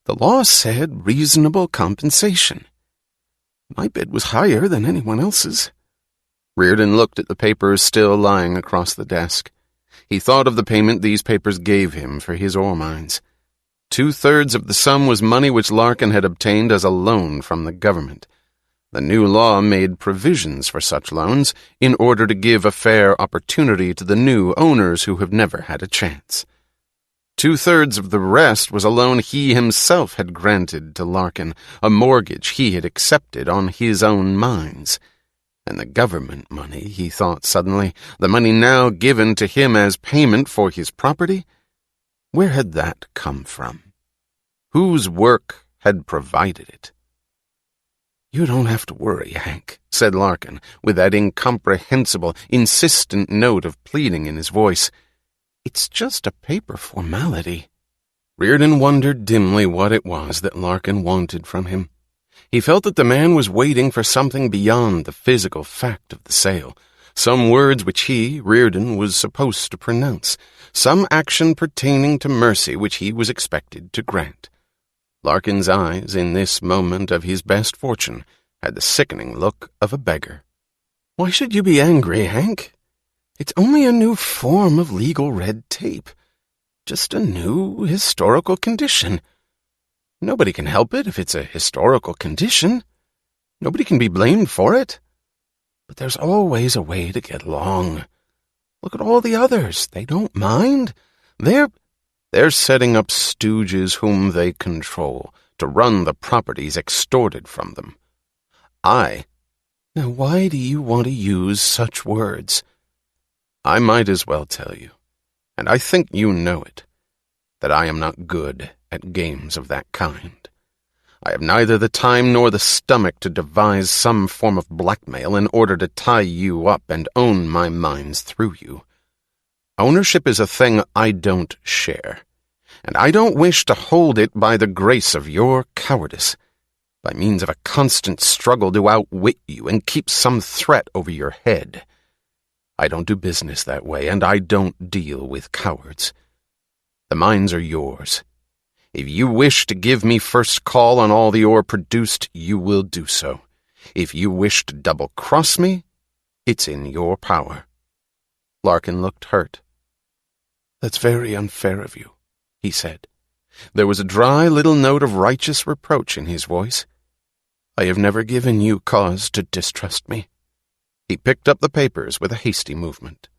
The law said reasonable compensation. My bid was higher than anyone else's. Reardon looked at the papers still lying across the desk. He thought of the payment these papers gave him for his ore mines. 2/3 of the sum was money which Larkin had obtained as a loan from the government. The new law made provisions for such loans in order to give a fair opportunity to the new owners who have never had a chance. 2/3 of the rest was a loan he himself had granted to Larkin, a mortgage he had accepted on his own mines. And the government money, he thought suddenly, the money now given to him as payment for his property, where had that come from? Whose work had provided it? "You don't have to worry, Hank," said Larkin, with that incomprehensible, insistent note of pleading in his voice. "It's just a paper formality." Reardon wondered dimly what it was that Larkin wanted from him. He felt that the man was waiting for something beyond the physical fact of the sale, some words which he, Reardon, was supposed to pronounce, some action pertaining to mercy which he was expected to grant. Larkin's eyes, in this moment of his best fortune, had the sickening look of a beggar. "Why should you be angry, Hank? It's only a new form of legal red tape. Just a new historical condition. Nobody can help it if it's a historical condition. Nobody can be blamed for it. But there's always a way to get along. Look at all the others. They don't mind. They're setting up stooges whom they control to run the properties extorted from them. Now why do you want to use such words? I might as well tell you, and I think you know it, that I am not good at games of that kind. I have neither the time nor the stomach to devise some form of blackmail in order to tie you up and own my mines through you. Ownership is a thing I don't share, and I don't wish to hold it by the grace of your cowardice, by means of a constant struggle to outwit you and keep some threat over your head. I don't do business that way, and I don't deal with cowards. The mines are yours. If you wish to give me first call on all the ore produced, you will do so. If you wish to double-cross me, it's in your power." Larkin looked hurt. "That's very unfair of you," he said. There was a dry little note of righteous reproach in his voice. "I have never given you cause to distrust me." He picked up the papers with a hasty movement.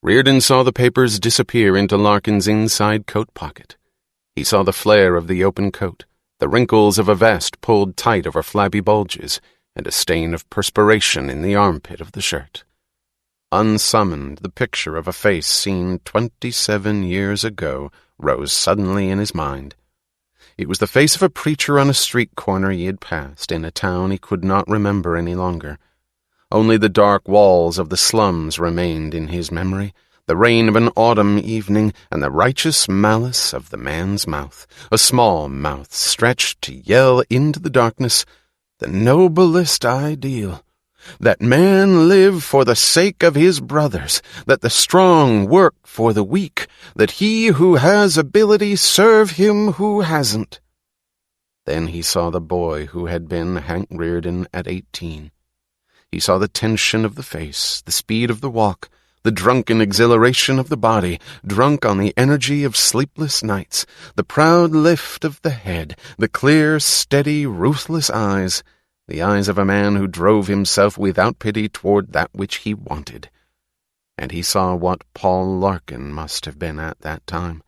Reardon saw the papers disappear into Larkin's inside coat pocket. He saw the flare of the open coat, the wrinkles of a vest pulled tight over flabby bulges, and a stain of perspiration in the armpit of the shirt. Unsummoned, the picture of a face seen 27 years ago rose suddenly in his mind. It was the face of a preacher on a street corner he had passed in a town he could not remember any longer. Only the dark walls of the slums remained in his memory, the rain of an autumn evening, and the righteous malice of the man's mouth, a small mouth stretched to yell into the darkness, the noblest ideal, that man live for the sake of his brothers, that the strong work for the weak, that he who has ability serve him who hasn't. Then he saw the boy who had been Hank Reardon at 18. He saw the tension of the face, the speed of the walk, the drunken exhilaration of the body, drunk on the energy of sleepless nights, the proud lift of the head, the clear, steady, ruthless eyes, the eyes of a man who drove himself without pity toward that which he wanted. And he saw what Paul Larkin must have been at that time,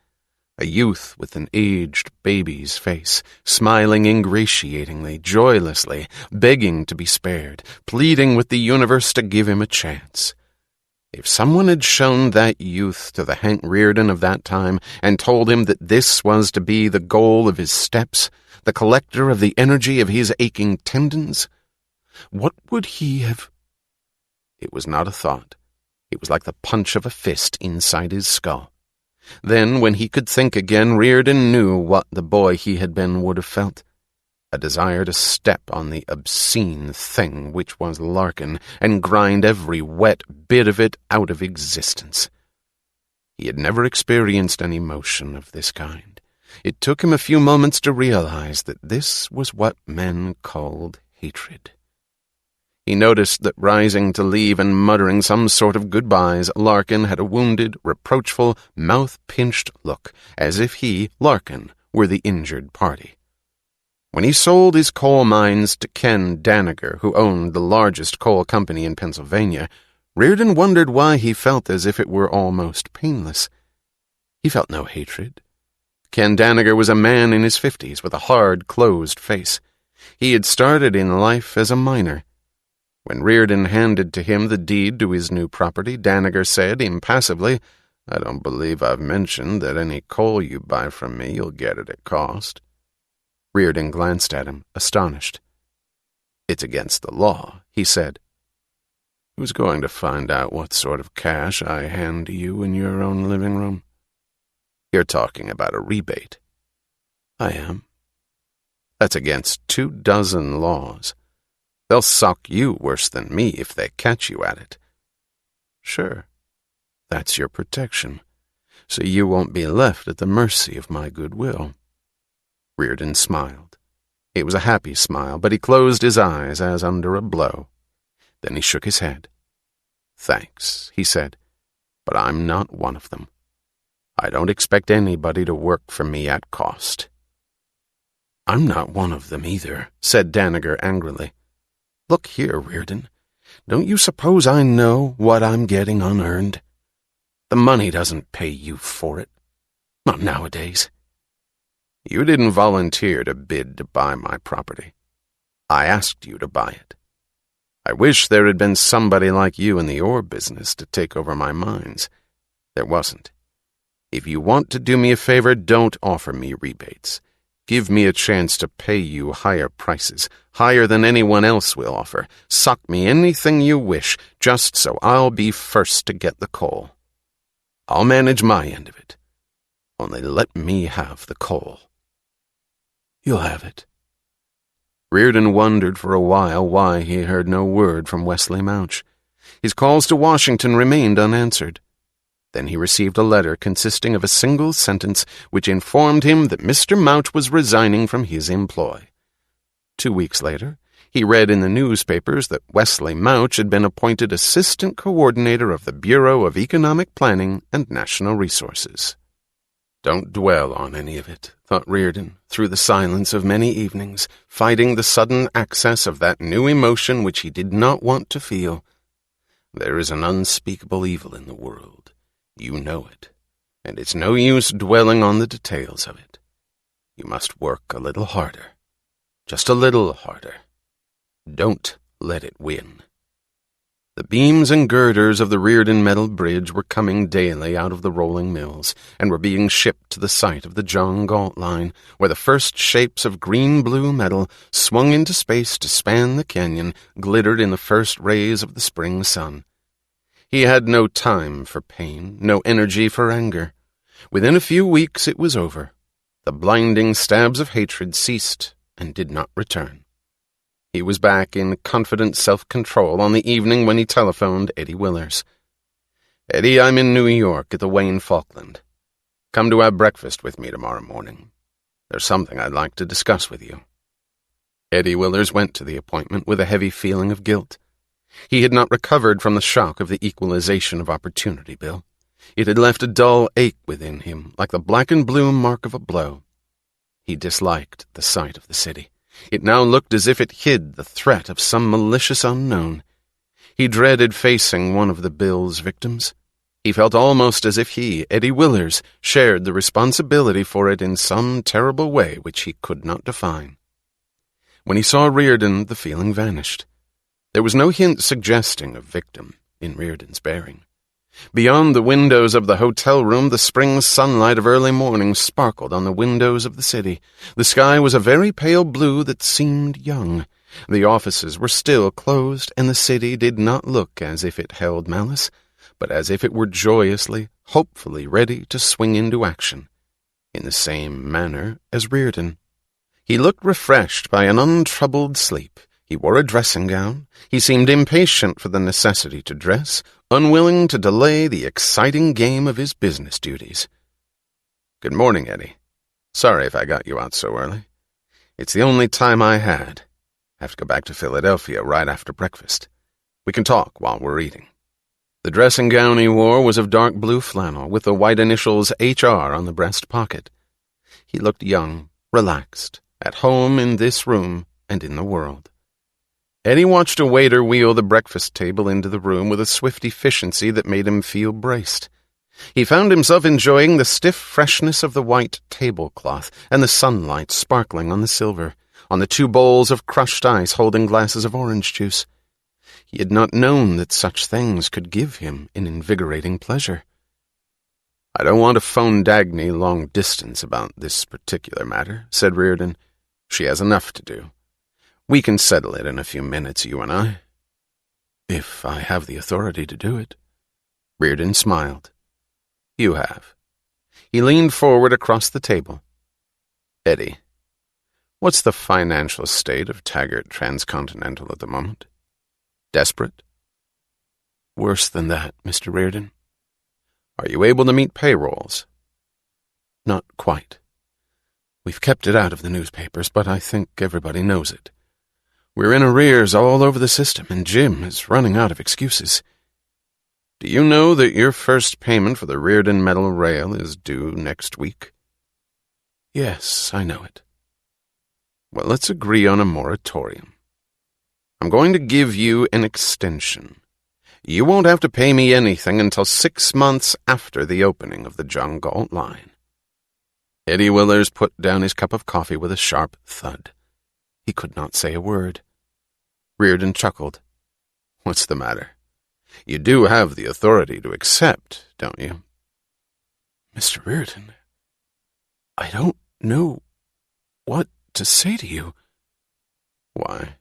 a youth with an aged baby's face, smiling ingratiatingly, joylessly, begging to be spared, pleading with the universe to give him a chance. If someone had shown that youth to the Hank Reardon of that time and told him that this was to be the goal of his steps, the collector of the energy of his aching tendons, what would he have? It was not a thought. It was like the punch of a fist inside his skull. Then, when he could think again, Reardon knew what the boy he had been would have felt. A desire to step on the obscene thing which was Larkin and grind every wet bit of it out of existence. He had never experienced an emotion of this kind. It took him a few moments to realize that this was what men called hatred. He noticed that rising to leave and muttering some sort of goodbyes, Larkin had a wounded, reproachful, mouth-pinched look, as if he, Larkin, were the injured party. When he sold his coal mines to Ken Danager, who owned the largest coal company in Pennsylvania, Reardon wondered why he felt as if it were almost painless. He felt no hatred. Ken Danager was a man in his 50s with a hard, closed face. He had started in life as a miner. When Reardon handed to him the deed to his new property, Danager said impassively, "I don't believe I've mentioned that any coal you buy from me you'll get it at cost." Reardon glanced at him, astonished. "It's against the law," he said. "Who's going to find out what sort of cash I hand to you in your own living room?" "You're talking about a rebate." "I am." "That's against 24 laws. They'll sock you worse than me if they catch you at it." "Sure. That's your protection, so you won't be left at the mercy of my goodwill." Reardon smiled. It was a happy smile, but he closed his eyes as under a blow. Then he shook his head. "Thanks," he said, "but I'm not one of them. I don't expect anybody to work for me at cost." "I'm not one of them either," said Danager angrily. "Look here, Reardon, don't you suppose I know what I'm getting unearned? The money doesn't pay you for it. Not nowadays. You didn't volunteer to bid to buy my property. I asked you to buy it. I wish there had been somebody like you in the ore business to take over my mines. There wasn't. If you want to do me a favor, don't offer me rebates. Give me a chance to pay you higher prices, higher than anyone else will offer. Suck me anything you wish, just so I'll be first to get the coal. I'll manage my end of it. Only let me have the coal." "You'll have it." Reardon wondered for a while why he heard no word from Wesley Mouch. His calls to Washington remained unanswered. Then he received a letter consisting of a single sentence which informed him that Mr. Mouch was resigning from his employ. 2 weeks later, he read in the newspapers that Wesley Mouch had been appointed assistant coordinator of the Bureau of Economic Planning and National Resources. Don't dwell on any of it, thought Reardon, through the silence of many evenings, fighting the sudden access of that new emotion which he did not want to feel. There is an unspeakable evil in the world. You know it, and it's no use dwelling on the details of it. You must work a little harder. Just a little harder. Don't let it win. The beams and girders of the Reardon Metal Bridge were coming daily out of the rolling mills, and were being shipped to the site of the John Galt line, where the first shapes of green-blue metal, swung into space to span the canyon, glittered in the first rays of the spring sun. He had no time for pain, no energy for anger. Within a few weeks it was over. The blinding stabs of hatred ceased and did not return. He was back in confident self-control on the evening when he telephoned Eddie Willers. "Eddie, I'm in New York at the Wayne Falkland. Come to have breakfast with me tomorrow morning. There's something I'd like to discuss with you." Eddie Willers went to the appointment with a heavy feeling of guilt. He had not recovered from the shock of the Equalization of Opportunity Bill. It had left a dull ache within him, like the black and blue mark of a blow. He disliked the sight of the city. It now looked as if it hid the threat of some malicious unknown. He dreaded facing one of the bill's victims. He felt almost as if he, Eddie Willers, shared the responsibility for it in some terrible way which he could not define. When he saw Reardon, the feeling vanished. There was no hint suggesting a victim in Reardon's bearing. Beyond the windows of the hotel room, the spring sunlight of early morning sparkled on the windows of the city. The sky was a very pale blue that seemed young. The offices were still closed, and the city did not look as if it held malice, but as if it were joyously, hopefully ready to swing into action, in the same manner as Reardon. He looked refreshed by an untroubled sleep. He wore a dressing gown. He seemed impatient for the necessity to dress, unwilling to delay the exciting game of his business duties. "Good morning, Eddie," Sorry if I got you out so early. It's the only time I had. Have to go back to Philadelphia right after breakfast. We can talk while we're eating." The dressing gown he wore was of dark blue flannel with the white initials HR on the breast pocket. He looked young, relaxed, at home in this room and in the world. Eddie watched a waiter wheel the breakfast table into the room with a swift efficiency that made him feel braced. He found himself enjoying the stiff freshness of the white tablecloth and the sunlight sparkling on the silver, on the 2 bowls of crushed ice holding glasses of orange juice. He had not known that such things could give him an invigorating pleasure. "I don't want to phone Dagny long distance about this particular matter," said Reardon. "She has enough to do. We can settle it in a few minutes, you and I." "If I have the authority to do it." Reardon smiled. "You have." He leaned forward across the table. "Eddie, what's the financial state of Taggart Transcontinental at the moment? Desperate?" "Worse than that, Mr. Reardon." "Are you able to meet payrolls?" "Not quite. We've kept it out of the newspapers, but I think everybody knows it. We're in arrears all over the system, and Jim is running out of excuses." "Do you know that your first payment for the Reardon Metal Rail is due next week?" "Yes, I know it." "Well, let's agree on a moratorium. I'm going to give you an extension. You won't have to pay me anything until 6 months after the opening of the John Galt line." Eddie Willers put down his cup of coffee with a sharp thud. He could not say a word. Reardon chuckled. "What's the matter? You do have the authority to accept, don't you?" "Mr. Reardon, I don't know what to say to you." "Why,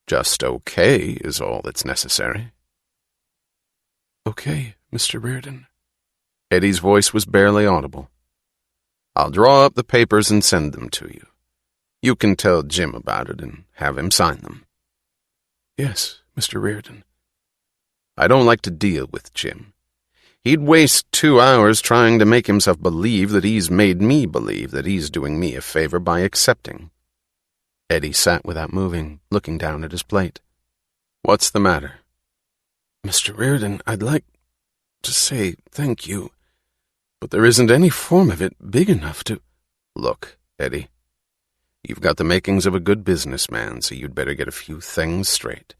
just okay is all that's necessary." "Okay, Mr. Reardon." Eddie's voice was barely audible. "I'll draw up the papers and send them to you. You can tell Jim about it and have him sign them." "Yes, Mr. Reardon." "I don't like to deal with Jim. He'd waste 2 hours trying to make himself believe that he's made me believe that he's doing me a favor by accepting." Eddie sat without moving, looking down at his plate. "What's the matter?" "Mr. Reardon, I'd like to say thank you, but there isn't any form of it big enough to—" "Look, Eddie, you've got the makings of a good businessman, so you'd better get a few things straight.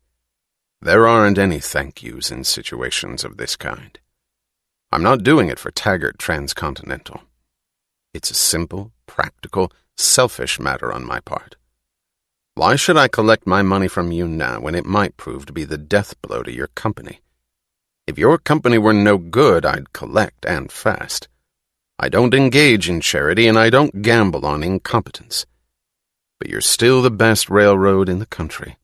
There aren't any thank yous in situations of this kind. I'm not doing it for Taggart Transcontinental. It's a simple, practical, selfish matter on my part. Why should I collect my money from you now when it might prove to be the death blow to your company? If your company were no good, I'd collect, and fast. I don't engage in charity, and I don't gamble on incompetence. But you're still the best railroad in the country.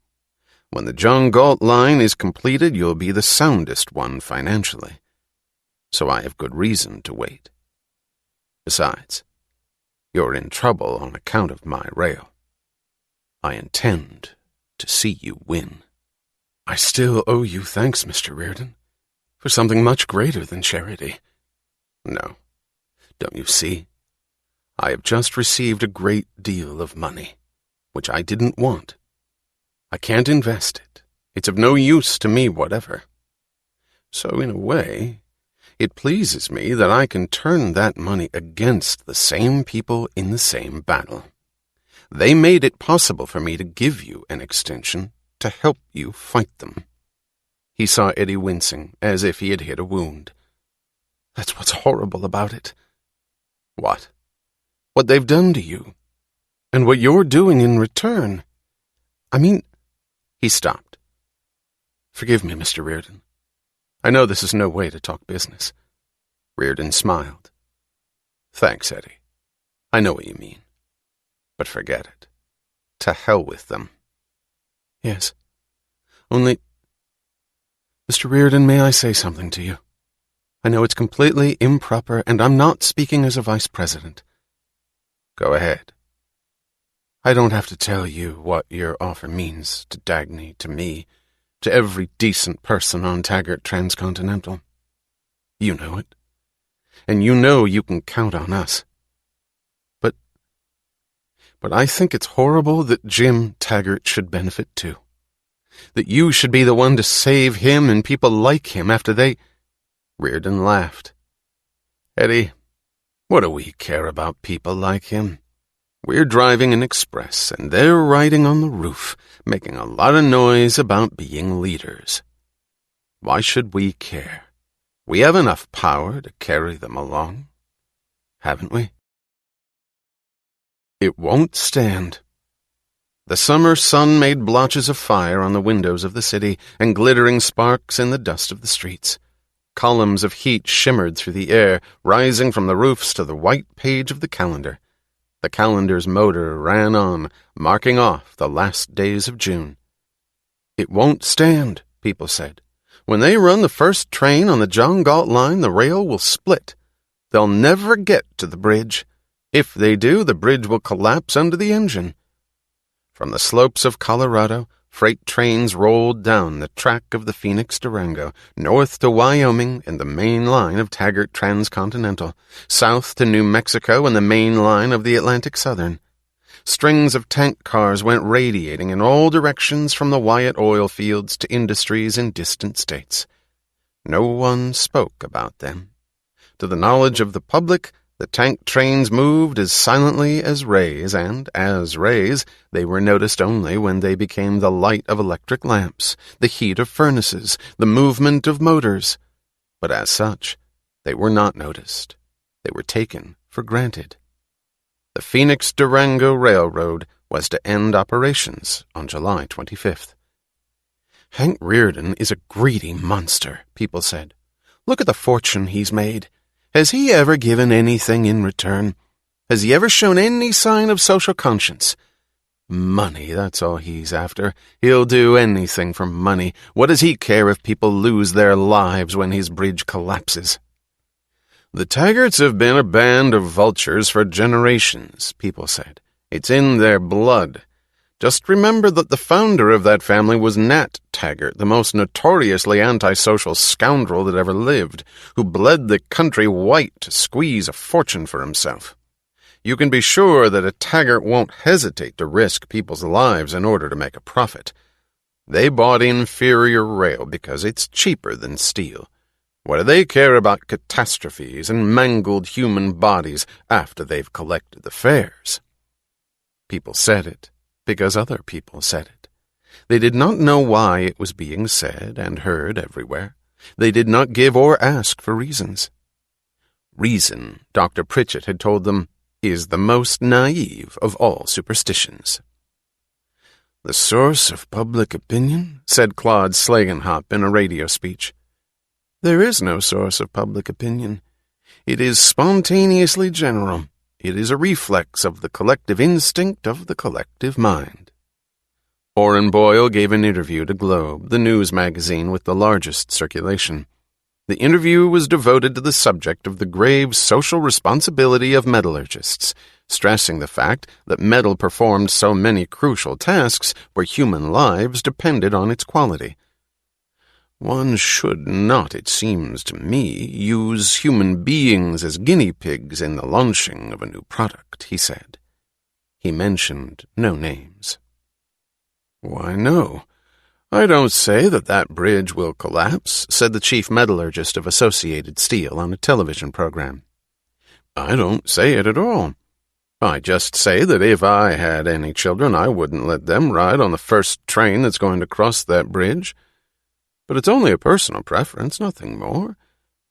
When the John Galt line is completed, you'll be the soundest one financially. So I have good reason to wait. Besides, you're in trouble on account of my rail. I intend to see you win." "I still owe you thanks, Mr. Reardon, for something much greater than charity." "No. Don't you see? I have just received a great deal of money, which I didn't want. I can't invest it. It's of no use to me whatever. So, in a way, it pleases me that I can turn that money against the same people in the same battle. They made it possible for me to give you an extension to help you fight them." He saw Eddie wincing, as if he had hit a wound. "That's what's horrible about it." "What?" "What they've done to you, and what you're doing in return. I mean—" He stopped. "Forgive me, Mr. Reardon. I know this is no way to talk business." Reardon smiled. "Thanks, Eddie. I know what you mean. But forget it. To hell with them." "Yes. Only, Mr. Reardon, may I say something to you? I know it's completely improper, and I'm not speaking as a vice president." "Go ahead." "I don't have to tell you what your offer means to Dagny, to me, to every decent person on Taggart Transcontinental. You know it. And you know you can count on us. But But I think it's horrible that Jim Taggart should benefit too. That you should be the one to save him and people like him after they—" Reardon laughed. "Eddie, what do we care about people like him? We're driving an express, and they're riding on the roof, making a lot of noise about being leaders. Why should we care? We have enough power to carry them along, haven't we?" It won't stand. The summer sun made blotches of fire on the windows of the city and glittering sparks in the dust of the streets. Columns of heat shimmered through the air, rising from the roofs to the white page of the calendar. The calendar's motor ran on, marking off the last days of June. "It won't stand," people said. "When they run the first train on the John Galt line, the rail will split. They'll never get to the bridge. If they do, the bridge will collapse under the engine." From the slopes of Colorado, freight trains rolled down the track of the Phoenix Durango, north to Wyoming and the main line of Taggart Transcontinental, south to New Mexico and the main line of the Atlantic Southern. Strings of tank cars went radiating in all directions from the Wyatt oil fields to industries in distant states. No one spoke about them. To the knowledge of the public, the tank trains moved as silently as rays, and, as rays, they were noticed only when they became the light of electric lamps, the heat of furnaces, the movement of motors. But as such, they were not noticed. They were taken for granted. The Phoenix Durango Railroad was to end operations on July 25th. "Hank Reardon is a greedy monster," people said. "Look at the fortune he's made. Has he ever given anything in return? Has he ever shown any sign of social conscience? Money, that's all he's after. He'll do anything for money. What does he care if people lose their lives when his bridge collapses?" "The Taggarts have been a band of vultures for generations," people said. "It's in their blood. Just remember that the founder of that family was Nat Taggart, the most notoriously antisocial scoundrel that ever lived, who bled the country white to squeeze a fortune for himself. You can be sure that a Taggart won't hesitate to risk people's lives in order to make a profit. They bought inferior rail because it's cheaper than steel. What do they care about catastrophes and mangled human bodies after they've collected the fares?" People said it because other people said it. They did not know why it was being said and heard everywhere. They did not give or ask for reasons. Reason, Dr. Pritchett had told them, is the most naive of all superstitions. "The source of public opinion," said Claude Slagenhop in a radio speech. "There is no source of public opinion. It is spontaneously general. It is a reflex of the collective instinct of the collective mind." Orrin Boyle gave an interview to Globe, the news magazine with the largest circulation. The interview was devoted to the subject of the grave social responsibility of metallurgists, stressing the fact that metal performed so many crucial tasks where human lives depended on its quality. "One should not, it seems to me, use human beings as guinea pigs in the launching of a new product," he said. He mentioned no names. "Why, no. I don't say that bridge will collapse," said the chief metallurgist of Associated Steel on a television program. "I don't say it at all. I just say that if I had any children, I wouldn't let them ride on the first train that's going to cross that bridge. But it's only a personal preference, nothing more,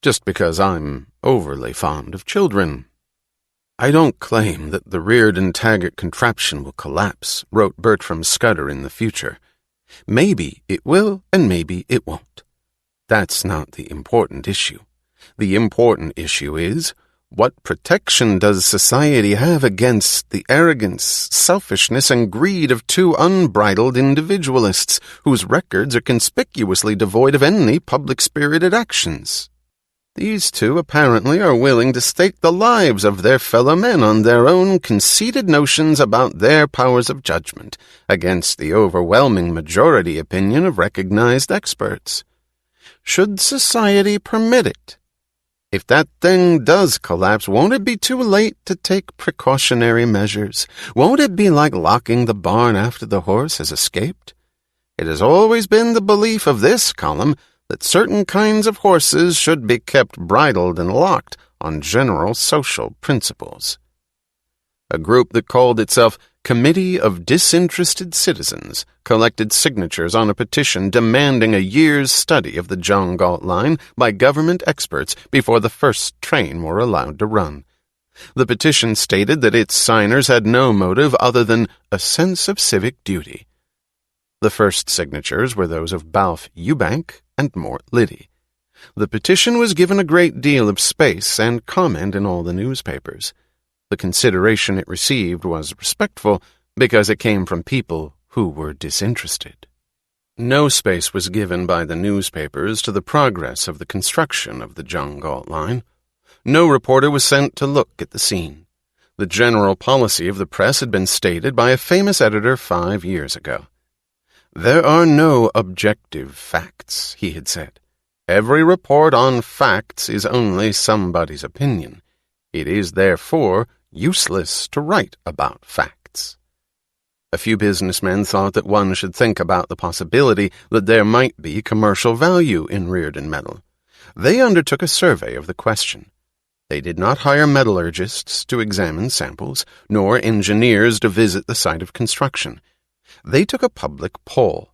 just because I'm overly fond of children." "I don't claim that the Reardon-Taggart contraption will collapse," wrote Bertram Scudder in the future. "Maybe it will, and maybe it won't. That's not the important issue. The important issue is, what protection does society have against the arrogance, selfishness, and greed of two unbridled individualists whose records are conspicuously devoid of any public-spirited actions? These two apparently are willing to stake the lives of their fellow men on their own conceited notions about their powers of judgment against the overwhelming majority opinion of recognized experts. Should society permit it? If that thing does collapse, won't it be too late to take precautionary measures? Won't it be like locking the barn after the horse has escaped? It has always been the belief of this column that certain kinds of horses should be kept bridled and locked on general social principles. A group that called itself Committee of Disinterested Citizens collected signatures on a petition demanding a year's study of the John Galt line by government experts before the first train were allowed to run. The petition stated that its signers had no motive other than a sense of civic duty. The first signatures were those of Balfe Eubank and Mort Liddy. The petition was given a great deal of space and comment in all the newspapers. The consideration it received was respectful because it came from people who were disinterested. No space was given by the newspapers to the progress of the construction of the John Galt line. No reporter was sent to look at the scene. The general policy of the press had been stated by a famous editor 5 years ago. "There are no objective facts," he had said. "Every report on facts is only somebody's opinion. It is, therefore, useless to write about facts." A few businessmen thought that one should think about the possibility that there might be commercial value in Rearden metal. They undertook a survey of the question. They did not hire metallurgists to examine samples, nor engineers to visit the site of construction. They took a public poll.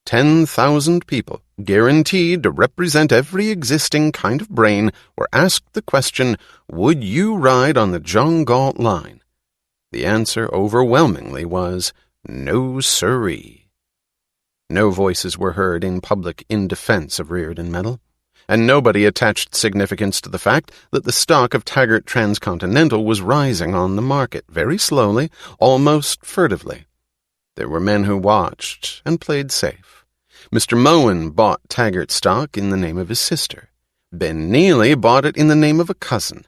10,000 people, guaranteed to represent every existing kind of brain, were asked the question, "Would you ride on the John Galt line?" The answer overwhelmingly was, "No siree." No voices were heard in public in defense of Rearden metal, and nobody attached significance to the fact that the stock of Taggart Transcontinental was rising on the market, very slowly, almost furtively. There were men who watched and played safe. Mr. Moen bought Taggart stock in the name of his sister. Ben Neely bought it in the name of a cousin.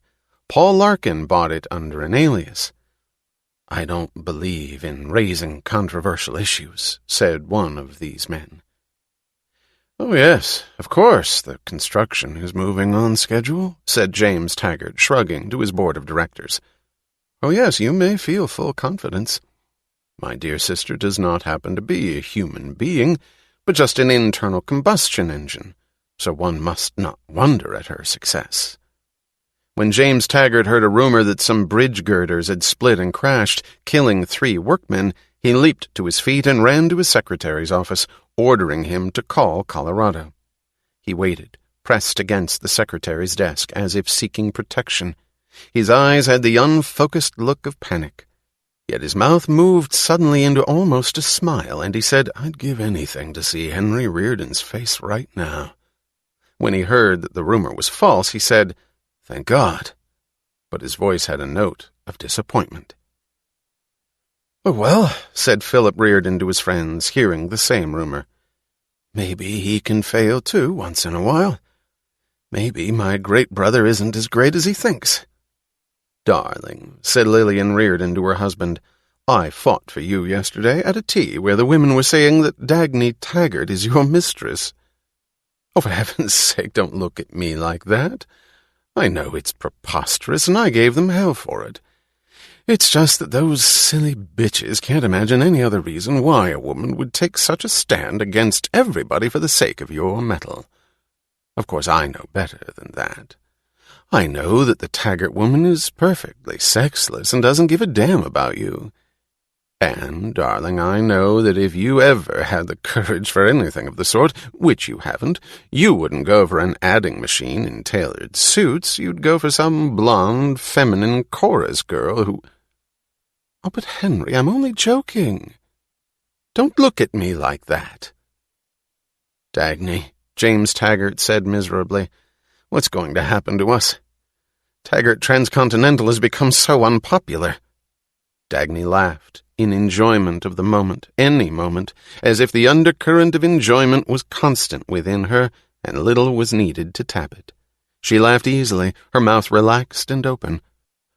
Paul Larkin bought it under an alias. "I don't believe in raising controversial issues," said one of these men. "Oh, yes, of course, the construction is moving on schedule," said James Taggart, shrugging to his board of directors. "Oh, yes, you may feel full confidence. My dear sister does not happen to be a human being, but just an internal combustion engine, so one must not wonder at her success." When James Taggart heard a rumor that some bridge girders had split and crashed, killing 3 workmen, he leaped to his feet and ran to his secretary's office, ordering him to call Colorado. He waited, pressed against the secretary's desk, as if seeking protection. His eyes had the unfocused look of panic. Yet his mouth moved suddenly into almost a smile, and he said, "I'd give anything to see Henry Rearden's face right now." When he heard that the rumor was false, he said, "Thank God," but his voice had a note of disappointment. "Oh, well," said Philip Rearden to his friends, hearing the same rumor, "maybe he can fail too once in a while. Maybe my great brother isn't as great as he thinks." "Darling," said Lillian Rearden to her husband, "I fought for you yesterday at a tea where the women were saying that Dagny Taggart is your mistress." "Oh, for heaven's sake, don't look at me like that. I know it's preposterous, and I gave them hell for it. It's just that those silly bitches can't imagine any other reason why a woman would take such a stand against everybody for the sake of your metal. Of course, I know better than that. I know that the Taggart woman is perfectly sexless and doesn't give a damn about you. And, darling, I know that if you ever had the courage for anything of the sort, which you haven't, you wouldn't go for an adding machine in tailored suits. You'd go for some blonde, feminine chorus girl who— "Oh, but Henry, I'm only joking. Don't look at me like that." "Dagny," James Taggart said miserably, "what's going to happen to us? Taggart Transcontinental has become so unpopular." Dagny laughed, in enjoyment of the moment, any moment, as if the undercurrent of enjoyment was constant within her, and little was needed to tap it. She laughed easily, her mouth relaxed and open.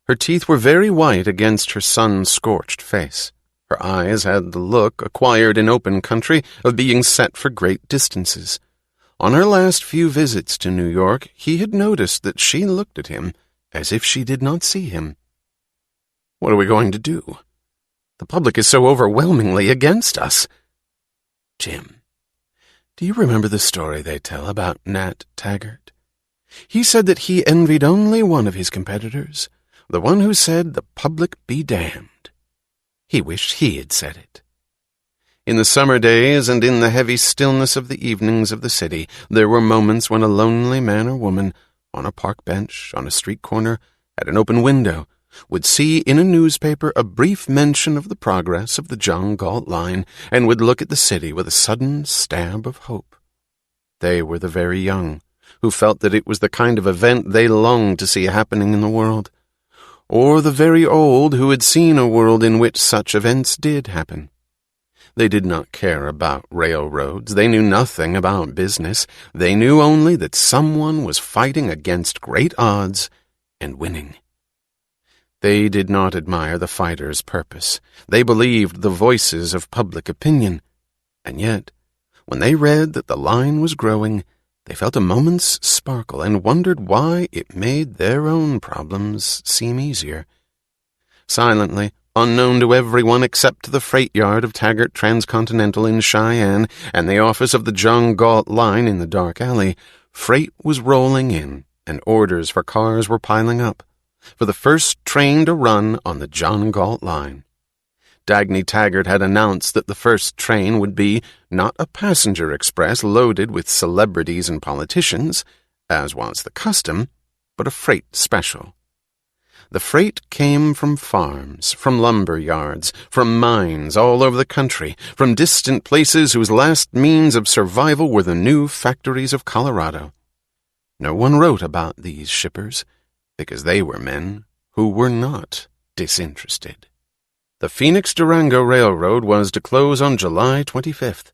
Her teeth were very white against her sun-scorched face. Her eyes had the look, acquired in open country, of being set for great distances. On her last few visits to New York, he had noticed that she looked at him as if she did not see him. "What are we going to do? The public is so overwhelmingly against us." "Jim, do you remember the story they tell about Nat Taggart? He said that he envied only one of his competitors, the one who said the public be damned. He wished he had said it." In the summer days and in the heavy stillness of the evenings of the city, there were moments when a lonely man or woman, on a park bench, on a street corner, at an open window, would see in a newspaper a brief mention of the progress of the John Galt line and would look at the city with a sudden stab of hope. They were the very young, who felt that it was the kind of event they longed to see happening in the world, or the very old who had seen a world in which such events did happen. They did not care about railroads. They knew nothing about business. They knew only that someone was fighting against great odds and winning. They did not admire the fighter's purpose. They believed the voices of public opinion. And yet, when they read that the line was growing, they felt a moment's sparkle and wondered why it made their own problems seem easier. Silently, unknown to everyone except to the freight yard of Taggart Transcontinental in Cheyenne and the office of the John Galt line in the dark alley, freight was rolling in and orders for cars were piling up, for the first train to run on the John Galt line. Dagny Taggart had announced that the first train would be not a passenger express loaded with celebrities and politicians, as was the custom, but a freight special. The freight came from farms, from lumber yards, from mines all over the country, from distant places whose last means of survival were the new factories of Colorado. No one wrote about these shippers, because they were men who were not disinterested. The Phoenix-Durango Railroad was to close on July 25th.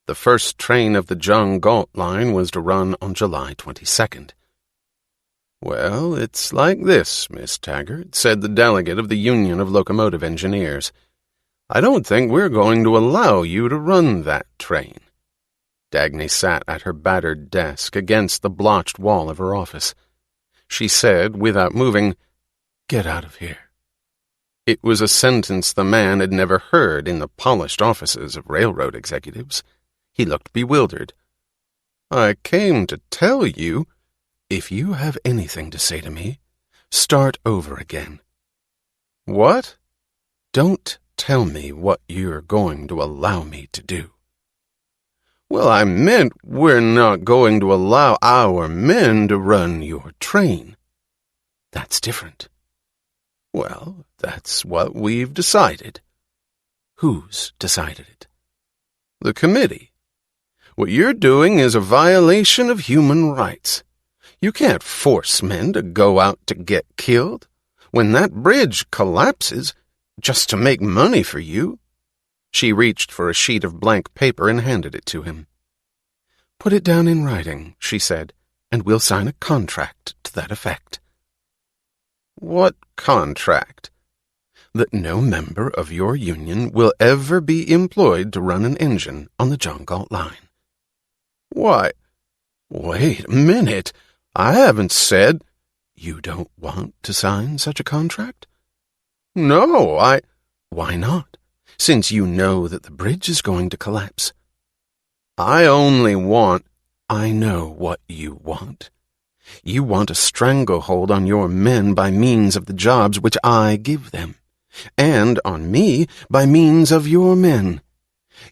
The first train of the John Galt line was to run on July 22nd. "Well, it's like this, Miss Taggart," said the delegate of the Union of Locomotive Engineers. "I don't think we're going to allow you to run that train." Dagny sat at her battered desk against the blotched wall of her office. She said, without moving, "Get out of here." It was a sentence the man had never heard in the polished offices of railroad executives. He looked bewildered. "I came to tell you—" "If you have anything to say to me, start over again." "What?" "Don't tell me what you're going to allow me to do." "Well, I meant we're not going to allow our men to run your train." "That's different." "Well, that's what we've decided." "Who's decided it?" "The committee. What you're doing is a violation of human rights. You can't force men to go out to get killed. When that bridge collapses, just to make money for you." She reached for a sheet of blank paper and handed it to him. "Put it down in writing," she said, "and we'll sign a contract to that effect." "What contract?" "That no member of your union will ever be employed to run an engine on the John Galt line." "Why, wait a minute. I haven't said—" "You don't want to sign such a contract?" "No, Why not, since you know that the bridge is going to collapse?" I only want— I know what you want. You want a stranglehold on your men by means of the jobs which I give them, and on me by means of your men.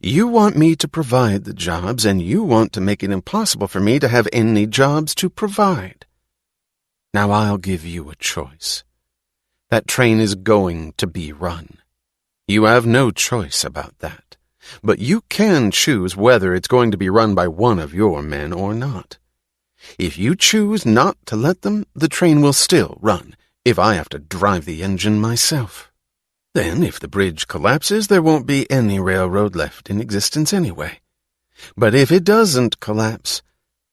You want me to provide the jobs, and you want to make it impossible for me to have any jobs to provide. Now I'll give you a choice. That train is going to be run. You have no choice about that, but you can choose whether it's going to be run by one of your men or not. If you choose not to let them, the train will still run, if I have to drive the engine myself. Then, if the bridge collapses, there won't be any railroad left in existence anyway. But if it doesn't collapse,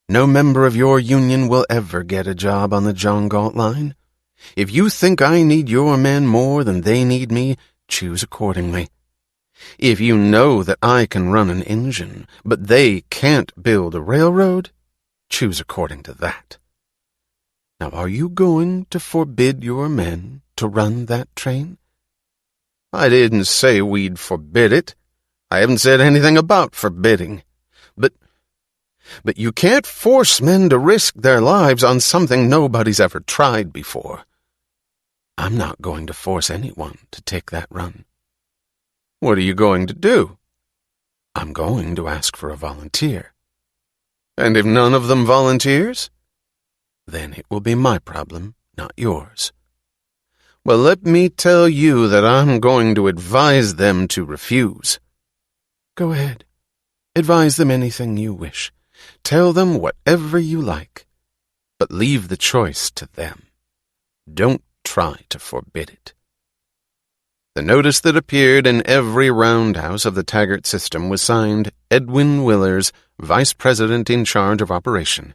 no member of your union will ever get a job on the John Galt line. If you think I need your men more than they need me, choose accordingly. If you know that I can run an engine, but they can't build a railroad, Choose according to that. Now, are you going to forbid your men to run that train?" "I didn't say we'd forbid it. I haven't said anything about forbidding. But you can't force men to risk their lives on something nobody's ever tried before." "I'm not going to force anyone to take that run." "What are you going to do?" "I'm going to ask for a volunteer." "And if none of them volunteers?" "Then it will be my problem, not yours." "Well, let me tell you that I'm going to advise them to refuse." "Go ahead. Advise them anything you wish. Tell them whatever you like. But leave the choice to them. Don't try to forbid it." The notice that appeared in every roundhouse of the Taggart system was signed Edwin Willers, Vice President in charge of operation.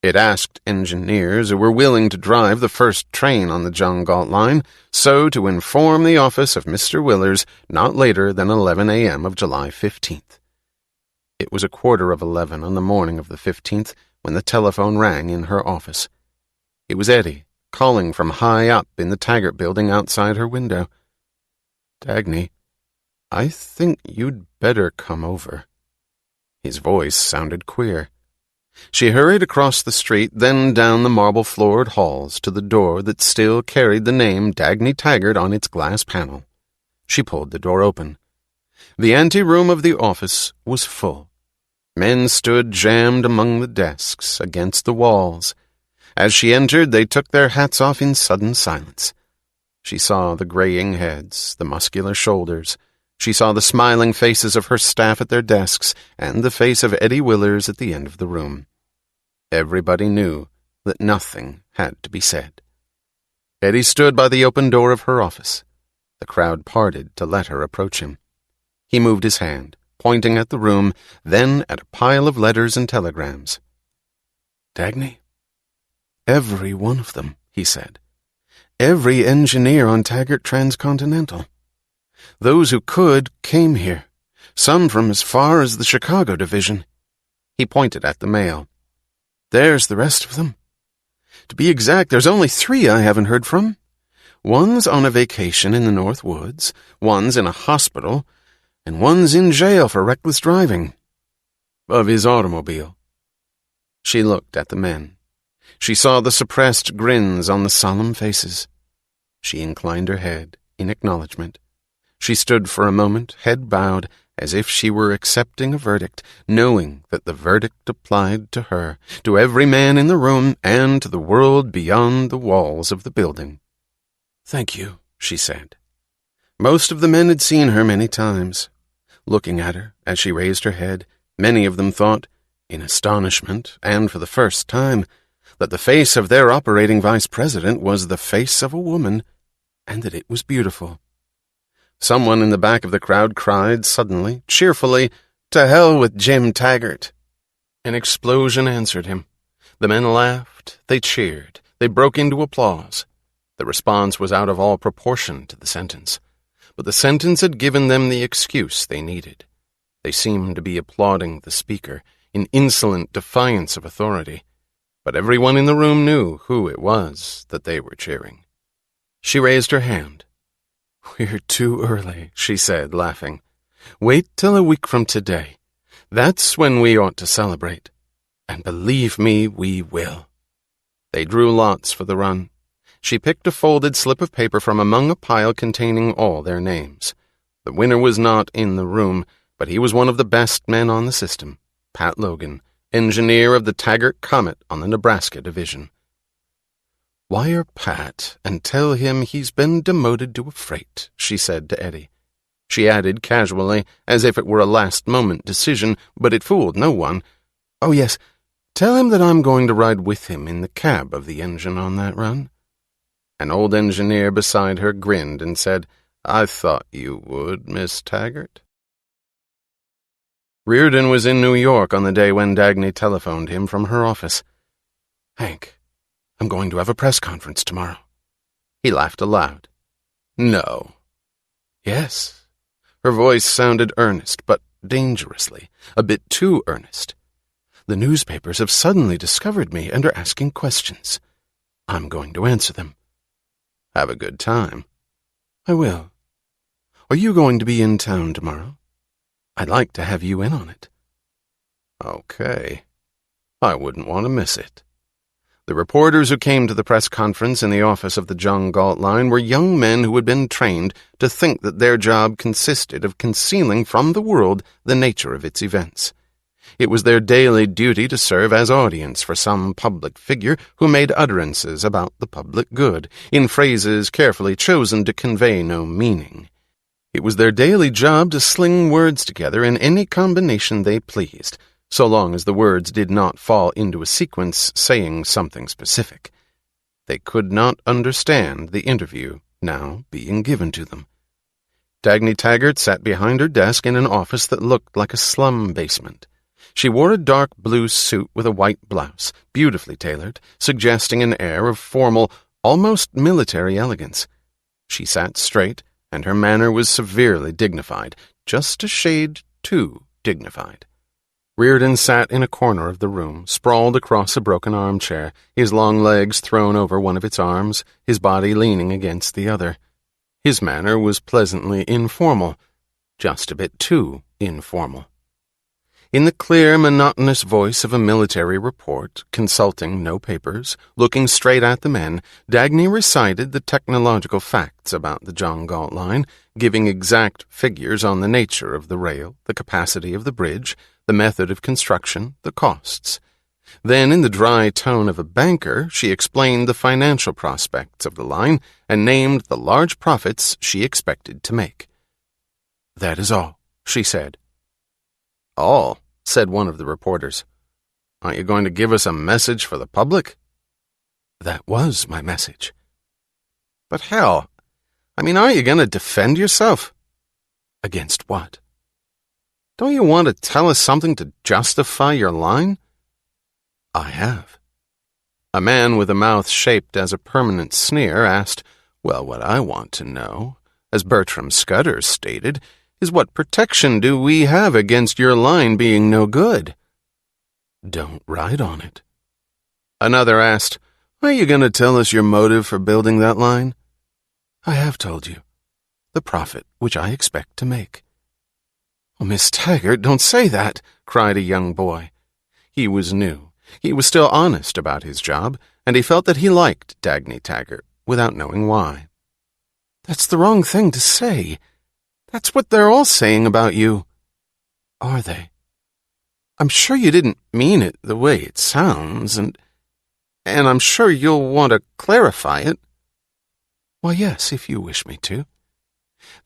It asked engineers who were willing to drive the first train on the John Galt line so to inform the office of Mr. Willers not later than 11 a.m. of July 15th. It was 11:15 on the morning of the 15th when the telephone rang in her office. It was Eddie, calling from high up in the Taggart building outside her window. "Dagny, I think you'd better come over." His voice sounded queer. She hurried across the street, then down the marble-floored halls to the door that still carried the name Dagny Taggart on its glass panel. She pulled the door open. The anteroom of the office was full. Men stood jammed among the desks, against the walls. As she entered, they took their hats off in sudden silence. She saw the graying heads, the muscular shoulders. She saw the smiling faces of her staff at their desks and the face of Eddie Willers at the end of the room. Everybody knew that nothing had to be said. Eddie stood by the open door of her office. The crowd parted to let her approach him. He moved his hand, pointing at the room, then at a pile of letters and telegrams. "Dagny, every one of them," he said. "Every engineer on Taggart Transcontinental. Those who could came here, some from as far as the Chicago division." He pointed at the mail. "There's the rest of them. To be exact, there's only 3 I haven't heard from. One's on a vacation in the North Woods, one's in a hospital, and one's in jail for reckless driving. Of his automobile." She looked at the men. She saw the suppressed grins on the solemn faces. She inclined her head in acknowledgement. She stood for a moment, head bowed, as if she were accepting a verdict, knowing that the verdict applied to her, to every man in the room, and to the world beyond the walls of the building. "Thank you," she said. Most of the men had seen her many times. Looking at her as she raised her head, many of them thought, in astonishment and for the first time, that the face of their operating vice president was the face of a woman, and that it was beautiful. Someone in the back of the crowd cried suddenly, cheerfully, "To hell with Jim Taggart!" An explosion answered him. The men laughed, they cheered, they broke into applause. The response was out of all proportion to the sentence, but the sentence had given them the excuse they needed. They seemed to be applauding the speaker, in insolent defiance of authority, but everyone in the room knew who it was that they were cheering. She raised her hand. "We're too early," she said, laughing. "Wait till a week from today. That's when we ought to celebrate. And believe me, we will." They drew lots for the run. She picked a folded slip of paper from among a pile containing all their names. The winner was not in the room, but he was one of the best men on the system, Pat Logan, engineer of the Taggart Comet on the Nebraska division. "Wire Pat and tell him he's been demoted to a freight," she said to Eddie. She added casually, as if it were a last-moment decision, but it fooled no one, "Oh, yes, tell him that I'm going to ride with him in the cab of the engine on that run." An old engineer beside her grinned and said, "I thought you would, Miss Taggart." Reardon was in New York on the day when Dagny telephoned him from her office. "Hank, I'm going to have a press conference tomorrow." He laughed aloud. "No." "Yes." Her voice sounded earnest, but dangerously, a bit too earnest. The newspapers have suddenly discovered me and are asking questions. I'm going to answer them. Have a good time. I will. Are you going to be in town tomorrow? I'd like to have you in on it. Okay. I wouldn't want to miss it. The reporters who came to the press conference in the office of the John Galt Line were young men who had been trained to think that their job consisted of concealing from the world the nature of its events. It was their daily duty to serve as audience for some public figure who made utterances about the public good, in phrases carefully chosen to convey no meaning. It was their daily job to sling words together in any combination they pleased, so long as the words did not fall into a sequence saying something specific. They could not understand the interview now being given to them. Dagny Taggart sat behind her desk in an office that looked like a slum basement. She wore a dark blue suit with a white blouse, beautifully tailored, suggesting an air of formal, almost military elegance. She sat straight, and her manner was severely dignified, just a shade too dignified. Reardon sat in a corner of the room, sprawled across a broken armchair, his long legs thrown over one of its arms, his body leaning against the other. His manner was pleasantly informal, just a bit too informal. In the clear, monotonous voice of a military report, consulting no papers, looking straight at the men, Dagny recited the technological facts about the John Galt Line, giving exact figures on the nature of the rail, the capacity of the bridge, the method of construction, the costs. Then, in the dry tone of a banker, she explained the financial prospects of the line and named the large profits she expected to make. "That is all," she said. "All," said one of the reporters. "Aren't you going to give us a message for the public?" "That was my message." "But hell, aren't you going to defend yourself?" "Against what?" "Don't you want to tell us something to justify your line?" "I have." A man with a mouth shaped as a permanent sneer asked, "Well, what I want to know, as Bertram Scudder stated, is what protection do we have against your line being no good?" "Don't ride on it." Another asked, "Are you going to tell us your motive for building that line?" "I have told you. The profit which I expect to make." "Oh, Miss Taggart, don't say that," cried a young boy. He was new. He was still honest about his job, and he felt that he liked Dagny Taggart, without knowing why. "That's the wrong thing to say. That's what they're all saying about you." "Are they?" "I'm sure you didn't mean it the way it sounds, and I'm sure you'll want to clarify it." "Why, yes, if you wish me to.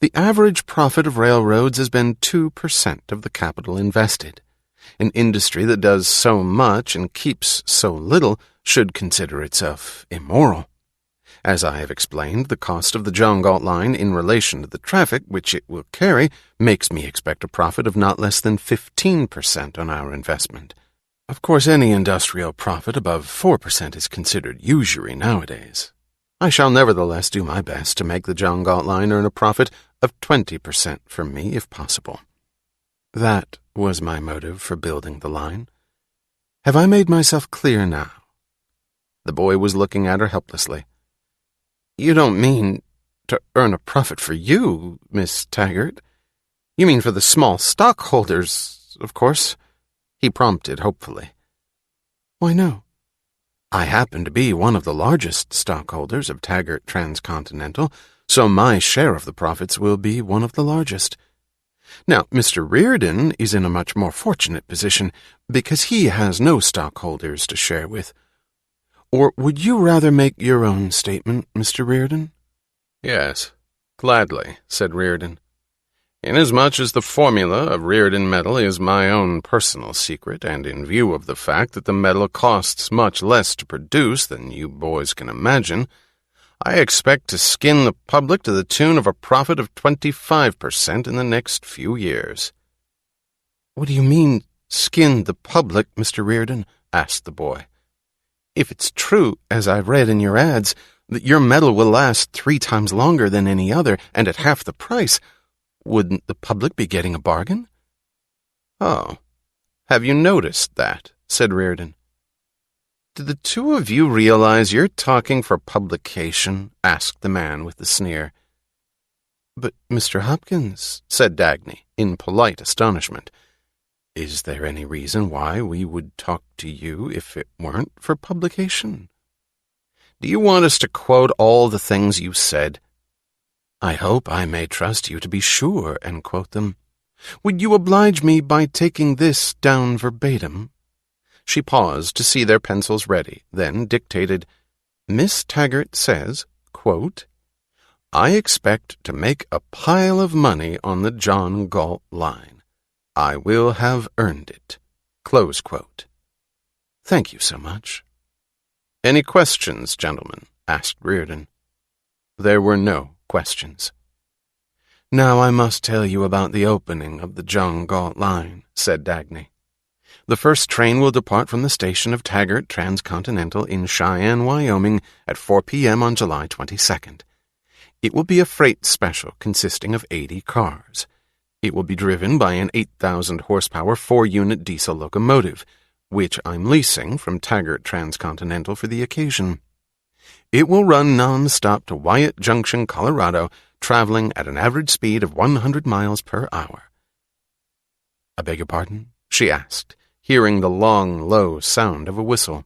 The average profit of railroads has been 2% of the capital invested. An industry that does so much and keeps so little should consider itself immoral. As I have explained, the cost of the John Galt Line in relation to the traffic which it will carry makes me expect a profit of not less than 15% on our investment. Of course, any industrial profit above 4% is considered usury nowadays. I shall nevertheless do my best to make the John Galt Line earn a profit of 20% for me, if possible. That was my motive for building the line. Have I made myself clear now?" The boy was looking at her helplessly. "You don't mean to earn a profit for you, Miss Taggart? You mean for the small stockholders, of course?" he prompted hopefully. "Why, no. I happen to be one of the largest stockholders of Taggart Transcontinental, so my share of the profits will be one of the largest. Now, Mr. Reardon is in a much more fortunate position, because he has no stockholders to share with. Or would you rather make your own statement, Mr. Reardon?" "Yes, gladly," said Reardon. "Inasmuch as the formula of Reardon metal is my own personal secret, and in view of the fact that the metal costs much less to produce than you boys can imagine, I expect to skin the public to the tune of a profit of 25% in the next few years." "What do you mean, skin the public, Mr. Reardon?" asked the boy. "If it's true, as I've read in your ads, that your metal will last 3 times longer than any other, and at half the price, wouldn't the public be getting a bargain?" "Oh, have you noticed that?" said Reardon. "Do the two of you realize you're talking for publication?" asked the man with the sneer. "But, Mr. Hopkins," said Dagny, in polite astonishment, "is there any reason why we would talk to you if it weren't for publication?" "Do you want us to quote all the things you said?" "I hope I may trust you to be sure and quote them. Would you oblige me by taking this down verbatim?" She paused to see their pencils ready, then dictated, "Miss Taggart says, quote, I expect to make a pile of money on the John Galt line. I will have earned it." Close quote. "Thank you so much." "Any questions, gentlemen?" asked Reardon. There were no questions. "Now I must tell you about the opening of the John Galt line," said Dagny. "The first train will depart from the station of Taggart Transcontinental in Cheyenne, Wyoming at 4 p.m. on July 22nd. It will be a freight special consisting of 80 cars. It will be driven by an 8,000-horsepower 4-unit diesel locomotive, which I'm leasing from Taggart Transcontinental for the occasion. It will run non-stop to Wyatt Junction, Colorado, traveling at an average speed of 100 miles per hour. "I beg your pardon?" she asked, hearing the long, low sound of a whistle.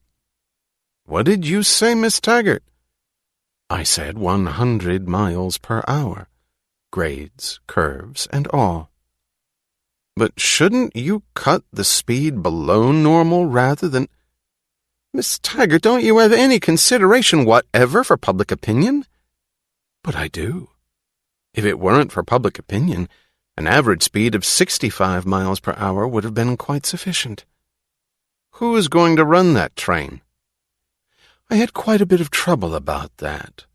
"What did you say, Miss Taggart?" "I said 100 miles per hour. Grades, curves, and all." "But shouldn't you cut the speed below normal rather than—" "Miss Taggart, don't you have any consideration whatever for public opinion?" "But I do. If it weren't for public opinion, an average speed of 65 miles per hour would have been quite sufficient." "Who is going to run that train?" "I had quite a bit of trouble about that.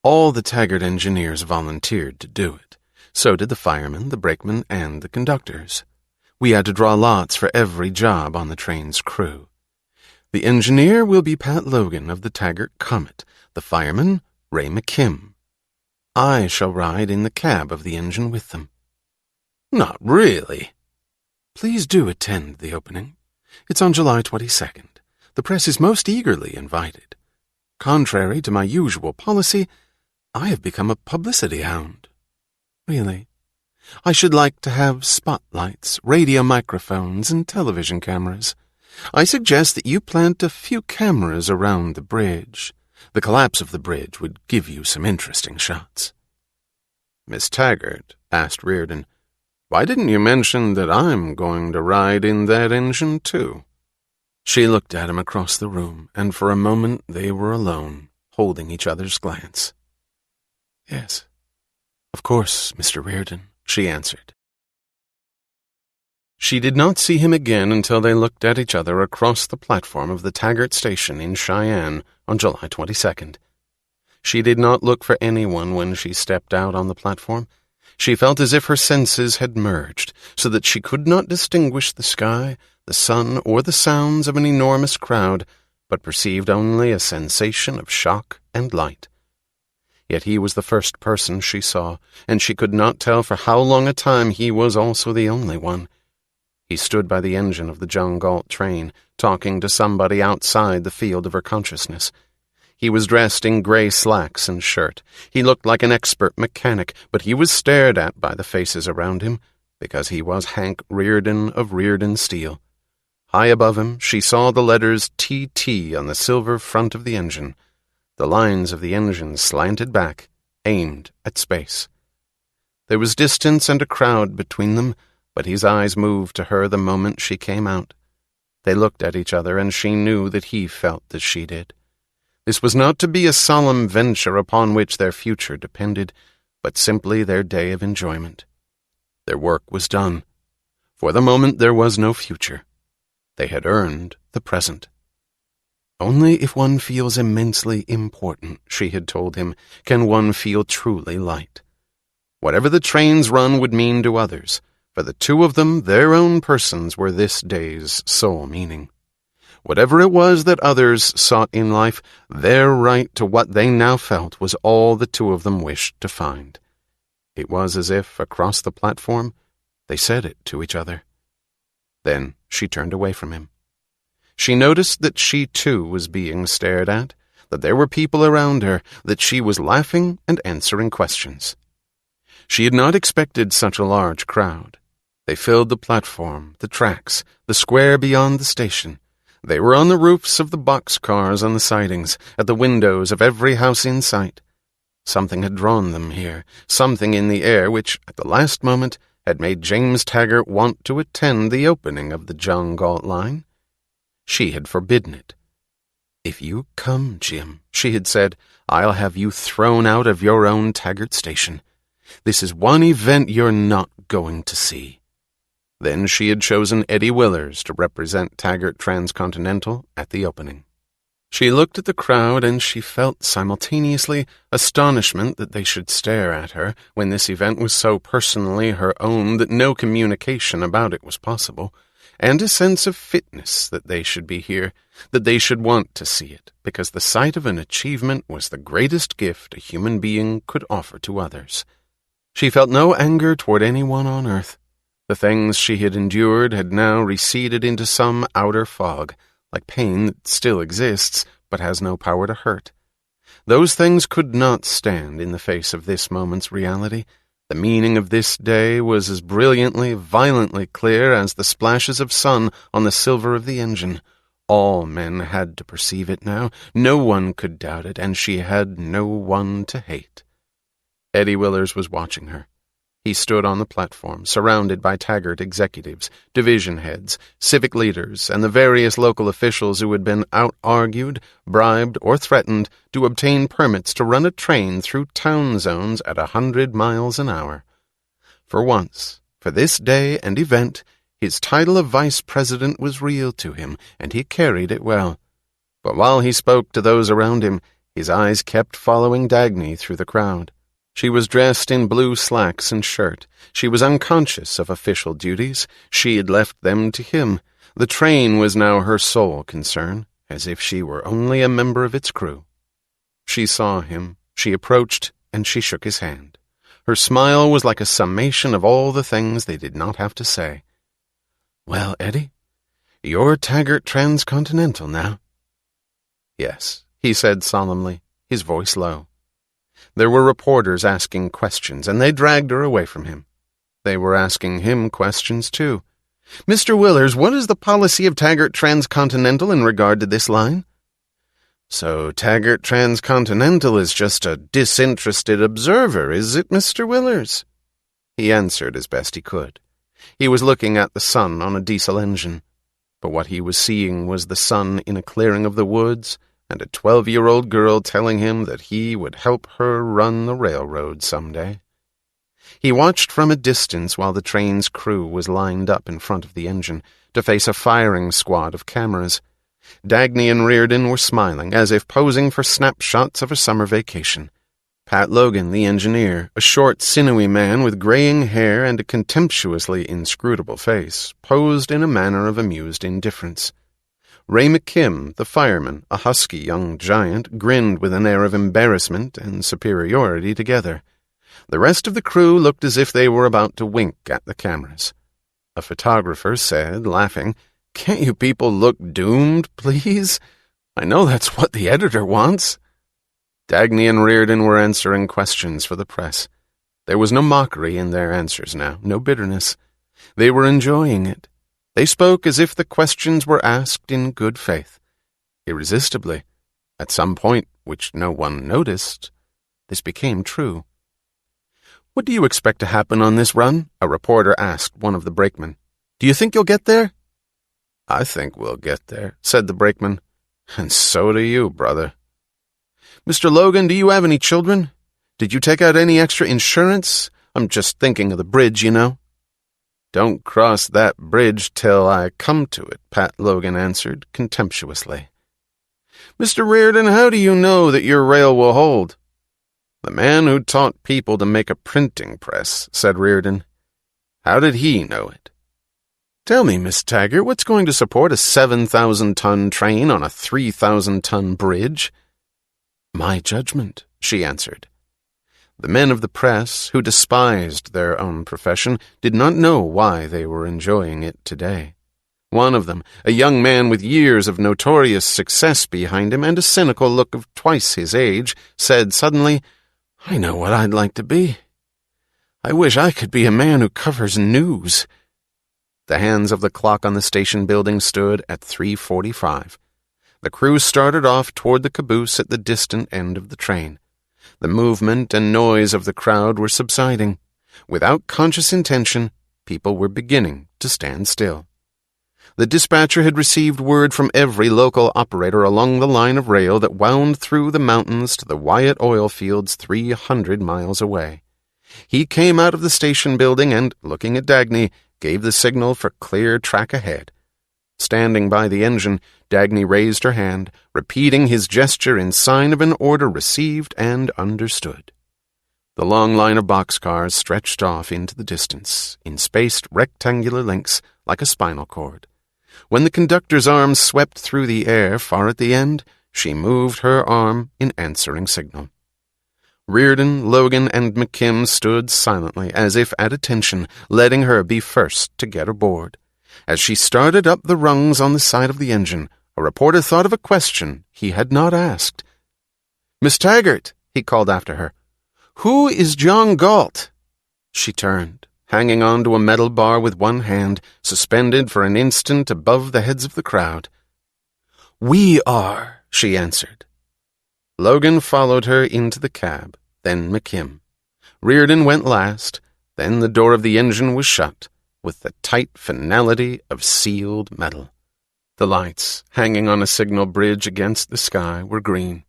All the Taggart engineers volunteered to do it. So did the firemen, the brakemen, and the conductors. We had to draw lots for every job on the train's crew. The engineer will be Pat Logan of the Taggart Comet, the fireman, Ray McKim. I shall ride in the cab of the engine with them." "Not really?" "Please do attend the opening. It's on July 22nd. The press is most eagerly invited. Contrary to my usual policy, I have become a publicity hound. Really. I should like to have spotlights, radio microphones, and television cameras. I suggest that you plant a few cameras around the bridge. The collapse of the bridge would give you some interesting shots." "Miss Taggart," asked Reardon, "why didn't you mention that I'm going to ride in that engine too?" She looked at him across the room, and for a moment they were alone, holding each other's glance. "Yes, of course, Mr. Reardon," she answered. She did not see him again until they looked at each other across the platform of the Taggart station in Cheyenne on July 22nd. She did not look for anyone when she stepped out on the platform. She felt as if her senses had merged, so that she could not distinguish the sky, the sun, or the sounds of an enormous crowd, but perceived only a sensation of shock and light. Yet he was the first person she saw, and she could not tell for how long a time he was also the only one. He stood by the engine of the John Galt train, talking to somebody outside the field of her consciousness. He was dressed in gray slacks and shirt. He looked like an expert mechanic, but he was stared at by the faces around him, because he was Hank Reardon of Reardon Steel. High above him, she saw the letters TT on the silver front of the engine. The lines of the engine slanted back, aimed at space. There was distance and a crowd between them, but his eyes moved to her the moment she came out. They looked at each other, and she knew that he felt as she did. This was not to be a solemn venture upon which their future depended, but simply their day of enjoyment. Their work was done. For the moment there was no future. They had earned the present. Only if one feels immensely important, she had told him, can one feel truly light. Whatever the train's run would mean to others, for the two of them, their own persons were this day's sole meaning. Whatever it was that others sought in life, their right to what they now felt was all the two of them wished to find. It was as if, across the platform, they said it to each other. Then she turned away from him. She noticed that she too was being stared at, that there were people around her, that she was laughing and answering questions. She had not expected such a large crowd. They filled the platform, the tracks, the square beyond the station. They were on the roofs of the boxcars on the sidings, at the windows of every house in sight. Something had drawn them here, something in the air which, at the last moment, had made James Taggart want to attend the opening of the John Galt line. She had forbidden it. "If you come, Jim," she had said, "I'll have you thrown out of your own Taggart station. This is one event you're not going to see." Then she had chosen Eddie Willers to represent Taggart Transcontinental at the opening. She looked at the crowd and she felt simultaneously astonishment that they should stare at her when this event was so personally her own that no communication about it was possible, and a sense of fitness that they should be here, that they should want to see it, because the sight of an achievement was the greatest gift a human being could offer to others. She felt no anger toward anyone on earth. The things she had endured had now receded into some outer fog, like pain that still exists, but has no power to hurt. Those things could not stand in the face of this moment's reality. The meaning of this day was as brilliantly, violently clear as the splashes of sun on the silver of the engine. All men had to perceive it now. No one could doubt it, and she had no one to hate. Eddie Willers was watching her. He stood on the platform, surrounded by Taggart executives, division heads, civic leaders, and the various local officials who had been out-argued, bribed, or threatened to obtain permits to run a train through town zones at 100 miles an hour. For once, for this day and event, his title of vice president was real to him, and he carried it well. But while he spoke to those around him, his eyes kept following Dagny through the crowd. She was dressed in blue slacks and shirt. She was unconscious of official duties. She had left them to him. The train was now her sole concern, as if she were only a member of its crew. She saw him. She approached, and she shook his hand. Her smile was like a summation of all the things they did not have to say. "Well, Eddie, you're Taggart Transcontinental now." "Yes," he said solemnly, his voice low. There were reporters asking questions, and they dragged her away from him. They were asking him questions, too. "Mr. Willers, what is the policy of Taggart Transcontinental in regard to this line?" "So Taggart Transcontinental is just a disinterested observer, is it, Mr. Willers?" He answered as best he could. He was looking at the sun on a diesel engine, but what he was seeing was the sun in a clearing of the woods, and a 12-year-old girl telling him that he would help her run the railroad someday. He watched from a distance while the train's crew was lined up in front of the engine to face a firing squad of cameras. Dagny and Reardon were smiling, as if posing for snapshots of a summer vacation. Pat Logan, the engineer, a short, sinewy man with graying hair and a contemptuously inscrutable face, posed in a manner of amused indifference. Ray McKim, the fireman, a husky young giant, grinned with an air of embarrassment and superiority together. The rest of the crew looked as if they were about to wink at the cameras. A photographer said, laughing, "Can't you people look doomed, please? I know that's what the editor wants." Dagny and Reardon were answering questions for the press. There was no mockery in their answers now, no bitterness. They were enjoying it. They spoke as if the questions were asked in good faith. Irresistibly, at some point which no one noticed, this became true. "What do you expect to happen on this run?" a reporter asked one of the brakemen. "Do you think you'll get there?" "I think we'll get there," said the brakeman. "And so do you, brother." "Mr. Logan, do you have any children? Did you take out any extra insurance? I'm just thinking of the bridge, you know." "Don't cross that bridge till I come to it," Pat Logan answered contemptuously. "Mr. Reardon, how do you know that your rail will hold?" "The man who taught people to make a printing press," said Reardon. "How did he know it?" "Tell me, Miss Taggart, what's going to support a 7,000-ton train on a 3,000-ton bridge?" "My judgment," she answered. The men of the press, who despised their own profession, did not know why they were enjoying it today. One of them, a young man with years of notorious success behind him and a cynical look of twice his age, said suddenly, "I know what I'd like to be. I wish I could be a man who covers news." The hands of the clock on the station building stood at 3:45. The crew started off toward the caboose at the distant end of the train. The movement and noise of the crowd were subsiding. Without conscious intention, people were beginning to stand still. The dispatcher had received word from every local operator along the line of rail that wound through the mountains to the Wyatt oil fields 300 miles away. He came out of the station building and, looking at Dagny, gave the signal for clear track ahead. Standing by the engine, Dagny raised her hand, repeating his gesture in sign of an order received and understood. The long line of boxcars stretched off into the distance, in spaced rectangular links like a spinal cord. When the conductor's arm swept through the air far at the end, she moved her arm in answering signal. Reardon, Logan, and McKim stood silently, as if at attention, letting her be first to get aboard. As she started up the rungs on the side of the engine, a reporter thought of a question he had not asked. "Miss Taggart," he called after her, "who is John Galt?" She turned, hanging on to a metal bar with one hand, suspended for an instant above the heads of the crowd. "We are," she answered. Logan followed her into the cab, then McKim. Reardon went last, then the door of the engine was shut, with the tight finality of sealed metal. The lights, hanging on a signal bridge against the sky, were green.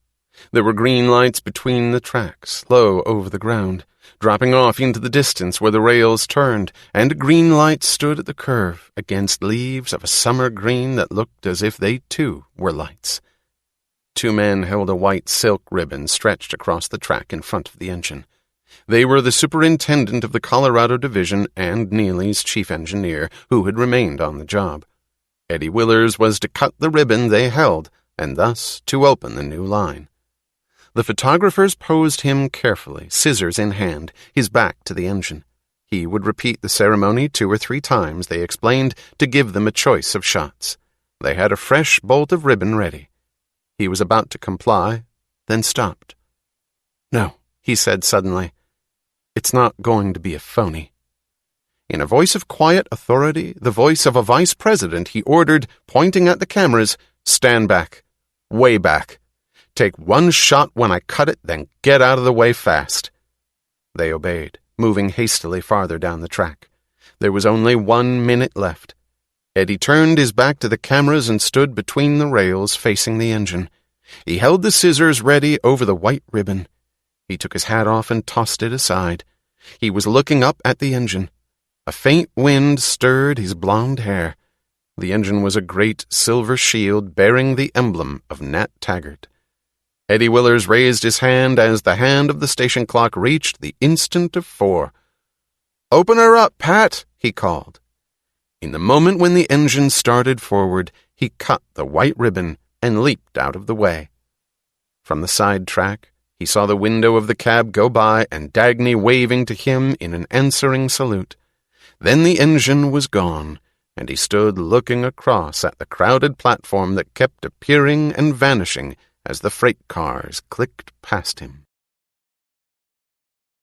There were green lights between the tracks, low over the ground, dropping off into the distance where the rails turned, and a green light stood at the curve against leaves of a summer green that looked as if they, too, were lights. Two men held a white silk ribbon stretched across the track in front of the engine. They were the superintendent of the Colorado division and Neely's chief engineer, who had remained on the job. Eddie Willers was to cut the ribbon they held, and thus to open the new line. The photographers posed him carefully, scissors in hand, his back to the engine. He would repeat the ceremony 2 or 3 times, they explained, to give them a choice of shots. They had a fresh bolt of ribbon ready. He was about to comply, then stopped. "No," he said suddenly. "It's not going to be a phony." In a voice of quiet authority, the voice of a vice president, he ordered, pointing at the cameras, "Stand back. Way back. Take one shot when I cut it, then get out of the way fast." They obeyed, moving hastily farther down the track. There was only 1 minute left. Eddie turned his back to the cameras and stood between the rails facing the engine. He held the scissors ready over the white ribbon. He took his hat off and tossed it aside. He was looking up at the engine. A faint wind stirred his blonde hair. The engine was a great silver shield bearing the emblem of Nat Taggart. Eddie Willers raised his hand as the hand of the station clock reached the instant of 4. "Open her up, Pat," he called. In the moment when the engine started forward, he cut the white ribbon and leaped out of the way. From the side track, he saw the window of the cab go by and Dagny waving to him in an answering salute. Then the engine was gone, and he stood looking across at the crowded platform that kept appearing and vanishing as the freight cars clicked past him.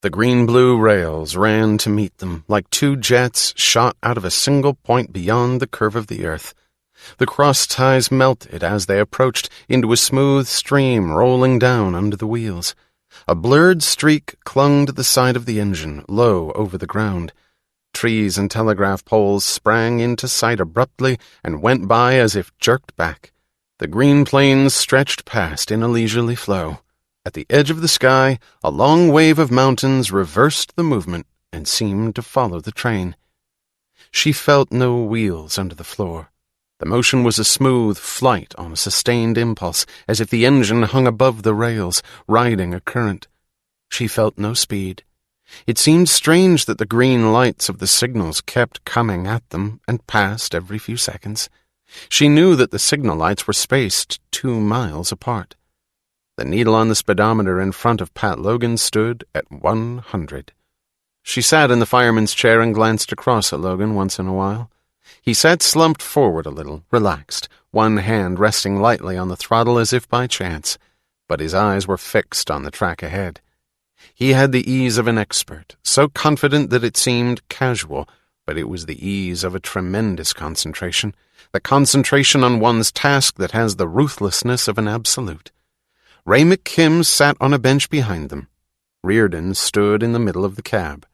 The green-blue rails ran to meet them like 2 jets shot out of a single point beyond the curve of the earth. The cross ties melted as they approached into a smooth stream rolling down under the wheels. A blurred streak clung to the side of the engine, low over the ground. Trees and telegraph poles sprang into sight abruptly and went by as if jerked back. The green plains stretched past in a leisurely flow. At the edge of the sky, a long wave of mountains reversed the movement and seemed to follow the train. She felt no wheels under the floor. The motion was a smooth flight on a sustained impulse, as if the engine hung above the rails, riding a current. She felt no speed. It seemed strange that the green lights of the signals kept coming at them and passed every few seconds. She knew that the signal lights were spaced 2 miles apart. The needle on the speedometer in front of Pat Logan stood at 100. She sat in the fireman's chair and glanced across at Logan once in a while. He sat slumped forward a little, relaxed, one hand resting lightly on the throttle as if by chance, but his eyes were fixed on the track ahead. He had the ease of an expert, so confident that it seemed casual, but it was the ease of a tremendous concentration, the concentration on one's task that has the ruthlessness of an absolute. Ray McKim sat on a bench behind them. Reardon stood in the middle of the cab.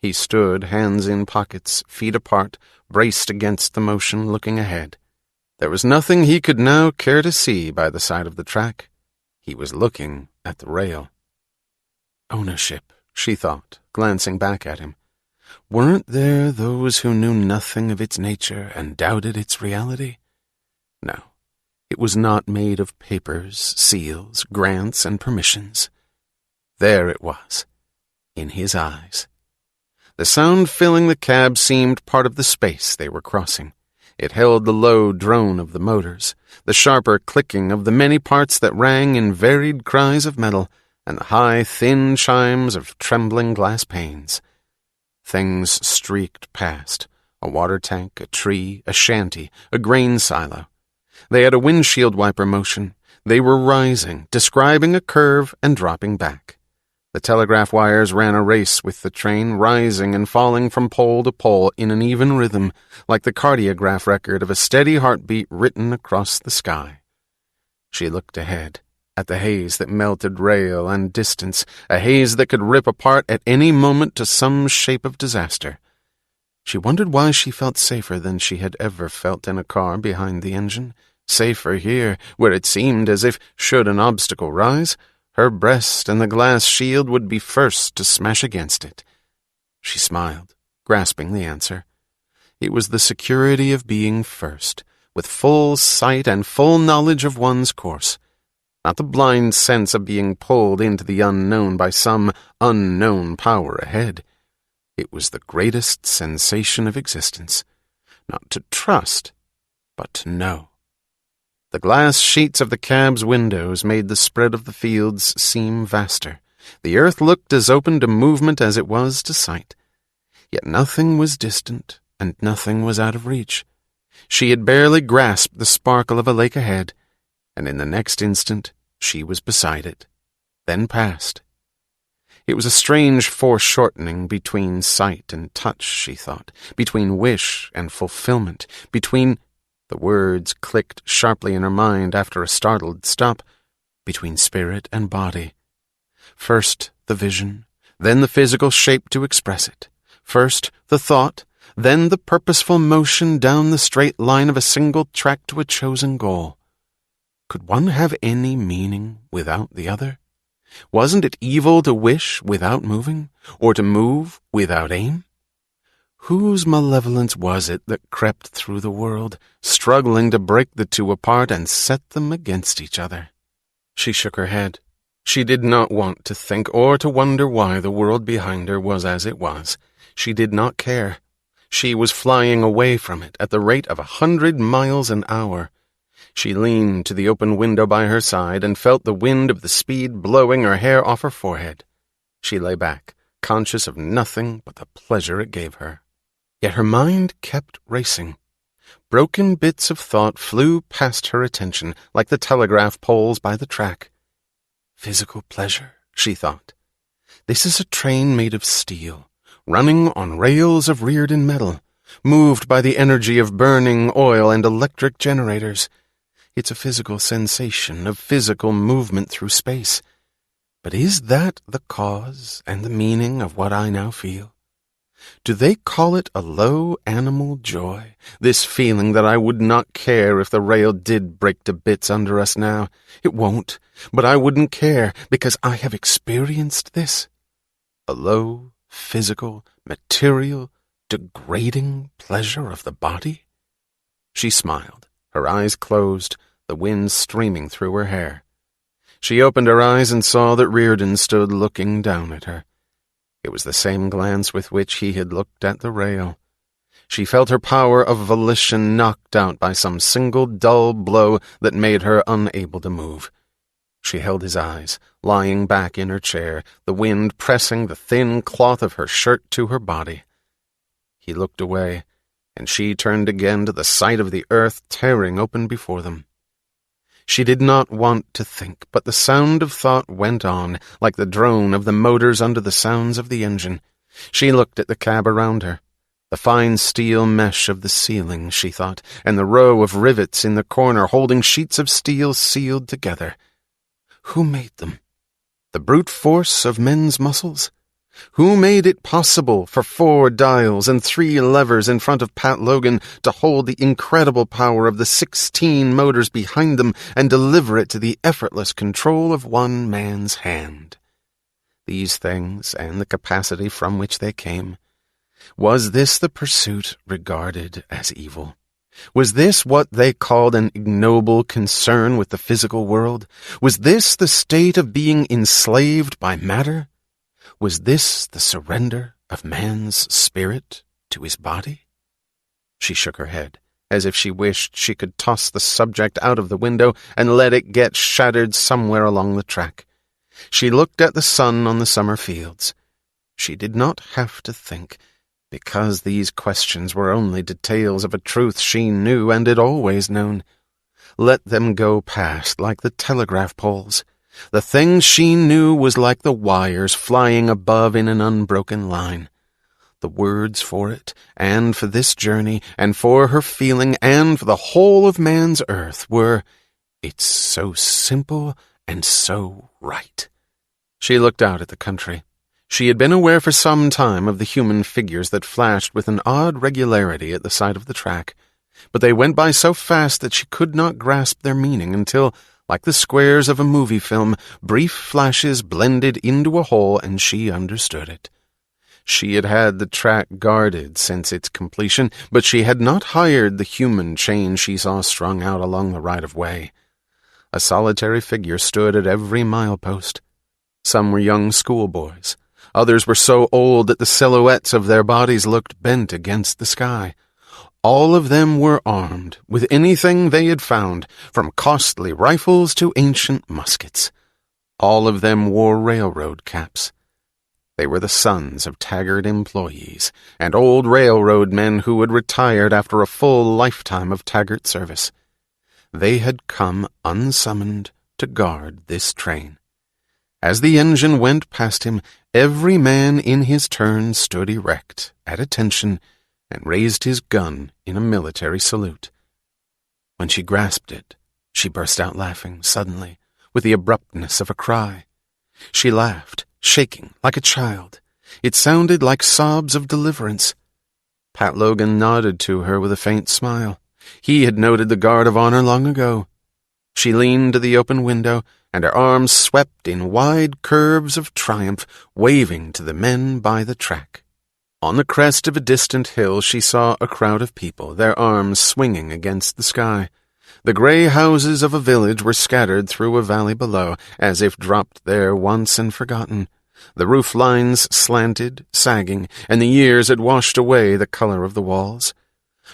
He stood, hands in pockets, feet apart, braced against the motion, looking ahead. There was nothing he could now care to see by the side of the track. He was looking at the rail. Ownership, she thought, glancing back at him. Weren't there those who knew nothing of its nature and doubted its reality? No, it was not made of papers, seals, grants, and permissions. There it was, in his eyes. The sound filling the cab seemed part of the space they were crossing. It held the low drone of the motors, the sharper clicking of the many parts that rang in varied cries of metal, and the high, thin chimes of trembling glass panes. Things streaked past, a water tank, a tree, a shanty, a grain silo. They had a windshield wiper motion. They were rising, describing a curve and dropping back. The telegraph wires ran a race with the train, rising and falling from pole to pole in an even rhythm, like the cardiograph record of a steady heartbeat written across the sky. She looked ahead, at the haze that melted rail and distance, a haze that could rip apart at any moment to some shape of disaster. She wondered why she felt safer than she had ever felt in a car behind the engine, safer here, where it seemed as if, should an obstacle rise, her breast and the glass shield would be first to smash against it. She smiled, grasping the answer. It was the security of being first, with full sight and full knowledge of one's course, not the blind sense of being pulled into the unknown by some unknown power ahead. It was the greatest sensation of existence, not to trust, but to know. The glass sheets of the cab's windows made the spread of the fields seem vaster. The earth looked as open to movement as it was to sight. Yet nothing was distant, and nothing was out of reach. She had barely grasped the sparkle of a lake ahead, and in the next instant she was beside it, then past. It was a strange foreshortening between sight and touch, she thought, between wish and fulfillment, between— the words clicked sharply in her mind after a startled stop, between spirit and body. First the vision, then the physical shape to express it. First the thought, then the purposeful motion down the straight line of a single track to a chosen goal. Could one have any meaning without the other? Wasn't it evil to wish without moving, or to move without aim? Whose malevolence was it that crept through the world, struggling to break the two apart and set them against each other? She shook her head. She did not want to think or to wonder why the world behind her was as it was. She did not care. She was flying away from it at the rate of 100 miles an hour. She leaned to the open window by her side and felt the wind of the speed blowing her hair off her forehead. She lay back, conscious of nothing but the pleasure it gave her. Yet her mind kept racing. Broken bits of thought flew past her attention like the telegraph poles by the track. Physical pleasure, she thought. This is a train made of steel, running on rails of Reardon metal, moved by the energy of burning oil and electric generators. It's a physical sensation of physical movement through space. But is that the cause and the meaning of what I now feel? Do they call it a low animal joy, this feeling that I would not care if the rail did break to bits under us now? It won't, but I wouldn't care because I have experienced this. A low, physical, material, degrading pleasure of the body? She smiled, her eyes closed, the wind streaming through her hair. She opened her eyes and saw that Reardon stood looking down at her. It was the same glance with which he had looked at the rail. She felt her power of volition knocked out by some single dull blow that made her unable to move. She held his eyes, lying back in her chair, the wind pressing the thin cloth of her shirt to her body. He looked away, and she turned again to the sight of the earth tearing open before them. She did not want to think, but the sound of thought went on, like the drone of the motors under the sounds of the engine. She looked at the cab around her. The fine steel mesh of the ceiling, she thought, and the row of rivets in the corner holding sheets of steel sealed together. Who made them? The brute force of men's muscles? Who made it possible for 4 dials and 3 levers in front of Pat Logan to hold the incredible power of the 16 motors behind them and deliver it to the effortless control of one man's hand? These things, and the capacity from which they came, was this the pursuit regarded as evil? Was this what they called an ignoble concern with the physical world? Was this the state of being enslaved by matter? Was this the surrender of man's spirit to his body? She shook her head, as if she wished she could toss the subject out of the window and let it get shattered somewhere along the track. She looked at the sun on the summer fields. She did not have to think, because these questions were only details of a truth she knew and had always known. Let them go past like the telegraph poles. The thing she knew was like the wires flying above in an unbroken line. The words for it, and for this journey, and for her feeling, and for the whole of man's earth were, "It's so simple and so right." She looked out at the country. She had been aware for some time of the human figures that flashed with an odd regularity at the side of the track, but they went by so fast that she could not grasp their meaning until, like the squares of a movie film, brief flashes blended into a whole and she understood it. She had had the track guarded since its completion, but she had not hired the human chain she saw strung out along the right-of-way. A solitary figure stood at every milepost. Some were young schoolboys. Others were so old that the silhouettes of their bodies looked bent against the sky. All of them were armed with anything they had found, from costly rifles to ancient muskets. All of them wore railroad caps. They were the sons of taggart employees and old railroad men who had retired after a full lifetime of taggart service. They had come unsummoned to guard this train. As the engine went past him, every man in his turn stood erect, at attention, and raised his gun in a military salute. When she grasped it, she burst out laughing suddenly, with the abruptness of a cry. She laughed, shaking like a child. It sounded like sobs of deliverance. Pat Logan nodded to her with a faint smile. He had noted the guard of honor long ago. She leaned to the open window, and her arms swept in wide curves of triumph, waving to the men by the track. On the crest of a distant hill she saw a crowd of people, their arms swinging against the sky. The grey houses of a village were scattered through a valley below, as if dropped there once and forgotten. The roof lines slanted, sagging, and the years had washed away the color of the walls.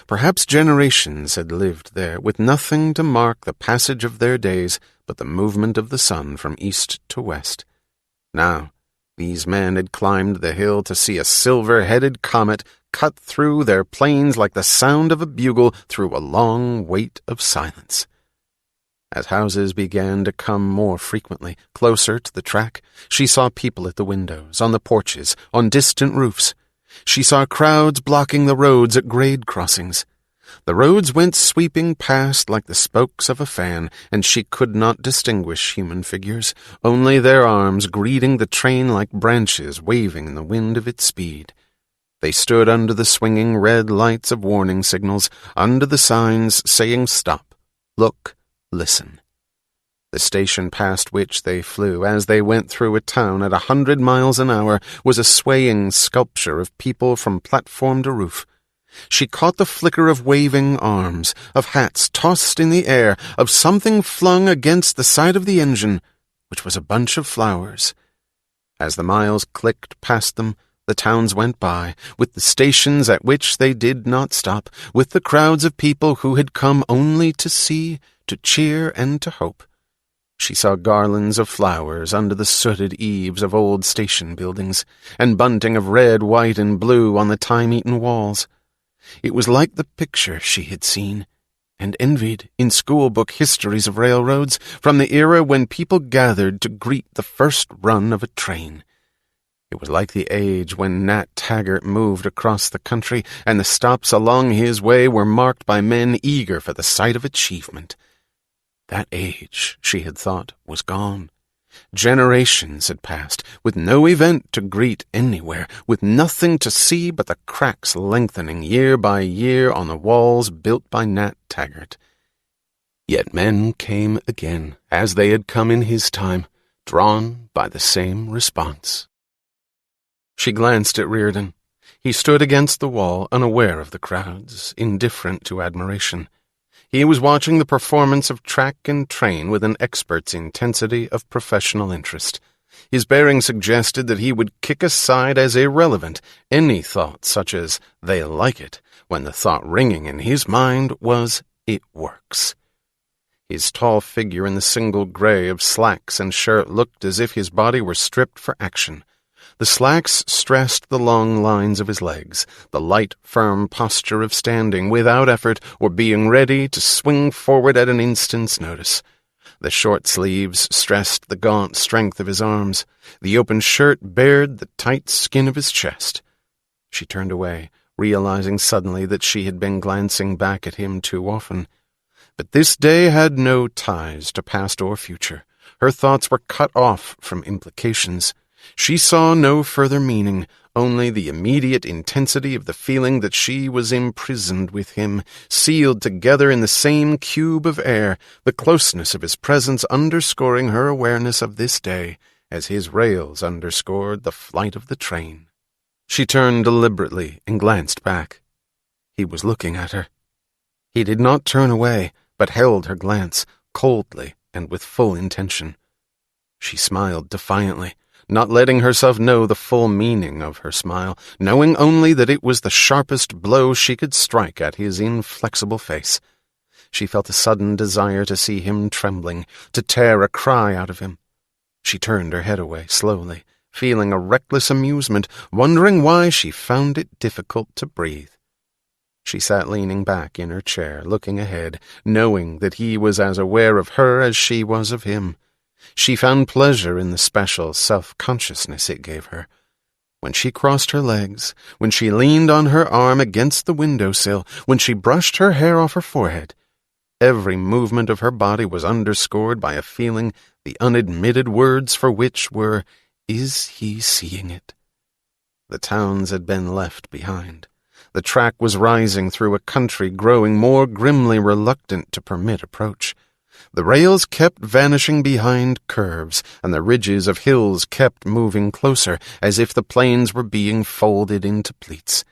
Perhaps generations had lived there, with nothing to mark the passage of their days but the movement of the sun from east to west. Now, these men had climbed the hill to see a silver-headed comet cut through their plains like the sound of a bugle through a long wait of silence. As houses began to come more frequently, closer to the track, she saw people at the windows, on the porches, on distant roofs. She saw crowds blocking the roads at grade crossings. The roads went sweeping past like the spokes of a fan, and she could not distinguish human figures, only their arms greeting the train like branches waving in the wind of its speed. They stood under the swinging red lights of warning signals, under the signs saying stop, look, listen. The station past which they flew as they went through a town at 100 miles an hour was a swaying sculpture of people from platform to roof. She caught the flicker of waving arms, of hats tossed in the air, of something flung against the side of the engine, which was a bunch of flowers. As the miles clicked past them, the towns went by, with the stations at which they did not stop, with the crowds of people who had come only to see, to cheer, and to hope. She saw garlands of flowers under the sooted eaves of old station buildings, and bunting of red, white, and blue on the time-eaten walls. It was like the picture she had seen and envied in schoolbook histories of railroads from the era when people gathered to greet the first run of a train. It was like the age when Nat Taggart moved across the country, and the stops along his way were marked by men eager for the sight of achievement. That age, she had thought, was gone. Generations had passed, with no event to greet anywhere, with nothing to see but the cracks lengthening year by year on the walls built by Nat Taggart. Yet men came again, as they had come in his time, drawn by the same response. She glanced at Reardon. He stood against the wall, unaware of the crowds, indifferent to admiration. He was watching the performance of track and train with an expert's intensity of professional interest. His bearing suggested that he would kick aside as irrelevant any thought such as, "they like it," when the thought ringing in his mind was, "it works." His tall figure in the single gray of slacks and shirt looked as if his body were stripped for action. The slacks stressed the long lines of his legs, the light, firm posture of standing without effort or being ready to swing forward at an instant's notice. The short sleeves stressed the gaunt strength of his arms. The open shirt bared the tight skin of his chest. She turned away, realizing suddenly that she had been glancing back at him too often. But this day had no ties to past or future. Her thoughts were cut off from implications. She saw no further meaning, only the immediate intensity of the feeling that she was imprisoned with him, sealed together in the same cube of air, the closeness of his presence underscoring her awareness of this day, as his rails underscored the flight of the train. She turned deliberately and glanced back. He was looking at her. He did not turn away, but held her glance, coldly and with full intention. She smiled defiantly, not letting herself know the full meaning of her smile, knowing only that it was the sharpest blow she could strike at his inflexible face. She felt a sudden desire to see him trembling, to tear a cry out of him. She turned her head away slowly, feeling a reckless amusement, wondering why she found it difficult to breathe. She sat leaning back in her chair, looking ahead, knowing that he was as aware of her as she was of him. She found pleasure in the special self-consciousness it gave her. When she crossed her legs, when she leaned on her arm against the windowsill, when she brushed her hair off her forehead, every movement of her body was underscored by a feeling the unadmitted words for which were, "Is he seeing it?" The towns had been left behind. The track was rising through a country growing more grimly reluctant to permit approach. The rails kept vanishing behind curves, and the ridges of hills kept moving closer, as if the plains were being folded into pleats.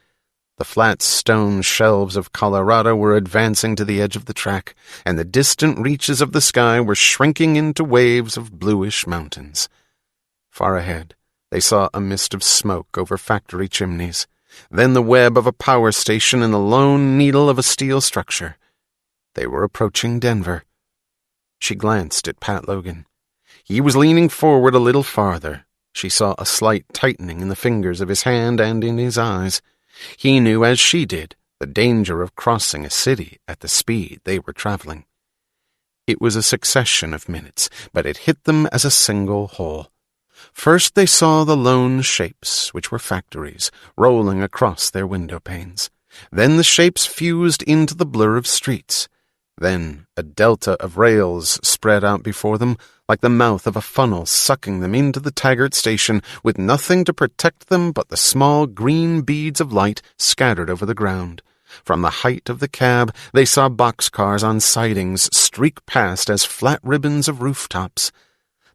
The flat stone shelves of Colorado were advancing to the edge of the track, and the distant reaches of the sky were shrinking into waves of bluish mountains. Far ahead, they saw a mist of smoke over factory chimneys, then the web of a power station and the lone needle of a steel structure. They were approaching Denver. She glanced at Pat Logan. He was leaning forward a little farther. She saw a slight tightening in the fingers of his hand and in his eyes. He knew, as she did, the danger of crossing a city at the speed they were traveling. It was a succession of minutes, but it hit them as a single whole. First they saw the lone shapes, which were factories, rolling across their window panes. Then the shapes fused into the blur of streets. Then a delta of rails spread out before them, like the mouth of a funnel sucking them into the Taggart station, with nothing to protect them but the small green beads of light scattered over the ground. From the height of the cab, they saw boxcars on sidings streak past as flat ribbons of rooftops.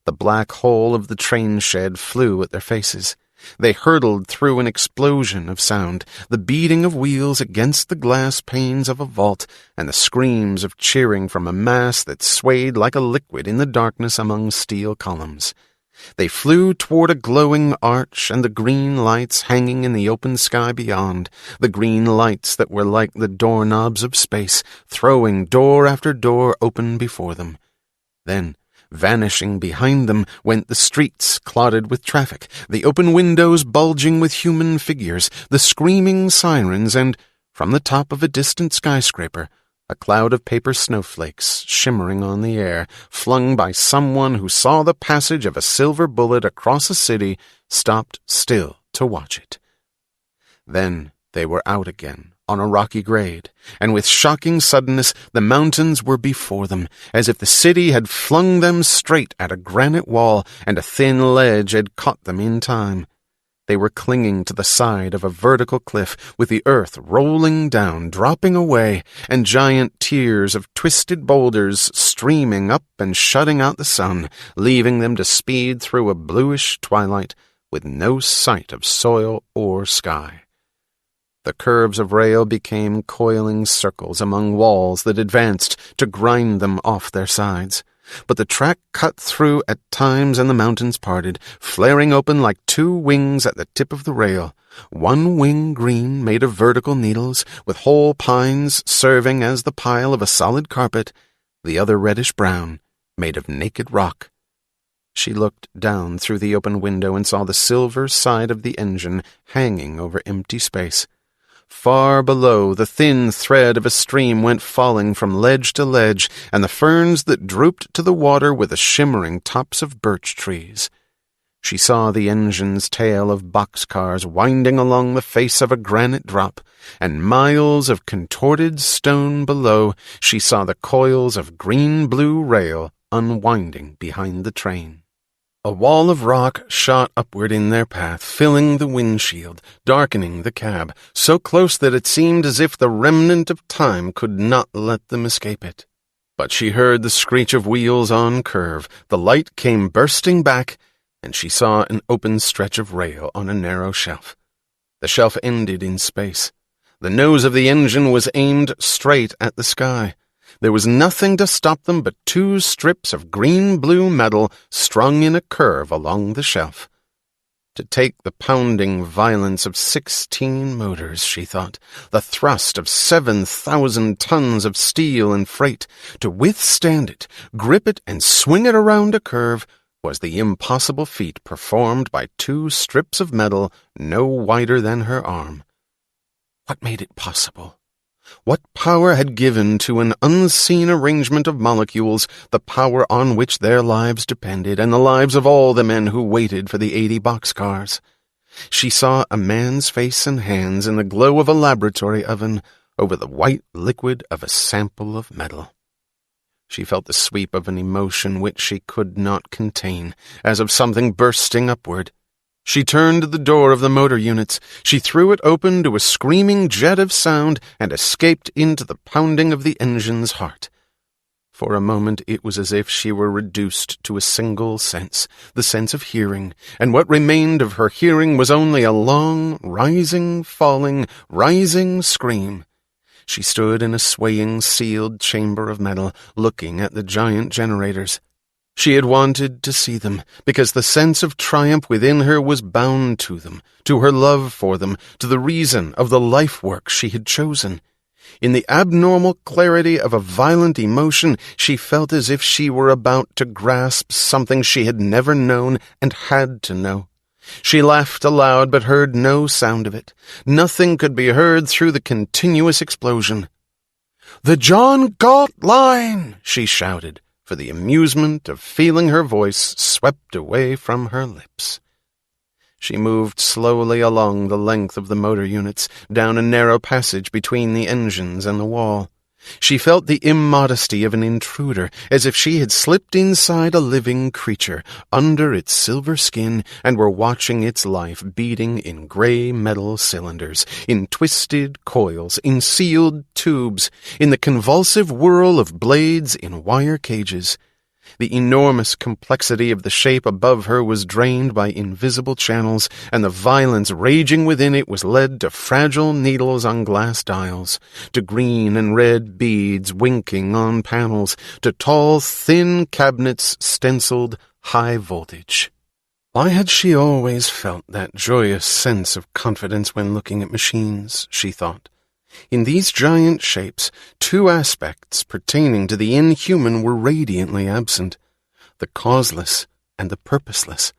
The black hole of the train shed flew at their faces. They hurtled through an explosion of sound, the beating of wheels against the glass panes of a vault, and the screams of cheering from a mass that swayed like a liquid in the darkness among steel columns. They flew toward a glowing arch and the green lights hanging in the open sky beyond, the green lights that were like the doorknobs of space, throwing door after door open before them. Then, vanishing behind them, went the streets clotted with traffic, the open windows bulging with human figures, the screaming sirens, and, From the top of a distant skyscraper, a cloud of paper snowflakes shimmering on the air, flung by someone who saw the passage of a silver bullet across a city, stopped still to watch it. Then they were out again on a rocky grade, and with shocking suddenness the mountains were before them, as if the city had flung them straight at a granite wall and a thin ledge had caught them in time. They were clinging to the side of a vertical cliff, with the earth rolling down, dropping away, and giant tiers of twisted boulders streaming up and shutting out the sun, leaving them to speed through a bluish twilight with no sight of soil or sky. The curves of rail became coiling circles among walls that advanced to grind them off their sides. But the track cut through at times and the mountains parted, flaring open like two wings at the tip of the rail, one wing green made of vertical needles, with whole pines serving as the pile of a solid carpet, the other reddish-brown, made of naked rock. She looked down through the open window and saw the silver side of the engine hanging over empty space. Far below, the thin thread of a stream went falling from ledge to ledge, and the ferns that drooped to the water were the shimmering tops of birch trees. She saw the engine's tail of boxcars winding along the face of a granite drop, and miles of contorted stone below she saw the coils of green-blue rail unwinding behind the train. A wall of rock shot upward in their path, filling the windshield, darkening the cab, so close that it seemed as if the remnant of time could not let them escape it. But she heard the screech of wheels on curve, the light came bursting back, and she saw an open stretch of rail on a narrow shelf. The shelf ended in space. The nose of the engine was aimed straight at the sky. There was nothing to stop them but two strips of green-blue metal strung in a curve along the shelf. To take the pounding violence of 16 motors, she thought, the thrust of 7,000 tons of steel and freight, to withstand it, grip it, and swing it around a curve, was the impossible feat performed by two strips of metal no wider than her arm. What made it possible? What power had given to an unseen arrangement of molecules the power on which their lives depended, and the lives of all the men who waited for the 80 boxcars? She saw a man's face and hands in the glow of a laboratory oven over the white liquid of a sample of metal. She felt the sweep of an emotion which she could not contain, as of something bursting upward. She turned to the door of the motor units. She threw it open to a screaming jet of sound and escaped into the pounding of the engine's heart. For a moment it was as if she were reduced to a single sense, the sense of hearing, and what remained of her hearing was only a long, rising, falling, rising scream. She stood in a swaying, sealed chamber of metal, looking at the giant generators. She had wanted to see them, because the sense of triumph within her was bound to them, to her love for them, to the reason of the life work she had chosen. In the abnormal clarity of a violent emotion, she felt as if she were about to grasp something she had never known and had to know. She laughed aloud, but heard no sound of it. Nothing could be heard through the continuous explosion. "The John Galt line!" she shouted, for the amusement of feeling her voice swept away from her lips. She moved slowly along the length of the motor units, down a narrow passage between the engines and the wall. She felt the immodesty of an intruder, as if she had slipped inside a living creature, under its silver skin, and were watching its life beating in gray metal cylinders, in twisted coils, in sealed tubes, in the convulsive whirl of blades in wire cages. The enormous complexity of the shape above her was drained by invisible channels, and the violence raging within it was led to fragile needles on glass dials, to green and red beads winking on panels, to tall, thin cabinets stenciled high voltage. Why had she always felt that joyous sense of confidence when looking at machines, she thought. In these giant shapes, two aspects pertaining to the inhuman were radiantly absent, the causeless and the purposeless.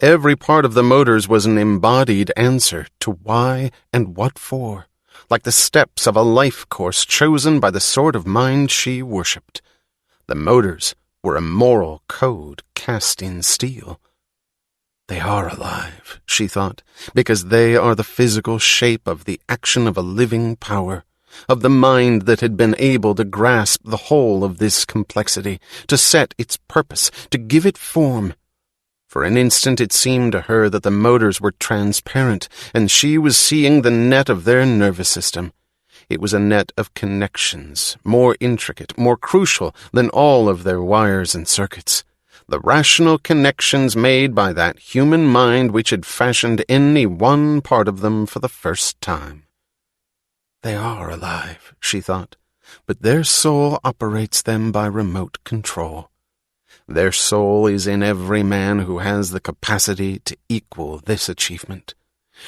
Every part of the motors was an embodied answer to why and what for, like the steps of a life course chosen by the sort of mind she worshipped. The motors were a moral code cast in steel. They are alive, she thought, because they are the physical shape of the action of a living power, of the mind that had been able to grasp the whole of this complexity, to set its purpose, to give it form. For an instant it seemed to her that the motors were transparent, and she was seeing the net of their nervous system. It was a net of connections, more intricate, more crucial than all of their wires and circuits. The rational connections made by that human mind which had fashioned any one part of them for the first time. They are alive, she thought, but their soul operates them by remote control. Their soul is in every man who has the capacity to equal this achievement.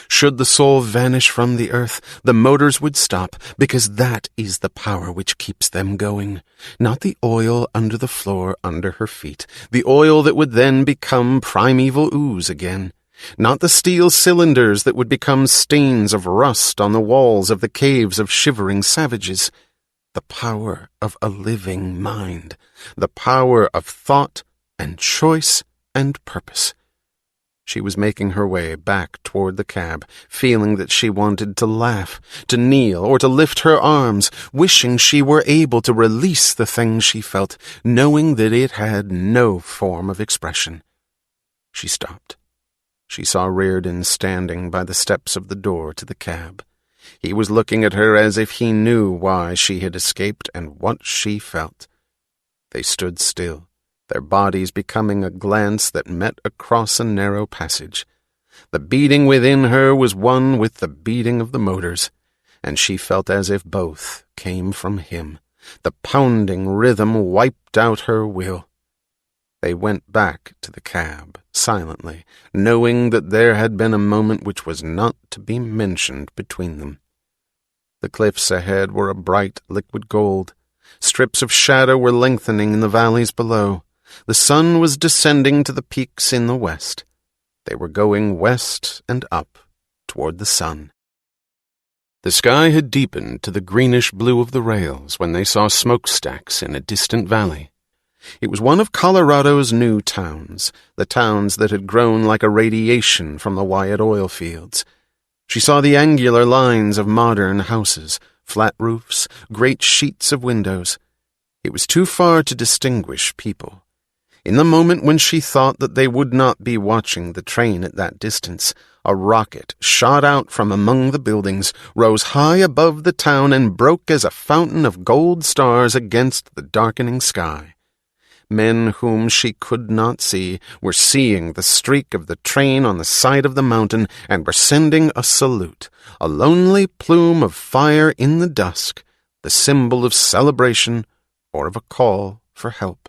Should the soul vanish from the earth, the motors would stop, because that is the power which keeps them going. Not the oil under the floor under her feet, the oil that would then become primeval ooze again. Not the steel cylinders that would become stains of rust on the walls of the caves of shivering savages. The power of a living mind, the power of thought and choice and purpose. She was making her way back toward the cab, feeling that she wanted to laugh, to kneel, or to lift her arms, wishing she were able to release the thing she felt, knowing that it had no form of expression. She stopped. She saw Reardon standing by the steps of the door to the cab. He was looking at her as if he knew why she had escaped and what she felt. They stood still, their bodies becoming a glance that met across a narrow passage. The beating within her was one with the beating of the motors, and she felt as if both came from him. The pounding rhythm wiped out her will. They went back to the cab, silently, knowing that there had been a moment which was not to be mentioned between them. The cliffs ahead were a bright liquid gold. Strips of shadow were lengthening in the valleys below. The sun was descending to the peaks in the west. They were going west and up toward the sun. The sky had deepened to the greenish blue of the rails when they saw smokestacks in a distant valley. It was one of Colorado's new towns, the towns that had grown like a radiation from the Wyatt oil fields. She saw the angular lines of modern houses, flat roofs, great sheets of windows. It was too far to distinguish people. In the moment when she thought that they would not be watching the train at that distance, a rocket shot out from among the buildings, rose high above the town, and broke as a fountain of gold stars against the darkening sky. Men whom she could not see were seeing the streak of the train on the side of the mountain and were sending a salute, a lonely plume of fire in the dusk, the symbol of celebration or of a call for help.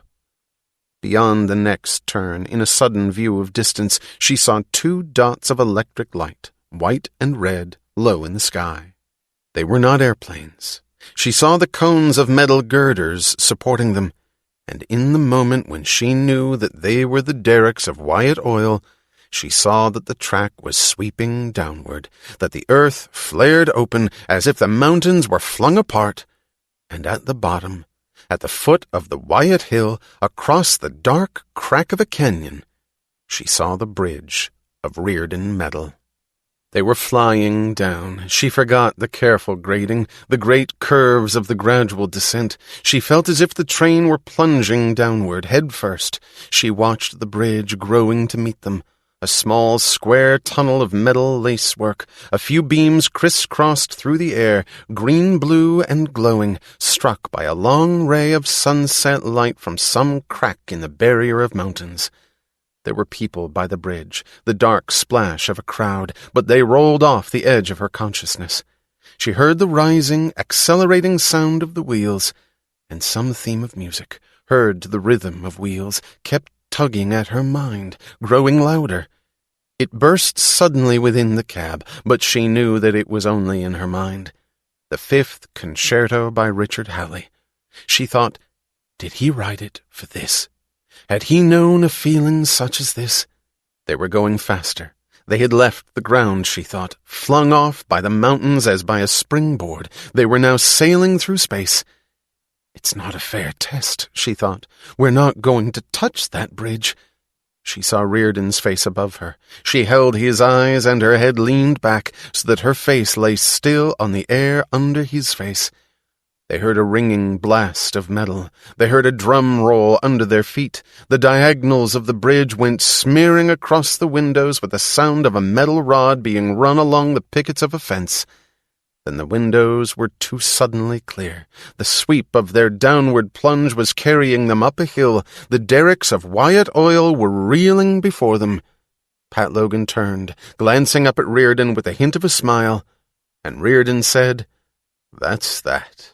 Beyond the next turn, in a sudden view of distance, she saw 2 dots of electric light, white and red, low in the sky. They were not airplanes. She saw the cones of metal girders supporting them, and in the moment when she knew that they were the derricks of Wyatt Oil, she saw that the track was sweeping downward, that the earth flared open as if the mountains were flung apart, and at the bottom, at the foot of the Wyatt Hill, across the dark crack of a canyon, she saw the bridge of Reardon metal. They were flying down. She forgot the careful grading, the great curves of the gradual descent. She felt as if the train were plunging downward, head first. She watched the bridge growing to meet them. A small square tunnel of metal lacework, a few beams crisscrossed through the air, green-blue and glowing, struck by a long ray of sunset light from some crack in the barrier of mountains. There were people by the bridge, the dark splash of a crowd, but they rolled off the edge of her consciousness. She heard the rising, accelerating sound of the wheels, and some theme of music, heard to the rhythm of wheels, kept tugging at her mind, growing louder. It burst suddenly within the cab, but she knew that it was only in her mind. The 5th Concerto by Richard Halley. She thought, did he write it for this? Had he known a feeling such as this? They were going faster. They had left the ground, she thought, flung off by the mountains as by a springboard. They were now sailing through space. It's not a fair test, she thought. We're not going to touch that bridge. She saw Reardon's face above her. She held his eyes, and her head leaned back so that her face lay still on the air under his face. They heard a ringing blast of metal. They heard a drum roll under their feet. The diagonals of the bridge went smearing across the windows with the sound of a metal rod being run along the pickets of a fence. Then the windows were too suddenly clear. The sweep of their downward plunge was carrying them up a hill. The derricks of Wyatt Oil were reeling before them. Pat Logan turned, glancing up at Reardon with a hint of a smile, and Reardon said, "That's that."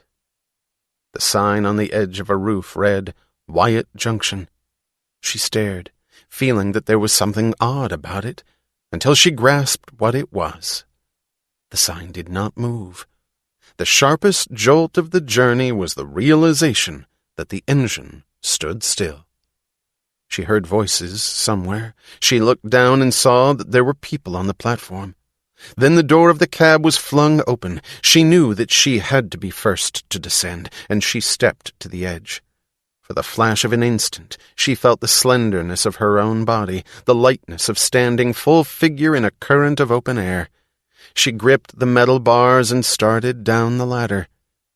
The sign on the edge of a roof read, Wyatt Junction. She stared, feeling that there was something odd about it, until she grasped what it was. The sign did not move. The sharpest jolt of the journey was the realization that the engine stood still. She heard voices somewhere. She looked down and saw that there were people on the platform. Then the door of the cab was flung open. She knew that she had to be first to descend, and she stepped to the edge. For the flash of an instant, she felt the slenderness of her own body, the lightness of standing full figure in a current of open air. She gripped the metal bars and started down the ladder.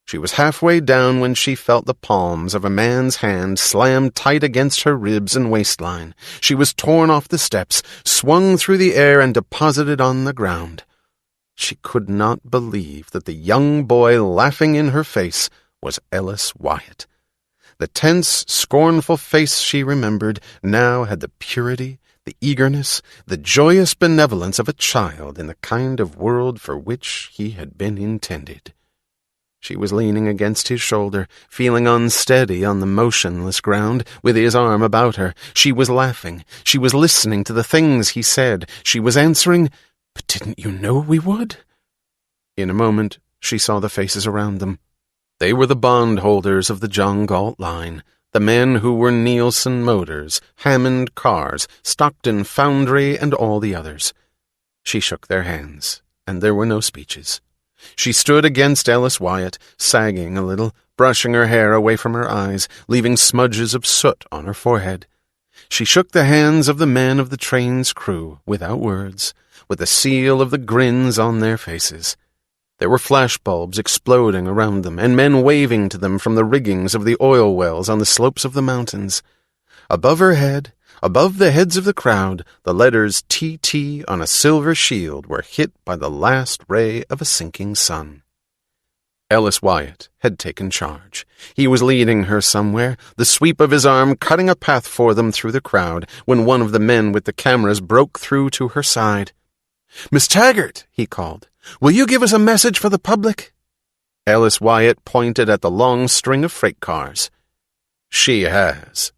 She was halfway down when she felt the palms of a man's hand slammed tight against her ribs and waistline. She was torn off the steps, swung through the air, and deposited on the ground. She could not believe that the young boy laughing in her face was Ellis Wyatt. The tense, scornful face she remembered now had the purity, the eagerness, the joyous benevolence of a child in the kind of world for which he had been intended. She was leaning against his shoulder, feeling unsteady on the motionless ground, with his arm about her. She was laughing. She was listening to the things he said. She was answering, "But didn't you know we would?" In a moment, she saw the faces around them. They were the bondholders of the John Galt line, the men who were Nielsen Motors, Hammond Cars, Stockton Foundry, and all the others. She shook their hands, and there were no speeches. She stood against Ellis Wyatt, sagging a little, brushing her hair away from her eyes, leaving smudges of soot on her forehead. She shook the hands of the men of the train's crew, without words, with the seal of the grins on their faces. There were flashbulbs exploding around them, and men waving to them from the riggings of the oil wells on the slopes of the mountains. Above her head, above the heads of the crowd, the letters TT on a silver shield were hit by the last ray of a sinking sun. Ellis Wyatt had taken charge. He was leading her somewhere, the sweep of his arm cutting a path for them through the crowd, when one of the men with the cameras broke through to her side. "Miss Taggart," he called, "will you give us a message for the public?" Ellis Wyatt pointed at the long string of freight cars. "She has."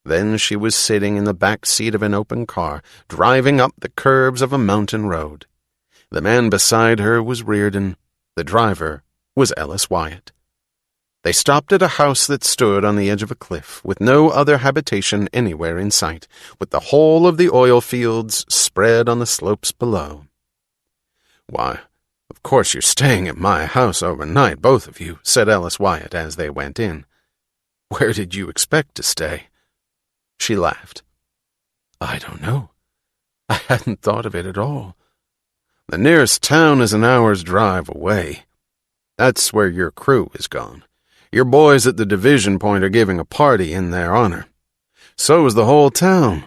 Then she was sitting in the back seat of an open car, driving up the curves of a mountain road. The man beside her was Reardon. The driver was Ellis Wyatt. They stopped at a house that stood on the edge of a cliff, with no other habitation anywhere in sight, with the whole of the oil fields spread on the slopes below. "Why, of course you're staying at my house overnight, both of you," said Ellis Wyatt as they went in. "Where did you expect to stay?" She laughed. "I don't know. I hadn't thought of it at all. The nearest town is an hour's drive away. That's where your crew is gone. Your boys at the division point are giving a party in their honor. So is the whole town.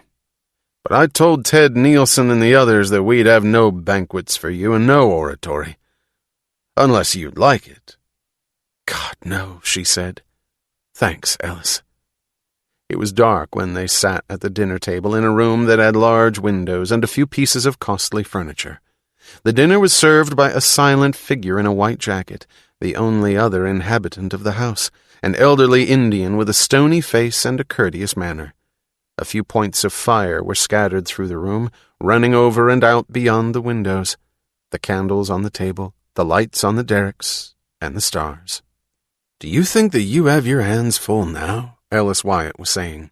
But I told Ted Nielsen and the others that we'd have no banquets for you and no oratory. Unless you'd like it." "God, no," she said. "Thanks, Ellis." It was dark when they sat at the dinner table in a room that had large windows and a few pieces of costly furniture. The dinner was served by a silent figure in a white jacket, the only other inhabitant of the house, an elderly Indian with a stony face and a courteous manner. A few points of fire were scattered through the room, running over and out beyond the windows, the candles on the table, the lights on the derricks, and the stars. "Do you think that you have your hands full now?" Ellis Wyatt was saying.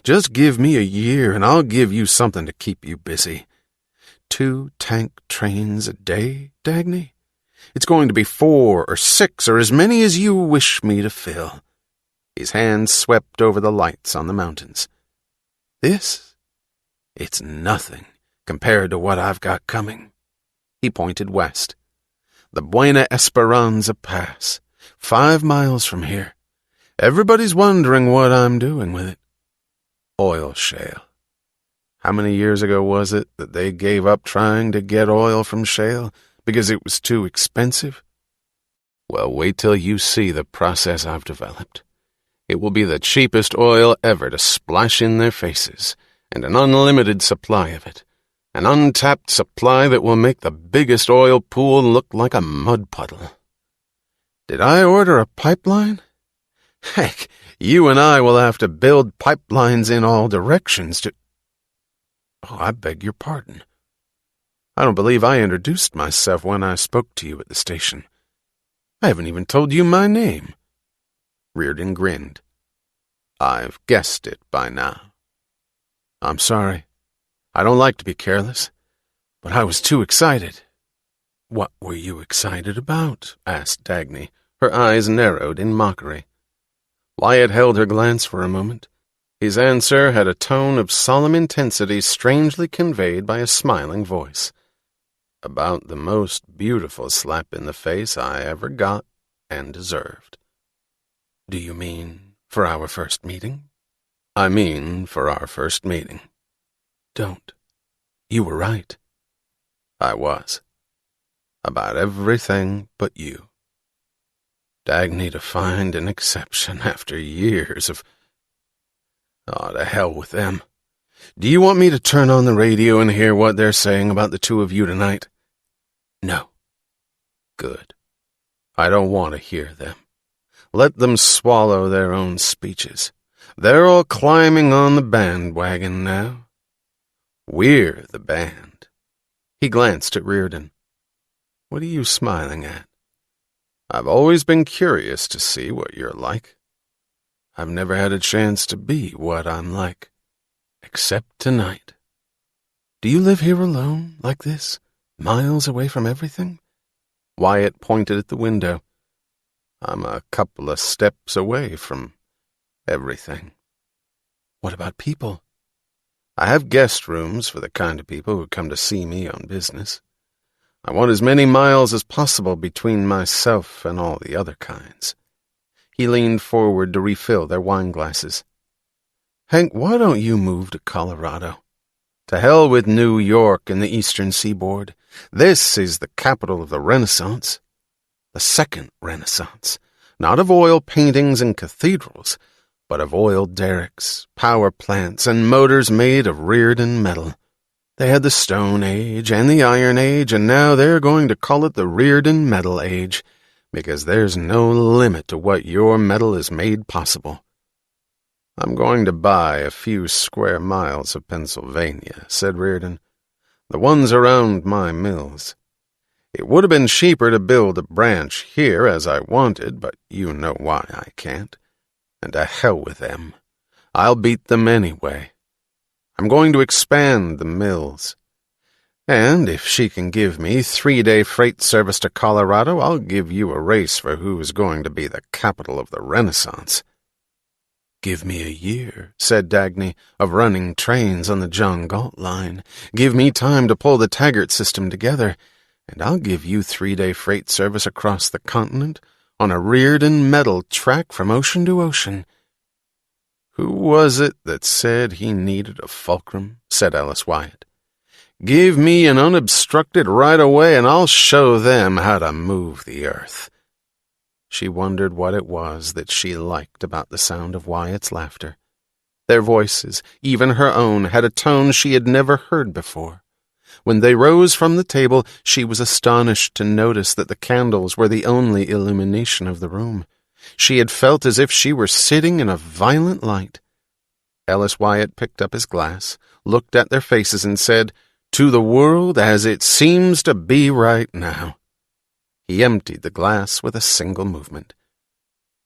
"Just give me a year and I'll give you something to keep you busy. 2 tank trains a day, Dagny? It's going to be 4 or 6 or as many as you wish me to fill." His hand swept over the lights on the mountains. It's nothing compared to what I've got coming." He pointed west. "The Buena Esperanza Pass, 5 miles from here. Everybody's wondering what I'm doing with it. Oil shale. How many years ago was it that they gave up trying to get oil from shale because it was too expensive? Well, wait till you see the process I've developed. It will be the cheapest oil ever to splash in their faces, and an unlimited supply of it. An untapped supply that will make the biggest oil pool look like a mud puddle. Did I order a pipeline? Heck, you and I will have to build pipelines in all directions to... Oh, I beg your pardon. I don't believe I introduced myself when I spoke to you at the station. I haven't even told you my name." Reardon grinned. "I've guessed it by now. I'm sorry. I don't like to be careless, but I was too excited." "What were you excited about?" asked Dagny, her eyes narrowed in mockery. Wyatt held her glance for a moment. His answer had a tone of solemn intensity strangely conveyed by a smiling voice. "About the most beautiful slap in the face I ever got and deserved." "Do you mean for our first meeting?" "I mean for our first meeting." "Don't. You were right." "I was. About everything but you." Dagny to find an exception after years of... Oh, to hell with them. Do you want me to turn on the radio and hear what they're saying about the two of you tonight? No. Good. I don't want to hear them. Let them swallow their own speeches. They're all climbing on the bandwagon now. We're the band. He glanced at Reardon. What are you smiling at? I've always been curious to see what you're like. I've never had a chance to be what I'm like, except tonight. Do you live here alone, like this, miles away from everything? Wyatt pointed at the window. I'm a couple of steps away from everything. What about people? I have guest rooms for the kind of people who come to see me on business. I want as many miles as possible between myself and all the other kinds. He leaned forward to refill their wine glasses. Hank, why don't you move to Colorado? To hell with New York and the Eastern Seaboard. This is the capital of the Renaissance. The second Renaissance. Not of oil paintings and cathedrals, but of oil derricks, power plants, and motors made of Reardon metal. They had the Stone Age and the Iron Age, and now they're going to call it the Reardon Metal Age, because there's no limit to what your metal has made possible. I'm going to buy a few square miles of Pennsylvania, said Reardon. The ones around my mills. It would have been cheaper to build a branch here as I wanted, but you know why I can't. And to hell with them. I'll beat them anyway. I'm going to expand the mills. And if she can give me 3-day freight service to Colorado, I'll give you a race for who's going to be the capital of the Renaissance. Give me a year, said Dagny, of running trains on the John Galt line. Give me time to pull the Taggart system together, and I'll give you 3-day freight service across the continent on a Reardon metal track from ocean to ocean. Who was it that said he needed a fulcrum? Said Alice Wyatt. Give me an unobstructed right-of-way, and I'll show them how to move the earth. She wondered what it was that she liked about the sound of Wyatt's laughter. Their voices, even her own, had a tone she had never heard before. When they rose from the table, she was astonished to notice that the candles were the only illumination of the room. She had felt as if she were sitting in a violent light. Ellis Wyatt picked up his glass, looked at their faces, and said, To the world as it seems to be right now. He emptied the glass with a single movement.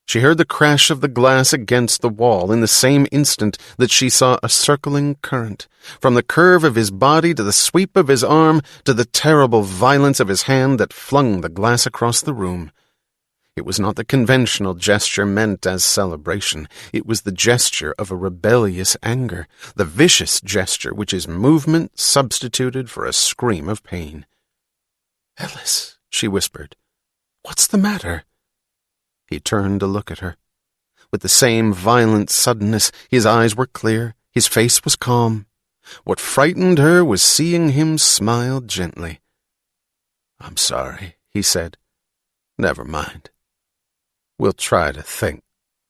She heard the crash of the glass against the wall in the same instant that she saw a circling current, from the curve of his body to the sweep of his arm to the terrible violence of his hand that flung the glass across the room. It was not the conventional gesture meant as celebration. It was the gesture of a rebellious anger, the vicious gesture which is movement substituted for a scream of pain. "Ellis," she whispered, "what's the matter?" He turned to look at her. With the same violent suddenness, his eyes were clear, his face was calm. What frightened her was seeing him smile gently. "I'm sorry," he said. "Never mind. We'll try to think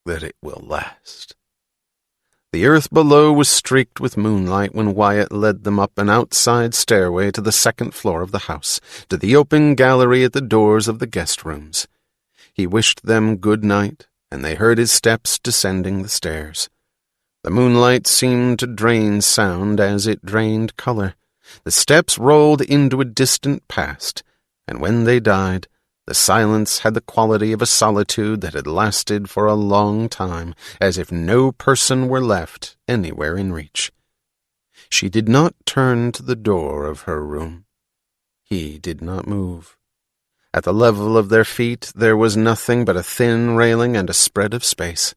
that it will last." The earth below was streaked with moonlight when Wyatt led them up an outside stairway to the second floor of the house, to the open gallery at the doors of the guest rooms. He wished them good night, and they heard his steps descending the stairs. The moonlight seemed to drain sound as it drained color. The steps rolled into a distant past, and when they died, the silence had the quality of a solitude that had lasted for a long time, as if no person were left anywhere in reach. She did not turn to the door of her room. He did not move. At the level of their feet there was nothing but a thin railing and a spread of space.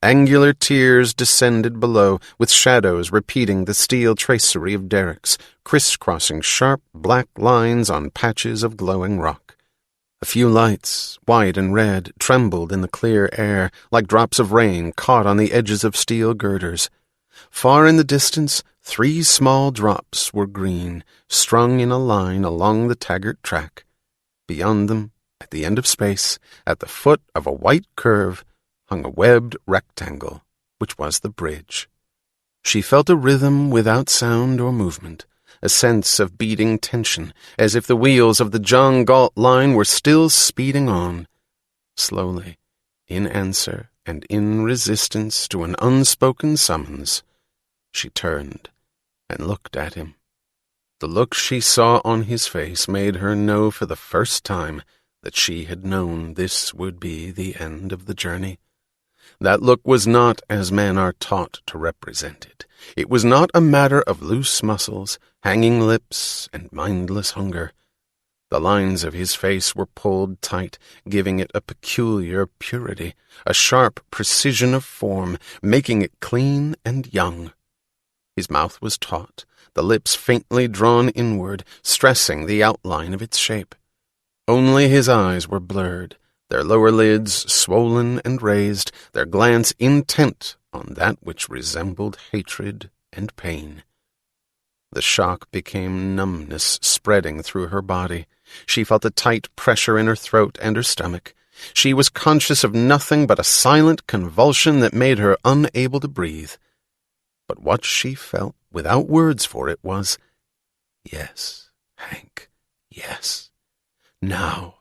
Angular tiers descended below, with shadows repeating the steel tracery of derricks, crisscrossing sharp black lines on patches of glowing rock. A few lights, white and red, trembled in the clear air, like drops of rain caught on the edges of steel girders. Far in the distance, 3 small drops were green, strung in a line along the taggart track. Beyond them, at the end of space, at the foot of a white curve, hung a webbed rectangle, which was the bridge. She felt a rhythm without sound or movement, a sense of beating tension, as if the wheels of the John Galt line were still speeding on. Slowly, in answer and in resistance to an unspoken summons, she turned and looked at him. The look she saw on his face made her know for the first time that she had known this would be the end of the journey. That look was not as men are taught to represent it. It was not a matter of loose muscles, hanging lips, and mindless hunger. The lines of his face were pulled tight, giving it a peculiar purity, a sharp precision of form, making it clean and young. His mouth was taut, the lips faintly drawn inward, stressing the outline of its shape. Only his eyes were blurred, their lower lids swollen and raised, their glance intent on that which resembled hatred and pain. The shock became numbness spreading through her body. She felt a tight pressure in her throat and her stomach. She was conscious of nothing but a silent convulsion that made her unable to breathe. But what she felt, without words for it, was, "Yes, Hank, yes. Now,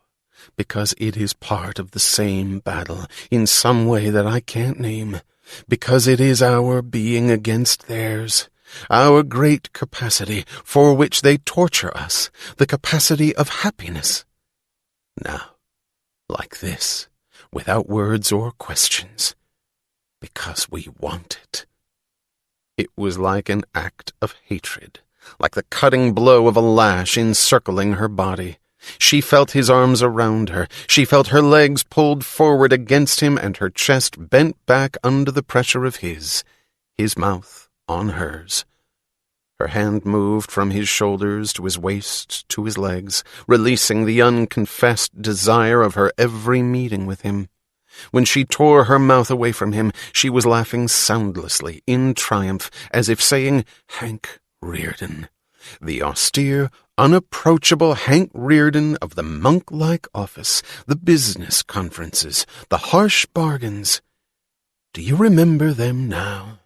because it is part of the same battle, in some way that I can't name, because it is our being against theirs, our great capacity for which they torture us, the capacity of happiness. Now, like this, without words or questions, because we want it." It was like an act of hatred, like the cutting blow of a lash encircling her body. She felt his arms around her. She felt her legs pulled forward against him and her chest bent back under the pressure of his mouth on hers. Her hand moved from his shoulders to his waist to his legs, releasing the unconfessed desire of her every meeting with him. When she tore her mouth away from him, she was laughing soundlessly, in triumph, as if saying, "Hank Reardon, the austere, unapproachable Hank Reardon of the monk-like office, the business conferences, the harsh bargains. Do you remember them now?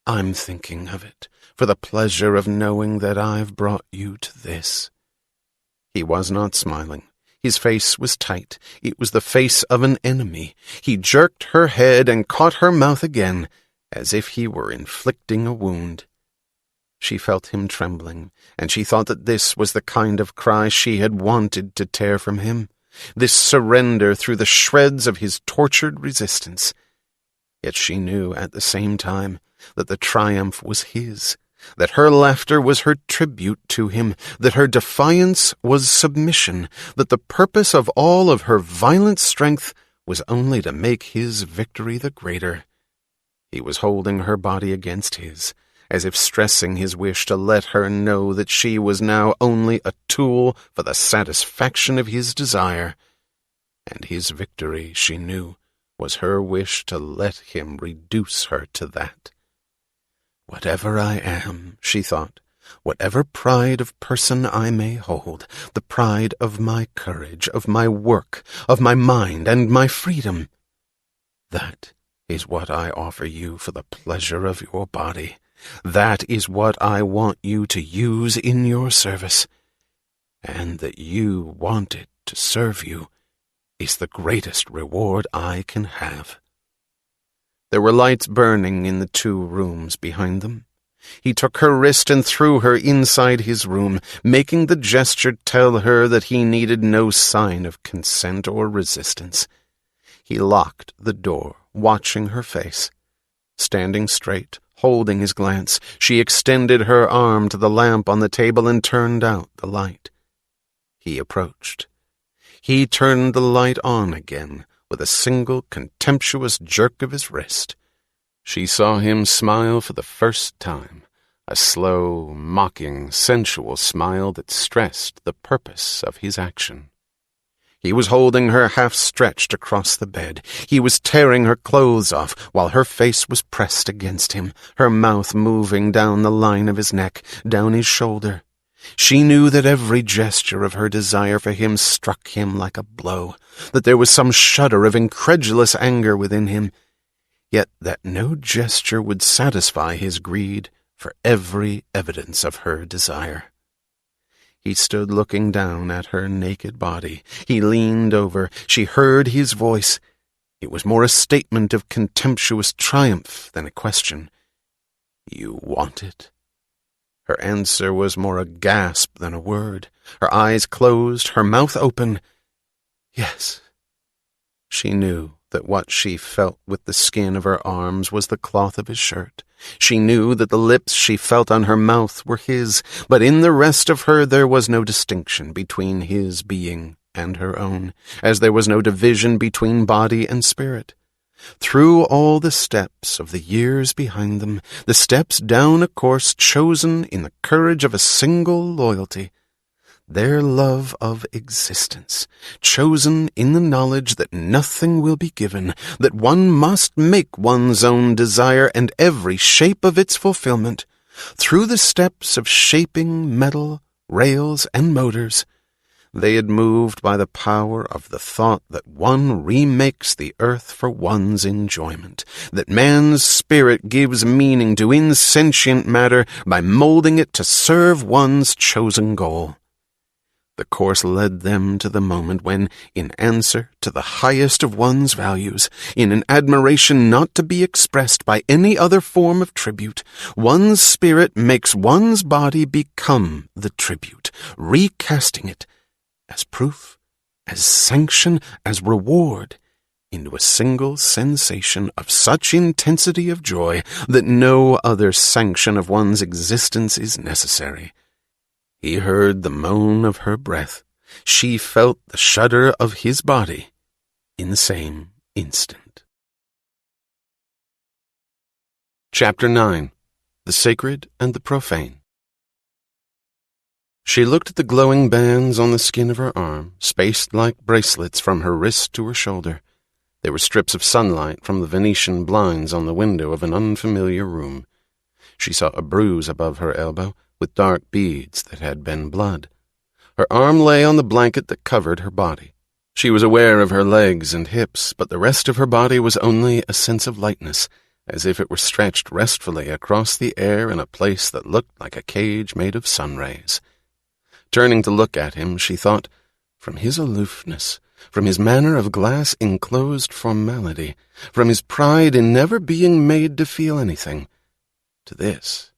I'm thinking of it, for the pleasure of knowing that I've brought you to this." He was not smiling. His face was tight. It was the face of an enemy. He jerked her head and caught her mouth again, as if he were inflicting a wound. She felt him trembling, and she thought that this was the kind of cry she had wanted to tear from him. this surrender through the shreds of his tortured resistance. Yet she knew at the same time that the triumph was his, that her laughter was her tribute to him, that her defiance was submission, that the purpose of all of her violent strength was only to make his victory the greater. He was holding her body against his, as if stressing his wish to let her know that she was now only a tool for the satisfaction of his desire. And his victory, she knew, was her wish to let him reduce her to that. Whatever I am, she thought, whatever pride of person I may hold, the pride of my courage, of my work, of my mind, and my freedom, that is what I offer you for the pleasure of your body. That is what I want you to use in your service. And that you want it to serve you is the greatest reward I can have. There were lights burning in the 2 rooms behind them. He took her wrist and threw her inside his room, making the gesture tell her that he needed no sign of consent or resistance. He locked the door, watching her face. Standing straight, holding his glance, she extended her arm to the lamp on the table and turned out the light. He approached. He turned the light on again with a single contemptuous jerk of his wrist. She saw him smile for the first time, a slow, mocking, sensual smile that stressed the purpose of his action. He was holding her half-stretched across the bed. He was tearing her clothes off while her face was pressed against him, her mouth moving down the line of his neck, down his shoulder. She knew that every gesture of her desire for him struck him like a blow, that there was some shudder of incredulous anger within him, yet that no gesture would satisfy his greed for every evidence of her desire. He stood looking down at her naked body. He leaned over. She heard his voice. It was more a statement of contemptuous triumph than a question. "You want it?" Her answer was more a gasp than a word. Her eyes closed, her mouth open. "Yes." She knew that what she felt with the skin of her arms was the cloth of his shirt. She knew that the lips she felt on her mouth were his, but in the rest of her there was no distinction between his being and her own, as there was no division between body and spirit. Through all the steps of the years behind them, the steps down a course chosen in the courage of a single loyalty, their love of existence, chosen in the knowledge that nothing will be given, that one must make one's own desire and every shape of its fulfillment, through the steps of shaping metal, rails, and motors, they had moved by the power of the thought that one remakes the earth for one's enjoyment, that man's spirit gives meaning to insentient matter by molding it to serve one's chosen goal. The course led them to the moment when, in answer to the highest of one's values, in an admiration not to be expressed by any other form of tribute, one's spirit makes one's body become the tribute, recasting it as proof, as sanction, as reward, into a single sensation of such intensity of joy that no other sanction of one's existence is necessary. He heard the moan of her breath. She felt the shudder of his body in the same instant. Chapter 9. The Sacred and the Profane. She looked at the glowing bands on the skin of her arm, spaced like bracelets from her wrist to her shoulder. They were strips of sunlight from the Venetian blinds on the window of an unfamiliar room. She saw a bruise above her elbow, with dark beads that had been blood. Her arm lay on the blanket that covered her body. She was aware of her legs and hips, but the rest of her body was only a sense of lightness, as if it were stretched restfully across the air in a place that looked like a cage made of sun rays. Turning to look at him, she thought, from his aloofness, from his manner of glass-enclosed formality, from his pride in never being made to feel anything, to this,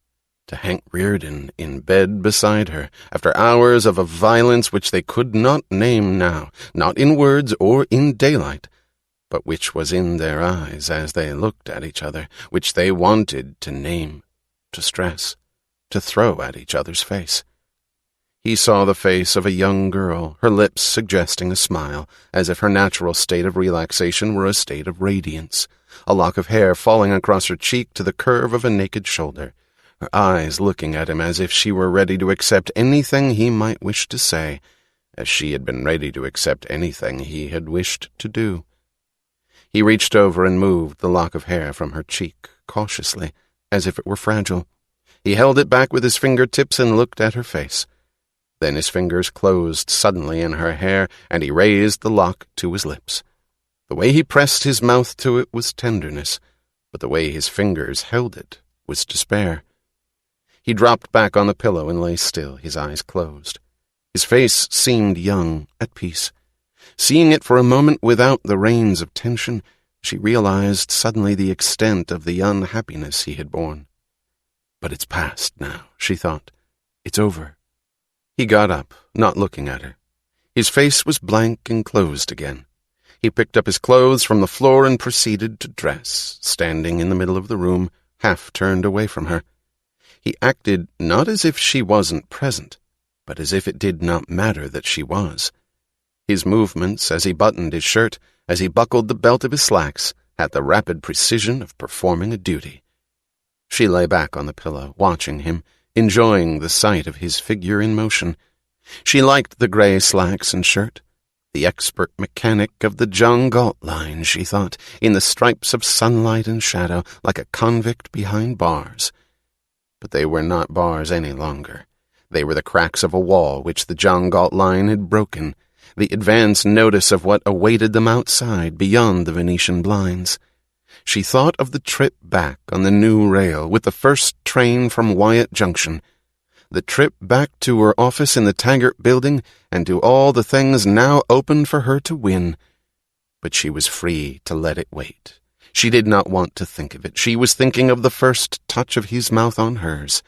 to Hank Reardon in bed beside her, after hours of a violence which they could not name now, not in words or in daylight, but which was in their eyes as they looked at each other, which they wanted to name, to stress, to throw at each other's face. He saw the face of a young girl, her lips suggesting a smile, as if her natural state of relaxation were a state of radiance, a lock of hair falling across her cheek to the curve of a naked shoulder, her eyes looking at him as if she were ready to accept anything he might wish to say, as she had been ready to accept anything he had wished to do. He reached over and moved the lock of hair from her cheek, cautiously, as if it were fragile. He held it back with his fingertips and looked at her face. Then his fingers closed suddenly in her hair, and he raised the lock to his lips. The way he pressed his mouth to it was tenderness, but the way his fingers held it was despair. He dropped back on the pillow and lay still, his eyes closed. His face seemed young, at peace. Seeing it for a moment without the reins of tension, she realized suddenly the extent of the unhappiness he had borne. But it's past now, she thought. It's over. He got up, not looking at her. His face was blank and closed again. He picked up his clothes from the floor and proceeded to dress, standing in the middle of the room, half turned away from her. He acted not as if she wasn't present, but as if it did not matter that she was. His movements, as he buttoned his shirt, as he buckled the belt of his slacks, had the rapid precision of performing a duty. She lay back on the pillow, watching him, enjoying the sight of his figure in motion. She liked the gray slacks and shirt. The expert mechanic of the John Galt line, she thought, in the stripes of sunlight and shadow, like a convict behind bars. But they were not bars any longer. They were the cracks of a wall which the John Galt line had broken, the advance notice of what awaited them outside, beyond the Venetian blinds. She thought of the trip back on the new rail with the first train from Wyatt Junction, the trip back to her office in the Taggart Building, and to all the things now open for her to win. But she was free to let it wait. She did not want to think of it. She was thinking of the first touch of his mouth on hers.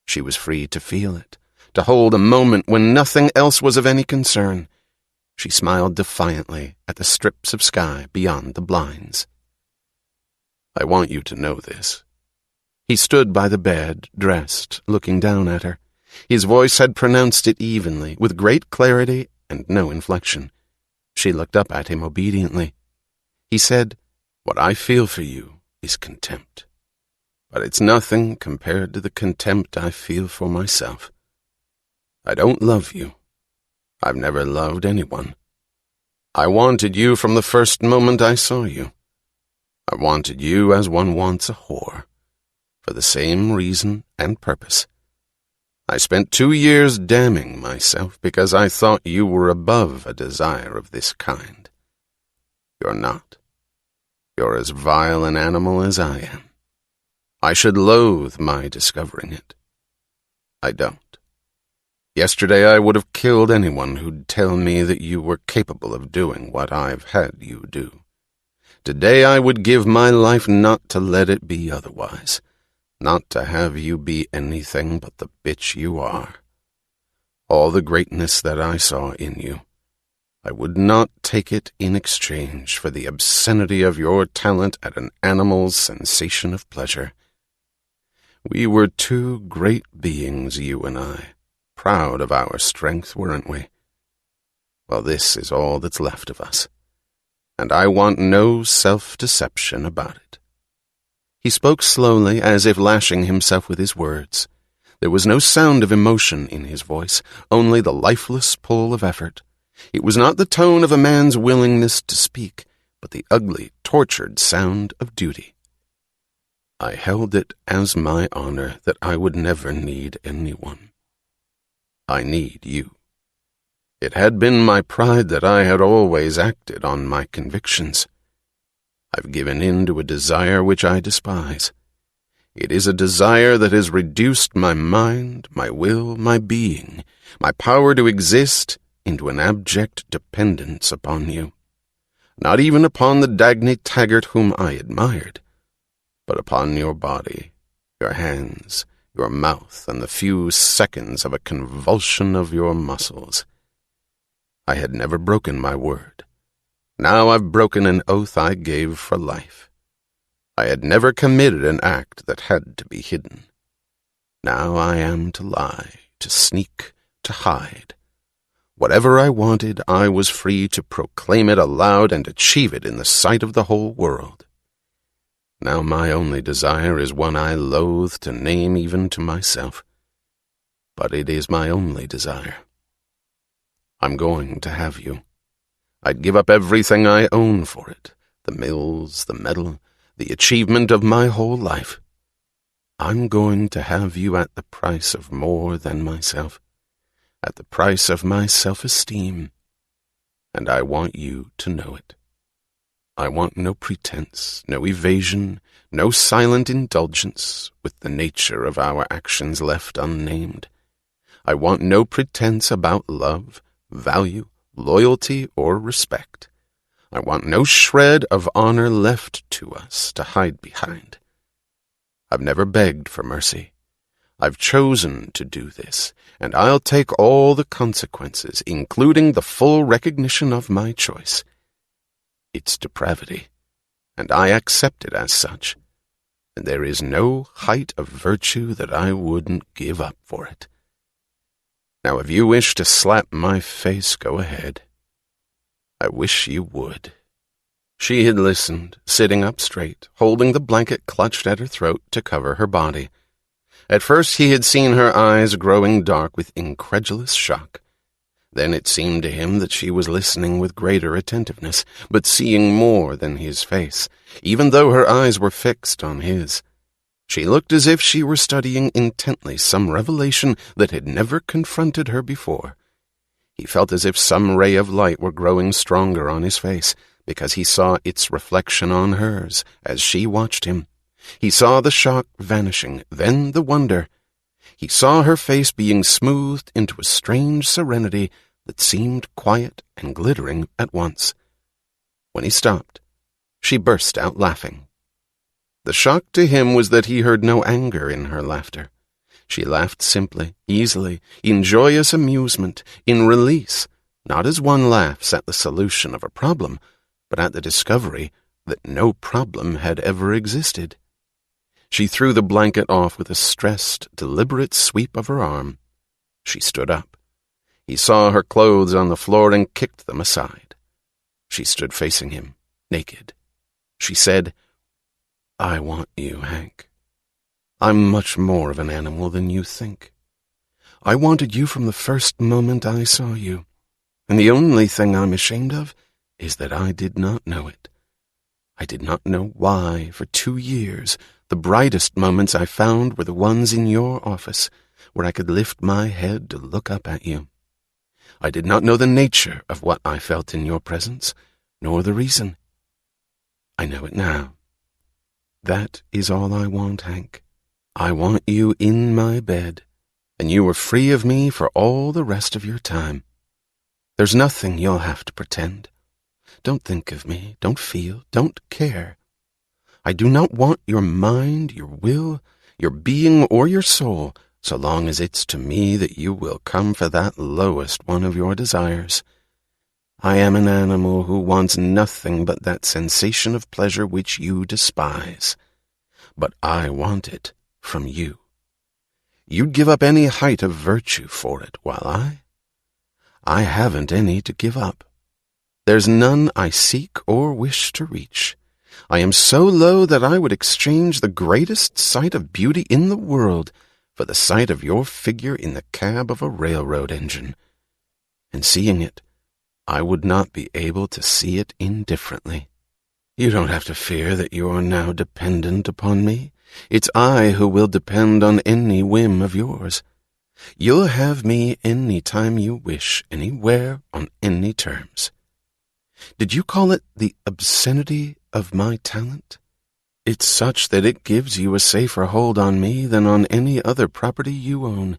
She was free to feel it, to hold a moment when nothing else was of any concern. She smiled defiantly at the strips of sky beyond the blinds. I want you to know this. He stood by the bed, dressed, looking down at her. His voice had pronounced it evenly, with great clarity and no inflection. She looked up at him obediently. He said, "What I feel for you is contempt. But it's nothing compared to the contempt I feel for myself. I don't love you. I've never loved anyone. I wanted you from the first moment I saw you. I wanted you as one wants a whore, for the same reason and purpose. I spent 2 years damning myself because I thought you were above a desire of this kind. You're not. You're as vile an animal as I am. I should loathe my discovering it. I don't. Yesterday I would have killed anyone who'd tell me that you were capable of doing what I've had you do. Today I would give my life not to let it be otherwise, not to have you be anything but the bitch you are. All the greatness that I saw in you, I would not take it in exchange for the obscenity of your talent at an animal's sensation of pleasure. We were two great beings, you and I, proud of our strength, weren't we? Well, this is all that's left of us. And I want no self-deception about it. He spoke slowly, as if lashing himself with his words. There was no sound of emotion in his voice, only the lifeless pull of effort. It was not the tone of a man's willingness to speak, but the ugly, tortured sound of duty. I held it as my honor that I would never need anyone. I need you. It had been my pride that I had always acted on my convictions. I've given in to a desire which I despise. It is a desire that has reduced my mind, my will, my being, my power to exist into an abject dependence upon you. Not even upon the Dagny Taggart whom I admired, but upon your body, your hands, your mouth, and the few seconds of a convulsion of your muscles. I had never broken my word. Now I've broken an oath I gave for life. I had never committed an act that had to be hidden. Now I am to lie, to sneak, to hide. Whatever I wanted, I was free to proclaim it aloud and achieve it in the sight of the whole world. Now my only desire is one I loathe to name even to myself. But it is my only desire. I'm going to have you. I'd give up everything I own for it, the mills, the medal, the achievement of my whole life. I'm going to have you at the price of more than myself, at the price of my self-esteem, and I want you to know it. I want no pretense, no evasion, no silent indulgence with the nature of our actions left unnamed. I want no pretense about love, value, loyalty, or respect. I want no shred of honor left to us to hide behind. I've never begged for mercy. I've chosen to do this, and I'll take all the consequences, including the full recognition of my choice. It's depravity, and I accept it as such, and there is no height of virtue that I wouldn't give up for it. Now, if you wish to slap my face, go ahead. I wish you would. She had listened, sitting up straight, holding the blanket clutched at her throat to cover her body. At first he had seen her eyes growing dark with incredulous shock. Then it seemed to him that she was listening with greater attentiveness, but seeing more than his face, even though her eyes were fixed on his. She looked as if she were studying intently some revelation that had never confronted her before. He felt as if some ray of light were growing stronger on his face, because he saw its reflection on hers as she watched him. He saw the shock vanishing, then the wonder. He saw her face being smoothed into a strange serenity that seemed quiet and glittering at once. When he stopped, she burst out laughing. The shock to him was that he heard no anger in her laughter. She laughed simply, easily, in joyous amusement, in release, not as one laughs at the solution of a problem, but at the discovery that no problem had ever existed. She threw the blanket off with a stressed, deliberate sweep of her arm. She stood up. He saw her clothes on the floor and kicked them aside. She stood facing him, naked. She said, "I want you, Hank. I'm much more of an animal than you think. I wanted you from the first moment I saw you, and the only thing I'm ashamed of is that I did not know it. I did not know why, for 2 years, the brightest moments I found were the ones in your office, where I could lift my head to look up at you. I did not know the nature of what I felt in your presence, nor the reason. I know it now. That is all I want, Hank. I want you in my bed, and you are free of me for all the rest of your time. There's nothing you'll have to pretend. Don't think of me, don't feel, don't care. I do not want your mind, your will, your being, or your soul, so long as it's to me that you will come for that lowest one of your desires. I am an animal who wants nothing but that sensation of pleasure which you despise. But I want it from you. You'd give up any height of virtue for it, while I haven't any to give up. There's none I seek or wish to reach. I am so low that I would exchange the greatest sight of beauty in the world for the sight of your figure in the cab of a railroad engine. And seeing it, I would not be able to see it indifferently. You don't have to fear that you are now dependent upon me. It's I who will depend on any whim of yours. You'll have me any time you wish, anywhere, on any terms. Did you call it the obscenity of my talent? It's such that it gives you a safer hold on me than on any other property you own.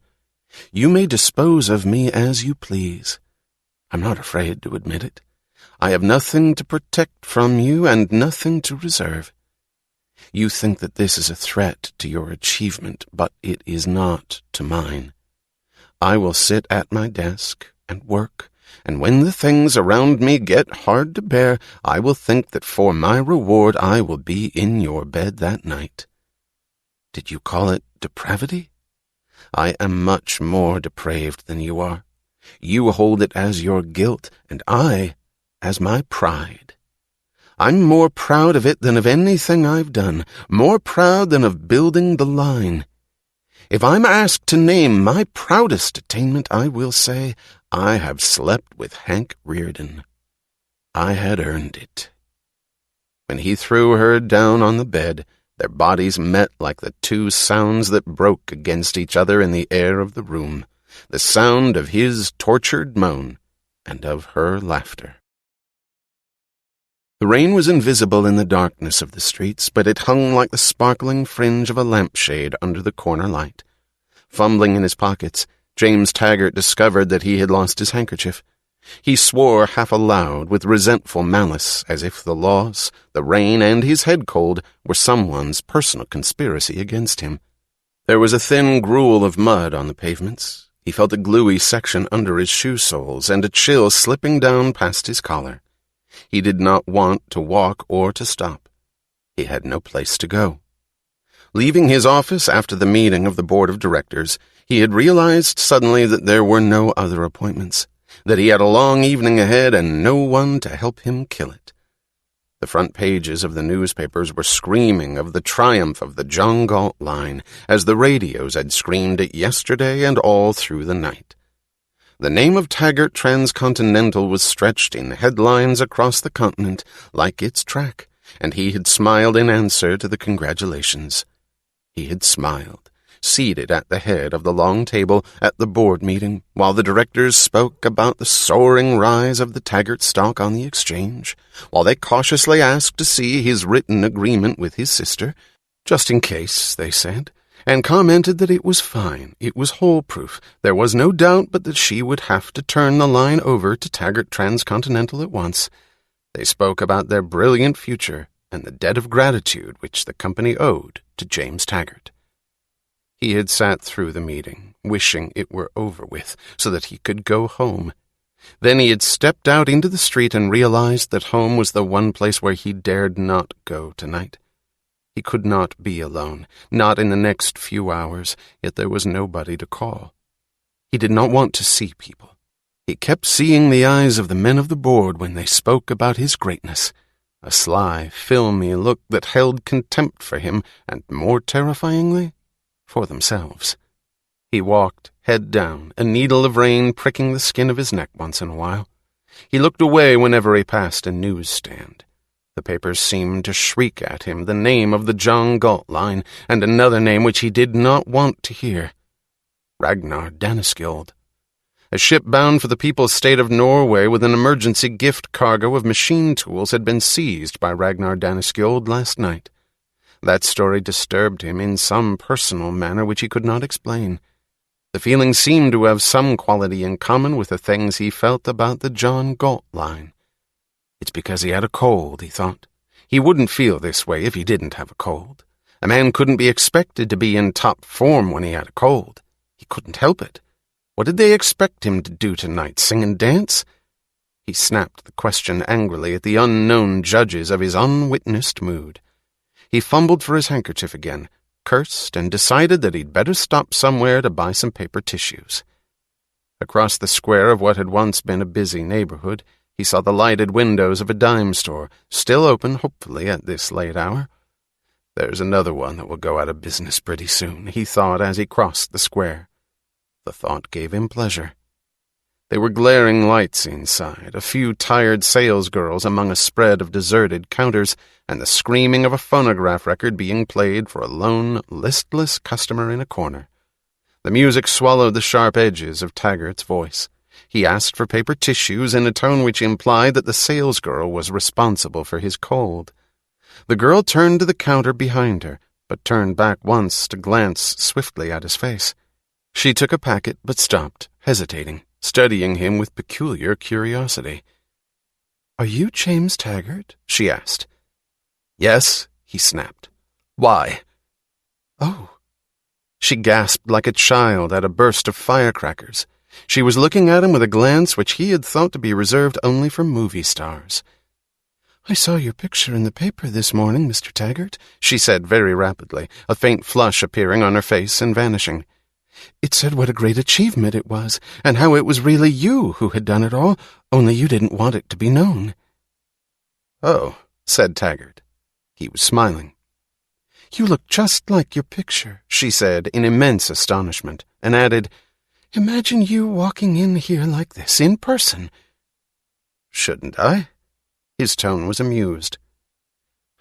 You may dispose of me as you please. I'm not afraid to admit it. I have nothing to protect from you and nothing to reserve. You think that this is a threat to your achievement, but it is not to mine. I will sit at my desk and work, and when the things around me get hard to bear, I will think that for my reward I will be in your bed that night. Did you call it depravity? I am much more depraved than you are. You hold it as your guilt, and I as my pride. I'm more proud of it than of anything I've done, more proud than of building the line. If I'm asked to name my proudest attainment, I will say I have slept with Hank Reardon. I had earned it. When he threw her down on the bed, their bodies met like the two sounds that broke against each other in the air of the room, the sound of his tortured moan and of her laughter. The rain was invisible in the darkness of the streets, but it hung like the sparkling fringe of a lampshade under the corner light. Fumbling in his pockets, James Taggart discovered that he had lost his handkerchief. He swore half aloud with resentful malice, as if the loss, the rain, and his head cold were someone's personal conspiracy against him. There was a thin gruel of mud on the pavements. He felt a gluey section under his shoe soles and a chill slipping down past his collar. He did not want to walk or to stop. He had no place to go. Leaving his office after the meeting of the board of directors, he had realized suddenly that there were no other appointments, that he had a long evening ahead and no one to help him kill it. The front pages of the newspapers were screaming of the triumph of the John Galt line, as the radios had screamed it yesterday and all through the night. The name of Taggart Transcontinental was stretched in headlines across the continent like its track, and he had smiled in answer to the congratulations. He had smiled, seated at the head of the long table at the board meeting, while the directors spoke about the soaring rise of the Taggart stock on the exchange, while they cautiously asked to see his written agreement with his sister, just in case, they said, and commented that it was fine, it was hole-proof, there was no doubt but that she would have to turn the line over to Taggart Transcontinental at once. They spoke about their brilliant future and the debt of gratitude which the company owed to James Taggart. He had sat through the meeting, wishing it were over with, so that he could go home. Then he had stepped out into the street and realized that home was the one place where he dared not go tonight. He could not be alone, not in the next few hours, yet there was nobody to call. He did not want to see people. He kept seeing the eyes of the men of the board when they spoke about his greatness, a sly, filmy look that held contempt for him, and more terrifyingly, for themselves. He walked, head down, a needle of rain pricking the skin of his neck once in a while. He looked away whenever he passed a newsstand. The papers seemed to shriek at him the name of the John Galt line, and another name which he did not want to hear. Ragnar Danaskjold. A ship bound for the people's state of Norway with an emergency gift cargo of machine tools had been seized by Ragnar Danaskjold last night. That story disturbed him in some personal manner which he could not explain. The feeling seemed to have some quality in common with the things he felt about the John Galt line. It's because he had a cold, he thought. He wouldn't feel this way if he didn't have a cold. A man couldn't be expected to be in top form when he had a cold. He couldn't help it. What did they expect him to do tonight, sing and dance? He snapped the question angrily at the unknown judges of his unwitnessed mood. He fumbled for his handkerchief again, cursed, and decided that he'd better stop somewhere to buy some paper tissues. Across the square of what had once been a busy neighborhood, he saw the lighted windows of a dime store, still open, hopefully, at this late hour. There's another one that will go out of business pretty soon, he thought as he crossed the square. The thought gave him pleasure. There were glaring lights inside, a few tired salesgirls among a spread of deserted counters, and the screaming of a phonograph record being played for a lone, listless customer in a corner. The music swallowed the sharp edges of Taggart's voice. He asked for paper tissues in a tone which implied that the salesgirl was responsible for his cold. The girl turned to the counter behind her, but turned back once to glance swiftly at his face. She took a packet, but stopped, hesitating, studying him with peculiar curiosity. "Are you James Taggart?" she asked. "Yes," he snapped. Why?" "Oh." She gasped like a child at a burst of firecrackers. She was looking at him with a glance which he had thought to be reserved only for movie stars. "I saw your picture in the paper this morning, Mr. Taggart," she said very rapidly, a faint flush appearing on her face and vanishing. "It said what a great achievement it was, and how it was really you who had done it all, only you didn't want it to be known." "Oh," said Taggart. He was smiling. "You look just like your picture," she said in immense astonishment, and added, "Imagine you walking in here like this, in person." "Shouldn't I?" His tone was amused.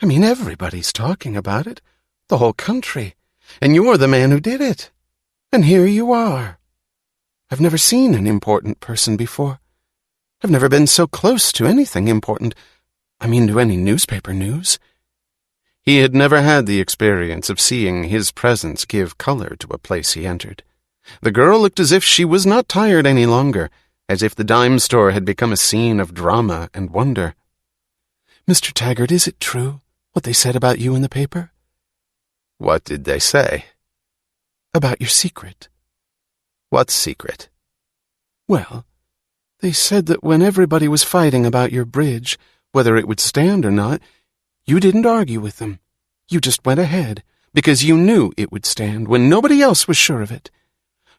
"I mean, everybody's talking about it, the whole country, and you're the man who did it. And here you are. I've never seen an important person before. I've never been so close to anything important. I mean, to any newspaper news." He had never had the experience of seeing his presence give color to a place he entered. The girl looked as if she was not tired any longer, as if the dime store had become a scene of drama and wonder. "Mr. Taggart, is it true, what they said about you in the paper?" "What did they say?" "About your secret." "What secret?" "Well, they said that when everybody was fighting about your bridge, whether it would stand or not, you didn't argue with them. You just went ahead, because you knew it would stand when nobody else was sure of it.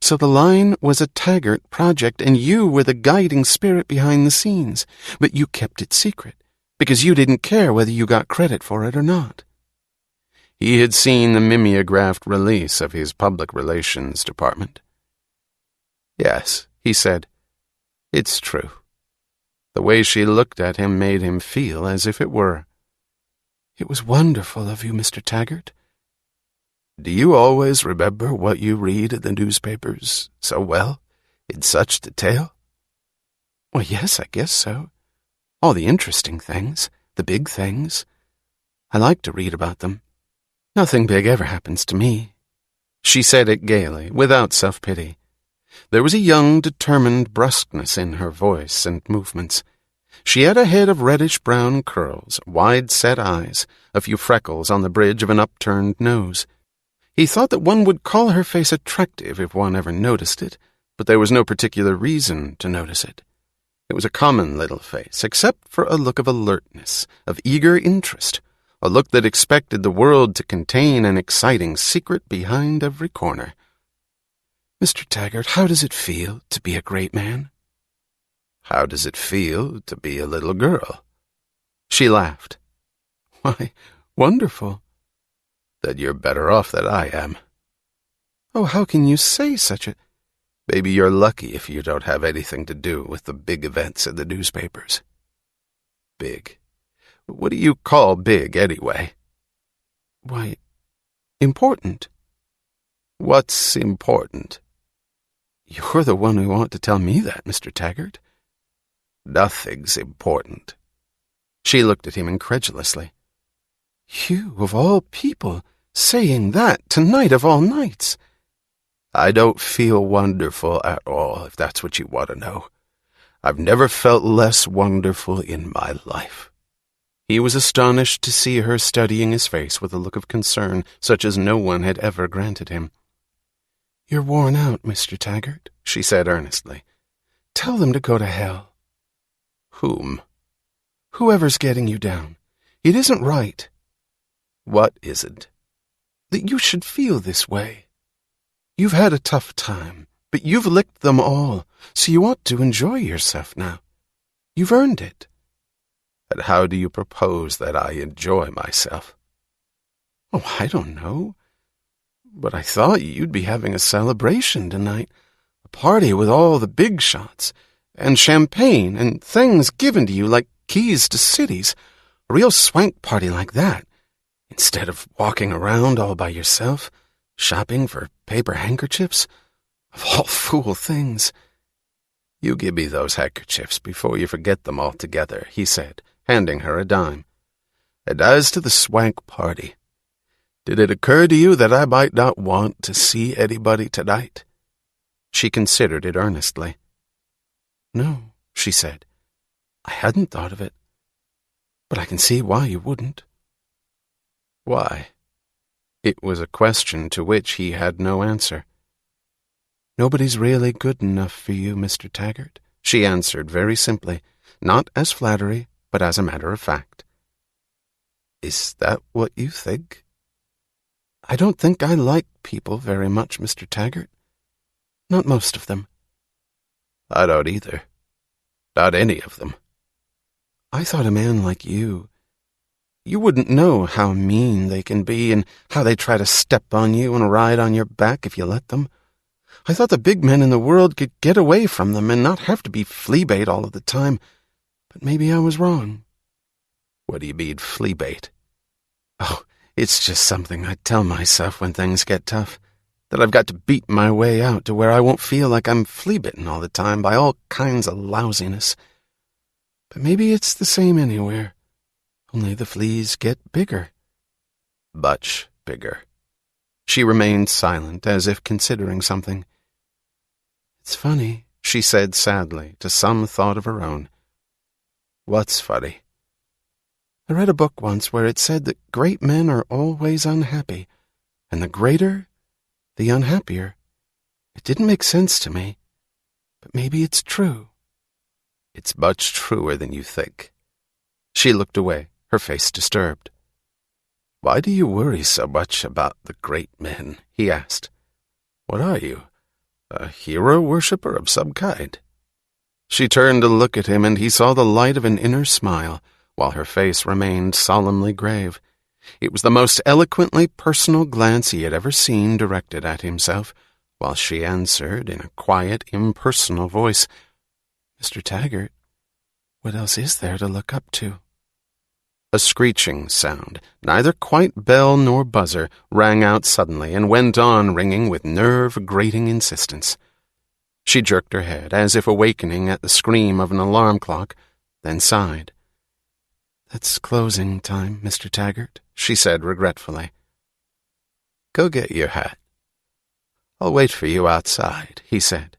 So the line was a Taggart project, and you were the guiding spirit behind the scenes, but you kept it secret, because you didn't care whether you got credit for it or not." He had seen the mimeographed release of his public relations department. "Yes," he said, "it's true." The way she looked at him made him feel as if it were. "It was wonderful of you, Mr. Taggart." "Do you always remember what you read in the newspapers so well, in such detail?" "Well, yes, I guess so. All the interesting things, the big things. I like to read about them. Nothing big ever happens to me." She said it gaily, without self-pity. There was a young, determined brusqueness in her voice and movements. She had a head of reddish-brown curls, wide-set eyes, a few freckles on the bridge of an upturned nose. He thought that one would call her face attractive if one ever noticed it, but there was no particular reason to notice it. It was a common little face, except for a look of alertness, of eager interest, a look that expected the world to contain an exciting secret behind every corner. "Mr. Taggart, how does it feel to be a great man?" "How does it feel to be a little girl?" She laughed. "Why, wonderful." "Then you're better off than I am." "Oh, how can you say such a—" "Maybe you're lucky if you don't have anything to do with the big events in the newspapers." "Big? What do you call big, anyway?" "Why, important." "What's important?" "You're the one who ought to tell me that, Mr. Taggart." "Nothing's important." She looked at him incredulously. "You, of all people, saying that tonight of all nights." "I don't feel wonderful at all, if that's what you want to know. I've never felt less wonderful in my life." He was astonished to see her studying his face with a look of concern such as no one had ever granted him. "You're worn out, Mr. Taggart," she said earnestly. "Tell them to go to hell." "Whom?" "Whoever's getting you down. It isn't right." "What isn't?" "That you should feel this way. You've had a tough time, but you've licked them all, so you ought to enjoy yourself now. You've earned it." "And how do you propose that I enjoy myself?" "Oh, I don't know. But I thought you'd be having a celebration tonight, a party with all the big shots, and champagne, and things given to you like keys to cities, a real swank party like that, instead of walking around all by yourself, shopping for paper handkerchiefs, of all fool things." "You give me those handkerchiefs before you forget them altogether," he said, handing her a dime. "And as to the swank party, did it occur to you that I might not want to see anybody tonight?" She considered it earnestly. "No," she said. "I hadn't thought of it. But I can see why you wouldn't." "Why?" It was a question to which he had no answer. "Nobody's really good enough for you, Mr. Taggart," she answered very simply, not as flattery, but as a matter of fact. "Is that what you think?" "I don't think I like people very much, Mr. Taggart. Not most of them." "I don't either. Not any of them." "I thought a man like you wouldn't know how mean they can be and how they try to step on you and ride on your back if you let them. I thought the big men in the world could get away from them and not have to be flea bait all of the time, but maybe I was wrong." "What do you mean, flea bait?" "Oh, it's just something I tell myself when things get tough, that I've got to beat my way out to where I won't feel like I'm flea-bitten all the time by all kinds of lousiness. But maybe it's the same anywhere, only the fleas get bigger." "Much bigger." She remained silent, as if considering something. "It's funny," she said sadly, to some thought of her own. "What's funny?" "I read a book once where it said that great men are always unhappy, and the greater, the unhappier. It didn't make sense to me, but maybe it's true." "It's much truer than you think." She looked away, her face disturbed. "Why do you worry so much about the great men?" he asked. "What are you, a hero worshipper of some kind?" She turned to look at him, and he saw the light of an inner smile, while her face remained solemnly grave. It was the most eloquently personal glance he had ever seen directed at himself, while she answered in a quiet, impersonal voice, "Mr. Taggart, what else is there to look up to?" A screeching sound, neither quite bell nor buzzer, rang out suddenly and went on ringing with nerve-grating insistence. She jerked her head, as if awakening at the scream of an alarm clock, then sighed. "That's closing time, Mr. Taggart," she said regretfully. "Go get your hat. I'll wait for you outside," he said.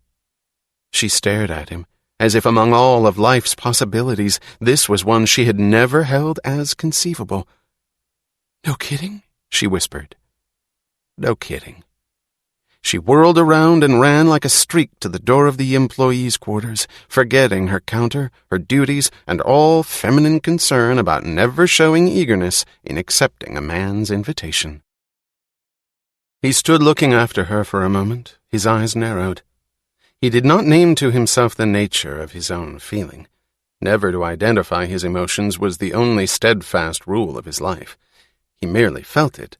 She stared at him, as if among all of life's possibilities, this was one she had never held as conceivable. "No kidding?" she whispered. "No kidding." She whirled around and ran like a streak to the door of the employees' quarters, forgetting her counter, her duties, and all feminine concern about never showing eagerness in accepting a man's invitation. He stood looking after her for a moment, his eyes narrowed. He did not name to himself the nature of his own feeling. Never to identify his emotions was the only steadfast rule of his life. He merely felt it,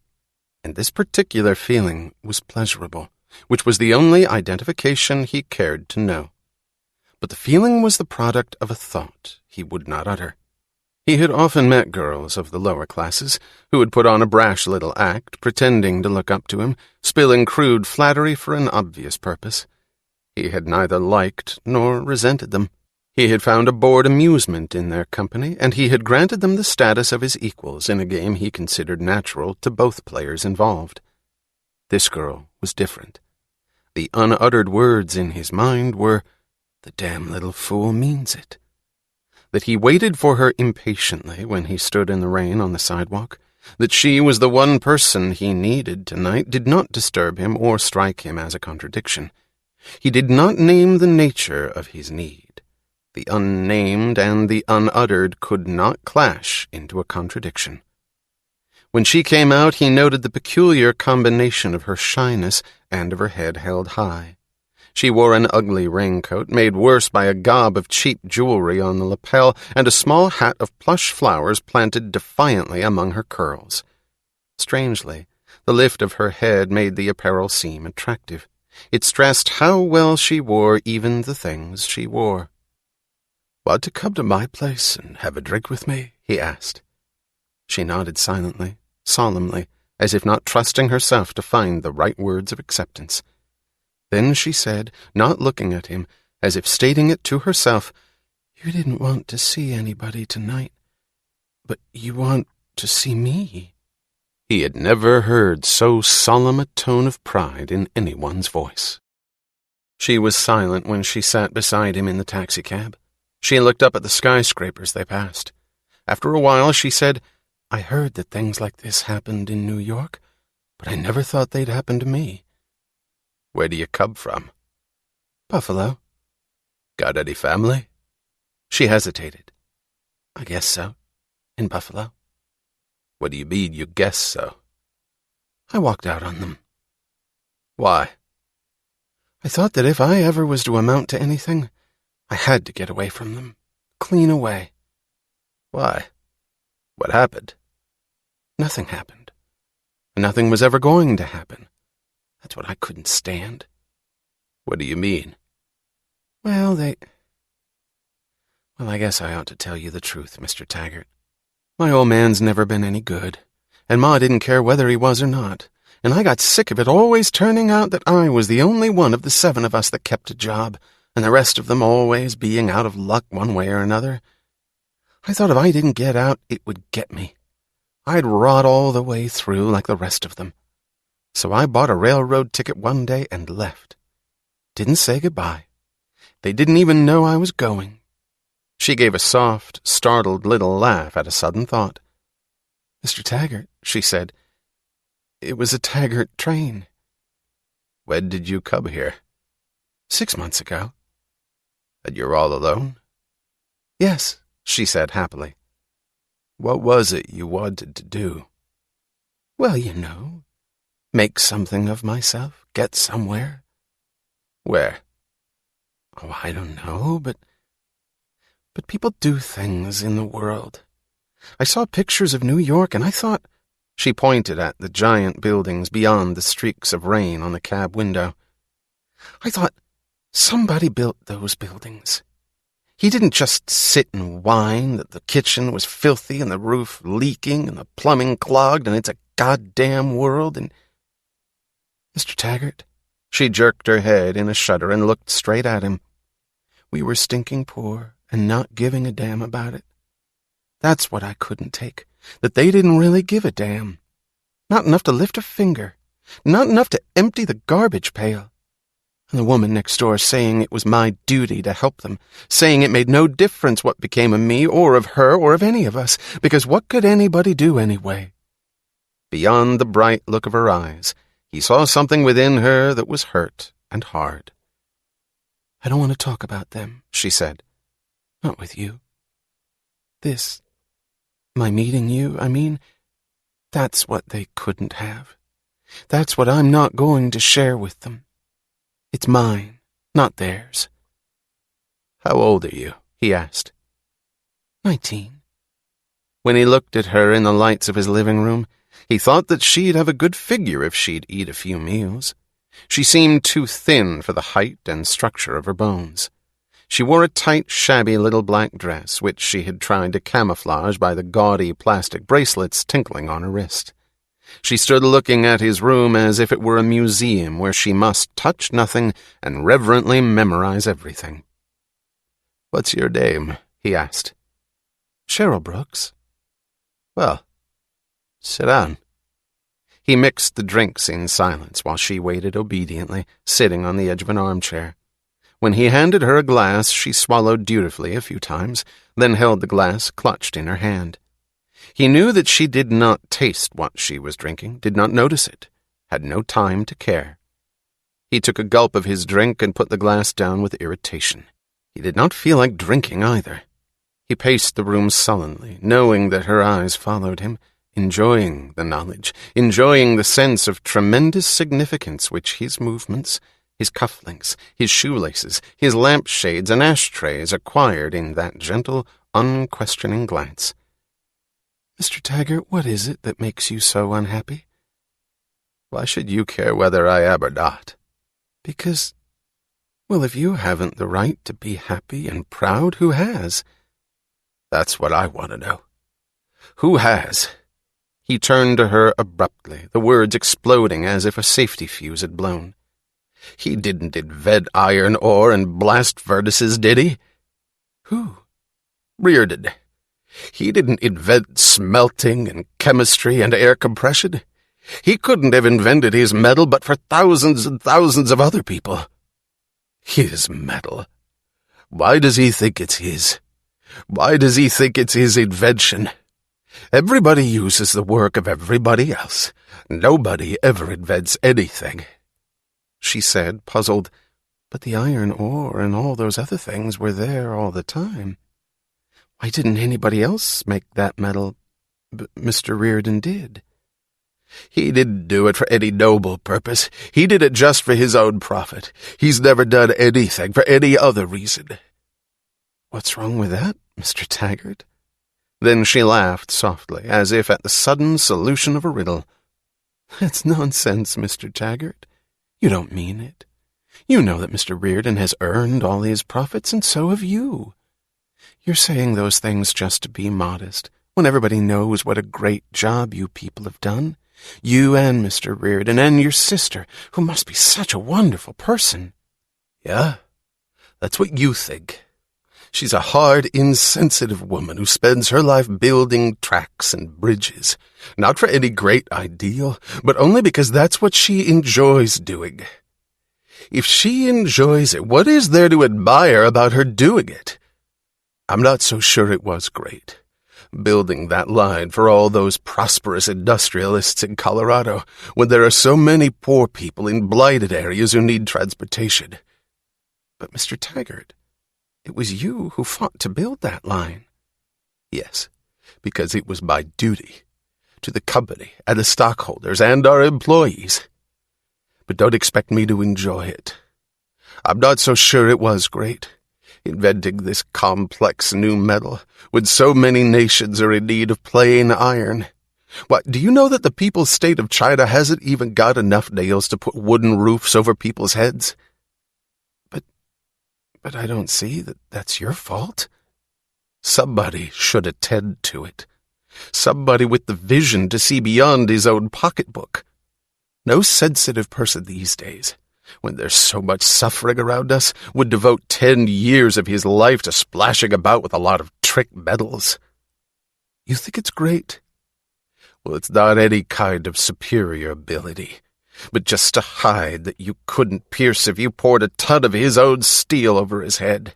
and this particular feeling was pleasurable, which was the only identification he cared to know. But the feeling was the product of a thought he would not utter. He had often met girls of the lower classes who would put on a brash little act, pretending to look up to him, spilling crude flattery for an obvious purpose. He had neither liked nor resented them. He had found a bored amusement in their company, and he had granted them the status of his equals in a game he considered natural to both players involved. This girl was different. The unuttered words in his mind were, "The damn little fool means it." That he waited for her impatiently when he stood in the rain on the sidewalk, that she was the one person he needed tonight, did not disturb him or strike him as a contradiction. He did not name the nature of his need. The unnamed and the unuttered could not clash into a contradiction. When she came out, he noted the peculiar combination of her shyness and of her head held high. She wore an ugly raincoat, made worse by a gob of cheap jewelry on the lapel, and a small hat of plush flowers planted defiantly among her curls. Strangely, the lift of her head made the apparel seem attractive. It stressed how well she wore even the things she wore. "Want to come to my place and have a drink with me?" he asked. She nodded silently, solemnly, as if not trusting herself to find the right words of acceptance. Then she said, not looking at him, as if stating it to herself, "You didn't want to see anybody tonight, but you want to see me." He had never heard so solemn a tone of pride in anyone's voice. She was silent when she sat beside him in the taxicab. She looked up at the skyscrapers they passed. After a while she said, "I heard that things like this happened in New York. but I never thought they'd happen to me. Where do you come from? Buffalo. Got any family? She hesitated. I guess so. In Buffalo. What do you mean, you guess so? I walked out on them. Why? I thought that if I ever was to amount to anything, I had to get away from them. Clean away. Why? What happened? Nothing happened. Nothing was ever going to happen. That's what I couldn't stand. What do you mean? Well, I guess I ought to tell you the truth, Mr. Taggart. My old man's never been any good, and Ma didn't care whether he was or not, and I got sick of it always turning out that I was the only one of the 7 of us that kept a job, and the rest of them always being out of luck one way or another. I thought if I didn't get out, it would get me. I'd rot all the way through like the rest of them. So I bought a railroad ticket one day and left. Didn't say goodbye. They didn't even know I was going. She gave a soft, startled little laugh at a sudden thought. Mr. Taggart, she said, it was a Taggart train. When did you come here? 6 months ago. And you're all alone? Yes, she said happily. What was it you wanted to do? Well, you know, make something of myself, get somewhere. Where? Oh, I don't know, but people do things in the world. I saw pictures of New York, and I thought... She pointed at the giant buildings beyond the streaks of rain on the cab window. I thought, somebody built those buildings. He didn't just sit and whine that the kitchen was filthy and the roof leaking and the plumbing clogged and it's a goddamn world and... Mr. Taggart, she jerked her head in a shudder and looked straight at him. We were stinking poor and not giving a damn about it. That's what I couldn't take, that they didn't really give a damn. Not enough to lift a finger, not enough to empty the garbage pail. And the woman next door saying it was my duty to help them, saying it made no difference what became of me or of her or of any of us, because what could anybody do anyway? Beyond the bright look of her eyes, he saw something within her that was hurt and hard. I don't want to talk about them, she said. Not with you. My meeting you, I mean, that's what they couldn't have. That's what I'm not going to share with them. It's mine, not theirs. How old are you? He asked. 19. When he looked at her in the lights of his living room, he thought that she'd have a good figure if she'd eat a few meals. She seemed too thin for the height and structure of her bones. She wore a tight, shabby little black dress, which she had tried to camouflage by the gaudy plastic bracelets tinkling on her wrist. She stood looking at his room as if it were a museum where she must touch nothing and reverently memorize everything. "What's your name?" he asked. Cheryl Brooks. Well, sit down. He mixed the drinks in silence while she waited obediently, sitting on the edge of an armchair. When he handed her a glass, she swallowed dutifully a few times, then held the glass clutched in her hand. He knew that she did not taste what she was drinking, did not notice it, had no time to care. He took a gulp of his drink and put the glass down with irritation. He did not feel like drinking either. He paced the room sullenly, knowing that her eyes followed him, enjoying the knowledge, enjoying the sense of tremendous significance which his movements, his cufflinks, his shoelaces, his lampshades and ashtrays acquired in that gentle, unquestioning glance. "Mr. Taggart, what is it that makes you so unhappy?" "Why should you care whether I am or not?" "Because, well, if you haven't the right to be happy and proud, who has?" "That's what I want to know. Who has?" He turned to her abruptly, the words exploding as if a safety fuse had blown. "He didn't invent iron ore and blast furnaces, did he?" "Who?" "Reardon. He didn't invent smelting and chemistry and air compression. He couldn't have invented his metal but for thousands and thousands of other people. His metal. Why does he think it's his? Why does he think it's his invention? Everybody uses the work of everybody else. Nobody ever invents anything." She said, puzzled, "But the iron ore and all those other things were there all the time. Why didn't anybody else make that metal? But Mr. Reardon did." "He didn't do it for any noble purpose. He did it just for his own profit. He's never done anything for any other reason." "What's wrong with that, Mr. Taggart?" Then she laughed softly, as if at the sudden solution of a riddle. "That's nonsense, Mr. Taggart. You don't mean it. You know that Mr. Reardon has earned all these profits, and so have you. You're saying those things just to be modest, when everybody knows what a great job you people have done. You and Mr. Reardon and your sister, who must be such a wonderful person." "Yeah, that's what you think. She's a hard, insensitive woman who spends her life building tracks and bridges, not for any great ideal, but only because that's what she enjoys doing. If she enjoys it, what is there to admire about her doing it? I'm not so sure it was great, building that line for all those prosperous industrialists in Colorado, when there are so many poor people in blighted areas who need transportation." "But, Mr. Taggart, it was you who fought to build that line." "Yes, because it was my duty, to the company and the stockholders and our employees. But don't expect me to enjoy it. I'm not so sure it was great, inventing this complex new metal when so many nations are in need of plain iron. Why, do you know that the People's State of China hasn't even got enough nails to put wooden roofs over people's heads?" But I don't see that that's your fault." "Somebody should attend to it. Somebody with the vision to see beyond his own pocketbook. No sensitive person these days, when there's so much suffering around us, would devote 10 years of his life to splashing about with a lot of trick metals." "You think it's great?" "Well, it's not any kind of superior ability, but just to hide that you couldn't pierce if you poured a ton of his own steel over his head.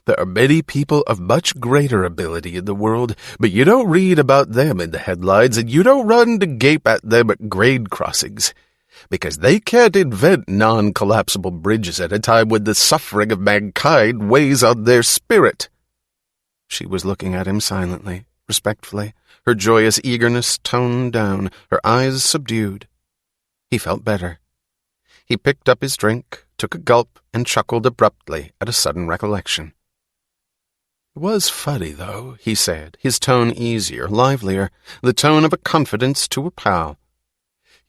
There are many people of much greater ability in the world, but you don't read about them in the headlines, and you don't run to gape at them at grade crossings, because they can't invent non-collapsible bridges at a time when the suffering of mankind weighs on their spirit." She was looking at him silently, respectfully, her joyous eagerness toned down, her eyes subdued. He felt better. He picked up his drink, took a gulp, and chuckled abruptly at a sudden recollection. "It was funny, though," he said, his tone easier, livelier, the tone of a confidence to a pal.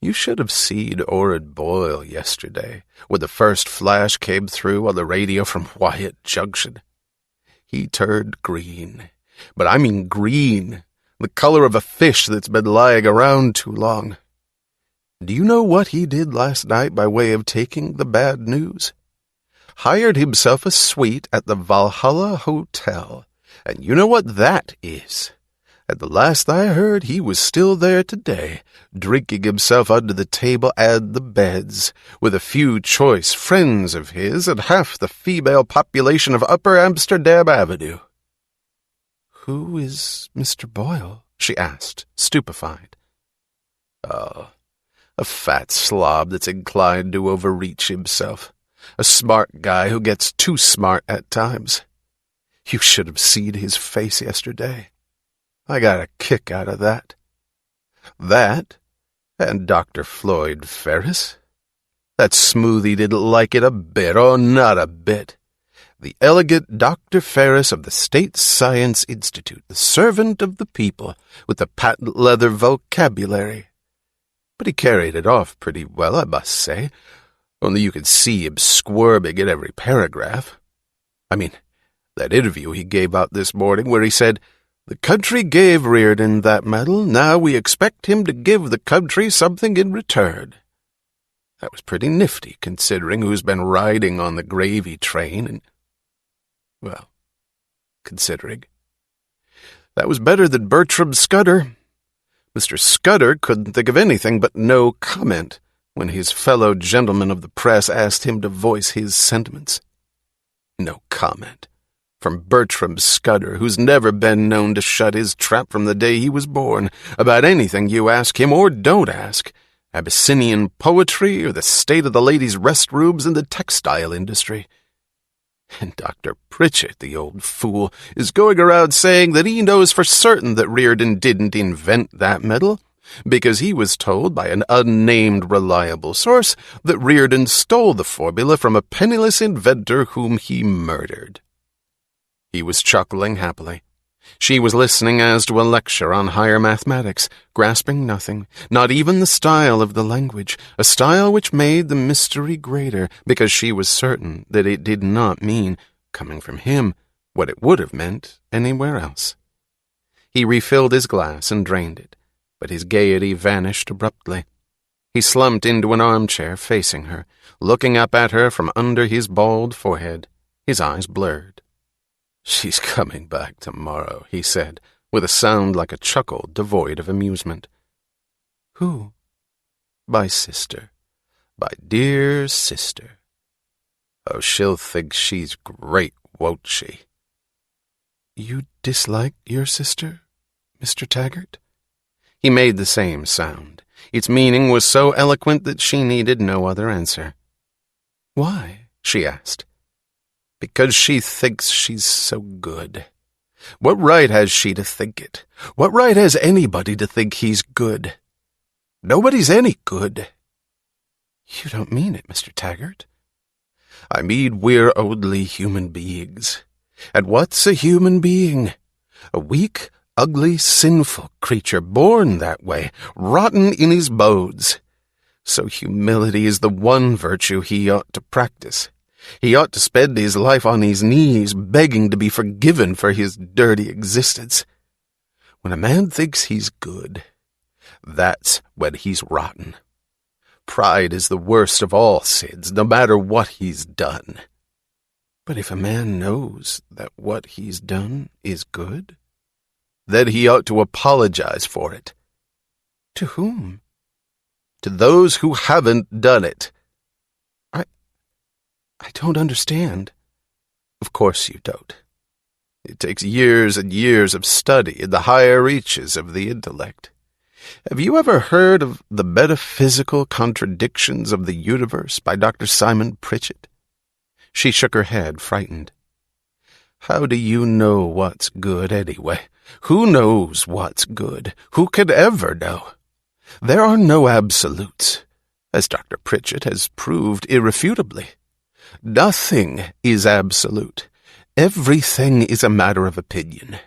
"You should have seen Orrin Boyle yesterday, when the first flash came through on the radio from Wyatt Junction. He turned green, but I mean green, the color of a fish that's been lying around too long. Do you know what he did last night by way of taking the bad news? Hired himself a suite at the Valhalla Hotel, and you know what that is. At the last I heard, he was still there today, drinking himself under the table and the beds, with a few choice friends of his and half the female population of Upper Amsterdam Avenue." "Who is Mr. Boyle?" she asked, stupefied. "Oh, a fat slob that's inclined to overreach himself. A smart guy who gets too smart at times. You should have seen his face yesterday. I got a kick out of that. That, and Dr. Floyd Ferris. That smoothie didn't like it a bit, oh, not a bit. The elegant Dr. Ferris of the State Science Institute, the servant of the people, with the patent leather vocabulary. But he carried it off pretty well, I must say, only you could see him squirming in every paragraph. I mean, that interview he gave out this morning where he said, 'The country gave Reardon that medal, now we expect him to give the country something in return.' That was pretty nifty, considering who's been riding on the gravy train and, well, considering. That was better than Bertram Scudder. Mr. Scudder couldn't think of anything but no comment when his fellow gentlemen of the press asked him to voice his sentiments. No comment. From Bertram Scudder, who's never been known to shut his trap from the day he was born, about anything you ask him or don't ask, Abyssinian poetry or the state of the ladies' restrooms in the textile industry. And Dr. Pritchett, the old fool, is going around saying that he knows for certain that Reardon didn't invent that medal, because he was told by an unnamed reliable source that Reardon stole the formula from a penniless inventor whom he murdered. He was chuckling happily. She was listening as to a lecture on higher mathematics, grasping nothing, not even the style of the language, a style which made the mystery greater, because she was certain that it did not mean, coming from him, what it would have meant anywhere else. He refilled his glass and drained it, but his gaiety vanished abruptly. He slumped into an armchair facing her, looking up at her from under his bald forehead, his eyes blurred. "She's coming back tomorrow," he said, with a sound like a chuckle devoid of amusement. "Who?" "My sister. My dear sister. Oh, she'll think she's great, won't she?" "You dislike your sister, Mr. Taggart?" He made the same sound. Its meaning was so eloquent that she needed no other answer. "Why?" she asked. "Because she thinks she's so good. What right has she to think it? What right has anybody to think he's good? Nobody's any good." "You don't mean it, Mr. Taggart." "I mean we're only human beings. And what's a human being? A weak, ugly, sinful creature born that way, rotten in his bones. So humility is the one virtue he ought to practice. He ought to spend his life on his knees, begging to be forgiven for his dirty existence. When a man thinks he's good, that's when he's rotten. Pride is the worst of all sins, no matter what he's done." "But if a man knows that what he's done is good?" "Then he ought to apologize for it." "To whom?" "To those who haven't done it." I don't understand." "Of course you don't. It takes years and years of study in the higher reaches of the intellect. Have you ever heard of The Metaphysical Contradictions of the Universe by Dr. Simon Pritchett?" She shook her head, frightened. "How do you know what's good, anyway? Who knows what's good? Who could ever know? There are no absolutes, as Dr. Pritchett has proved irrefutably. Nothing is absolute. Everything is a matter of opinion.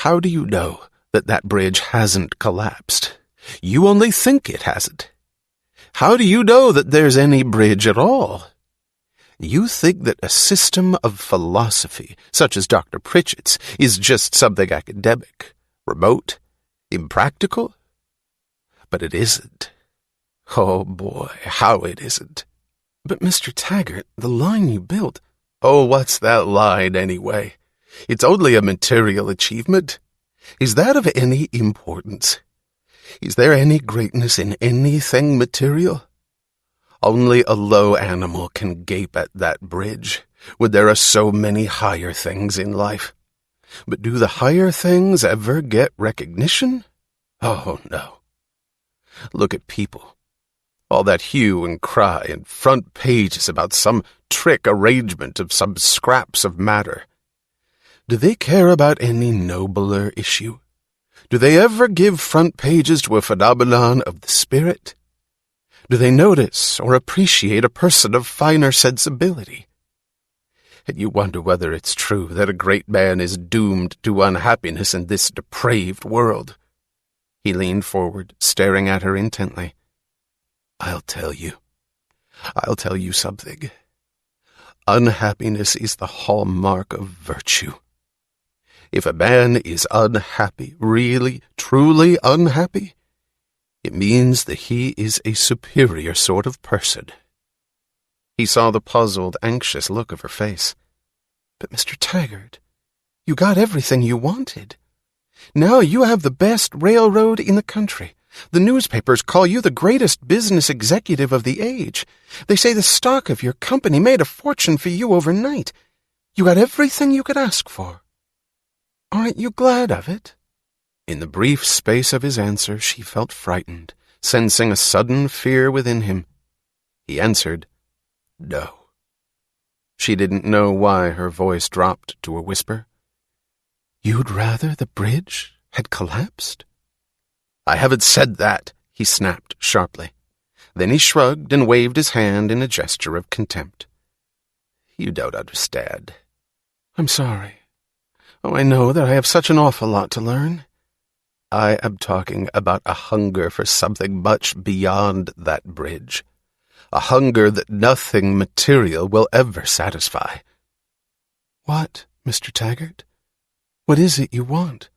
How do you know that that bridge hasn't collapsed? You only think it hasn't. How do you know that there's any bridge at all? You think that a system of philosophy, such as Dr. Pritchett's, is just something academic, remote, impractical? But it isn't. Oh boy, how it isn't. "But, Mr. Taggart, the line you built—" "Oh, what's that line, anyway? It's only a material achievement. Is that of any importance? Is there any greatness in anything material? Only a low animal can gape at that bridge, when there are so many higher things in life. But do the higher things ever get recognition? Oh, no. Look at people. All that hue and cry and front pages about some trick arrangement of some scraps of matter. Do they care about any nobler issue? Do they ever give front pages to a phenomenon of the spirit? Do they notice or appreciate a person of finer sensibility? And you wonder whether it's true that a great man is doomed to unhappiness in this depraved world." He leaned forward, staring at her intently. I'll tell you something. Unhappiness is the hallmark of virtue. If a man is unhappy, really, truly unhappy, it means that he is a superior sort of person." He saw the puzzled, anxious look of her face. "But, Mr. Taggart, you got everything you wanted. Now you have the best railroad in the country. The newspapers call you the greatest business executive of the age. They say the stock of your company made a fortune for you overnight. You got everything you could ask for. Aren't you glad of it?" In the brief space of his answer, she felt frightened, sensing a sudden fear within him. He answered, "No." She didn't know why her voice dropped to a whisper. "You'd rather the bridge had collapsed?" "I haven't said that," he snapped sharply. Then he shrugged and waved his hand in a gesture of contempt. "You don't understand." "I'm sorry. Oh, I know that I have such an awful lot to learn." "I am talking about a hunger for something much beyond that bridge. A hunger that nothing material will ever satisfy." "What, Mr. Taggart? What is it you want?"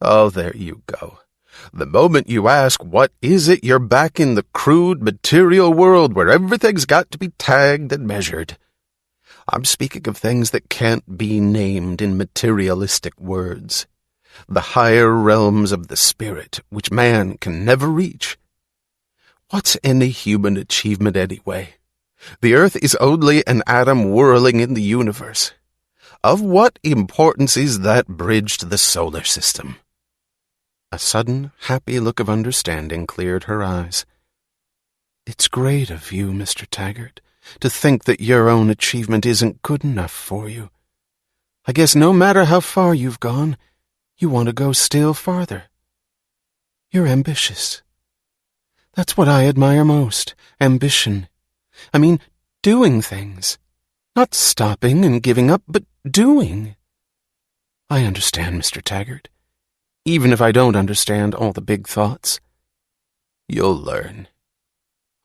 "Oh, there you go. The moment you ask what is it, you're back in the crude material world where everything's got to be tagged and measured. I'm speaking of things that can't be named in materialistic words. The higher realms of the spirit, which man can never reach. What's any human achievement anyway? The earth is only an atom whirling in the universe. Of what importance is that bridge to the solar system?" A sudden, happy look of understanding cleared her eyes. "It's great of you, Mr. Taggart, to think that your own achievement isn't good enough for you. I guess no matter how far you've gone, you want to go still farther. You're ambitious. That's what I admire most, ambition. I mean, doing things. Not stopping and giving up, but doing. I understand, Mr. Taggart, even if I don't understand all the big thoughts." "You'll learn."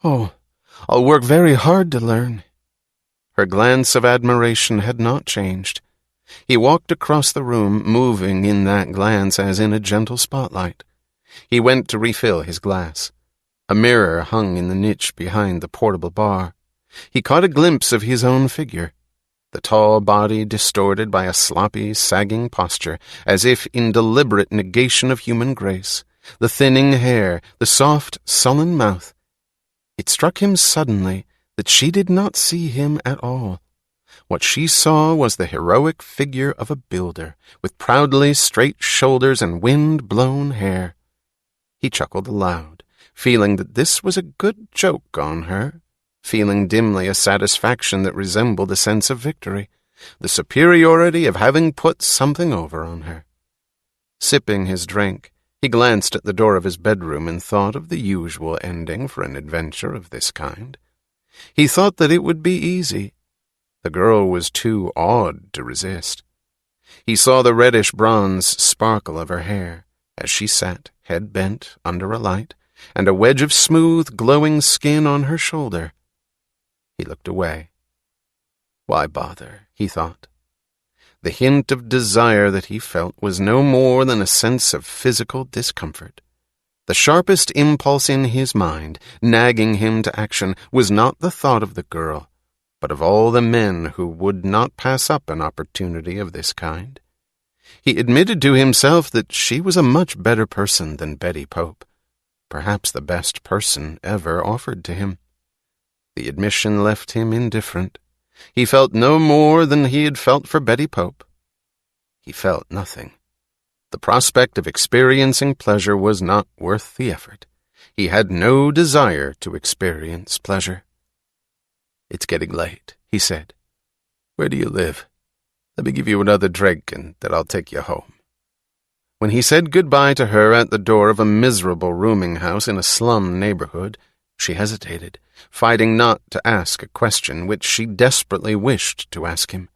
"Oh, I'll work very hard to learn." Her glance of admiration had not changed. He walked across the room, moving in that glance as in a gentle spotlight. He went to refill his glass. A mirror hung in the niche behind the portable bar. He caught a glimpse of his own figure, the tall body distorted by a sloppy, sagging posture, as if in deliberate negation of human grace, the thinning hair, the soft, sullen mouth. It struck him suddenly that she did not see him at all. What she saw was the heroic figure of a builder, with proudly straight shoulders and wind-blown hair. He chuckled aloud, feeling that this was a good joke on her, feeling dimly a satisfaction that resembled a sense of victory, the superiority of having put something over on her. Sipping his drink, he glanced at the door of his bedroom and thought of the usual ending for an adventure of this kind. He thought that it would be easy. The girl was too awed to resist. He saw the reddish-bronze sparkle of her hair as she sat, head bent, under a light, and a wedge of smooth, glowing skin on her shoulder. He looked away. Why bother, he thought. The hint of desire that he felt was no more than a sense of physical discomfort. The sharpest impulse in his mind, nagging him to action, was not the thought of the girl, but of all the men who would not pass up an opportunity of this kind. He admitted to himself that she was a much better person than Betty Pope, perhaps the best person ever offered to him. The admission left him indifferent. He felt no more than he had felt for Betty Pope. He felt nothing. The prospect of experiencing pleasure was not worth the effort. He had no desire to experience pleasure. "It's getting late," he said. "Where do you live? Let me give you another drink, and then I'll take you home." When he said goodbye to her at the door of a miserable rooming house in a slum neighborhood, she hesitated, fighting not to ask a question which she desperately wished to ask him.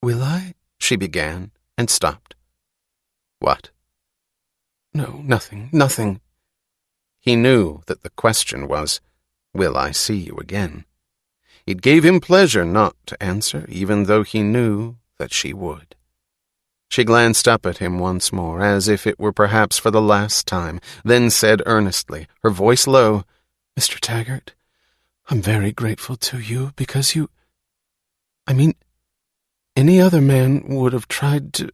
"Will I?" she began, and stopped. "What?" "No, nothing." He knew that the question was, "Will I see you again?" It gave him pleasure not to answer, even though he knew that she would. She glanced up at him once more, as if it were perhaps for the last time, then said earnestly, her voice low, "Mr. Taggart, I'm very grateful to you because you... I mean, any other man would have tried to...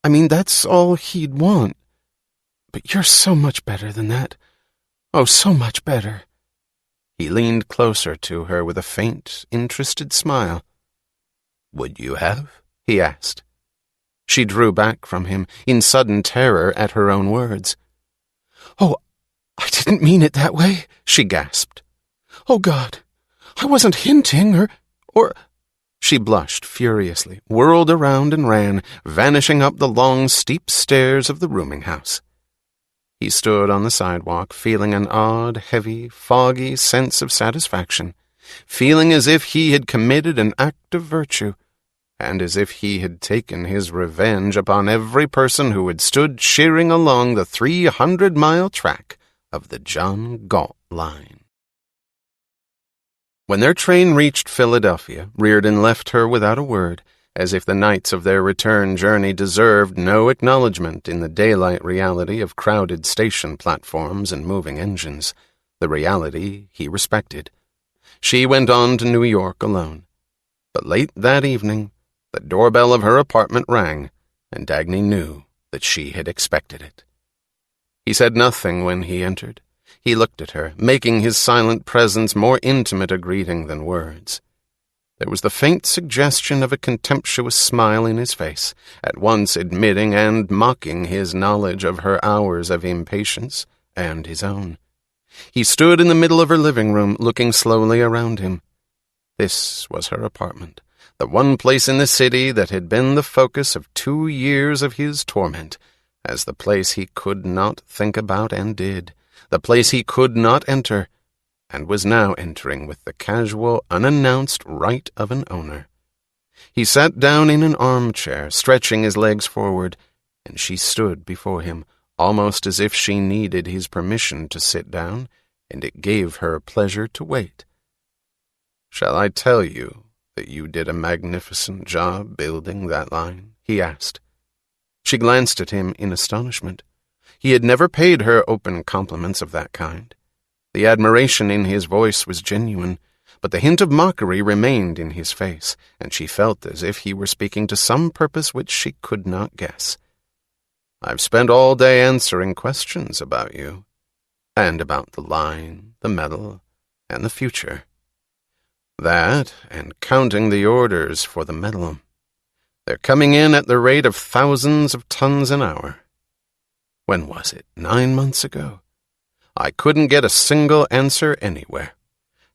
I mean, that's all he'd want. But you're so much better than that. Oh, so much better." He leaned closer to her with a faint, interested smile. Would you have? He asked. She drew back from him in sudden terror at her own words. "Oh, I didn't mean it that way," she gasped. "Oh, God, I wasn't hinting or—" She blushed furiously, whirled around and ran, vanishing up the long, steep stairs of the rooming house. He stood on the sidewalk, feeling an odd, heavy, foggy sense of satisfaction, feeling as if he had committed an act of virtue, and as if he had taken his revenge upon every person who had stood cheering along the 300-mile track of the John Galt line. When their train reached Philadelphia, Reardon left her without a word, as if the nights of their return journey deserved no acknowledgment in the daylight reality of crowded station platforms and moving engines, the reality he respected. She went on to New York alone. But late that evening, the doorbell of her apartment rang, and Dagny knew that she had expected it. He said nothing when he entered. He looked at her, making his silent presence more intimate a greeting than words. There was the faint suggestion of a contemptuous smile in his face, at once admitting and mocking his knowledge of her hours of impatience and his own. He stood in the middle of her living room, looking slowly around him. This was her apartment, the one place in the city that had been the focus of 2 years of his torment, as the place he could not think about and did, the place he could not enter, and was now entering with the casual, unannounced right of an owner. He sat down in an armchair, stretching his legs forward, and she stood before him, almost as if she needed his permission to sit down, and it gave her pleasure to wait. "Shall I tell you that you did a magnificent job building that line?" he asked. She glanced at him in astonishment. He had never paid her open compliments of that kind. The admiration in his voice was genuine, but the hint of mockery remained in his face, and she felt as if he were speaking to some purpose which she could not guess. "I've spent all day answering questions about you, and about the line, the medal, and the future. That, and counting the orders for the medal. They're coming in at the rate of thousands of tons an hour. When was it? 9 months ago? I couldn't get a single answer anywhere.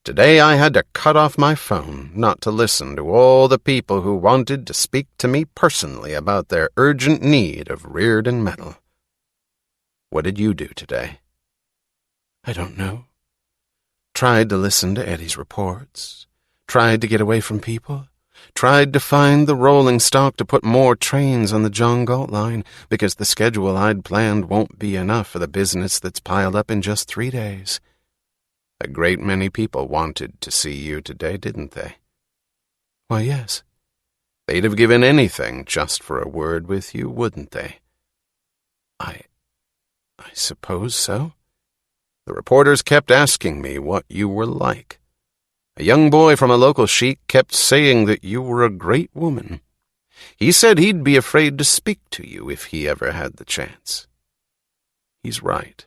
Today I had to cut off my phone, not to listen to all the people who wanted to speak to me personally about their urgent need of Reardon metal. What did you do today?" "I don't know. Tried to listen to Eddie's reports. Tried to get away from people. Tried to find the rolling stock to put more trains on the John Galt line, because the schedule I'd planned won't be enough for the business that's piled up in just 3 days. A great many people wanted to see you today, didn't they?" "Why, yes." "They'd have given anything just for a word with you, wouldn't they?" I suppose so." "The reporters kept asking me what you were like. A young boy from a local sheik kept saying that you were a great woman. He said he'd be afraid to speak to you if he ever had the chance. He's right.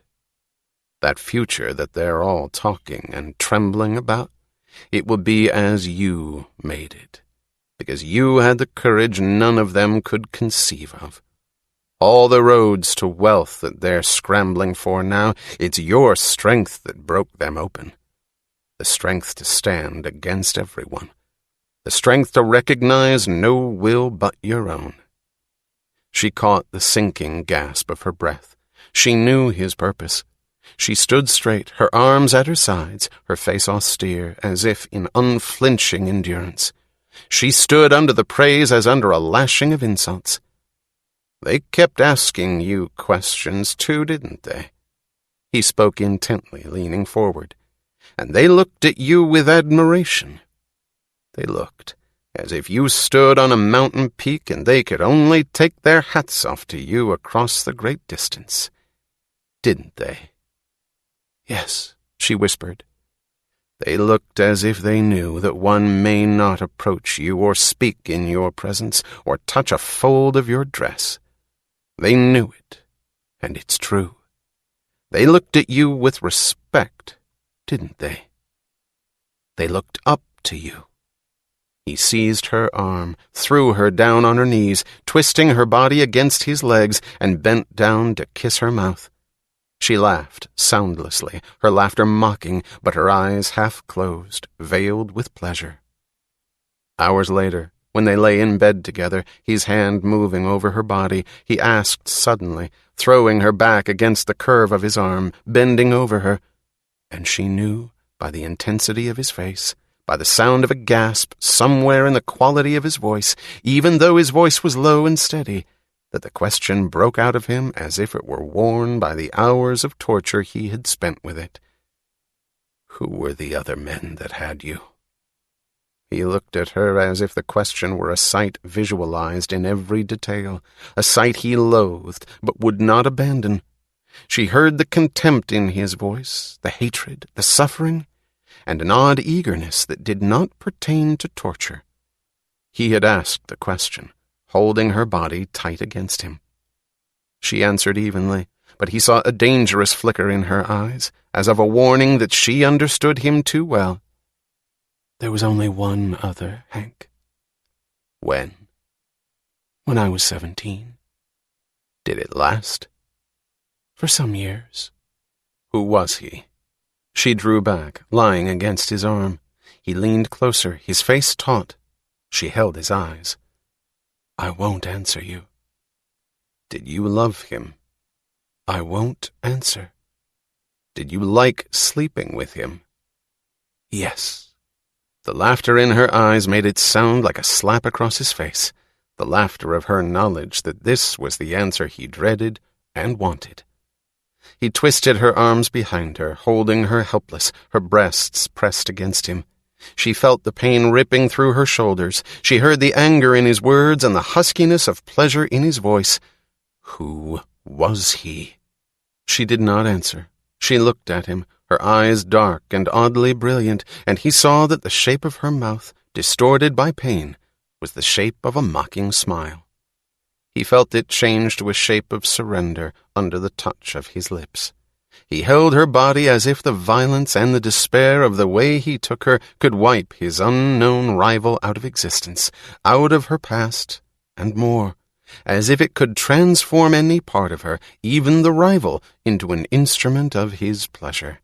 That future that they're all talking and trembling about, it will be as you made it, because you had the courage none of them could conceive of. All the roads to wealth that they're scrambling for now, it's your strength that broke them open. The strength to stand against everyone. The strength to recognize no will but your own." She caught the sinking gasp of her breath. She knew his purpose. She stood straight, her arms at her sides, her face austere, as if in unflinching endurance. She stood under the praise as under a lashing of insults. "They kept asking you questions too, didn't they?" He spoke intently, leaning forward. "And they looked at you with admiration. They looked as if you stood on a mountain peak and they could only take their hats off to you across the great distance. Didn't they?" "Yes," she whispered. "They looked as if they knew that one may not approach you or speak in your presence or touch a fold of your dress. They knew it, and it's true. They looked at you with respect, didn't they? They looked up to you. He seized her arm, threw her down on her knees, twisting her body against his legs, and bent down to kiss her mouth. She laughed soundlessly, her laughter mocking, but her eyes half closed, veiled with pleasure. Hours later, when they lay in bed together, his hand moving over her body, he asked suddenly, throwing her back against the curve of his arm, bending over her, and she knew, by the intensity of his face, by the sound of a gasp somewhere in the quality of his voice, even though his voice was low and steady, that the question broke out of him as if it were worn by the hours of torture he had spent with it. Who were the other men that had you? He looked at her as if the question were a sight visualized in every detail, a sight he loathed but would not abandon. She heard the contempt in his voice, the hatred, the suffering, and an odd eagerness that did not pertain to torture. He had asked the question, holding her body tight against him. She answered evenly, but he saw a dangerous flicker in her eyes, as of a warning that she understood him too well. There was only one other, Hank. When? When I was 17. Did it last? For some years. Who was he? She drew back, lying against his arm. He leaned closer, his face taut. She held his eyes. I won't answer you. Did you love him? I won't answer. Did you like sleeping with him? Yes. The laughter in her eyes made it sound like a slap across his face, the laughter of her knowledge that this was the answer he dreaded and wanted. He twisted her arms behind her, holding her helpless, her breasts pressed against him. She felt the pain ripping through her shoulders. She heard the anger in his words and the huskiness of pleasure in his voice. Who was he? She did not answer. She looked at him, her eyes dark and oddly brilliant, and he saw that the shape of her mouth, distorted by pain, was the shape of a mocking smile. He felt it change to a shape of surrender under the touch of his lips. He held her body as if the violence and the despair of the way he took her could wipe his unknown rival out of existence, out of her past, and more, as if it could transform any part of her, even the rival, into an instrument of his pleasure.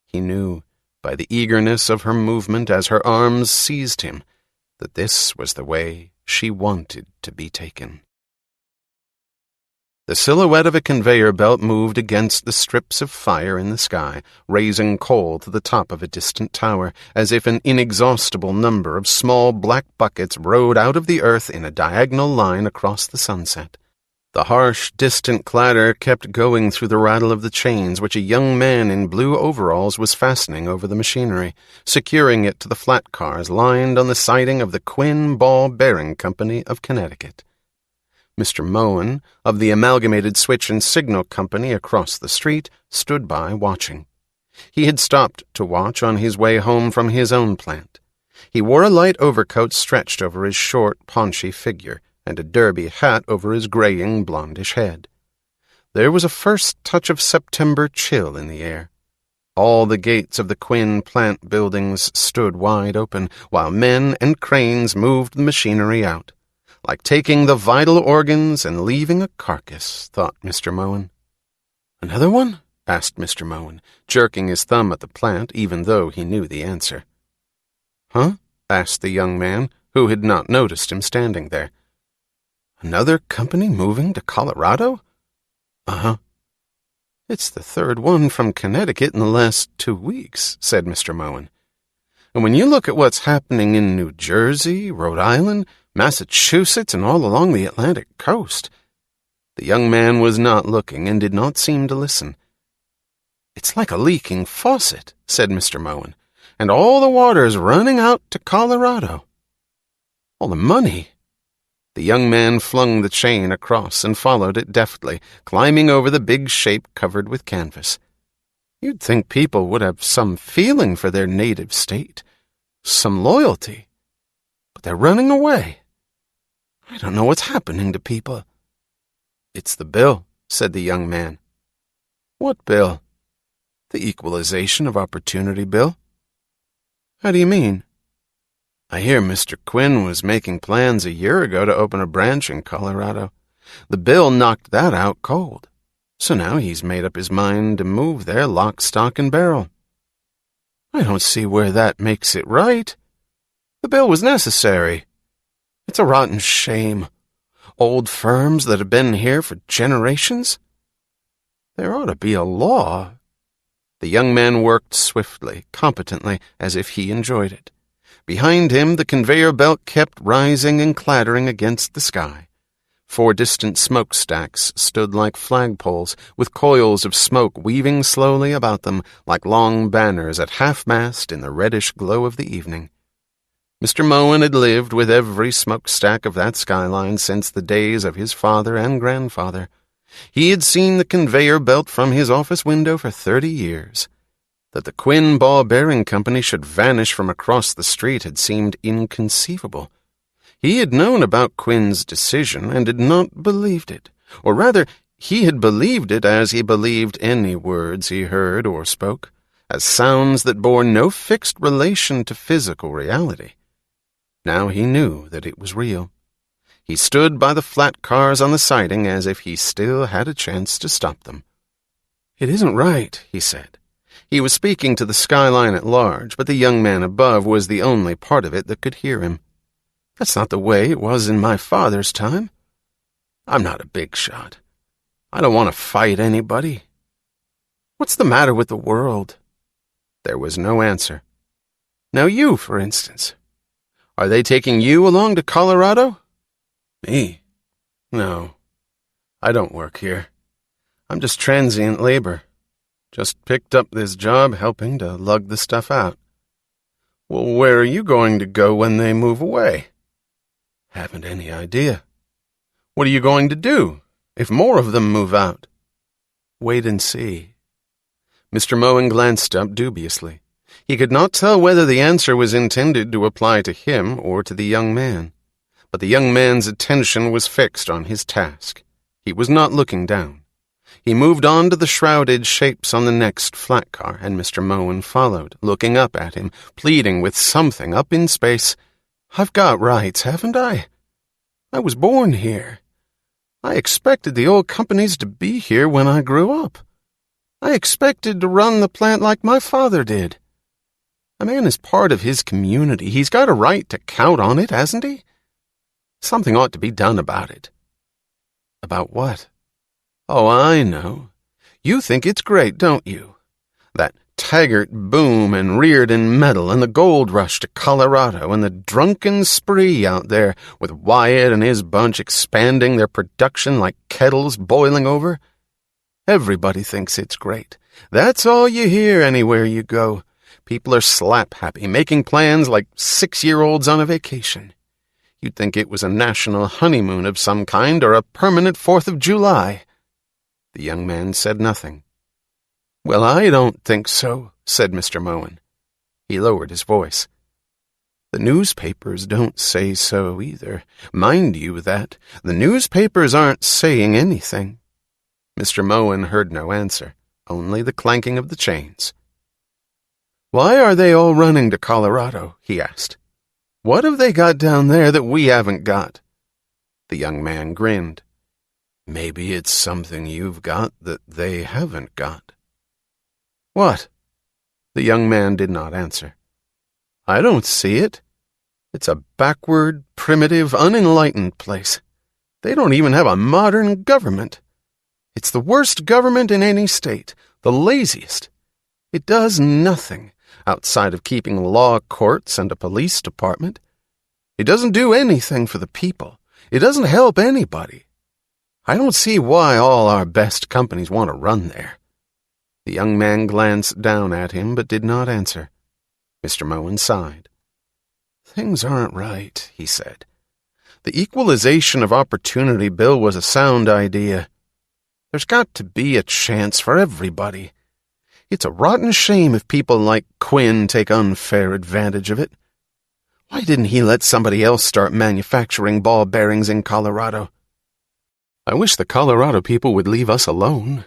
He knew, by the eagerness of her movement as her arms seized him, that this was the way she wanted to be taken. The silhouette of a conveyor belt moved against the strips of fire in the sky, raising coal to the top of a distant tower, as if an inexhaustible number of small black buckets rode out of the earth in a diagonal line across the sunset. The harsh, distant clatter kept going through the rattle of the chains which a young man in blue overalls was fastening over the machinery, securing it to the flat cars lined on the siding of the Quinn Ball Bearing Company of Connecticut. Mr. Moen, of the Amalgamated Switch and Signal Company across the street, stood by watching. He had stopped to watch on his way home from his own plant. He wore a light overcoat stretched over his short, paunchy figure, and a derby hat over his graying, blondish head. There was a first touch of September chill in the air. All the gates of the Quinn plant buildings stood wide open, while men and cranes moved the machinery out. Like taking the vital organs and leaving a carcass, thought Mr. Moen. Another one? Asked Mr. Moen, jerking his thumb at the plant, even though he knew the answer. Huh? Asked the young man, who had not noticed him standing there. Another company moving to Colorado? Uh-huh. It's the third one from Connecticut in the last 2 weeks, said Mr. Moen. And when you look at what's happening in New Jersey, Rhode Island, Massachusetts, and all along the Atlantic coast. The young man was not looking and did not seem to listen. It's like a leaking faucet, said Mr. Moen, and all the water's running out to Colorado. All the money. The young man flung the chain across and followed it deftly, climbing over the big shape covered with canvas. You'd think people would have some feeling for their native state, some loyalty, but they're running away. I don't know what's happening to people. It's the bill, said the young man. What bill? The Equalization of Opportunity bill. How do you mean? I hear Mr. Quinn was making plans a year ago to open a branch in Colorado. The bill knocked that out cold. So now he's made up his mind to move there lock, stock, and barrel. I don't see where that makes it right. The bill was necessary. It's a rotten shame. Old firms that have been here for generations? There ought to be a law. The young man worked swiftly, competently, as if he enjoyed it. Behind him, the conveyor belt kept rising and clattering against the sky. 4 distant smokestacks stood like flagpoles, with coils of smoke weaving slowly about them like long banners at half-mast in the reddish glow of the evening. Mr. Moen had lived with every smokestack of that skyline since the days of his father and grandfather. He had seen the conveyor belt from his office window for 30 years. That the Quinn Ball Bearing Company should vanish from across the street had seemed inconceivable. He had known about Quinn's decision and had not believed it, or rather, he had believed it as he believed any words he heard or spoke, as sounds that bore no fixed relation to physical reality. Now he knew that it was real. He stood by the flat cars on the siding as if he still had a chance to stop them. "It isn't right," he said. He was speaking to the skyline at large, but the young man above was the only part of it that could hear him. "That's not the way it was in my father's time. I'm not a big shot. I don't want to fight anybody. What's the matter with the world?" There was no answer. "Now you, for instance. Are they taking you along to Colorado?" "Me? No. I don't work here. I'm just transient labor. Just picked up this job helping to lug the stuff out." "Well, where are you going to go when they move away?" "Haven't any idea." "What are you going to do if more of them move out?" "Wait and see." Mr. Moen glanced up dubiously. He could not tell whether the answer was intended to apply to him or to the young man. But the young man's attention was fixed on his task. He was not looking down. He moved on to the shrouded shapes on the next flat car, and Mr. Moen followed, looking up at him, pleading with something up in space. "I've got rights, haven't I? I was born here. I expected the old companies to be here when I grew up. I expected to run the plant like my father did. A man is part of his community. He's got a right to count on it, hasn't he? Something ought to be done about it." "About what?" "Oh, I know. You think it's great, don't you? That Taggart boom and Reardon medal and the gold rush to Colorado and the drunken spree out there with Wyatt and his bunch expanding their production like kettles boiling over. Everybody thinks it's great. That's all you hear anywhere you go. People are slap-happy, making plans like 6-year-olds on a vacation. You'd think it was a national honeymoon of some kind or a permanent 4th of July. The young man said nothing. "Well, I don't think so," said Mr. Moen. He lowered his voice. "The newspapers don't say so either. Mind you that. The newspapers aren't saying anything." Mr. Moen heard no answer, only the clanking of the chains. "Why are they all running to Colorado?" he asked. "What have they got down there that we haven't got?" The young man grinned. "Maybe it's something you've got that they haven't got." "What?" The young man did not answer. "I don't see it. It's a backward, primitive, unenlightened place. They don't even have a modern government. It's the worst government in any state, the laziest. It does nothing outside of keeping law courts and a police department. It doesn't do anything for the people. It doesn't help anybody. I don't see why all our best companies want to run there." The young man glanced down at him but did not answer. Mr. Moen sighed. "Things aren't right," he said. "The Equalization of Opportunity Bill was a sound idea. There's got to be a chance for everybody. It's a rotten shame if people like Quinn take unfair advantage of it. Why didn't he let somebody else start manufacturing ball bearings in Colorado? I wish the Colorado people would leave us alone.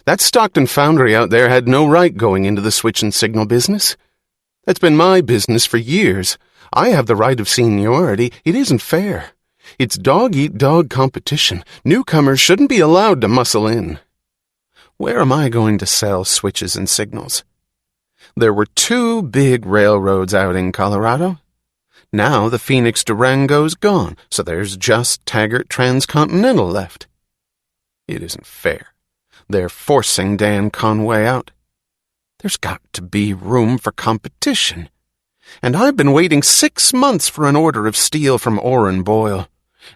That Stockton foundry out there had no right going into the switch and signal business. That's been my business for years. I have the right of seniority. It isn't fair. It's dog-eat-dog competition. Newcomers shouldn't be allowed to muscle in. Where am I going to sell switches and signals? There were 2 big railroads out in Colorado. Now the Phoenix Durango's gone, so there's just Taggart Transcontinental left. It isn't fair. They're forcing Dan Conway out. There's got to be room for competition. And I've been waiting 6 months for an order of steel from Orrin Boyle.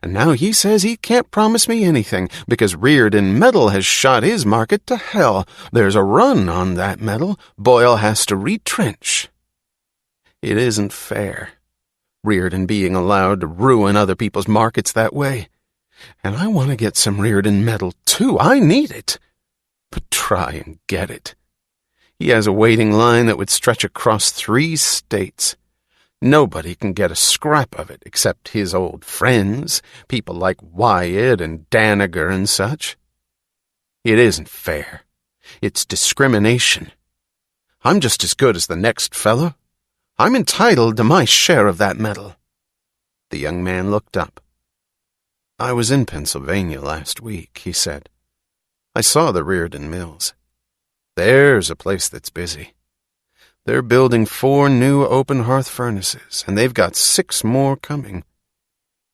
And now he says he can't promise me anything because Reardon Metal has shot his market to hell. There's a run on that metal. Boyle has to retrench. It isn't fair. Reardon being allowed to ruin other people's markets that way. And I want to get some Reardon Metal too. I need it. But try and get it. He has a waiting line that would stretch across 3 states. Nobody can get a scrap of it except his old friends, people like Wyatt and Danager and such. It isn't fair. It's discrimination. I'm just as good as the next fellow. I'm entitled to my share of that metal. The young man looked up. I was in Pennsylvania last week, he said. I saw the Reardon Mills. There's a place that's busy. They're building 4 new open hearth furnaces, and they've got 6 more coming.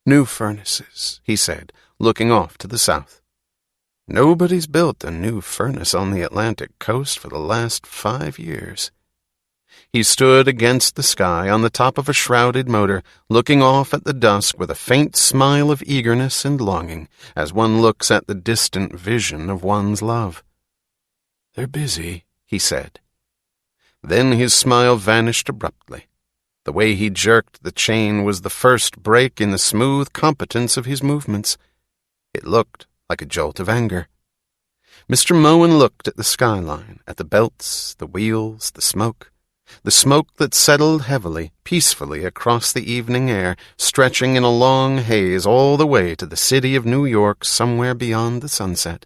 New furnaces, he said, looking off to the south. Nobody's built a new furnace on the Atlantic coast for the last 5 years. He stood against the sky on the top of a shrouded motor, looking off at the dusk with a faint smile of eagerness and longing, as one looks at the distant vision of one's love. They're busy, he said. Then his smile vanished abruptly. The way he jerked the chain was the first break in the smooth competence of his movements. It looked like a jolt of anger. Mr. Moen looked at the skyline, at the belts, the wheels, the smoke that settled heavily, peacefully across the evening air, stretching in a long haze all the way to the city of New York somewhere beyond the sunset.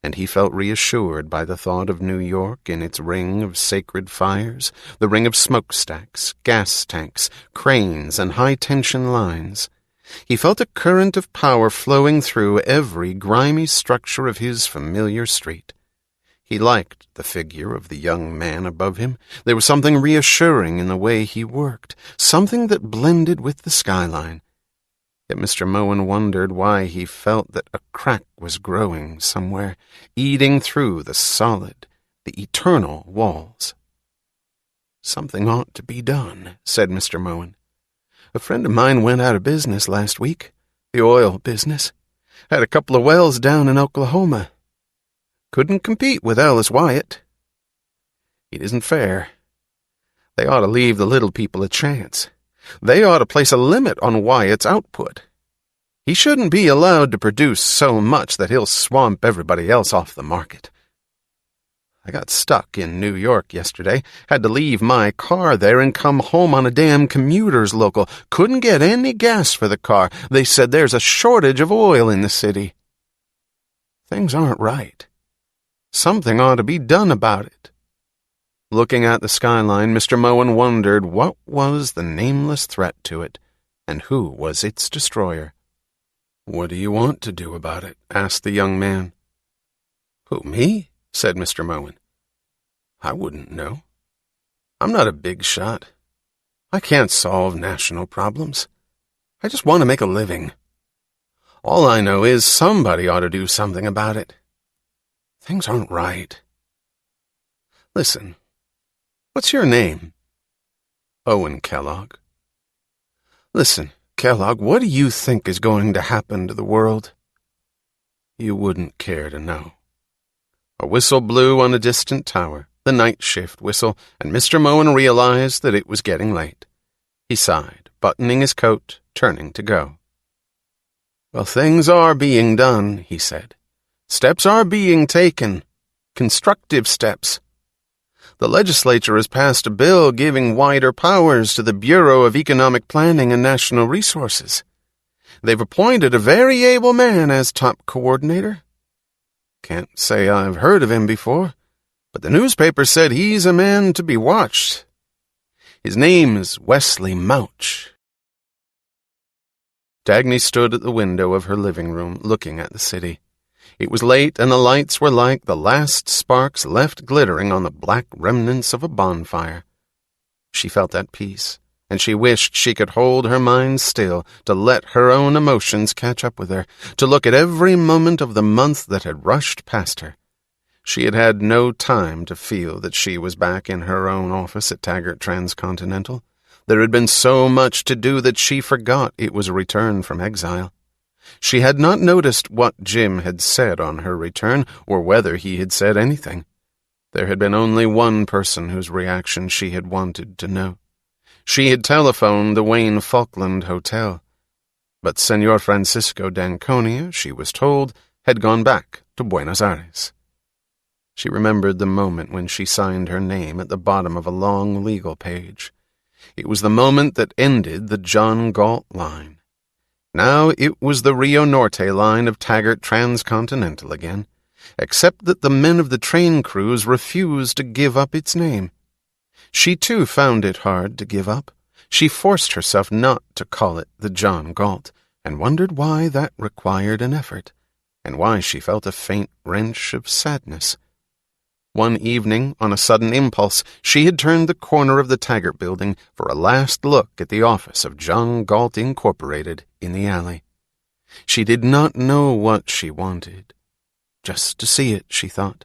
And he felt reassured by the thought of New York in its ring of sacred fires, the ring of smokestacks, gas tanks, cranes, and high-tension lines. He felt a current of power flowing through every grimy structure of his familiar street. He liked the figure of the young man above him. There was something reassuring in the way he worked, something that blended with the skyline. Yet Mr. Moen wondered why he felt that a crack was growing somewhere, eating through the solid, the eternal walls. Something ought to be done, said Mr. Moen. A friend of mine went out of business last week, the oil business. Had a couple of wells down in Oklahoma. Couldn't compete with Ellis Wyatt. It isn't fair. They ought to leave the little people a chance. They ought to place a limit on Wyatt's output. He shouldn't be allowed to produce so much that he'll swamp everybody else off the market. I got stuck in New York yesterday, had to leave my car there and come home on a damn commuter's local. Couldn't get any gas for the car. They said there's a shortage of oil in the city. Things aren't right. Something ought to be done about it. Looking at the skyline, Mr. Moen wondered what was the nameless threat to it, and who was its destroyer. "What do you want to do about it?" asked the young man. "Who, me?" said Mr. Moen. "I wouldn't know. I'm not a big shot. I can't solve national problems. I just want to make a living. All I know is somebody ought to do something about it. Things aren't right. Listen, what's your name?" "Owen Kellogg." "Listen, Kellogg, what do you think is going to happen to the world?" "You wouldn't care to know." A whistle blew on a distant tower, the night shift whistle, and Mr. Moen realized that it was getting late. He sighed, buttoning his coat, turning to go. "Well, things are being done," he said. "Steps are being taken. Constructive steps. The legislature has passed a bill giving wider powers to the Bureau of Economic Planning and National Resources. They've appointed a very able man as top coordinator. Can't say I've heard of him before, but the newspaper said he's a man to be watched. His name's Wesley Mouch." Dagny stood at the window of her living room, looking at the city. It was late, and the lights were like the last sparks left glittering on the black remnants of a bonfire. She felt at peace, and she wished she could hold her mind still, to let her own emotions catch up with her, to look at every moment of the month that had rushed past her. She had had no time to feel that she was back in her own office at Taggart Transcontinental. There had been so much to do that she forgot it was a return from exile. She had not noticed what Jim had said on her return, or whether he had said anything. There had been only one person whose reaction she had wanted to know. She had telephoned the Wayne Falkland Hotel. But Senor Francisco d'Anconia, she was told, had gone back to Buenos Aires. She remembered the moment when she signed her name at the bottom of a long legal page. It was the moment that ended the John Galt line. Now it was the Rio Norte line of Taggart Transcontinental again, except that the men of the train crews refused to give up its name. She too found it hard to give up. She forced herself not to call it the John Galt, and wondered why that required an effort, and why she felt a faint wrench of sadness. One evening, on a sudden impulse, she had turned the corner of the Taggart building for a last look at the office of John Galt Incorporated in the alley. She did not know what she wanted. Just to see it, she thought.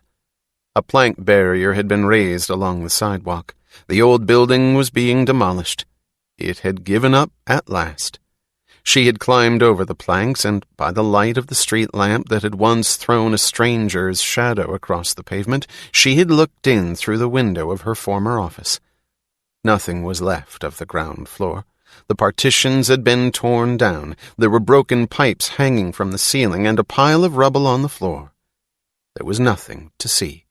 A plank barrier had been raised along the sidewalk. The old building was being demolished. It had given up at last. She had climbed over the planks, and by the light of the street lamp that had once thrown a stranger's shadow across the pavement, she had looked in through the window of her former office. Nothing was left of the ground floor. The partitions had been torn down. There were broken pipes hanging from the ceiling and a pile of rubble on the floor. There was nothing to see.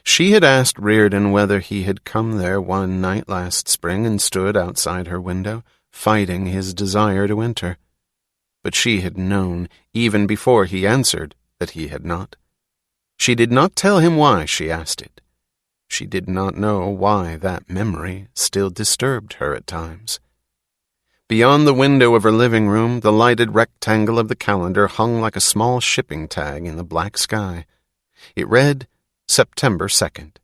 She had asked Reardon whether he had come there one night last spring and stood outside her window, fighting his desire to enter. But she had known, even before he answered, that he had not. She did not tell him why she asked it. She did not know why that memory still disturbed her at times. Beyond the window of her living room, the lighted rectangle of the calendar hung like a small shipping tag in the black sky. It read, September 2nd.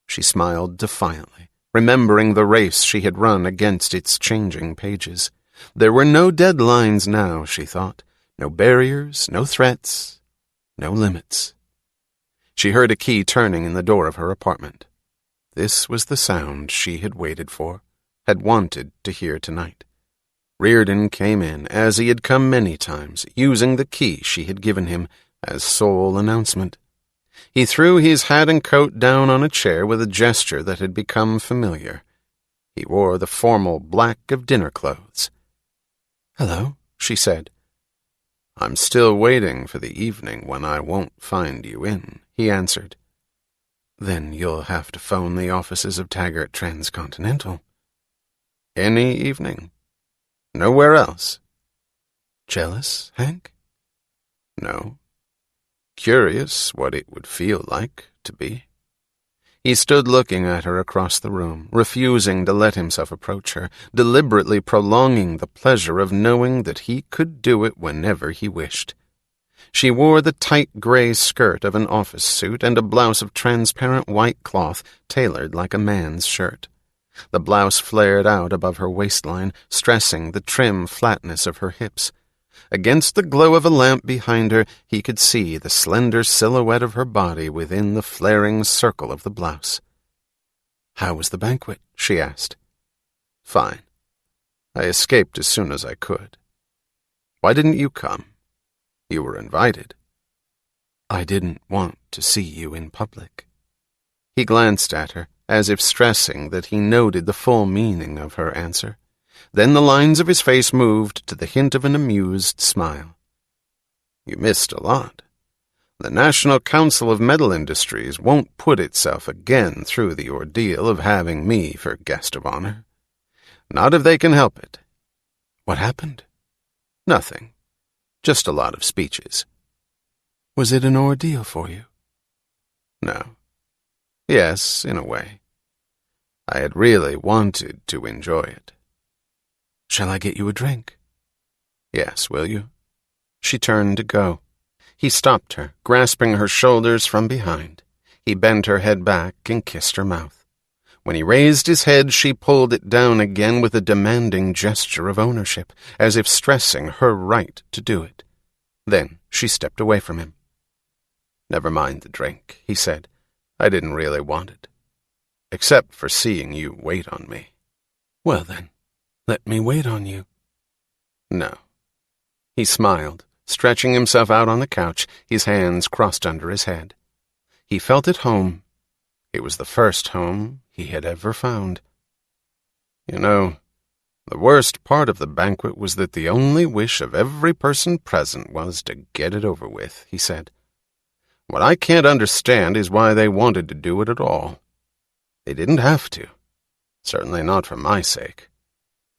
She smiled defiantly, remembering the race she had run against its changing pages. There were no deadlines now, she thought. No barriers, no threats, no limits. She heard a key turning in the door of her apartment. This was the sound she had waited for, had wanted to hear tonight. Reardon came in, as he had come many times, using the key she had given him as sole announcement. He threw his hat and coat down on a chair with a gesture that had become familiar. He wore the formal black of dinner clothes. "Hello," she said. "I'm still waiting for the evening when I won't find you in," he answered. "Then you'll have to phone the offices of Taggart Transcontinental." "Any evening? Nowhere else?" "Jealous, Hank?" "No. Curious what it would feel like to be." He stood looking at her across the room, refusing to let himself approach her, deliberately prolonging the pleasure of knowing that he could do it whenever he wished. She wore the tight gray skirt of an office suit and a blouse of transparent white cloth tailored like a man's shirt. The blouse flared out above her waistline, stressing the trim flatness of her hips. Against the glow of a lamp behind her, he could see the slender silhouette of her body within the flaring circle of the blouse. "How was the banquet?" she asked. "Fine. I escaped as soon as I could. Why didn't you come? You were invited." "I didn't want to see you in public." He glanced at her, as if stressing that he noted the full meaning of her answer. Then the lines of his face moved to the hint of an amused smile. "You missed a lot. The National Council of Metal Industries won't put itself again through the ordeal of having me for guest of honor. Not if they can help it." "What happened?" "Nothing. Just a lot of speeches." "Was it an ordeal for you?" "No. Yes, in a way. I had really wanted to enjoy it. "Shall I get you a drink?" "Yes, will you?" She turned to go. He stopped her, grasping her shoulders from behind. He bent her head back and kissed her mouth. When he raised his head, she pulled it down again with a demanding gesture of ownership, as if stressing her right to do it. Then she stepped away from him. "Never mind the drink," he said. "I didn't really want it. Except for seeing you wait on me." "Well then, let me wait on you." "No." He smiled, stretching himself out on the couch, his hands crossed under his head. He felt at home. It was the first home he had ever found. "You know, the worst part of the banquet was that the only wish of every person present was to get it over with," he said. "What I can't understand is why they wanted to do it at all. They didn't have to. Certainly not for my sake."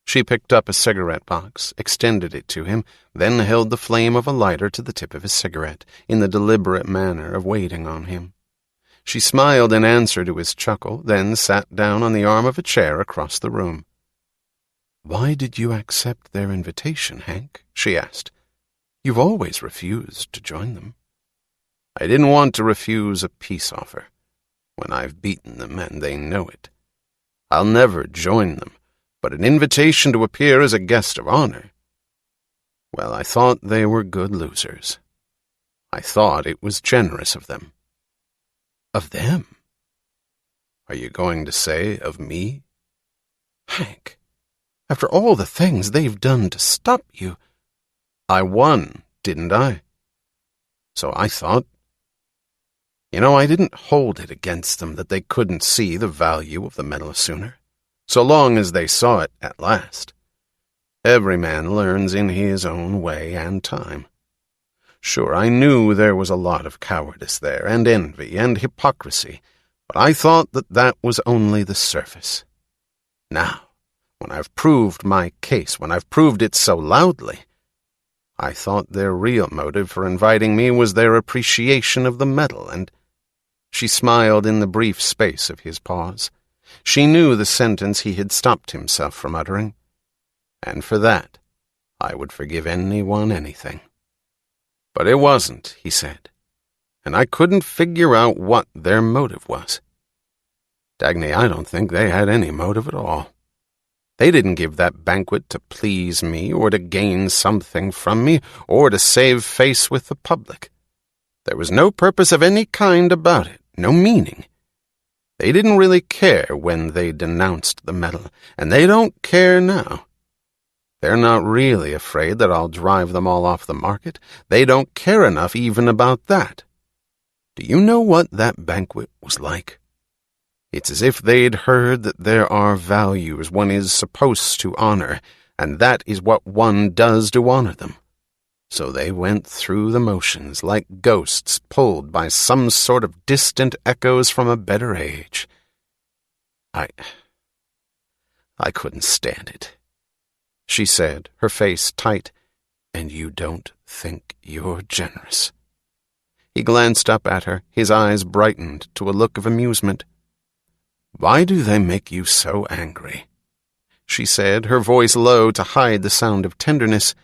She picked up a cigarette box, extended it to him, then held the flame of a lighter to the tip of his cigarette, in the deliberate manner of waiting on him. She smiled in answer to his chuckle, then sat down on the arm of a chair across the room. "Why did you accept their invitation, Hank?" she asked. "You've always refused to join them." "I didn't want to refuse a peace offer, when I've beaten them and they know it. I'll never join them, but an invitation to appear as a guest of honor. Well, I thought they were good losers. I thought it was generous of them." "Of them?" "Are you going to say of me?" "Hank, after all the things they've done to stop you—" "I won, didn't I? So I thought. You know, I didn't hold it against them that they couldn't see the value of the medal sooner, so long as they saw it at last. Every man learns in his own way and time. Sure, I knew there was a lot of cowardice there, and envy, and hypocrisy, but I thought that that was only the surface. Now, when I've proved my case, when I've proved it so loudly, I thought their real motive for inviting me was their appreciation of the medal, and—" She smiled in the brief space of his pause. She knew the sentence he had stopped himself from uttering, and for that I would forgive anyone anything. "But it wasn't," he said, "and I couldn't figure out what their motive was. Dagny, I don't think they had any motive at all. They didn't give that banquet to please me, or to gain something from me, or to save face with the public. There was no purpose of any kind about it, no meaning. They didn't really care when they denounced the medal, and they don't care now. They're not really afraid that I'll drive them all off the market. They don't care enough even about that. Do you know what that banquet was like? It's as if they'd heard that there are values one is supposed to honor, and that is what one does to honor them. So they went through the motions like ghosts pulled by some sort of distant echoes from a better age. I couldn't stand it," she said, her face tight. "And you don't think you're generous." He glanced up at her, his eyes brightened to a look of amusement. "Why do they make you so angry?" she said, her voice low to hide the sound of tenderness.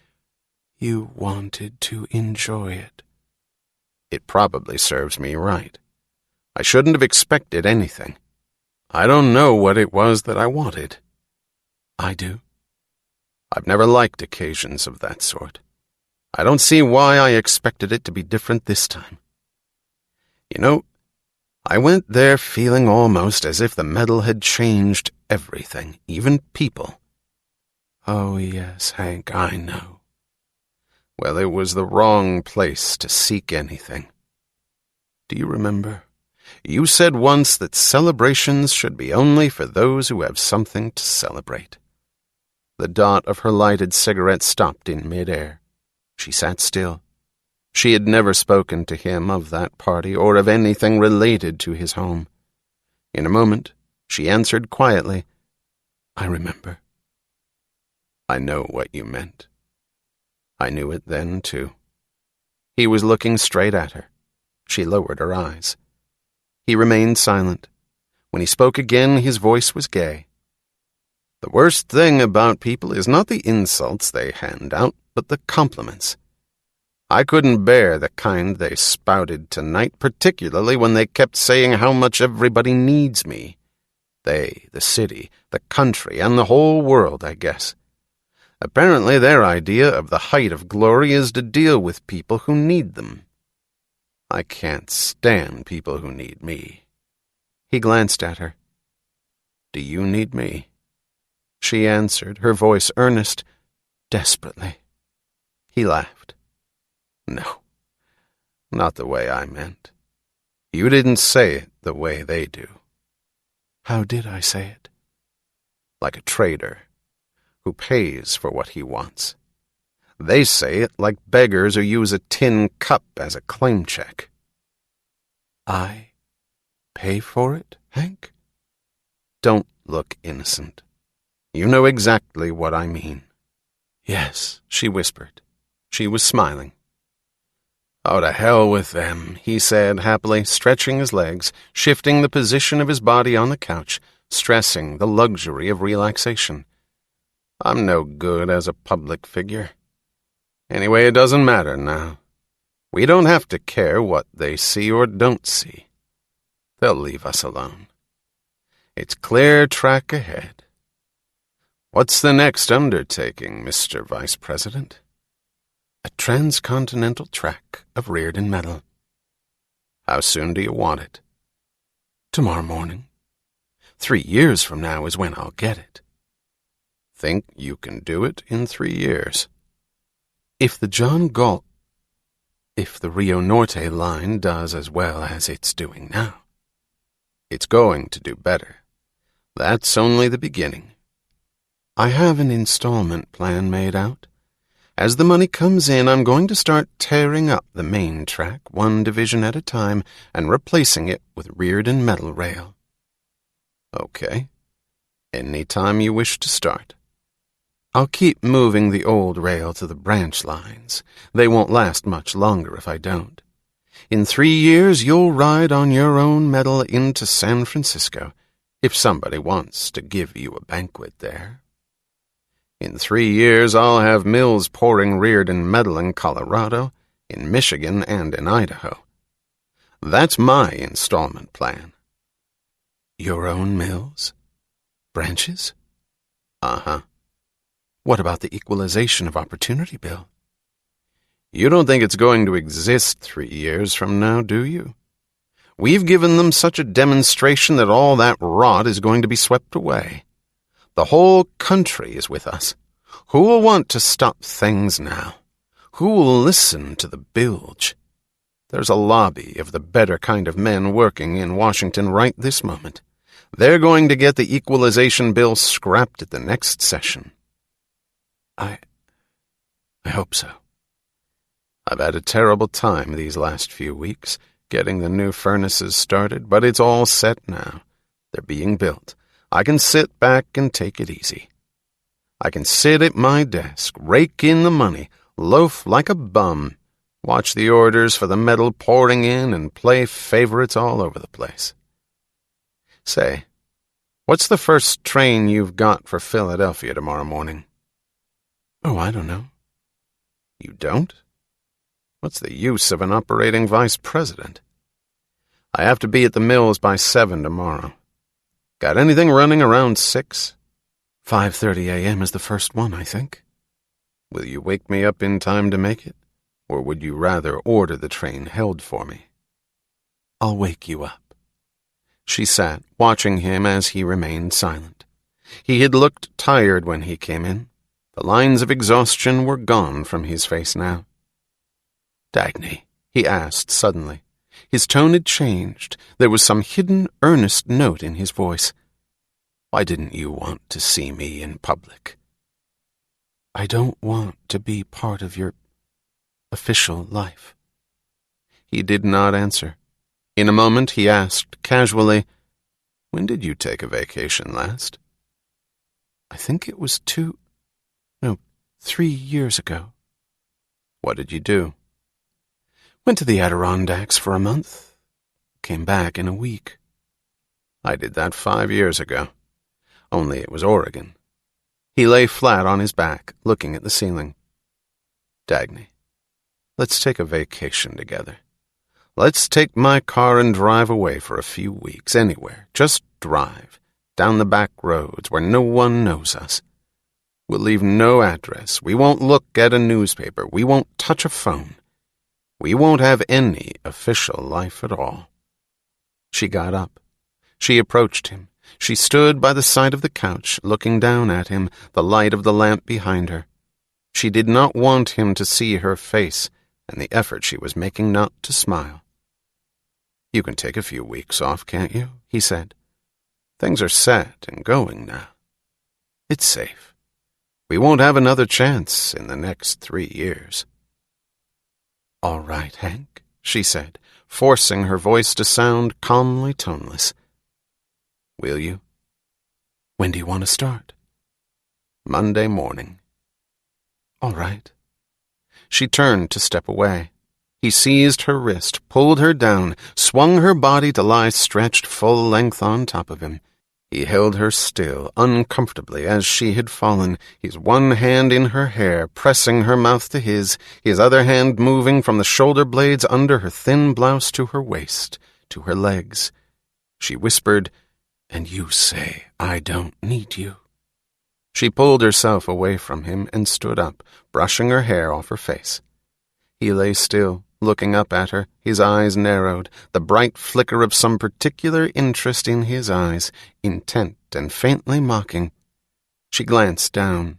"You wanted to enjoy it." "It probably serves me right. I shouldn't have expected anything. I don't know what it was that I wanted." "I do." "I've never liked occasions of that sort. I don't see why I expected it to be different this time. You know, I went there feeling almost as if the medal had changed everything, even people." "Oh, yes, Hank, I know." "Well, it was the wrong place to seek anything. Do you remember? You said once that celebrations should be only for those who have something to celebrate." The dot of her lighted cigarette stopped in mid-air. She sat still. She had never spoken to him of that party or of anything related to his home. In a moment, she answered quietly, "I remember." "I know what you meant. I knew it then, too." He was looking straight at her. She lowered her eyes. He remained silent. When he spoke again, his voice was gay. "The worst thing about people is not the insults they hand out, but the compliments. I couldn't bear the kind they spouted tonight, particularly when they kept saying how much everybody needs me. They, the city, the country, and the whole world, I guess. Apparently their idea of the height of glory is to deal with people who need them. I can't stand people who need me." He glanced at her. "Do you need me?" She answered, her voice earnest, "Desperately." He laughed. "No, not the way I meant. You didn't say it the way they do." "How did I say it?" "Like a trader who pays for what he wants. They say it like beggars who use a tin cup as a claim check." "I pay for it, Hank?" "Don't look innocent. You know exactly what I mean." "Yes," she whispered. She was smiling. "Oh, to hell with them," he said happily, stretching his legs, shifting the position of his body on the couch, stressing the luxury of relaxation. "I'm no good as a public figure. Anyway, it doesn't matter now. We don't have to care what they see or don't see. They'll leave us alone. It's clear track ahead. What's the next undertaking, Mr. Vice President?" "A transcontinental track of Reardon metal." "How soon do you want it?" "Tomorrow morning. 3 years from now is when I'll get it." "Think you can do it in 3 years?" If the Rio Norte line does as well as it's doing now." "It's going to do better. That's only the beginning." "I have an installment plan made out. As the money comes in, I'm going to start tearing up the main track, one division at a time, and replacing it with Reardon metal rail." "Okay. Any time you wish to start." "I'll keep moving the old rail to the branch lines. They won't last much longer if I don't. In 3 years, you'll ride on your own metal into San Francisco, if somebody wants to give you a banquet there. In 3 years, I'll have mills pouring Reardon metal in Colorado, in Michigan, and in Idaho. That's my installment plan." "Your own mills? Branches?" "Uh-huh." "What about the Equalization of Opportunity Bill?" "You don't think it's going to exist 3 years from now, do you? We've given them such a demonstration that all that rot is going to be swept away. The whole country is with us. Who will want to stop things now? Who will listen to the bilge? There's a lobby of the better kind of men working in Washington right this moment. They're going to get the equalization bill scrapped at the next session." I hope so. I've had a terrible time these last few weeks, getting the new furnaces started, but it's all set now. They're being built. I can sit back and take it easy. I can sit at my desk, rake in the money, loaf like a bum, watch the orders for the metal pouring in, and play favorites all over the place. Say, what's the first train you've got for Philadelphia tomorrow morning? Oh, I don't know. You don't? What's the use of an operating vice president? I have to be at the mills by 7 tomorrow. Got anything running around 6? 5:30 a.m. is the first one, I think. Will you wake me up in time to make it? Or would you rather order the train held for me? I'll wake you up. She sat, watching him as he remained silent. He had looked tired when he came in. The lines of exhaustion were gone from his face now. Dagny, he asked suddenly. His tone had changed. There was some hidden, earnest note in his voice. Why didn't you want to see me in public? I don't want to be part of your official life. He did not answer. In a moment he asked casually, When did you take a vacation last? I think it was 3 years ago. What did you do? Went to the Adirondacks for a month. Came back in a week. I did that 5 years ago. Only it was Oregon. He lay flat on his back, looking at the ceiling. Dagny, let's take a vacation together. Let's take my car and drive away for a few weeks, anywhere. Just drive, down the back roads where no one knows us. We'll leave no address. We won't look at a newspaper. We won't touch a phone. We won't have any official life at all. She got up. She approached him. She stood by the side of the couch, looking down at him, the light of the lamp behind her. She did not want him to see her face and the effort she was making not to smile. "You can take a few weeks off, can't you?" he said. "Things are set and going now. It's safe. We won't have another chance in the next 3 years." "All right, Hank," she said, forcing her voice to sound calmly toneless. "Will you? When do you want to start?" "Monday morning." "All right." She turned to step away. He seized her wrist, pulled her down, swung her body to lie stretched full length on top of him. He held her still, uncomfortably, as she had fallen, his one hand in her hair, pressing her mouth to his other hand moving from the shoulder blades under her thin blouse to her waist, to her legs. She whispered, "And you say I don't need you." She pulled herself away from him and stood up, brushing her hair off her face. He lay still, looking up at her, his eyes narrowed, the bright flicker of some particular interest in his eyes, intent and faintly mocking. She glanced down.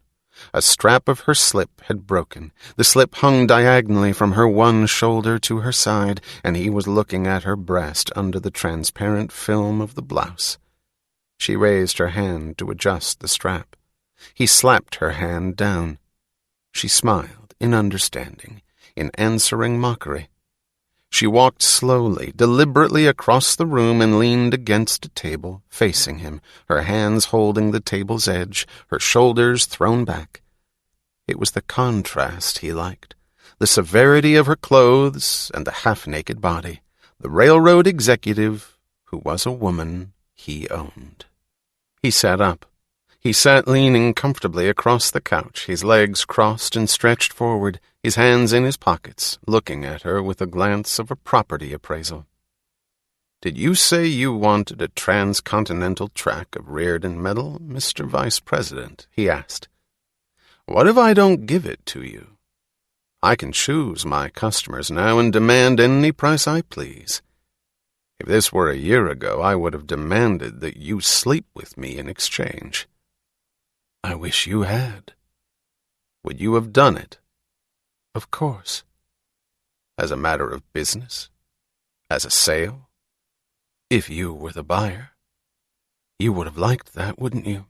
A strap of her slip had broken. The slip hung diagonally from her one shoulder to her side, and he was looking at her breast under the transparent film of the blouse. She raised her hand to adjust the strap. He slapped her hand down. She smiled in understanding, in answering mockery. She walked slowly, deliberately across the room and leaned against a table, facing him, her hands holding the table's edge, her shoulders thrown back. It was the contrast he liked, the severity of her clothes and the half-naked body, the railroad executive who was a woman he owned. He sat up. He sat leaning comfortably across the couch, his legs crossed and stretched forward, his hands in his pockets, looking at her with a glance of a property appraisal. "Did you say you wanted a transcontinental tract of Reardon metal, Mr. Vice President?" he asked. "What if I don't give it to you? I can choose my customers now and demand any price I please. If this were a year ago, I would have demanded that you sleep with me in exchange." "I wish you had." "Would you have done it?" "Of course." "As a matter of business? As a sale?" "If you were the buyer. You would have liked that, wouldn't you?"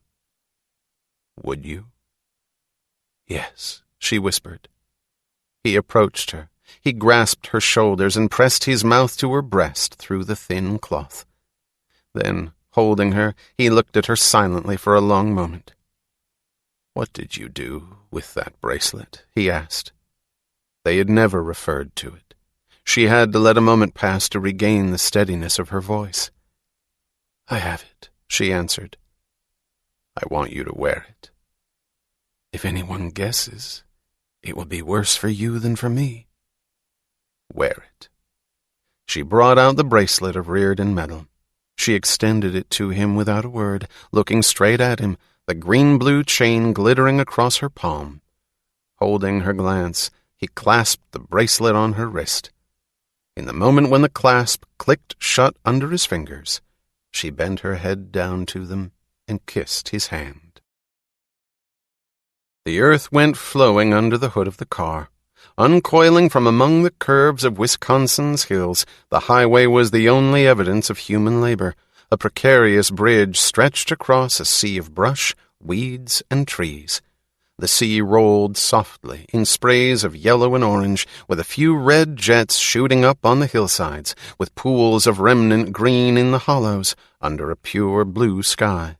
"Would you?" "Yes," she whispered. He approached her. He grasped her shoulders and pressed his mouth to her breast through the thin cloth. Then, holding her, he looked at her silently for a long moment. "What did you do with that bracelet?" he asked. They had never referred to it. She had to let a moment pass to regain the steadiness of her voice. "I have it," she answered. "I want you to wear it. If anyone guesses, it will be worse for you than for me." "Wear it." She brought out the bracelet of Reardon metal. She extended it to him without a word, looking straight at him, the green-blue chain glittering across her palm. Holding her glance, he clasped the bracelet on her wrist. In the moment when the clasp clicked shut under his fingers, she bent her head down to them and kissed his hand. The earth went flowing under the hood of the car. Uncoiling from among the curves of Wisconsin's hills, the highway was the only evidence of human labor. A precarious bridge stretched across a sea of brush, weeds, and trees. The sea rolled softly in sprays of yellow and orange, with a few red jets shooting up on the hillsides, with pools of remnant green in the hollows, under a pure blue sky.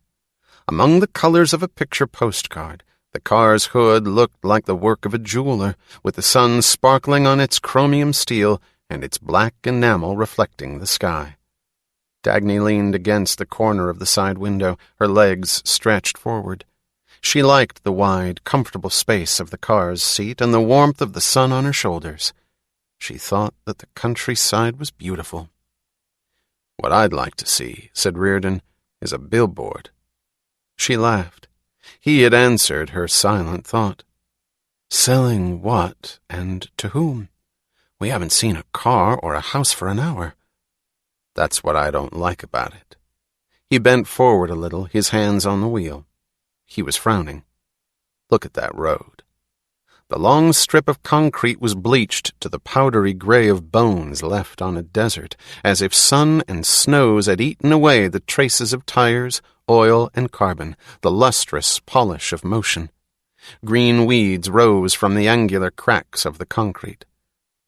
Among the colors of a picture postcard, the car's hood looked like the work of a jeweler, with the sun sparkling on its chromium steel and its black enamel reflecting the sky. Dagny leaned against the corner of the side window, her legs stretched forward. She liked the wide, comfortable space of the car's seat and the warmth of the sun on her shoulders. She thought that the countryside was beautiful. "What I'd like to see," said Reardon, "is a billboard." She laughed. He had answered her silent thought. "Selling what, and to whom? We haven't seen a car or a house for an hour." "That's what I don't like about it." He bent forward a little, his hands on the wheel. He was frowning. "Look at that road." The long strip of concrete was bleached to the powdery gray of bones left on a desert, as if sun and snows had eaten away the traces of tires, oil, and carbon, the lustrous polish of motion. Green weeds rose from the angular cracks of the concrete.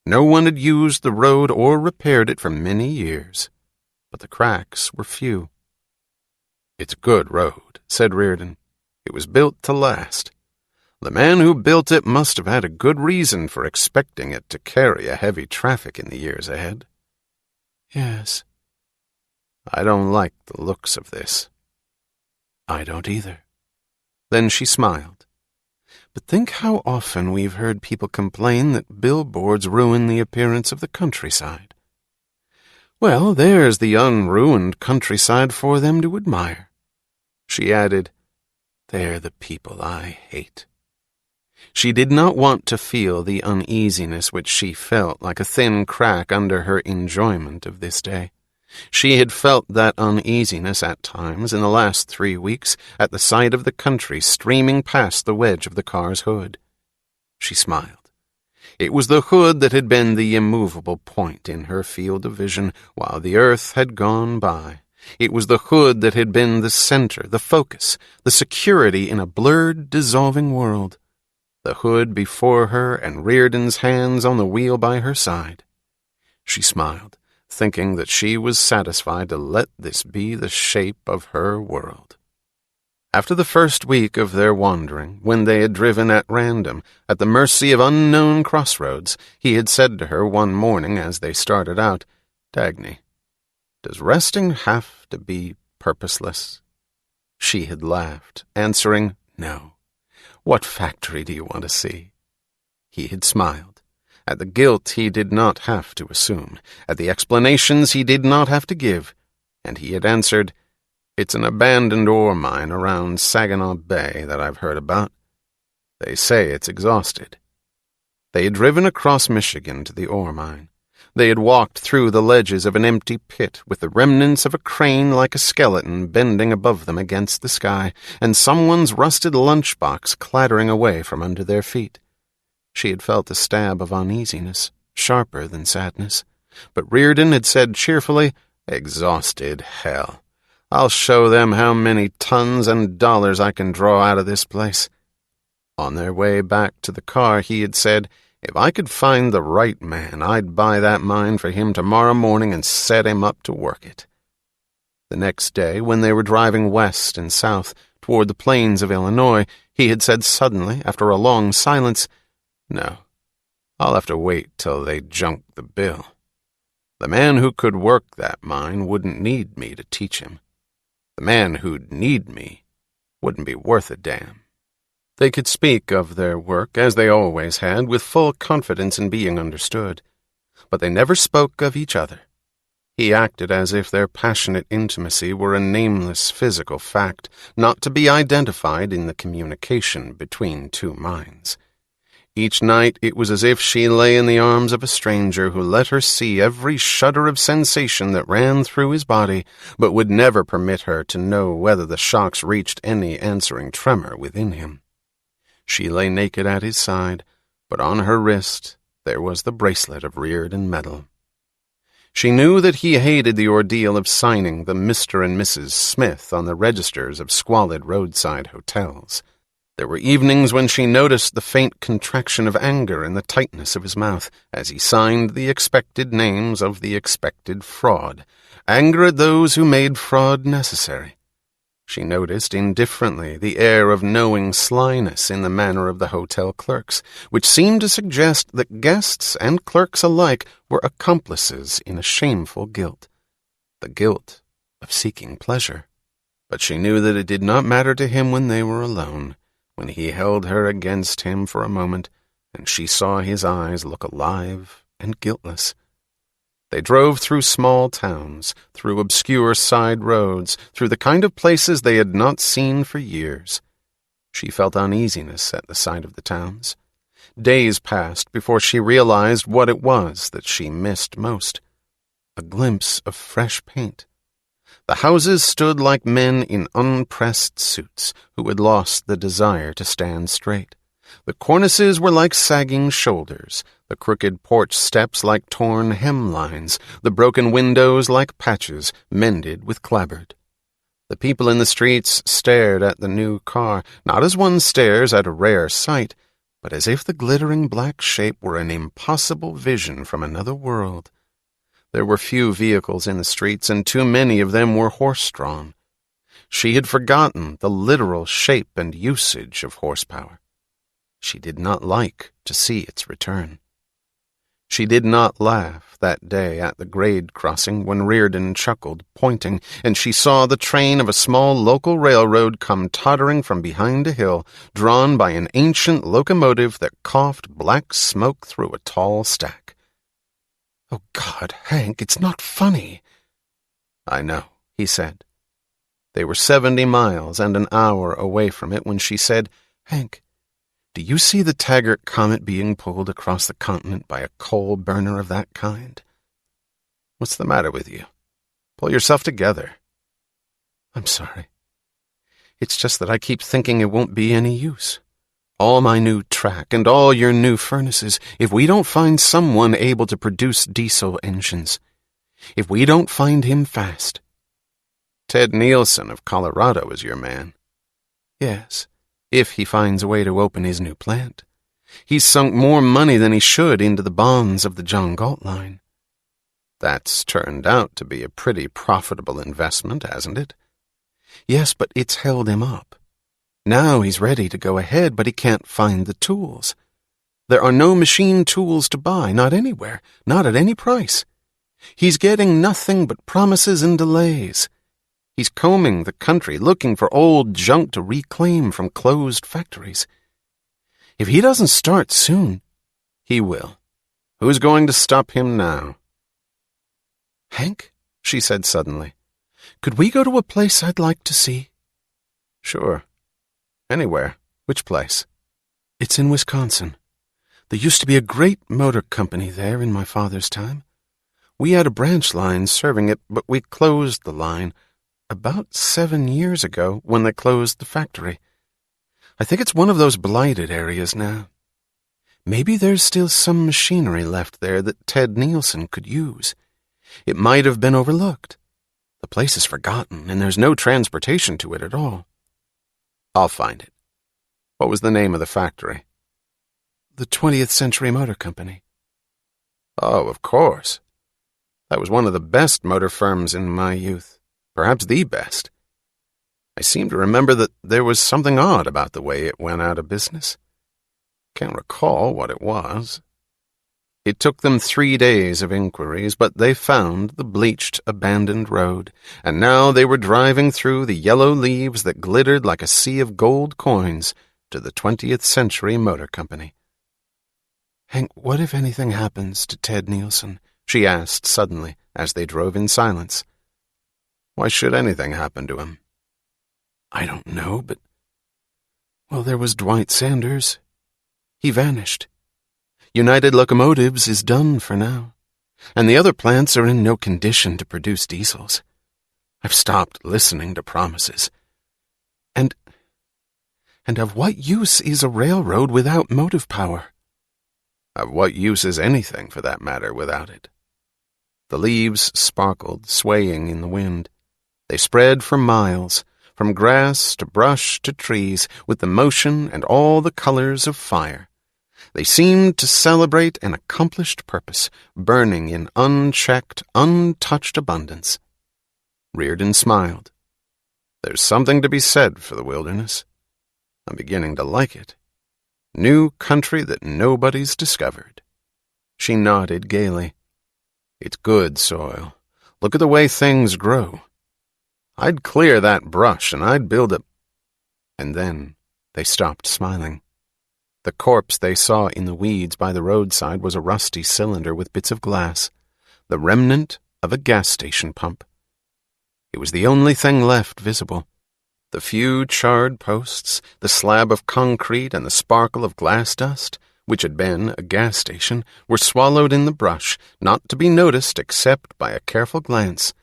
No one had used the road or repaired it for many years, but the cracks were few. "It's a good road," said Reardon. "It was built to last. The man who built it must have had a good reason for expecting it to carry a heavy traffic in the years ahead." "Yes." "I don't like the looks of this." "I don't either." Then she smiled. "But think how often we've heard people complain that billboards ruin the appearance of the countryside. Well, there's the unruined countryside for them to admire." She added, "They're the people I hate." She did not want to feel the uneasiness which she felt like a thin crack under her enjoyment of this day. She had felt that uneasiness at times in the last 3 weeks at the sight of the country streaming past the wedge of the car's hood. She smiled. It was the hood that had been the immovable point in her field of vision while the earth had gone by. It was the hood that had been the center, the focus, the security in a blurred, dissolving world. The hood before her and Reardon's hands on the wheel by her side. She smiled, thinking that she was satisfied to let this be the shape of her world. After the first week of their wandering, when they had driven at random, at the mercy of unknown crossroads, he had said to her one morning as they started out, "Dagny, does resting have to be purposeless?" She had laughed, answering, "No. What factory do you want to see?" He had smiled. At the guilt he did not have to assume, at the explanations he did not have to give, and he had answered, "It's an abandoned ore mine around Saginaw Bay that I've heard about. They say it's exhausted." They had driven across Michigan to the ore mine. They had walked through the ledges of an empty pit with the remnants of a crane like a skeleton bending above them against the sky, and someone's rusted lunchbox clattering away from under their feet. She had felt a stab of uneasiness, sharper than sadness, but Reardon had said cheerfully, "Exhausted, hell. I'll show them how many tons and dollars I can draw out of this place." On their way back to the car, he had said, "If I could find the right man, I'd buy that mine for him tomorrow morning and set him up to work it." The next day, when they were driving west and south toward the plains of Illinois, he had said suddenly, after a long silence, "No, I'll have to wait till they junk the bill. The man who could work that mine wouldn't need me to teach him. The man who'd need me wouldn't be worth a damn." They could speak of their work, as they always had, with full confidence in being understood, but they never spoke of each other. He acted as if their passionate intimacy were a nameless physical fact, not to be identified in the communication between two minds. Each night it was as if she lay in the arms of a stranger who let her see every shudder of sensation that ran through his body, but would never permit her to know whether the shocks reached any answering tremor within him. She lay naked at his side, but on her wrist there was the bracelet of Reardon metal. She knew that he hated the ordeal of signing the Mr. and Mrs. Smith on the registers of squalid roadside hotels. There were evenings when she noticed the faint contraction of anger in the tightness of his mouth as he signed the expected names of the expected fraud, anger at those who made fraud necessary. She noticed indifferently the air of knowing slyness in the manner of the hotel clerks, which seemed to suggest that guests and clerks alike were accomplices in a shameful guilt, the guilt of seeking pleasure. But she knew that it did not matter to him when they were alone, when he held her against him for a moment, and she saw his eyes look alive and guiltless. They drove through small towns, through obscure side roads, through the kind of places they had not seen for years. She felt uneasiness at the sight of the towns. Days passed before she realized what it was that she missed most. A glimpse of fresh paint. The houses stood like men in unpressed suits who had lost the desire to stand straight. The cornices were like sagging shoulders, the crooked porch steps like torn hemlines, the broken windows like patches mended with clapboard. The people in the streets stared at the new car, not as one stares at a rare sight, but as if the glittering black shape were an impossible vision from another world. There were few vehicles in the streets, and too many of them were horse-drawn. She had forgotten the literal shape and usage of horsepower. She did not like to see its return. She did not laugh that day at the grade crossing when Reardon chuckled, pointing, and she saw the train of a small local railroad come tottering from behind a hill, drawn by an ancient locomotive that coughed black smoke through a tall stack. "Oh, God, Hank, it's not funny." "I know," he said. They were 70 miles and an hour away from it when she said, "Hank, do you see the Taggart Comet being pulled across the continent by a coal burner of that kind?" "What's the matter with you? Pull yourself together." "I'm sorry. It's just that I keep thinking it won't be any use. All my new track and all your new furnaces, if we don't find someone able to produce diesel engines. If we don't find him fast." "Ted Nielsen of Colorado is your man." "Yes, if he finds a way to open his new plant. He's sunk more money than he should into the bonds of the John Galt line." "That's turned out to be a pretty profitable investment, hasn't it?" "Yes, but it's held him up. Now he's ready to go ahead, but he can't find the tools. There are no machine tools to buy, not anywhere, not at any price. He's getting nothing but promises and delays. He's combing the country looking for old junk to reclaim from closed factories. If he doesn't start soon, he will. Who's going to stop him now?" "Hank," she said suddenly, "could we go to a place I'd like to see?" "Sure. Anywhere. Which place?" "It's in Wisconsin. There used to be a great motor company there in my father's time. We had a branch line serving it, but we closed the line about 7 years ago when they closed the factory. I think it's one of those blighted areas now. Maybe there's still some machinery left there that Ted Nielsen could use. It might have been overlooked. The place is forgotten, and there's no transportation to it at all." "I'll find it. What was the name of the factory?" "The 20th Century Motor Company." "Oh, of course. That was one of the best motor firms in my youth, perhaps the best. I seem to remember that there was something odd about the way it went out of business. Can't recall what it was." It took them 3 days of inquiries, but they found the bleached, abandoned road, and now they were driving through the yellow leaves that glittered like a sea of gold coins to the 20th Century Motor Company. "Hank, what if anything happens to Ted Nielsen?" she asked suddenly as they drove in silence. "Why should anything happen to him?" "I don't know, but... well, there was Dwight Sanders. He vanished. United Locomotives is done for now, and the other plants are in no condition to produce diesels. I've stopped listening to promises. And of what use is a railroad without motive power?" "Of what use is anything, for that matter, without it?" The leaves sparkled, swaying in the wind. They spread for miles, from grass to brush to trees, with the motion and all the colors of fire. They seemed to celebrate an accomplished purpose, burning in unchecked, untouched abundance. Reardon smiled. "There's something to be said for the wilderness. I'm beginning to like it. New country that nobody's discovered." She nodded gaily. "It's good soil. Look at the way things grow. I'd clear that brush and I'd build a—" And then they stopped smiling. The corpse they saw in the weeds by the roadside was a rusty cylinder with bits of glass, the remnant of a gas station pump. It was the only thing left visible. The few charred posts, the slab of concrete, and the sparkle of glass dust, which had been a gas station, were swallowed in the brush, not to be noticed except by a careful glance,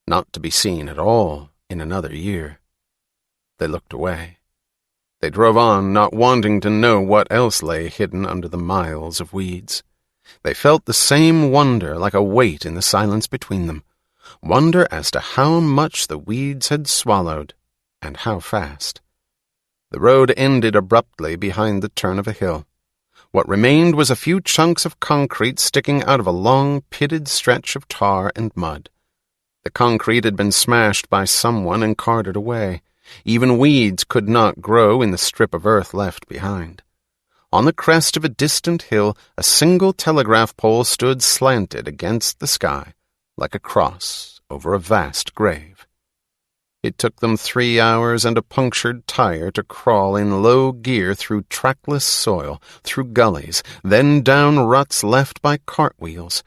not to be seen at all in another year. They looked away. They drove on, not wanting to know what else lay hidden under the miles of weeds. They felt the same wonder like a weight in the silence between them, wonder as to how much the weeds had swallowed, and how fast. The road ended abruptly behind the turn of a hill. What remained was a few chunks of concrete sticking out of a long, pitted stretch of tar and mud. The concrete had been smashed by someone and carted away. Even weeds could not grow in the strip of earth left behind. On the crest of a distant hill, a single telegraph pole stood slanted against the sky, like a cross over a vast grave. It took them 3 hours and a punctured tire to crawl in low gear through trackless soil, through gullies, then down ruts left by cartwheels,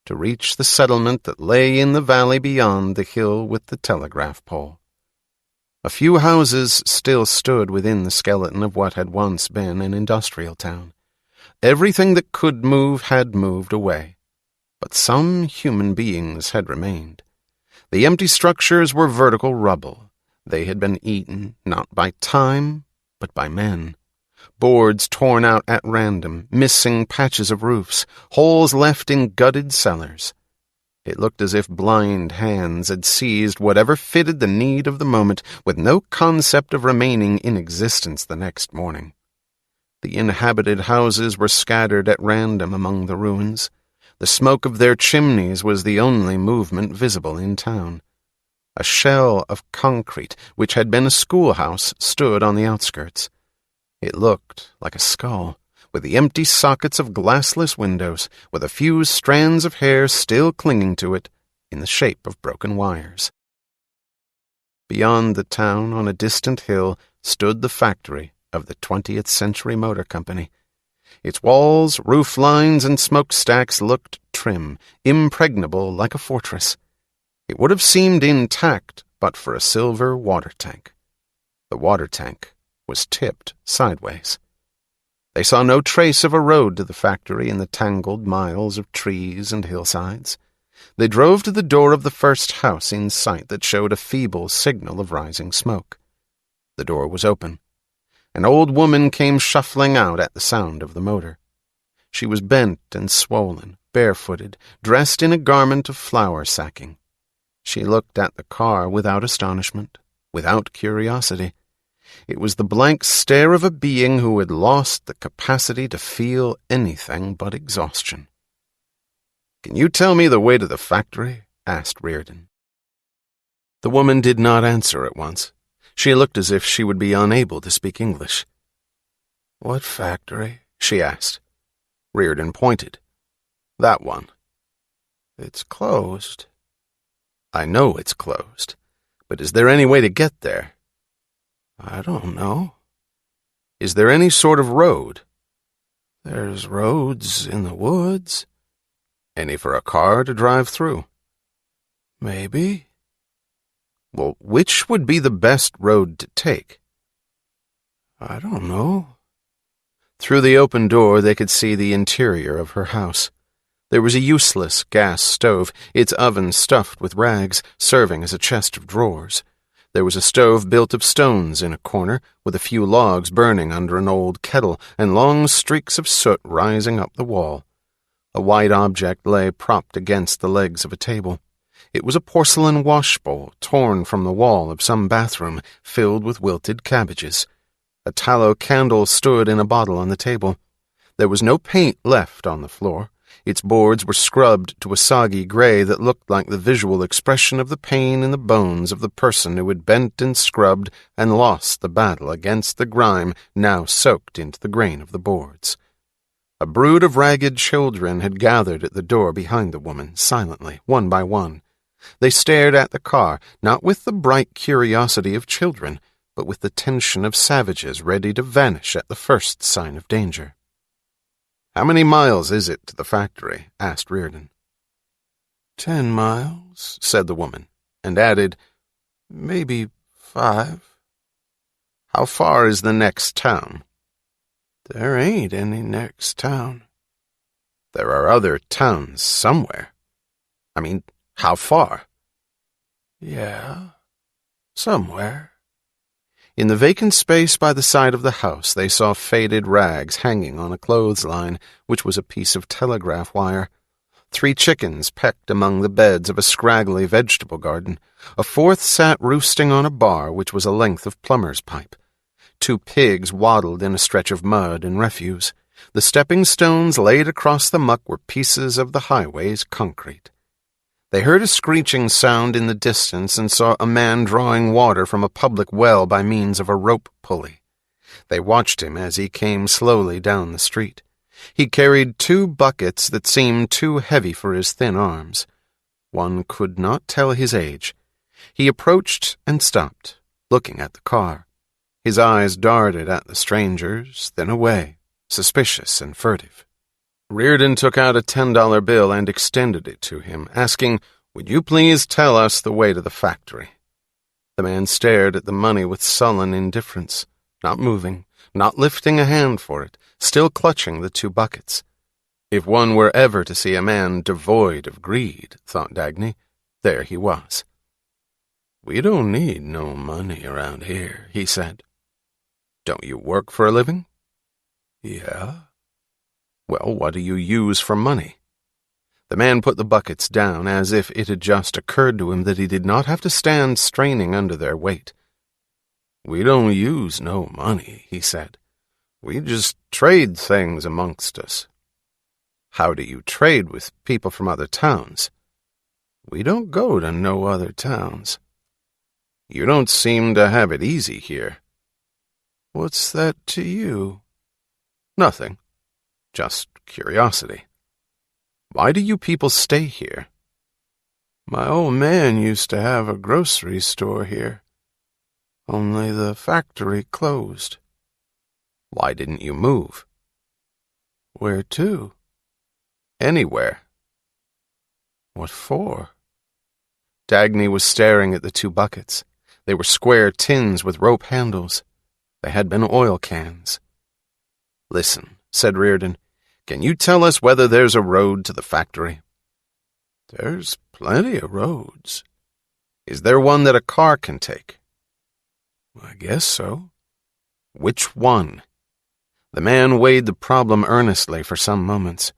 to reach the settlement that lay in the valley beyond the hill with the telegraph pole. A few houses still stood within the skeleton of what had once been an industrial town. Everything that could move had moved away, but some human beings had remained. The empty structures were vertical rubble. They had been eaten, not by time, but by men. Boards torn out at random, missing patches of roofs, holes left in gutted cellars. It looked as if blind hands had seized whatever fitted the need of the moment, with no concept of remaining in existence the next morning. The inhabited houses were scattered at random among the ruins. The smoke of their chimneys was the only movement visible in town. A shell of concrete, which had been a schoolhouse, stood on the outskirts. It looked like a skull, with the empty sockets of glassless windows, with a few strands of hair still clinging to it in the shape of broken wires. Beyond the town, on a distant hill, stood the factory of the 20th Century Motor Company. Its walls, roof lines, and smokestacks looked trim, impregnable like a fortress. It would have seemed intact but for a silver water tank. The water tank was tipped sideways. They saw no trace of a road to the factory in the tangled miles of trees and hillsides. They drove to the door of the first house in sight that showed a feeble signal of rising smoke. The door was open. An old woman came shuffling out at the sound of the motor. She was bent and swollen, barefooted, dressed in a garment of flour sacking. She looked at the car without astonishment, without curiosity. It was the blank stare of a being who had lost the capacity to feel anything but exhaustion. "Can you tell me the way to the factory?" asked Reardon. The woman did not answer at once. She looked as if she would be unable to speak English. "What factory?" she asked. Reardon pointed. "That one." "It's closed." "I know it's closed, but is there any way to get there?" "I don't know." "Is there any sort of road?" "There's roads in the woods." "Any for a car to drive through?" "Maybe." "Well, which would be the best road to take?" "I don't know." Through the open door they could see the interior of her house. There was a useless gas stove, its oven stuffed with rags, serving as a chest of drawers. There was a stove built of stones in a corner, with a few logs burning under an old kettle and long streaks of soot rising up the wall. A white object lay propped against the legs of a table. It was a porcelain washbowl torn from the wall of some bathroom, filled with wilted cabbages. A tallow candle stood in a bottle on the table. There was no paint left on the floor. Its boards were scrubbed to a soggy gray that looked like the visual expression of the pain in the bones of the person who had bent and scrubbed and lost the battle against the grime now soaked into the grain of the boards. A brood of ragged children had gathered at the door behind the woman, silently, one by one. They stared at the car, not with the bright curiosity of children, but with the tension of savages ready to vanish at the first sign of danger. "How many miles is it to the factory?" asked Reardon. 10 miles, said the woman, and added, maybe 5. "How far is the next town?" There ain't any next town. There are other towns somewhere. I mean, how far? Yeah, somewhere. In the vacant space by the side of the house, they saw faded rags hanging on a clothesline, which was a piece of telegraph wire. 3 chickens pecked among the beds of a scraggly vegetable garden. A 4th sat roosting on a bar, which was a length of plumber's pipe. 2 pigs waddled in a stretch of mud and refuse. The stepping stones laid across the muck were pieces of the highway's concrete. They heard a screeching sound in the distance and saw a man drawing water from a public well by means of a rope pulley. They watched him as he came slowly down the street. He carried 2 buckets that seemed too heavy for his thin arms. One could not tell his age. He approached and stopped, looking at the car. His eyes darted at the strangers, then away, suspicious and furtive. Reardon took out a $10 bill and extended it to him, asking, "Would you please tell us the way to the factory?" The man stared at the money with sullen indifference, not moving, not lifting a hand for it, still clutching the 2 buckets. If one were ever to see a man devoid of greed, thought Dagny, there he was. "We don't need no money around here," he said. "Don't you work for a living?" Yeah. "Well, what do you use for money?" The man put the buckets down as if it had just occurred to him that he did not have to stand straining under their weight. "We don't use no money," he said. "We just trade things amongst us." "How do you trade with people from other towns?" "We don't go to no other towns." "You don't seem to have it easy here." What's that to you? "Nothing. Just curiosity. Why do you people stay here?" My old man used to have a grocery store here. Only the factory closed. "Why didn't you move?" Where to? "Anywhere." What for? Dagny was staring at the 2 buckets. They were square tins with rope handles. They had been oil cans. "Listen," said Reardon, "can you tell us whether there's a road to the factory?" There's plenty of roads. "Is there one that a car can take?" I guess so. "Which one?" The man weighed the problem earnestly for some moments.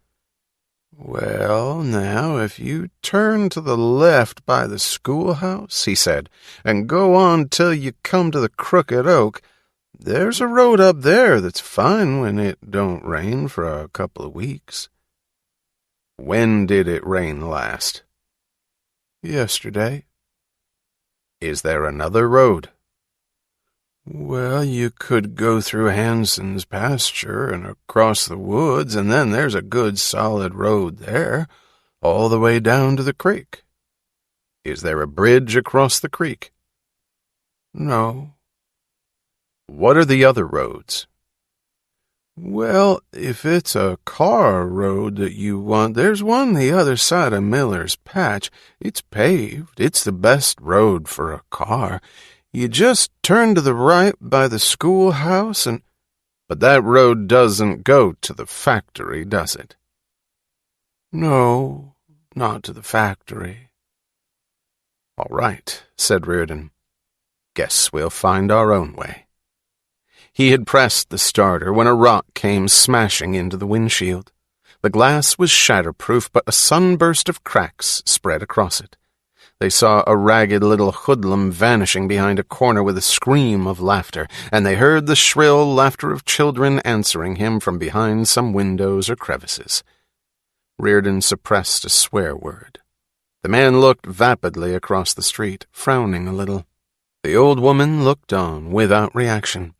Well, now, if you turn to the left by the schoolhouse, he said, and go on till you come to the Crooked Oak, there's a road up there that's fine when it don't rain for a couple of weeks. "When did it rain last?" Yesterday. "Is there another road?" Well, you could go through Hanson's pasture and across the woods, and then there's a good solid road there, all the way down to the creek. "Is there a bridge across the creek?" No. "What are the other roads?" Well, if it's a car road that you want, there's one the other side of Miller's Patch. It's paved. It's the best road for a car. You just turn to the right by the schoolhouse and... "But that road doesn't go to the factory, does it?" No, not to the factory. "All right," said Reardon. "Guess we'll find our own way." He had pressed the starter when a rock came smashing into the windshield. The glass was shatterproof, but a sunburst of cracks spread across it. They saw a ragged little hoodlum vanishing behind a corner with a scream of laughter, and they heard the shrill laughter of children answering him from behind some windows or crevices. Reardon suppressed a swear word. The man looked vapidly across the street, frowning a little. The old woman looked on without reaction.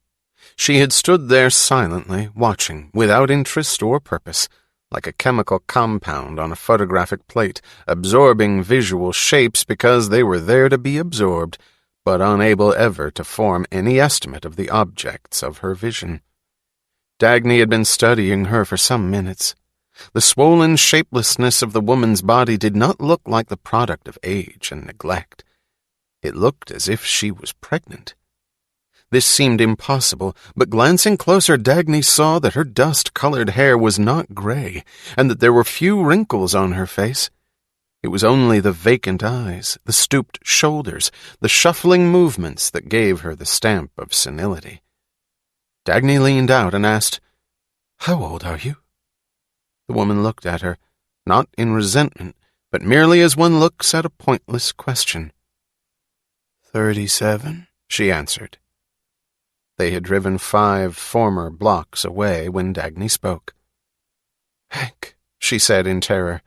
She had stood there silently, watching, without interest or purpose, like a chemical compound on a photographic plate, absorbing visual shapes because they were there to be absorbed, but unable ever to form any estimate of the objects of her vision. Dagny had been studying her for some minutes. The swollen shapelessness of the woman's body did not look like the product of age and neglect. It looked as if she was pregnant. This seemed impossible, but glancing closer, Dagny saw that her dust-colored hair was not gray, and that there were few wrinkles on her face. It was only the vacant eyes, the stooped shoulders, the shuffling movements that gave her the stamp of senility. Dagny leaned out and asked, "How old are you?" The woman looked at her, not in resentment, but merely as one looks at a pointless question. 37, she answered. They had driven 5 former blocks away when Dagny spoke. "Hank," she said in terror,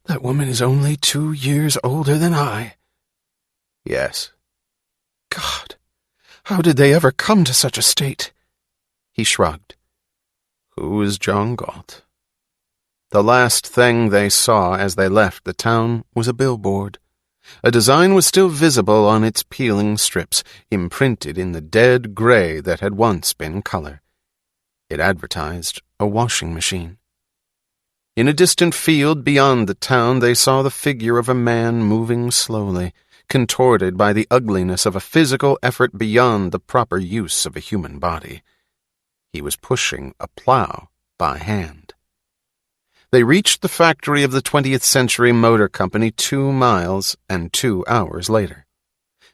"that woman is only 2 years older than I." "Yes." "God, how did they ever come to such a state?" He shrugged. "Who is John Galt?" The last thing they saw as they left the town was a billboard. A design was still visible on its peeling strips, imprinted in the dead gray that had once been color. It advertised a washing machine. In a distant field beyond the town they saw the figure of a man moving slowly, contorted by the ugliness of a physical effort beyond the proper use of a human body. He was pushing a plow by hand. They reached the factory of the 20th Century Motor Company 2 miles and 2 hours later.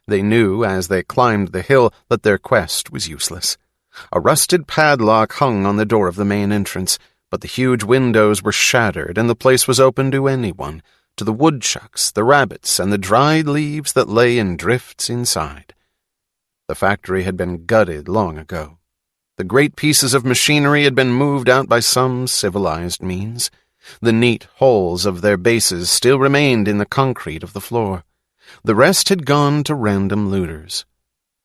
They knew as they climbed the hill that their quest was useless. A rusted padlock hung on the door of the main entrance, but the huge windows were shattered and the place was open to anyone, to the woodchucks, the rabbits, and the dried leaves that lay in drifts inside. The factory had been gutted long ago. The great pieces of machinery had been moved out by some civilized means. The neat holes of their bases still remained in the concrete of the floor. The rest had gone to random looters.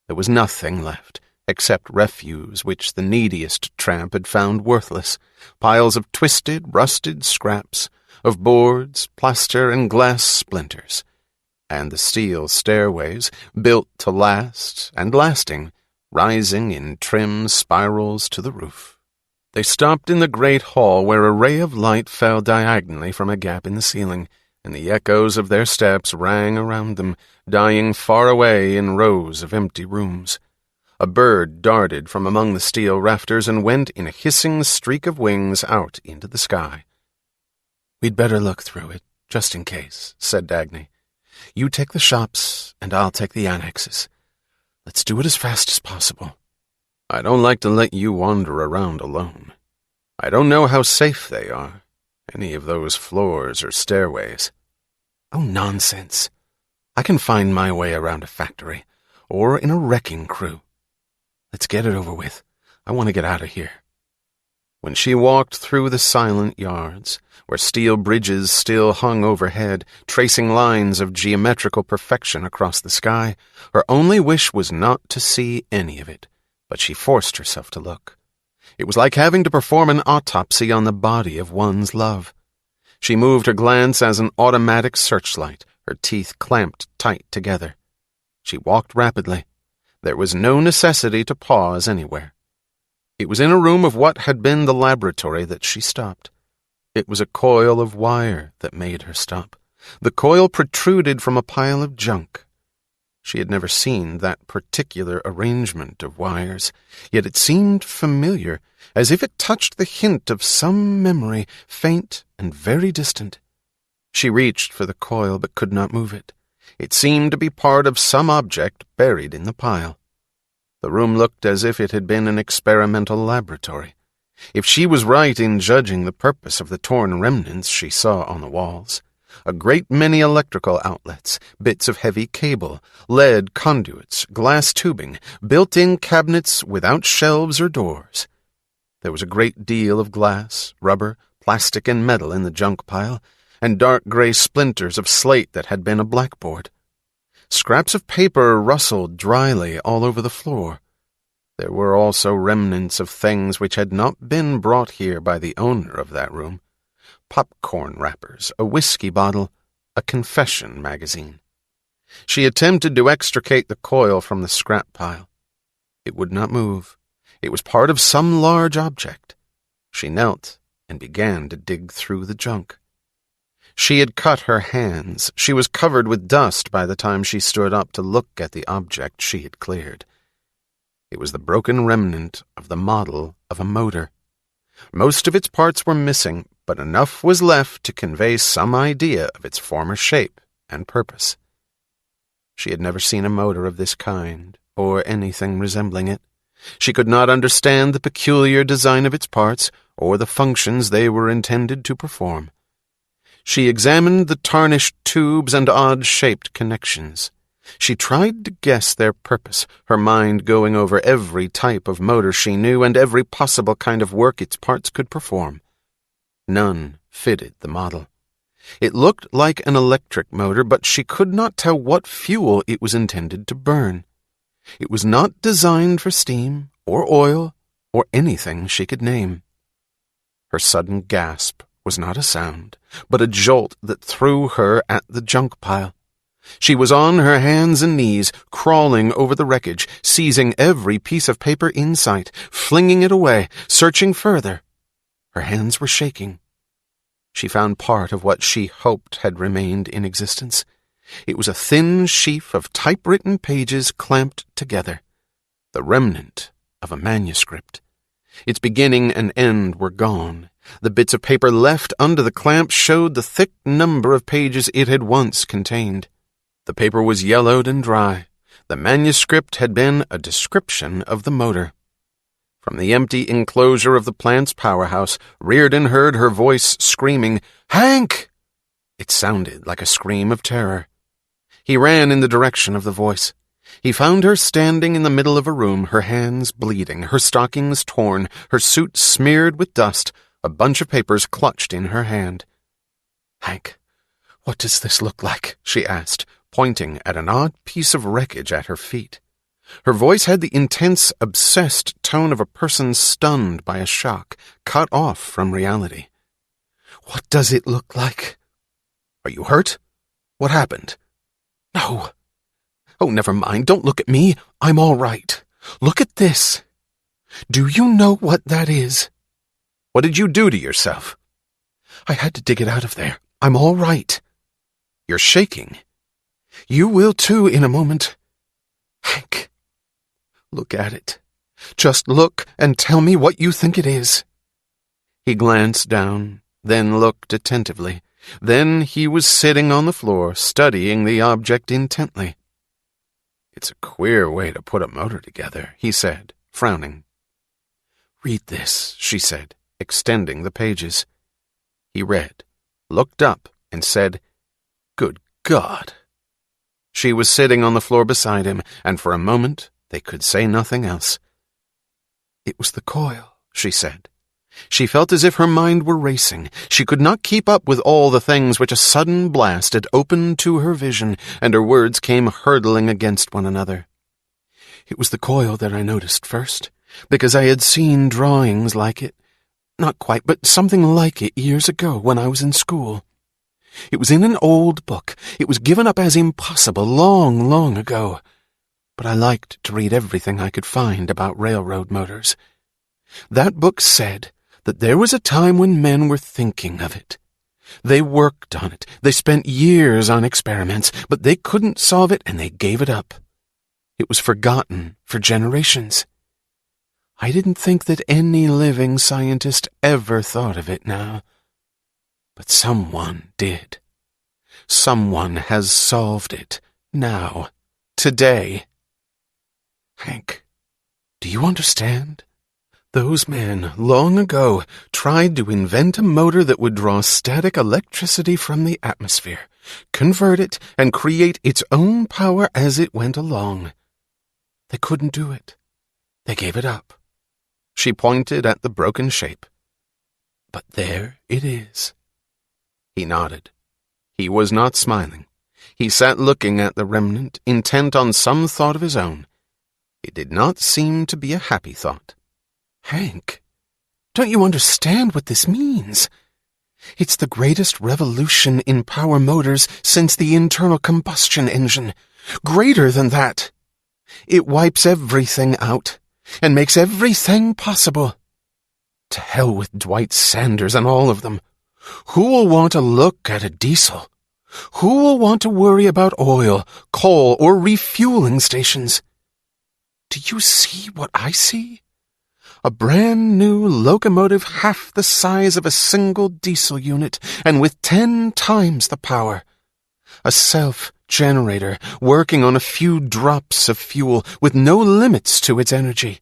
There was nothing left, except refuse which the neediest tramp had found worthless, piles of twisted, rusted scraps, of boards, plaster, and glass splinters, and the steel stairways, built to last and lasting, rising in trim spirals to the roof. They stopped in the great hall where a ray of light fell diagonally from a gap in the ceiling, and the echoes of their steps rang around them, dying far away in rows of empty rooms. A bird darted from among the steel rafters and went in a hissing streak of wings out into the sky. "We'd better look through it, just in case," said Dagny. "You take the shops, and I'll take the annexes. Let's do it as fast as possible." "I don't like to let you wander around alone. I don't know how safe they are, any of those floors or stairways." "Oh, nonsense. I can find my way around a factory, or in a wrecking crew. Let's get it over with. I want to get out of here." When she walked through the silent yards, where steel bridges still hung overhead, tracing lines of geometrical perfection across the sky, her only wish was not to see any of it, but she forced herself to look. It was like having to perform an autopsy on the body of one's love. She moved her glance as an automatic searchlight, her teeth clamped tight together. She walked rapidly. There was no necessity to pause anywhere. It was in a room of what had been the laboratory that she stopped. It was a coil of wire that made her stop. The coil protruded from a pile of junk. She had never seen that particular arrangement of wires, yet it seemed familiar, as if it touched the hint of some memory, faint and very distant. She reached for the coil but could not move it. It seemed to be part of some object buried in the pile. The room looked as if it had been an experimental laboratory. If she was right in judging the purpose of the torn remnants she saw on the walls, a great many electrical outlets, bits of heavy cable, lead conduits, glass tubing, built-in cabinets without shelves or doors. There was a great deal of glass, rubber, plastic, and metal in the junk pile, and dark gray splinters of slate that had been a blackboard. Scraps of paper rustled dryly all over the floor. There were also remnants of things which had not been brought here by the owner of that room, popcorn wrappers, a whiskey bottle, a confession magazine. She attempted to extricate the coil from the scrap pile. It would not move. It was part of some large object. She knelt and began to dig through the junk. She had cut her hands. She was covered with dust by the time she stood up to look at the object she had cleared. It was the broken remnant of the model of a motor. Most of its parts were missing, but enough was left to convey some idea of its former shape and purpose. She had never seen a motor of this kind, or anything resembling it. She could not understand the peculiar design of its parts, or the functions they were intended to perform. She examined the tarnished tubes and odd-shaped connections. She tried to guess their purpose, her mind going over every type of motor she knew and every possible kind of work its parts could perform. None fitted the model. It looked like an electric motor, but she could not tell what fuel it was intended to burn. It was not designed for steam, or oil, or anything she could name. Her sudden gasp was not a sound, but a jolt that threw her at the junk pile. She was on her hands and knees, crawling over the wreckage, seizing every piece of paper in sight, flinging it away, searching further. Her hands were shaking. She found part of what she hoped had remained in existence. It was a thin sheaf of typewritten pages clamped together, the remnant of a manuscript. Its beginning and end were gone. The bits of paper left under the clamp showed the thick number of pages it had once contained. The paper was yellowed and dry. The manuscript had been a description of the motor. From the empty enclosure of the plant's powerhouse, Reardon heard her voice screaming, "Hank!" It sounded like a scream of terror. He ran in the direction of the voice. He found her standing in the middle of a room, her hands bleeding, her stockings torn, her suit smeared with dust, a bunch of papers clutched in her hand. "Hank, what does this look like?" she asked, pointing at an odd piece of wreckage at her feet. Her voice had the intense, obsessed tone of a person stunned by a shock, cut off from reality. "What does it look like?" "Are you hurt? What happened?" "No. Oh, never mind. Don't look at me. I'm all right. Look at this. Do you know what that is?" "What did you do to yourself?" "I had to dig it out of there. I'm all right." "You're shaking." "You will too in a moment. Hank, look at it. Just look and tell me what you think it is." He glanced down, then looked attentively. Then he was sitting on the floor, studying the object intently. "It's a queer way to put a motor together," he said, frowning. "Read this," she said, extending the pages. He read, looked up, and said, "Good God." She was sitting on the floor beside him, and for a moment they could say nothing else. "It was the coil," she said. She felt as if her mind were racing. She could not keep up with all the things which a sudden blast had opened to her vision, and her words came hurtling against one another. "It was the coil that I noticed first, because I had seen drawings like it. Not quite, but something like it years ago when I was in school. It was in an old book. It was given up as impossible long, long ago. But I liked to read everything I could find about railroad motors. That book said that there was a time when men were thinking of it. They worked on it. They spent years on experiments, but they couldn't solve it and they gave it up. It was forgotten for generations. I didn't think that any living scientist ever thought of it now. But someone did. Someone has solved it. Now. Today. Hank, do you understand? Those men, long ago, tried to invent a motor that would draw static electricity from the atmosphere, convert it, and create its own power as it went along. They couldn't do it. They gave it up." She pointed at the broken shape. "But there it is." He nodded. He was not smiling. He sat looking at the remnant, intent on some thought of his own. It did not seem to be a happy thought. "Hank, don't you understand what this means? It's the greatest revolution in power motors since the internal combustion engine. Greater than that. It wipes everything out and makes everything possible. To hell with Dwight Sanders and all of them. Who will want to look at a diesel? Who will want to worry about oil, coal, or refueling stations? Do you see what I see? A brand new locomotive half the size of a single diesel unit and with 10 times the power. A self-generator working on a few drops of fuel with no limits to its energy.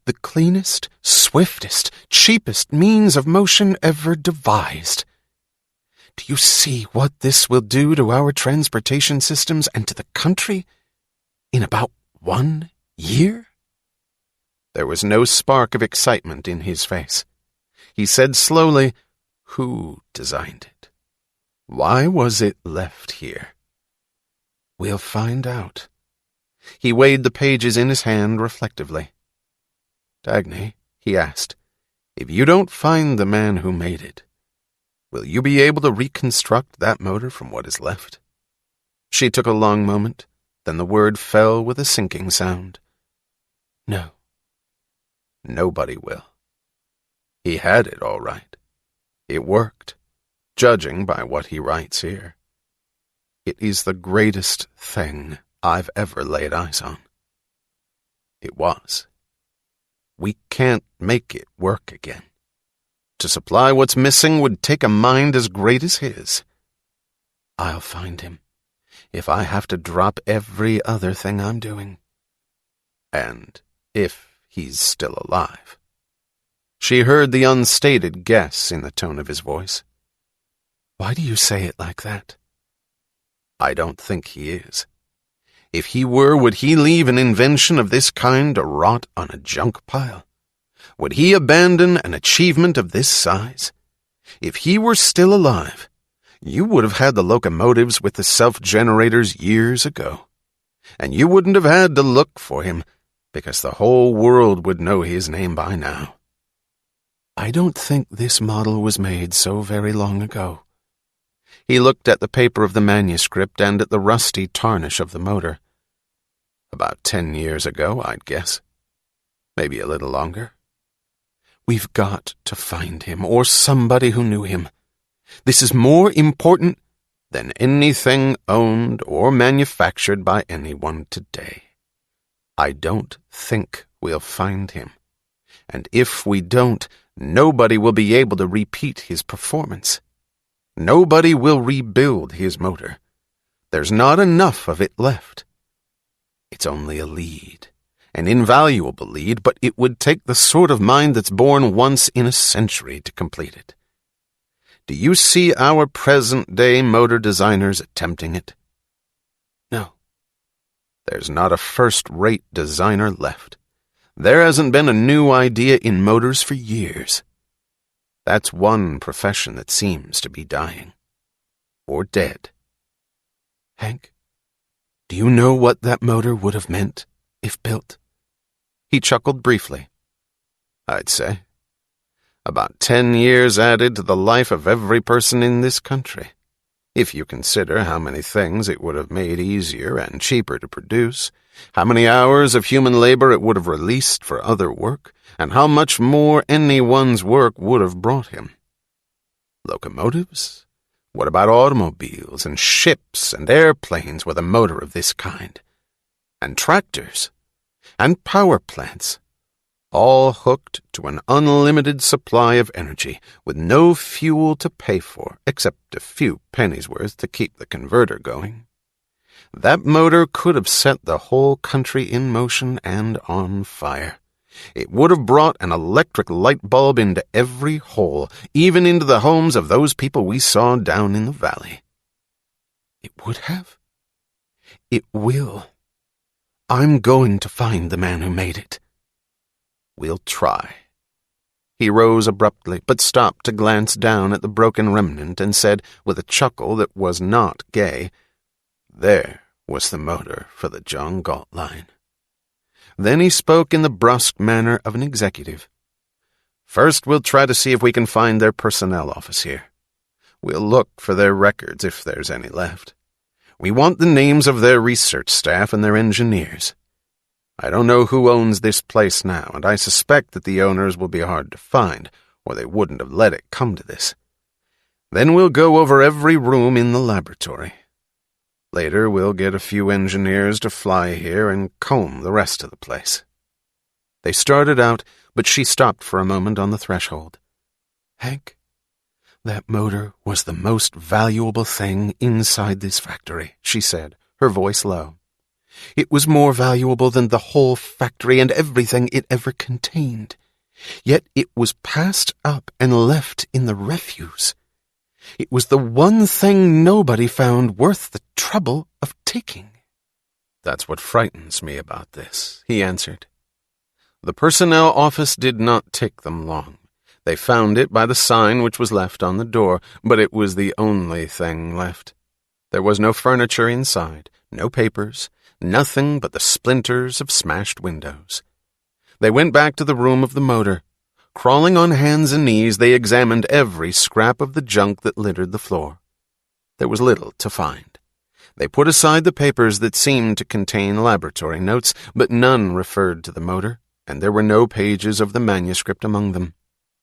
The cleanest, swiftest, cheapest means of motion ever devised. Do you see what this will do to our transportation systems and to the country in about 1 year? There was no spark of excitement in his face. He said slowly, "Who designed it? Why was it left here?" "We'll find out." He weighed the pages in his hand reflectively. "Dagny," he asked, "if you don't find the man who made it, will you be able to reconstruct that motor from what is left?" She took a long moment, then the word fell with a sinking sound. "No." "Nobody will. He had it all right. It worked, judging by what he writes here. It is the greatest thing I've ever laid eyes on. It was. We can't make it work again. To supply what's missing would take a mind as great as his. I'll find him, if I have to drop every other thing I'm doing. And if he's still alive." She heard the unstated guess in the tone of his voice. "Why do you say it like that?" "I don't think he is. If he were, would he leave an invention of this kind to rot on a junk pile? Would he abandon an achievement of this size? If he were still alive, you would have had the locomotives with the self-generators years ago, and you wouldn't have had to look for him, because the whole world would know his name by now. I don't think this model was made so very long ago." He looked at the paper of the manuscript and at the rusty tarnish of the motor. "About 10 years ago, I'd guess. Maybe a little longer." "We've got to find him, or somebody who knew him. This is more important than anything owned or manufactured by anyone today. I don't think we'll find him. And if we don't, nobody will be able to repeat his performance. Nobody will rebuild his motor. There's not enough of it left. It's only a lead, an invaluable lead, but it would take the sort of mind that's born once in a century to complete it. Do you see our present-day motor designers attempting it? No. There's not a first-rate designer left. There hasn't been a new idea in motors for years. That's one profession that seems to be dying. Or dead. Hank, do you know what that motor would have meant if built?" He chuckled briefly. "I'd say. About 10 years added to the life of every person in this country, if you consider how many things it would have made easier and cheaper to produce, how many hours of human labor it would have released for other work, and how much more anyone's work would have brought him. Locomotives? What about automobiles and ships and airplanes with a motor of this kind? And tractors? And power plants? All hooked to an unlimited supply of energy, with no fuel to pay for, except a few pennies worth to keep the converter going. That motor could have set the whole country in motion and on fire. It would have brought an electric light bulb into every hole, even into the homes of those people we saw down in the valley. It would have? It will. I'm going to find the man who made it. We'll try." He rose abruptly, but stopped to glance down at the broken remnant and said, with a chuckle that was not gay, "There was the motor for the John Galt line." Then he spoke in the brusque manner of an executive. "First, we'll try to see if we can find their personnel office here. We'll look for their records if there's any left. We want the names of their research staff and their engineers. I don't know who owns this place now, and I suspect that the owners will be hard to find, or they wouldn't have let it come to this. Then we'll go over every room in the laboratory. Later, we'll get a few engineers to fly here and comb the rest of the place." They started out, but she stopped for a moment on the threshold. "Hank, that motor was the most valuable thing inside this factory," she said, her voice low. "It was more valuable than the whole factory and everything it ever contained. Yet it was passed up and left in the refuse. It was the one thing nobody found worth the trouble of taking." "That's what frightens me about this," he answered. The personnel office did not take them long. They found it by the sign which was left on the door, but it was the only thing left. There was no furniture inside, no papers, nothing but the splinters of smashed windows. They went back to the room of the motor. Crawling on hands and knees, they examined every scrap of the junk that littered the floor. There was little to find. They put aside the papers that seemed to contain laboratory notes, but none referred to the motor, and there were no pages of the manuscript among them.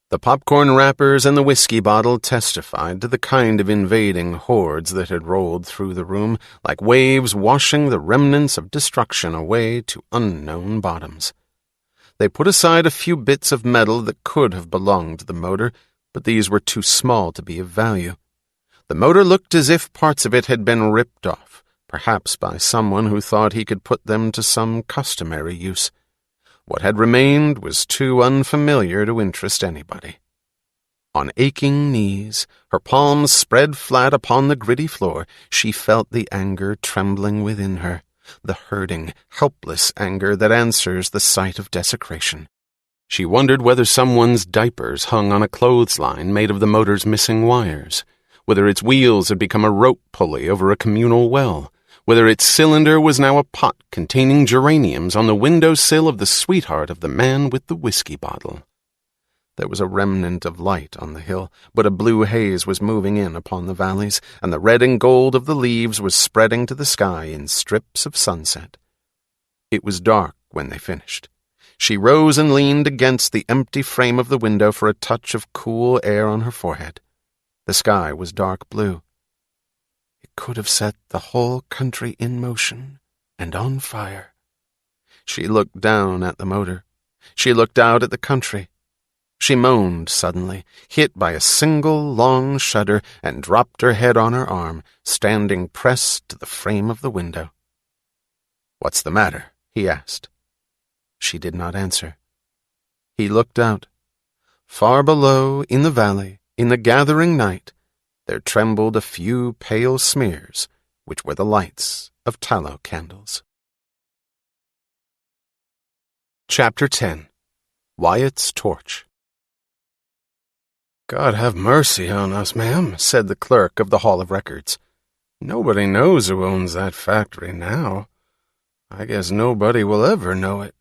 The popcorn wrappers and the whiskey bottle testified to the kind of invading hordes that had rolled through the room, like waves washing the remnants of destruction away to unknown bottoms. They put aside a few bits of metal that could have belonged to the motor, but these were too small to be of value. The motor looked as if parts of it had been ripped off, perhaps by someone who thought he could put them to some customary use. What had remained was too unfamiliar to interest anybody. On aching knees, her palms spread flat upon the gritty floor, she felt the anger trembling within her, the hurting, helpless anger that answers the sight of desecration. She wondered whether someone's diapers hung on a clothesline made of the motor's missing wires, whether its wheels had become a rope pulley over a communal well, whether its cylinder was now a pot containing geraniums on the windowsill of the sweetheart of the man with the whiskey bottle. There was a remnant of light on the hill, but a blue haze was moving in upon the valleys, and the red and gold of the leaves was spreading to the sky in strips of sunset. It was dark when they finished. She rose and leaned against the empty frame of the window for a touch of cool air on her forehead. The sky was dark blue. It could have set the whole country in motion and on fire. She looked down at the motor. She looked out at the country. She moaned suddenly, hit by a single long shudder, and dropped her head on her arm, standing pressed to the frame of the window. "What's the matter?" he asked. She did not answer. He looked out. Far below, in the valley, in the gathering night, there trembled a few pale smears, which were the lights of tallow candles. Chapter 10. Wyatt's Torch. "God have mercy on us, ma'am," said the clerk of the Hall of Records. "Nobody knows who owns that factory now. I guess nobody will ever know it."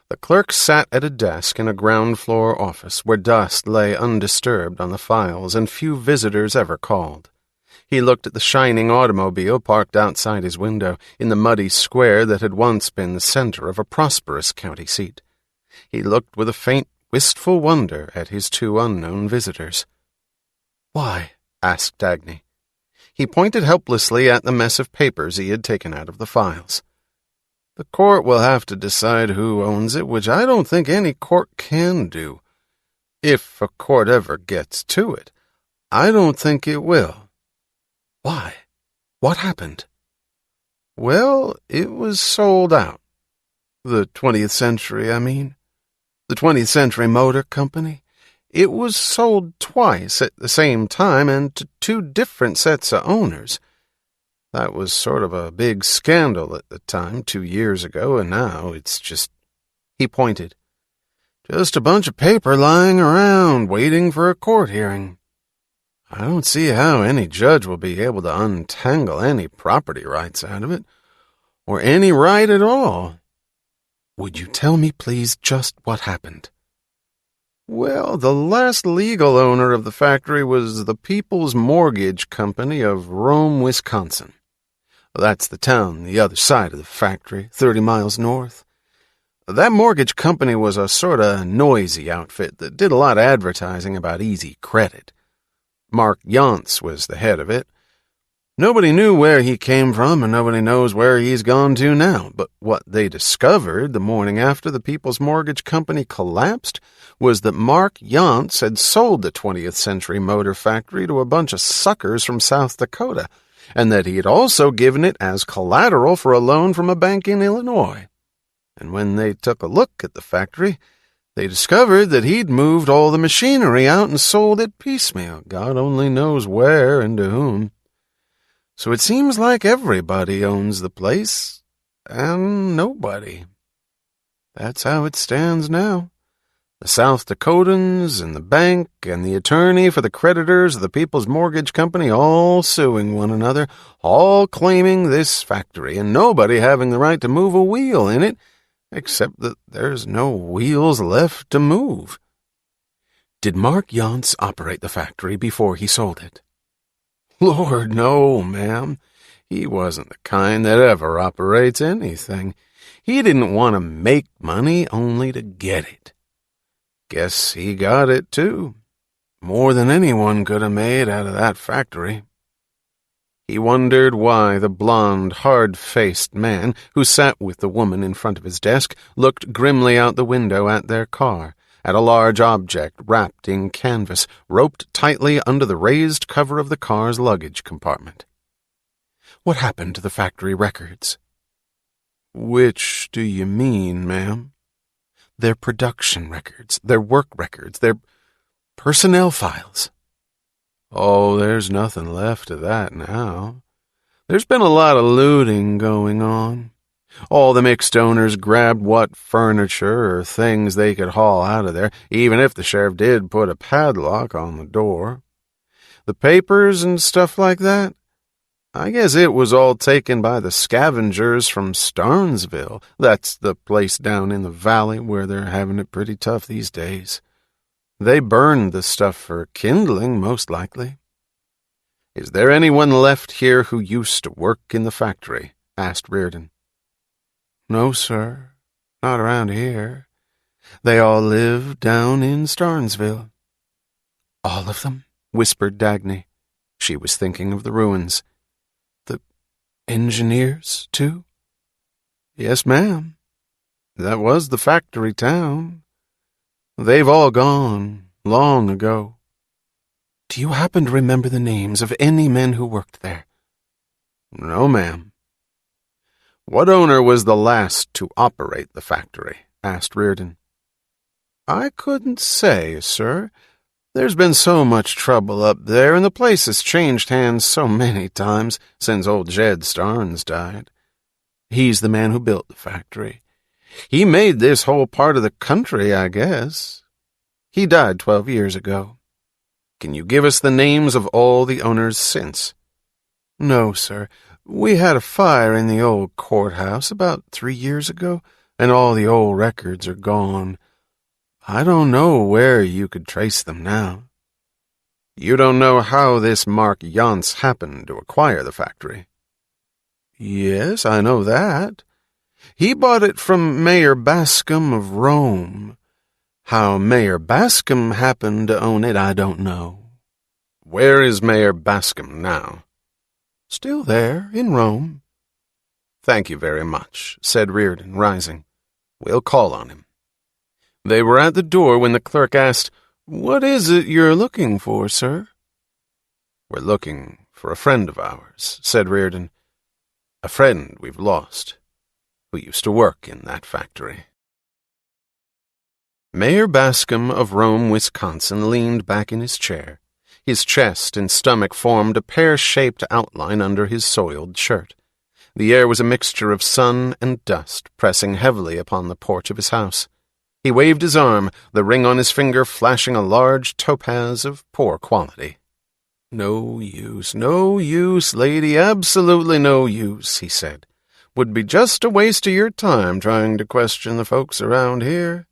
The clerk sat at a desk in a ground-floor office where dust lay undisturbed on the files and few visitors ever called. He looked at the shining automobile parked outside his window in the muddy square that had once been the center of a prosperous county seat. He looked with a faint, wistful wonder at his two unknown visitors. "Why?" asked Dagny. He pointed helplessly at the mess of papers he had taken out of the files. "The court will have to decide who owns it, which I don't think any court can do. If a court ever gets to it. I don't think it will." "Why? What happened?" "Well, it was sold out. The 20th Century, I mean. The 20th Century Motor Company. It was sold twice at the same time and to two different sets of owners. That was sort of a big scandal at the time, 2 years ago, and now it's just—" He pointed. "Just a bunch of paper lying around, waiting for a court hearing. I don't see how any judge will be able to untangle any property rights out of it, or any right at all." "Would you tell me, please, just what happened?" Well, the last legal owner of the factory was the People's Mortgage Company of Rome, Wisconsin. That's the town the other side of the factory, 30 miles north. That mortgage company was a sort of noisy outfit that did a lot of advertising about easy credit. Mark Yonts was the head of it. Nobody knew where he came from, and nobody knows where he's gone to now. But what they discovered the morning after the People's Mortgage Company collapsed was that Mark Yonts had sold the 20th Century Motor Factory to a bunch of suckers from South Dakota, and that he had also given it as collateral for a loan from a bank in Illinois. And when they took a look at the factory, they discovered that he'd moved all the machinery out and sold it piecemeal, God only knows where and to whom. So it seems like everybody owns the place, and nobody. That's how it stands now. The South Dakotans and the bank and the attorney for the creditors of the People's Mortgage Company all suing one another, all claiming this factory, and nobody having the right to move a wheel in it, except that there's no wheels left to move. Did Mark Yonts operate the factory before he sold it? Lord, no, ma'am. He wasn't the kind that ever operates anything. He didn't want to make money, only to get it. Guess he got it, too. More than anyone could have made out of that factory. He wondered why the blond, hard-faced man who sat with the woman in front of his desk looked grimly out the window at their car, at a large object wrapped in canvas, roped tightly under the raised cover of the car's luggage compartment. What happened to the factory records? Which do you mean, ma'am? Their production records, their work records, their personnel files. Oh, there's nothing left of that now. There's been a lot of looting going on. All the mixed owners grabbed what furniture or things they could haul out of there, even if the sheriff did put a padlock on the door. The papers and stuff like that, I guess it was all taken by the scavengers from Starnesville. That's the place down in the valley where they're having it pretty tough these days. They burned the stuff for kindling, most likely. Is there anyone left here who used to work in the factory? Asked Reardon. No, sir. Not around here. They all live down in Starnesville. All of them? Whispered Dagny. She was thinking of the ruins. The engineers, too? Yes, ma'am. That was the factory town. They've all gone, long ago. Do you happen to remember the names of any men who worked there? No, ma'am. What owner was the last to operate the factory? Asked Reardon. I couldn't say, sir. There's been so much trouble up there, and the place has changed hands so many times since old Jed Starnes died. He's the man who built the factory. He made this whole part of the country, I guess. He died 12 years ago. Can you give us the names of all the owners since? No, sir. We had a fire in the old courthouse about 3 years ago, and all the old records are gone. I don't know where you could trace them now. You don't know how this Mark Yonts happened to acquire the factory? Yes, I know that. He bought it from Mayor Bascom of Rome. How Mayor Bascom happened to own it, I don't know. Where is Mayor Bascom now? Still there, in Rome. Thank you very much, said Reardon, rising. We'll call on him. They were at the door when the clerk asked, What is it you're looking for, sir? We're looking for a friend of ours, said Reardon. A friend we've lost, who used to work in that factory. Mayor Bascom of Rome, Wisconsin, leaned back in his chair. His chest and stomach formed a pear-shaped outline under his soiled shirt. The air was a mixture of sun and dust, pressing heavily upon the porch of his house. He waved his arm, the ring on his finger flashing a large topaz of poor quality. No use, lady, absolutely no use, he said. Would be just a waste of your time trying to question the folks around here.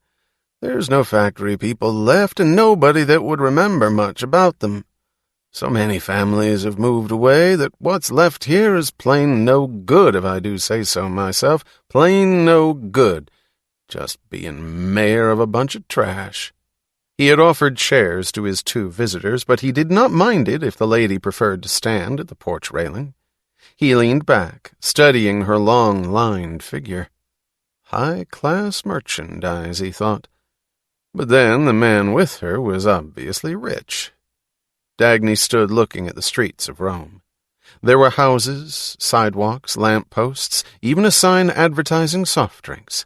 There's no factory people left and nobody that would remember much about them. So many families have moved away that what's left here is plain no good, if I do say so myself. Plain no good. Just being mayor of a bunch of trash. He had offered chairs to his 2 visitors, but he did not mind it if the lady preferred to stand at the porch railing. He leaned back, studying her long-lined figure. High-class merchandise, he thought. But then the man with her was obviously rich. Dagny stood looking at the streets of Rome. There were houses, sidewalks, lamp-posts, even a sign advertising soft drinks.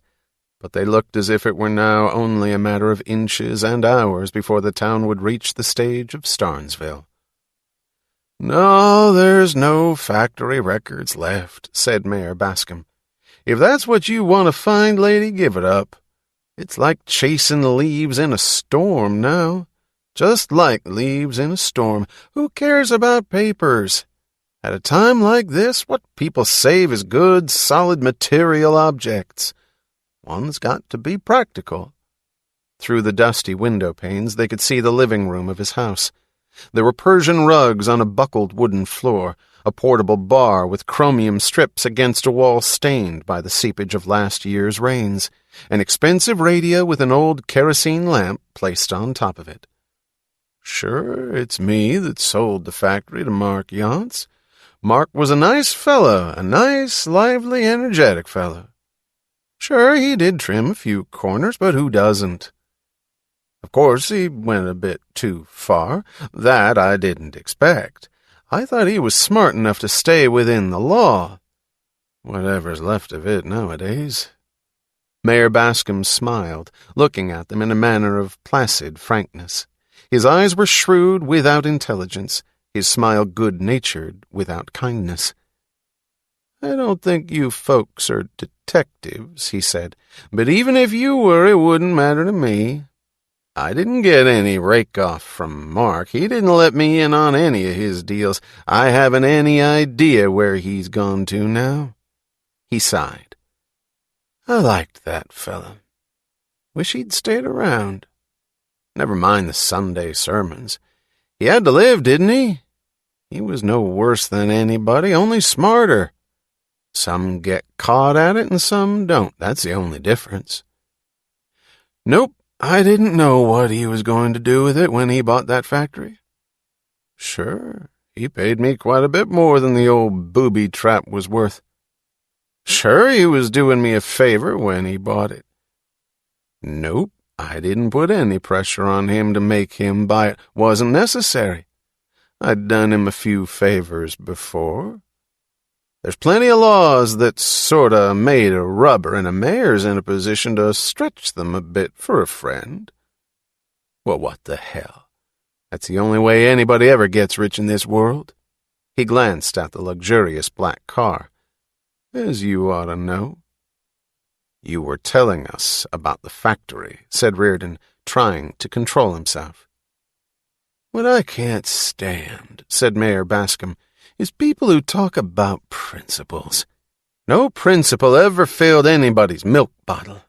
But they looked as if it were now only a matter of inches and hours before the town would reach the stage of Starnesville. "No, there's no factory records left," said Mayor Bascom. "If that's what you want to find, lady, give it up. It's like chasing leaves in a storm now. Just like leaves in a storm. Who cares about papers? At a time like this, what people save is good, solid material objects. One's got to be practical." Through the dusty window panes they could see the living room of his house. There were Persian rugs on a buckled wooden floor, a portable bar with chromium strips against a wall stained by the seepage of last year's rains, an expensive radio with an old kerosene lamp placed on top of it. "Sure, it's me that sold the factory to Mark Yance. Mark was a nice fellow, a nice, lively, energetic fellow. Sure, he did trim a few corners, but who doesn't? Of course, he went a bit too far. That I didn't expect. I thought he was smart enough to stay within the law. Whatever's left of it nowadays." Mayor Bascom smiled, looking at them in a manner of placid frankness. His eyes were shrewd without intelligence, his smile good-natured without kindness. "I don't think you folks are detectives," he said, "but even if you were, it wouldn't matter to me. I didn't get any rake-off from Mark. He didn't let me in on any of his deals. I haven't any idea where he's gone to now." He sighed. "I liked that fellow. Wish he'd stayed around. Never mind the Sunday sermons. He had to live, didn't he? He was no worse than anybody, only smarter. Some get caught at it and some don't. That's the only difference. Nope, I didn't know what he was going to do with it when he bought that factory. Sure, he paid me quite a bit more than the old booby trap was worth. Sure, he was doing me a favor when he bought it. Nope, I didn't put any pressure on him to make him buy it. Wasn't necessary. I'd done him a few favors before. There's plenty of laws that sorta made of rubber, and a mayor's in a position to stretch them a bit for a friend. Well, what the hell? That's the only way anybody ever gets rich in this world." He glanced at the luxurious black car. "As you ought to know." "You were telling us about the factory," said Reardon, trying to control himself. "What I can't stand," said Mayor Bascom, "is people who talk about principles. No principle ever filled anybody's milk bottle.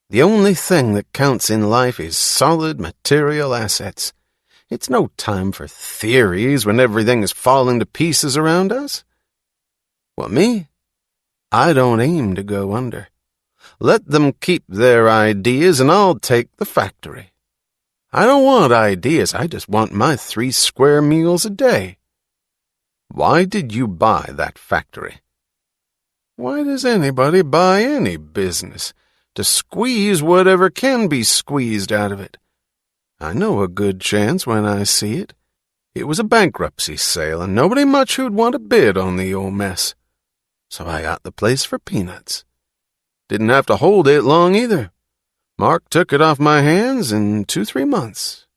The only thing that counts in life is solid material assets. It's no time for theories when everything is falling to pieces around us. Well, me? I don't aim to go under. Let them keep their ideas and I'll take the factory. I don't want ideas, I just want my 3 square meals a day. Why did you buy that factory?" "Why does anybody buy any business? To squeeze whatever can be squeezed out of it. I know a good chance when I see it. It was a bankruptcy sale, and nobody much who'd want to bid on the old mess. So I got the place for peanuts. Didn't have to hold it long either. Mark took it off my hands in 2-3 months.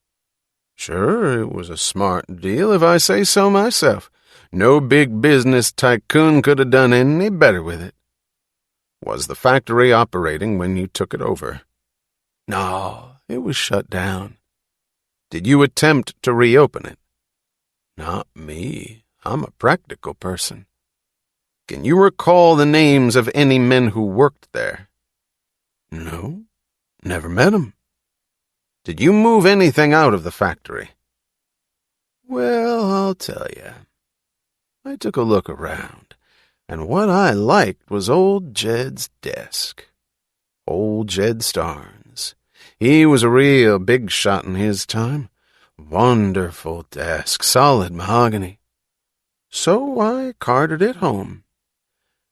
Sure, it was a smart deal, if I say so myself. No big business tycoon could have done any better with it." "Was the factory operating when you took it over?" "No, it was shut down." "Did you attempt to reopen it?" "Not me. I'm a practical person." "Can you recall the names of any men who worked there?" "No, never met 'em." Did you move anything out of the factory?" "Well, I'll tell you. I took a look around, and what I liked was old Jed's desk. Old Jed Starnes. He was a real big shot in his time. Wonderful desk, solid mahogany. So I carted it home.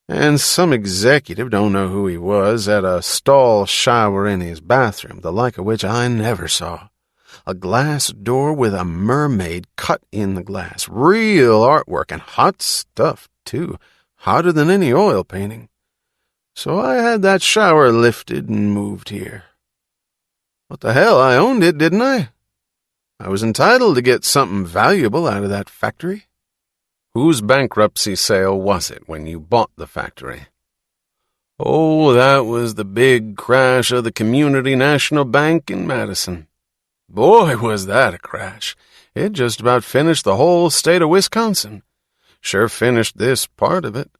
And some executive, don't know who he was, had a stall shower in his bathroom, the like of which I never saw. A glass door with a mermaid cut in the glass. Real artwork, and hot stuff, too. Hotter than any oil painting. So I had that shower lifted and moved here. What the hell, I owned it, didn't I? I was entitled to get something valuable out of that factory. Whose bankruptcy sale was it when you bought the factory? Oh, that was the big crash of the Community National Bank in Madison. Boy, was that a crash. It just about finished the whole state of Wisconsin. Sure finished this part of it.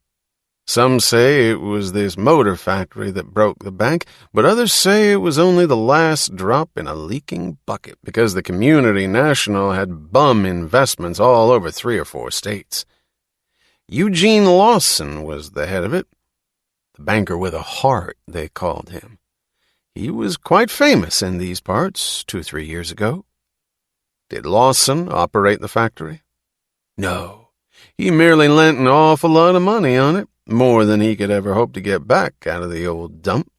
Some say it was this motor factory that broke the bank, but others say it was only the last drop in a leaking bucket because the Community National had bum investments all over 3 or 4 states. Eugene Lawson was the head of it. The banker with a heart, they called him. He was quite famous in these parts 2 or 3 years ago. Did Lawson operate the factory? No, he merely lent an awful lot of money on it. More than he could ever hope to get back out of the old dump.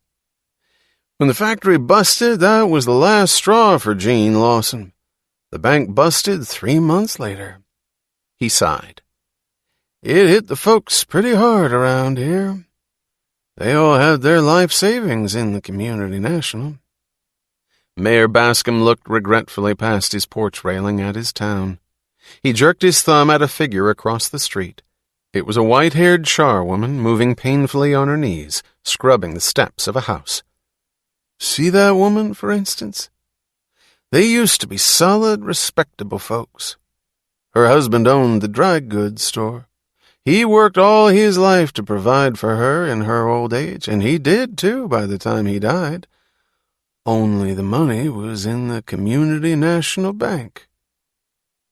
When the factory busted, that was the last straw for Gene Lawson. The bank busted 3 months later. He sighed. It hit the folks pretty hard around here. They all had their life savings in the Community National. Mayor Bascom looked regretfully past his porch railing at his town. He jerked his thumb at a figure across the street. It was a white-haired charwoman moving painfully on her knees, scrubbing the steps of a house. See that woman, for instance? They used to be solid, respectable folks. Her husband owned the dry goods store. He worked all his life to provide for her in her old age, and he did, too, by the time he died. Only the money was in the Community National Bank.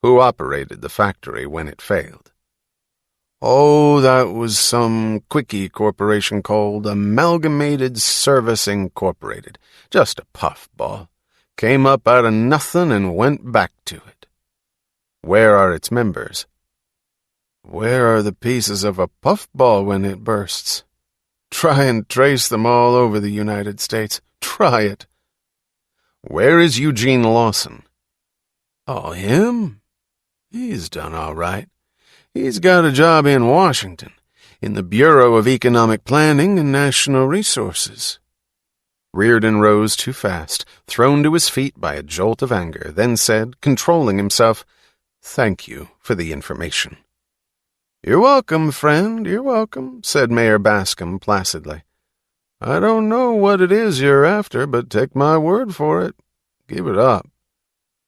Who operated the factory when it failed? Oh, that was some quickie corporation called Amalgamated Service Incorporated. Just a puffball. Came up out of nothing and went back to it. Where are its members? Where are the pieces of a puffball when it bursts? Try and trace them all over the United States. Try it. Where is Eugene Lawson? Oh, him? He's done all right. He's got a job in Washington, in the Bureau of Economic Planning and National Resources. Reardon rose too fast, thrown to his feet by a jolt of anger, then said, controlling himself, "Thank you for the information." "You're welcome, friend, you're welcome," said Mayor Bascom placidly. "I don't know what it is you're after, but take my word for it. Give it up.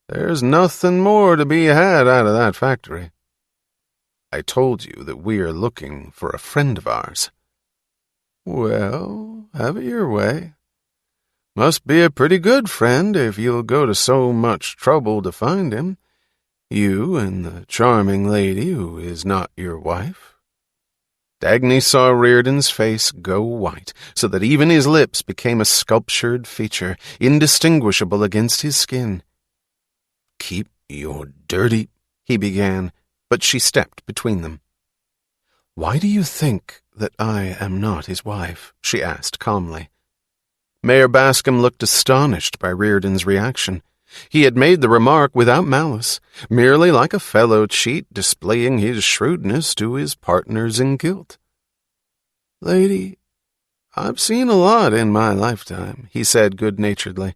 There's nothing more to be had out of that factory." "I told you that we're looking for a friend of ours." "Well, have it your way. Must be a pretty good friend if you'll go to so much trouble to find him. You and the charming lady who is not your wife." Dagny saw Reardon's face go white, so that even his lips became a sculptured feature, indistinguishable against his skin. "Keep your dirty—" he began, but she stepped between them. "Why do you think that I am not his wife?" she asked calmly. Mayor Bascom looked astonished by Reardon's reaction. He had made the remark without malice, merely like a fellow cheat displaying his shrewdness to his partners in guilt. "Lady, I've seen a lot in my lifetime," he said good-naturedly.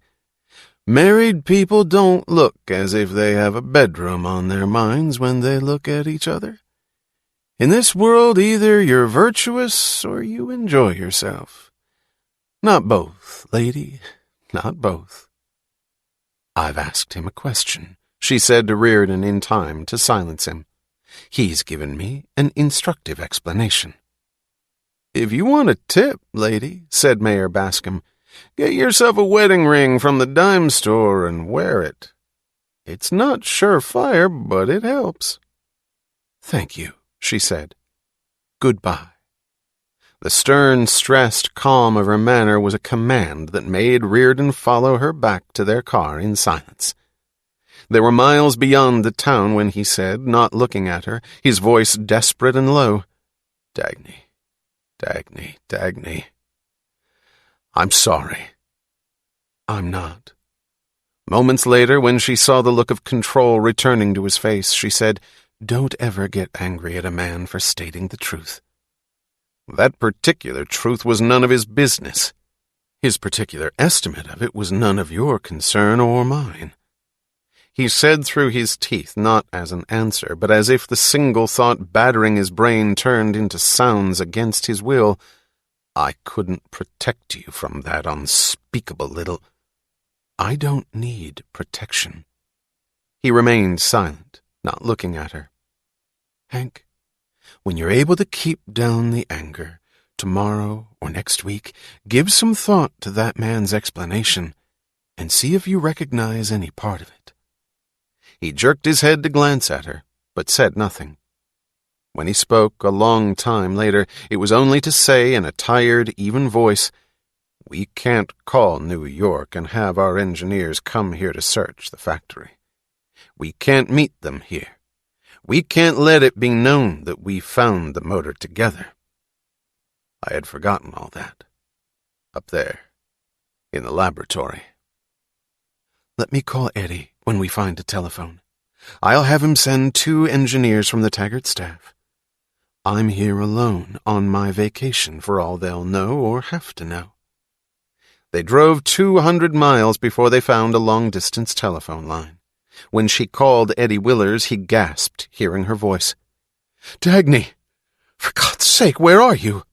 "Married people don't look as if they have a bedroom on their minds when they look at each other. In this world, either you're virtuous or you enjoy yourself. Not both, lady, not both." "I've asked him a question," she said to Reardon in time to silence him. "He's given me an instructive explanation." "If you want a tip, lady," said Mayor Bascom, Get yourself a wedding ring from the dime store and wear it. It's not surefire, but it helps." "Thank you," she said. "Goodbye." The stern, stressed calm of her manner was a command that made Reardon follow her back to their car in silence. They were miles beyond the town when he said, not looking at her, his voice desperate and low, "Dagny, Dagny, Dagny. I'm sorry." "I'm not." Moments later, when she saw the look of control returning to his face, she said, "Don't ever get angry at a man for stating the truth." That particular truth was none of his business. His particular estimate of it was none of your concern or mine. He said through his teeth, not as an answer, but as if the single thought battering his brain turned into sounds against his will, "I couldn't protect you from that unspeakable little—" "I don't need protection." He remained silent, not looking at her. "Hank, when you're able to keep down the anger, tomorrow or next week, give some thought to that man's explanation and see if you recognize any part of it." He jerked his head to glance at her, but said nothing. When he spoke a long time later, it was only to say in a tired, even voice, "We can't call New York and have our engineers come here to search the factory. We can't meet them here. We can't let it be known that we found the motor together." I had forgotten all that. Up there, in the laboratory. "Let me call Eddie when we find a telephone. I'll have him send 2 engineers from the Taggart staff. I'm here alone on my vacation for all they'll know or have to know." They drove 200 miles before they found a long-distance telephone line. When she called Eddie Willers, he gasped, hearing her voice. "Dagny, for God's sake, where are you?"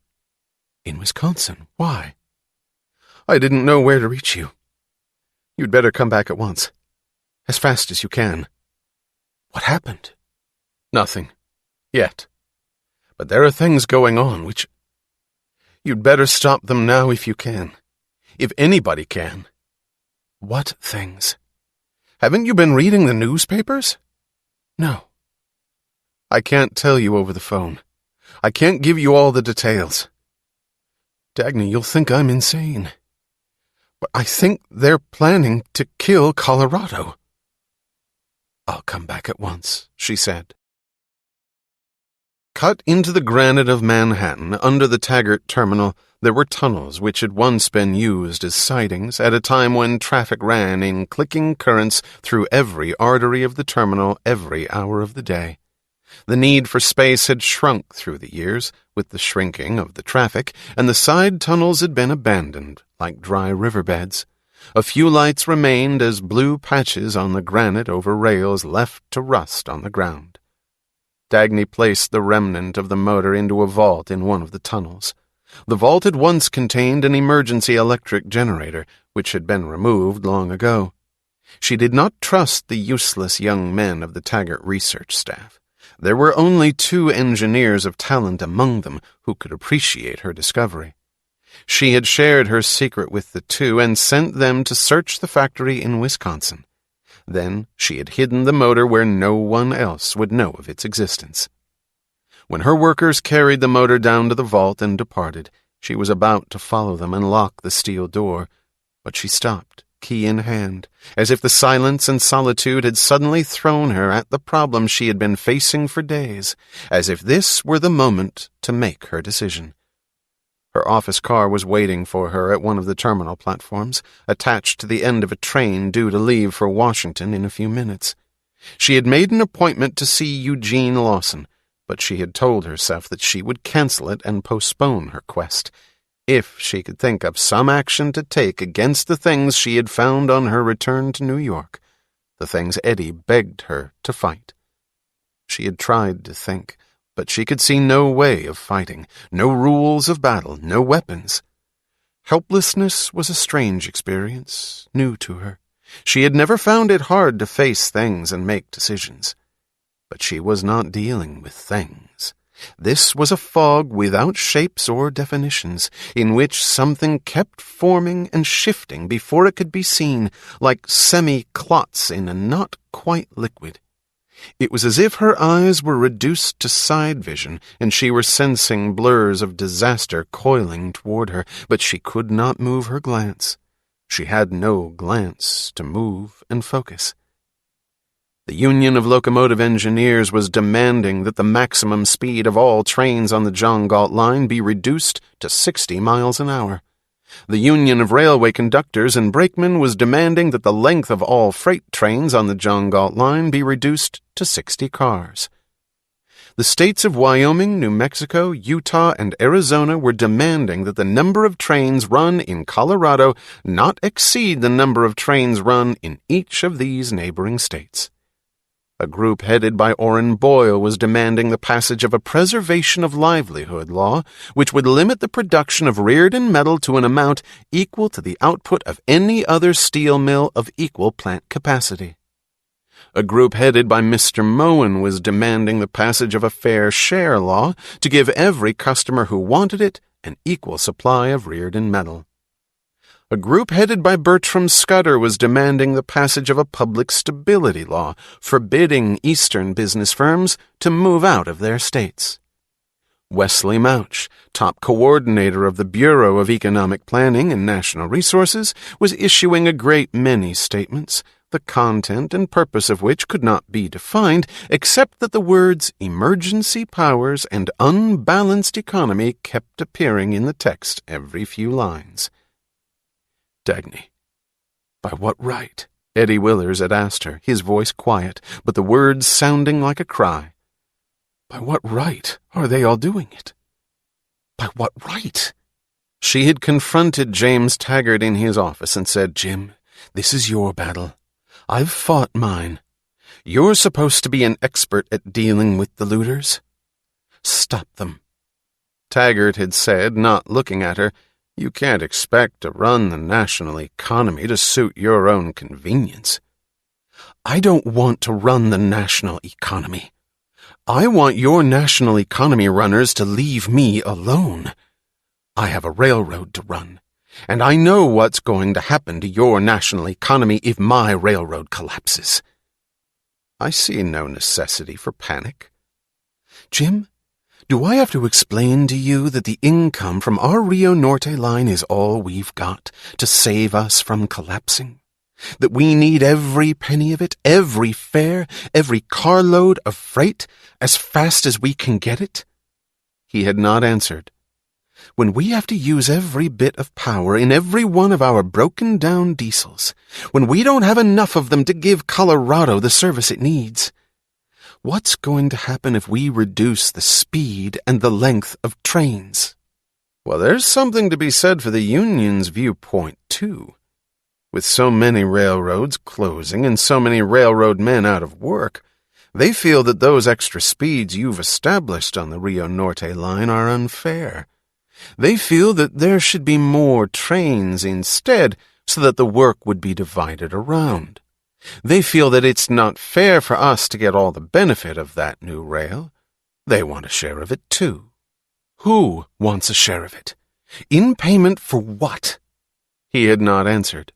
"In Wisconsin. Why?" "I didn't know where to reach you. You'd better come back at once. As fast as you can." "What happened?" "Nothing. Yet. But there are things going on which... You'd better stop them now if you can. If anybody can." "What things?" "Haven't you been reading the newspapers?" "No." "I can't tell you over the phone. I can't give you all the details. Dagny, you'll think I'm insane. But I think they're planning to kill Colorado." "I'll come back at once," she said. Cut into the granite of Manhattan, under the Taggart terminal, there were tunnels which had once been used as sidings at a time when traffic ran in clicking currents through every artery of the terminal every hour of the day. The need for space had shrunk through the years with the shrinking of the traffic, and the side tunnels had been abandoned like dry riverbeds. A few lights remained as blue patches on the granite over rails left to rust on the ground. Dagny placed the remnant of the motor into a vault in one of the tunnels. The vault had once contained an emergency electric generator, which had been removed long ago. She did not trust the useless young men of the Taggart research staff. There were only 2 engineers of talent among them who could appreciate her discovery. She had shared her secret with the 2 and sent them to search the factory in Wisconsin. Then she had hidden the motor where no one else would know of its existence. When her workers carried the motor down to the vault and departed, she was about to follow them and lock the steel door, but she stopped, key in hand, as if the silence and solitude had suddenly thrown her at the problem she had been facing for days, as if this were the moment to make her decision. Her office car was waiting for her at one of the terminal platforms, attached to the end of a train due to leave for Washington in a few minutes. She had made an appointment to see Eugene Lawson, but she had told herself that she would cancel it and postpone her quest, if she could think of some action to take against the things she had found on her return to New York, the things Eddie begged her to fight. She had tried to think, but she could see no way of fighting, no rules of battle, no weapons. Helplessness was a strange experience, new to her. She had never found it hard to face things and make decisions. But she was not dealing with things. This was a fog without shapes or definitions, in which something kept forming and shifting before it could be seen, like semi-clots in a not quite liquid. It was as if her eyes were reduced to side vision, and she were sensing blurs of disaster coiling toward her, but she could not move her glance. She had no glance to move and focus. The Union of Locomotive Engineers was demanding that the maximum speed of all trains on the John Galt line be reduced to 60 miles an hour. The Union of Railway Conductors and Brakemen was demanding that the length of all freight trains on the John Galt line be reduced to 60 cars. The states of Wyoming, New Mexico, Utah, and Arizona were demanding that the number of trains run in Colorado not exceed the number of trains run in each of these neighboring states. A group headed by Orrin Boyle was demanding the passage of a preservation of livelihood law, which would limit the production of Rearden metal to an amount equal to the output of any other steel mill of equal plant capacity. A group headed by Mr. Moen was demanding the passage of a fair share law to give every customer who wanted it an equal supply of Rearden metal. A group headed by Bertram Scudder was demanding the passage of a public stability law, forbidding Eastern business firms to move out of their states. Wesley Mouch, top coordinator of the Bureau of Economic Planning and National Resources, was issuing a great many statements, the content and purpose of which could not be defined, except that the words emergency powers and unbalanced economy kept appearing in the text every few lines. Dagny. By what right? Eddie Willers had asked her, his voice quiet, but the words sounding like a cry. By what right are they all doing it? By what right? She had confronted James Taggart in his office and said, Jim, this is your battle. I've fought mine. You're supposed to be an expert at dealing with the looters. Stop them. Taggart had said, not looking at her, You can't expect to run the national economy to suit your own convenience. I don't want to run the national economy. I want your national economy runners to leave me alone. I have a railroad to run, and I know what's going to happen to your national economy if my railroad collapses. I see no necessity for panic. Jim, do I have to explain to you that the income from our Rio Norte line is all we've got to save us from collapsing? That we need every penny of it, every fare, every carload of freight, as fast as we can get it? He had not answered. When we have to use every bit of power in every one of our broken-down diesels, when we don't have enough of them to give Colorado the service it needs, what's going to happen if we reduce the speed and the length of trains? Well, there's something to be said for the union's viewpoint, too. With so many railroads closing and so many railroad men out of work, they feel that those extra speeds you've established on the Rio Norte line are unfair. They feel that there should be more trains instead so that the work would be divided around. They feel that it's not fair for us to get all the benefit of that new rail. They want a share of it, too. Who wants a share of it? In payment for what? He had not answered.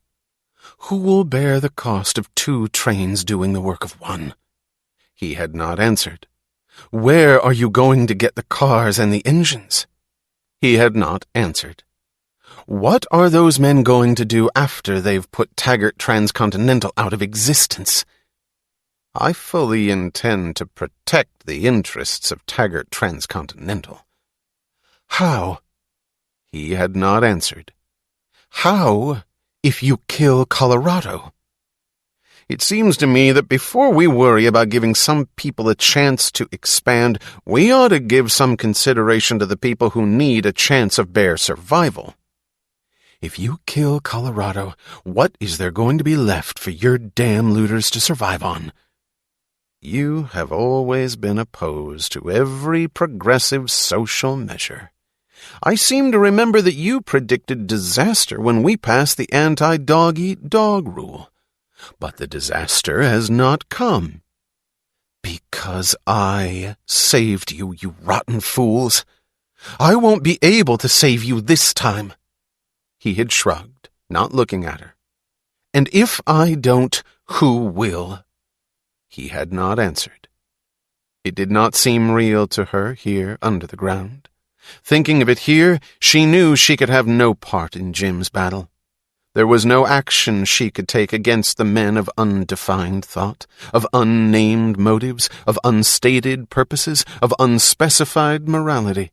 Who will bear the cost of 2 trains doing the work of 1? He had not answered. Where are you going to get the cars and the engines? He had not answered. What are those men going to do after they've put Taggart Transcontinental out of existence? I fully intend to protect the interests of Taggart Transcontinental. How? He had not answered. How if you kill Colorado? It seems to me that before we worry about giving some people a chance to expand, we ought to give some consideration to the people who need a chance of bare survival. If you kill Colorado, what is there going to be left for your damn looters to survive on? You have always been opposed to every progressive social measure. I seem to remember that you predicted disaster when we passed the anti-dog-eat-dog rule. But the disaster has not come. Because I saved you, you rotten fools. I won't be able to save you this time. He had shrugged, not looking at her. And if I don't, who will? He had not answered. It did not seem real to her here under the ground. Thinking of it here, she knew she could have no part in Jim's battle. There was no action she could take against the men of undefined thought, of unnamed motives, of unstated purposes, of unspecified morality.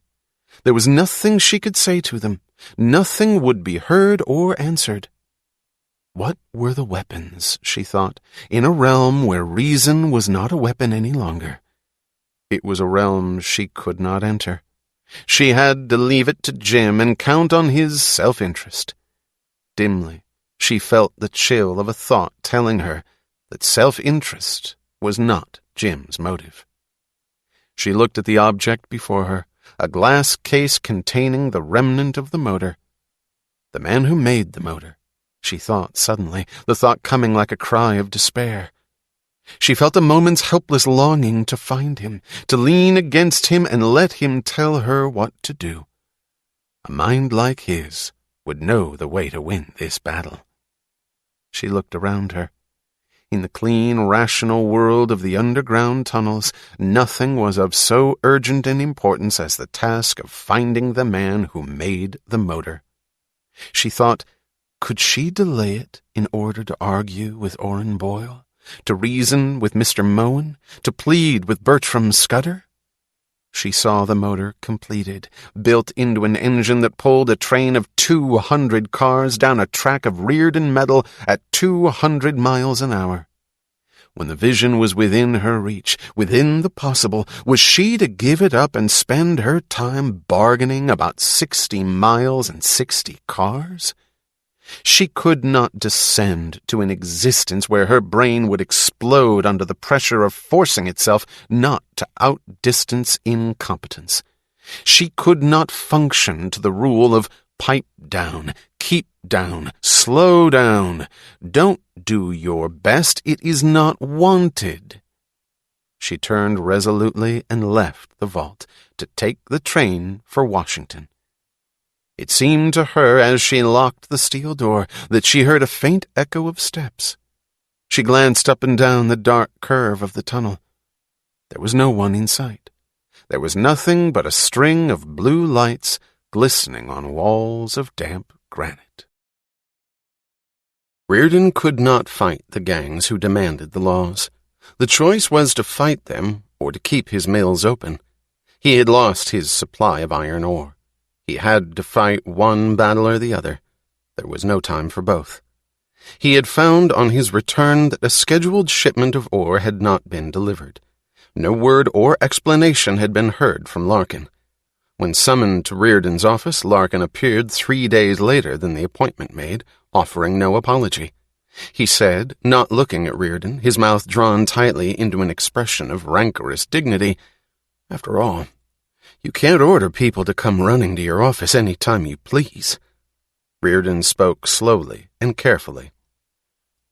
There was nothing she could say to them. Nothing would be heard or answered. What were the weapons, she thought, in a realm where reason was not a weapon any longer? It was a realm she could not enter. She had to leave it to Jim and count on his self-interest. Dimly, she felt the chill of a thought telling her that self-interest was not Jim's motive. She looked at the object before her, a glass case containing the remnant of the motor. The man who made the motor, she thought suddenly, the thought coming like a cry of despair. She felt a moment's helpless longing to find him, to lean against him and let him tell her what to do. A mind like his would know the way to win this battle. She looked around her. In the clean, rational world of the underground tunnels, nothing was of so urgent an importance as the task of finding the man who made the motor. She thought, could she delay it in order to argue with Orrin Boyle, to reason with Mr. Moen, to plead with Bertram Scudder? She saw the motor completed, built into an engine that pulled a train of 200 cars down a track of Reardon metal at 200 miles an hour. When the vision was within her reach, within the possible, was she to give it up and spend her time bargaining about 60 miles and 60 cars? She could not descend to an existence where her brain would explode under the pressure of forcing itself not to outdistance incompetence. She could not function to the rule of pipe down, keep down, slow down. Don't do your best, it is not wanted. She turned resolutely and left the vault to take the train for Washington. It seemed to her, as she locked the steel door, that she heard a faint echo of steps. She glanced up and down the dark curve of the tunnel. There was no one in sight. There was nothing but a string of blue lights glistening on walls of damp granite. Reardon could not fight the gangs who demanded the laws. The choice was to fight them or to keep his mills open. He had lost his supply of iron ore. He had to fight one battle or the other. There was no time for both. He had found on his return that a scheduled shipment of ore had not been delivered. No word or explanation had been heard from Larkin. When summoned to Reardon's office, Larkin appeared 3 days later than the appointment made, offering no apology. He said, not looking at Reardon, his mouth drawn tightly into an expression of rancorous dignity, "After all, you can't order people to come running to your office any time you please." Reardon spoke slowly and carefully.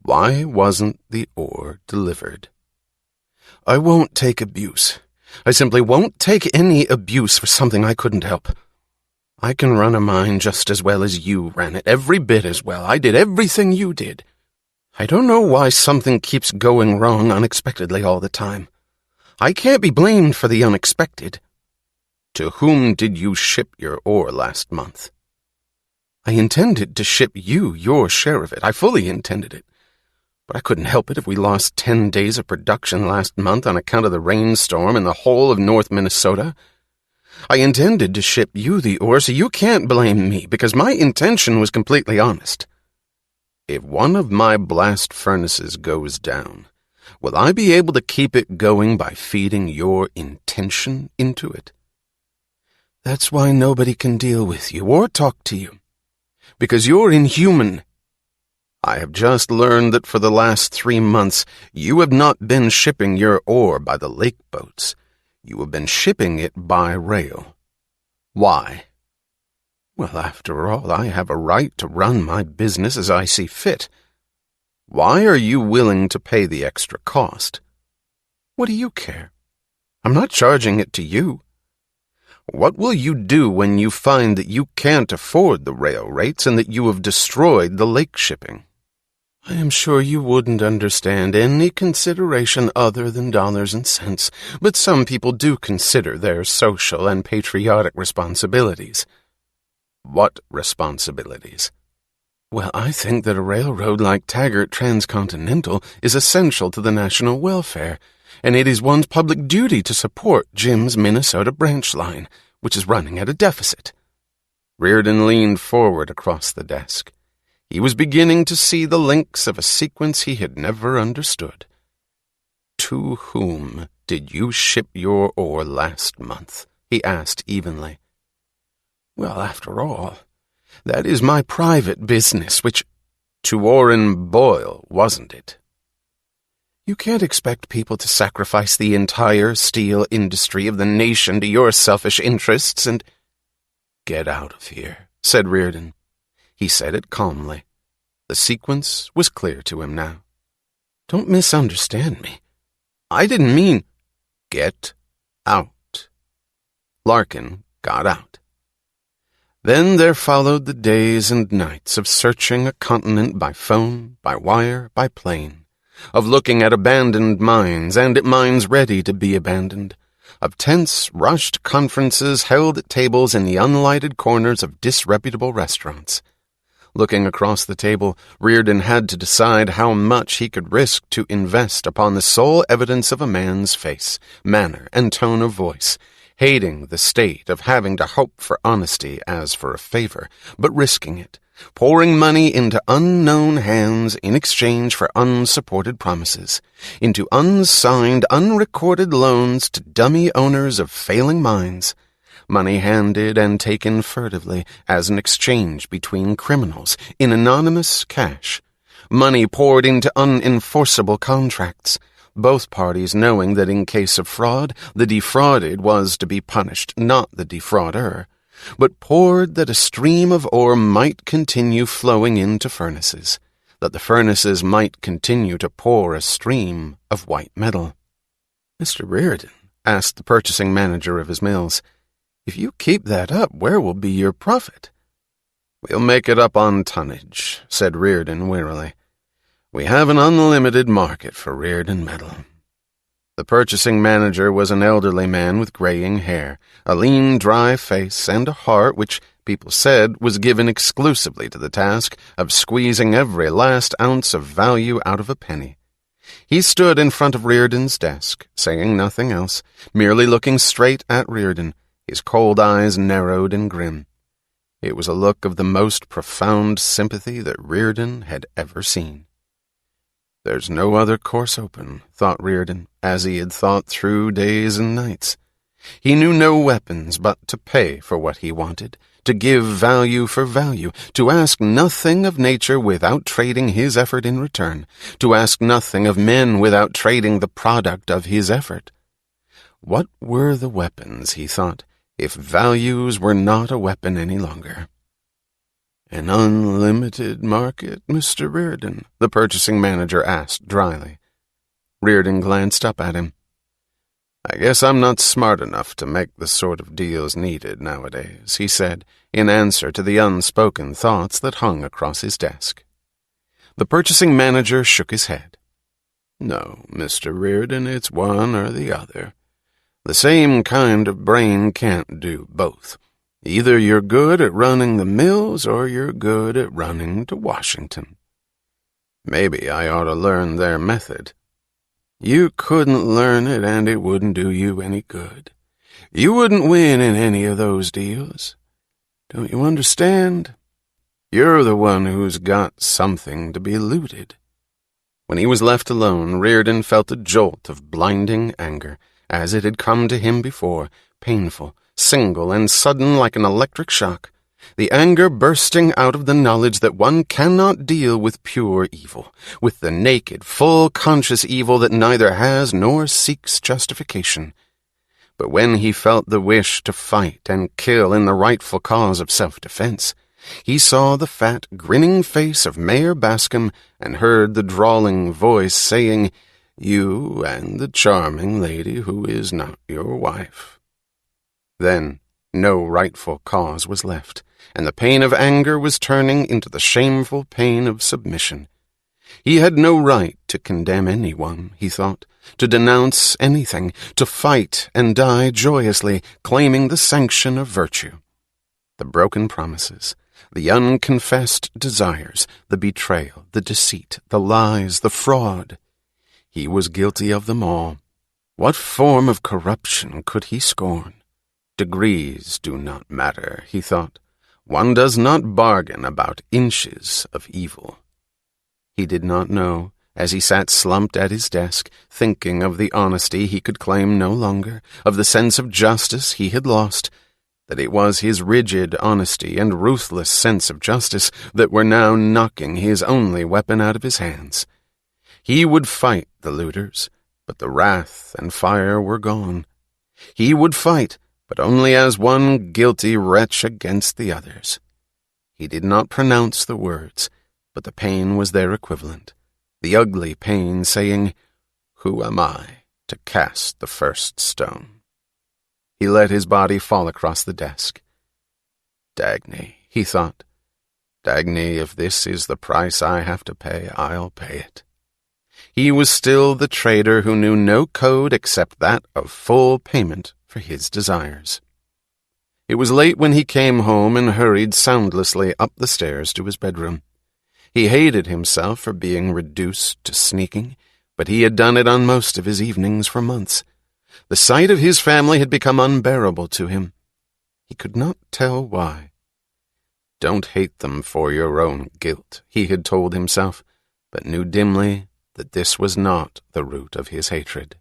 "Why wasn't the ore delivered?" "I won't take abuse. I simply won't take any abuse for something I couldn't help. I can run a mine just as well as you ran it, every bit as well. I did everything you did. I don't know why something keeps going wrong unexpectedly all the time. I can't be blamed for the unexpected." "To whom did you ship your ore last month?" "I intended to ship you your share of it. I fully intended it. But I couldn't help it if we lost 10 days of production last month on account of the rainstorm in the whole of North Minnesota. I intended to ship you the ore, so you can't blame me, because my intention was completely honest. If one of my blast furnaces goes down, will I be able to keep it going by feeding your intention into it? That's why nobody can deal with you or talk to you. Because you're inhuman. I have just learned that for the last 3 months you have not been shipping your ore by the lake boats. You have been shipping it by rail. Why? Well, after all, I have a right to run my business as I see fit. Why are you willing to pay the extra cost? What do you care? I'm not charging it to you. What will you do when you find that you can't afford the rail rates and that you have destroyed the lake shipping? I am sure you wouldn't understand any consideration other than dollars and cents, but some people do consider their social and patriotic responsibilities. What responsibilities? Well, I think that a railroad like Taggart Transcontinental is essential to the national welfare, and it is one's public duty to support Jim's Minnesota branch line, which is running at a deficit. Reardon leaned forward across the desk. He was beginning to see the links of a sequence he had never understood. To whom did you ship your ore last month? He asked evenly. Well, after all, that is my private business, which— To Orrin Boyle, wasn't it? You can't expect people to sacrifice the entire steel industry of the nation to your selfish interests and— Get out of here, said Reardon. He said it calmly. The sequence was clear to him now. Don't misunderstand me. I didn't mean— Get out. Larkin got out. Then there followed the days and nights of searching a continent by phone, by wire, by plane, of looking at abandoned mines and at mines ready to be abandoned, of tense, rushed conferences held at tables in the unlighted corners of disreputable restaurants. Looking across the table, Reardon had to decide how much he could risk to invest upon the sole evidence of a man's face, manner, and tone of voice, hating the state of having to hope for honesty as for a favor, but risking it, pouring money into unknown hands in exchange for unsupported promises, into unsigned, unrecorded loans to dummy owners of failing mines, money handed and taken furtively as an exchange between criminals in anonymous cash, money poured into unenforceable contracts, both parties knowing that in case of fraud, the defrauded was to be punished, not the defrauder, but poured that a stream of ore might continue flowing into furnaces, that the furnaces might continue to pour a stream of white metal. Mr. Reardon asked the purchasing manager of his mills, if you keep that up, where will be your profit? We'll make it up on tonnage, said Reardon wearily. We have an unlimited market for Reardon metal. The purchasing manager was an elderly man with graying hair, a lean, dry face, and a heart which, people said, was given exclusively to the task of squeezing every last ounce of value out of a penny. He stood in front of Reardon's desk, saying nothing else, merely looking straight at Reardon, his cold eyes narrowed and grim. It was a look of the most profound sympathy that Reardon had ever seen. There's no other course open, thought Reardon, as he had thought through days and nights. He knew no weapons but to pay for what he wanted, to give value for value, to ask nothing of nature without trading his effort in return, to ask nothing of men without trading the product of his effort. What were the weapons, he thought, if values were not a weapon any longer? An unlimited market, Mr. Reardon? The purchasing manager asked dryly. Reardon glanced up at him. I guess I'm not smart enough to make the sort of deals needed nowadays, he said, in answer to the unspoken thoughts that hung across his desk. The purchasing manager shook his head. No, Mr. Reardon, it's one or the other. The same kind of brain can't do both. Either you're good at running the mills or you're good at running to Washington. Maybe I ought to learn their method. You couldn't learn it and it wouldn't do you any good. You wouldn't win in any of those deals. Don't you understand? You're the one who's got something to be looted. When he was left alone, Reardon felt a jolt of blinding anger, as it had come to him before, painful, single and sudden like an electric shock, the anger bursting out of the knowledge that one cannot deal with pure evil, with the naked, full conscious evil that neither has nor seeks justification. But when he felt the wish to fight and kill in the rightful cause of self-defense, he saw the fat, grinning face of Mayor Bascom and heard the drawling voice saying, You and the charming lady who is not your wife." Then no rightful cause was left, and the pain of anger was turning into the shameful pain of submission. He had no right to condemn anyone, he thought, to denounce anything, to fight and die joyously, claiming the sanction of virtue. The broken promises, the unconfessed desires, the betrayal, the deceit, the lies, the fraud. He was guilty of them all. What form of corruption could he scorn? Degrees do not matter, he thought. One does not bargain about inches of evil. He did not know, as he sat slumped at his desk, thinking of the honesty he could claim no longer, of the sense of justice he had lost, that it was his rigid honesty and ruthless sense of justice that were now knocking his only weapon out of his hands. He would fight the looters, but the wrath and fire were gone. He would fight, but only as one guilty wretch against the others. He did not pronounce the words, but the pain was their equivalent, the ugly pain saying, "Who am I to cast the first stone?" He let his body fall across the desk. Dagny, he thought. Dagny, if this is the price I have to pay, I'll pay it. He was still the trader who knew no code except that of full payment for his desires. It was late when he came home and hurried soundlessly up the stairs to his bedroom. He hated himself for being reduced to sneaking, but he had done it on most of his evenings for months. The sight of his family had become unbearable to him. He could not tell why. Don't hate them for your own guilt, he had told himself, but knew dimly that this was not the root of his hatred.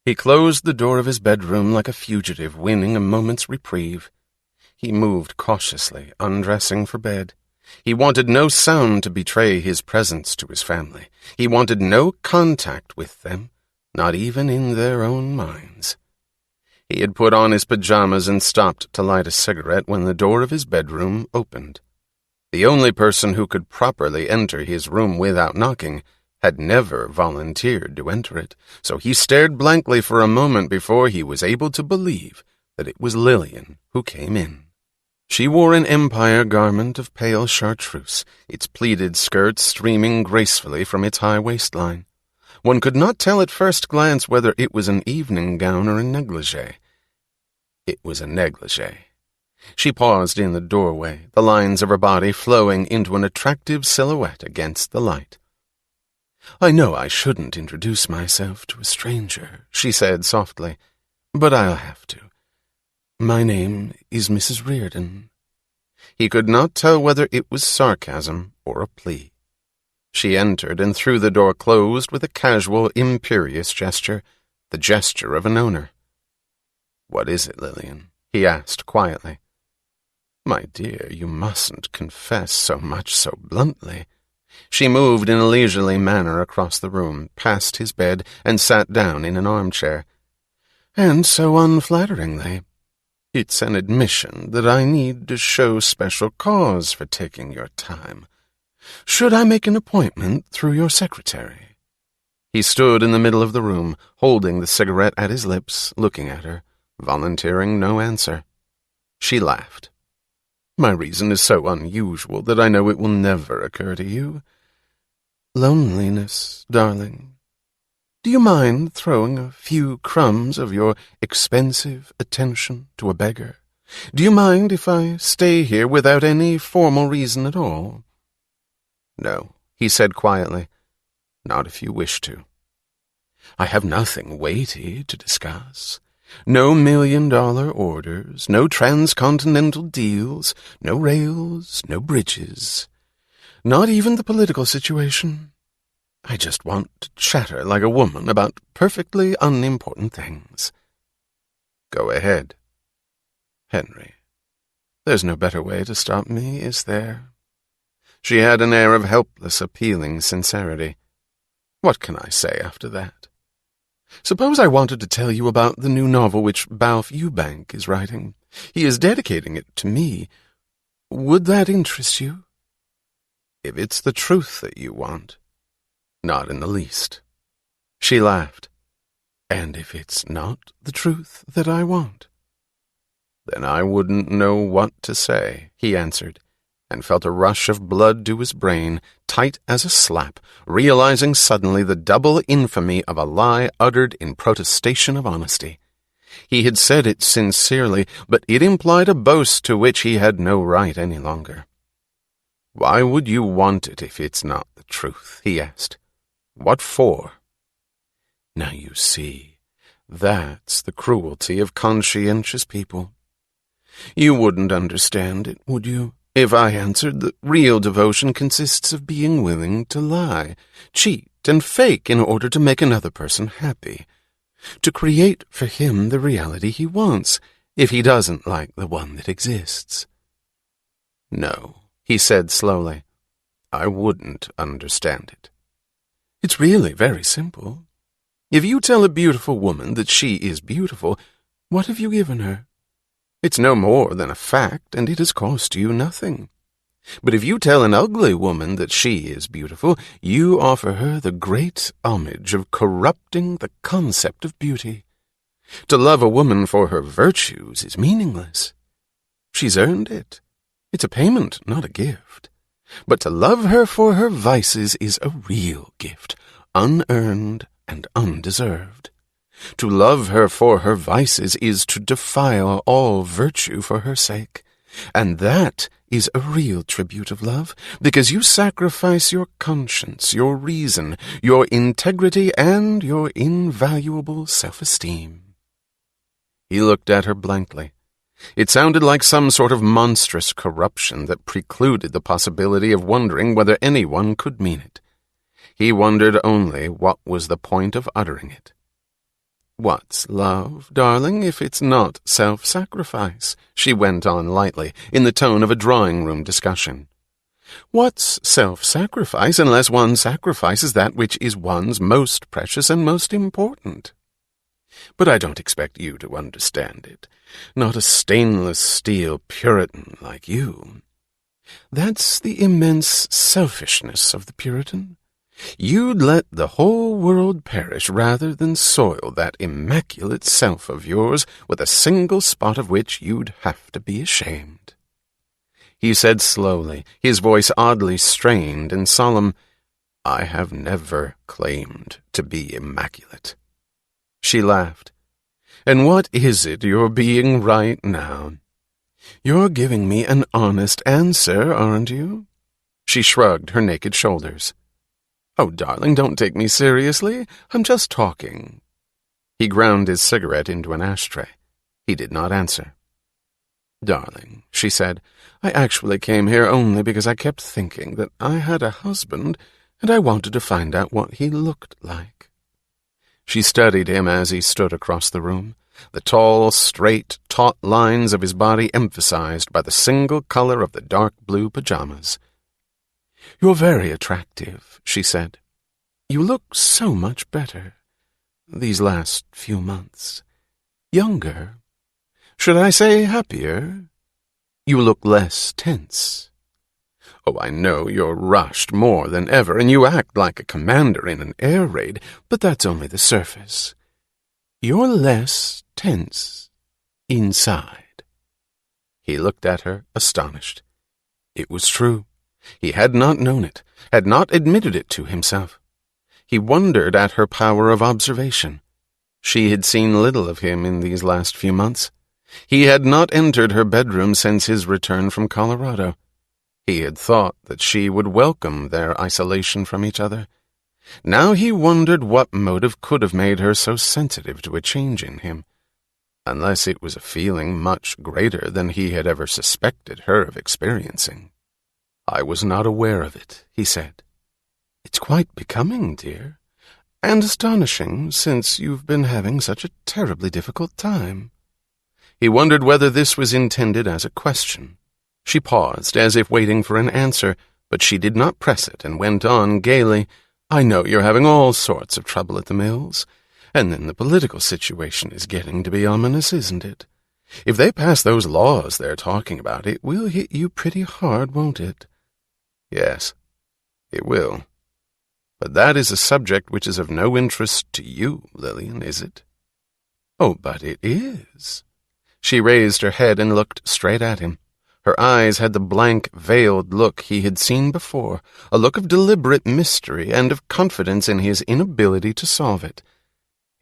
He closed the door of his bedroom like a fugitive winning a moment's reprieve. He moved cautiously, undressing for bed. He wanted no sound to betray his presence to his family. He wanted no contact with them, not even in their own minds. He had put on his pajamas and stopped to light a cigarette when the door of his bedroom opened. The only person who could properly enter his room without knocking had never volunteered to enter it, so he stared blankly for a moment before he was able to believe that it was Lillian who came in. She wore an empire garment of pale chartreuse, its pleated skirt streaming gracefully from its high waistline. One could not tell at first glance whether it was an evening gown or a negligee. It was a negligee. She paused in the doorway, the lines of her body flowing into an attractive silhouette against the light. "I know I shouldn't introduce myself to a stranger," she said softly, "but I'll have to. My name is Mrs. Reardon." He could not tell whether it was sarcasm or a plea. She entered and threw the door closed with a casual, imperious gesture, the gesture of an owner. "What is it, Lillian?" he asked quietly. "My dear, you mustn't confess so much so bluntly." She moved in a leisurely manner across the room, past his bed, and sat down in an armchair. "And so unflatteringly. It's an admission that I need to show special cause for taking your time. Should I make an appointment through your secretary?" He stood in the middle of the room, holding the cigarette at his lips, looking at her, volunteering no answer. She laughed. "My reason is so unusual that I know it will never occur to you. Loneliness, darling. Do you mind throwing a few crumbs of your expensive attention to a beggar? Do you mind if I stay here without any formal reason at all?" "No," he said quietly. "Not if you wish to. I have nothing weighty to discuss. No $1,000,000 orders, no transcontinental deals, no rails, no bridges. Not even the political situation. I just want to chatter like a woman about perfectly unimportant things." "Go ahead." "Henry, there's no better way to stop me, is there?" She had an air of helpless, appealing sincerity. "What can I say after that? Suppose I wanted to tell you about the new novel which Balfe Eubank is writing. He is dedicating it to me. Would that interest you?" "If it's the truth that you want." "Not in the least." She laughed. "And if it's not the truth that I want?" "Then I wouldn't know what to say," he answered, and felt a rush of blood to his brain, tight as a slap, realizing suddenly the double infamy of a lie uttered in protestation of honesty. He had said it sincerely, but it implied a boast to which he had no right any longer. "Why would you want it if it's not the truth?" he asked. "What for?" Now you see, that's the cruelty of conscientious people. You wouldn't understand it, would you, if I answered that real devotion consists of being willing to lie, cheat, and fake in order to make another person happy, to create for him the reality he wants, if he doesn't like the one that exists? "No," he said slowly, "I wouldn't understand it. It's really very simple. If you tell a beautiful woman that she is beautiful, what have you given her? It's no more than a fact, and it has cost you nothing. But if you tell an ugly woman that she is beautiful, you offer her the great homage of corrupting the concept of beauty. To love a woman for her virtues is meaningless. She's earned it. It's a payment, not a gift. But to love her for her vices is a real gift, unearned and undeserved. To love her for her vices is to defile all virtue for her sake, and that is a real tribute of love, because you sacrifice your conscience, your reason, your integrity, and your invaluable self-esteem." He looked at her blankly. It sounded like some sort of monstrous corruption that precluded the possibility of wondering whether anyone could mean it. He wondered only what was the point of uttering it. "What's love, darling, if it's not self-sacrifice?" she went on lightly, in the tone of a drawing-room discussion. "What's self-sacrifice unless one sacrifices that which is one's most precious and most important? But I don't expect you to understand it, not a stainless steel Puritan like you. That's the immense selfishness of the Puritan. You'd let the whole world perish rather than soil that immaculate self of yours with a single spot of which you'd have to be ashamed." He said slowly, his voice oddly strained and solemn, "I have never claimed to be immaculate." She laughed. "And what is it you're being right now? You're giving me an honest answer, aren't you?" She shrugged her naked shoulders. "Oh, darling, don't take me seriously. I'm just talking." He ground his cigarette into an ashtray. He did not answer. "Darling," she said, "I actually came here only because I kept thinking that I had a husband, and I wanted to find out what he looked like." She studied him as he stood across the room, the tall, straight, taut lines of his body emphasized by the single color of the dark blue pajamas. "You're very attractive," she said. "You look so much better these last few months. Younger. Should I say happier? You look less tense. Oh, I know you're rushed more than ever, and you act like a commander in an air raid, but that's only the surface. You're less tense inside." He looked at her, astonished. It was true. He had not known it, had not admitted it to himself. He wondered at her power of observation. She had seen little of him in these last few months. He had not entered her bedroom since his return from Colorado. He had thought that she would welcome their isolation from each other. Now he wondered what motive could have made her so sensitive to a change in him, unless it was a feeling much greater than he had ever suspected her of experiencing. "I was not aware of it," he said. "It's quite becoming, dear, and astonishing, since you've been having such a terribly difficult time." He wondered whether this was intended as a question. She paused, as if waiting for an answer, but she did not press it and went on gaily, "I know you're having all sorts of trouble at the mills, and then the political situation is getting to be ominous, isn't it? If they pass those laws they're talking about, it will hit you pretty hard, won't it?" "Yes, it will. But that is a subject which is of no interest to you, Lillian, is it? Oh, but it is. She raised her head and looked straight at him. Her eyes had the blank, veiled look he had seen before, a look of deliberate mystery and of confidence in his inability to solve it.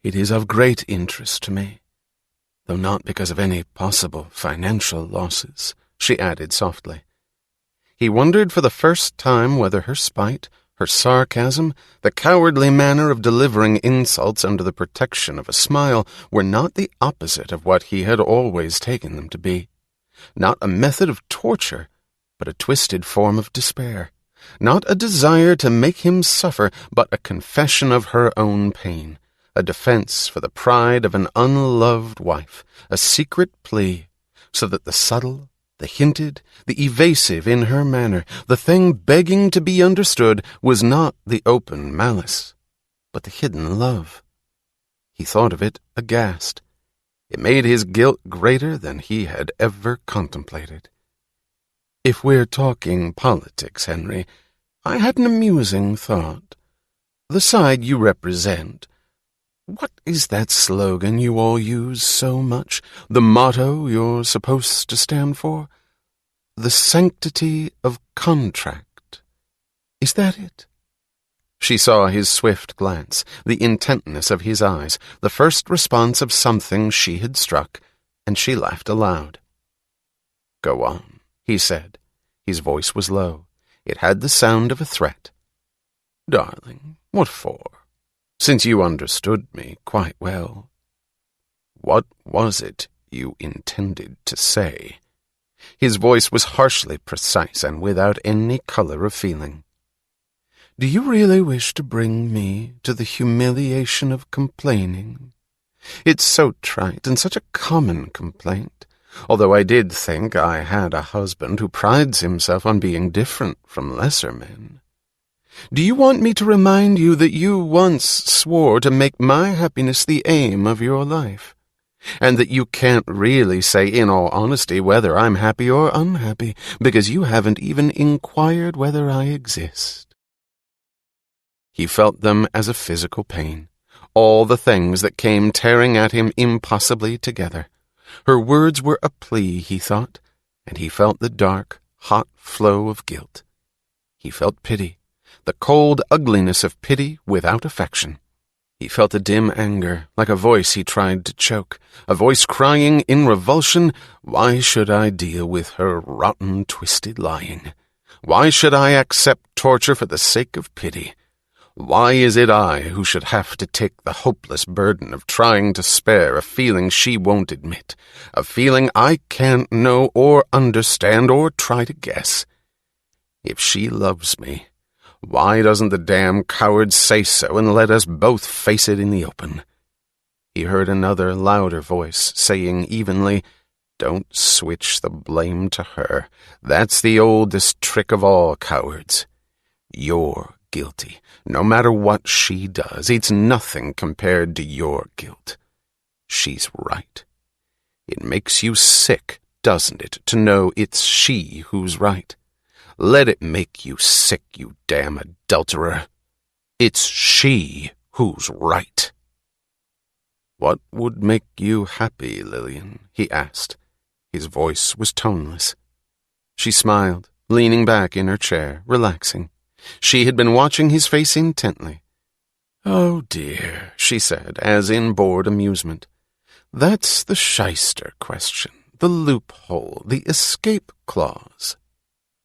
It is of great interest to me, though not because of any possible financial losses, she added softly. He wondered for the first time whether her spite, her sarcasm, the cowardly manner of delivering insults under the protection of a smile were not the opposite of what he had always taken them to be. Not a method of torture, but a twisted form of despair. Not a desire to make him suffer, but a confession of her own pain, a defense for the pride of an unloved wife, a secret plea, so that the subtle, the hinted, the evasive in her manner, the thing begging to be understood, was not the open malice, but the hidden love. He thought of it aghast. It made his guilt greater than he had ever contemplated. If we're talking politics, Henry, I had an amusing thought. The side you represent, what is that slogan you all use so much, the motto you're supposed to stand for? The sanctity of contract. Is that it? She saw his swift glance, the intentness of his eyes, the first response of something she had struck, and she laughed aloud. Go on, he said. His voice was low. It had the sound of a threat. Darling, what for? Since you understood me quite well. What was it you intended to say? His voice was harshly precise and without any color of feeling. Do you really wish to bring me to the humiliation of complaining? It's so trite and such a common complaint, although I did think I had a husband who prides himself on being different from lesser men. Do you want me to remind you that you once swore to make my happiness the aim of your life, and that you can't really say in all honesty whether I'm happy or unhappy, because you haven't even inquired whether I exist? He felt them as a physical pain, all the things that came tearing at him impossibly together. Her words were a plea, he thought, and he felt the dark, hot flow of guilt. He felt pity, the cold ugliness of pity without affection. He felt a dim anger, like a voice he tried to choke, a voice crying in revulsion, why should I deal with her rotten, twisted lying? Why should I accept torture for the sake of pity? Why is it I who should have to take the hopeless burden of trying to spare a feeling she won't admit, a feeling I can't know or understand or try to guess? If she loves me, why doesn't the damn coward say so and let us both face it in the open? He heard another, louder voice saying evenly, Don't switch the blame to her. That's the oldest trick of all cowards. You're guilty. No matter what she does, it's nothing compared to your guilt. She's right. It makes you sick, doesn't it, to know it's she who's right? Let it make you sick, you damn adulterer. It's she who's right. What would make you happy, Lillian? He asked. His voice was toneless. She smiled, leaning back in her chair, relaxing. She had been watching his face intently. Oh dear, she said, as in bored amusement. That's the shyster question, the loophole, the escape clause.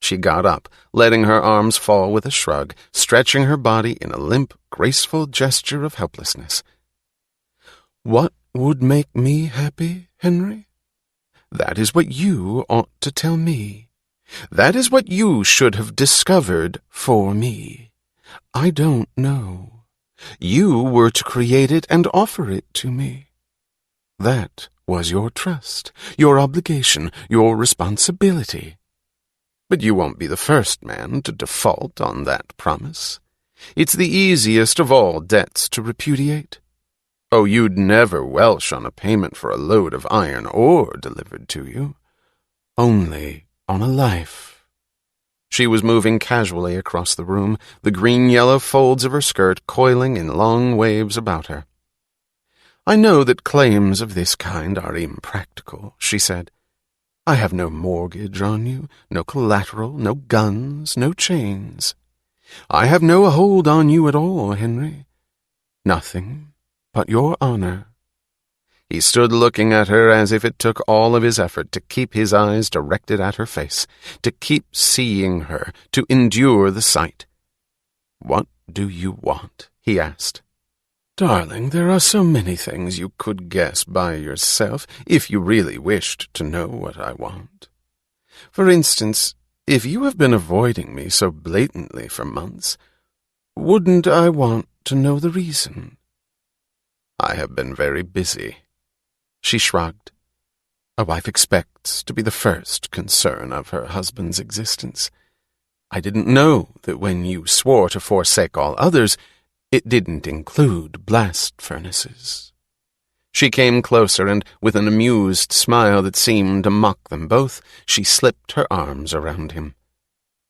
She got up, letting her arms fall with a shrug, stretching her body in a limp, graceful gesture of helplessness. What would make me happy, Henry? That is what you ought to tell me. That is what you should have discovered for me. I don't know. You were to create it and offer it to me. That was your trust, your obligation, your responsibility. But you won't be the first man to default on that promise. It's the easiest of all debts to repudiate. Oh, you'd never welsh on a payment for a load of iron ore delivered to you. Only on a life. She was moving casually across the room, the green-yellow folds of her skirt coiling in long waves about her. "I know that claims of this kind are impractical," she said. "I have no mortgage on you, no collateral, no guns, no chains. I have no hold on you at all, Henry. Nothing but your honor." He stood looking at her as if it took all of his effort to keep his eyes directed at her face, to keep seeing her, to endure the sight. "What do you want?" he asked. "Darling, there are so many things you could guess by yourself if you really wished to know what I want. For instance, if you have been avoiding me so blatantly for months, wouldn't I want to know the reason?" "I have been very busy." She shrugged. A wife expects to be the first concern of her husband's existence. "I didn't know that when you swore to forsake all others, it didn't include blast furnaces." She came closer, and with an amused smile that seemed to mock them both, she slipped her arms around him.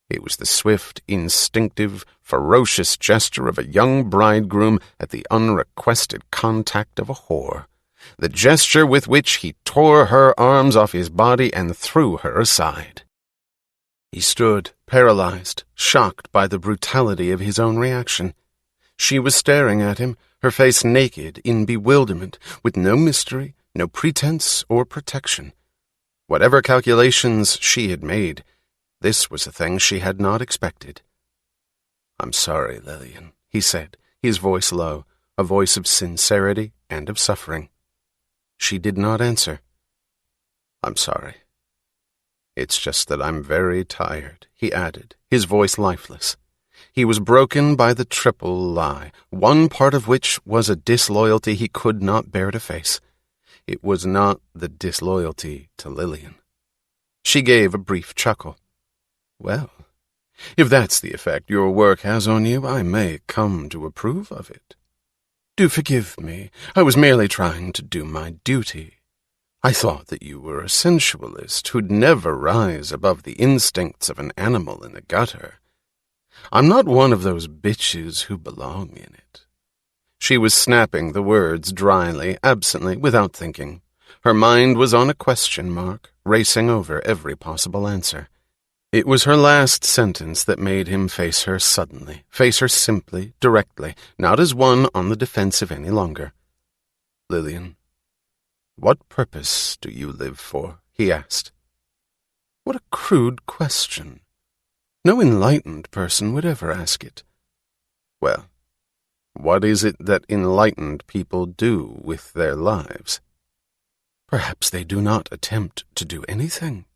It was the swift, instinctive, ferocious gesture of a young bridegroom at the unrequested contact of a whore. The gesture with which he tore her arms off his body and threw her aside. He stood, paralyzed, shocked by the brutality of his own reaction. She was staring at him, her face naked in bewilderment, with no mystery, no pretense or protection. Whatever calculations she had made, this was a thing she had not expected. "I'm sorry, Lillian," he said, his voice low, a voice of sincerity and of suffering. She did not answer. "I'm sorry. It's just that I'm very tired," he added, his voice lifeless. He was broken by the triple lie, one part of which was a disloyalty he could not bear to face. It was not the disloyalty to Lillian. She gave a brief chuckle. "Well, if that's the effect your work has on you, I may come to approve of it. Do forgive me. I was merely trying to do my duty. I thought that you were a sensualist who'd never rise above the instincts of an animal in the gutter. I'm not one of those bitches who belong in it." She was snapping the words dryly, absently, without thinking. Her mind was on a question mark, racing over every possible answer. It was her last sentence that made him face her suddenly, face her simply, directly, not as one on the defensive any longer. "Lillian, what purpose do you live for?" he asked. What a crude question. No enlightened person would ever ask it. Well, what is it that enlightened people do with their lives? Perhaps they do not attempt to do anything.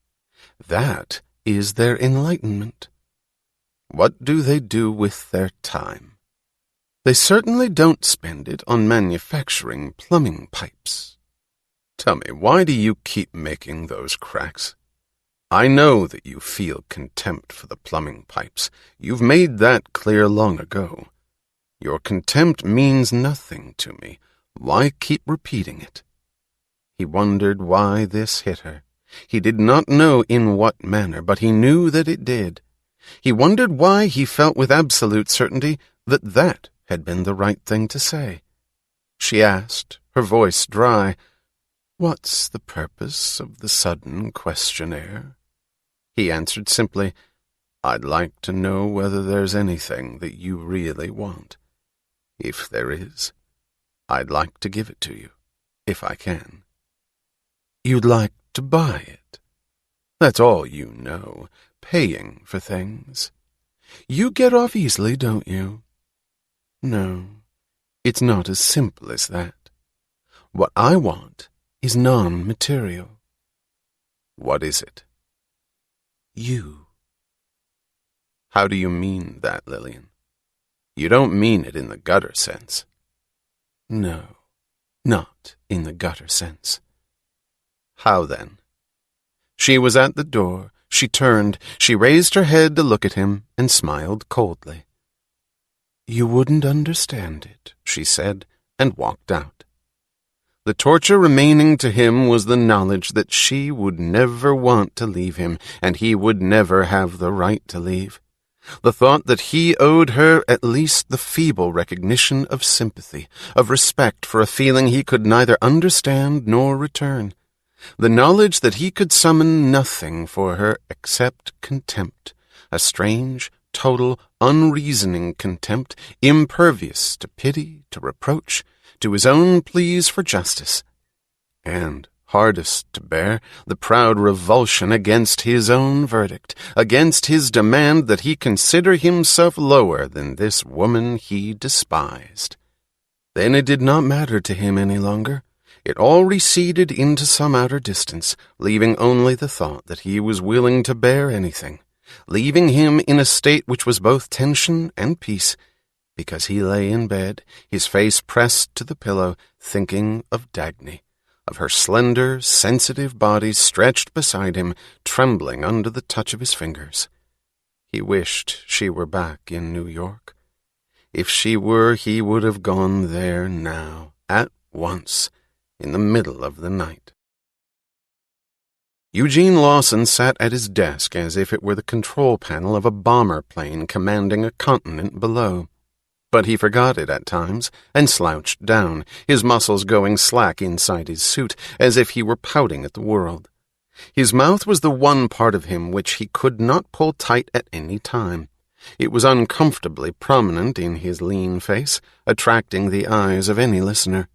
That is their enlightenment. What do they do with their time? They certainly don't spend it on manufacturing plumbing pipes. Tell me, why do you keep making those cracks? I know that you feel contempt for the plumbing pipes. You've made that clear long ago. Your contempt means nothing to me. Why keep repeating it? He wondered why this hit her. He did not know in what manner, but he knew that it did. He wondered why he felt with absolute certainty that that had been the right thing to say. She asked, her voice dry, "What's the purpose of the sudden questionnaire?" He answered simply, "I'd like to know whether there's anything that you really want. If there is, I'd like to give it to you, if I can." "You'd like to buy it? That's all you know, paying for things. You get off easily, don't you?" "No, it's not as simple as that. What I want is non-material." "What is it?" "You." "How do you mean that, Lillian? You don't mean it in the gutter sense." "No, not in the gutter sense." "How then?" She was at the door. She turned. She raised her head to look at him and smiled coldly. "You wouldn't understand it," she said, and walked out. The torture remaining to him was the knowledge that she would never want to leave him, and he would never have the right to leave. The thought that he owed her at least the feeble recognition of sympathy, of respect for a feeling he could neither understand nor return. The knowledge that he could summon nothing for her except contempt, a strange, total, unreasoning contempt, impervious to pity, to reproach, to his own pleas for justice. And, hardest to bear, the proud revulsion against his own verdict, against his demand that he consider himself lower than this woman he despised. Then it did not matter to him any longer. It all receded into some outer distance, leaving only the thought that he was willing to bear anything, leaving him in a state which was both tension and peace, because he lay in bed, his face pressed to the pillow, thinking of Dagny, of her slender, sensitive body stretched beside him, trembling under the touch of his fingers. He wished she were back in New York. If she were, he would have gone there now, at once, in the middle of the night. Eugene Lawson sat at his desk as if it were the control panel of a bomber plane commanding a continent below. But he forgot it at times, and slouched down, his muscles going slack inside his suit, as if he were pouting at the world. His mouth was the one part of him which he could not pull tight at any time. It was uncomfortably prominent in his lean face, attracting the eyes of any listener.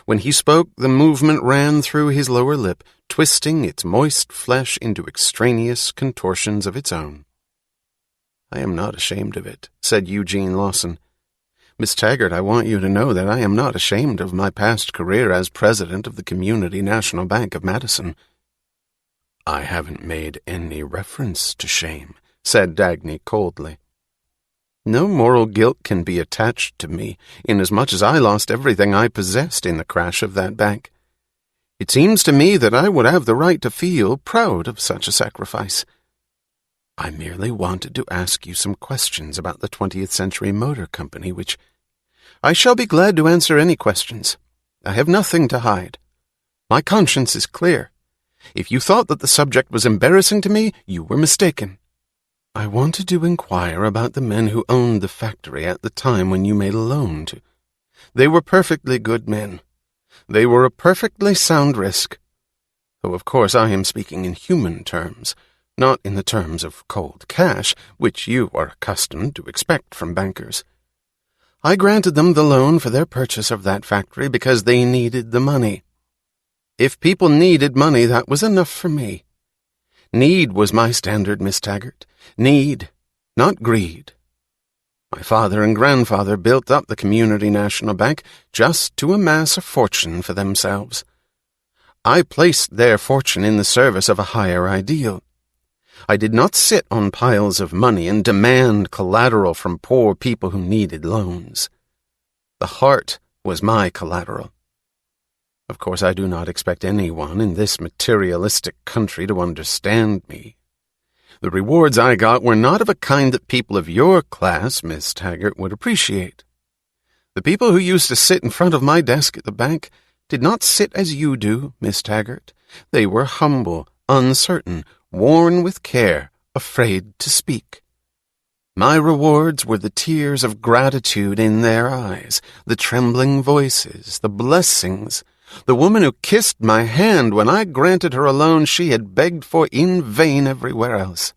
When he spoke, the movement ran through his lower lip, twisting its moist flesh into extraneous contortions of its own. "I am not ashamed of it," said Eugene Lawson. "Miss Taggart, I want you to know that I am not ashamed of my past career as president of the Community National Bank of Madison." "I haven't made any reference to shame," said Dagny coldly. "No moral guilt can be attached to me, inasmuch as I lost everything I possessed in the crash of that bank. It seems to me that I would have the right to feel proud of such a sacrifice. I merely wanted to ask you some questions about the 20th Century Motor Company, which— I shall be glad to answer any questions. I have nothing to hide. My conscience is clear. If you thought that the subject was embarrassing to me, you were mistaken. I wanted to inquire about the men who owned the factory at the time when you made a loan to. They were perfectly good men. They were a perfectly sound risk. Though of course I am speaking in human terms, not in the terms of cold cash, which you are accustomed to expect from bankers. I granted them the loan for their purchase of that factory because they needed the money. If people needed money, that was enough for me. Need was my standard, Miss Taggart. Need, not greed. My father and grandfather built up the Community National Bank just to amass a fortune for themselves. I placed their fortune in the service of a higher ideal. I did not sit on piles of money and demand collateral from poor people who needed loans. The heart was my collateral. Of course, I do not expect anyone in this materialistic country to understand me. The rewards I got were not of a kind that people of your class, Miss Taggart, would appreciate. The people who used to sit in front of my desk at the bank did not sit as you do, Miss Taggart. They were humble, uncertain, worn with care, afraid to speak. My rewards were the tears of gratitude in their eyes, the trembling voices, the blessings. The woman who kissed my hand when I granted her a loan she had begged for in vain everywhere else.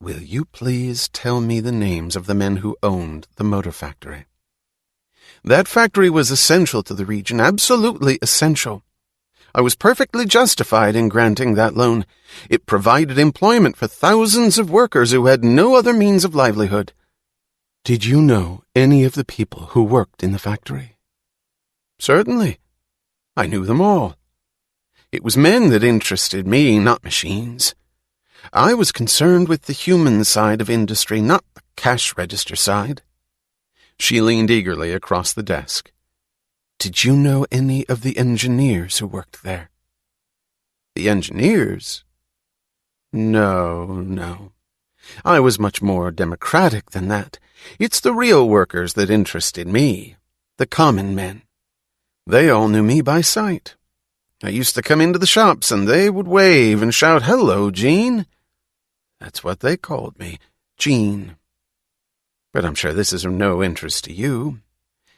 Will you please tell me the names of the men who owned the motor factory? That factory was essential to the region, absolutely essential. I was perfectly justified in granting that loan. It provided employment for thousands of workers who had no other means of livelihood. Did you know any of the people who worked in the factory? Certainly. I knew them all. It was men that interested me, not machines. I was concerned with the human side of industry, not the cash register side. She leaned eagerly across the desk. Did you know any of the engineers who worked there? The engineers? No. I was much more democratic than that. It's the real workers that interested me, the common men. They all knew me by sight. I used to come into the shops and they would wave and shout, "Hello, Jean." That's what they called me, Jean. But I'm sure this is of no interest to you.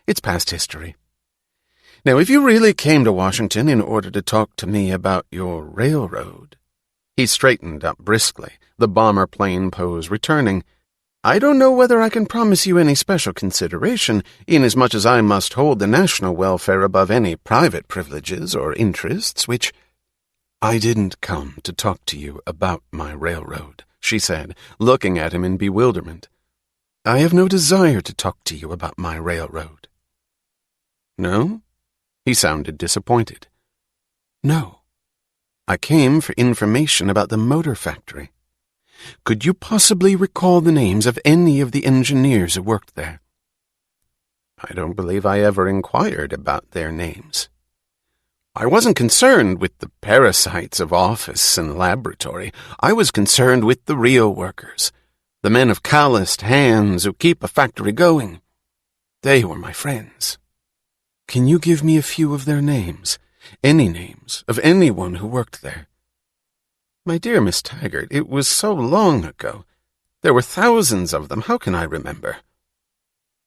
It's past history. Now, if you really came to Washington in order to talk to me about your railroad— He straightened up briskly, the bomber plane pose returning. "I don't know whether I can promise you any special consideration, inasmuch as I must hold the national welfare above any private privileges or interests, which—" "I didn't come to talk to you about my railroad," she said, looking at him in bewilderment. "I have no desire to talk to you about my railroad." "No?" He sounded disappointed. "No. I came for information about the motor factory. Could you possibly recall the names of any of the engineers who worked there?" "I don't believe I ever inquired about their names. I wasn't concerned with the parasites of office and laboratory. I was concerned with the real workers, the men of calloused hands who keep a factory going. They were my friends." "Can you give me a few of their names? Any names of anyone who worked there?" "My dear Miss Taggart, it was so long ago. There were thousands of them. How can I remember?"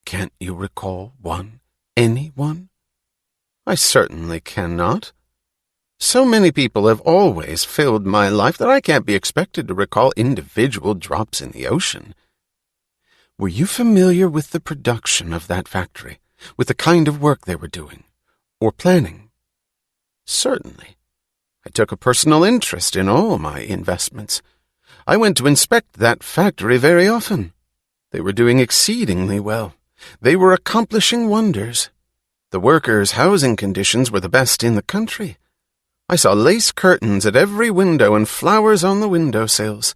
"Can't you recall one? Any one?" "I certainly cannot. So many people have always filled my life that I can't be expected to recall individual drops in the ocean." "Were you familiar with the production of that factory, with the kind of work they were doing, or planning?" "Certainly. I took a personal interest in all my investments. I went to inspect that factory very often. They were doing exceedingly well. They were accomplishing wonders. The workers' housing conditions were the best in the country. I saw lace curtains at every window and flowers on the windowsills.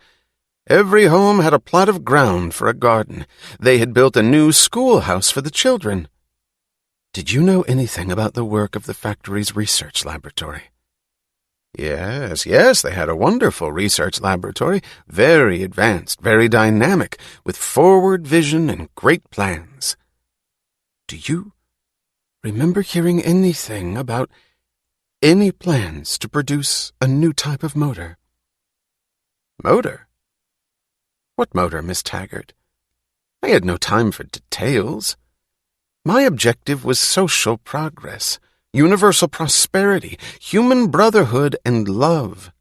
Every home had a plot of ground for a garden. They had built a new schoolhouse for the children." "Did you know anything about the work of the factory's research laboratory?" Yes, they had a wonderful research laboratory, very advanced, very dynamic, with forward vision and great plans." "Do you remember hearing anything about any plans to produce a new type of motor?" "Motor? What motor, Miss Taggart? I had no time for details. My objective was social progress, universal prosperity, human brotherhood, and love.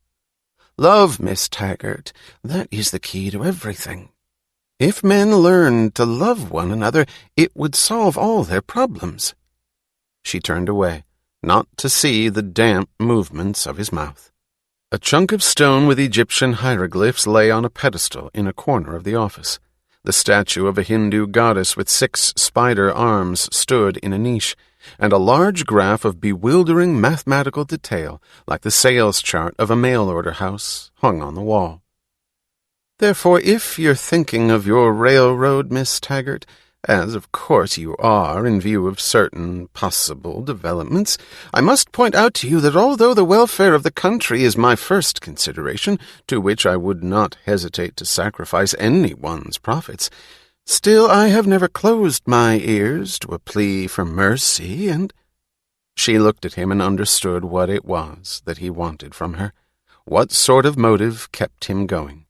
Love, Miss Taggart, that is the key to everything. If men learned to love one another, it would solve all their problems." She turned away, not to see the damp movements of his mouth. A chunk of stone with Egyptian hieroglyphs lay on a pedestal in a corner of the office. The statue of a Hindu goddess with 6 spider arms stood in a niche, and a large graph of bewildering mathematical detail, like the sales chart of a mail-order house, hung on the wall. "Therefore, if you're thinking of your railroad, Miss Taggart, as of course you are in view of certain possible developments, I must point out to you that although the welfare of the country is my first consideration, to which I would not hesitate to sacrifice anyone's profits, still I have never closed my ears to a plea for mercy, and—" She looked at him and understood what it was that he wanted from her, what sort of motive kept him going.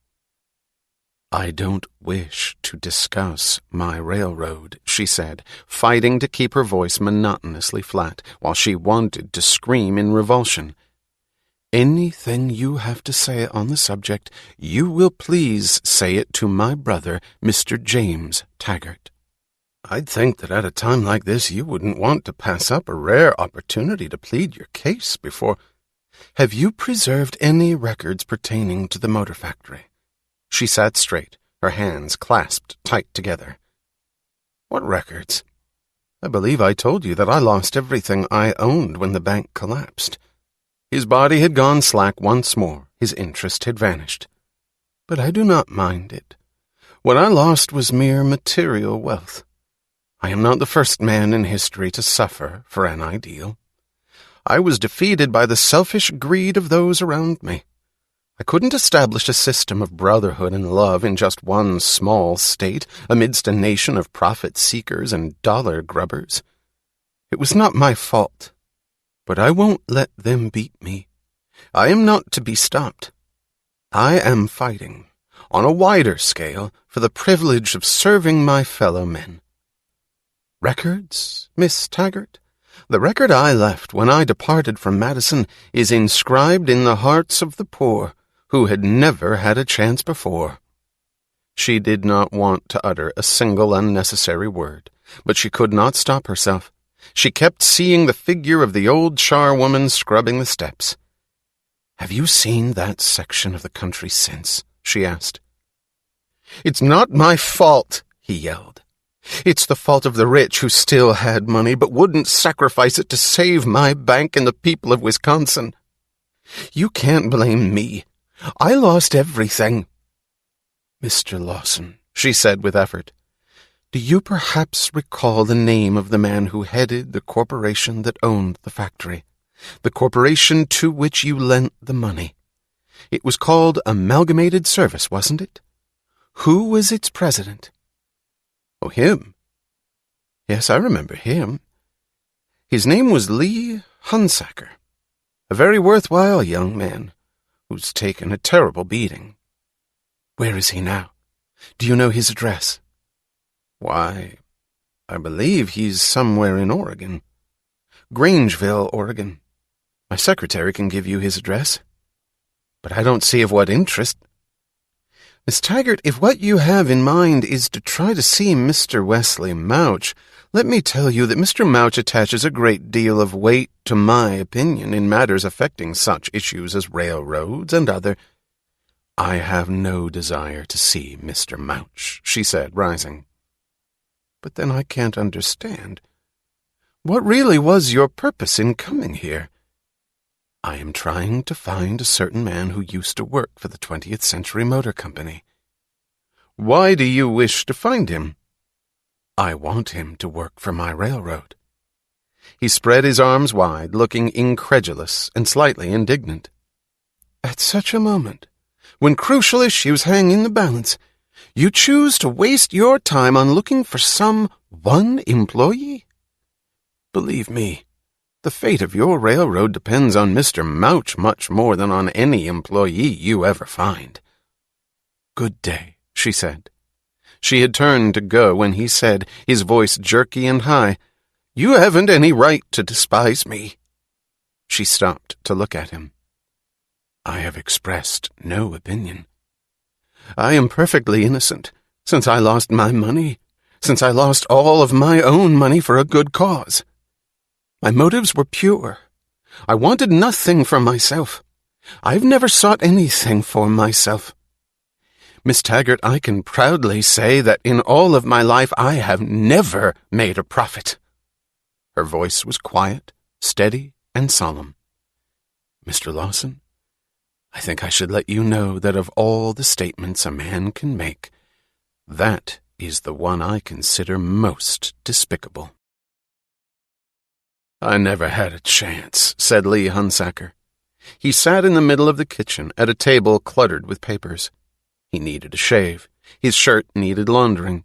"I don't wish to discuss my railroad," she said, fighting to keep her voice monotonously flat, while she wanted to scream in revulsion. "Anything you have to say on the subject, you will please say it to my brother, Mr. James Taggart." "I'd think that at a time like this you wouldn't want to pass up a rare opportunity to plead your case before—" "Have you preserved any records pertaining to the motor factory?" She sat straight, her hands clasped tight together. "What records? I believe I told you that I lost everything I owned when the bank collapsed." His body had gone slack once more, his interest had vanished. "But I do not mind it. What I lost was mere material wealth. I am not the first man in history to suffer for an ideal. I was defeated by the selfish greed of those around me. I couldn't establish a system of brotherhood and love in just one small state amidst a nation of profit-seekers and dollar-grubbers. It was not my fault But I won't let them beat me. I am not to be stopped. I am fighting, on a wider scale, for the privilege of serving my fellow men. Records, Miss Taggart? The record I left when I departed from Madison is inscribed in the hearts of the poor, who had never had a chance before. She did not want to utter a single unnecessary word, but she could not stop herself. She kept seeing the figure of the old charwoman scrubbing the steps. "Have you seen that section of the country since?" she asked. "It's not my fault," he yelled. "It's the fault of the rich who still had money but wouldn't sacrifice it to save my bank and the people of Wisconsin. You can't blame me. I lost everything." "Mr. Lawson," she said with effort, "do you perhaps recall the name of the man who headed the corporation that owned the factory, the corporation to which you lent the money? It was called Amalgamated Service, wasn't it? Who was its president?" "Oh, him? Yes, I remember him. His name was Lee Hunsaker, a very worthwhile young man who's taken a terrible beating. Where is he now? Do you know his address?" "Why, I believe he's somewhere in Oregon. Grangeville, Oregon. My secretary can give you his address. But I don't see of what interest." "Miss Taggart, if what you have in mind is to try to see Mr. Wesley Mouch, let me tell you that Mr. Mouch attaches a great deal of weight to my opinion in matters affecting such issues as railroads and other—" "I have no desire to see Mr. Mouch," she said, rising. "But then I can't understand. What really was your purpose in coming here?" "I am trying to find a certain man who used to work for the 20th Century Motor Company." "Why do you wish to find him?" "I want him to work for my railroad." He spread his arms wide, looking incredulous and slightly indignant. "At such a moment, when crucial issues hang in the balance, you choose to waste your time on looking for some one employee? Believe me, the fate of your railroad depends on Mr. Mouch much more than on any employee you ever find." "Good day," she said. She had turned to go when he said, his voice jerky and high, "You haven't any right to despise me." She stopped to look at him. "I have expressed no opinion. I am perfectly innocent, since I lost my money, since I lost all of my own money for a good cause. My motives were pure. I wanted nothing for myself. I've never sought anything for myself. Miss Taggart, I can proudly say that in all of my life I have never made a profit." Her voice was quiet, steady, and solemn. "Mr. Lawson, I think I should let you know that of all the statements a man can make, that is the one I consider most despicable." "I never had a chance," said Lee Hunsaker. He sat in the middle of the kitchen at a table cluttered with papers. He needed a shave. His shirt needed laundering.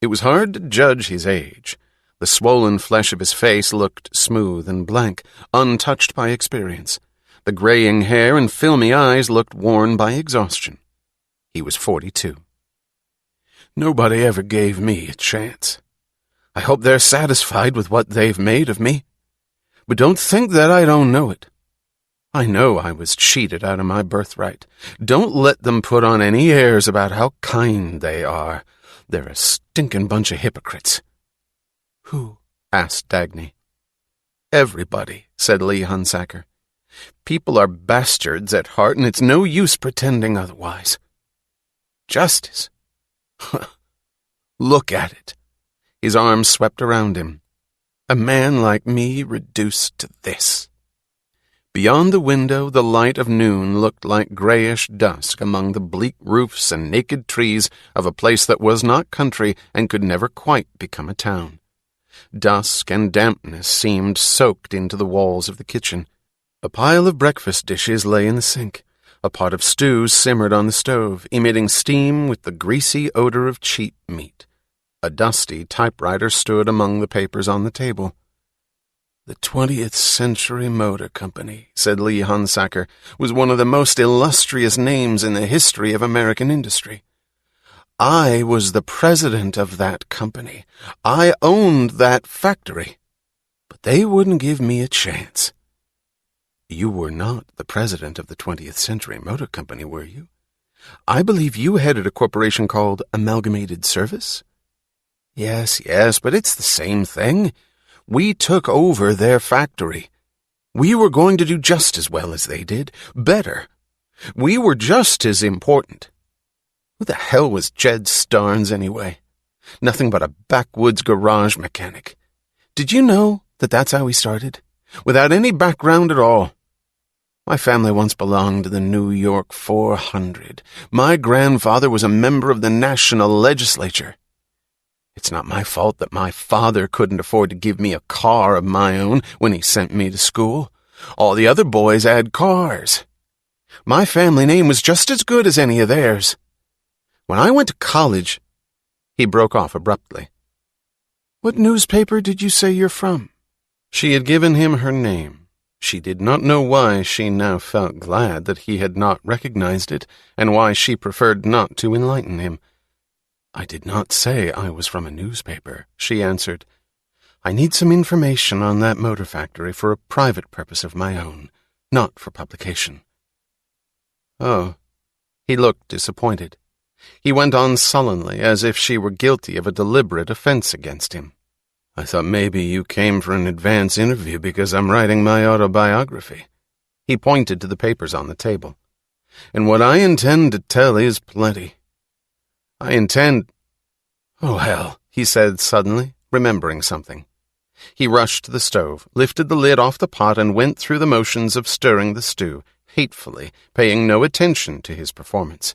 It was hard to judge his age. The swollen flesh of his face looked smooth and blank, untouched by experience. The graying hair and filmy eyes looked worn by exhaustion. He was 42. "Nobody ever gave me a chance. I hope they're satisfied with what they've made of me. But don't think that I don't know it. I know I was cheated out of my birthright. Don't let them put on any airs about how kind they are. They're a stinking bunch of hypocrites." "Who?" asked Dagny. "Everybody," said Lee Hunsaker. "People are bastards at heart, and it's no use pretending otherwise. Justice? Look at it." His arms swept around him. "A man like me reduced to this." Beyond the window, the light of noon looked like grayish dusk among the bleak roofs and naked trees of a place that was not country and could never quite become a town. Dusk and dampness seemed soaked into the walls of the kitchen. A pile of breakfast dishes lay in the sink. A pot of stew simmered on the stove, emitting steam with the greasy odor of cheap meat. A dusty typewriter stood among the papers on the table. The 20th Century Motor Company, said Lee Hunsaker, was one of the most illustrious names in the history of American industry. I was the president of that company. I owned that factory. But they wouldn't give me a chance. You were not the president of the 20th Century Motor Company, were you? I believe you headed a corporation called Amalgamated Service? Yes, but it's the same thing. We took over their factory. We were going to do just as well as they did, better. We were just as important. Who the hell was Jed Starnes anyway? Nothing but a backwoods garage mechanic. Did you know that that's how he started? Without any background at all. My family once belonged to the New York 400. My grandfather was a member of the national legislature. It's not my fault that my father couldn't afford to give me a car of my own when he sent me to school. All the other boys had cars. My family name was just as good as any of theirs. When I went to college, he broke off abruptly. What newspaper did you say you're from? She had given him her name. She did not know why she now felt glad that he had not recognized it, and why she preferred not to enlighten him. I did not say I was from a newspaper, she answered. I need some information on that motor factory for a private purpose of my own, not for publication. Oh. He looked disappointed. He went on sullenly, as if she were guilty of a deliberate offense against him. I thought maybe you came for an advance interview because I'm writing my autobiography. He pointed to the papers on the table. And what I intend to tell is plenty. Oh, hell, he said suddenly, remembering something. He rushed to the stove, lifted the lid off the pot, and went through the motions of stirring the stew, hatefully, paying no attention to his performance.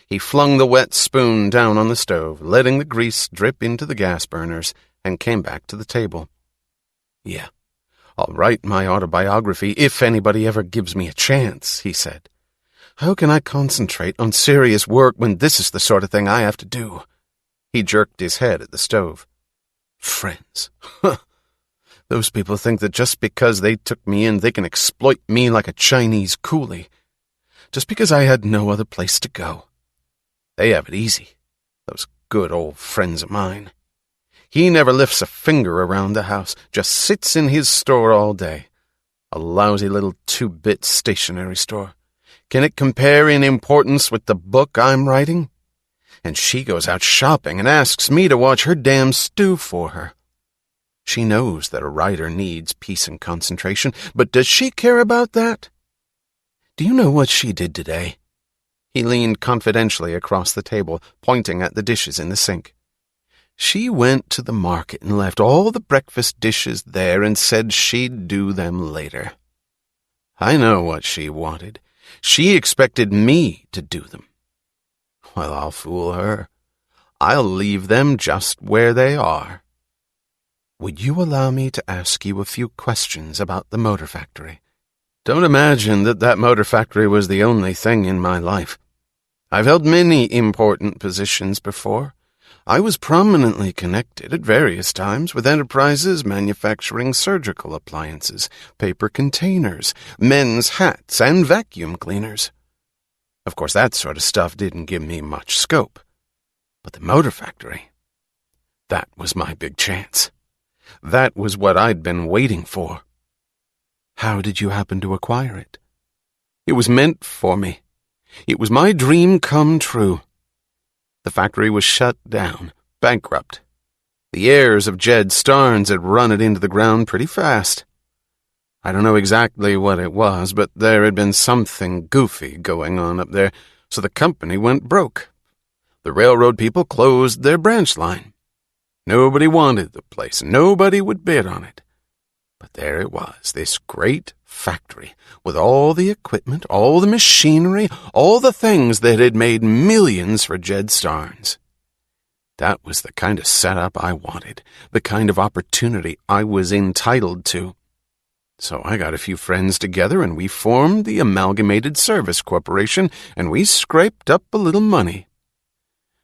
He flung the wet spoon down on the stove, letting the grease drip into the gas burners, and came back to the table. Yeah, I'll write my autobiography if anybody ever gives me a chance, he said. How can I concentrate on serious work when this is the sort of thing I have to do? He jerked his head at the stove. Friends. Those people think that just because they took me in, they can exploit me like a Chinese coolie. Just because I had no other place to go. They have it easy, those good old friends of mine. He never lifts a finger around the house, just sits in his store all day. A lousy little 2-bit stationery store. Can it compare in importance with the book I'm writing? And she goes out shopping and asks me to watch her damn stew for her. She knows that a writer needs peace and concentration, but does she care about that? Do you know what she did today? He leaned confidentially across the table, pointing at the dishes in the sink. She went to the market and left all the breakfast dishes there and said she'd do them later. I know what she wanted. She expected me to do them. Well, I'll fool her. I'll leave them just where they are. Would you allow me to ask you a few questions about the motor factory? Don't imagine that motor factory was the only thing in my life. I've held many important positions before. I was prominently connected at various times with enterprises manufacturing surgical appliances, paper containers, men's hats, and vacuum cleaners. Of course, that sort of stuff didn't give me much scope. But the motor factory, that was my big chance. That was what I'd been waiting for. How did you happen to acquire it? It was meant for me. It was my dream come true. The factory was shut down, bankrupt. The heirs of Jed Starnes had run it into the ground pretty fast. I don't know exactly what it was, but there had been something goofy going on up there, so the company went broke. The railroad people closed their branch line. Nobody wanted the place, nobody would bid on it. But there it was, this great factory, with all the equipment, all the machinery, all the things that had made millions for Jed Starnes. That was the kind of setup I wanted, the kind of opportunity I was entitled to. So I got a few friends together and we formed the Amalgamated Service Corporation, and we scraped up a little money.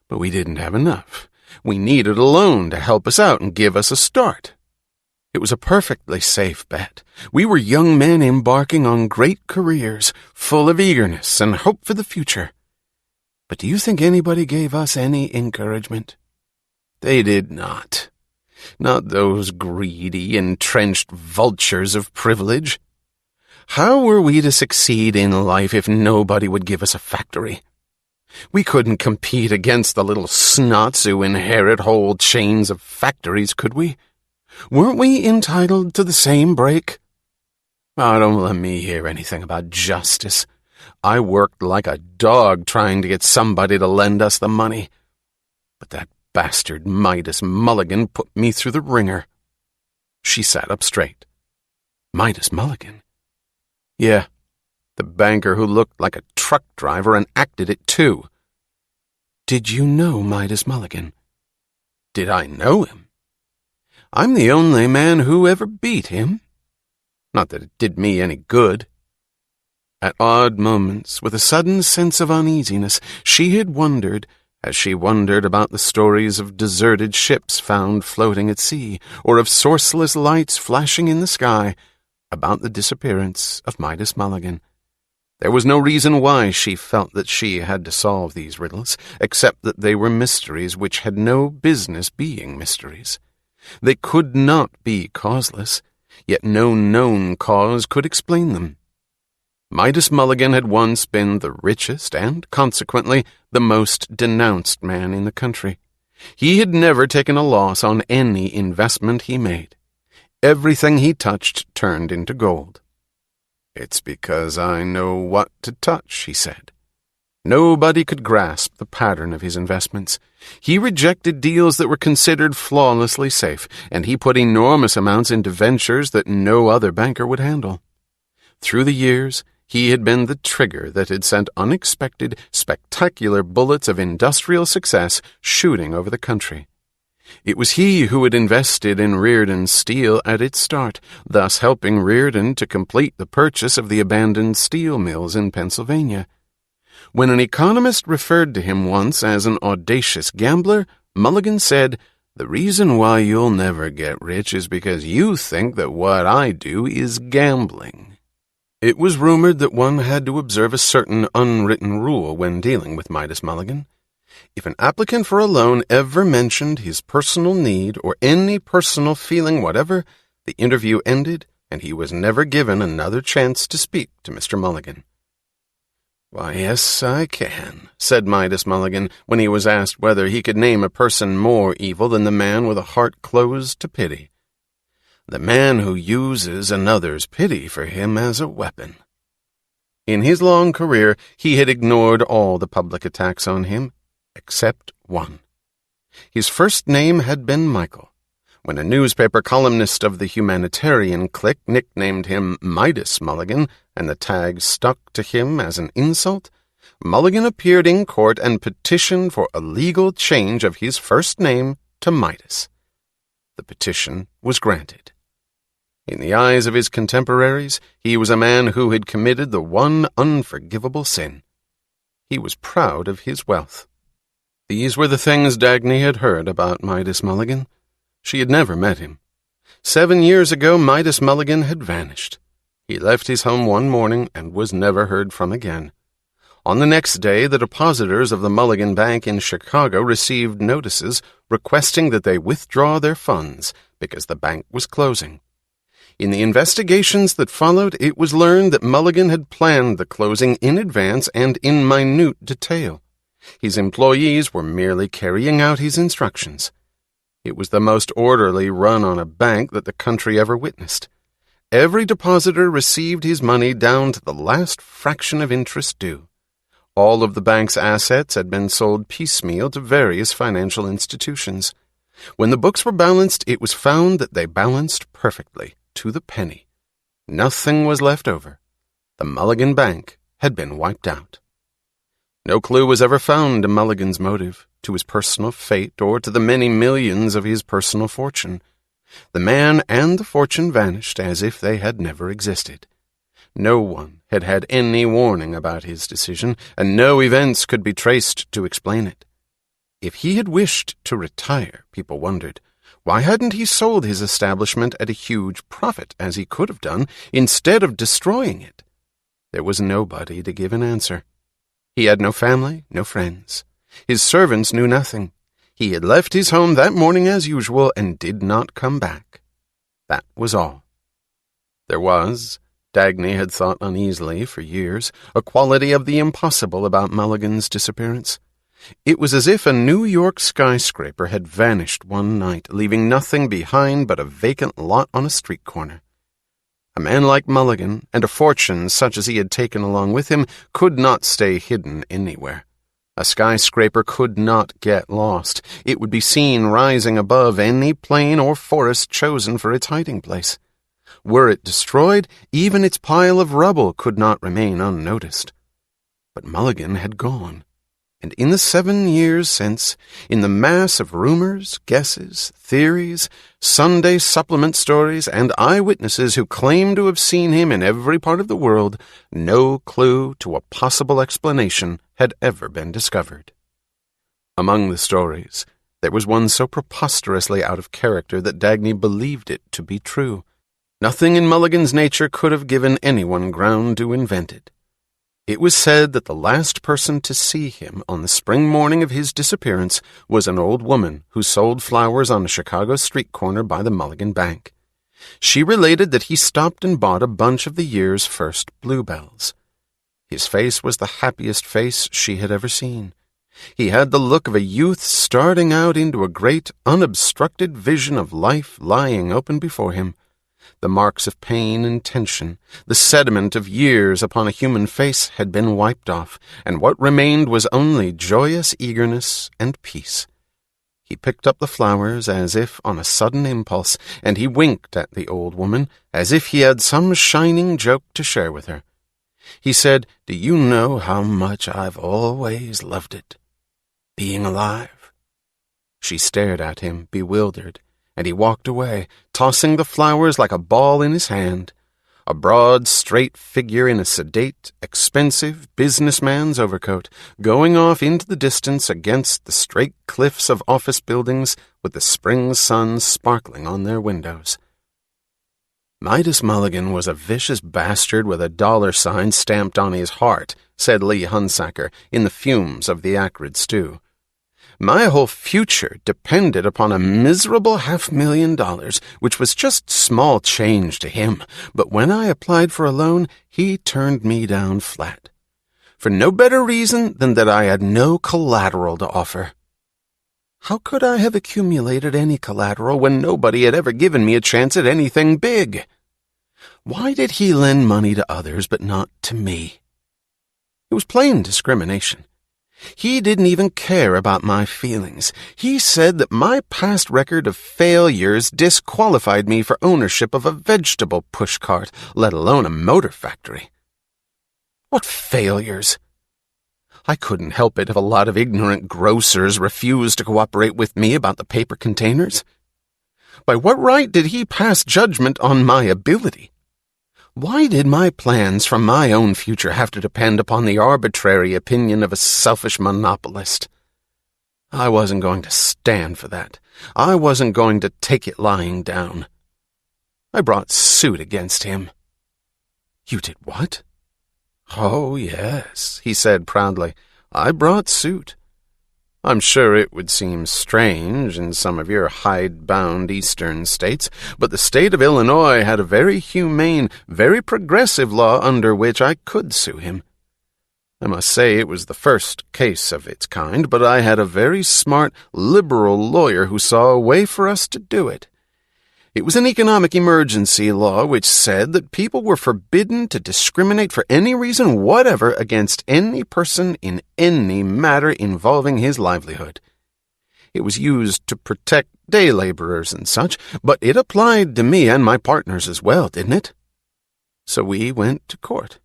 But we didn't have enough. We needed a loan to help us out and give us a start. It was a perfectly safe bet. We were young men embarking on great careers, full of eagerness and hope for the future. But do you think anybody gave us any encouragement? They did not. Not those greedy, entrenched vultures of privilege. How were we to succeed in life if nobody would give us a factory? We couldn't compete against the little snots who inherit whole chains of factories, could we? Weren't we entitled to the same break? Oh, don't let me hear anything about justice. I worked like a dog trying to get somebody to lend us the money. But that bastard Midas Mulligan put me through the ringer. She sat up straight. Midas Mulligan? Yeah, the banker who looked like a truck driver and acted it too. Did you know Midas Mulligan? Did I know him? I'm the only man who ever beat him. Not that it did me any good. At odd moments, with a sudden sense of uneasiness, she had wondered, as she wondered about the stories of deserted ships found floating at sea, or of sourceless lights flashing in the sky, about the disappearance of Midas Mulligan. There was no reason why she felt that she had to solve these riddles, except that they were mysteries which had no business being mysteries. They could not be causeless, yet no known cause could explain them. Midas Mulligan had once been the richest and, consequently, the most denounced man in the country. He had never taken a loss on any investment he made. Everything he touched turned into gold. It's because I know what to touch, he said. Nobody could grasp the pattern of his investments. He rejected deals that were considered flawlessly safe, and he put enormous amounts into ventures that no other banker would handle. Through the years, he had been the trigger that had sent unexpected, spectacular bullets of industrial success shooting over the country. It was he who had invested in Reardon Steel at its start, thus helping Reardon to complete the purchase of the abandoned steel mills in Pennsylvania. When an economist referred to him once as an audacious gambler, Mulligan said, "The reason why you'll never get rich is because you think that what I do is gambling." It was rumored that one had to observe a certain unwritten rule when dealing with Midas Mulligan. If an applicant for a loan ever mentioned his personal need or any personal feeling whatever, the interview ended and he was never given another chance to speak to Mr. Mulligan. "Why, yes, I can," said Midas Mulligan when he was asked whether he could name a person more evil than the man with a heart closed to pity. The man who uses another's pity for him as a weapon. In his long career, he had ignored all the public attacks on him, except one. His first name had been Michael. When a newspaper columnist of the humanitarian clique nicknamed him Midas Mulligan, and the tag stuck to him as an insult, Mulligan appeared in court and petitioned for a legal change of his first name to Midas. The petition was granted. In the eyes of his contemporaries, he was a man who had committed the one unforgivable sin. He was proud of his wealth. These were the things Dagny had heard about Midas Mulligan. She had never met him. 7 years ago, Midas Mulligan had vanished. He left his home one morning and was never heard from again. On the next day, the depositors of the Mulligan Bank in Chicago received notices requesting that they withdraw their funds because the bank was closing. In the investigations that followed, it was learned that Mulligan had planned the closing in advance and in minute detail. His employees were merely carrying out his instructions. It was the most orderly run on a bank that the country ever witnessed. Every depositor received his money down to the last fraction of interest due. All of the bank's assets had been sold piecemeal to various financial institutions. When the books were balanced, it was found that they balanced perfectly, to the penny. Nothing was left over. The Mulligan Bank had been wiped out. No clue was ever found to Mulligan's motive, to his personal fate, or to the many millions of his personal fortune. The man and the fortune vanished as if they had never existed. No one had had any warning about his decision, and no events could be traced to explain it. If he had wished to retire, people wondered, Why hadn't he sold his establishment at a huge profit, as he could have done, instead of destroying it? There was nobody to give an answer. He had no family, no friends. His servants knew nothing. He had left his home that morning as usual and did not come back. That was all. There was, Dagny had thought uneasily for years, a quality of the impossible about Mulligan's disappearance. It was as if a New York skyscraper had vanished one night, leaving nothing behind but a vacant lot on a street corner. A man like Mulligan, and a fortune such as he had taken along with him, could not stay hidden anywhere. A skyscraper could not get lost. It would be seen rising above any plain or forest chosen for its hiding place. Were it destroyed, even its pile of rubble could not remain unnoticed. But Mulligan had gone. And in the 7 years since, in the mass of rumors, guesses, theories, Sunday supplement stories, and eyewitnesses who claimed to have seen him in every part of the world, no clue to a possible explanation had ever been discovered. Among the stories, there was one so preposterously out of character that Dagny believed it to be true. Nothing in Mulligan's nature could have given anyone ground to invent it. It was said that the last person to see him on the spring morning of his disappearance was an old woman who sold flowers on a Chicago street corner by the Mulligan Bank. She related that he stopped and bought a bunch of the year's first bluebells. His face was the happiest face she had ever seen. He had the look of a youth starting out into a great, unobstructed vision of life lying open before him. The marks of pain and tension, the sediment of years upon a human face had been wiped off, and what remained was only joyous eagerness and peace. He picked up the flowers as if on a sudden impulse, and he winked at the old woman as if he had some shining joke to share with her. He said, "Do you know how much I've always loved it? Being alive." She stared at him, bewildered, and he walked away, tossing the flowers like a ball in his hand. A broad, straight figure in a sedate, expensive businessman's overcoat, going off into the distance against the straight cliffs of office buildings with the spring sun sparkling on their windows. Midas Mulligan was a vicious bastard with a $sign stamped on his heart, said Lee Hunsaker in the fumes of the acrid stew. My whole future depended upon a miserable $500,000, which was just small change to him, but when I applied for a loan, he turned me down flat. For no better reason than that I had no collateral to offer. How could I have accumulated any collateral when nobody had ever given me a chance at anything big? Why did he lend money to others but not to me? It was plain discrimination. He didn't even care about my feelings. He said that my past record of failures disqualified me for ownership of a vegetable pushcart, let alone a motor factory. What failures? I couldn't help it if a lot of ignorant grocers refused to cooperate with me about the paper containers. By what right did he pass judgment on my ability? Why did my plans for my own future have to depend upon the arbitrary opinion of a selfish monopolist? I wasn't going to stand for that. I wasn't going to take it lying down. I brought suit against him. You did what? Oh, yes, he said proudly. I brought suit. I'm sure it would seem strange in some of your hide-bound eastern states, but the state of Illinois had a very humane, very progressive law under which I could sue him. I must say it was the first case of its kind, but I had a very smart, liberal lawyer who saw a way for us to do it. It was an economic emergency law which said that people were forbidden to discriminate for any reason whatever against any person in any matter involving his livelihood. It was used to protect day laborers and such, but it applied to me and my partners as well, didn't it? So we went to court,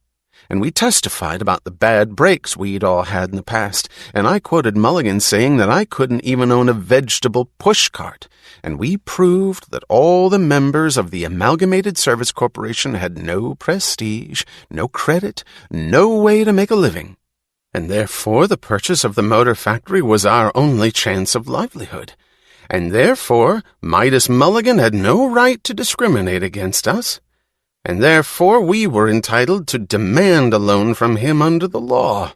and we testified about the bad breaks we'd all had in the past, and I quoted Mulligan saying that I couldn't even own a vegetable pushcart, and we proved that all the members of the Amalgamated Service Corporation had no prestige, no credit, no way to make a living, and therefore the purchase of the motor factory was our only chance of livelihood. and therefore Midas Mulligan had no right to discriminate against us, and therefore we were entitled to demand a loan from him under the law.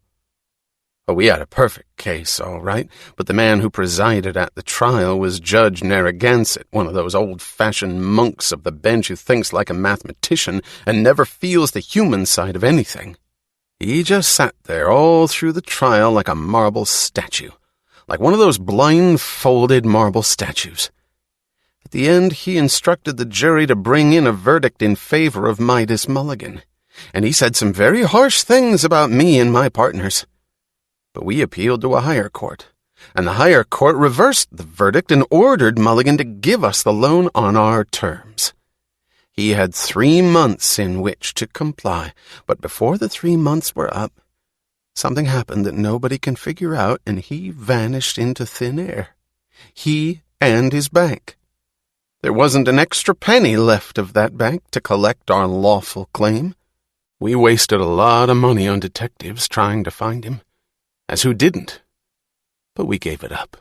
Oh, we had a perfect case, all right, but the man who presided at the trial was Judge Narragansett, one of those old-fashioned monks of the bench who thinks like a mathematician and never feels the human side of anything. He just sat there all through the trial like a marble statue, like one of those blindfolded marble statues. At the end, he instructed the jury to bring in a verdict in favor of Midas Mulligan, and he said some very harsh things about me and my partners. But we appealed to a higher court, and the higher court reversed the verdict and ordered Mulligan to give us the loan on our terms. He had 3 months in which to comply, but before the 3 months were up, something happened that nobody can figure out, and he vanished into thin air. He and his bank. There wasn't an extra penny left of that bank to collect our lawful claim. We wasted a lot of money on detectives trying to find him, as who didn't? But we gave it up.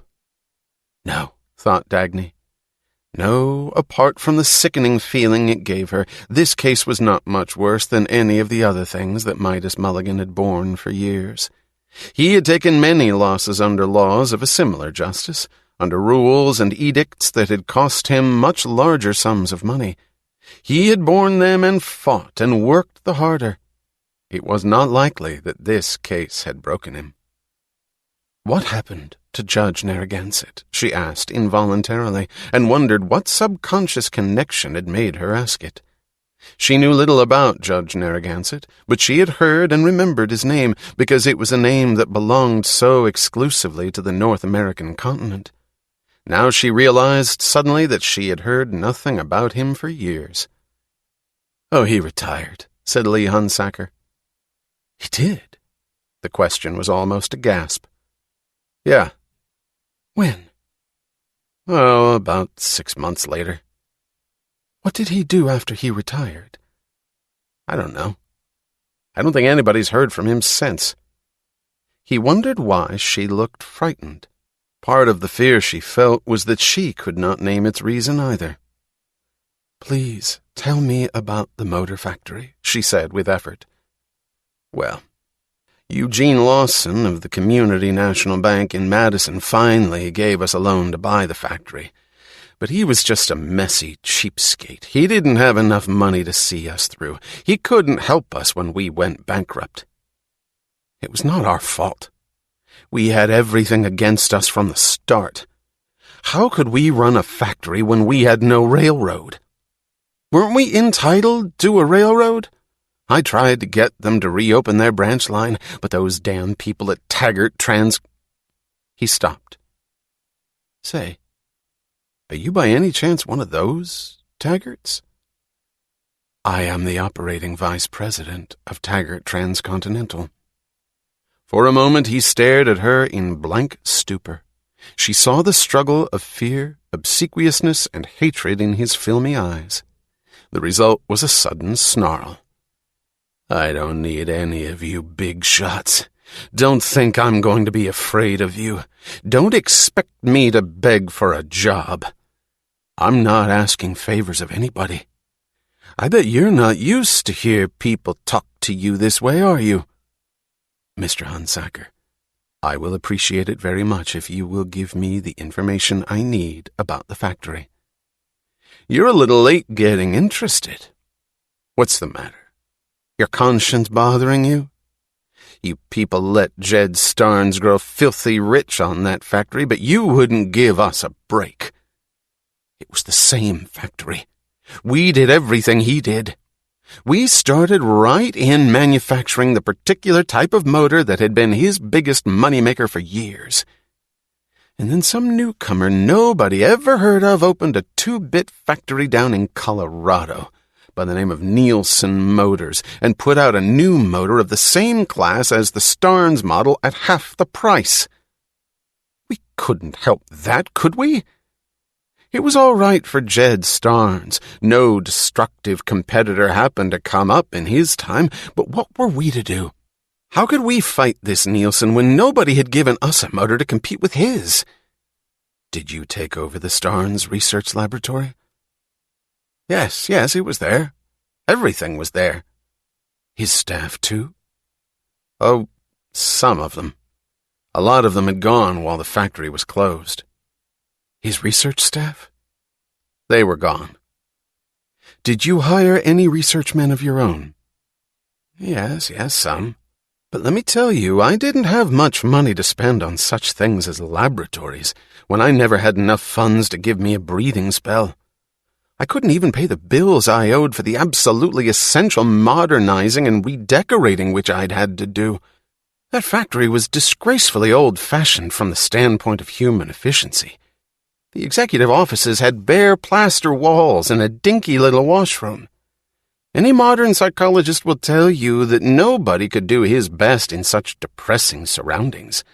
No, thought Dagny. No, apart from the sickening feeling it gave her, this case was not much worse than any of the other things that Midas Mulligan had borne for years. He had taken many losses under laws of a similar justice, under rules and edicts that had cost him much larger sums of money. He had borne them and fought and worked the harder. It was not likely that this case had broken him. What happened to Judge Narragansett? She asked involuntarily, and wondered what subconscious connection had made her ask it. She knew little about Judge Narragansett, but she had heard and remembered his name because it was a name that belonged so exclusively to the North American continent. Now she realized suddenly that she had heard nothing about him for years. "Oh, he retired," said Lee Hunsaker. "He did?" The question was almost a gasp. "Yeah." "When?" "Oh, about 6 months later." "What did he do after he retired?" "I don't know. I don't think anybody's heard from him since." He wondered why she looked frightened. Part of the fear she felt was that she could not name its reason either. "Please, tell me about the motor factory," she said with effort. "Well, Eugene Lawson of the Community National Bank in Madison finally gave us a loan to buy the factory. But he was just a messy cheapskate. He didn't have enough money to see us through. He couldn't help us when we went bankrupt. It was not our fault. We had everything against us from the start. How could we run a factory when we had no railroad? Weren't we entitled to a railroad? I tried to get them to reopen their branch line, but those damn people at Taggart He stopped. "Say, are you by any chance one of those Taggarts?" "I am the operating vice president of Taggart Transcontinental." For a moment he stared at her in blank stupor. She saw the struggle of fear, obsequiousness, and hatred in his filmy eyes. The result was a sudden snarl. "I don't need any of you big shots. Don't think I'm going to be afraid of you. Don't expect me to beg for a job. I'm not asking favors of anybody. I bet you're not used to hear people talk to you this way, are you?" "Mr. Hunsaker, I will appreciate it very much if you will give me the information I need about the factory." "You're a little late getting interested. What's the matter? Your conscience bothering you? You people let Jed Starnes grow filthy rich on that factory, but you wouldn't give us a break. It was the same factory. We did everything he did. We started right in manufacturing the particular type of motor that had been his biggest moneymaker for years. And then some newcomer nobody ever heard of opened a 2-bit factory down in Colorado by the name of Nielsen Motors and put out a new motor of the same class as the Starnes model at half the price. We couldn't help that, could we? It was all right for Jed Starnes. No destructive competitor happened to come up in his time, but what were we to do? How could we fight this Nielsen when nobody had given us a motor to compete with his? Did you take over the Starnes research laboratory? Yes, it was there. Everything was there. His staff, too? Oh, some of them. A lot of them had gone while the factory was closed. His research staff? They were gone. Did you hire any research men of your own? Yes, some. But let me tell you, I didn't have much money to spend on such things as laboratories, when I never had enough funds to give me a breathing spell. I couldn't even pay the bills I owed for the absolutely essential modernizing and redecorating which I'd had to do. That factory was disgracefully old-fashioned from the standpoint of human efficiency. The executive offices had bare plaster walls and a dinky little washroom. Any modern psychologist will tell you that nobody could do his best in such depressing surroundings.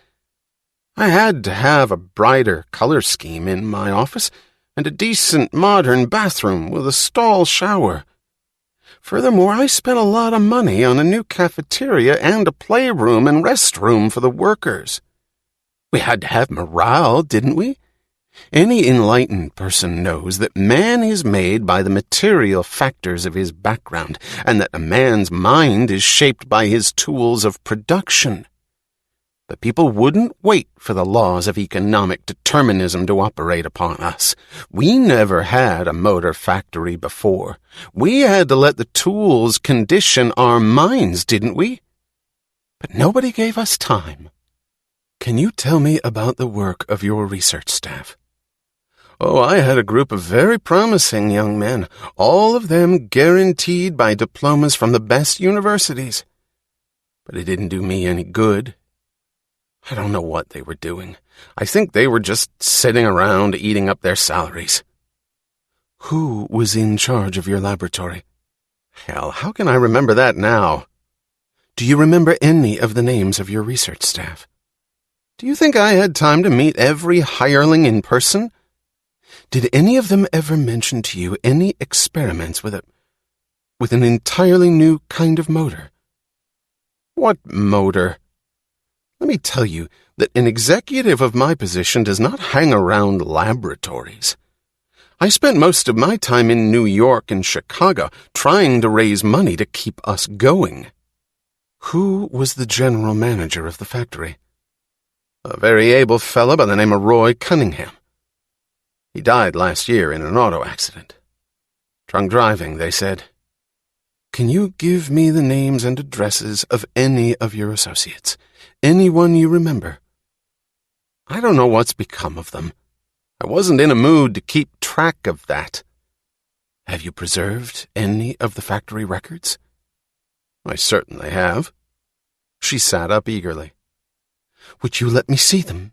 I had to have a brighter color scheme in my office and a decent modern bathroom with a stall shower. Furthermore, I spent a lot of money on a new cafeteria and a playroom and restroom for the workers. We had to have morale, didn't we? Any enlightened person knows that man is made by the material factors of his background, and that a man's mind is shaped by his tools of production. But people wouldn't wait for the laws of economic determinism to operate upon us. We never had a motor factory before. We had to let the tools condition our minds, didn't we? But nobody gave us time. Can you tell me about the work of your research staff? Oh, I had a group of very promising young men, all of them guaranteed by diplomas from the best universities. But it didn't do me any good. I don't know what they were doing. I think they were just sitting around eating up their salaries. Who was in charge of your laboratory? Hell, how can I remember that now? Do you remember any of the names of your research staff? Do you think I had time to meet every hireling in person? Did any of them ever mention to you any experiments with an entirely new kind of motor? What motor? Let me tell you that an executive of my position does not hang around laboratories. I spent most of my time in New York and Chicago trying to raise money to keep us going. Who was the general manager of the factory? A very able fellow by the name of Roy Cunningham. He died last year in an auto accident. Drunk driving, they said. Can you give me the names and addresses of any of your associates? Anyone you remember? I don't know what's become of them. I wasn't in a mood to keep track of that. Have you preserved any of the factory records? I certainly have. She sat up eagerly. Would you let me see them?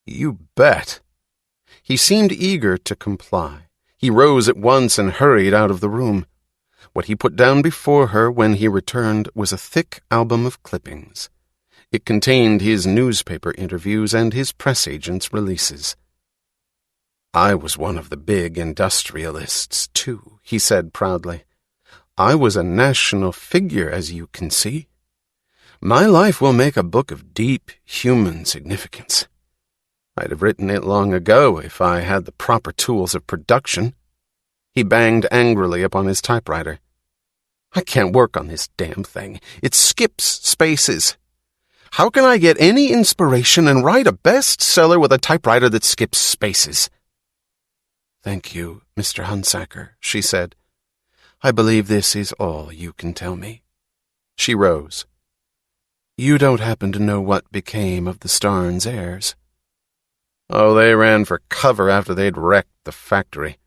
You bet. He seemed eager to comply. He rose at once and hurried out of the room. What he put down before her when he returned was a thick album of clippings. It contained his newspaper interviews and his press agent's releases. I was one of the big industrialists, too, he said proudly. I was a national figure, as you can see. My life will make a book of deep human significance. I'd have written it long ago if I had the proper tools of production. He banged angrily upon his typewriter. I can't work on this damn thing. It skips spaces. How can I get any inspiration and write a bestseller with a typewriter that skips spaces? Thank you, Mr. Hunsaker, she said. I believe this is all you can tell me. She rose. You don't happen to know what became of the Starnes heirs? Oh, they ran for cover after they'd wrecked the factory.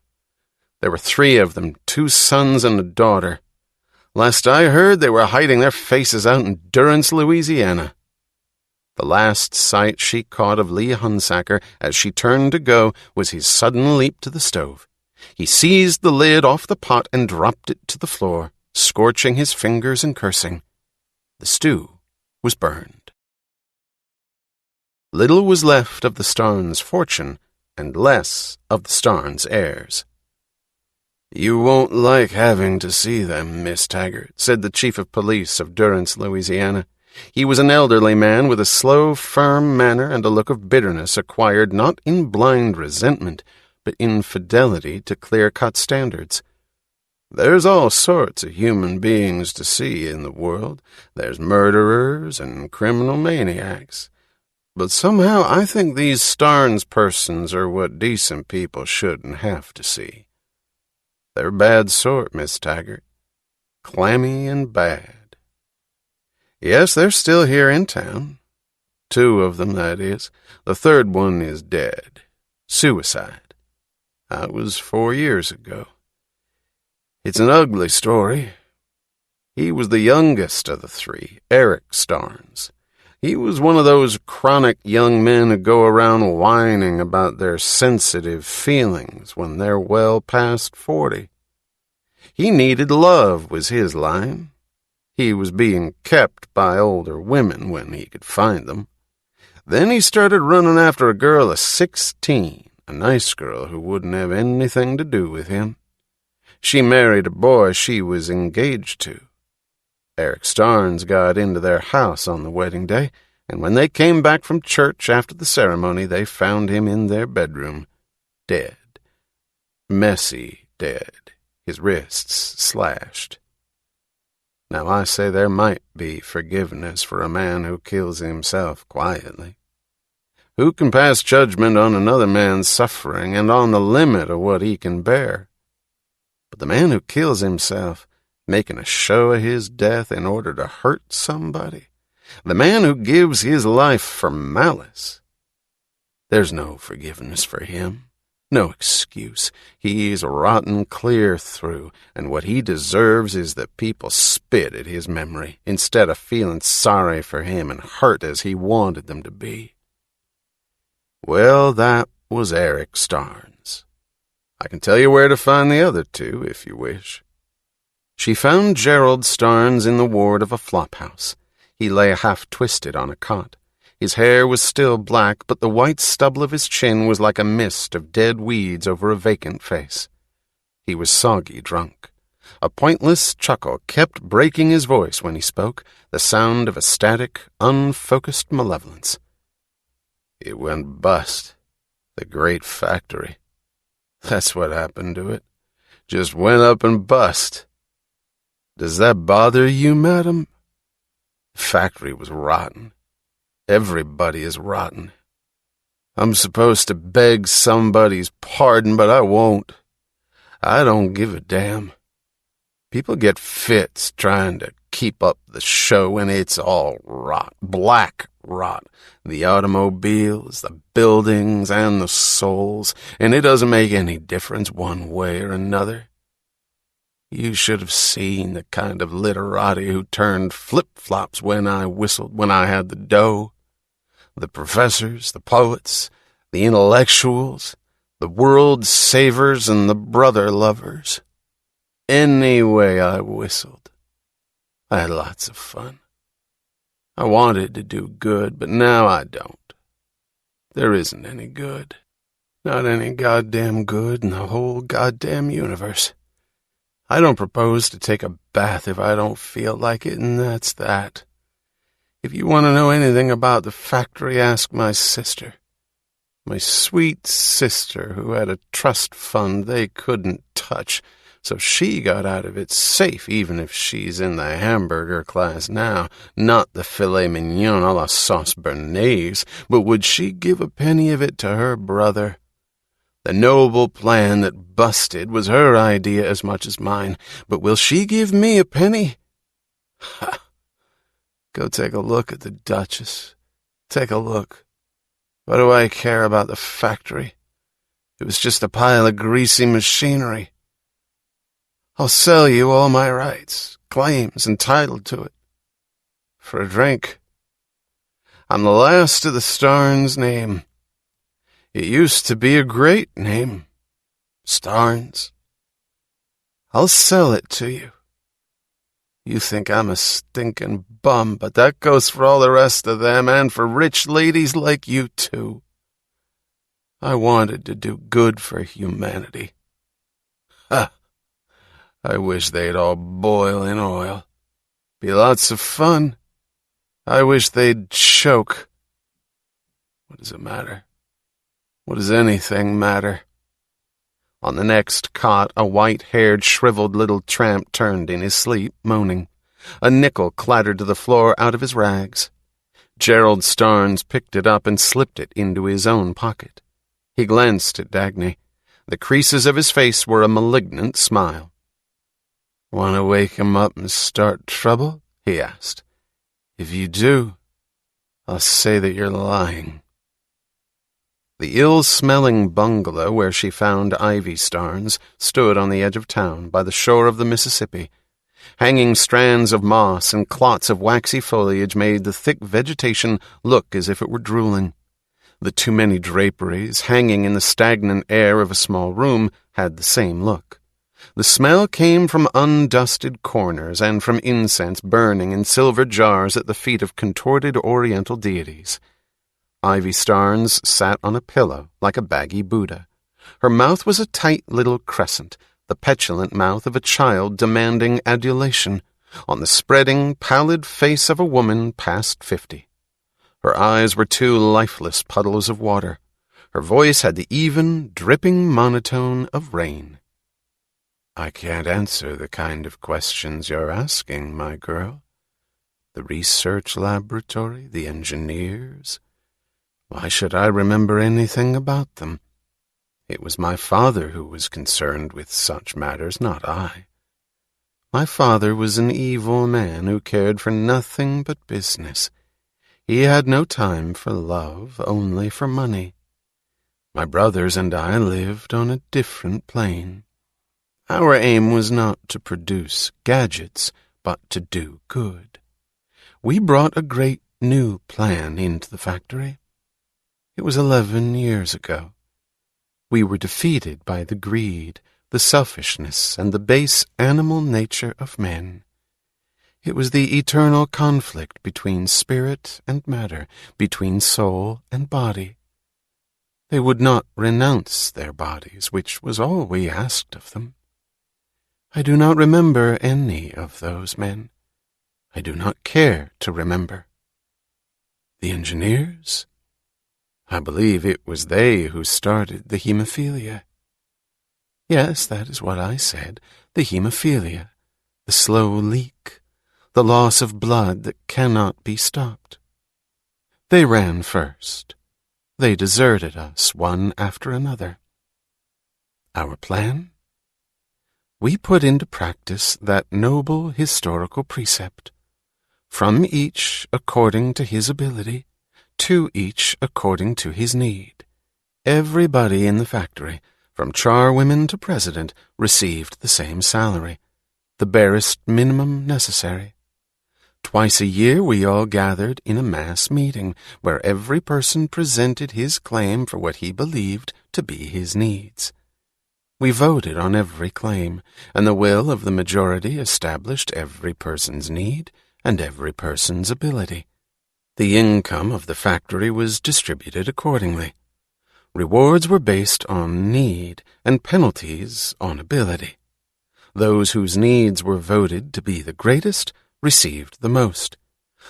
There were 3 of them, 2 sons and a daughter. Last I heard, they were hiding their faces out in Durance, Louisiana. The last sight she caught of Lee Hunsaker as she turned to go was his sudden leap to the stove. He seized the lid off the pot and dropped it to the floor, scorching his fingers and cursing. The stew was burned. Little was left of the Starnes' fortune, and less of the Starnes' heirs. You won't like having to see them, Miss Taggart, said the chief of police of Durance, Louisiana. He was an elderly man with a slow, firm manner and a look of bitterness acquired not in blind resentment, but in fidelity to clear-cut standards. "There's all sorts of human beings to see in the world. There's murderers and criminal maniacs. But somehow I think these Starnes persons are what decent people shouldn't have to see. They're a bad sort, Miss Taggart. Clammy and bad. Yes, they're still here in town. 2 of them, that is. The 3rd one is dead. Suicide. That was 4 years ago. It's an ugly story. He was the youngest of the 3, Eric Starnes. He was one of those chronic young men who go around whining about their sensitive feelings when they're well past 40. He needed love was his line. He was being kept by older women when he could find them. Then he started running after a girl of 16, a nice girl who wouldn't have anything to do with him. She married a boy she was engaged to. Eric Starnes got into their house on the wedding day, and when they came back from church after the ceremony, they found him in their bedroom, dead. Messy dead, his wrists slashed. Now I say there might be forgiveness for a man who kills himself quietly. Who can pass judgment on another man's suffering and on the limit of what he can bear? But the man who kills himself, making a show of his death in order to hurt somebody, the man who gives his life for malice, there's no forgiveness for him. No excuse. He's rotten clear through, and what he deserves is that people spit at his memory instead of feeling sorry for him and hurt as he wanted them to be. Well, that was Eric Starnes. I can tell you where to find the other 2, if you wish. She found Gerald Starnes in the ward of a flophouse. He lay half-twisted on a cot. His hair was still black, but the white stubble of his chin was like a mist of dead weeds over a vacant face. He was soggy drunk. A pointless chuckle kept breaking his voice when he spoke, the sound of a static, unfocused malevolence. It went bust. The great factory. That's what happened to it. Just went up and bust. Does that bother you, madam? The factory was rotten. Everybody is rotten. I'm supposed to beg somebody's pardon, but I won't. I don't give a damn. People get fits trying to keep up the show, and it's all rot, black rot. The automobiles, the buildings, and the souls, and it doesn't make any difference one way or another. You should have seen the kind of literati who turned flip-flops when I whistled, when I had the dough. The professors, the poets, the intellectuals, the world savers, and the brother lovers. Anyway I whistled. I had lots of fun. I wanted to do good, but now I don't. There isn't any good. Not any goddamn good in the whole goddamn universe. I don't propose to take a bath if I don't feel like it, and that's that. If you want to know anything about the factory, ask my sister. My sweet sister who had a trust fund they couldn't touch, so she got out of it safe even if she's in the hamburger class now, not the filet mignon a la sauce bernaise, but would she give a penny of it to her brother? The noble plan that busted was her idea as much as mine, but will she give me a penny? Ha! Go take a look at the Duchess. Take a look. What do I care about the factory? It was just a pile of greasy machinery. I'll sell you all my rights, claims, entitled to it. For a drink. I'm the last of the Starnes name. It used to be a great name. Starnes. I'll sell it to you. You think I'm a stinking bum, but that goes for all the rest of them and for rich ladies like you too. I wanted to do good for humanity. Ha! I wish they'd all boil in oil. Be lots of fun. I wish they'd choke. What does it matter? What does anything matter? On the next cot, a white-haired, shriveled little tramp turned in his sleep, moaning. A nickel clattered to the floor out of his rags. Gerald Starnes picked it up and slipped it into his own pocket. He glanced at Dagny. The creases of his face were a malignant smile. "Want to wake him up and start trouble?" he asked. "If you do, I'll say that you're lying." The ill-smelling bungalow where she found Ivy Starnes stood on the edge of town by the shore of the Mississippi. Hanging strands of moss and clots of waxy foliage made the thick vegetation look as if it were drooling. The too many draperies, hanging in the stagnant air of a small room, had the same look. The smell came from undusted corners and from incense burning in silver jars at the feet of contorted oriental deities. Ivy Starnes sat on a pillow like a baggy Buddha. Her mouth was a tight little crescent, the petulant mouth of a child demanding adulation, on the spreading, pallid face of a woman past 50. Her eyes were two lifeless puddles of water. Her voice had the even, dripping monotone of rain. "I can't answer the kind of questions you're asking, my girl. The research laboratory, the engineers. Why should I remember anything about them? It was my father who was concerned with such matters, not I. My father was an evil man who cared for nothing but business. He had no time for love, only for money. My brothers and I lived on a different plane. Our aim was not to produce gadgets, but to do good. We brought a great new plan into the factory. It was 11 years ago. We were defeated by the greed, the selfishness, and the base animal nature of men. It was the eternal conflict between spirit and matter, between soul and body. They would not renounce their bodies, which was all we asked of them. I do not remember any of those men. I do not care to remember. The engineers? I believe it was they who started the hemophilia. Yes, that is what I said, the hemophilia, the slow leak, the loss of blood that cannot be stopped. They ran first. They deserted us one after another. Our plan? We put into practice that noble historical precept. From each according to his ability, to each according to his need. Everybody in the factory, from charwomen to president, received the same salary, the barest minimum necessary. Twice a year we all gathered in a mass meeting, where every person presented his claim for what he believed to be his needs. We voted on every claim, and the will of the majority established every person's need and every person's ability. The income of the factory was distributed accordingly. Rewards were based on need, and penalties on ability. Those whose needs were voted to be the greatest received the most.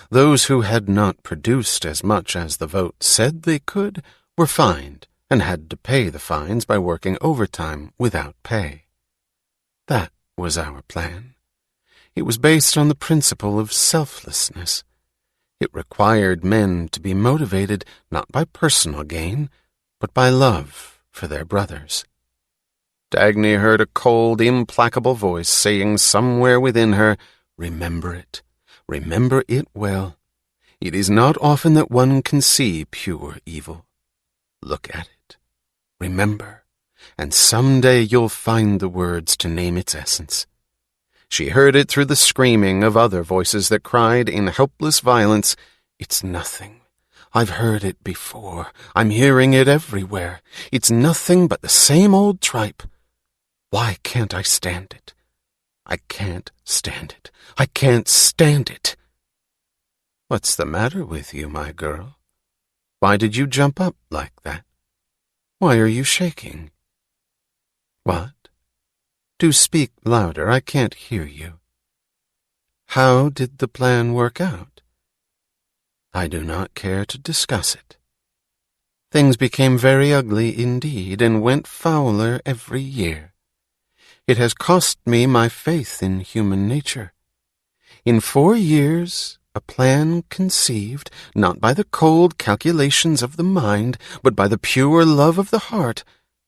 Those who had not produced as much as the vote said they could were fined and had to pay the fines by working overtime without pay. That was our plan. It was based on the principle of selflessness. It required men to be motivated not by personal gain, but by love for their brothers. Dagny heard a cold, implacable voice saying somewhere within her, "Remember it. Remember it well. It is not often that one can see pure evil. Look at it. Remember, and someday you'll find the words to name its essence." She heard it through the screaming of other voices that cried in helpless violence, "It's nothing. I've heard it before. I'm hearing it everywhere. It's nothing but the same old tripe. Why can't I stand it? I can't stand it. I can't stand it." "What's the matter with you, my girl? Why did you jump up like that? Why are you shaking? What? Do speak louder, I can't hear you. How did the plan work out? I do not care to discuss it. Things became very ugly indeed, and went fouler every year. It has cost me my faith in human nature. In 4 years, a plan conceived, not by the cold calculations of the mind, but by the pure love of the heart,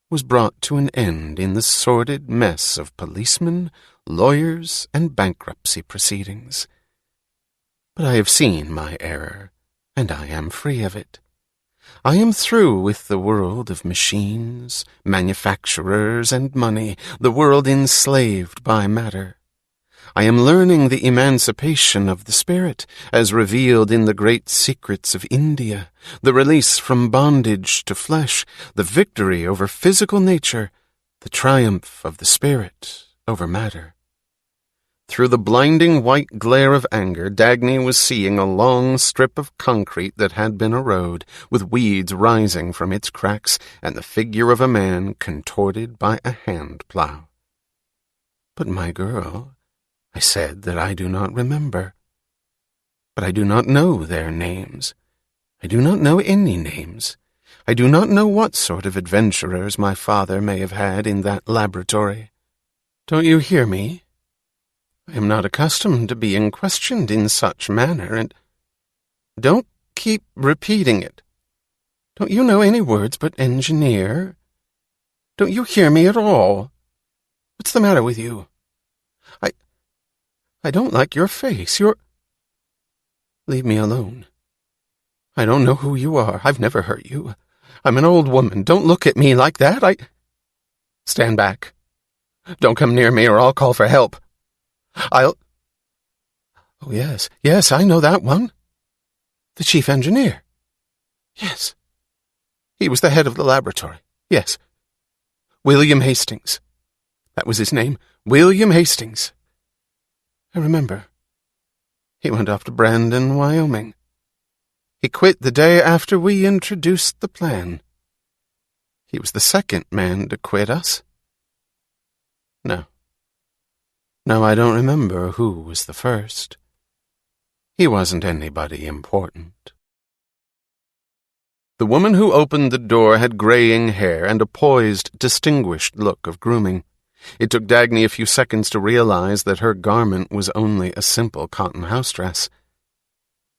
was brought to an end in the sordid mess of policemen, lawyers, and bankruptcy proceedings. But I have seen my error, and I am free of it. I am through with the world of machines, manufacturers, and money, the world enslaved by matter. I am learning the emancipation of the spirit, as revealed in the great secrets of India, the release from bondage to flesh, the victory over physical nature, the triumph of the spirit over matter. Through the blinding white glare of anger, Dagny was seeing a long strip of concrete that had been a road, with weeds rising from its cracks, and the figure of a man contorted by a hand plough. "But, my girl, I said that I do not remember. But I do not know their names. I do not know any names. I do not know what sort of adventurers my father may have had in that laboratory. Don't you hear me? I am not accustomed to being questioned in such manner, and don't keep repeating it. Don't you know any words but engineer? Don't you hear me at all? What's the matter with you? I don't like your face. Leave me alone. I don't know who you are. I've never hurt you. I'm an old woman. Don't look at me like that. Stand back. Don't come near me or I'll call for help. Oh, yes, I know that one. The chief engineer. Yes. He was the head of the laboratory. Yes. William Hastings. That was his name. William Hastings. I remember. He went off to Brandon, Wyoming. He quit the day after we introduced the plan. He was the second man to quit us. No, I don't remember who was the first. He wasn't anybody important. The woman who opened the door had graying hair and a poised, distinguished look of grooming. It took Dagny a few seconds to realize that her garment was only a simple cotton house dress.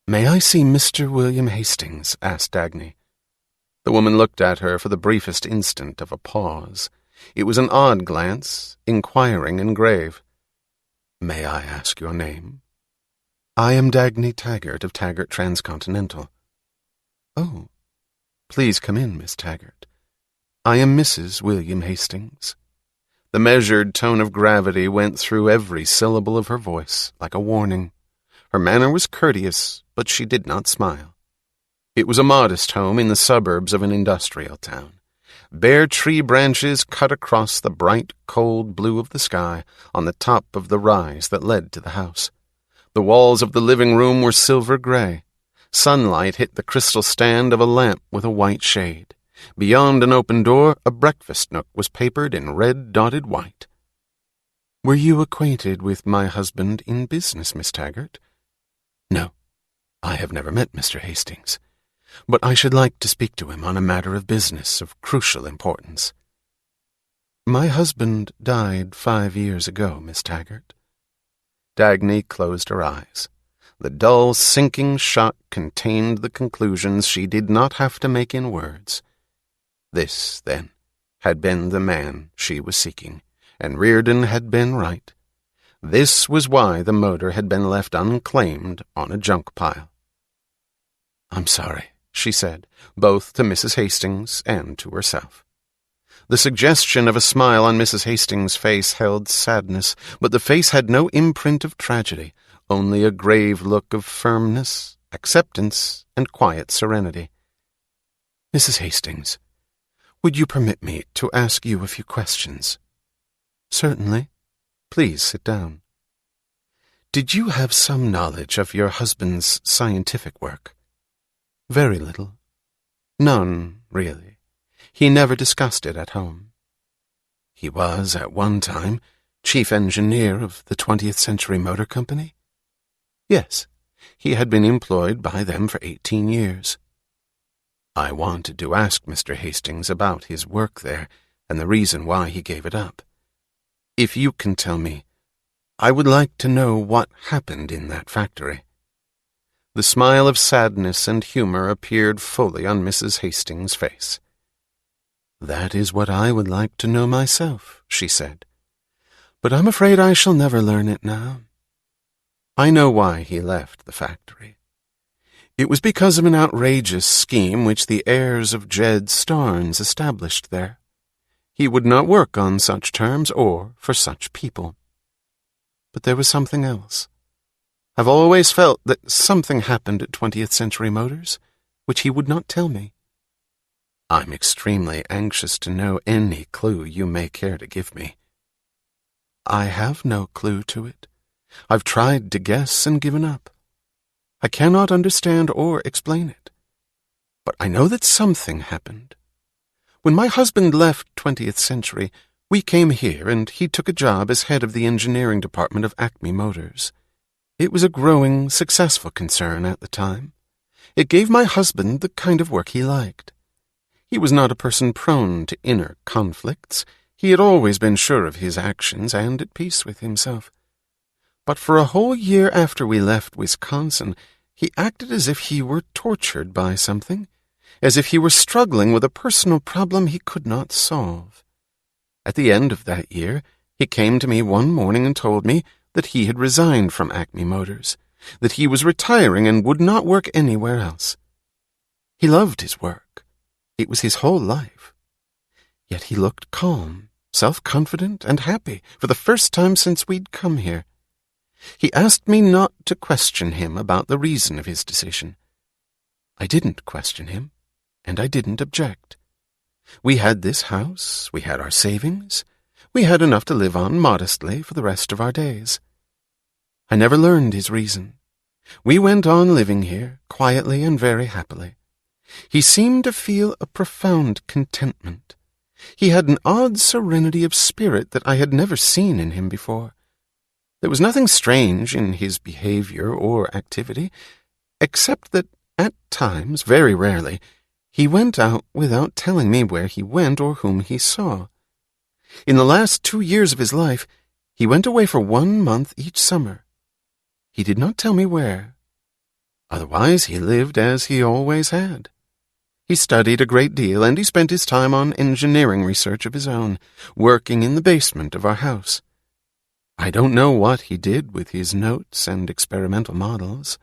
"May I see Mr. William Hastings?" asked Dagny. The woman looked at her for the briefest instant of a pause. It was an odd glance, inquiring and grave. "May I ask your name?" "I am Dagny Taggart of Taggart Transcontinental." "Oh, please come in, Miss Taggart. I am Mrs. William Hastings." The measured tone of gravity went through every syllable of her voice, like a warning. Her manner was courteous, but she did not smile. It was a modest home in the suburbs of an industrial town. Bare tree branches cut across the bright, cold blue of the sky on the top of the rise that led to the house. The walls of the living room were silver gray. Sunlight hit the crystal stand of a lamp with a white shade. Beyond an open door, a breakfast nook was papered in red-dotted white. "Were you acquainted with my husband in business, Miss Taggart?" "No, I have never met Mr. Hastings, but I should like to speak to him on a matter of business of crucial importance." "My husband died 5 years ago, Miss Taggart." Dagny closed her eyes. The dull, sinking shock contained the conclusions she did not have to make in words. This, then, had been the man she was seeking, and Reardon had been right. This was why the motor had been left unclaimed on a junk pile. "I'm sorry," she said, both to Mrs. Hastings and to herself. The suggestion of a smile on Mrs. Hastings' face held sadness, but the face had no imprint of tragedy, only a grave look of firmness, acceptance, and quiet serenity. "Mrs. Hastings, would you permit me to ask you a few questions?" "Certainly. Please sit down." "Did you have some knowledge of your husband's scientific work?" "Very little. None, really. He never discussed it at home." "He was, at one time, chief engineer of the 20th Century Motor Company?" "Yes. He had been employed by them for 18 years. I wanted to ask Mr. Hastings about his work there and the reason why he gave it up. If you can tell me, I would like to know what happened in that factory. The smile of sadness and humor appeared fully on Mrs. Hastings' face. That is what I would like to know myself, she said. But I'm afraid I shall never learn it now. I know why he left the factory. It was because of an outrageous scheme which the heirs of Jed Starnes established there. He would not work on such terms or for such people. But there was something else. I've always felt that something happened at 20th Century Motors, which he would not tell me. I'm extremely anxious to know any clue you may care to give me. I have no clue to it. I've tried to guess and given up. I cannot understand or explain it. But I know that something happened. When my husband left 20th Century, we came here and he took a job as head of the engineering department of Acme Motors. It was a growing, successful concern at the time. It gave my husband the kind of work he liked. He was not a person prone to inner conflicts. He had always been sure of his actions and at peace with himself. But for a whole year after we left Wisconsin, he acted as if he were tortured by something, as if he were struggling with a personal problem he could not solve. At the end of that year, he came to me one morning and told me that he had resigned from Acme Motors, that he was retiring and would not work anywhere else. He loved his work. It was his whole life. Yet he looked calm, self-confident, and happy for the first time since we'd come here. He asked me not to question him about the reason of his decision. I didn't question him, and I didn't object. We had this house, we had our savings, we had enough to live on modestly for the rest of our days. I never learned his reason. We went on living here, quietly and very happily. He seemed to feel a profound contentment. He had an odd serenity of spirit that I had never seen in him before. There was nothing strange in his behavior or activity, except that at times, very rarely, he went out without telling me where he went or whom he saw. In the last 2 years of his life, he went away for 1 month each summer. He did not tell me where. Otherwise, he lived as he always had. He studied a great deal, and he spent his time on engineering research of his own, working in the basement of our house. I don't know what he did with his notes and experimental models.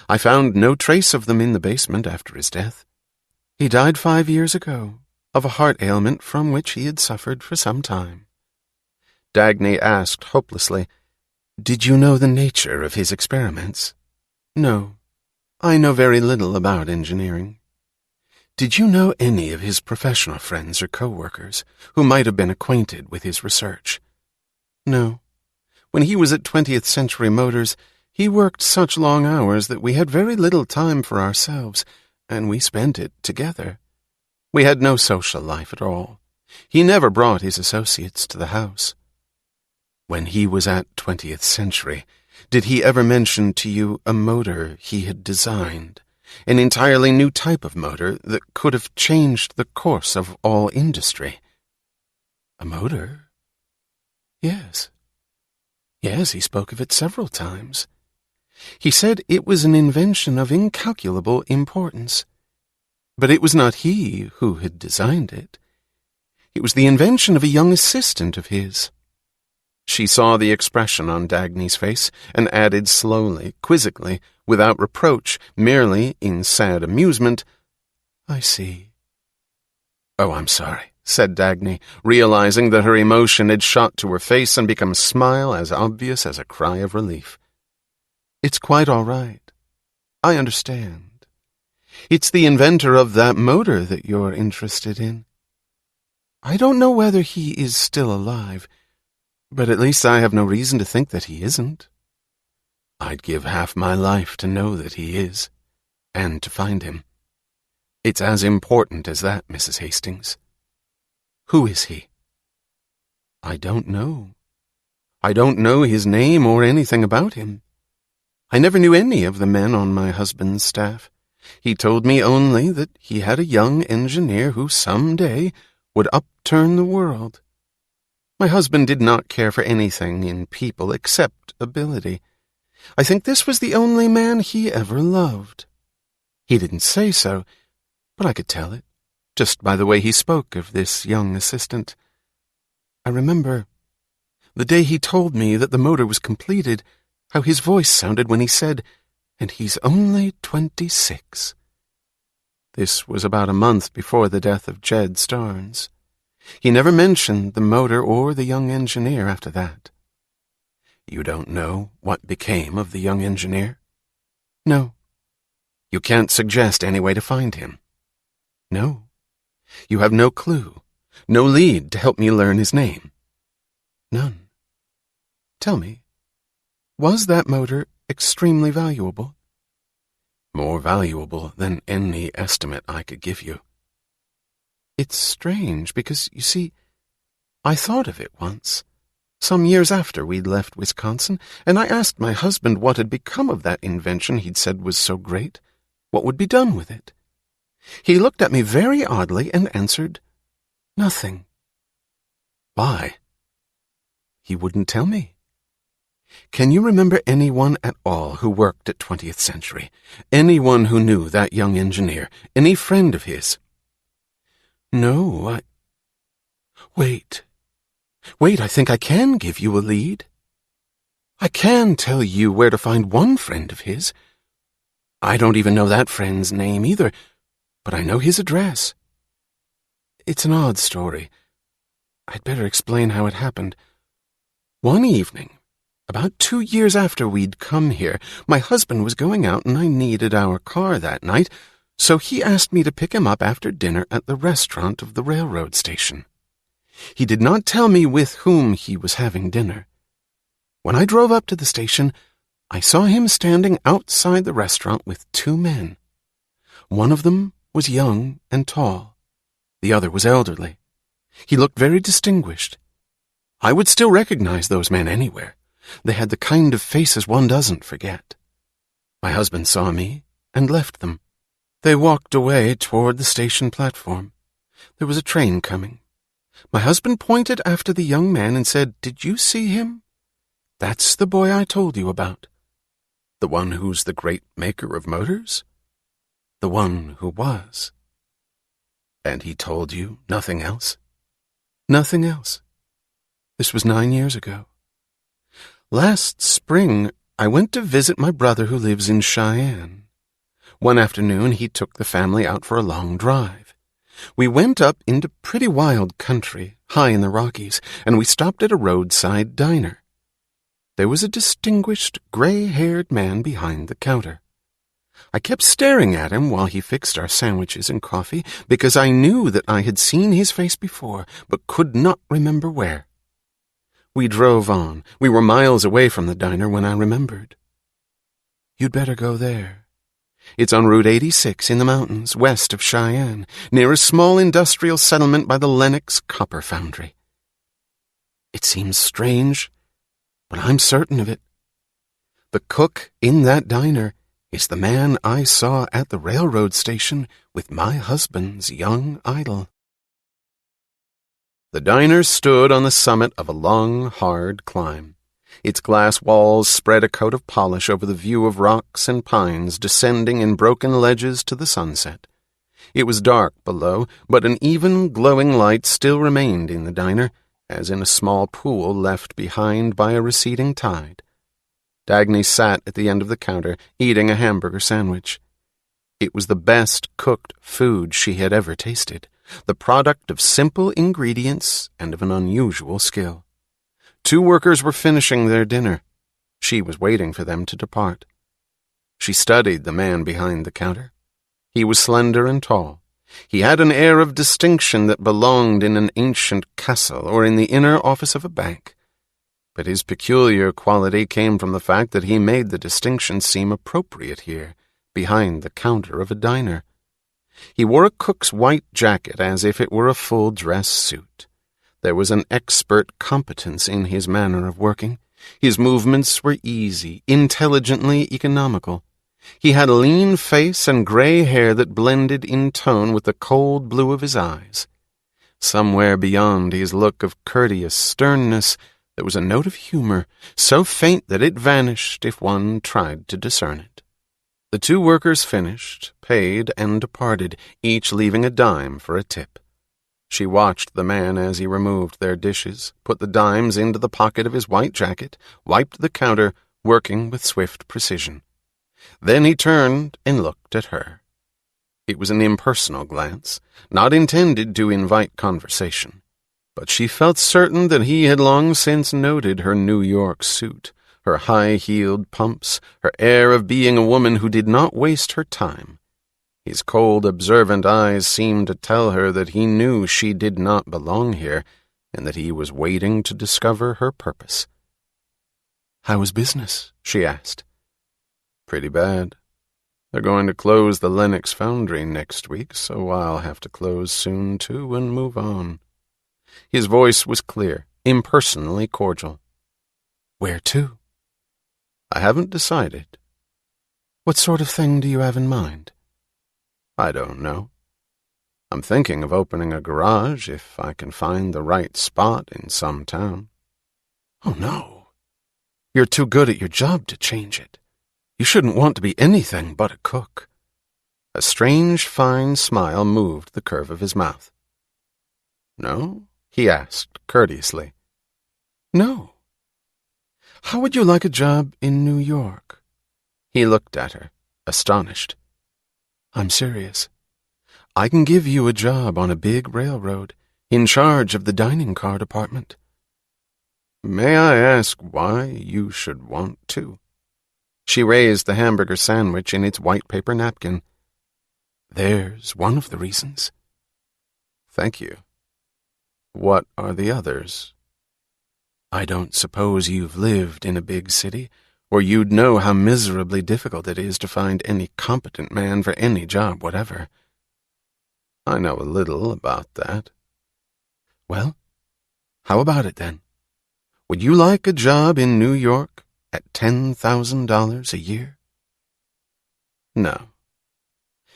I found no trace of them in the basement after his death. He died 5 years ago, of a heart ailment from which he had suffered for some time. Dagny asked hopelessly, "Did you know the nature of his experiments?" "No. I know very little about engineering." "Did you know any of his professional friends or co-workers who might have been acquainted with his research?" "No. When he was at 20th Century Motors, he worked such long hours that we had very little time for ourselves, and we spent it together. We had no social life at all. He never brought his associates to the house." "When he was at 20th Century, did he ever mention to you a motor he had designed, an entirely new type of motor that could have changed the course of all industry?" "A motor? Yes. Yes, he spoke of it several times. He said it was an invention of incalculable importance. But it was not he who had designed it. It was the invention of a young assistant of his." She saw the expression on Dagny's face and added slowly, quizzically, without reproach, merely in sad amusement, "I see." "Oh, I'm sorry," said Dagny, realizing that her emotion had shot to her face and become a smile as obvious as a cry of relief. "It's quite all right. I understand. It's the inventor of that motor that you're interested in. I don't know whether he is still alive, but at least I have no reason to think that he isn't. I'd give half my life to know that he is, and to find him. It's as important as that, Mrs. Hastings." "Who is he?" "I don't know. I don't know his name or anything about him. I never knew any of the men on my husband's staff. He told me only that he had a young engineer who someday would upturn the world. My husband did not care for anything in people except ability. I think this was the only man he ever loved. He didn't say so, but I could tell it, just by the way he spoke of this young assistant. I remember the day he told me that the motor was completed, how his voice sounded when he said, "And he's only 26. This was about a month before the death of Jed Starnes. He never mentioned the motor or the young engineer after that. You don't know what became of the young engineer? No. You can't suggest any way to find him? No. You have no clue, no lead to help me learn his name? None. Tell me, was that motor extremely valuable? More valuable than any estimate I could give you. It's strange because, you see, I thought of it once, some years after we'd left Wisconsin, and I asked my husband what had become of that invention he'd said was so great, what would be done with it. He looked at me very oddly and answered, "Nothing." Why? He wouldn't tell me. Can you remember anyone at all who worked at 20th Century? Anyone who knew that young engineer? Any friend of his? No, Wait, I think I can give you a lead. I can tell you where to find one friend of his. I don't even know that friend's name either, but I know his address. It's an odd story. I'd better explain how it happened. One evening, about 2 years after we'd come here, my husband was going out and I needed our car that night, so he asked me to pick him up after dinner at the restaurant of the railroad station. He did not tell me with whom he was having dinner. When I drove up to the station, I saw him standing outside the restaurant with 2 men. One of them was young and tall. The other was elderly. He looked very distinguished. I would still recognize those men anywhere. They had the kind of faces one doesn't forget. My husband saw me and left them. They walked away toward the station platform. There was a train coming. My husband pointed after the young man and said, "Did you see him? That's the boy I told you about." The one who's the great maker of motors? The one who was. And he told you nothing else? Nothing else. This was 9 years ago. Last spring, I went to visit my brother who lives in Cheyenne. One afternoon, he took the family out for a long drive. We went up into pretty wild country, high in the Rockies, and we stopped at a roadside diner. There was a distinguished, gray-haired man behind the counter. I kept staring at him while he fixed our sandwiches and coffee, because I knew that I had seen his face before, but could not remember where. We drove on. We were miles away from the diner when I remembered. "You'd better go there. It's on Route 86 in the mountains, west of Cheyenne, near a small industrial settlement by the Lenox Copper Foundry." It seems strange, but I'm certain of it. The cook in that diner is the man I saw at the railroad station with my husband's young idol. The diner stood on the summit of a long, hard climb. Its glass walls spread a coat of polish over the view of rocks and pines descending in broken ledges to the sunset. It was dark below, but an even, glowing light still remained in the diner, as in a small pool left behind by a receding tide. Dagny sat at the end of the counter, eating a hamburger sandwich. It was the best cooked food she had ever tasted, the product of simple ingredients and of an unusual skill. 2 workers were finishing their dinner. She was waiting for them to depart. She studied the man behind the counter. He was slender and tall. He had an air of distinction that belonged in an ancient castle or in the inner office of a bank. But his peculiar quality came from the fact that he made the distinction seem appropriate here, behind the counter of a diner. He wore a cook's white jacket as if it were a full dress suit. There was an expert competence in his manner of working. His movements were easy, intelligently economical. He had a lean face and gray hair that blended in tone with the cold blue of his eyes. Somewhere beyond his look of courteous sternness, there was a note of humor, so faint that it vanished if one tried to discern it. The two workers finished, paid, and departed, each leaving a dime for a tip. She watched the man as he removed their dishes, put the dimes into the pocket of his white jacket, wiped the counter, working with swift precision. Then he turned and looked at her. It was an impersonal glance, not intended to invite conversation, but she felt certain that he had long since noted her New York suit, her high-heeled pumps, her air of being a woman who did not waste her time. His cold, observant eyes seemed to tell her that he knew she did not belong here, and that he was waiting to discover her purpose. "How is business?" she asked. "Pretty bad. They're going to close the Lenox foundry next week, so I'll have to close soon, too, and move on." His voice was clear, impersonally cordial. "Where to?" "I haven't decided." "What sort of thing do you have in mind?" "I don't know. I'm thinking of opening a garage if I can find the right spot in some town." "Oh, no. You're too good at your job to change it. You shouldn't want to be anything but a cook." A strange, fine smile moved the curve of his mouth. "No?" he asked courteously. "No. How would you like a job in New York?" He looked at her, astonished. "I'm serious. I can give you a job on a big railroad, in charge of the dining car department." "May I ask why you should want to?" She raised the hamburger sandwich in its white paper napkin. "There's one of the reasons." "Thank you. What are the others?" "I don't suppose you've lived in a big city, or you'd know how miserably difficult it is to find any competent man for any job whatever." "I know a little about that." "Well, how about it then? Would you like a job in New York at $10,000 a year?" No.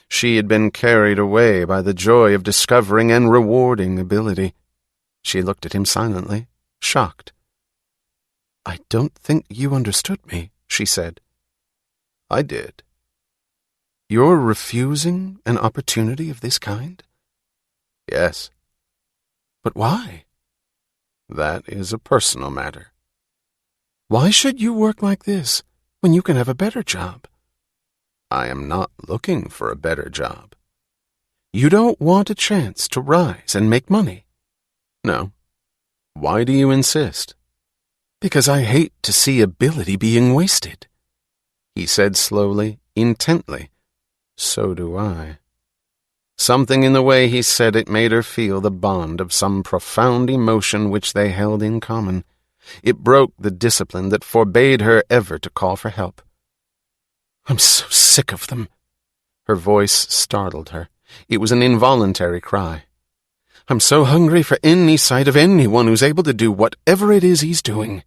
She had been carried away by the joy of discovering and rewarding ability. She looked at him silently, shocked. "I don't think you understood me," she said. "I did." "You're refusing an opportunity of this kind?" "Yes." "But why?" "That is a personal matter." "Why should you work like this when you can have a better job?" "I am not looking for a better job." "You don't want a chance to rise and make money?" "No. Why do you insist?" "Because I hate to see ability being wasted." He said slowly, intently, "So do I." Something in the way he said it made her feel the bond of some profound emotion which they held in common. It broke the discipline that forbade her ever to call for help. "I'm so sick of them." Her voice startled her. It was an involuntary cry. "I'm so hungry for any sight of anyone who's able to do whatever it is he's doing."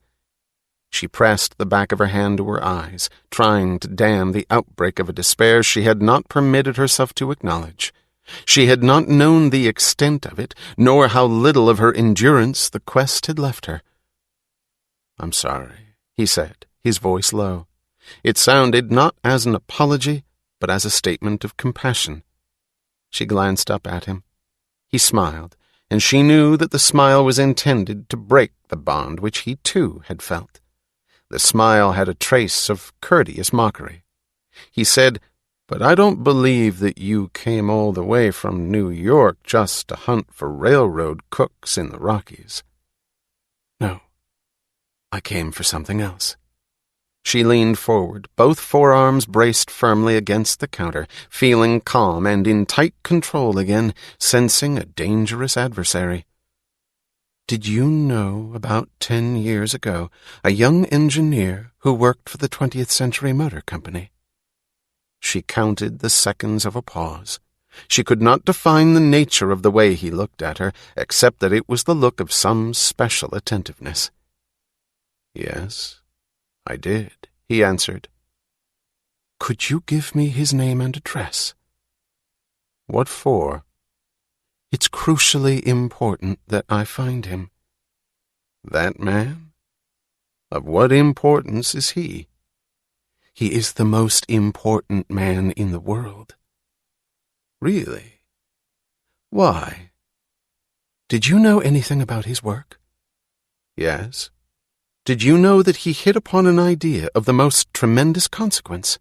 She pressed the back of her hand to her eyes, trying to dam the outbreak of a despair she had not permitted herself to acknowledge. She had not known the extent of it, nor how little of her endurance the quest had left her. "I'm sorry," he said, his voice low. It sounded not as an apology, but as a statement of compassion. She glanced up at him. He smiled, and she knew that the smile was intended to break the bond which he too had felt. The smile had a trace of courteous mockery. He said, "But I don't believe that you came all the way from New York just to hunt for railroad cooks in the Rockies." "No, I came for something else." She leaned forward, both forearms braced firmly against the counter, feeling calm and in tight control again, sensing a dangerous adversary. "Did you know about 10 years ago a young engineer who worked for the 20th Century Motor Company?" She counted the seconds of a pause. She could not define the nature of the way he looked at her, except that it was the look of some special attentiveness. Yes, I did, he answered. Could you give me his name and address? What for? It's crucially important that I find him. That man? Of what importance is he? He is the most important man in the world. Really? Why? Did you know anything about his work? Yes. Did you know that he hit upon an idea of the most tremendous consequence?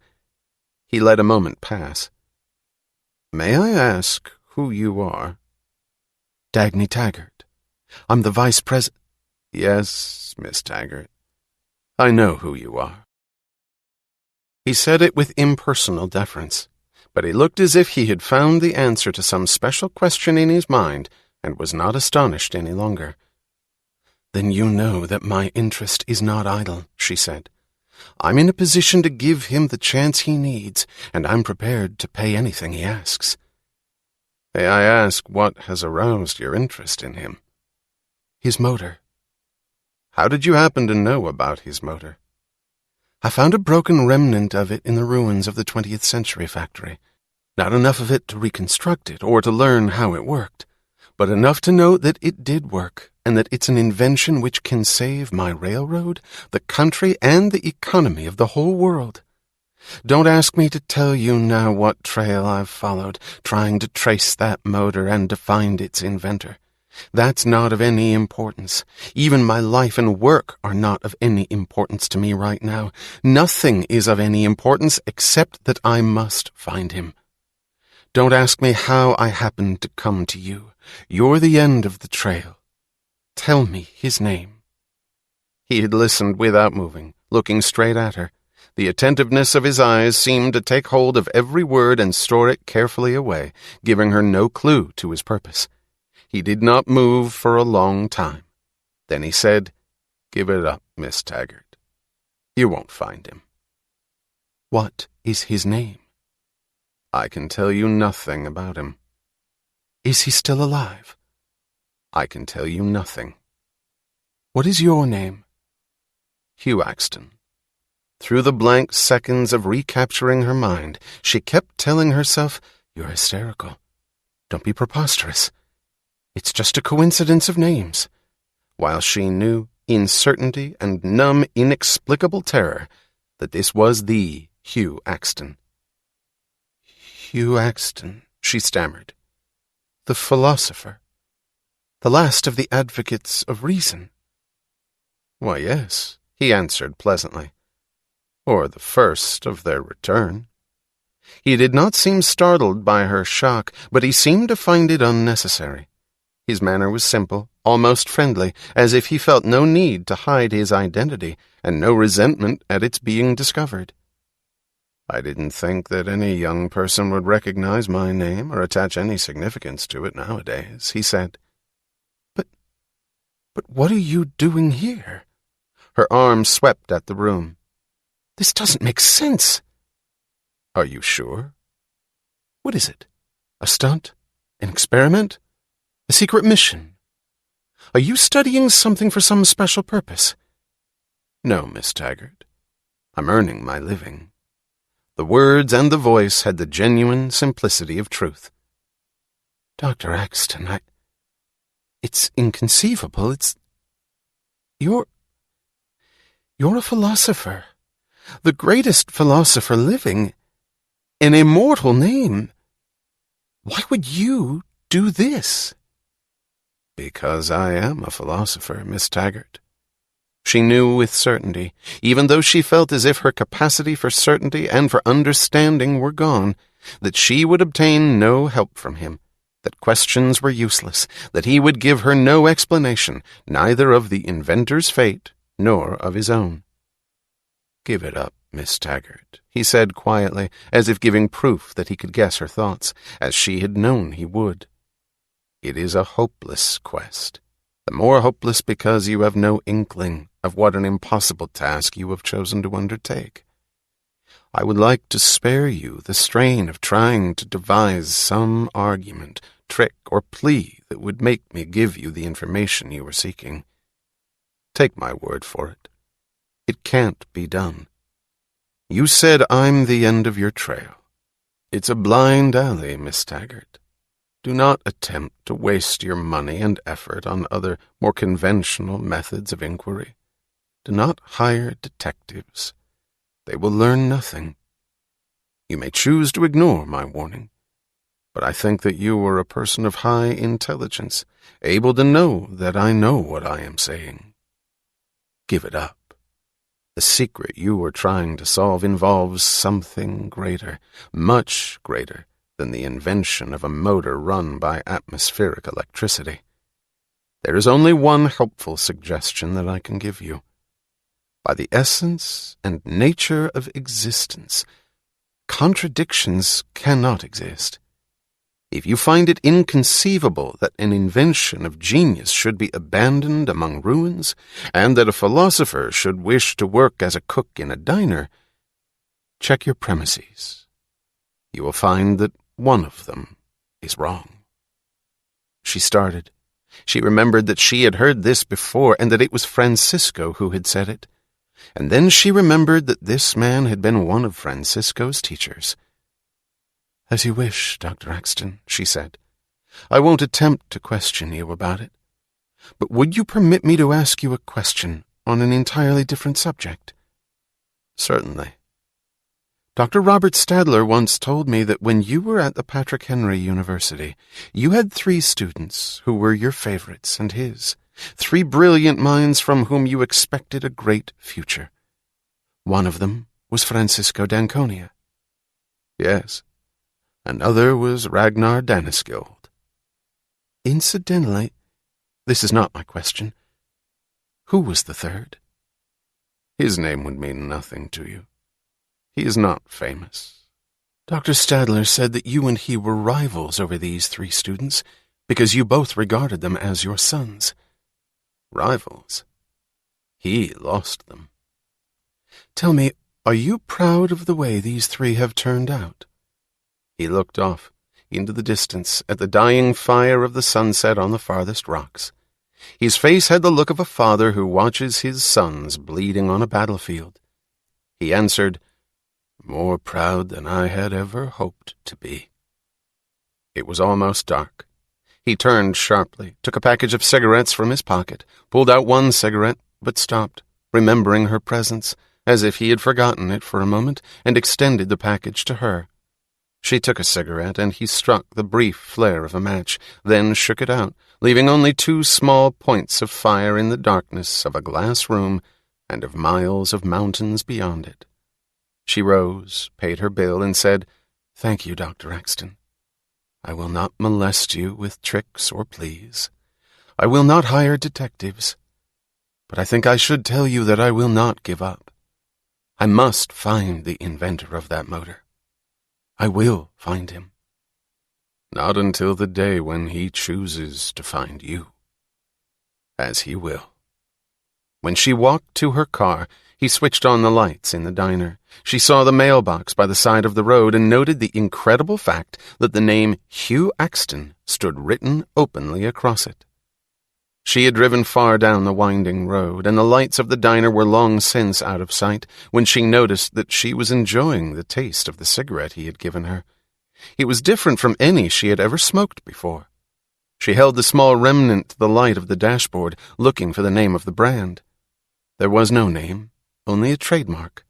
He let a moment pass. May I ask who you are? Dagny Taggart. I'm the vice president. Yes, Miss Taggart. I know who you are. He said it with impersonal deference, but he looked as if he had found the answer to some special question in his mind and was not astonished any longer. Then you know that my interest is not idle, she said. I'm in a position to give him the chance he needs, and I'm prepared to pay anything he asks. May I ask what has aroused your interest in him? His motor. How did you happen to know about his motor? I found a broken remnant of it in the ruins of the 20th century factory. Not enough of it to reconstruct it or to learn how it worked, but enough to know that it did work and that it's an invention which can save my railroad, the country, and the economy of the whole world. Don't ask me to tell you now what trail I've followed, trying to trace that motor and to find its inventor. That's not of any importance. Even my life and work are not of any importance to me right now. Nothing is of any importance except that I must find him. Don't ask me how I happened to come to you. You're the end of the trail. Tell me his name. He had listened without moving, looking straight at her. The attentiveness of his eyes seemed to take hold of every word and store it carefully away, giving her no clue to his purpose. He did not move for a long time. Then he said, "Give it up, Miss Taggart. You won't find him." What is his name? I can tell you nothing about him. Is he still alive? I can tell you nothing. What is your name? Hugh Axton. Through the blank seconds of recapturing her mind, she kept telling herself, You're hysterical. Don't be preposterous. It's just a coincidence of names. While she knew, in certainty and numb, inexplicable terror, that this was the Hugh Axton. Hugh Axton, she stammered. The philosopher. The last of the advocates of reason. Why, yes, he answered pleasantly. Or the first of their return. He did not seem startled by her shock, but he seemed to find it unnecessary. His manner was simple, almost friendly, as if he felt no need to hide his identity and no resentment at its being discovered. I didn't think that any young person would recognize my name or attach any significance to it nowadays, he said. But what are you doing here? Her arm swept at the room. This doesn't make sense. Are you sure? What is it? A stunt? An experiment? A secret mission? Are you studying something for some special purpose? No, Miss Taggart. I'm earning my living. The words and the voice had the genuine simplicity of truth. Dr. Axton, it's inconceivable. You're a philosopher. The greatest philosopher living. An immortal name. Why would you do this? Because I am a philosopher, Miss Taggart. She knew with certainty, even though she felt as if her capacity for certainty and for understanding were gone, that she would obtain no help from him, that questions were useless, that he would give her no explanation, neither of the inventor's fate nor of his own. Give it up, Miss Taggart, he said quietly, as if giving proof that he could guess her thoughts, as she had known he would. It is a hopeless quest, the more hopeless because you have no inkling of what an impossible task you have chosen to undertake. I would like to spare you the strain of trying to devise some argument, trick, or plea that would make me give you the information you are seeking. Take my word for it. It can't be done. You said I'm the end of your trail. It's a blind alley, Miss Taggart. Do not attempt to waste your money and effort on other, more conventional methods of inquiry. Do not hire detectives. They will learn nothing. You may choose to ignore my warning, but I think that you are a person of high intelligence, able to know that I know what I am saying. Give it up. The secret you are trying to solve involves something greater, much greater than the invention of a motor run by atmospheric electricity. There is only one helpful suggestion that I can give you. By the essence and nature of existence, contradictions cannot exist. If you find it inconceivable that an invention of genius should be abandoned among ruins, and that a philosopher should wish to work as a cook in a diner, check your premises. You will find that one of them is wrong. She started. She remembered that she had heard this before, and that it was Francisco who had said it. And then she remembered that this man had been one of Francisco's teachers. "As you wish, Dr. Axton," she said. "I won't attempt to question you about it. But would you permit me to ask you a question on an entirely different subject?" "Certainly." "Dr. Robert Stadler once told me that when you were at the Patrick Henry University, you had 3 students who were your favorites and his, 3 brilliant minds from whom you expected a great future. One of them was Francisco d'Anconia." "Yes. Another was Ragnar Daniskild." "Incidentally, this is not my question. Who was the third?" "His name would mean nothing to you. He is not famous." "Dr. Stadler said that you and he were rivals over these 3 students, because you both regarded them as your sons." "Rivals? He lost them." "Tell me, are you proud of the way these 3 have turned out?" He looked off, into the distance, at the dying fire of the sunset on the farthest rocks. His face had the look of a father who watches his sons bleeding on a battlefield. He answered, "More proud than I had ever hoped to be." It was almost dark. He turned sharply, took a package of cigarettes from his pocket, pulled out one cigarette, but stopped, remembering her presence, as if he had forgotten it for a moment, and extended the package to her. She took a cigarette, and he struck the brief flare of a match, then shook it out, leaving only 2 small points of fire in the darkness of a glass room and of miles of mountains beyond it. She rose, paid her bill, and said, "Thank you, Dr. Axton. I will not molest you with tricks or pleas. I will not hire detectives. But I think I should tell you that I will not give up. I must find the inventor of that motor. I will find him." "Not until the day when he chooses to find you." "As he will." When she walked to her car, he switched on the lights in the diner. She saw the mailbox by the side of the road and noted the incredible fact that the name Hugh Axton stood written openly across it. She had driven far down the winding road, and the lights of the diner were long since out of sight, when she noticed that she was enjoying the taste of the cigarette he had given her. It was different from any she had ever smoked before. She held the small remnant to the light of the dashboard, looking for the name of the brand. There was no name, only a trademark.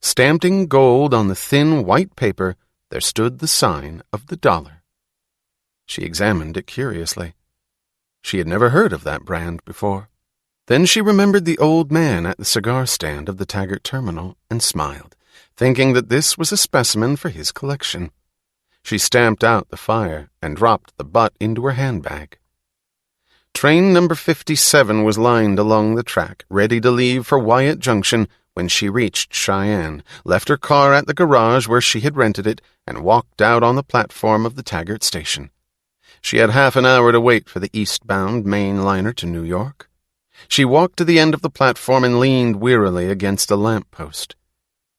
Stamped in gold on the thin white paper, there stood the sign of the dollar. She examined it curiously. She had never heard of that brand before. Then she remembered the old man at the cigar stand of the Taggart terminal and smiled, thinking that this was a specimen for his collection. She stamped out the fire and dropped the butt into her handbag. Train number 57 was lined along the track, ready to leave for Wyatt Junction when she reached Cheyenne, left her car at the garage where she had rented it, and walked out on the platform of the Taggart station. She had half an hour to wait for the eastbound main liner to New York. She walked to the end of the platform and leaned wearily against a lamp-post.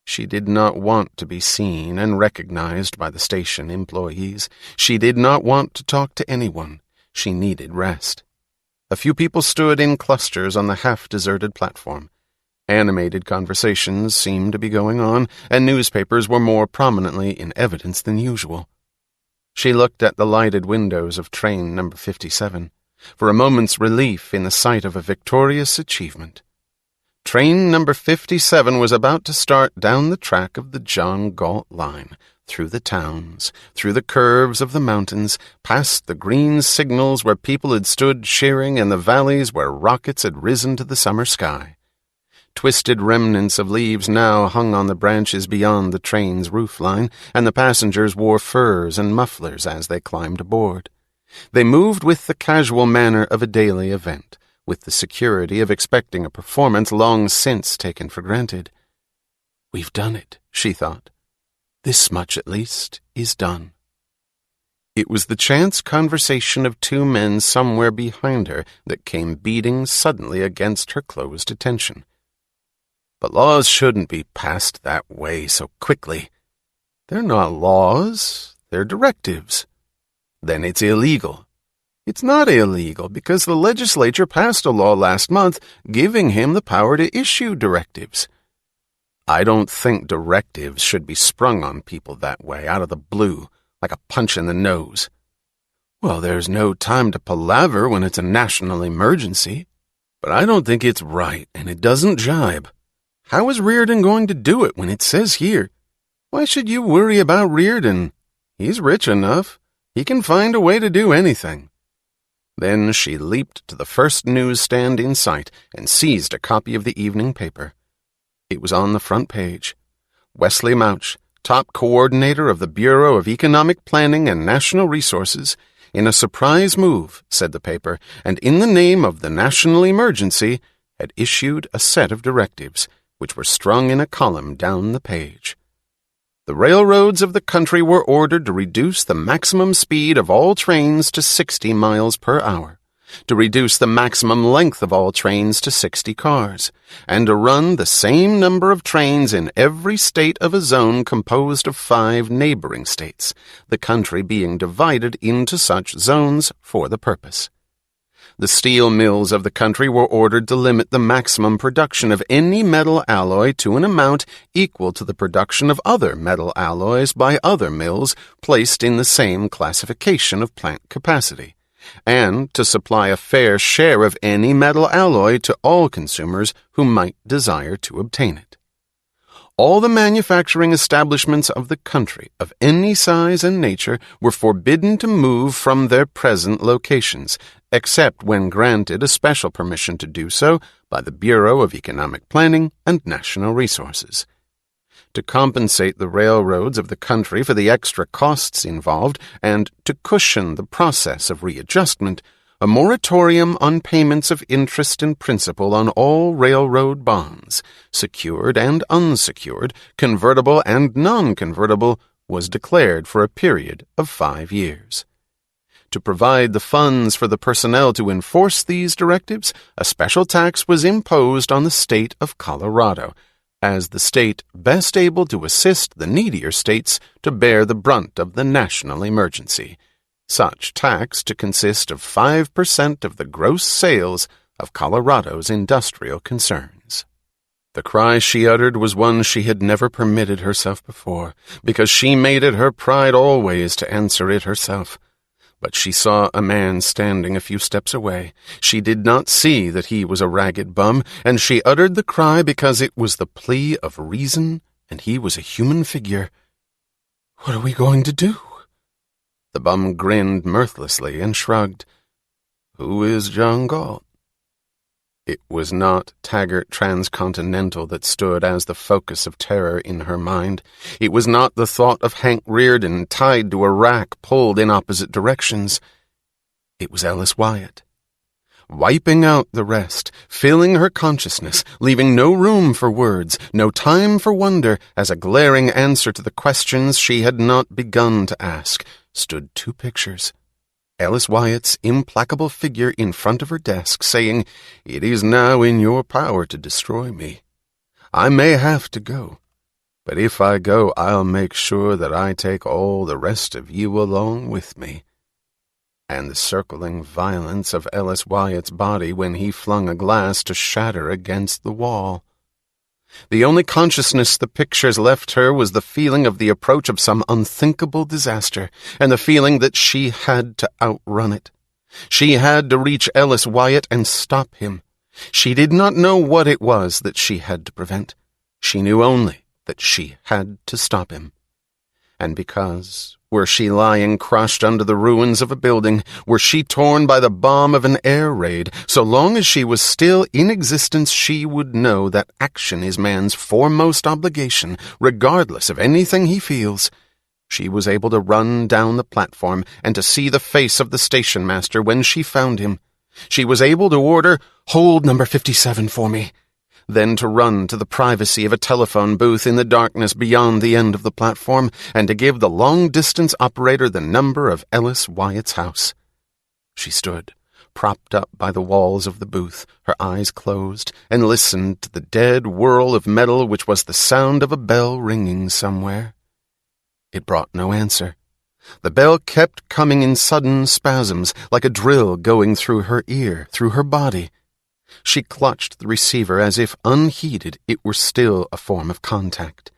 She did not want to be seen and recognized by the station employees. She did not want to talk to anyone. She needed rest. A few people stood in clusters on the half-deserted platform. Animated conversations seemed to be going on, and newspapers were more prominently in evidence than usual. She looked at the lighted windows of train number 57, for a moment's relief in the sight of a victorious achievement. Train number 57 was about to start down the track of the John Galt line, through the towns, through the curves of the mountains, past the green signals where people had stood cheering and the valleys where rockets had risen to the summer sky. Twisted remnants of leaves now hung on the branches beyond the train's roofline, and the passengers wore furs and mufflers as they climbed aboard. They moved with the casual manner of a daily event, with the security of expecting a performance long since taken for granted. "We've done it," she thought. "This much, at least, is done." It was the chance conversation of two men somewhere behind her that came beating suddenly against her closed attention. "But laws shouldn't be passed that way so quickly. They're not laws, they're directives. Then it's illegal." "It's not illegal because the legislature passed a law last month giving him the power to issue directives." "I don't think directives should be sprung on people that way, out of the blue, like a punch in the nose." "Well, there's no time to palaver when it's a national emergency. But I don't think it's right, and it doesn't jibe. How is Reardon going to do it when it says here? Why should you worry about Reardon? He's rich enough. He can find a way to do anything." Then she leaped to the first newsstand in sight and seized a copy of the evening paper. It was on the front page. Wesley Mouch, top coordinator of the Bureau of Economic Planning and National Resources, in a surprise move, said the paper, and in the name of the national emergency, had issued a set of directives, which were strung in a column down the page. The railroads of the country were ordered to reduce the maximum speed of all trains to 60 miles per hour, to reduce the maximum length of all trains to 60 cars, and to run the same number of trains in every state of a zone composed of 5 neighboring states, the country being divided into such zones for the purpose. The steel mills of the country were ordered to limit the maximum production of any metal alloy to an amount equal to the production of other metal alloys by other mills placed in the same classification of plant capacity, and to supply a fair share of any metal alloy to all consumers who might desire to obtain it. All the manufacturing establishments of the country, of any size and nature, were forbidden to move from their present locations, except when granted a special permission to do so by the Bureau of Economic Planning and National Resources. To compensate the railroads of the country for the extra costs involved, and to cushion the process of readjustment, a moratorium on payments of interest and principal on all railroad bonds, secured and unsecured, convertible and non-convertible, was declared for a period of 5 years. To provide the funds for the personnel to enforce these directives, a special tax was imposed on the state of Colorado, as the state best able to assist the needier states to bear the brunt of the national emergency. Such tax to consist of 5% of the gross sales of Colorado's industrial concerns. The cry she uttered was one she had never permitted herself before, because she made it her pride always to answer it herself. But she saw a man standing a few steps away. She did not see that he was a ragged bum, and she uttered the cry because it was the plea of reason, and he was a human figure. "What are we going to do?" The bum grinned mirthlessly and shrugged. "Who is John Galt?" It was not Taggart Transcontinental that stood as the focus of terror in her mind. It was not the thought of Hank Reardon tied to a rack pulled in opposite directions. It was Ellis Wyatt. Wiping out the rest, filling her consciousness, leaving no room for words, no time for wonder, as a glaring answer to the questions she had not begun to ask, stood 2 pictures. Ellis Wyatt's implacable figure in front of her desk, saying, "It is now in your power to destroy me. I may have to go, but if I go, I'll make sure that I take all the rest of you along with me." And the circling violence of Ellis Wyatt's body when he flung a glass to shatter against the wall. The only consciousness the pictures left her was the feeling of the approach of some unthinkable disaster, and the feeling that she had to outrun it. She had to reach Ellis Wyatt and stop him. She did not know what it was that she had to prevent. She knew only that she had to stop him. And because, were she lying crushed under the ruins of a building, were she torn by the bomb of an air raid, so long as she was still in existence, she would know that action is man's foremost obligation, regardless of anything he feels. She was able to run down the platform and to see the face of the station master when she found him. She was able to order, "Hold number 57 for me," then to run to the privacy of a telephone booth in the darkness beyond the end of the platform and to give the long-distance operator the number of Ellis Wyatt's house. She stood, propped up by the walls of the booth, her eyes closed, and listened to the dead whirl of metal which was the sound of a bell ringing somewhere. It brought no answer. The bell kept coming in sudden spasms, like a drill going through her ear, through her body. She clutched the receiver as if, unheeded, it were still a form of contact.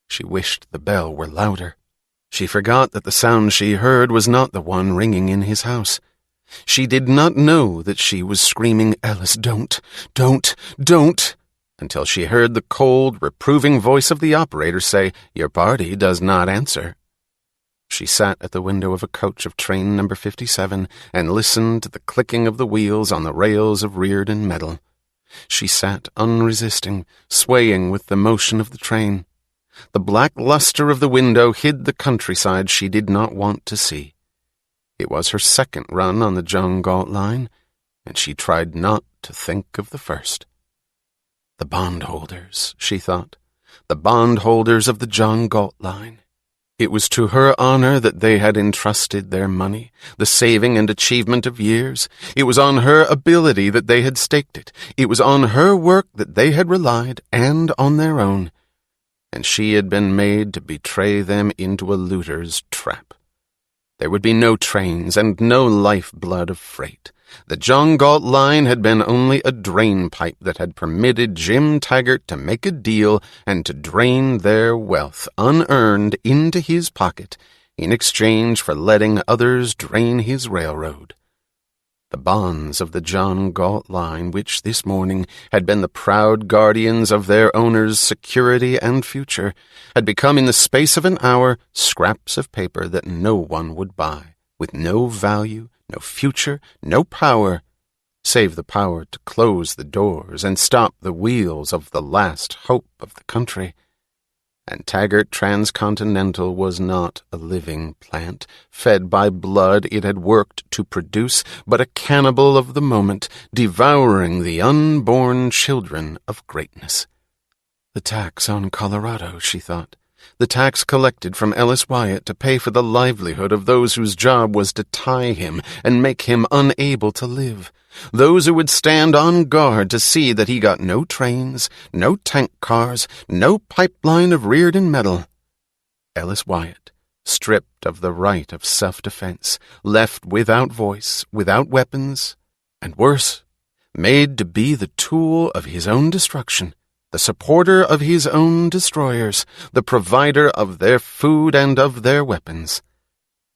She wished the bell were louder. She forgot that the sound she heard was not the one ringing in his house. She did not know that she was screaming, "Ellis, don't, until she heard the cold, reproving voice of the operator say, "Your party does not answer." She sat at the window of a coach of train number 57 and listened to the clicking of the wheels on the rails of Reardon metal. She sat unresisting, swaying with the motion of the train. The black luster of the window hid the countryside she did not want to see. It was her second run on the John Galt line, and she tried not to think of the first. The bondholders, she thought, the bondholders of the John Galt line. It was to her honor that they had entrusted their money, the saving and achievement of years. It was on her ability that they had staked it. It was on her work that they had relied, and on their own. And she had been made to betray them into a looter's trap. There would be no trains and no lifeblood of freight. The John Galt line had been only a drain pipe that had permitted Jim Taggart to make a deal and to drain their wealth, unearned, into his pocket, in exchange for letting others drain his railroad. The bonds of the John Galt line, which this morning had been the proud guardians of their owners' security and future, had become in the space of an hour scraps of paper that no one would buy, with no value, no future, no power, save the power to close the doors and stop the wheels of the last hope of the country. And Taggart Transcontinental was not a living plant, fed by blood it had worked to produce, but a cannibal of the moment, devouring the unborn children of greatness. The tax on Colorado, she thought. The tax collected from Ellis Wyatt to pay for the livelihood of those whose job was to tie him and make him unable to live. Those who would stand on guard to see that he got no trains, no tank cars, no pipeline of Reardon metal. Ellis Wyatt, stripped of the right of self-defense, left without voice, without weapons, and worse, made to be the tool of his own destruction, the supporter of his own destroyers, the provider of their food and of their weapons.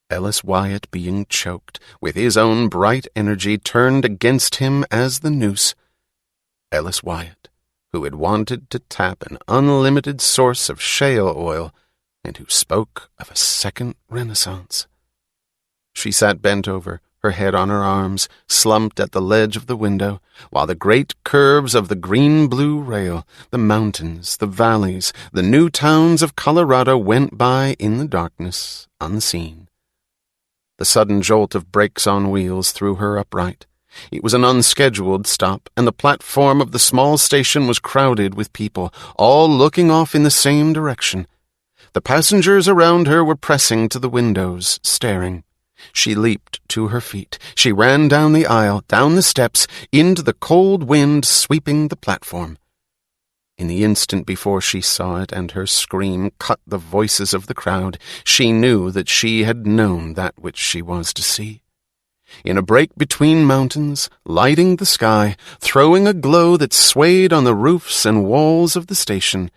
Ellis Wyatt being choked, with his own bright energy turned against him as the noose. Ellis Wyatt, who had wanted to tap an unlimited source of shale oil, and who spoke of a second renaissance. She sat bent over, her head on her arms, slumped at the ledge of the window, while the great curves of the green-blue rail, the mountains, the valleys, the new towns of Colorado went by in the darkness, unseen. The sudden jolt of brakes on wheels threw her upright. It was an unscheduled stop, and the platform of the small station was crowded with people, all looking off in the same direction. The passengers around her were pressing to the windows, staring. She leaped to her feet. She ran down the aisle, down the steps, into the cold wind sweeping the platform. In the instant before she saw it and her scream cut the voices of the crowd, she knew that she had known that which she was to see. in a break between mountains, lighting the sky, throwing a glow that swayed on the roofs and walls of the station,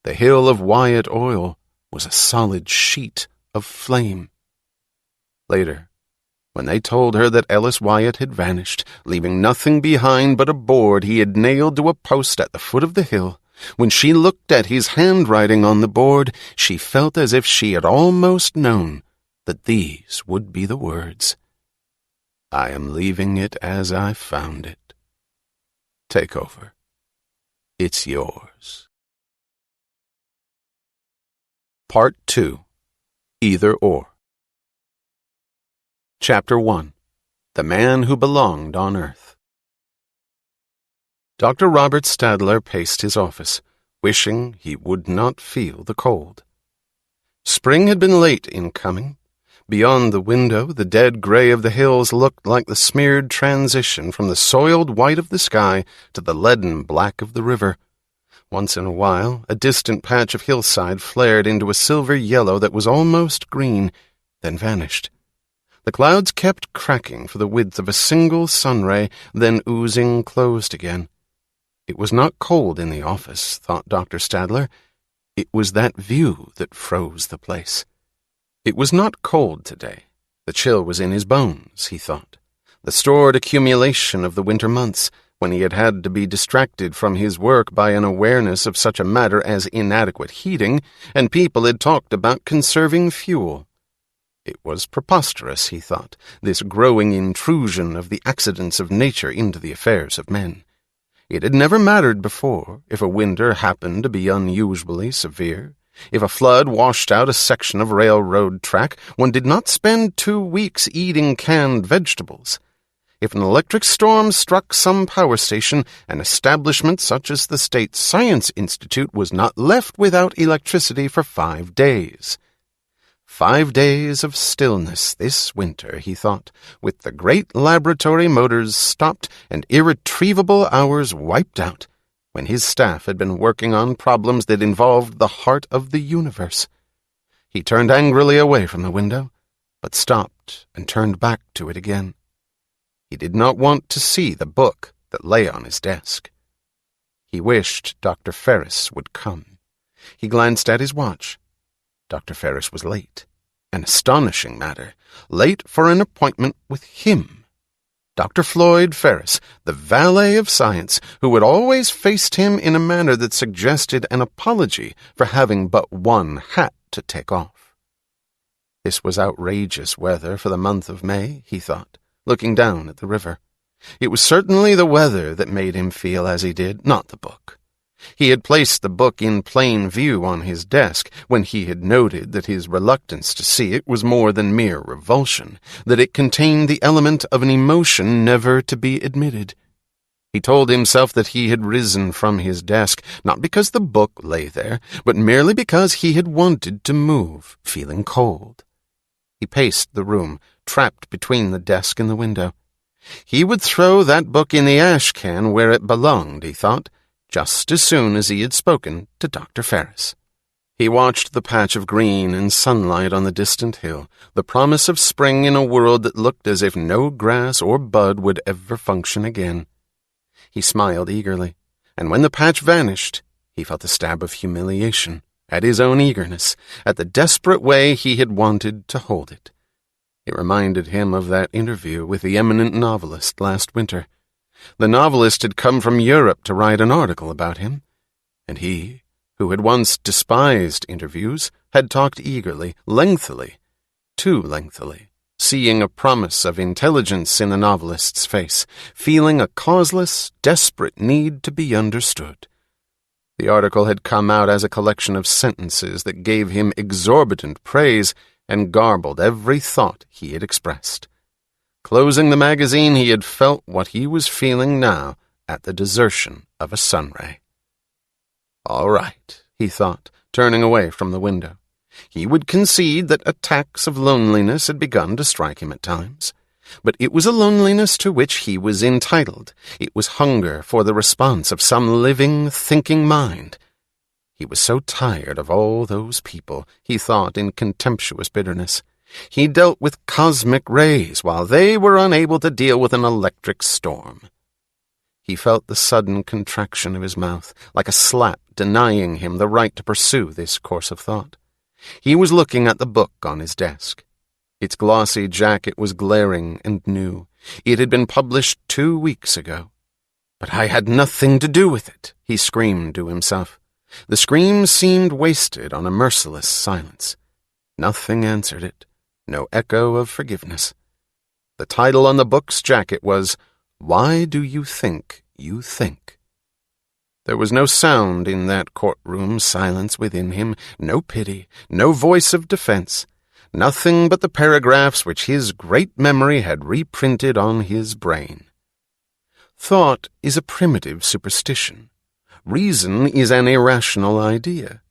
the hill of Wyatt Oil was a solid sheet of flame. Later, when they told her that Ellis Wyatt had vanished, leaving nothing behind but a board he had nailed to a post at the foot of the hill, when she looked at his handwriting on the board, she felt as if she had almost known that these would be the words. I am leaving it as I found it. Take over. It's yours. Part 2. Either or. Chapter 1. The Man Who Belonged on Earth. Dr. Robert Stadler paced his office, wishing he would not feel the cold. Spring had been late in coming. Beyond the window, the dead gray of the hills looked like the smeared transition from the soiled white of the sky to the leaden black of the river. Once in a while, a distant patch of hillside flared into a silver yellow that was almost green, then vanished. The clouds kept cracking for the width of a single sunray, then oozing closed again. It was not cold in the office, thought Dr. Stadler. It was that view that froze the place. It was not cold today. The chill was in his bones, he thought. The stored accumulation of the winter months, when he had to be distracted from his work by an awareness of such a matter as inadequate heating, and people had talked about conserving fuel. It was preposterous, he thought, this growing intrusion of the accidents of nature into the affairs of men. It had never mattered before if a winter happened to be unusually severe. If a flood washed out a section of railroad track, one did not spend 2 weeks eating canned vegetables. If an electric storm struck some power station, an establishment such as the State Science Institute was not left without electricity for 5 days. 5 days of stillness this winter, he thought, with the great laboratory motors stopped and irretrievable hours wiped out, when his staff had been working on problems that involved the heart of the universe. He turned angrily away from the window, but stopped and turned back to it again. He did not want to see the book that lay on his desk. He wished Dr. Ferris would come. He glanced at his watch. Dr. Ferris was late. An astonishing matter. Late for an appointment with him. Dr. Floyd Ferris, the valet of science, who had always faced him in a manner that suggested an apology for having but one hat to take off. This was outrageous weather for the month of May, he thought, looking down at the river. It was certainly the weather that made him feel as he did, not the book. He had placed the book in plain view on his desk when he had noted that his reluctance to see it was more than mere revulsion, that it contained the element of an emotion never to be admitted. He told himself that he had risen from his desk, not because the book lay there, but merely because he had wanted to move, feeling cold. He paced the room, trapped between the desk and the window. He would throw that book in the ash can where it belonged, he thought, just as soon as he had spoken to Dr. Ferris. He watched the patch of green and sunlight on the distant hill, the promise of spring in a world that looked as if no grass or bud would ever function again. He smiled eagerly, and when the patch vanished, he felt a stab of humiliation at his own eagerness, at the desperate way he had wanted to hold it. It reminded him of that interview with the eminent novelist last winter. The novelist had come from Europe to write an article about him, and he, who had once despised interviews, had talked eagerly, lengthily, too lengthily, seeing a promise of intelligence in the novelist's face, feeling a causeless, desperate need to be understood. The article had come out as a collection of sentences that gave him exorbitant praise and garbled every thought he had expressed. Closing the magazine, he had felt what he was feeling now at the desertion of a sunray. All right, he thought, turning away from the window. He would concede that attacks of loneliness had begun to strike him at times. But it was a loneliness to which he was entitled. It was hunger for the response of some living, thinking mind. He was so tired of all those people, he thought in contemptuous bitterness. He dealt with cosmic rays while they were unable to deal with an electric storm. He felt the sudden contraction of his mouth, like a slap denying him the right to pursue this course of thought. He was looking at the book on his desk. Its glossy jacket was glaring and new. It had been published 2 weeks ago. "But I had nothing to do with it," he screamed to himself. The scream seemed wasted on a merciless silence. Nothing answered it, no echo of forgiveness. The title on the book's jacket was, "Why Do You Think You Think?" There was no sound in that courtroom silence within him, no pity, no voice of defense, nothing but the paragraphs which his great memory had reprinted on his brain. Thought is a primitive superstition. Reason is an irrational idea.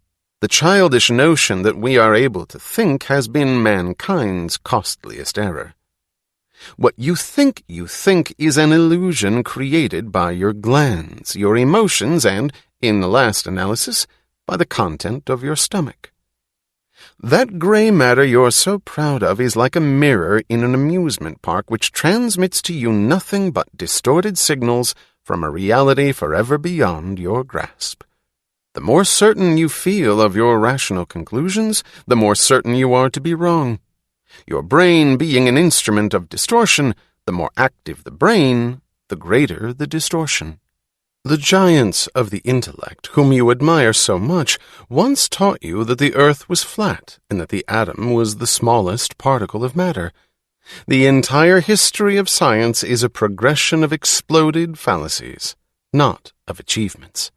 The childish notion that we are able to think has been mankind's costliest error. What you think is an illusion created by your glands, your emotions, and, in the last analysis, by the content of your stomach. That gray matter you're so proud of is like a mirror in an amusement park which transmits to you nothing but distorted signals from a reality forever beyond your grasp. The more certain you feel of your rational conclusions, the more certain you are to be wrong. Your brain being an instrument of distortion, the more active the brain, the greater the distortion. The giants of the intellect, whom you admire so much, once taught you that the earth was flat and that the atom was the smallest particle of matter. The entire history of science is a progression of exploded fallacies, not of achievements.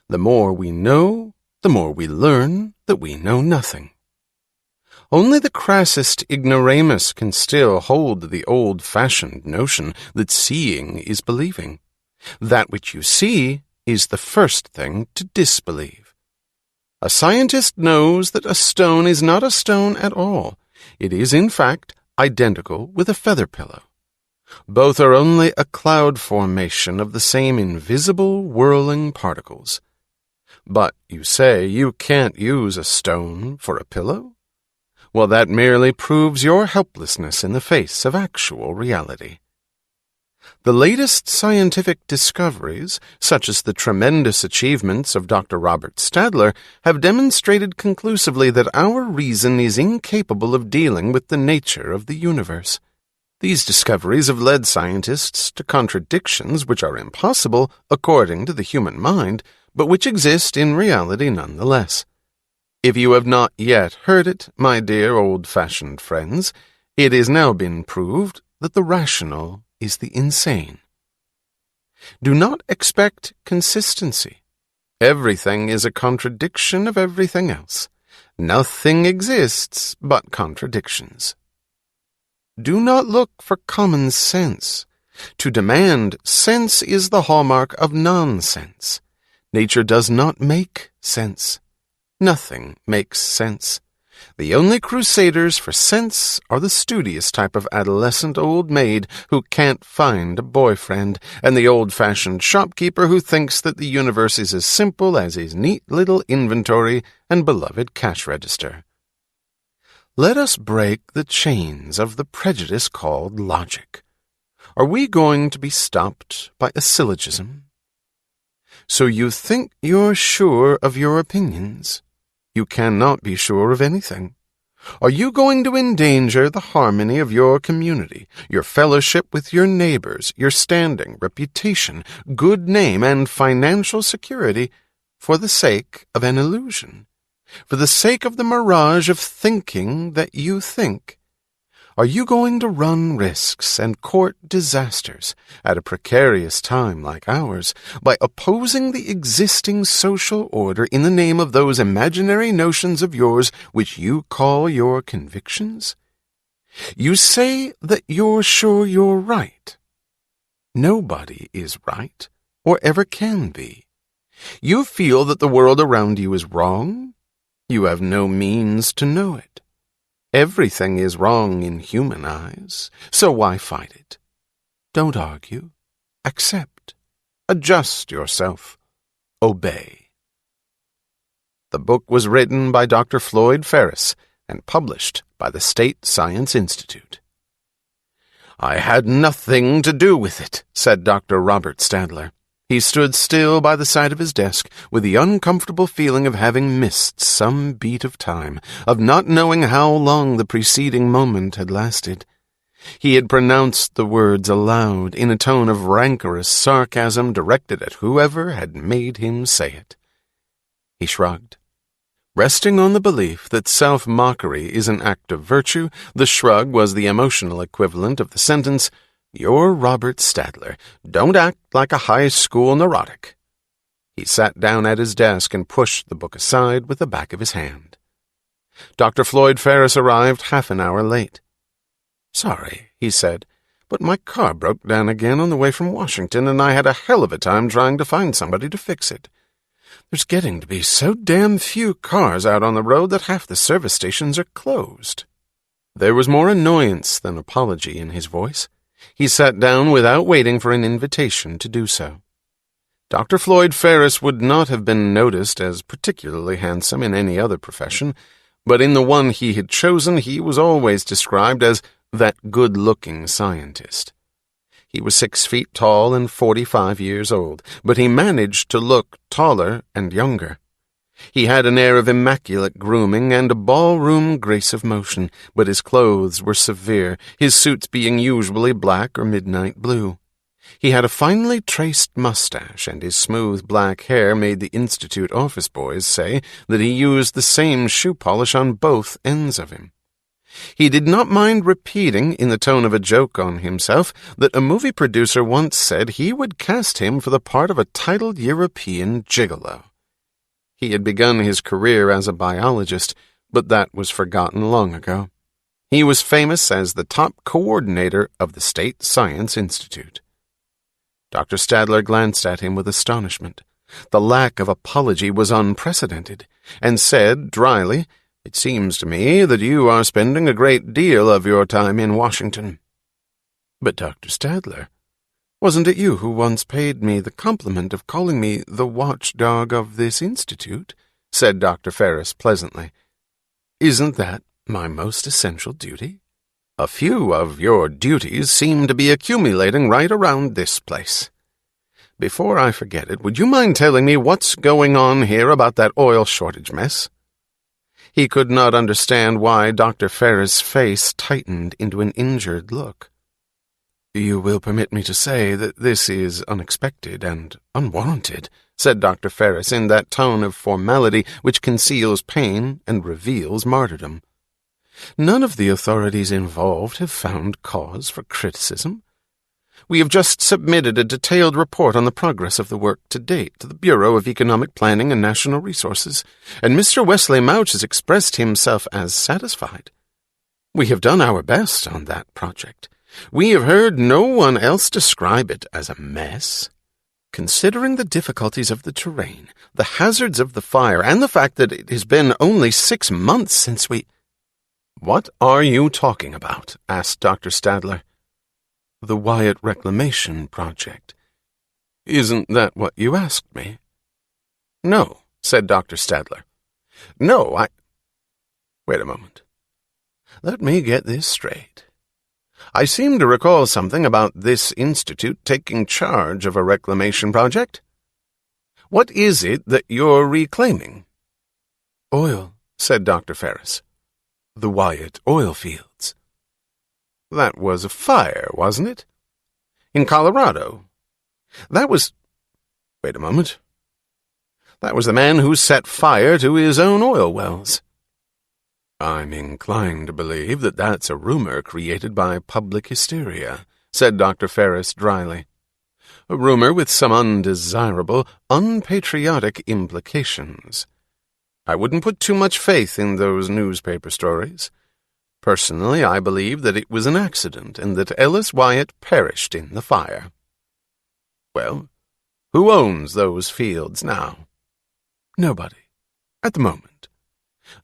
The more we know, the more we learn that we know nothing. Only the crassest ignoramus can still hold the old-fashioned notion that seeing is believing. That which you see is the first thing to disbelieve. A scientist knows that a stone is not a stone at all. It is, in fact, identical with a feather pillow. Both are only a cloud formation of the same invisible, whirling particles. But you say you can't use a stone for a pillow? Well, that merely proves your helplessness in the face of actual reality. The latest scientific discoveries, such as the tremendous achievements of Dr. Robert Stadler, have demonstrated conclusively that our reason is incapable of dealing with the nature of the universe. These discoveries have led scientists to contradictions which are impossible according to the human mind, but which exist in reality nonetheless. If you have not yet heard it, my dear old-fashioned friends, it has now been proved that the rational is the insane. Do not expect consistency. Everything is a contradiction of everything else. Nothing exists but contradictions. Do not look for common sense. To demand sense is the hallmark of nonsense. Nature does not make sense. Nothing makes sense. The only crusaders for sense are the studious type of adolescent old maid who can't find a boyfriend, and the old-fashioned shopkeeper who thinks that the universe is as simple as his neat little inventory and beloved cash register. Let us break the chains of the prejudice called logic. Are we going to be stopped by a syllogism? So you think you're sure of your opinions? You cannot be sure of anything. Are you going to endanger the harmony of your community, your fellowship with your neighbors, your standing, reputation, good name, and financial security for the sake of an illusion, for the sake of the mirage of thinking that you think? Are you going to run risks and court disasters at a precarious time like ours by opposing the existing social order in the name of those imaginary notions of yours which you call your convictions? You say that you're sure you're right. Nobody is right, or ever can be. You feel that the world around you is wrong. You have no means to know it. Everything is wrong in human eyes, so why fight it? Don't argue. Accept. Adjust yourself. Obey. The book was written by Dr. Floyd Ferris and published by by the State Science Institute. "I had nothing to do with it," said Dr. Robert Stadler. He stood still by the side of his desk with the uncomfortable feeling of having missed some beat of time, of not knowing how long the preceding moment had lasted. He had pronounced the words aloud in a tone of rancorous sarcasm directed at whoever had made him say it. He shrugged. Resting on the belief that self-mockery is an act of virtue, the shrug was the emotional equivalent of the sentence, "You're Robert Stadler. Don't act like a high school neurotic." He sat down at his desk and pushed the book aside with the back of his hand. Dr. Floyd Ferris arrived half an hour late. "Sorry," he said, "but my car broke down again on the way from Washington, and I had a hell of a time trying to find somebody to fix it. There's getting to be so damn few cars out on the road that half the service stations are closed." There was more annoyance than apology in his voice. He sat down without waiting for an invitation to do so. Dr. Floyd Ferris would not have been noticed as particularly handsome in any other profession, but in the one he had chosen he was always described as that good-looking scientist. He was 6 feet tall and 45 years old, but he managed to look taller and younger. He had an air of immaculate grooming and a ballroom grace of motion, but his clothes were severe, his suits being usually black or midnight blue. He had a finely traced mustache, and his smooth black hair made the Institute office boys say that he used the same shoe polish on both ends of him. He did not mind repeating, in the tone of a joke on himself, that a movie producer once said he would cast him for the part of a titled European gigolo. He had begun his career as a biologist, but that was forgotten long ago. He was famous as the top coordinator of the State Science Institute. Dr. Stadler glanced at him with astonishment. The lack of apology was unprecedented, and said dryly, "It seems to me that you are spending a great deal of your time in Washington." "But, Dr. Stadler, wasn't it you who once paid me the compliment of calling me the watchdog of this institute?" said Dr. Ferris pleasantly. "Isn't that my most essential duty?" "A few of your duties seem to be accumulating right around this place. Before I forget it, would you mind telling me what's going on here about that oil shortage mess?" He could not understand why Dr. Ferris' face tightened into an injured look. "You will permit me to say that this is unexpected and unwarranted," said Dr. Ferris in that tone of formality which conceals pain and reveals martyrdom. "None of the authorities involved have found cause for criticism. We have just submitted a detailed report on the progress of the work to date to the Bureau of Economic Planning and National Resources, and Mr. Wesley Mouch has expressed himself as satisfied. We have done our best on that project. We have heard no one else describe it as a mess. Considering the difficulties of the terrain, the hazards of the fire, and the fact that it has been only 6 months since we—" "What are you talking about?" asked Dr. Stadler. "The Wyatt Reclamation Project. Isn't that what you asked me?" "No," said Dr. Stadler. "No, Wait a moment. Let me get this straight. I seem to recall something about this institute taking charge of a reclamation project. What is it that you're reclaiming?" "Oil," said Dr. Ferris. "The Wyatt oil fields." "That was a fire, wasn't it? In Colorado. That was— Wait a moment. That was the man who set fire to his own oil wells." "I'm inclined to believe that that's a rumor created by public hysteria," said Dr. Ferris dryly. "A rumor with some undesirable, unpatriotic implications. I wouldn't put too much faith in those newspaper stories. Personally, I believe that it was an accident and that Ellis Wyatt perished in the fire." "Well, who owns those fields now?" "Nobody, at the moment.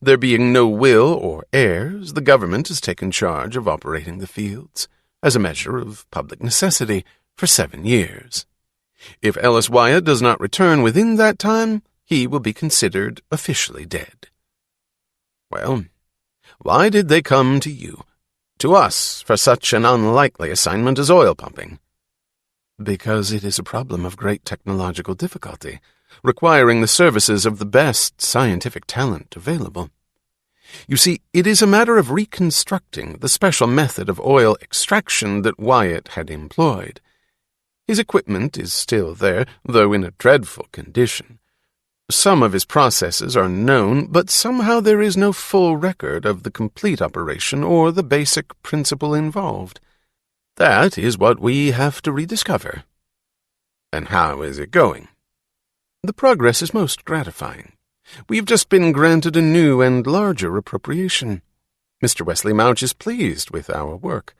There being no will or heirs, the government has taken charge of operating the fields, as a measure of public necessity, for 7 years. If Ellis Wyatt does not return within that time, he will be considered officially dead." "Well, Why did they come to you, to us, for such an unlikely assignment as oil pumping? Because it is a problem of great technological difficulty, requiring the services of the best scientific talent available. You see, it is a matter of reconstructing the special method of oil extraction that Wyatt had employed. His equipment is still there, though in a dreadful condition. Some of his processes are known, but somehow there is no full record of the complete operation or the basic principle involved. That is what we have to rediscover. And how is it going? The progress is most gratifying. We've just been granted a new and larger appropriation. Mr. Wesley Mouch is pleased with our work.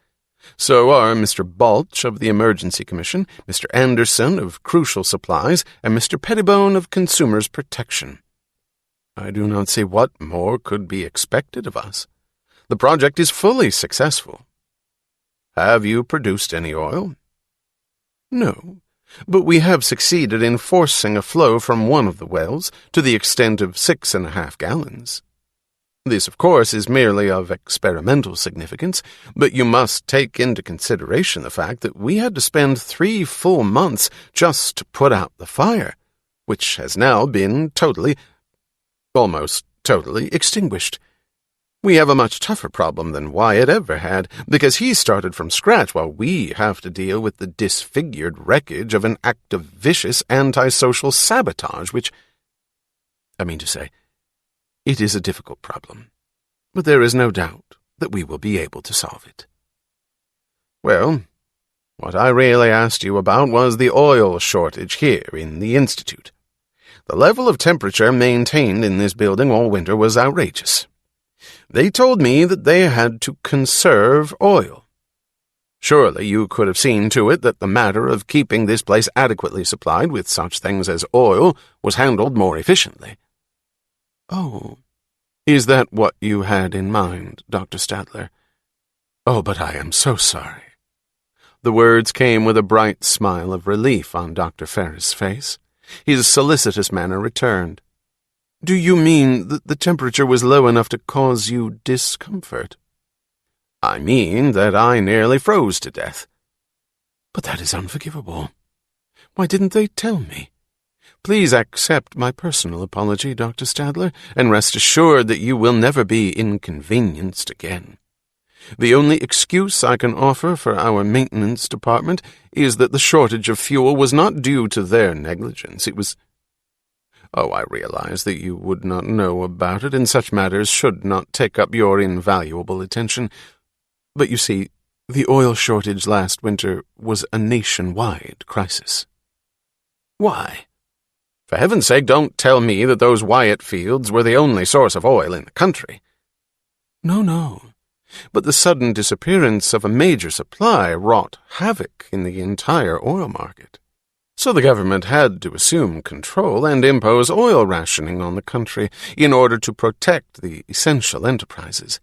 So are Mr. Balch of the Emergency Commission, Mr. Anderson of Crucial Supplies, and Mr. Pettibone of Consumers' Protection. I do not see what more could be expected of us. The project is fully successful. Have you produced any oil? No, but we have succeeded in forcing a flow from one of the wells to the extent of 6.5 gallons. This, of course, is merely of experimental significance, but you must take into consideration the fact that we had to spend 3 full months just to put out the fire, which has now been almost totally extinguished. We have a much tougher problem than Wyatt ever had, because he started from scratch while we have to deal with the disfigured wreckage of an act of vicious antisocial sabotage, which, it is a difficult problem, but there is no doubt that we will be able to solve it. Well, what I really asked you about was the oil shortage here in the Institute. The level of temperature maintained in this building all winter was outrageous. They told me that they had to conserve oil. Surely you could have seen to it that the matter of keeping this place adequately supplied with such things as oil was handled more efficiently. Oh, is that what you had in mind, Dr. Stadler? Oh, but I am so sorry. The words came with a bright smile of relief on Dr. Ferris' face. His solicitous manner returned. Do you mean that the temperature was low enough to cause you discomfort? I mean that I nearly froze to death. But that is unforgivable. Why didn't they tell me? Please accept my personal apology, Dr. Stadler, and rest assured that you will never be inconvenienced again. The only excuse I can offer for our maintenance department is that the shortage of fuel was not due to their negligence. It was... Oh, I realize that you would not know about it, and such matters should not take up your invaluable attention. But you see, the oil shortage last winter was a nationwide crisis. Why? For heaven's sake, don't tell me that those Wyatt fields were the only source of oil in the country. No. But the sudden disappearance of a major supply wrought havoc in the entire oil market. So the government had to assume control and impose oil rationing on the country in order to protect the essential enterprises.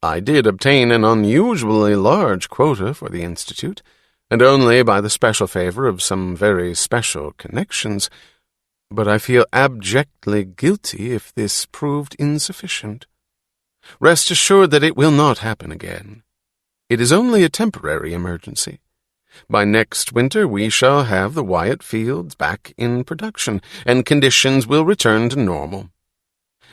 I did obtain an unusually large quota for the Institute, and only by the special favor of some very special connections, but I feel abjectly guilty if this proved insufficient. Rest assured that it will not happen again. It is only a temporary emergency. By next winter we shall have the Wyatt fields back in production, and conditions will return to normal.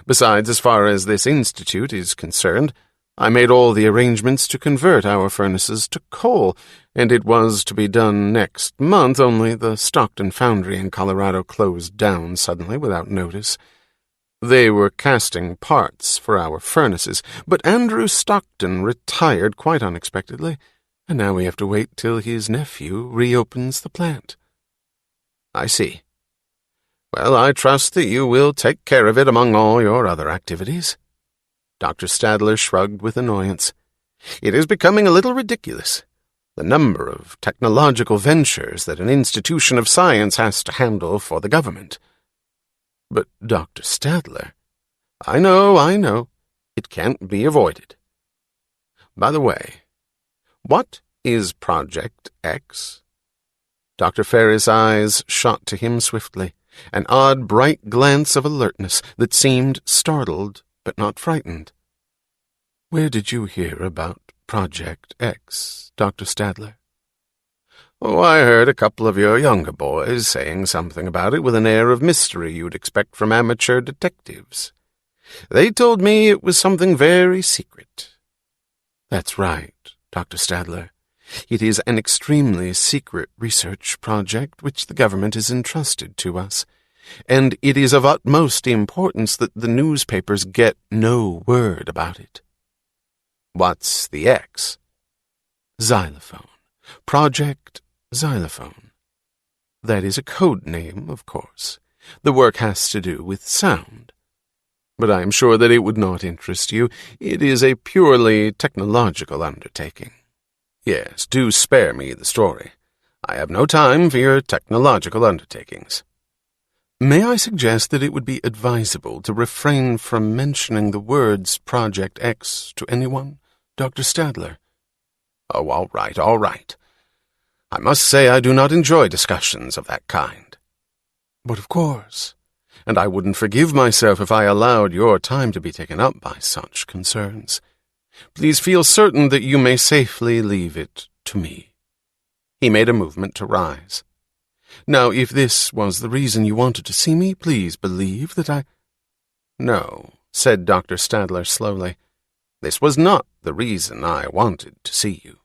Besides, as far as this institute is concerned, I made all the arrangements to convert our furnaces to coal, and it was to be done next month, only the Stockton foundry in Colorado closed down suddenly without notice. They were casting parts for our furnaces, but Andrew Stockton retired quite unexpectedly, and now we have to wait till his nephew reopens the plant. I see. Well, I trust that you will take care of it among all your other activities. Dr. Stadler shrugged with annoyance. It is becoming a little ridiculous, the number of technological ventures that an institution of science has to handle for the government. But, Dr. Stadler... I know. It can't be avoided. By the way, what is Project X? Dr. Ferris' eyes shot to him swiftly, an odd, bright glance of alertness that seemed startled but not frightened. Where did you hear about Project X, Dr. Stadler? Oh, I heard a couple of your younger boys saying something about it with an air of mystery you'd expect from amateur detectives. They told me it was something very secret. That's right, Dr. Stadler. It is an extremely secret research project which the government has entrusted to us, and it is of utmost importance that the newspapers get no word about it. What's the X? Xylophone. Project Xylophone. That is a code name, of course. The work has to do with sound. But I am sure that it would not interest you. It is a purely technological undertaking. Yes, do spare me the story. I have no time for your technological undertakings. May I suggest that it would be advisable to refrain from mentioning the words Project X to anyone, Dr. Stadler? Oh, all right. I must say I do not enjoy discussions of that kind. But of course, and I wouldn't forgive myself if I allowed your time to be taken up by such concerns. Please feel certain that you may safely leave it to me. He made a movement to rise. Now, if this was the reason you wanted to see me, please believe that I— No, said Dr. Stadler slowly. This was not the reason I wanted to see you.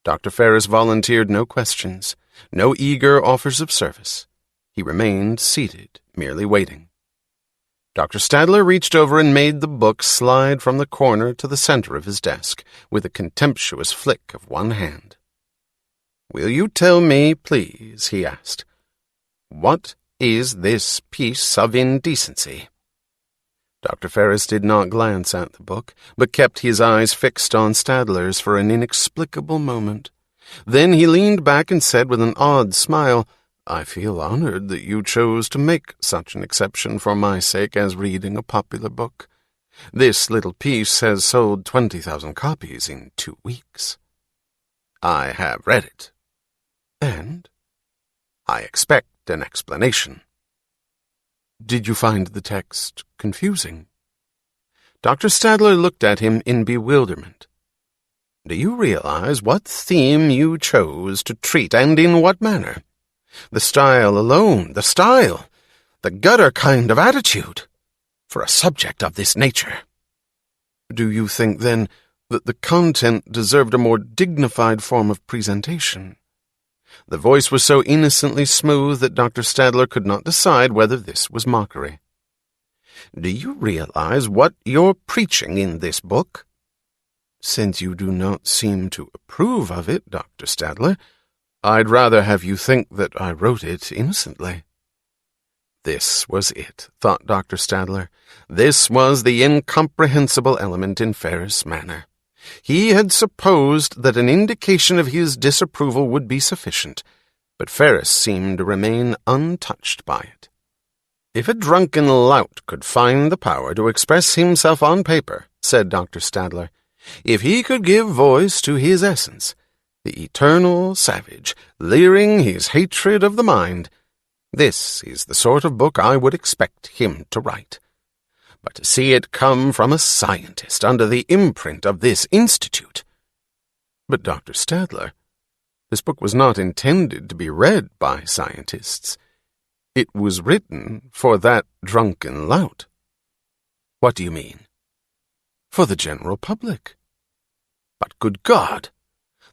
Dr. Ferris volunteered no questions, no eager offers of service. He remained seated, merely waiting. Dr. Stadler reached over and made the book slide from the corner to the center of his desk, with a contemptuous flick of one hand. "Will you tell me, please," he asked, "what is this piece of indecency?" Dr. Ferris did not glance at the book, but kept his eyes fixed on Stadler's for an inexplicable moment. Then he leaned back and said with an odd smile, "I feel honored that you chose to make such an exception for my sake as reading a popular book. This little piece has sold 20,000 copies in 2 weeks. I have read it. And? I expect an explanation. Did you find the text confusing?" Dr. Stadler looked at him in bewilderment. Do you realize what theme you chose to treat, and in what manner? The style alone, the gutter kind of attitude, for a subject of this nature. Do you think, then, that the content deserved a more dignified form of presentation? The voice was so innocently smooth that Dr. Stadler could not decide whether this was mockery. Do you realize what you're preaching in this book? Since you do not seem to approve of it, Dr. Stadler, I'd rather have you think that I wrote it innocently. This was it, thought Dr. Stadler. This was the incomprehensible element in Ferris' manner. He had supposed that an indication of his disapproval would be sufficient, but Ferris seemed to remain untouched by it. If a drunken lout could find the power to express himself on paper, said Dr. Stadler, if he could give voice to his essence, the eternal savage, leering his hatred of the mind, this is the sort of book I would expect him to write. But to see it come from a scientist under the imprint of this institute— But, Dr. Stadler, this book was not intended to be read by scientists. It was written for that drunken lout. What do you mean? For the general public. But, good God,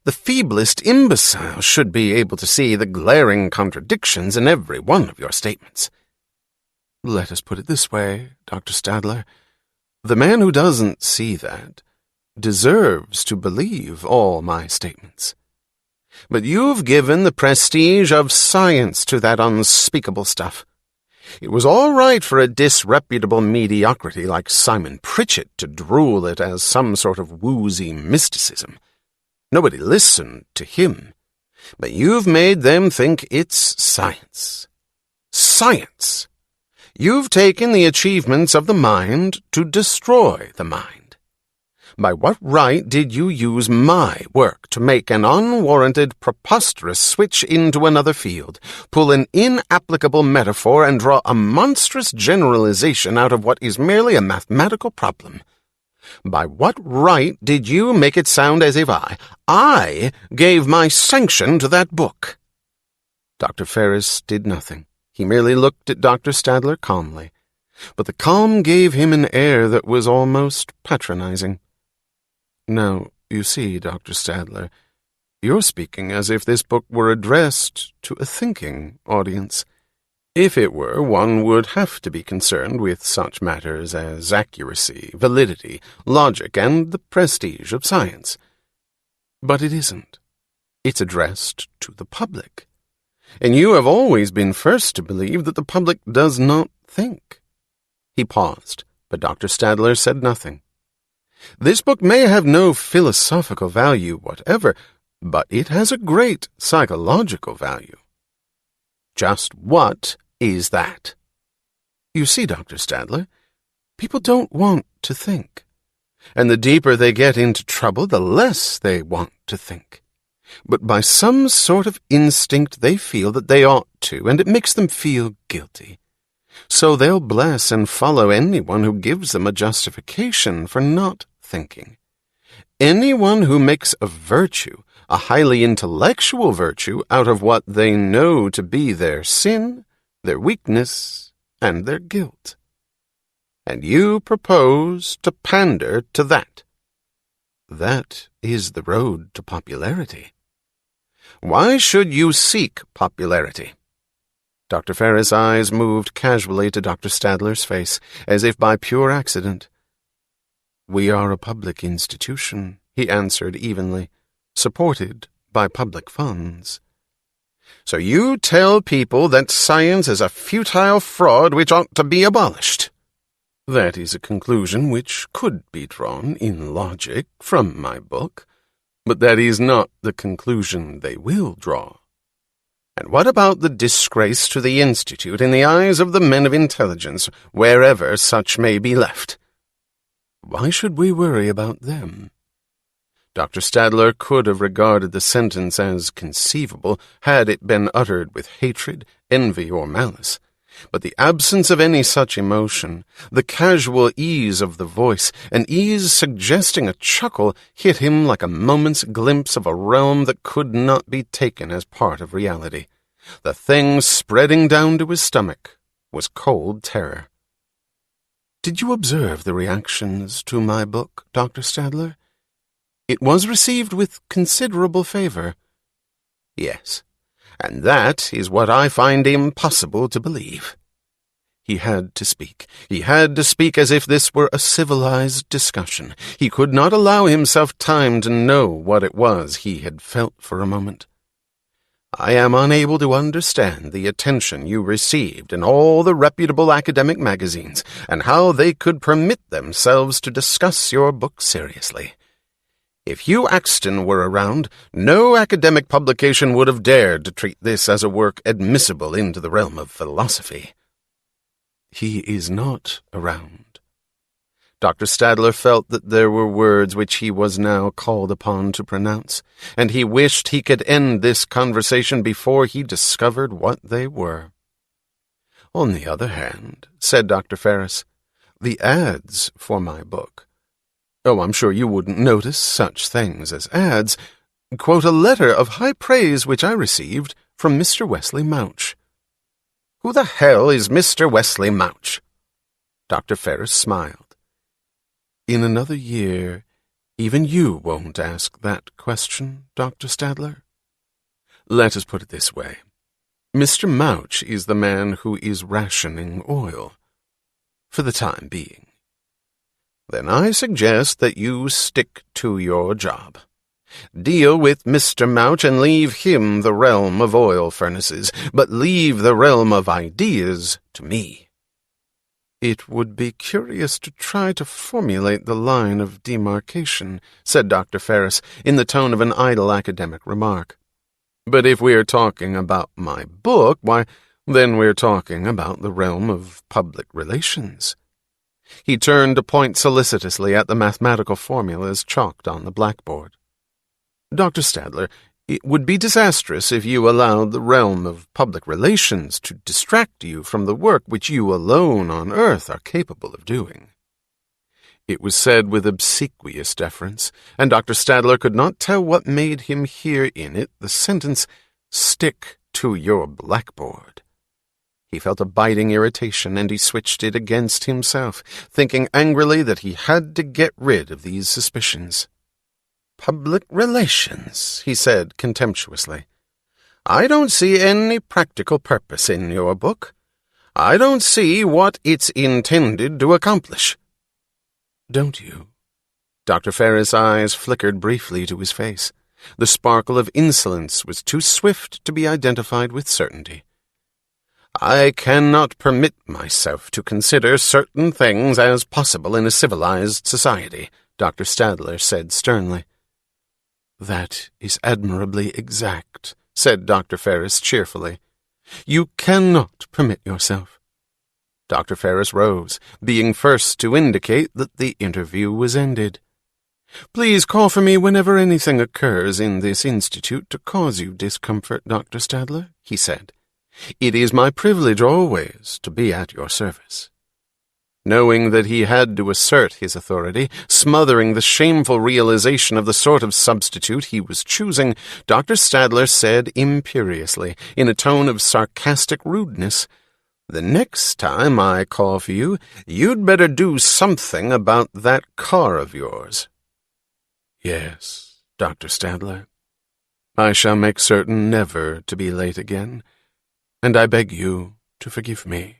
the feeblest imbecile should be able to see the glaring contradictions in every one of your statements. Let us put it this way, Dr. Stadler. The man who doesn't see that deserves to believe all my statements. But you've given the prestige of science to that unspeakable stuff. It was all right for a disreputable mediocrity like Simon Pritchett to drool it as some sort of woozy mysticism. Nobody listened to him. But you've made them think it's science. Science! You've taken the achievements of the mind to destroy the mind. By what right did you use my work to make an unwarranted, preposterous switch into another field, pull an inapplicable metaphor, and draw a monstrous generalization out of what is merely a mathematical problem? By what right did you make it sound as if I gave my sanction to that book?" Dr. Ferris did nothing. He merely looked at Dr. Stadler calmly, but the calm gave him an air that was almost patronizing. "Now, you see, Dr. Stadler, you're speaking as if this book were addressed to a thinking audience. If it were, one would have to be concerned with such matters as accuracy, validity, logic, and the prestige of science. But it isn't. It's addressed to the public. And you have always been first to believe that the public does not think." He paused, but Dr. Stadler said nothing. "This book may have no philosophical value whatever, but it has a great psychological value." "Just what is that?" "You see, Dr. Stadler, people don't want to think. And the deeper they get into trouble, the less they want to think. But by some sort of instinct they feel that they ought to, and it makes them feel guilty. So they'll bless and follow anyone who gives them a justification for not thinking. Anyone who makes a virtue, a highly intellectual virtue, out of what they know to be their sin, their weakness, and their guilt. And you propose to pander to that. That is the road to popularity. Why should you seek popularity?" Dr. Ferris' eyes moved casually to Dr. Stadler's face, as if by pure accident. "We are a public institution," he answered evenly, "supported by public funds." "So you tell people that science is a futile fraud which ought to be abolished?" "That is a conclusion which could be drawn in logic from my book, but that is not the conclusion they will draw." "And what about the disgrace to the Institute in the eyes of the men of intelligence, wherever such may be left?" "Why should we worry about them?" Dr. Stadler could have regarded the sentence as conceivable had it been uttered with hatred, envy, or malice. But the absence of any such emotion, the casual ease of the voice, an ease suggesting a chuckle, hit him like a moment's glimpse of a realm that could not be taken as part of reality. The thing spreading down to his stomach was cold terror. "Did you observe the reactions to my book, Dr. Stadler? It was received with considerable favor." "Yes, and that is what I find impossible to believe." He had to speak. He had to speak as if this were a civilized discussion. He could not allow himself time to know what it was he had felt for a moment. "I am unable to understand the attention you received in all the reputable academic magazines, and how they could permit themselves to discuss your book seriously. If Hugh Axton were around, no academic publication would have dared to treat this as a work admissible into the realm of philosophy." "He is not around." Dr. Stadler felt that there were words which he was now called upon to pronounce, and he wished he could end this conversation before he discovered what they were. "On the other hand," said Dr. Ferris, "the ads for my book— oh, I'm sure you wouldn't notice such things as ads— quote a letter of high praise which I received from Mr. Wesley Mouch." "Who the hell is Mr. Wesley Mouch?" Dr. Ferris smiled. "In another year, even you won't ask that question, Dr. Stadler. Let us put it this way. Mr. Mouch is the man who is rationing oil, for the time being. Then I suggest that you stick to your job. Deal with Mr. Mouch and leave him the realm of oil furnaces, but leave the realm of ideas to me." "It would be curious to try to formulate the line of demarcation," said Dr. Ferris, in the tone of an idle academic remark. "But if we are talking about my book, why, then we're talking about the realm of public relations." He turned to point solicitously at the mathematical formulas chalked on the blackboard. "Dr. Stadler, it would be disastrous if you allowed the realm of public relations to distract you from the work which you alone on earth are capable of doing. It was said with obsequious deference, and Dr. Stadler could not tell what made him hear in it the sentence, "Stick to your blackboard." He felt a biting irritation, and he switched it against himself, thinking angrily that he had to get rid of these suspicions. "Public relations," he said contemptuously. "I don't see any practical purpose in your book. I don't see what it's intended to accomplish." "Don't you?" Dr. Ferris' eyes flickered briefly to his face. The sparkle of insolence was too swift to be identified with certainty. "I cannot permit myself to consider certain things as possible in a civilized society," Dr. Stadler said sternly. "That is admirably exact," said Dr. Ferris cheerfully. "You cannot permit yourself." Dr. Ferris rose, being first to indicate that the interview was ended. "Please call for me whenever anything occurs in this institute to cause you discomfort, Dr. Stadler," he said. "It is my privilege always to be at your service." Knowing that he had to assert his authority, smothering the shameful realization of the sort of substitute he was choosing, Dr. Stadler said imperiously, in a tone of sarcastic rudeness, "The next time I call for you, you'd better do something about that car of yours." "Yes, Dr. Stadler. I shall make certain never to be late again, and I beg you to forgive me."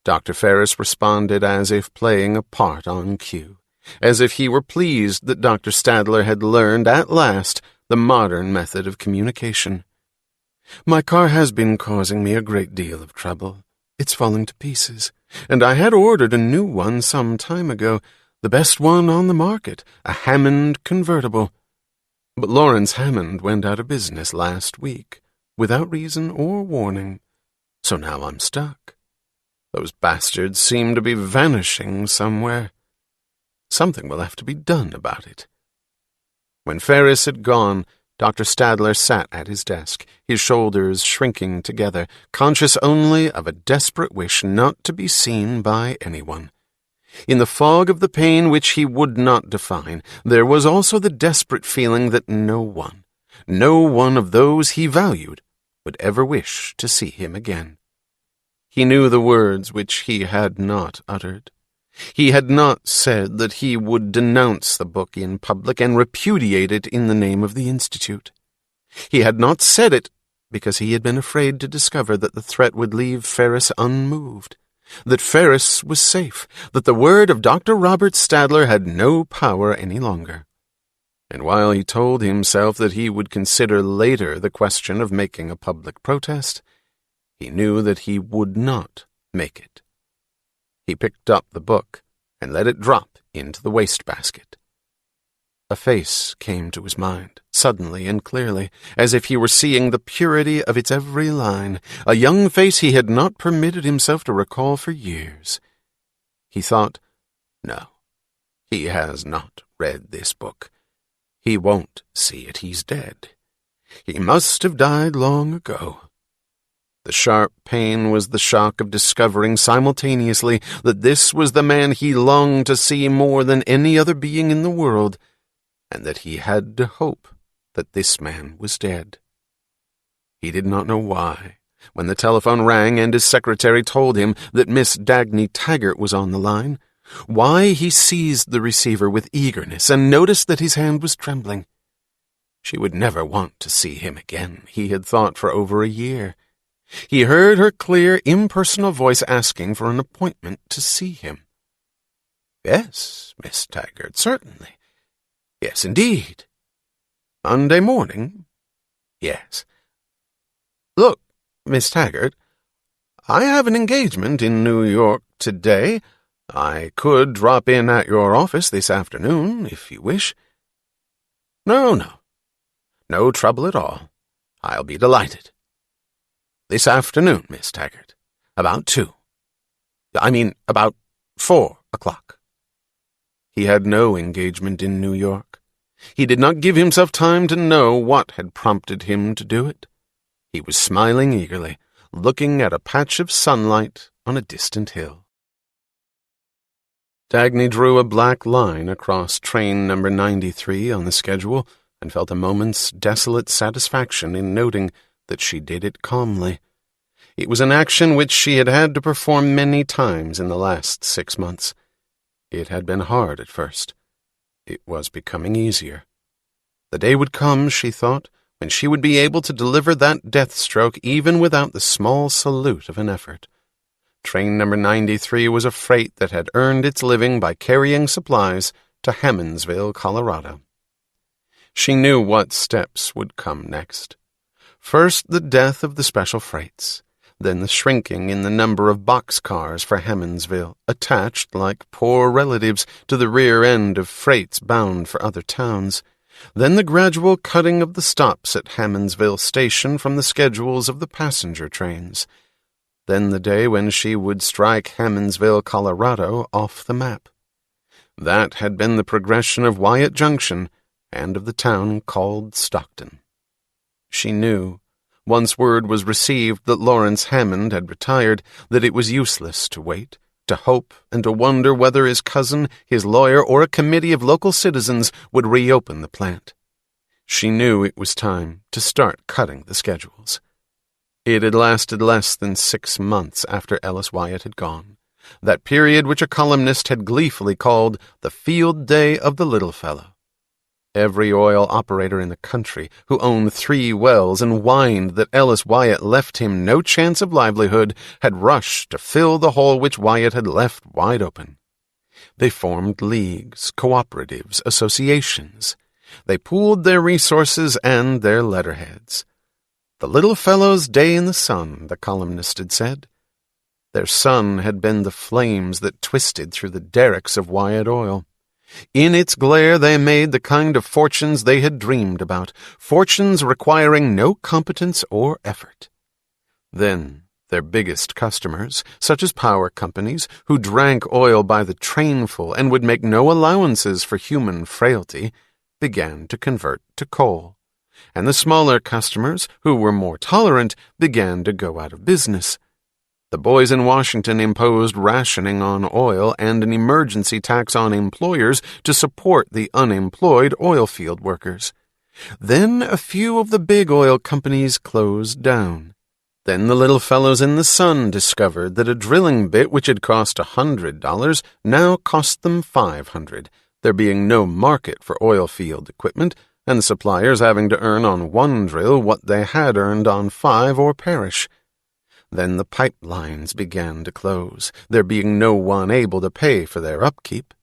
Dr. Ferris responded as if playing a part on cue, as if he were pleased that Dr. Stadler had learned at last the modern method of communication. "My car has been causing me a great deal of trouble. It's falling to pieces, and I had ordered a new one some time ago, the best one on the market, a Hammond convertible. But Lawrence Hammond went out of business last week, without reason or warning, so now I'm stuck. Those bastards seem to be vanishing somewhere. Something will have to be done about it." When Ferris had gone, Dr. Stadler sat at his desk, his shoulders shrinking together, conscious only of a desperate wish not to be seen by anyone. In the fog of the pain which he would not define, there was also the desperate feeling that no one of those he valued, would ever wish to see him again. He knew the words which he had not uttered. He had not said that he would denounce the book in public and repudiate it in the name of the Institute. He had not said it because he had been afraid to discover that the threat would leave Ferris unmoved, that Ferris was safe, that the word of Dr. Robert Stadler had no power any longer. And while he told himself that he would consider later the question of making a public protest, he knew that he would not make it. He picked up the book and let it drop into the wastebasket. A face came to his mind, suddenly and clearly, as if he were seeing the purity of its every line, a young face he had not permitted himself to recall for years. He thought, "No, he has not read this book. He won't see it. He's dead. He must have died long ago." The sharp pain was the shock of discovering simultaneously that this was the man he longed to see more than any other being in the world, and that he had to hope that this man was dead. He did not know why, when the telephone rang and his secretary told him that Miss Dagny Taggart was on the line, why he seized the receiver with eagerness and noticed that his hand was trembling. She would never want to see him again, he had thought for over a year. He heard her clear, impersonal voice asking for an appointment to see him. "Yes, Miss Taggart, certainly. Yes, indeed. Monday morning? Yes. Look, Miss Taggart, I have an engagement in New York today. I could drop in at your office this afternoon, if you wish." No trouble at all. I'll be delighted. This afternoon, Miss Taggart, about 4 o'clock. He had no engagement in New York. He did not give himself time to know what had prompted him to do it. He was smiling eagerly, looking at a patch of sunlight on a distant hill. Dagny drew a black line across train number 93 on the schedule and felt a moment's desolate satisfaction in noting that she did it calmly. It was an action which she had had to perform many times in the last 6 months. It had been hard at first. It was becoming easier. The day would come, she thought, when she would be able to deliver that death stroke even without the small salute of an effort. Train number 93 was a freight that had earned its living by carrying supplies to Hammondsville, Colorado. She knew what steps would come next. First, the death of the special freights, then the shrinking in the number of boxcars for Hammondsville, attached like poor relatives to the rear end of freights bound for other towns, then the gradual cutting of the stops at Hammondsville Station from the schedules of the passenger trains, then the day when she would strike Hammondsville, Colorado, off the map. That had been the progression of Wyatt Junction and of the town called Stockton. She knew, once word was received that Lawrence Hammond had retired, that it was useless to wait, to hope, and to wonder whether his cousin, his lawyer, or a committee of local citizens would reopen the plant. She knew it was time to start cutting the schedules. It had lasted less than 6 months after Ellis Wyatt had gone, that period which a columnist had gleefully called the field day of the little fellow. Every oil operator in the country who owned 3 wells and whined that Ellis Wyatt left him no chance of livelihood had rushed to fill the hole which Wyatt had left wide open. They formed leagues, cooperatives, associations. They pooled their resources and their letterheads. The little fellow's day in the sun, the columnist had said. Their sun had been the flames that twisted through the derricks of Wyatt Oil. In its glare they made the kind of fortunes they had dreamed about, fortunes requiring no competence or effort. Then their biggest customers, such as power companies, who drank oil by the trainful and would make no allowances for human frailty, began to convert to coal. And the smaller customers, who were more tolerant, began to go out of business. The boys in Washington imposed rationing on oil and an emergency tax on employers to support the unemployed oil field workers. Then a few of the big oil companies closed down. Then the little fellows in the sun discovered that a drilling bit which had cost $100 now cost them $500, there being no market for oil field equipment, and the suppliers having to earn on one drill what they had earned on 5 or perish. Then the pipelines began to close, there being no one able to pay for their upkeep.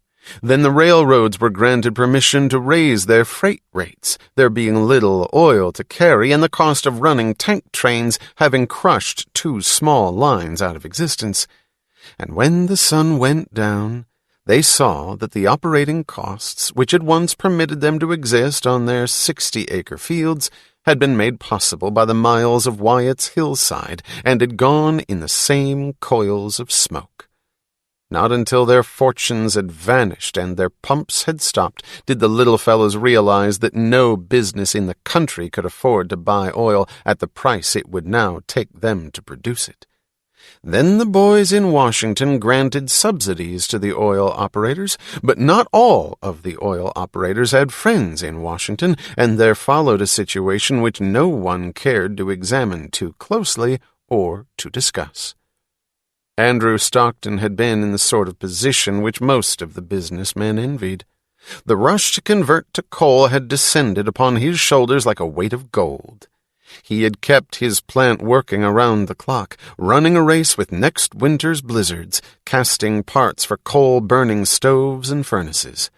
Then the railroads were granted permission to raise their freight rates, there being little oil to carry and the cost of running tank trains having crushed 2 small lines out of existence. And when the sun went down, they saw that the operating costs, which had once permitted them to exist on their 60-acre fields, had been made possible by the miles of Wyatt's hillside and had gone in the same coils of smoke. Not until their fortunes had vanished and their pumps had stopped did the little fellows realize that no business in the country could afford to buy oil at the price it would now take them to produce it. Then the boys in Washington granted subsidies to the oil operators, but not all of the oil operators had friends in Washington, and there followed a situation which no one cared to examine too closely or to discuss. Andrew Stockton had been in the sort of position which most of the businessmen envied. The rush to convert to coal had descended upon his shoulders like a weight of gold. He had kept his plant working around the clock, running a race with next winter's blizzards, casting parts for coal-burning stoves and furnaces.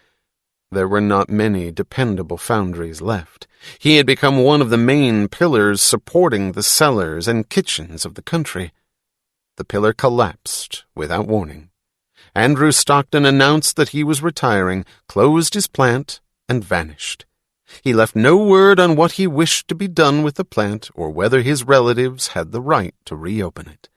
There were not many dependable foundries left. He had become one of the main pillars supporting the cellars and kitchens of the country. The pillar collapsed without warning. Andrew Stockton announced that he was retiring, closed his plant, and vanished. He left no word on what he wished to be done with the plant or whether his relatives had the right to reopen it.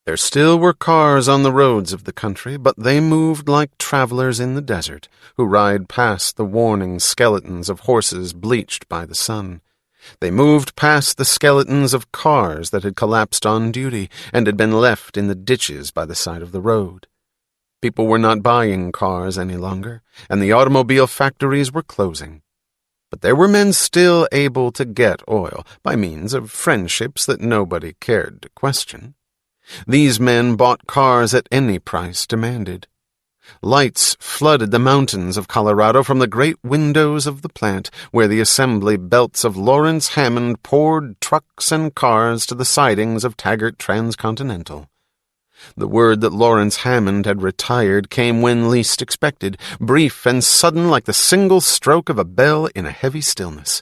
There still were cars on the roads of the country, but they moved like travelers in the desert, who ride past the warning skeletons of horses bleached by the sun. They moved past the skeletons of cars that had collapsed on duty and had been left in the ditches by the side of the road. People were not buying cars any longer, and the automobile factories were closing. But there were men still able to get oil by means of friendships that nobody cared to question. These men bought cars at any price demanded. Lights flooded the mountains of Colorado from the great windows of the plant, where the assembly belts of Lawrence Hammond poured trucks and cars to the sidings of Taggart Transcontinental. The word that Lawrence Hammond had retired came when least expected, brief and sudden like the single stroke of a bell in a heavy stillness.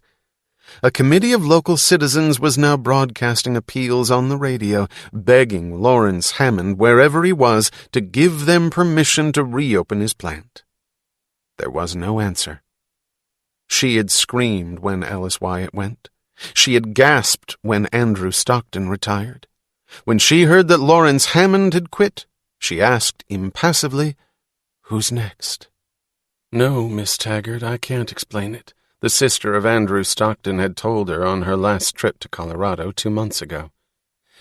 A committee of local citizens was now broadcasting appeals on the radio, begging Lawrence Hammond, wherever he was, to give them permission to reopen his plant. There was no answer. She had screamed when Alice Wyatt went. She had gasped when Andrew Stockton retired. When she heard that Lawrence Hammond had quit, she asked impassively, "Who's next?" "No, Miss Taggart, I can't explain it," the sister of Andrew Stockton had told her on her last trip to Colorado 2 months ago.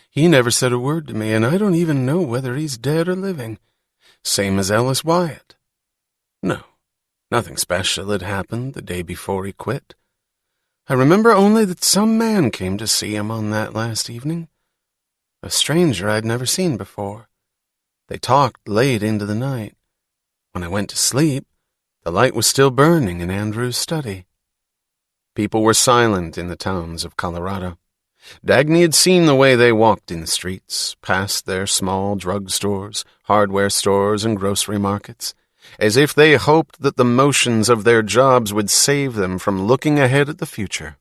"He never said a word to me, and I don't even know whether he's dead or living. Same as Alice Wyatt. No, nothing special had happened the day before he quit. I remember only that some man came to see him on that last evening. A stranger I'd never seen before. They talked late into the night. When I went to sleep, the light was still burning in Andrew's study." People were silent in the towns of Colorado. Dagny had seen the way they walked in the streets, past their small drugstores, hardware stores, and grocery markets, as if they hoped that the motions of their jobs would save them from looking ahead at the future.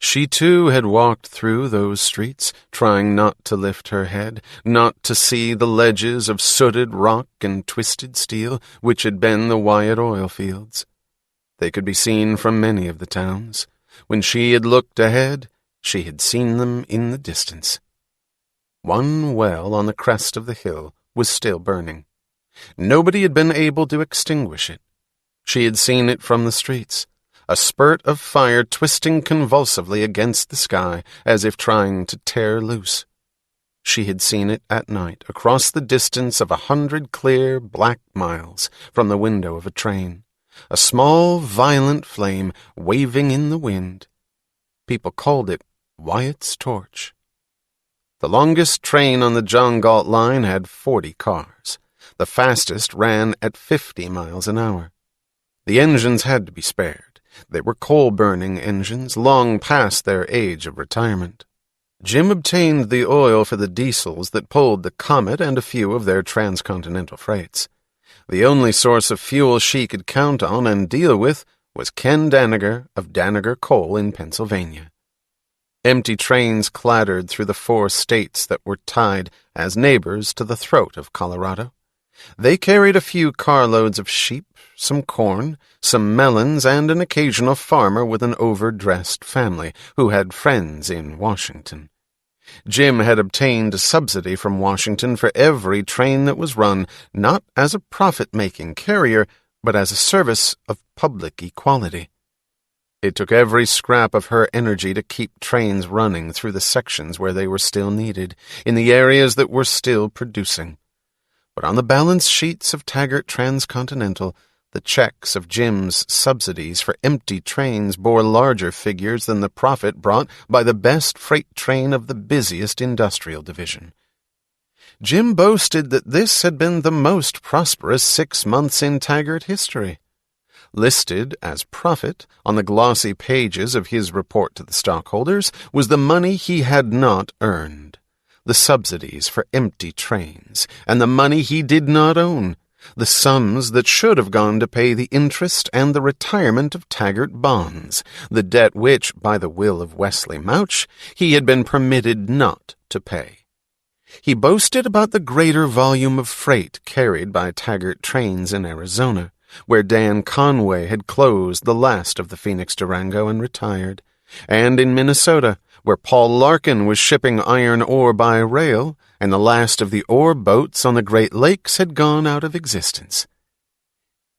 She, too, had walked through those streets, trying not to lift her head, not to see the ledges of sooted rock and twisted steel which had been the Wyatt oil fields. They could be seen from many of the towns. When she had looked ahead, she had seen them in the distance. One well on the crest of the hill was still burning. Nobody had been able to extinguish it. She had seen it from the streets, a spurt of fire twisting convulsively against the sky as if trying to tear loose. She had seen it at night across the distance of 100 clear black miles from the window of a train, a small violent flame waving in the wind. People called it Wyatt's torch. The longest train on the John Galt line had 40 cars. The fastest ran at 50 miles an hour. The engines had to be spared. They were coal-burning engines, long past their age of retirement. Jim obtained the oil for the diesels that pulled the Comet and a few of their transcontinental freights. The only source of fuel she could count on and deal with was Ken Daniger of Daniger Coal in Pennsylvania. Empty trains clattered through the 4 states that were tied as neighbors to the throat of Colorado. They carried a few carloads of sheep, some corn, some melons, and an occasional farmer with an overdressed family who had friends in Washington. Jim had obtained a subsidy from Washington for every train that was run, not as a profit-making carrier, but as a service of public equality. It took every scrap of her energy to keep trains running through the sections where they were still needed, in the areas that were still producing. But on the balance sheets of Taggart Transcontinental, the checks of Jim's subsidies for empty trains bore larger figures than the profit brought by the best freight train of the busiest industrial division. Jim boasted that this had been the most prosperous 6 months in Taggart history. Listed as profit on the glossy pages of his report to the stockholders was the money he had not earned, the subsidies for empty trains, and the money he did not own, the sums that should have gone to pay the interest and the retirement of Taggart bonds, the debt which, by the will of Wesley Mouch, he had been permitted not to pay. He boasted about the greater volume of freight carried by Taggart trains in Arizona, where Dan Conway had closed the last of the Phoenix Durango and retired, and in Minnesota, where Paul Larkin was shipping iron ore by rail, and the last of the ore boats on the Great Lakes had gone out of existence.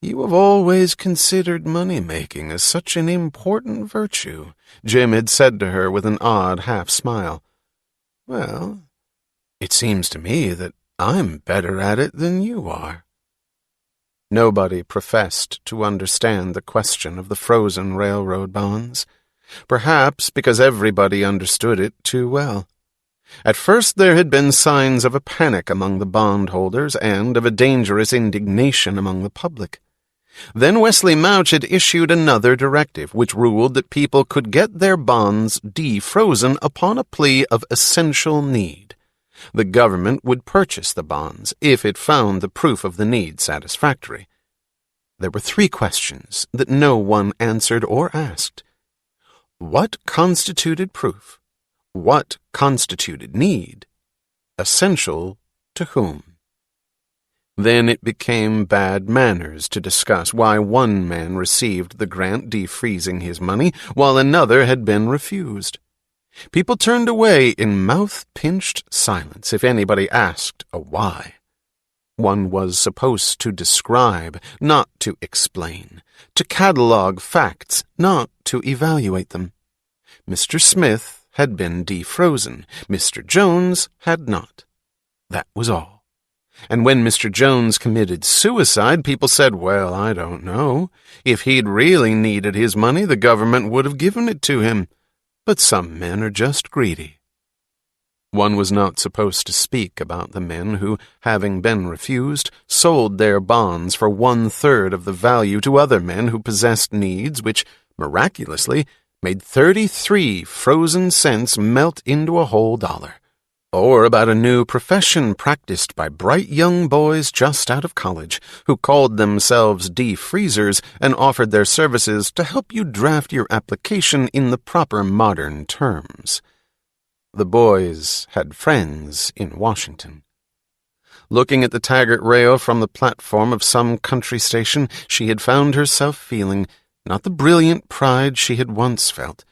"You have always considered money-making as such an important virtue," Jim had said to her with an odd half-smile. "Well, it seems to me that I'm better at it than you are." Nobody professed to understand the question of the frozen railroad bonds, perhaps because everybody understood it too well. At first there had been signs of a panic among the bondholders and of a dangerous indignation among the public. Then Wesley Mouch had issued another directive which ruled that people could get their bonds defrozen upon a plea of essential need. The government would purchase the bonds if it found the proof of the need satisfactory. There were 3 questions that no one answered or asked. What constituted proof? What constituted need? Essential to whom? Then it became bad manners to discuss why one man received the grant defreezing his money while another had been refused. People turned away in mouth-pinched silence if anybody asked a why. One was supposed to describe, not to explain, to catalogue facts, not to evaluate them. Mr. Smith had been defrozen, Mr. Jones had not. That was all. And when Mr. Jones committed suicide, people said, well, I don't know. If he'd really needed his money, the government would have given it to him. But some men are just greedy. One was not supposed to speak about the men who, having been refused, sold their bonds for 1/3 of the value to other men who possessed needs which, miraculously, made 33 frozen cents melt into a whole dollar. Or about a new profession practiced by bright young boys just out of college who called themselves defreezers and offered their services to help you draft your application in the proper modern terms. The boys had friends in Washington. Looking at the Taggart rail from the platform of some country station, she had found herself feeling not the brilliant pride she had once felt,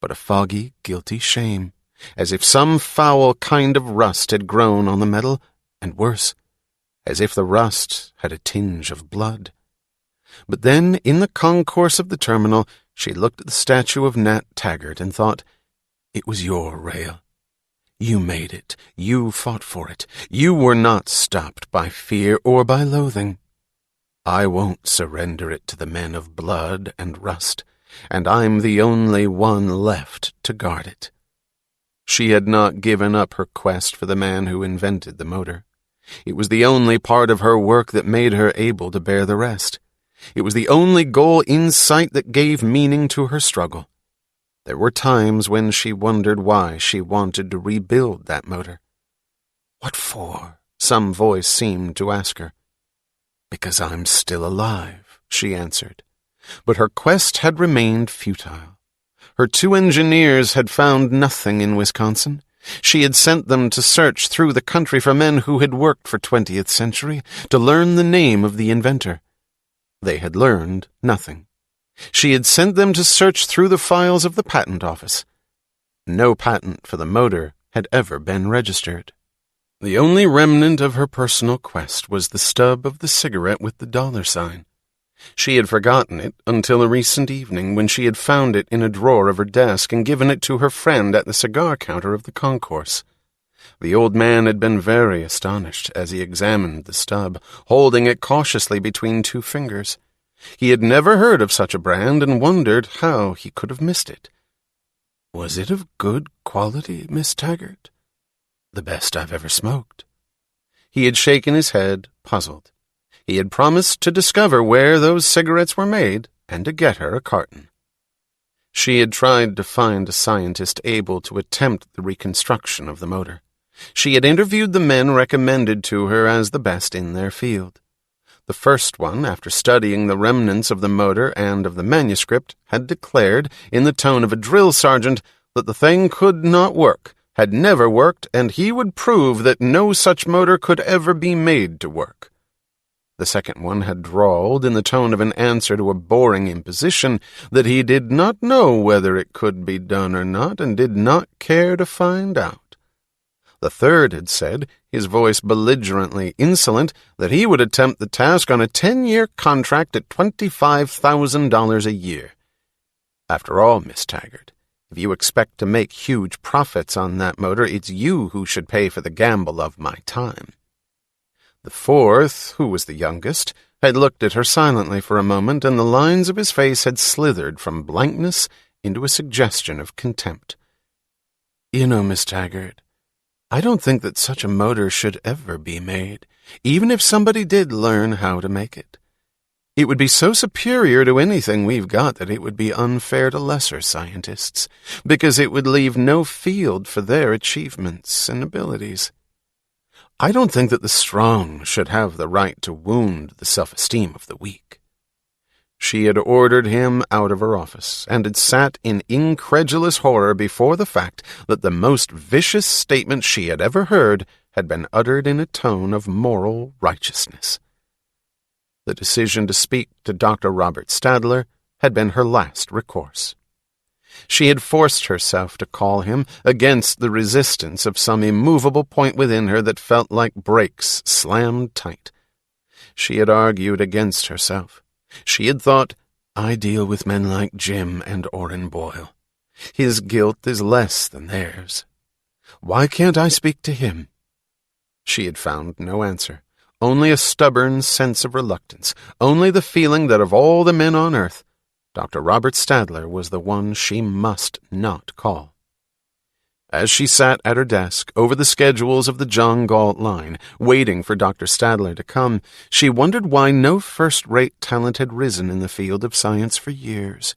but a foggy, guilty shame, as if some foul kind of rust had grown on the metal, and worse, as if the rust had a tinge of blood. But then, in the concourse of the terminal, she looked at the statue of Nat Taggart and thought, it was your rail. You made it. You fought for it. You were not stopped by fear or by loathing. I won't surrender it to the men of blood and rust, and I'm the only one left to guard it. She had not given up her quest for the man who invented the motor. It was the only part of her work that made her able to bear the rest. It was the only goal in sight that gave meaning to her struggle. There were times when she wondered why she wanted to rebuild that motor. What for? Some voice seemed to ask her. Because I'm still alive, she answered. But her quest had remained futile. Her 2 engineers had found nothing in Wisconsin. She had sent them to search through the country for men who had worked for 20th century, to learn the name of the inventor. They had learned nothing. She had sent them to search through the files of the patent office. No patent for the motor had ever been registered. The only remnant of her personal quest was the stub of the cigarette with the $sign. She had forgotten it until a recent evening when she had found it in a drawer of her desk and given it to her friend at the cigar counter of the concourse. The old man had been very astonished as he examined the stub, holding it cautiously between 2 fingers. He had never heard of such a brand and wondered how he could have missed it. Was it of good quality, Miss Taggart? The best I've ever smoked. He had shaken his head, puzzled. He had promised to discover where those cigarettes were made and to get her a carton. She had tried to find a scientist able to attempt the reconstruction of the motor. She had interviewed the men recommended to her as the best in their field. The first one, after studying the remnants of the motor and of the manuscript, had declared, in the tone of a drill sergeant, that the thing could not work, had never worked, and he would prove that no such motor could ever be made to work. The second one had drawled, in the tone of an answer to a boring imposition, that he did not know whether it could be done or not, and did not care to find out. The third had said, his voice belligerently insolent, that he would attempt the task on a 10-year contract at $25,000 a year. After all, Miss Taggart, if you expect to make huge profits on that motor, it's you who should pay for the gamble of my time. The fourth, who was the youngest, had looked at her silently for a moment, and the lines of his face had slithered from blankness into a suggestion of contempt. "You know, Miss Taggart, I don't think that such a motor should ever be made, even if somebody did learn how to make it. It would be so superior to anything we've got that it would be unfair to lesser scientists, because it would leave no field for their achievements and abilities. I don't think that the strong should have the right to wound the self-esteem of the weak." She had ordered him out of her office, and had sat in incredulous horror before the fact that the most vicious statement she had ever heard had been uttered in a tone of moral righteousness. The decision to speak to Dr. Robert Stadler had been her last recourse. She had forced herself to call him against the resistance of some immovable point within her that felt like brakes slammed tight. She had argued against herself. She had thought, "I deal with men like Jim and Orrin Boyle. His guilt is less than theirs. Why can't I speak to him?" She had found no answer. Only a stubborn sense of reluctance, only the feeling that of all the men on earth, Dr. Robert Stadler was the one she must not call. As she sat at her desk, over the schedules of the John Galt line, waiting for Dr. Stadler to come, she wondered why no first-rate talent had risen in the field of science for years.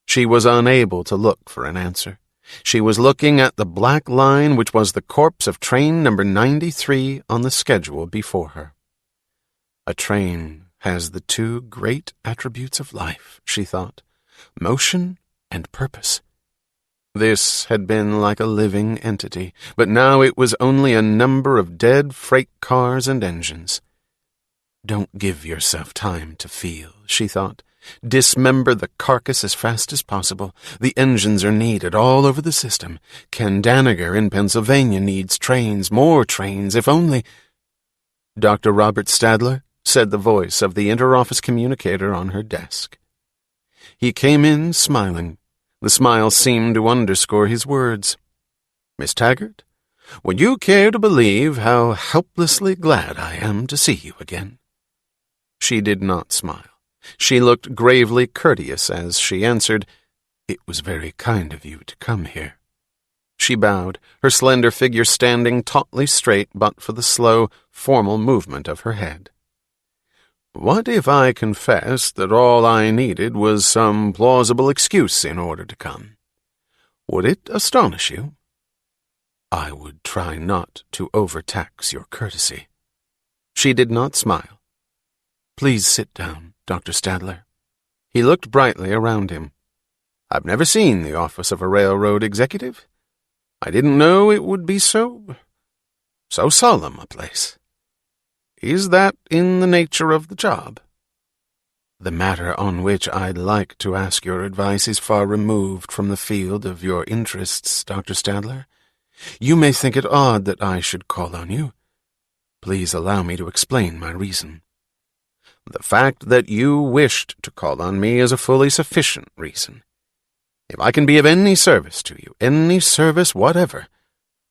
She was unable to look for an answer. She was looking at the black line which was the corpse of train number 93 on the schedule before her. A train has the two great attributes of life, she thought, motion and purpose. This had been like a living entity, but now it was only a number of dead freight cars and engines. Don't give yourself time to feel, she thought. Dismember the carcass as fast as possible. The engines are needed all over the system. Ken Daniger in Pennsylvania needs trains, more trains, if only— "Dr. Robert Stadler," said the voice of the interoffice communicator on her desk. He came in smiling. The smile seemed to underscore his words. "Miss Taggart, would you care to believe how helplessly glad I am to see you again?" She did not smile. She looked gravely courteous as she answered, "It was very kind of you to come here." She bowed, her slender figure standing tautly straight but for the slow, formal movement of her head. "What if I confessed that all I needed was some plausible excuse in order to come? Would it astonish you?" "I would try not to overtax your courtesy." She did not smile. "Please sit down, Dr. Stadler." He looked brightly around him. "I've never seen the office of a railroad executive. I didn't know it would be so solemn a place. Is that in the nature of the job?" "The matter on which I'd like to ask your advice is far removed from the field of your interests, Dr. Stadler. You may think it odd that I should call on you. Please allow me to explain my reason." "The fact that you wished to call on me is a fully sufficient reason. If I can be of any service to you, any service whatever,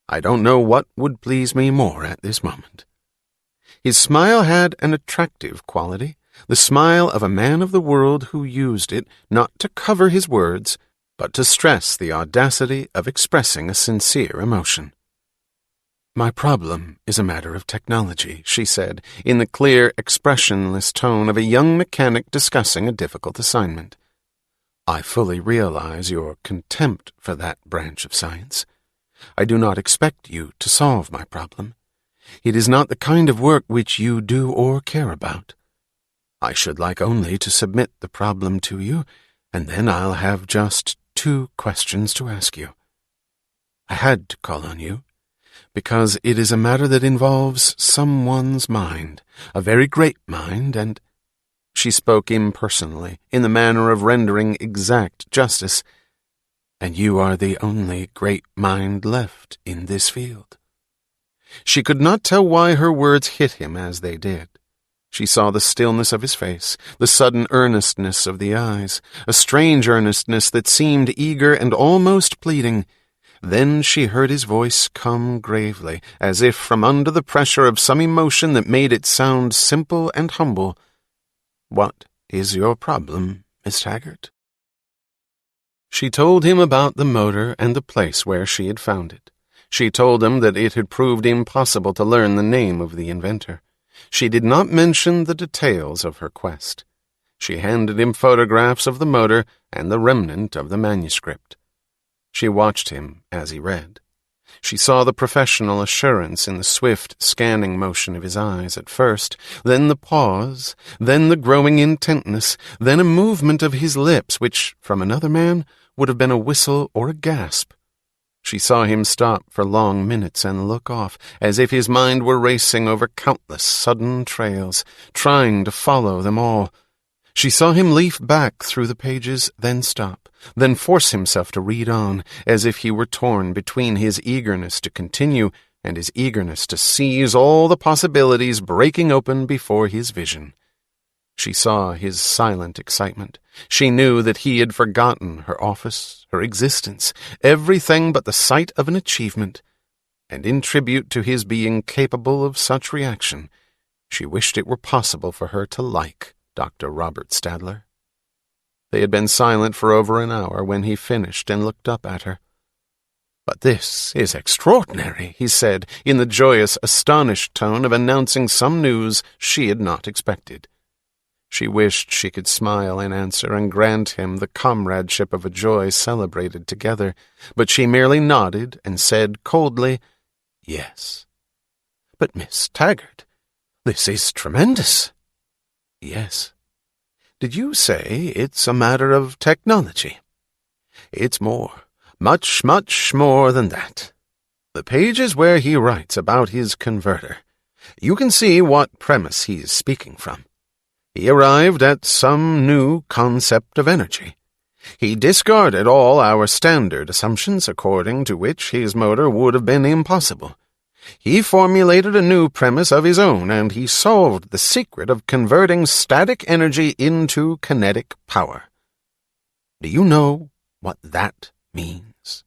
I don't know what would please me more at this moment." His smile had an attractive quality, the smile of a man of the world who used it not to cover his words, but to stress the audacity of expressing a sincere emotion. "My problem is a matter of technology," she said, in the clear, expressionless tone of a young mechanic discussing a difficult assignment. "I fully realize your contempt for that branch of science. I do not expect you to solve my problem. It is not the kind of work which you do or care about. I should like only to submit the problem to you, and then I'll have just 2 questions to ask you. I had to call on you, because it is a matter that involves someone's mind, a very great mind, and—" She spoke impersonally, in the manner of rendering exact justice. "And you are the only great mind left in this field." She could not tell why her words hit him as they did. She saw the stillness of his face, the sudden earnestness of the eyes, a strange earnestness that seemed eager and almost pleading. Then she heard his voice come gravely, as if from under the pressure of some emotion that made it sound simple and humble. What is your problem, Miss Taggart?" She told him about the motor and the place where she had found it. She told him that it had proved impossible to learn the name of the inventor. She did not mention the details of her quest. She handed him photographs of the motor and the remnant of the manuscript. She watched him as he read. She saw the professional assurance in the swift scanning motion of his eyes at first, then the pause, then the growing intentness, then a movement of his lips which, from another man, would have been a whistle or a gasp. She saw him stop for long minutes and look off, as if his mind were racing over countless sudden trails, trying to follow them all. She saw him leaf back through the pages, then stop, then force himself to read on, as if he were torn between his eagerness to continue and his eagerness to seize all the possibilities breaking open before his vision. She saw his silent excitement. She knew that he had forgotten her office, her existence, everything but the sight of an achievement, and in tribute to his being capable of such reaction, she wished it were possible for her to like Dr. Robert Stadler. They had been silent for over an hour when he finished and looked up at her. "But this is extraordinary," he said, in the joyous, astonished tone of announcing some news she had not expected. She wished she could smile in answer and grant him the comradeship of a joy celebrated together, but she merely nodded and said coldly, "Yes." "But, Miss Taggart, this is tremendous." "Yes." "Did you say it's a matter of technology?" "It's more, much, much more than that. The pages where he writes about his converter, you can see what premise he's speaking from. He arrived at some new concept of energy. He discarded all our standard assumptions according to which his motor would have been impossible. He formulated a new premise of his own, and he solved the secret of converting static energy into kinetic power. Do you know what that means?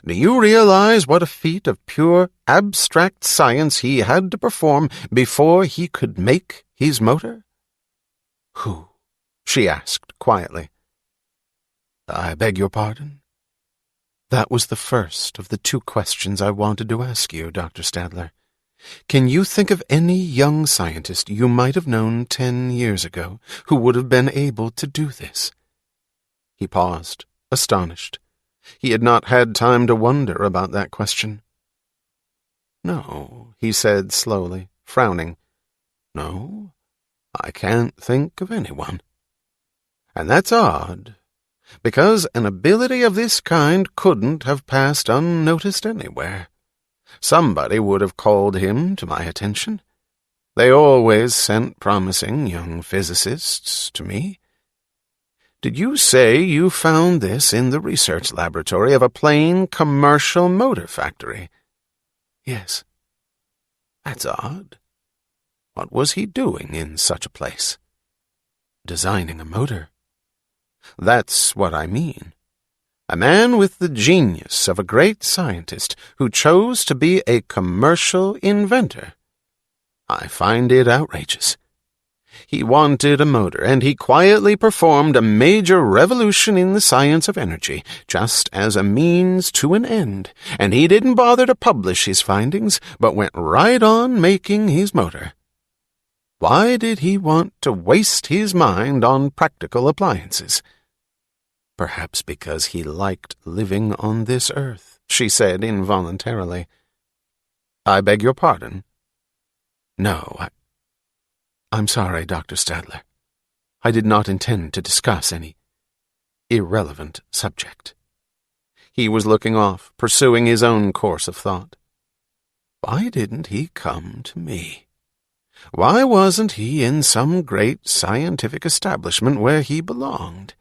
Do you realize what a feat of pure, abstract science he had to perform before he could make his motor?" "Who?" she asked quietly. "I beg your pardon?" "That was the first of the two questions I wanted to ask you, Dr. Stadler. Can you think of any young scientist you might have known 10 years ago who would have been able to do this?" He paused, astonished. He had not had time to wonder about that question. "No," he said slowly, frowning. "No, I can't think of anyone. And that's odd, because an ability of this kind couldn't have passed unnoticed anywhere. Somebody would have called him to my attention. They always sent promising young physicists to me. Did you say you found this in the research laboratory of a plain commercial motor factory?" "Yes." "That's odd. What was he doing in such a place?" "Designing a motor." "That's what I mean. A man with the genius of a great scientist who chose to be a commercial inventor. I find it outrageous. He wanted a motor, and he quietly performed a major revolution in the science of energy, just as a means to an end, and he didn't bother to publish his findings, but went right on making his motor. Why did he want to waste his mind on practical appliances?" "Perhaps because he liked living on this earth," she said involuntarily. "I beg your pardon?" "No, I'm sorry, Dr. Stadler. I did not intend to discuss any irrelevant subject." He was looking off, pursuing his own course of thought. Why didn't he come to me? Why wasn't he in some great scientific establishment where he belonged?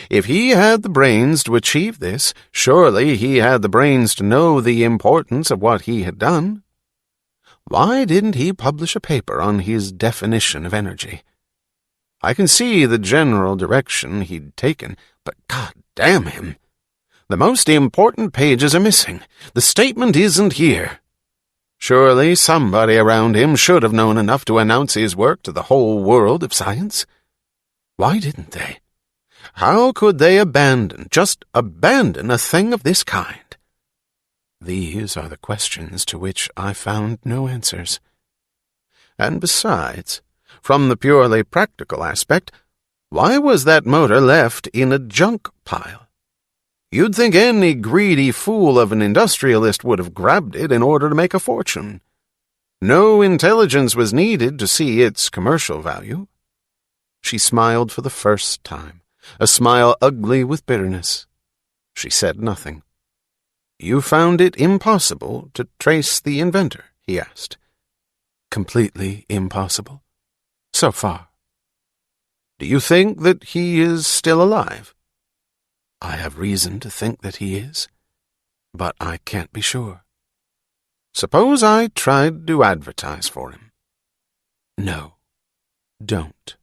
If he had the brains to achieve this, surely he had the brains to know the importance of what he had done. Why didn't he publish a paper on his definition of energy? I can see the general direction he'd taken, but God damn him! The most important pages are missing. The statement isn't here. Surely somebody around him should have known enough to announce his work to the whole world of science. Why didn't they? How could they just abandon a thing of this kind? These are the questions to which I found no answers. And besides, from the purely practical aspect, why was that motor left in a junk pile? You'd think any greedy fool of an industrialist would have grabbed it in order to make a fortune. No intelligence was needed to see its commercial value. She smiled for the first time, a smile ugly with bitterness. She said nothing. "You found it impossible to trace the inventor?" he asked. "Completely impossible. So far." "Do you think that he is still alive?" "I have reason to think that he is, but I can't be sure." "Suppose I tried to advertise for him?" "No, don't."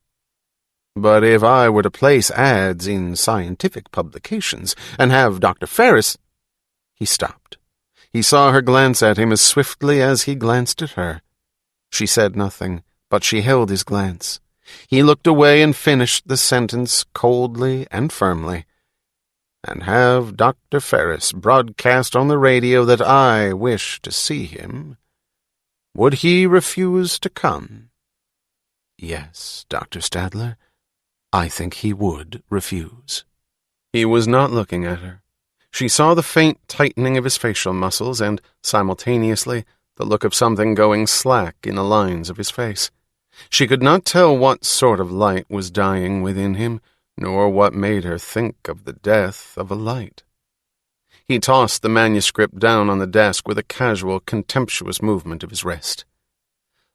"But if I were to place ads in scientific publications and have Dr. Ferris—" He stopped. He saw her glance at him as swiftly as he glanced at her. She said nothing, but she held his glance. He looked away and finished the sentence coldly and firmly. "And have Dr. Ferris broadcast on the radio that I wish to see him. Would he refuse to come?" "Yes, Dr. Stadler, I think he would refuse." He was not looking at her. She saw the faint tightening of his facial muscles and, simultaneously, the look of something going slack in the lines of his face. She could not tell what sort of light was dying within him, nor what made her think of the death of a light. He tossed the manuscript down on the desk with a casual, contemptuous movement of his wrist.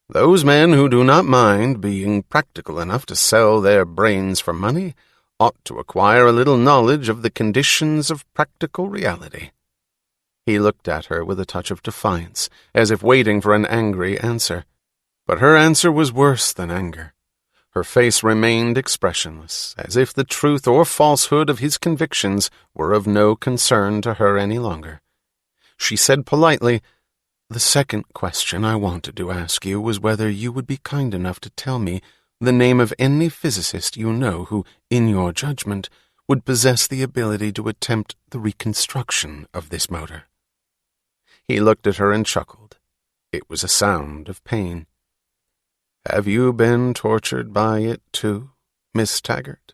Those men who do not mind being practical enough to sell their brains for money ought to acquire a little knowledge of the conditions of practical reality. He looked at her with a touch of defiance, as if waiting for an angry answer. But her answer was worse than anger. Her face remained expressionless, as if the truth or falsehood of his convictions were of no concern to her any longer. She said politely, "The second question I wanted to ask you was whether you would be kind enough to tell me the name of any physicist you know who, in your judgment, would possess the ability to attempt the reconstruction of this motor." He looked at her and chuckled. It was a sound of pain. "Have you been tortured by it, too, Miss Taggart?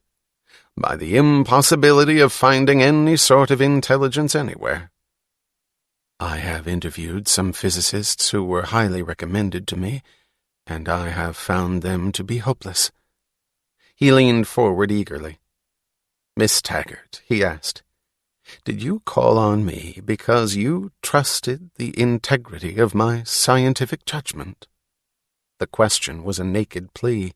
By the impossibility of finding any sort of intelligence anywhere?" "I have interviewed some physicists who were highly recommended to me, and I have found them to be hopeless." He leaned forward eagerly. "Miss Taggart," he asked, "did you call on me because you trusted the integrity of my scientific judgment?" The question was a naked plea.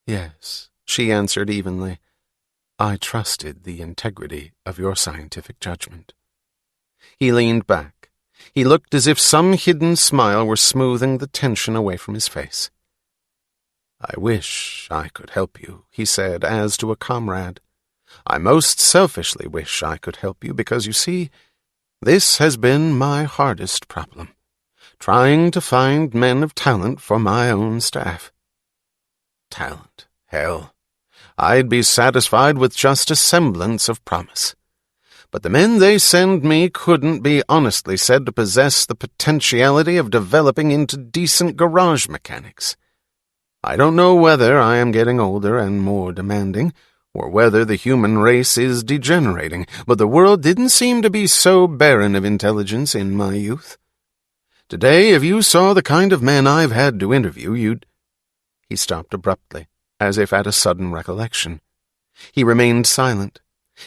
"Yes," she answered evenly. "I trusted the integrity of your scientific judgment." He leaned back. He looked as if some hidden smile were smoothing the tension away from his face. "I wish I could help you," he said, as to a comrade. "I most selfishly wish I could help you because, you see, this has been my hardest problem, trying to find men of talent for my own staff." Talent, hell. I'd be satisfied with just a semblance of promise. But the men they send me couldn't be honestly said to possess the potentiality of developing into decent garage mechanics. I don't know whether I am getting older and more demanding, or whether the human race is degenerating, but the world didn't seem to be so barren of intelligence in my youth. Today, if you saw the kind of men I've had to interview, you'd—" He stopped abruptly, as if at a sudden recollection. He remained silent.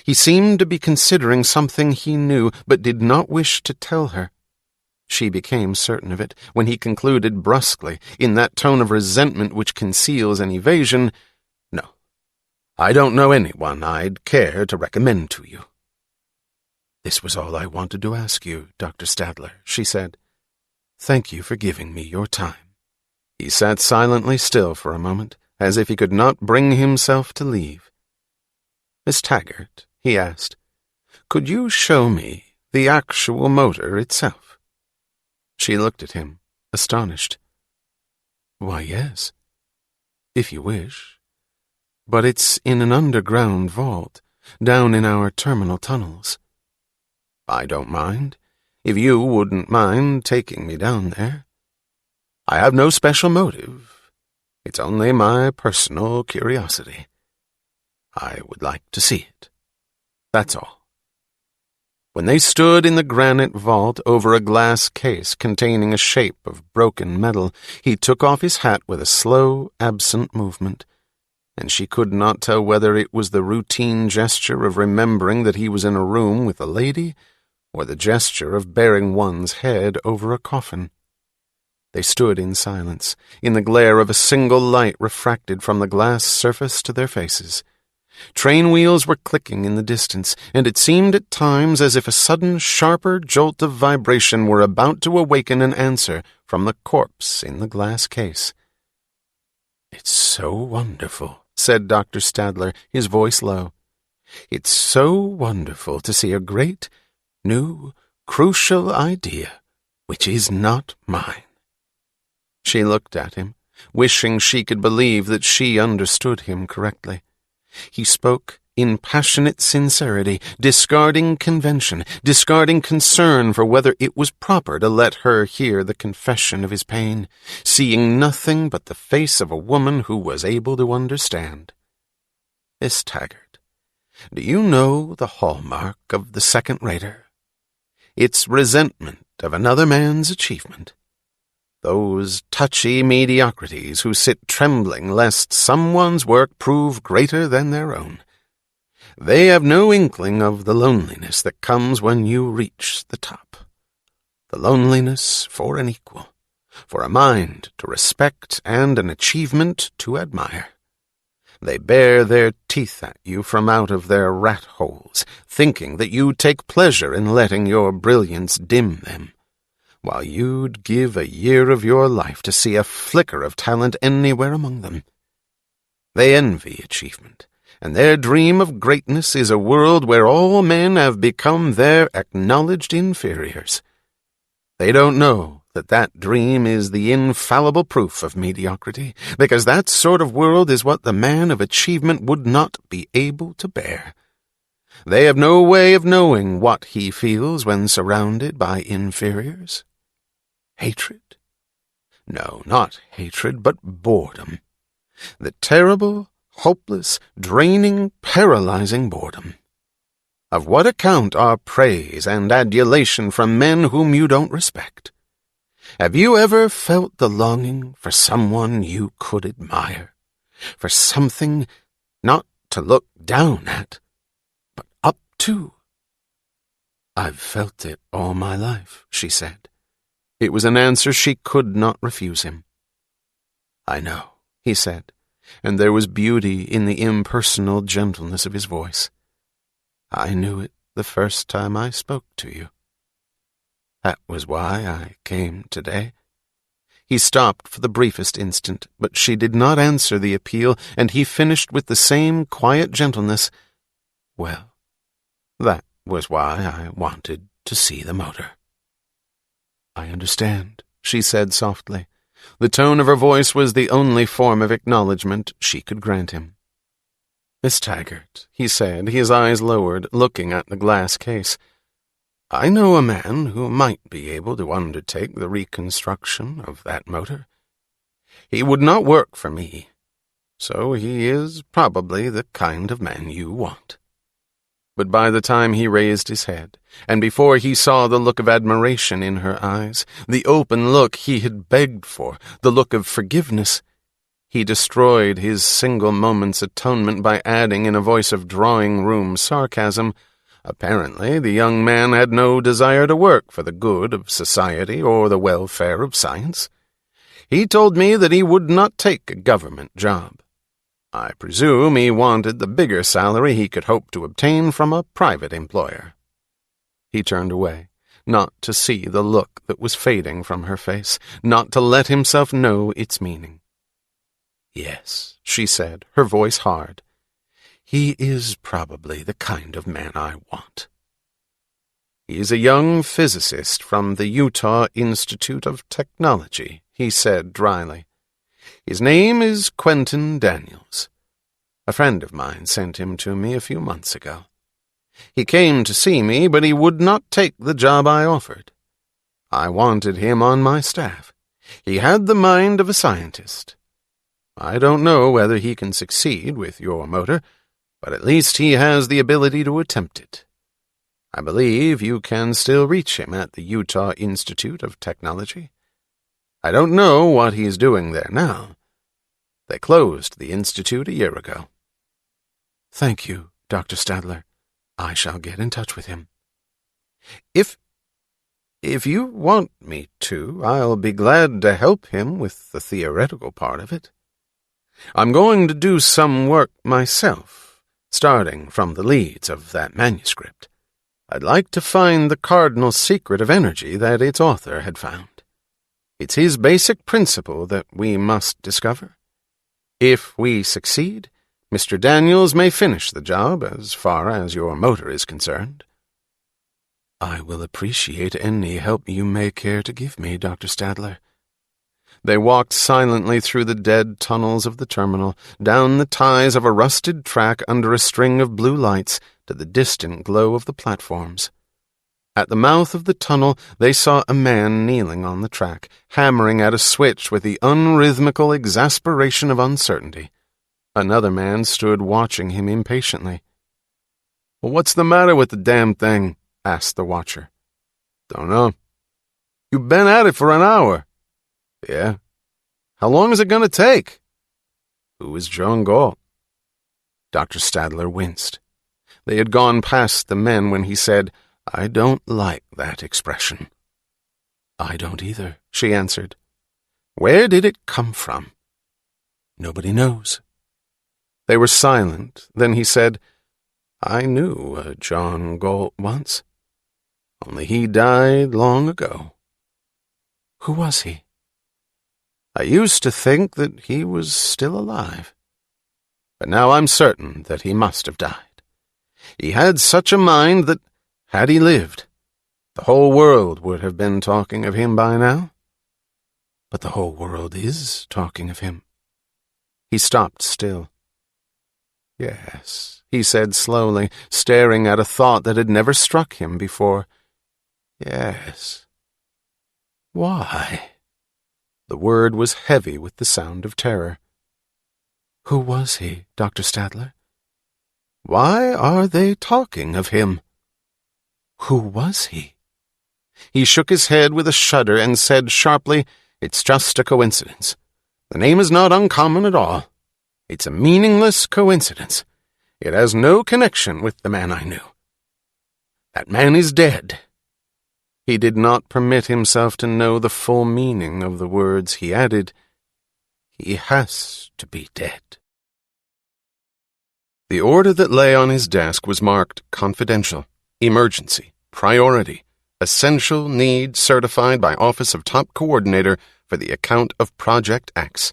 He seemed to be considering something he knew, but did not wish to tell her. She became certain of it when he concluded brusquely, in that tone of resentment which conceals an evasion, "No, I don't know anyone I'd care to recommend to you." "This was all I wanted to ask you, Dr. Stadler," she said. "Thank you for giving me your time." He sat silently still for a moment, as if he could not bring himself to leave. "Miss Taggart," he asked, "could you show me the actual motor itself?" She looked at him, astonished. "Why, yes, if you wish. but it's in an underground vault, down in our terminal tunnels. I don't mind, if you wouldn't mind taking me down there. I have no special motive. It's only my personal curiosity. I would like to see it. That's all. When they stood in the granite vault over a glass case containing a shape of broken metal, he took off his hat with a slow, absent movement, and she could not tell whether it was the routine gesture of remembering that he was in a room with a lady, or the gesture of bearing one's head over a coffin. They stood in silence, in the glare of a single light refracted from the glass surface to their faces. Train wheels were clicking in the distance, and it seemed at times as if a sudden, sharper jolt of vibration were about to awaken an answer from the corpse in the glass case. "It's so wonderful," said Dr. Stadler, his voice low. "It's so wonderful to see a great, new, crucial idea, which is not mine." She looked at him, wishing she could believe that she understood him correctly. He spoke in passionate sincerity, discarding convention, discarding concern for whether it was proper to let her hear the confession of his pain, seeing nothing but the face of a woman who was able to understand. "Miss Taggart, do you know the hallmark of the second-rater? It's resentment of another man's achievement. Those touchy mediocrities who sit trembling lest someone's work prove greater than their own. They have no inkling of the loneliness that comes when you reach the top. The loneliness for an equal, for a mind to respect and an achievement to admire. They bare their teeth at you from out of their rat holes, thinking that you take pleasure in letting your brilliance dim them, while you'd give a year of your life to see a flicker of talent anywhere among them. They envy achievement, and their dream of greatness is a world where all men have become their acknowledged inferiors. They don't know that that dream is the infallible proof of mediocrity, because that sort of world is what the man of achievement would not be able to bear. They have no way of knowing what he feels when surrounded by inferiors. Hatred? No, not hatred, but boredom. The terrible, hopeless, draining, paralyzing boredom. Of what account are praise and adulation from men whom you don't respect? Have you ever felt the longing for someone you could admire? For something not to look down at, but up to? "I've felt it all my life," she said. It was an answer she could not refuse him. "I know," he said, and there was beauty in the impersonal gentleness of his voice. "I knew it the first time I spoke to you. That was why I came today." He stopped for the briefest instant, but she did not answer the appeal, and he finished with the same quiet gentleness. "Well, that was why I wanted to see the motor." "I understand," she said softly. The tone of her voice was the only form of acknowledgment she could grant him. "Miss Taggart," he said, his eyes lowered, looking at the glass case, "I know a man who might be able to undertake the reconstruction of that motor. He would not work for me, so he is probably the kind of man you want." But by the time he raised his head, and before he saw the look of admiration in her eyes, the open look he had begged for, the look of forgiveness, he destroyed his single moment's atonement by adding in a voice of drawing-room sarcasm, apparently the young man had no desire to work for the good of society or the welfare of science. He told me that he would not take a government job. I presume he wanted the bigger salary he could hope to obtain from a private employer. He turned away, not to see the look that was fading from her face, not to let himself know its meaning. "Yes," she said, her voice hard. "He is probably the kind of man I want." "He is a young physicist from the Utah Institute of Technology," he said dryly. "His name is Quentin Daniels. A friend of mine sent him to me a few months ago. He came to see me, but he would not take the job I offered. I wanted him on my staff. He had the mind of a scientist. I don't know whether he can succeed with your motor, but at least he has the ability to attempt it. I believe you can still reach him at the Utah Institute of Technology. I don't know what he's doing there now. They closed the institute a year ago. Thank you, Dr. Stadler. I shall get in touch with him. If you want me to, I'll be glad to help him with the theoretical part of it. I'm going to do some work myself, starting from the leads of that manuscript. I'd like to find the cardinal secret of energy that its author had found. It's his basic principle that we must discover. If we succeed, Mr. Daniels may finish the job as far as your motor is concerned. I will appreciate any help you may care to give me, Dr. Stadler. They walked silently through the dead tunnels of the terminal, down the ties of a rusted track under a string of blue lights to the distant glow of the platforms. At the mouth of the tunnel they saw a man kneeling on the track, hammering at a switch with the unrhythmical exasperation of uncertainty. Another man stood watching him impatiently. "Well, what's the matter with the damn thing?" asked the watcher. "Don't know." "You've been at it for an hour." "Yeah." "How long is it going to take?" "Who is John Galt?" Dr. Stadler winced. They had gone past the men when he said, "I don't like that expression." "I don't either," she answered. "Where did it come from?" "Nobody knows." They were silent. Then he said, "I knew a John Galt once. Only he died long ago." "Who was he?" "I used to think that he was still alive. But now I'm certain that he must have died. He had such a mind that, had he lived, the whole world would have been talking of him by now." "But the whole world is talking of him." He stopped still. "Yes," he said slowly, staring at a thought that had never struck him before. "Yes." "Why?" The word was heavy with the sound of terror. "Who was he, Dr. Stadler?" "Why are they talking of him?" "Who was he?" He shook his head with a shudder and said sharply, "It's just a coincidence. The name is not uncommon at all. It's a meaningless coincidence. It has no connection with the man I knew. That man is dead." He did not permit himself to know the full meaning of the words. He added, "He has to be dead." The order that lay on his desk was marked confidential, emergency, priority, essential need certified by Office of Top Coordinator for the account of Project X,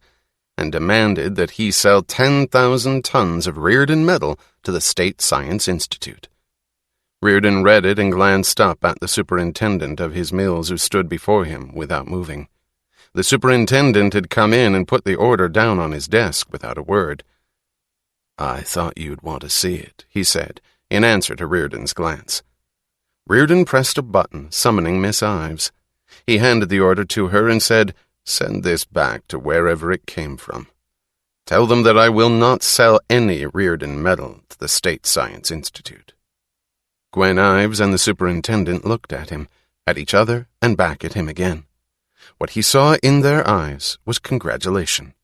and demanded that he sell 10,000 tons of Reardon metal to the State Science Institute. Reardon read it and glanced up at the superintendent of his mills, who stood before him without moving. The superintendent had come in and put the order down on his desk without a word. "I thought you'd want to see it," he said, in answer to Reardon's glance. Reardon pressed a button, summoning Miss Ives. He handed the order to her and said, "Send this back to wherever it came from. Tell them that I will not sell any Reardon metal to the State Science Institute." Gwen Ives and the superintendent looked at him, at each other, and back at him again. What he saw in their eyes was congratulation.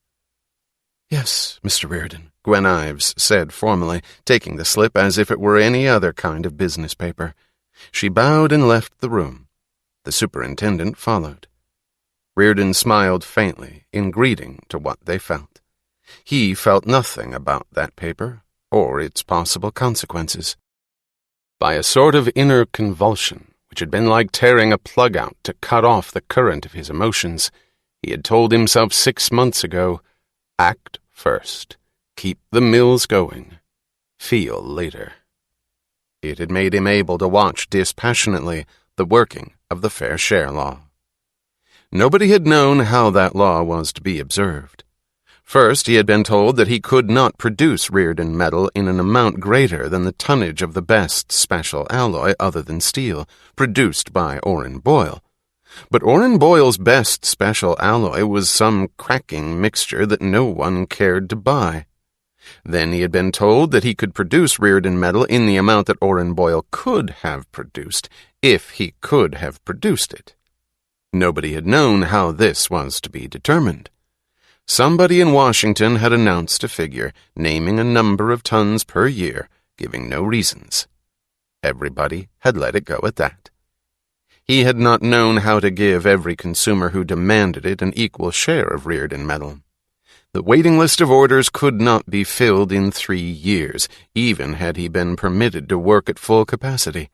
"Yes, Mr. Reardon," Gwen Ives said formally, taking the slip as if it were any other kind of business paper. She bowed and left the room. The superintendent followed. Reardon smiled faintly in greeting to what they felt. He felt nothing about that paper or its possible consequences. By a sort of inner convulsion, which had been like tearing a plug out to cut off the current of his emotions, he had told himself 6 months ago, "Act first. Keep the mills going. Feel later." It had made him able to watch dispassionately the working of the Fair Share Law. Nobody had known how that law was to be observed. First, he had been told that he could not produce Reardon metal in an amount greater than the tonnage of the best special alloy other than steel, produced by Orrin Boyle. But Orrin Boyle's best special alloy was some cracking mixture that no one cared to buy. Then he had been told that he could produce Reardon metal in the amount that Orrin Boyle could have produced, if he could have produced it. Nobody had known how this was to be determined. Somebody in Washington had announced a figure, naming a number of tons per year, giving no reasons. Everybody had let it go at that. He had not known how to give every consumer who demanded it an equal share of Reardon metal. The waiting list of orders could not be filled in 3 years, even had he been permitted to work at full capacity.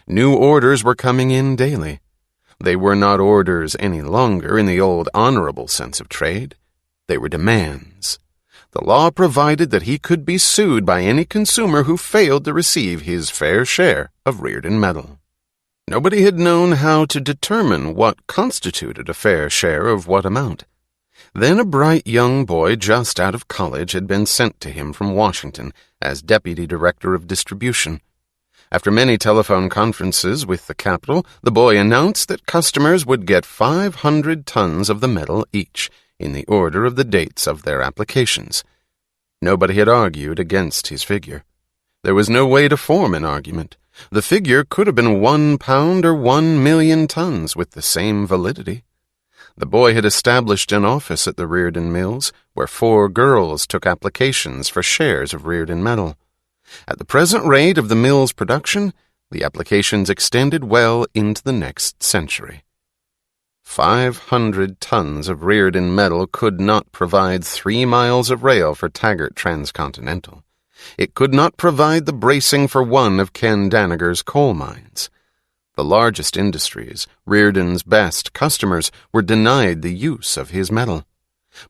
New orders were coming in daily. They were not orders any longer in the old honorable sense of trade. They were demands. The law provided that he could be sued by any consumer who failed to receive his fair share of Reardon metal. Nobody had known how to determine what constituted a fair share of what amount. Then a bright young boy just out of college had been sent to him from Washington as Deputy Director of Distribution. After many telephone conferences with the capital, the boy announced that customers would get 500 tons of the metal each, in the order of the dates of their applications. Nobody had argued against his figure. There was no way to form an argument. The figure could have been 1 pound or 1 million tons with the same validity. The boy had established an office at the Reardon Mills, where 4 girls took applications for shares of Reardon metal. At the present rate of the mill's production, the applications extended well into the next century. 500 tons of Reardon metal could not provide 3 miles of rail for Taggart Transcontinental. It could not provide the bracing for one of Ken Danager's coal mines. The largest industries, Reardon's best customers, were denied the use of his metal.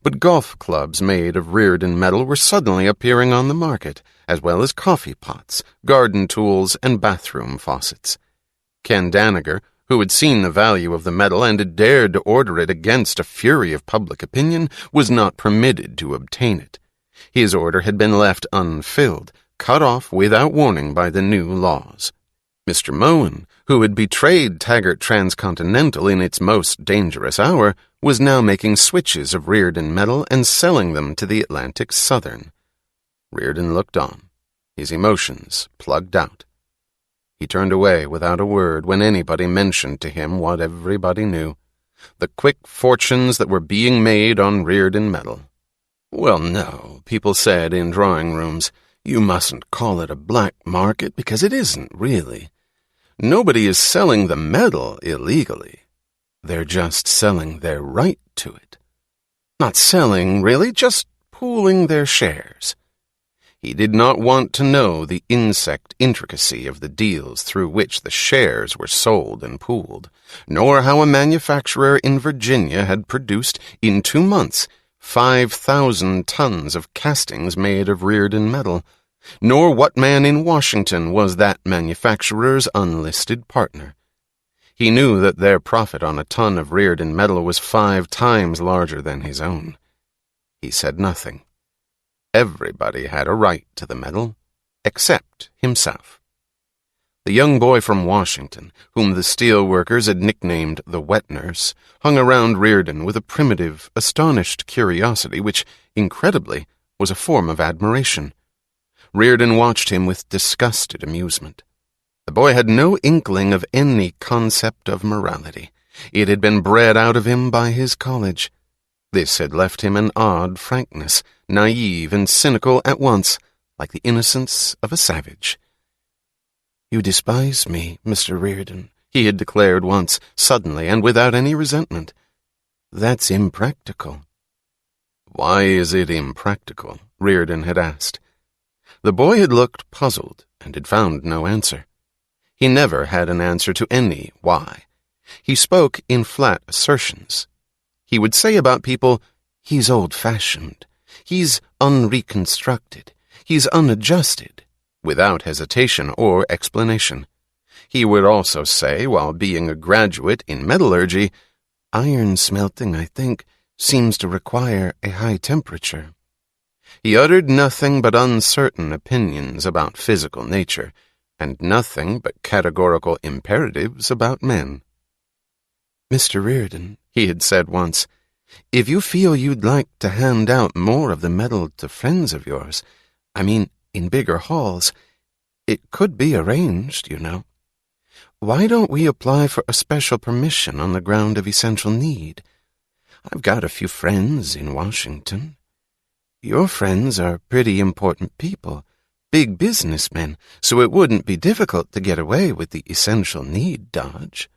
But golf clubs made of Reardon metal were suddenly appearing on the market, as well as coffee pots, garden tools, and bathroom faucets. Ken Danager, who had seen the value of the metal and had dared to order it against a fury of public opinion, was not permitted to obtain it. His order had been left unfilled, cut off without warning by the new laws. Mr. Moen, who had betrayed Taggart Transcontinental in its most dangerous hour, was now making switches of Reardon metal and selling them to the Atlantic Southern. Reardon looked on, his emotions plugged out. He turned away without a word when anybody mentioned to him what everybody knew, the quick fortunes that were being made on Reardon metal. Well, no, people said in drawing rooms, you mustn't call it a black market because it isn't really. Nobody is selling the metal illegally. They're just selling their right to it. Not selling, really, just pooling their shares. He did not want to know the insect intricacy of the deals through which the shares were sold and pooled, nor how a manufacturer in Virginia had produced, in 2 months, 5,000 tons of castings made of Reardon metal, nor what man in Washington was that manufacturer's unlisted partner. He knew that their profit on a ton of Reardon metal was 5 times larger than his own. He said nothing. Everybody had a right to the metal, except himself. The young boy from Washington, whom the steel workers had nicknamed the wet nurse, hung around Reardon with a primitive, astonished curiosity which, incredibly, was a form of admiration. Reardon watched him with disgusted amusement. The boy had no inkling of any concept of morality. It had been bred out of him by his college. This had left him an odd frankness, naive and cynical at once, like the innocence of a savage. "You despise me, Mr. Reardon," he had declared once, suddenly and without any resentment. "That's impractical." "Why is it impractical?" Reardon had asked. The boy had looked puzzled and had found no answer. He never had an answer to any why. He spoke in flat assertions. He would say about people, "He's old-fashioned. He's unreconstructed. He's unadjusted," without hesitation or explanation. He would also say, while being a graduate in metallurgy, "Iron smelting, I think, seems to require a high temperature." He uttered nothing but uncertain opinions about physical nature, and nothing but categorical imperatives about men. "Mr. Reardon," he had said once, "if you feel you'd like to hand out more of the medal to friends of yours, I mean in bigger halls, it could be arranged, you know. Why don't we apply for a special permission on the ground of essential need? I've got a few friends in Washington. Your friends are pretty important people, big businessmen, so it wouldn't be difficult to get away with the essential need dodge.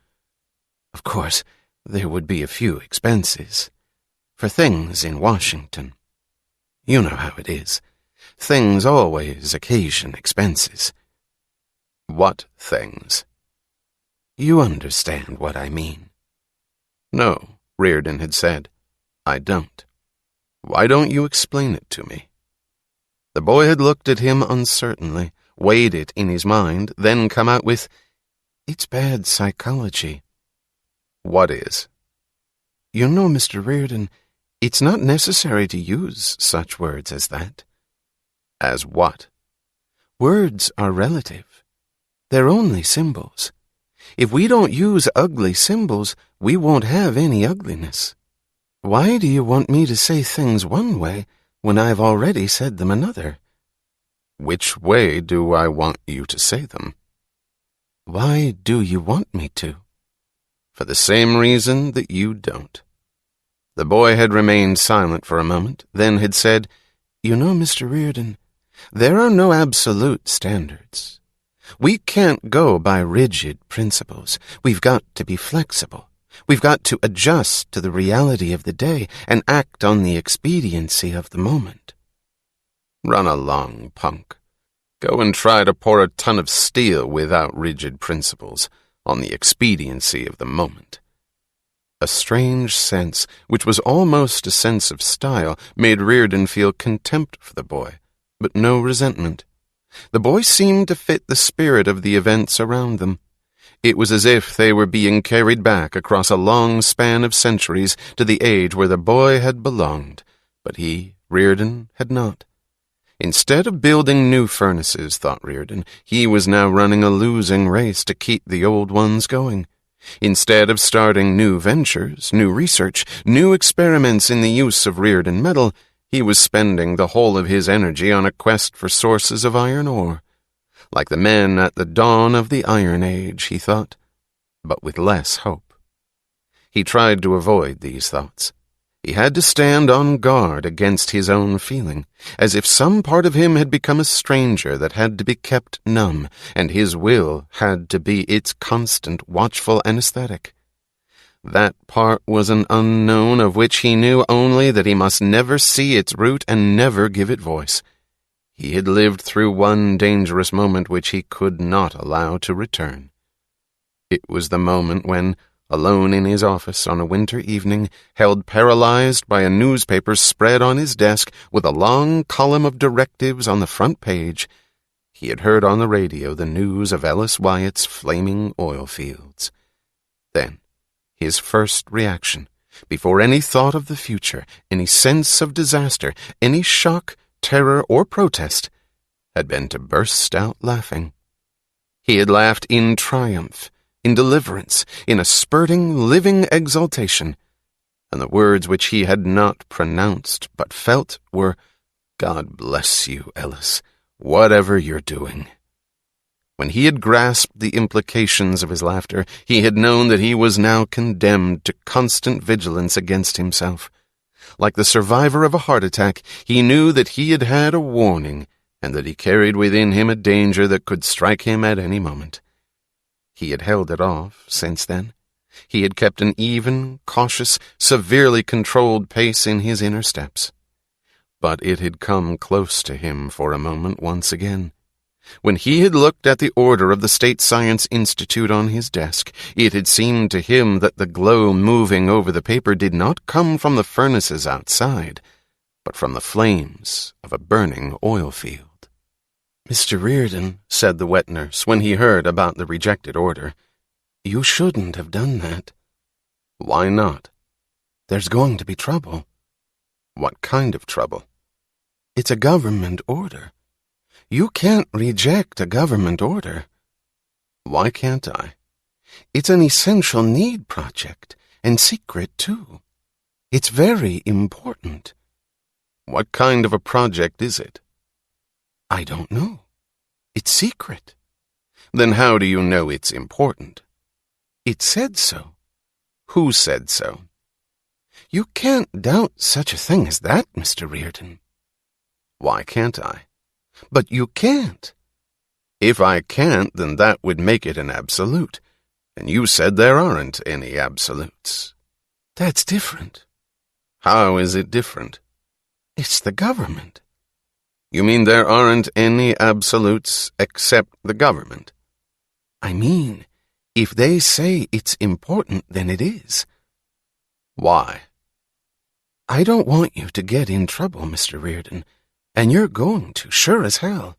Of course, there would be a few expenses. For things in Washington. You know how it is. Things always occasion expenses." "What things?" "You understand what I mean." "No," Reardon had said, "I don't. Why don't you explain it to me?" The boy had looked at him uncertainly, weighed it in his mind, then come out with, "It's bad psychology." "What is?" "You know, Mr. Reardon, it's not necessary to use such words as that." "As what?" "Words are relative. They're only symbols. If we don't use ugly symbols, we won't have any ugliness. Why do you want me to say things one way when I've already said them another?" "Which way do I want you to say them?" "Why do you want me to?" "For the same reason that you don't." The boy had remained silent for a moment, then had said, "You know, Mr. Reardon, there are no absolute standards. We can't go by rigid principles. We've got to be flexible. We've got to adjust to the reality of the day and act on the expediency of the moment." "Run along, punk. Go and try to pour a ton of steel without rigid principles, on the expediency of the moment." A strange sense, which was almost a sense of style, made Reardon feel contempt for the boy, but no resentment. The boy seemed to fit the spirit of the events around them. It was as if they were being carried back across a long span of centuries to the age where the boy had belonged, but he, Reardon, had not. Instead of building new furnaces, thought Reardon, he was now running a losing race to keep the old ones going. Instead of starting new ventures, new research, new experiments in the use of Reardon metal, he was spending the whole of his energy on a quest for sources of iron ore. Like the men at the dawn of the Iron Age, he thought, but with less hope. He tried to avoid these thoughts. He had to stand on guard against his own feeling, as if some part of him had become a stranger that had to be kept numb, and his will had to be its constant watchful anesthetic. That part was an unknown of which he knew only that he must never see its root and never give it voice. He had lived through one dangerous moment which he could not allow to return. It was the moment when, alone in his office on a winter evening, held paralyzed by a newspaper spread on his desk with a long column of directives on the front page, he had heard on the radio the news of Ellis Wyatt's flaming oil fields. Then, his first reaction, before any thought of the future, any sense of disaster, any shock, terror, or protest, had been to burst out laughing. He had laughed in triumph, in deliverance, in a spurting, living exultation, and the words which he had not pronounced but felt were, "God bless you, Ellis, whatever you're doing." When he had grasped the implications of his laughter, he had known that he was now condemned to constant vigilance against himself. Like the survivor of a heart attack, he knew that he had had a warning, and that he carried within him a danger that could strike him at any moment. He had held it off since then. He had kept an even, cautious, severely controlled pace in his inner steps. But it had come close to him for a moment once again. When he had looked at the order of the State Science Institute on his desk, it had seemed to him that the glow moving over the paper did not come from the furnaces outside, but from the flames of a burning oil field. "Mr. Reardon," said the wet nurse when he heard about the rejected order, "you shouldn't have done that." "Why not?" There's going to be trouble. What kind of trouble? It's a government order. You can't reject a government order. Why can't I? It's an essential need project, and secret, too. It's very important. What kind of a project is it? I don't know. It's secret. Then how do you know it's important? It said so. Who said so? You can't doubt such a thing as that, Mr. Reardon. Why can't I? But you can't. If I can't, then that would make it an absolute. And you said there aren't any absolutes. That's different. How is it different? It's the government. You mean there aren't any absolutes except the government? I mean, if they say it's important, then it is. Why? I don't want you to get in trouble, Mr. Reardon, and you're going to, sure as hell.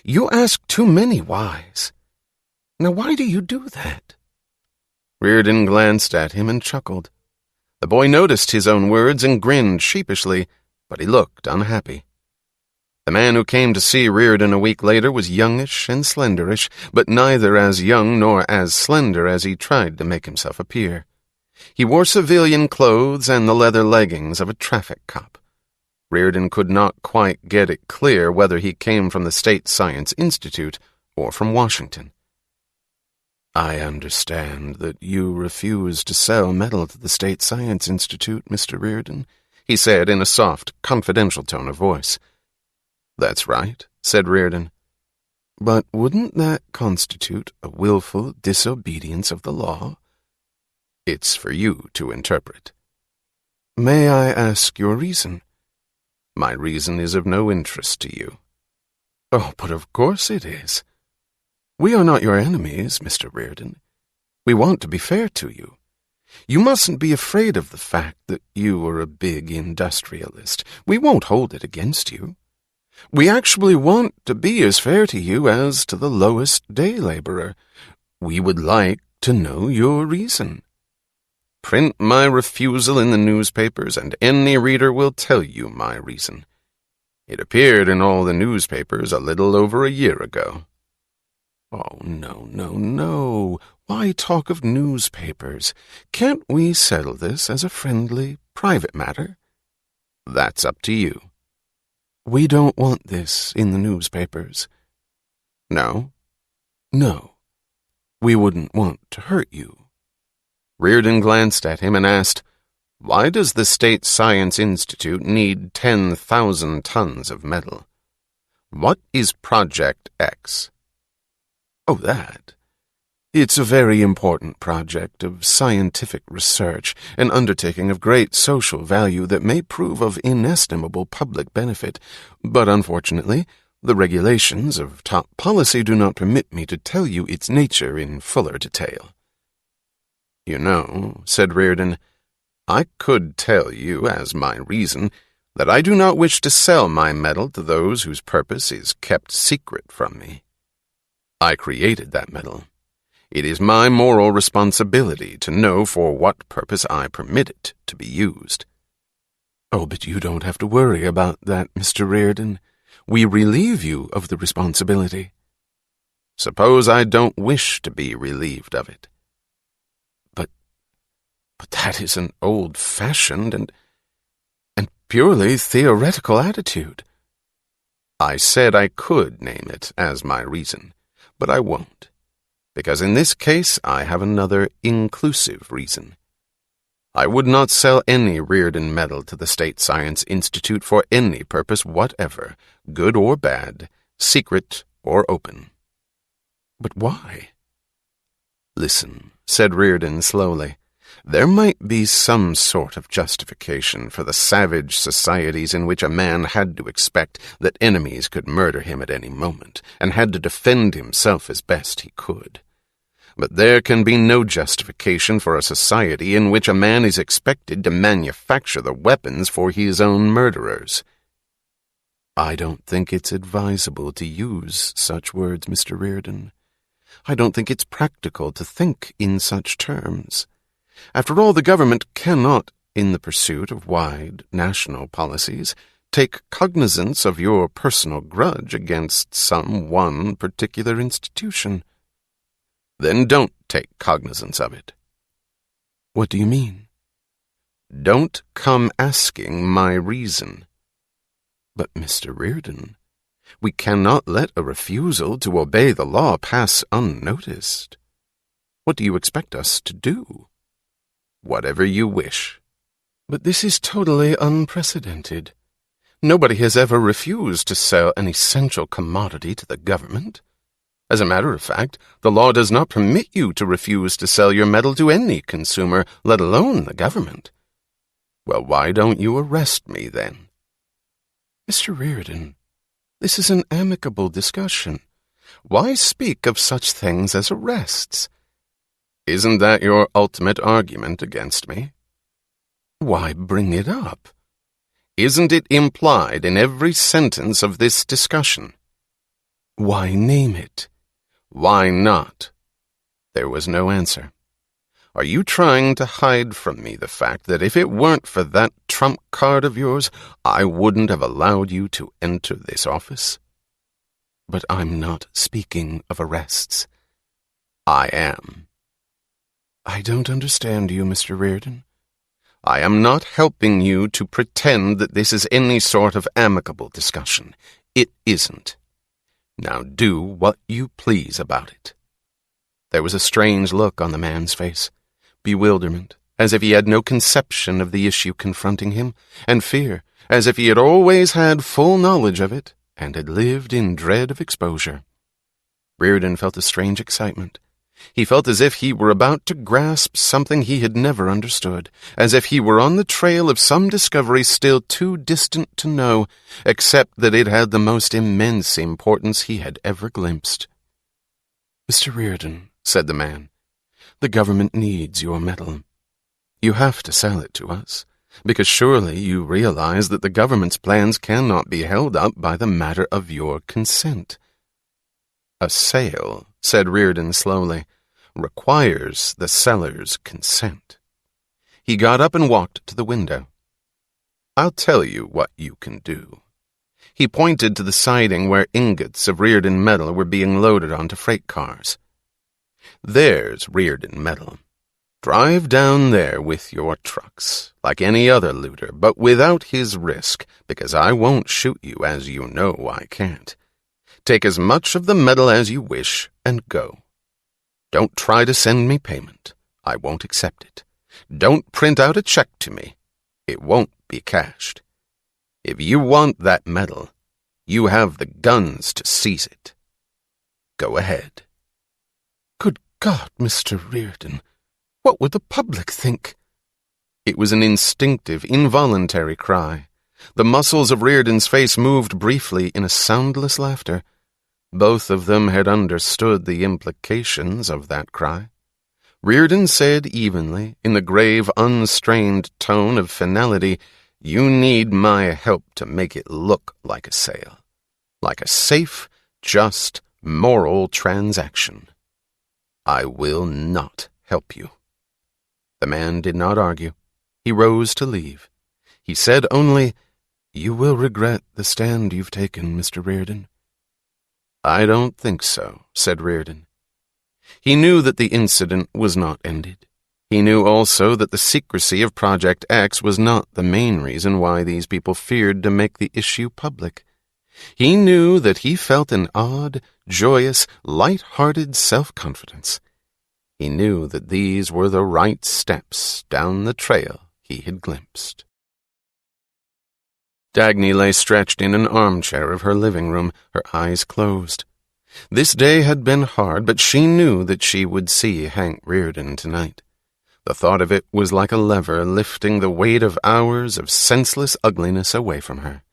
You ask too many whys. Now why do you do that? Reardon glanced at him and chuckled. The boy noticed his own words and grinned sheepishly, but he looked unhappy. The man who came to see Reardon a week later was youngish and slenderish, but neither as young nor as slender as he tried to make himself appear. He wore civilian clothes and the leather leggings of a traffic cop. Reardon could not quite get it clear whether he came from the State Science Institute or from Washington. I understand that you refuse to sell metal to the State Science Institute, Mr. Reardon, he said in a soft, confidential tone of voice. That's right, said Reardon. But wouldn't that constitute a willful disobedience of the law? It's for you to interpret. May I ask your reason? My reason is of no interest to you. Oh, but of course it is. We are not your enemies, Mr. Reardon. We want to be fair to you. You mustn't be afraid of the fact that you are a big industrialist. We won't hold it against you. We actually want to be as fair to you as to the lowest day laborer. We would like to know your reason. Print my refusal in the newspapers, and any reader will tell you my reason. It appeared in all the newspapers a little over a year ago. Oh, no. Why talk of newspapers? Can't we settle this as a friendly, private matter? That's up to you. We don't want this in the newspapers. No? No. We wouldn't want to hurt you. Reardon glanced at him and asked, Why does the State Science Institute need 10,000 tons of metal? What is Project X? Oh, that. It's a very important project of scientific research, an undertaking of great social value that may prove of inestimable public benefit, but unfortunately, the regulations of top policy do not permit me to tell you its nature in fuller detail. You know, said Reardon, I could tell you, as my reason, that I do not wish to sell my metal to those whose purpose is kept secret from me. I created that metal. It is my moral responsibility to know for what purpose I permit it to be used. Oh, but you don't have to worry about that, Mr. Reardon. We relieve you of the responsibility. Suppose I don't wish to be relieved of it. But that is an old-fashioned and purely theoretical attitude. I said I could name it as my reason, but I won't, because in this case I have another inclusive reason. I would not sell any Reardon metal to the State Science Institute for any purpose whatever, good or bad, secret or open. But why? Listen, said Reardon slowly. There might be some sort of justification for the savage societies in which a man had to expect that enemies could murder him at any moment, and had to defend himself as best he could. But there can be no justification for a society in which a man is expected to manufacture the weapons for his own murderers. I don't think it's advisable to use such words, Mr. Reardon. I don't think it's practical to think in such terms. After all, the government cannot in the pursuit of wide national policies, take cognizance of your personal grudge against some one particular institution. Then don't take cognizance of it. What do you mean? Don't come asking my reason. But, Mr. Reardon, we cannot let a refusal to obey the law pass unnoticed. What do you expect us to do? Whatever you wish. But this is totally unprecedented. Nobody has ever refused to sell an essential commodity to the government. As a matter of fact, the law does not permit you to refuse to sell your metal to any consumer, let alone the government. Well, why don't you arrest me, then? Mr. Reardon, this is an amicable discussion. Why speak of such things as arrests? Isn't that your ultimate argument against me? Why bring it up? Isn't it implied in every sentence of this discussion? Why name it? Why not? There was no answer. Are you trying to hide from me the fact that if it weren't for that trump card of yours, I wouldn't have allowed you to enter this office? But I'm not speaking of arrests. I am. I don't understand you, Mr. Reardon. I am not helping you to pretend that this is any sort of amicable discussion. It isn't. Now do what you please about it. There was a strange look on the man's face, bewilderment, as if he had no conception of the issue confronting him, and fear, as if he had always had full knowledge of it, and had lived in dread of exposure. Reardon felt a strange excitement. He felt as if he were about to grasp something he had never understood, as if he were on the trail of some discovery still too distant to know, except that it had the most immense importance he had ever glimpsed. "Mr. Reardon," said the man, "the government needs your metal. You have to sell it to us, because surely you realize that the government's plans cannot be held up by the matter of your consent." "A sale," said Reardon slowly, "requires the seller's consent." He got up and walked to the window. "I'll tell you what you can do." He pointed to the siding where ingots of Reardon metal were being loaded onto freight cars. "There's Reardon metal. Drive down there with your trucks, like any other looter, but without his risk, because I won't shoot you, as you know I can't. Take as much of the metal as you wish, and go. Don't try to send me payment. I won't accept it. Don't print out a check to me. It won't be cashed. If you want that metal, you have the guns to seize it. Go ahead." "Good God, Mr. Reardon, what would the public think?" It was an instinctive, involuntary cry. The muscles of Reardon's face moved briefly in a soundless laughter. Both of them had understood the implications of that cry. Reardon said evenly, in the grave, unstrained tone of finality, "You need my help to make it look like a sale. Like a safe, just, moral transaction. I will not help you." The man did not argue. He rose to leave. He said only, "You will regret the stand you've taken, Mr. Reardon." "I don't think so," said Reardon. He knew that the incident was not ended. He knew also that the secrecy of Project X was not the main reason why these people feared to make the issue public. He knew that he felt an odd, joyous, light-hearted self-confidence. He knew that these were the right steps down the trail he had glimpsed. Dagny lay stretched in an armchair of her living room, her eyes closed. This day had been hard, but she knew that she would see Hank Reardon tonight. The thought of it was like a lever lifting the weight of hours of senseless ugliness away from her.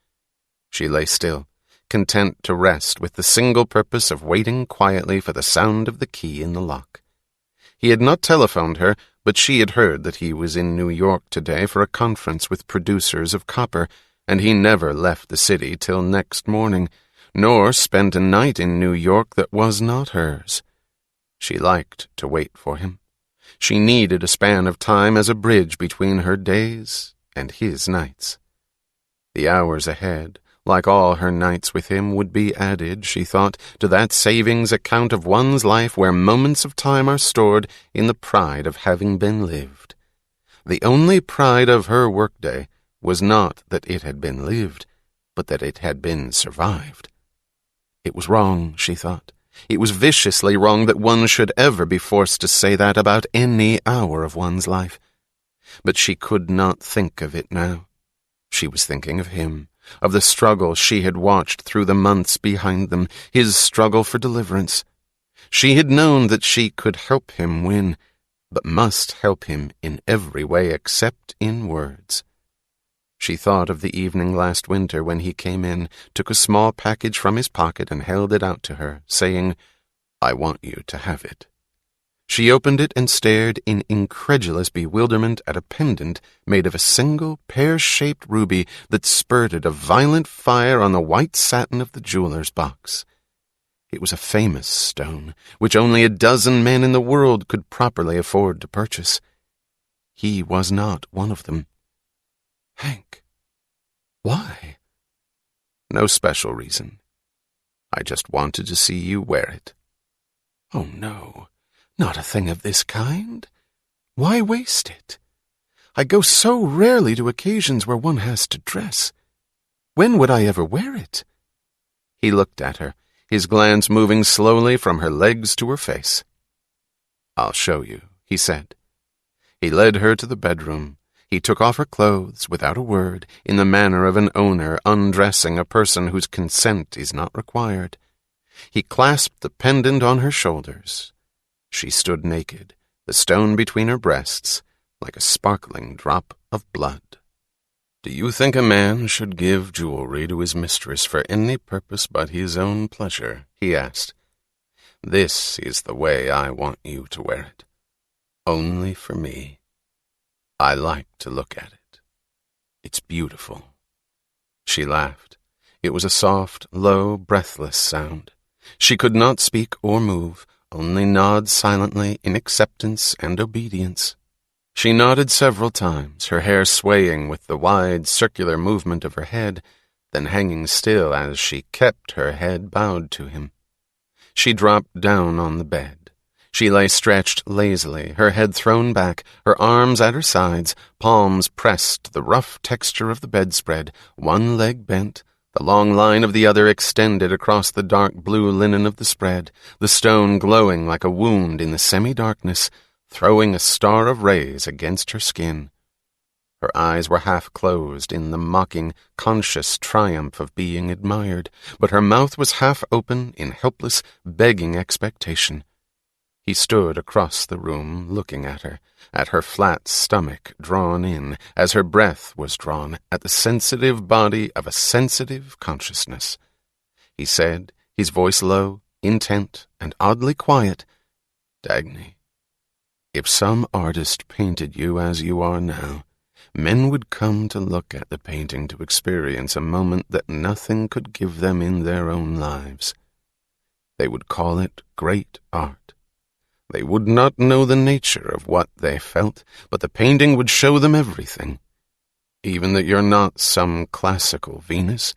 She lay still, content to rest with the single purpose of waiting quietly for the sound of the key in the lock. He had not telephoned her, but she had heard that he was in New York today for a conference with producers of copper, and he never left the city till next morning, nor spent a night in New York that was not hers. She liked to wait for him. She needed a span of time as a bridge between her days and his nights. The hours ahead, like all her nights with him, would be added, she thought, to that savings account of one's life where moments of time are stored in the pride of having been lived. The only pride of her workday was not that it had been lived, but that it had been survived. It was wrong, she thought. It was viciously wrong that one should ever be forced to say that about any hour of one's life. But she could not think of it now. She was thinking of him, of the struggle she had watched through the months behind them, his struggle for deliverance. She had known that she could help him win, but must help him in every way except in words. She thought of the evening last winter when he came in, took a small package from his pocket and held it out to her, saying, "I want you to have it." She opened it and stared in incredulous bewilderment at a pendant made of a single pear-shaped ruby that spurted a violent fire on the white satin of the jeweler's box. It was a famous stone, which only a dozen men in the world could properly afford to purchase. He was not one of them. "Hank, why?" "No special reason. I just wanted to see you wear it." "Oh, no, not a thing of this kind. Why waste it? I go so rarely to occasions where one has to dress. When would I ever wear it?" He looked at her, his glance moving slowly from her legs to her face. "I'll show you," he said. He led her to the bedroom. He took off her clothes without a word, in the manner of an owner undressing a person whose consent is not required. He clasped the pendant on her shoulders. She stood naked, the stone between her breasts, like a sparkling drop of blood. "Do you think a man should give jewelry to his mistress for any purpose but his own pleasure?" he asked. "This is the way I want you to wear it. Only for me. I like to look at it. It's beautiful." She laughed. It was a soft, low, breathless sound. She could not speak or move, only nod silently in acceptance and obedience. She nodded several times, her hair swaying with the wide, circular movement of her head, then hanging still as she kept her head bowed to him. She dropped down on the bed. She lay stretched lazily, her head thrown back, her arms at her sides, palms pressed to the rough texture of the bedspread, one leg bent, the long line of the other extended across the dark blue linen of the spread, the stone glowing like a wound in the semi-darkness, throwing a star of rays against her skin. Her eyes were half closed in the mocking, conscious triumph of being admired, but her mouth was half open in helpless, begging expectation. He stood across the room, looking at her flat stomach drawn in, as her breath was drawn, at the sensitive body of a sensitive consciousness. He said, his voice low, intent, and oddly quiet, "Dagny, if some artist painted you as you are now, men would come to look at the painting to experience a moment that nothing could give them in their own lives. They would call it great art. They would not know the nature of what they felt, but the painting would show them everything. Even that you're not some classical Venus,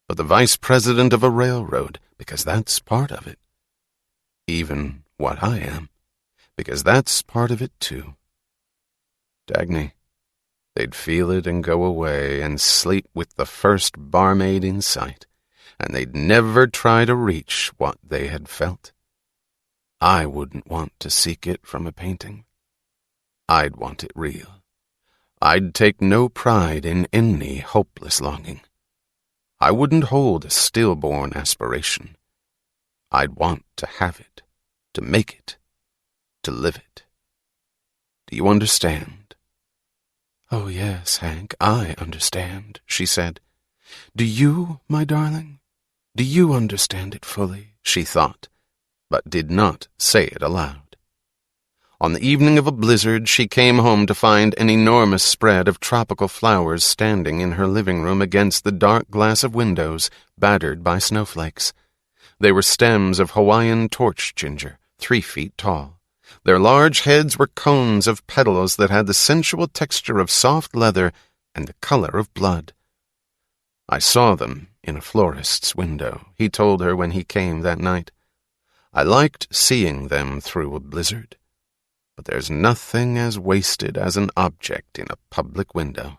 but the vice president of a railroad, because that's part of it. Even what I am, because that's part of it too. Dagny, they'd feel it and go away and sleep with the first barmaid in sight, and they'd never try to reach what they had felt. I wouldn't want to seek it from a painting. I'd want it real. I'd take no pride in any hopeless longing. I wouldn't hold a stillborn aspiration. I'd want to have it, to make it, to live it. Do you understand?" "Oh, yes, Hank, I understand," she said. "Do you, my darling? Do you understand it fully?" she thought, but did not say it aloud. On the evening of a blizzard, she came home to find an enormous spread of tropical flowers standing in her living room against the dark glass of windows, battered by snowflakes. They were stems of Hawaiian torch ginger, 3 feet tall. Their large heads were cones of petals that had the sensual texture of soft leather and the color of blood. "I saw them in a florist's window," he told her when he came that night. "I liked seeing them through a blizzard. But there's nothing as wasted as an object in a public window."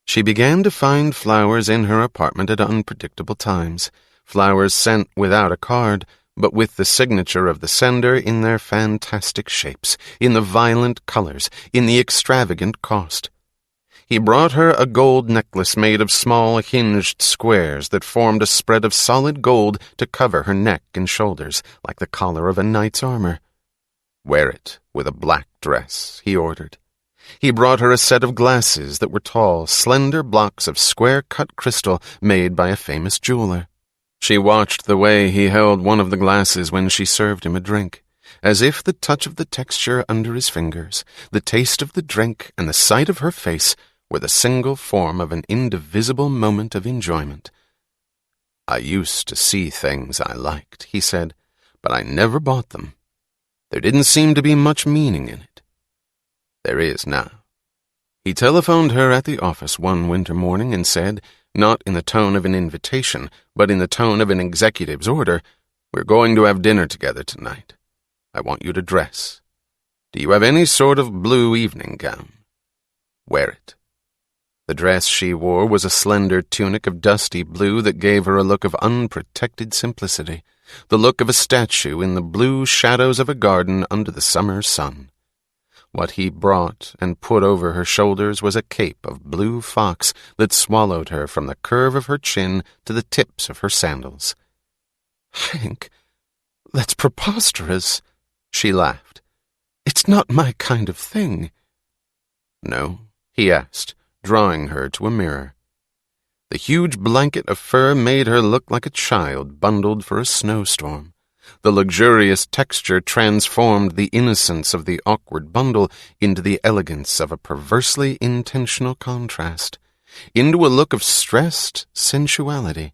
She began to find flowers in her apartment at unpredictable times, flowers sent without a card, but with the signature of the sender in their fantastic shapes, in the violent colors, in the extravagant cost. He brought her a gold necklace made of small hinged squares that formed a spread of solid gold to cover her neck and shoulders, like the collar of a knight's armor. "Wear it with a black dress," he ordered. He brought her a set of glasses that were tall, slender blocks of square-cut crystal made by a famous jeweler. She watched the way he held one of the glasses when she served him a drink, as if the touch of the texture under his fingers, the taste of the drink, and the sight of her face were the single form of an indivisible moment of enjoyment. "I used to see things I liked," he said, "but I never bought them. There didn't seem to be much meaning in it. There is now." He telephoned her at the office one winter morning and said, not in the tone of an invitation, but in the tone of an executive's order, "We're going to have dinner together tonight. I want you to dress. Do you have any sort of blue evening gown? Wear it." The dress she wore was a slender tunic of dusty blue that gave her a look of unprotected simplicity, the look of a statue in the blue shadows of a garden under the summer sun. What he brought and put over her shoulders was a cape of blue fox that swallowed her from the curve of her chin to the tips of her sandals. "Hank, that's preposterous," she laughed. "It's not my kind of thing." "No?" he asked, drawing her to a mirror. The huge blanket of fur made her look like a child bundled for a snowstorm. The luxurious texture transformed the innocence of the awkward bundle into the elegance of a perversely intentional contrast, into a look of stressed sensuality.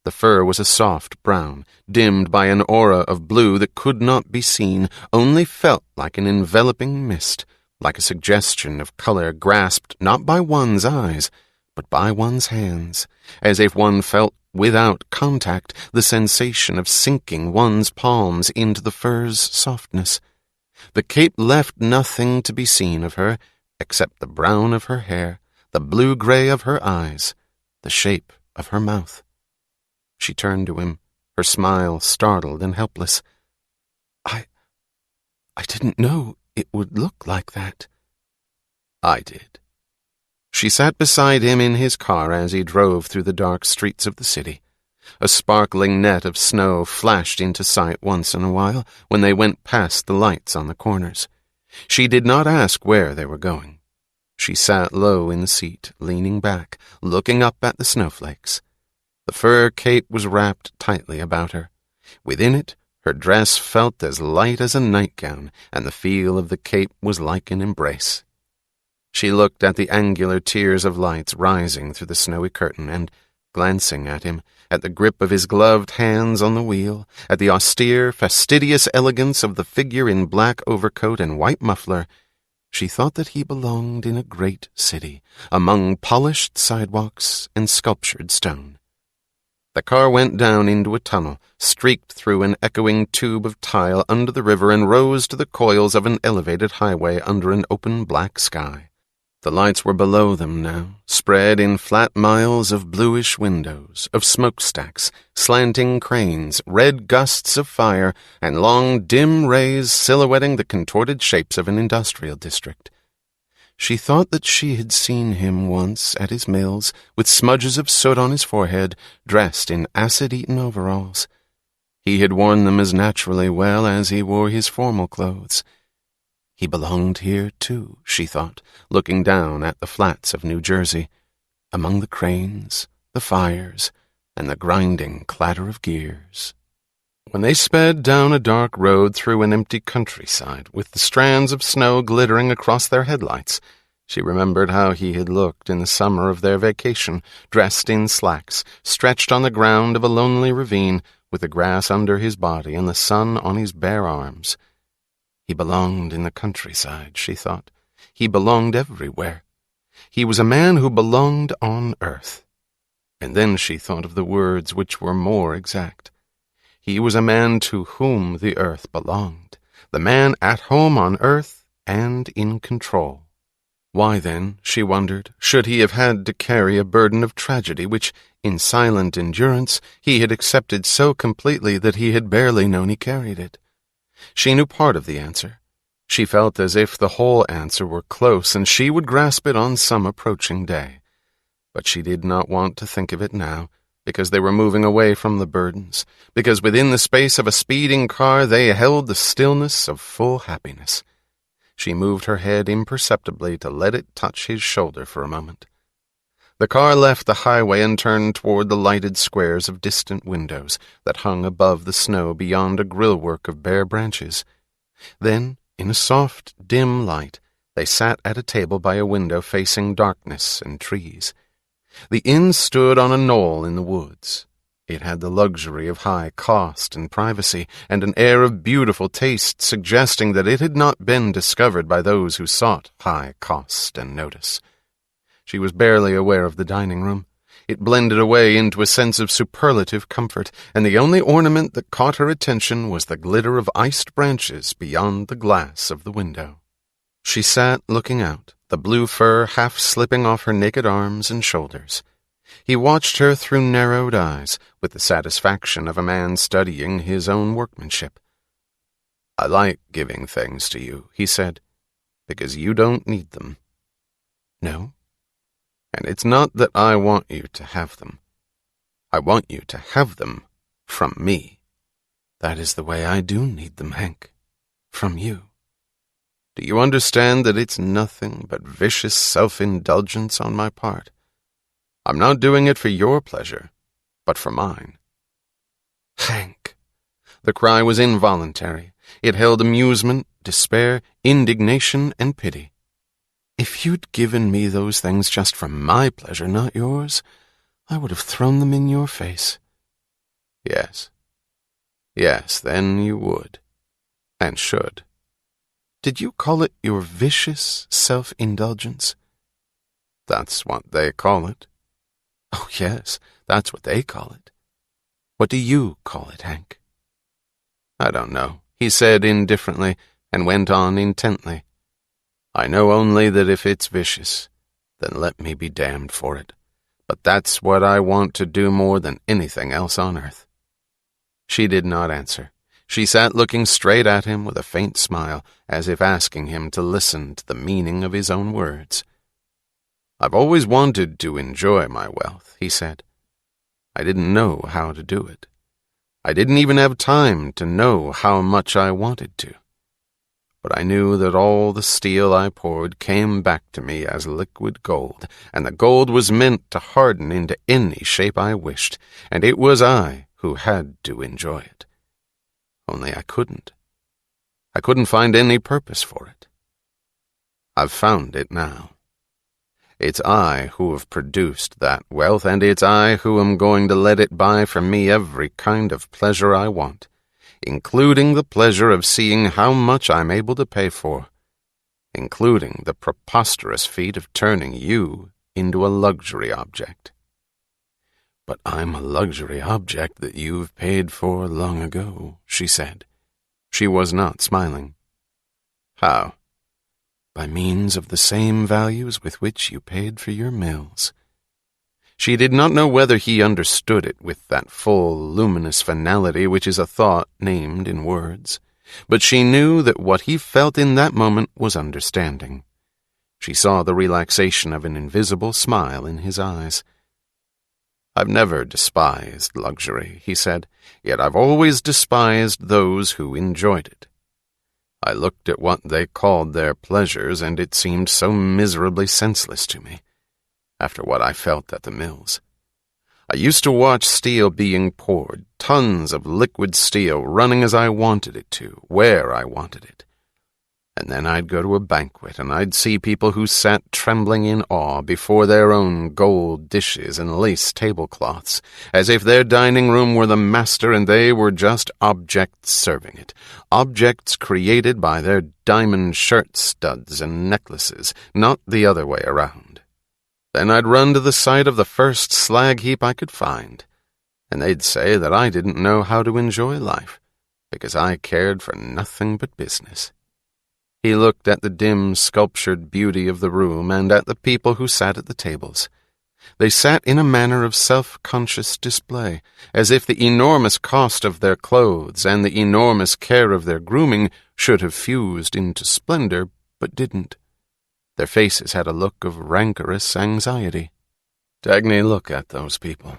The fur was a soft brown, dimmed by an aura of blue that could not be seen, only felt like an enveloping mist, like a suggestion of color grasped not by one's eyes, but by one's hands, as if one felt without contact the sensation of sinking one's palms into the fur's softness. The cape left nothing to be seen of her except the brown of her hair, the blue-gray of her eyes, the shape of her mouth. She turned to him, her smile startled and helpless. I didn't know it would look like that." "I did." She sat beside him in his car as he drove through the dark streets of the city. A sparkling net of snow flashed into sight once in a while when they went past the lights on the corners. She did not ask where they were going. She sat low in the seat, leaning back, looking up at the snowflakes. The fur cape was wrapped tightly about her. Within it, her dress felt as light as a nightgown, and the feel of the cape was like an embrace. She looked at the angular tiers of lights rising through the snowy curtain and, glancing at him, at the grip of his gloved hands on the wheel, at the austere, fastidious elegance of the figure in black overcoat and white muffler, she thought that he belonged in a great city, among polished sidewalks and sculptured stone. The car went down into a tunnel, streaked through an echoing tube of tile under the river and rose to the coils of an elevated highway under an open black sky. The lights were below them now, spread in flat miles of bluish windows, of smokestacks, slanting cranes, red gusts of fire, and long, dim rays silhouetting the contorted shapes of an industrial district. She thought that she had seen him once at his mills, with smudges of soot on his forehead, dressed in acid-eaten overalls. He had worn them as naturally well as he wore his formal clothes. He belonged here, too, she thought, looking down at the flats of New Jersey, among the cranes, the fires, and the grinding clatter of gears. When they sped down a dark road through an empty countryside, with the strands of snow glittering across their headlights, she remembered how he had looked in the summer of their vacation, dressed in slacks, stretched on the ground of a lonely ravine, with the grass under his body and the sun on his bare arms. He belonged in the countryside, she thought. He belonged everywhere. He was a man who belonged on earth. And then she thought of the words which were more exact. He was a man to whom the earth belonged, the man at home on earth and in control. Why then, she wondered, should he have had to carry a burden of tragedy which, in silent endurance, he had accepted so completely that he had barely known he carried it? She knew part of the answer. She felt as if the whole answer were close, and she would grasp it on some approaching day. But she did not want to think of it now, because they were moving away from the burdens, because within the space of a speeding car they held the stillness of full happiness. She moved her head imperceptibly to let it touch his shoulder for a moment. The car left the highway and turned toward the lighted squares of distant windows that hung above the snow beyond a grillwork of bare branches. Then, in a soft, dim light, they sat at a table by a window facing darkness and trees. The inn stood on a knoll in the woods. It had the luxury of high cost and privacy, and an air of beautiful taste suggesting that it had not been discovered by those who sought high cost and notice. She was barely aware of the dining room. It blended away into a sense of superlative comfort, and the only ornament that caught her attention was the glitter of iced branches beyond the glass of the window. She sat looking out, the blue fur half slipping off her naked arms and shoulders. He watched her through narrowed eyes, with the satisfaction of a man studying his own workmanship. "I like giving things to you," he said, "because you don't need them." "No." "And it's not that I want you to have them. I want you to have them from me." "That is the way I do need them, Hank. From you." "Do you understand that it's nothing but vicious self-indulgence on my part? I'm not doing it for your pleasure, but for mine." "Hank." The cry was involuntary. It held amusement, despair, indignation, and pity. "If you'd given me those things just for my pleasure, not yours, I would have thrown them in your face." "Yes. Yes, then you would. And should." "Did you call it your vicious self-indulgence?" "That's what they call it." "Oh, yes, that's what they call it. What do you call it, Hank?" "I don't know," he said indifferently, and went on intently. "I know only that if it's vicious, then let me be damned for it. But that's what I want to do more than anything else on earth." She did not answer. She sat looking straight at him with a faint smile, as if asking him to listen to the meaning of his own words. "I've always wanted to enjoy my wealth," he said. "I didn't know how to do it. I didn't even have time to know how much I wanted to. But I knew that all the steel I poured came back to me as liquid gold, and the gold was meant to harden into any shape I wished, and it was I who had to enjoy it. Only I couldn't. I couldn't find any purpose for it. I've found it now. It's I who have produced that wealth, and it's I who am going to let it buy for me every kind of pleasure I want, including the pleasure of seeing how much I'm able to pay for, including the preposterous feat of turning you into a luxury object." "But I'm a luxury object that you've paid for long ago," she said. She was not smiling. "How?" "By means of the same values with which you paid for your mills." She did not know whether he understood it with that full, luminous finality which is a thought named in words, but she knew that what he felt in that moment was understanding. She saw the relaxation of an invisible smile in his eyes. "I've never despised luxury," he said, "yet I've always despised those who enjoyed it. I looked at what they called their pleasures, and it seemed so miserably senseless to me, after what I felt at the mills. I used to watch steel being poured, tons of liquid steel running as I wanted it to, where I wanted it. And then I'd go to a banquet, and I'd see people who sat trembling in awe before their own gold dishes and lace tablecloths, as if their dining room were the master and they were just objects serving it, objects created by their diamond shirt studs and necklaces, not the other way around. Then I'd run to the site of the first slag heap I could find, and they'd say that I didn't know how to enjoy life, because I cared for nothing but business. He looked at the dim, sculptured beauty of the room and at the people who sat at the tables. They sat in a manner of self-conscious display, as if the enormous cost of their clothes and the enormous care of their grooming should have fused into splendor, but didn't. Their faces had a look of rancorous anxiety. Dagny, look at those people.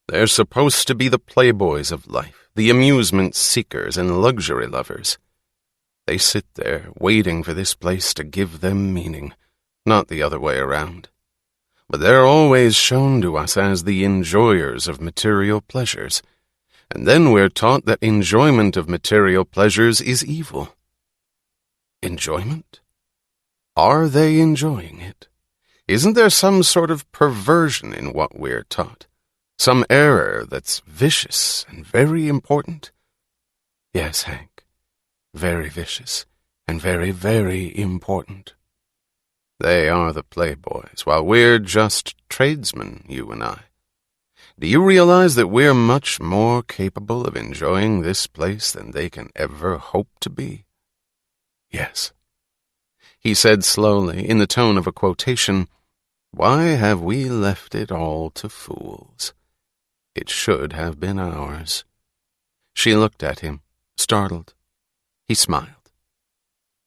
They're supposed to be the playboys of life, the amusement seekers and luxury lovers. They sit there, waiting for this place to give them meaning, not the other way around. But they're always shown to us as the enjoyers of material pleasures, and then we're taught that enjoyment of material pleasures is evil. Enjoyment? Are they enjoying it? Isn't there some sort of perversion in what we're taught? Some error that's vicious and very important? Yes, Hank. Very vicious, and very, very important. They are the playboys, while we're just tradesmen, you and I. Do you realize that we're much more capable of enjoying this place than they can ever hope to be? Yes. He said slowly, in the tone of a quotation, "Why have we left it all to fools? It should have been ours." She looked at him, startled. He smiled.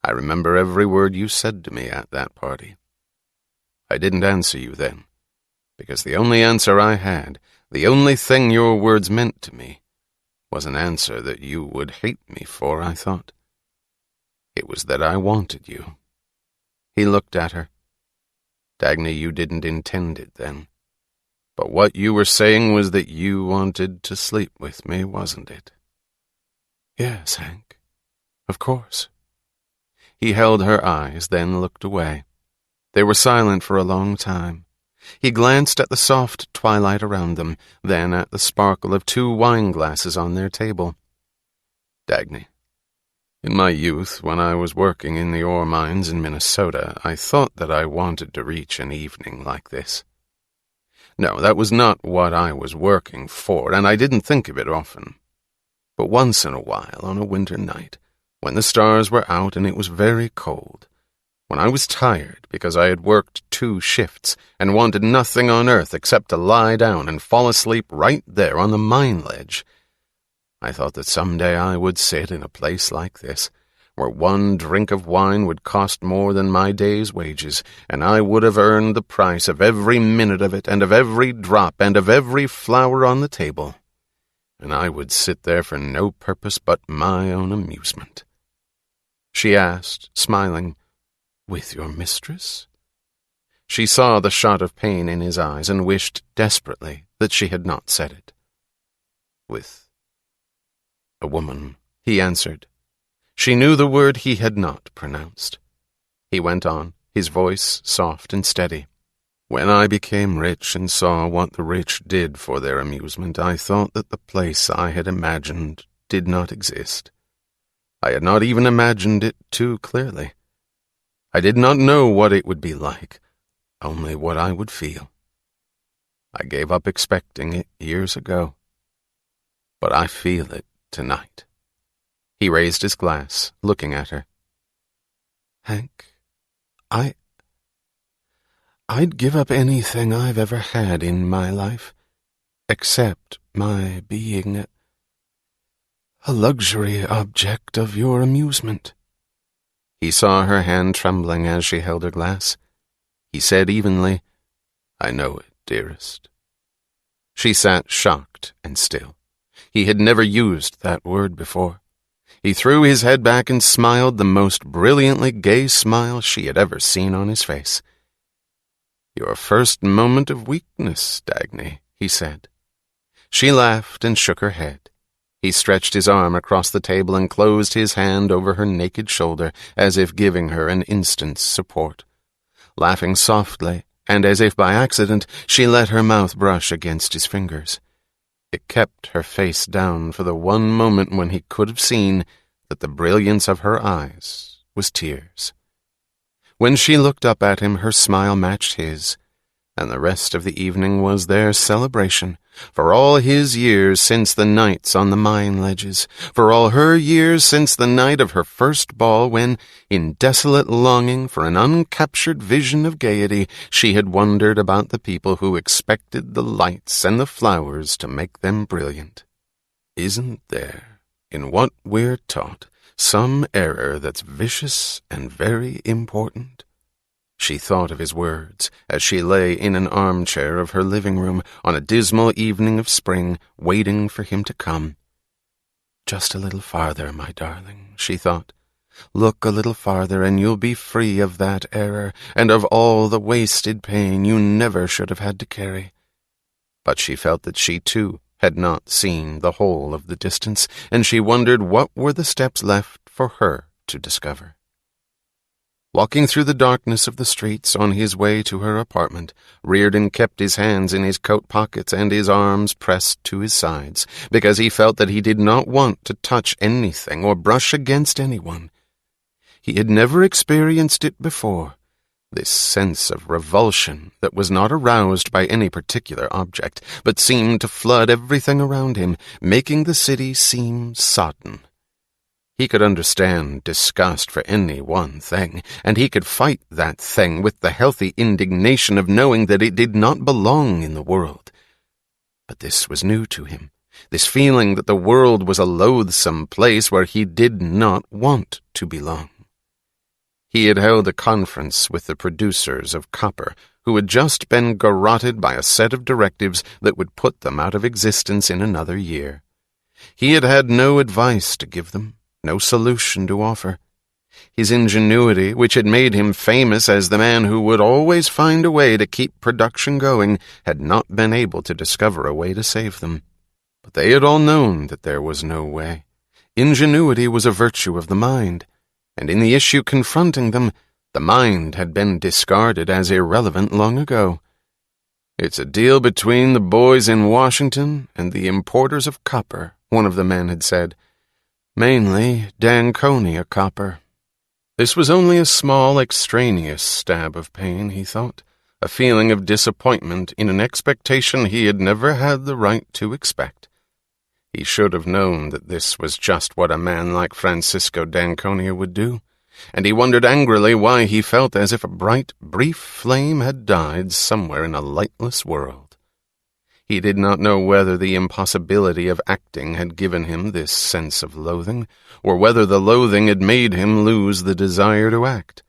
"I remember every word you said to me at that party. I didn't answer you then, because the only answer I had, the only thing your words meant to me, was an answer that you would hate me for, I thought. It was that I wanted you." He looked at her. "Dagny, you didn't intend it then. But what you were saying was that you wanted to sleep with me, wasn't it?" "Yes, Hank. Of course." He held her eyes, then looked away. They were silent for a long time. He glanced at the soft twilight around them, then at the sparkle of 2 wine glasses on their table. "Dagny, in my youth, when I was working in the ore mines in Minnesota, I thought that I wanted to reach an evening like this. No, that was not what I was working for, and I didn't think of it often. But once in a while, on a winter night, when the stars were out and it was very cold, when I was tired because I had worked 2 shifts and wanted nothing on earth except to lie down and fall asleep right there on the mine ledge, I thought that someday I would sit in a place like this, where 1 drink of wine would cost more than my day's wages, and I would have earned the price of every minute of it and of every drop and of every flower on the table, and I would sit there for no purpose but my own amusement." She asked, smiling, "With your mistress?" She saw the shot of pain in his eyes and wished desperately that she had not said it. "With a woman," he answered. She knew the word he had not pronounced. He went on, his voice soft and steady. "When I became rich and saw what the rich did for their amusement, I thought that the place I had imagined did not exist. I had not even imagined it too clearly. I did not know what it would be like, only what I would feel. I gave up expecting it years ago, but I feel it tonight." He raised his glass, looking at her. "Hank, I'd give up anything I've ever had in my life, except my being a luxury object of your amusement." He saw her hand trembling as she held her glass. He said evenly, "I know it, dearest." She sat shocked and still. He had never used that word before. He threw his head back and smiled the most brilliantly gay smile she had ever seen on his face. "Your first moment of weakness, Dagny," he said. She laughed and shook her head. He stretched his arm across the table and closed his hand over her naked shoulder, as if giving her an instant's support. Laughing softly, and as if by accident, she let her mouth brush against his fingers. It kept her face down for the one moment when he could have seen that the brilliance of her eyes was tears. When she looked up at him, her smile matched his, and the rest of the evening was their celebration, for all his years since the nights on the mine ledges, for all her years since the night of her first ball when, in desolate longing for an uncaptured vision of gaiety, she had wondered about the people who expected the lights and the flowers to make them brilliant. Isn't there, in what we're taught, some error that's vicious and very important? She thought of his words as she lay in an armchair of her living room on a dismal evening of spring, waiting for him to come. Just a little farther, my darling, she thought. Look a little farther and you'll be free of that error and of all the wasted pain you never should have had to carry. But she felt that she, too, had not seen the whole of the distance, and she wondered what were the steps left for her to discover. Walking through the darkness of the streets on his way to her apartment, Reardon kept his hands in his coat pockets and his arms pressed to his sides, because he felt that he did not want to touch anything or brush against anyone. He had never experienced it before, this sense of revulsion that was not aroused by any particular object, but seemed to flood everything around him, making the city seem sodden. He could understand disgust for any one thing, and he could fight that thing with the healthy indignation of knowing that it did not belong in the world. But this was new to him, this feeling that the world was a loathsome place where he did not want to belong. He had held a conference with the producers of copper, who had just been garroted by a set of directives that would put them out of existence in another year. He had had no advice to give them, no solution to offer. His ingenuity, which had made him famous as the man who would always find a way to keep production going, had not been able to discover a way to save them. But they had all known that there was no way. Ingenuity was a virtue of the mind, and in the issue confronting them, the mind had been discarded as irrelevant long ago. It's a deal between the boys in Washington and the importers of copper, one of the men had said. Mainly Danconia copper. This was only a small, extraneous stab of pain, he thought, a feeling of disappointment in an expectation he had never had the right to expect. He should have known that this was just what a man like Francisco d'Anconia would do, and he wondered angrily why he felt as if a bright, brief flame had died somewhere in a lightless world. He did not know whether the impossibility of acting had given him this sense of loathing, or whether the loathing had made him lose the desire to act.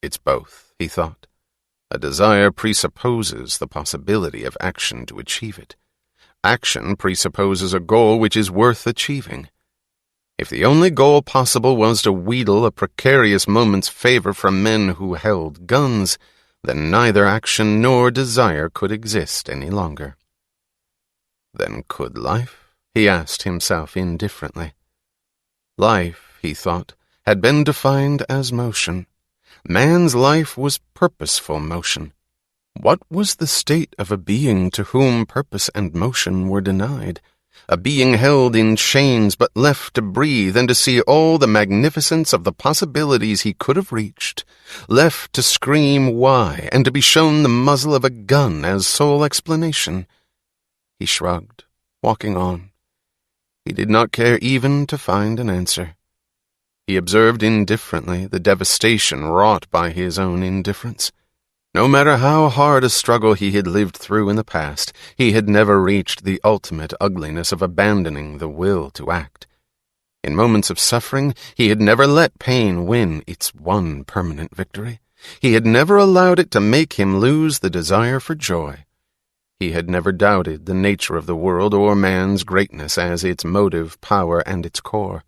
It's both, he thought. A desire presupposes the possibility of action to achieve it. Action presupposes a goal which is worth achieving. If the only goal possible was to wheedle a precarious moment's favor from men who held guns, then neither action nor desire could exist any longer. Then could life? He asked himself indifferently. Life, he thought, had been defined as motion. Man's life was purposeful motion. What was the state of a being to whom purpose and motion were denied? A being held in chains but left to breathe and to see all the magnificence of the possibilities he could have reached, left to scream why and to be shown the muzzle of a gun as sole explanation. He shrugged, walking on. He did not care even to find an answer. He observed indifferently the devastation wrought by his own indifference. No matter how hard a struggle he had lived through in the past, he had never reached the ultimate ugliness of abandoning the will to act. In moments of suffering, he had never let pain win its one permanent victory. He had never allowed it to make him lose the desire for joy. He had never doubted the nature of the world or man's greatness as its motive, power, and its core.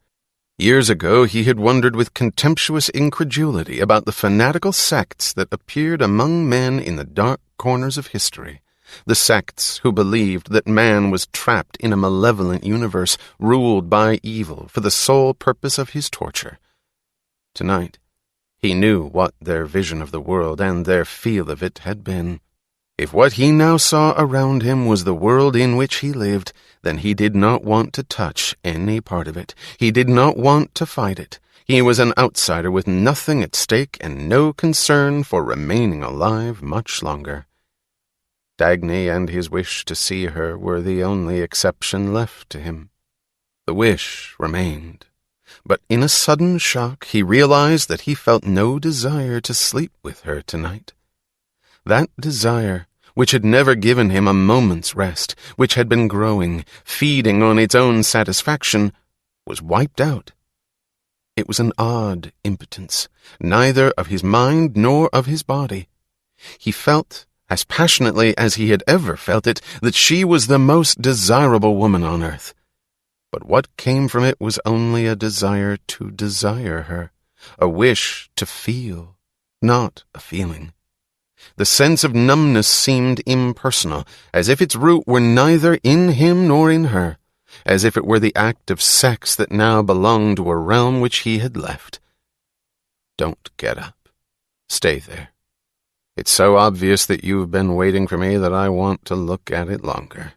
Years ago he had wondered with contemptuous incredulity about the fanatical sects that appeared among men in the dark corners of history, the sects who believed that man was trapped in a malevolent universe ruled by evil for the sole purpose of his torture. Tonight, he knew what their vision of the world and their feel of it had been. If what he now saw around him was the world in which he lived, then he did not want to touch any part of it. He did not want to fight it. He was an outsider with nothing at stake and no concern for remaining alive much longer. Dagny and his wish to see her were the only exception left to him. The wish remained, but in a sudden shock he realized that he felt no desire to sleep with her tonight. That desire, which had never given him a moment's rest, which had been growing, feeding on its own satisfaction, was wiped out. It was an odd impotence, neither of his mind nor of his body. He felt, as passionately as he had ever felt it, that she was the most desirable woman on earth. But what came from it was only a desire to desire her, a wish to feel, not a feeling. The sense of numbness seemed impersonal, as if its root were neither in him nor in her, as if it were the act of sex that now belonged to a realm which he had left. Don't get up. Stay there. It's so obvious that you've been waiting for me that I want to look at it longer.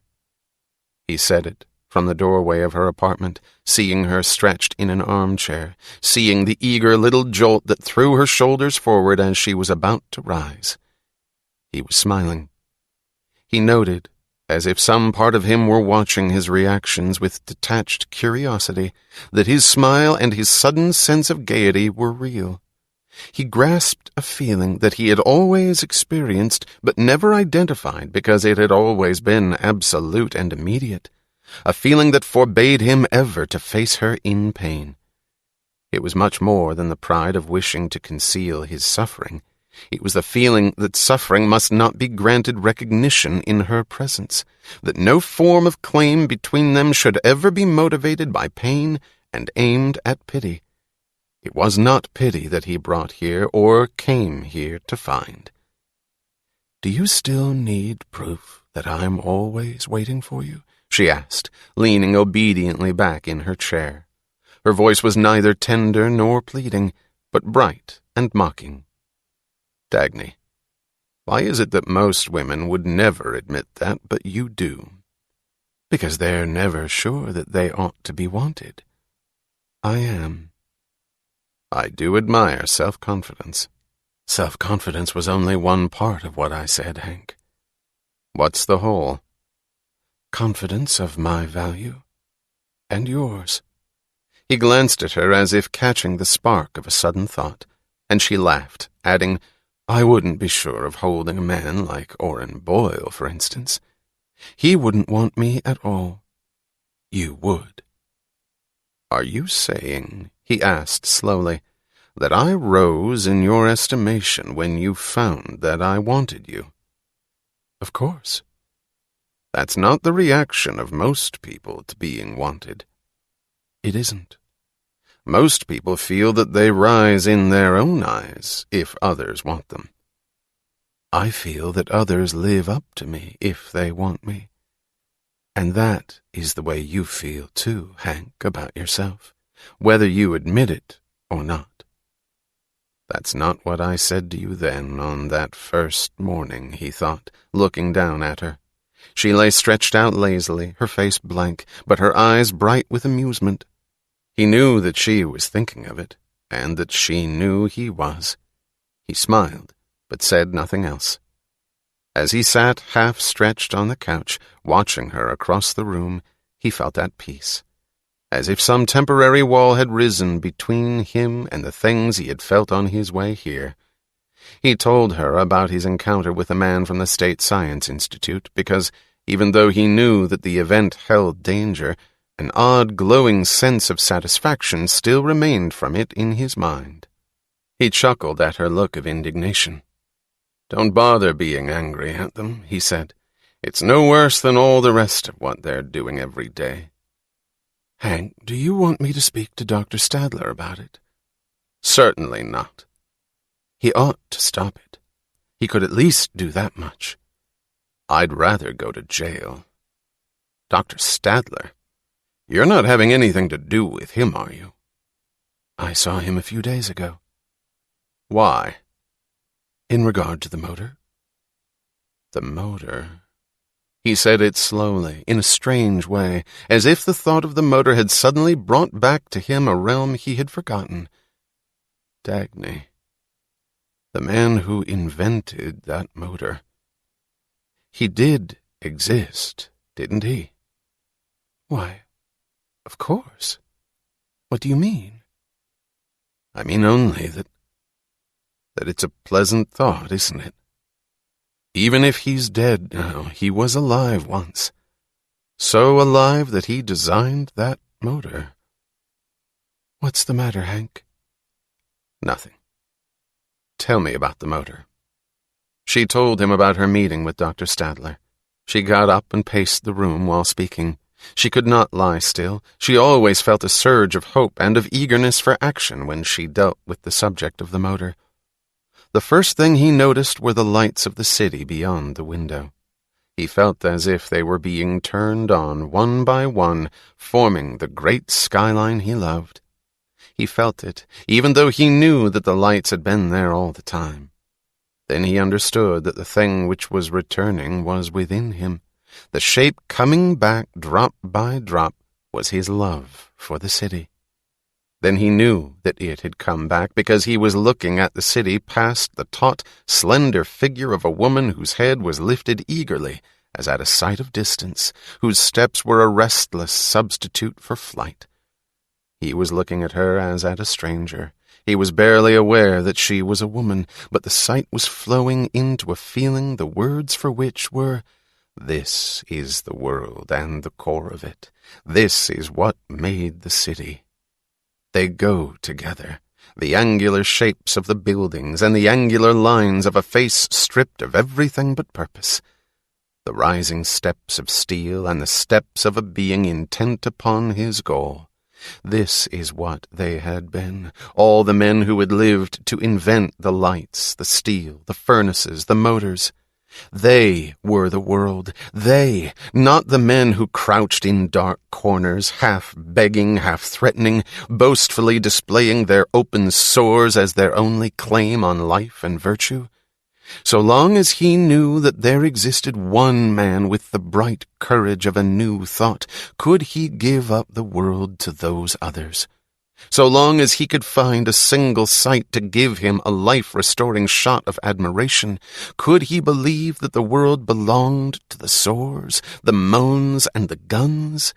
He said it from the doorway of her apartment, seeing her stretched in an armchair, seeing the eager little jolt that threw her shoulders forward as she was about to rise. He was smiling. He noted, as if some part of him were watching his reactions with detached curiosity, that his smile and his sudden sense of gaiety were real. He grasped a feeling that he had always experienced but never identified because it had always been absolute and immediate, a feeling that forbade him ever to face her in pain. It was much more than the pride of wishing to conceal his suffering. It was the feeling that suffering must not be granted recognition in her presence, that no form of claim between them should ever be motivated by pain and aimed at pity. It was not pity that he brought here or came here to find. "Do you still need proof that I'm always waiting for you?" she asked, leaning obediently back in her chair. Her voice was neither tender nor pleading, but bright and mocking. "Dagny, why is it that most women would never admit that, but you do?" "Because they're never sure that they ought to be wanted. I am." "I do admire self-confidence." "Self-confidence was only one part of what I said, Hank." "What's the whole?" "Confidence of my value and yours." He glanced at her as if catching the spark of a sudden thought, and she laughed, adding, "I wouldn't be sure of holding a man like Orrin Boyle, for instance. He wouldn't want me at all. You would." "Are you saying," he asked slowly, "that I rose in your estimation when you found that I wanted you?" "Of course." "That's not the reaction of most people to being wanted." "It isn't." "Most people feel that they rise in their own eyes if others want them." "I feel that others live up to me if they want me. And that is the way you feel too, Hank, about yourself, whether you admit it or not." "That's not what I said to you then on that first morning," he thought, looking down at her. She lay stretched out lazily, her face blank, but her eyes bright with amusement. He knew that she was thinking of it, and that she knew he was. He smiled, but said nothing else. As he sat half-stretched on the couch, watching her across the room, he felt at peace, as if some temporary wall had risen between him and the things he had felt on his way here. He told her about his encounter with a man from the State Science Institute because, even though he knew that the event held danger, an odd glowing sense of satisfaction still remained from it in his mind. He chuckled at her look of indignation. "Don't bother being angry at them," he said. "It's no worse than all the rest of what they're doing every day." "Hank, do you want me to speak to Dr. Stadler about it?" "Certainly not." "He ought to stop it. He could at least do that much." I'd rather go to jail. Dr. Stadler, you're not having anything to do with him, are you? I saw him a few days ago. Why? In regard to the motor. The motor. He said it slowly, in a strange way, as if the thought of the motor had suddenly brought back to him a realm he had forgotten. Dagny. The man who invented that motor. He did exist, didn't he? Why, of course. What do you mean? I mean only that it's a pleasant thought, isn't it? Even if he's dead now, he was alive once. So alive that he designed that motor. What's the matter, Hank? Nothing. Tell me about the motor. She told him about her meeting with Dr. Stadler. She got up and paced the room while speaking. She could not lie still. She always felt a surge of hope and of eagerness for action when she dealt with the subject of the motor. The first thing he noticed were the lights of the city beyond the window. He felt as if they were being turned on one by one, forming the great skyline he loved. He felt it, even though he knew that the lights had been there all the time. Then he understood that the thing which was returning was within him. The shape coming back drop by drop was his love for the city. Then he knew that it had come back because he was looking at the city past the taut, slender figure of a woman whose head was lifted eagerly as at a sight of distance, whose steps were a restless substitute for flight. He was looking at her as at a stranger. He was barely aware that she was a woman, but the sight was flowing into a feeling the words for which were, "This is the world and the core of it. This is what made the city." They go together, the angular shapes of the buildings and the angular lines of a face stripped of everything but purpose. The rising steps of steel and the steps of a being intent upon his goal. This is what they had been, all the men who had lived to invent the lights, the steel, the furnaces, the motors. They were the world, they, not the men who crouched in dark corners, half begging, half threatening, boastfully displaying their open sores as their only claim on life and virtue. So long as he knew that there existed one man with the bright courage of a new thought, could he give up the world to those others. So long as he could find a single sight to give him a life-restoring shot of admiration, could he believe that the world belonged to the sores, the moans, and the guns?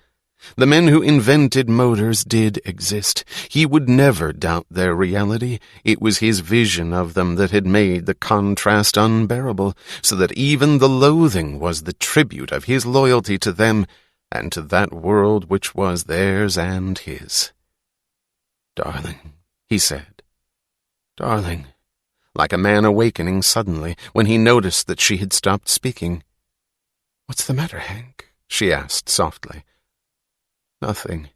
The men who invented motors did exist. He would never doubt their reality. It was his vision of them that had made the contrast unbearable, so that even the loathing was the tribute of his loyalty to them and to that world which was theirs and his. "Darling," he said. "Darling," like a man awakening suddenly when he noticed that she had stopped speaking. "What's the matter, Hank?" she asked softly. "Nothing.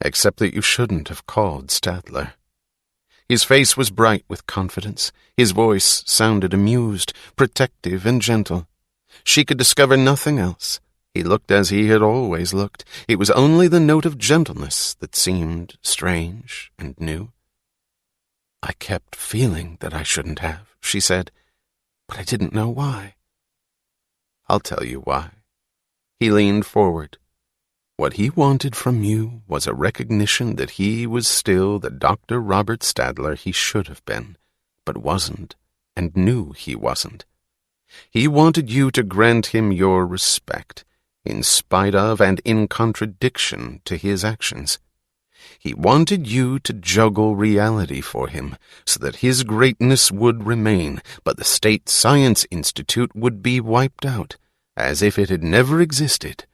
Except that you shouldn't have called Stadler." His face was bright with confidence. His voice sounded amused, protective, and gentle. She could discover nothing else. He looked as he had always looked. It was only the note of gentleness that seemed strange and new. "I kept feeling that I shouldn't have," she said, "but I didn't know why." "I'll tell you why." He leaned forward. What he wanted from you was a recognition that he was still the Dr. Robert Stadler he should have been, but wasn't, and knew he wasn't. He wanted you to grant him your respect, in spite of and in contradiction to his actions. He wanted you to juggle reality for him, so that his greatness would remain, but the State Science Institute would be wiped out, as if it had never existed.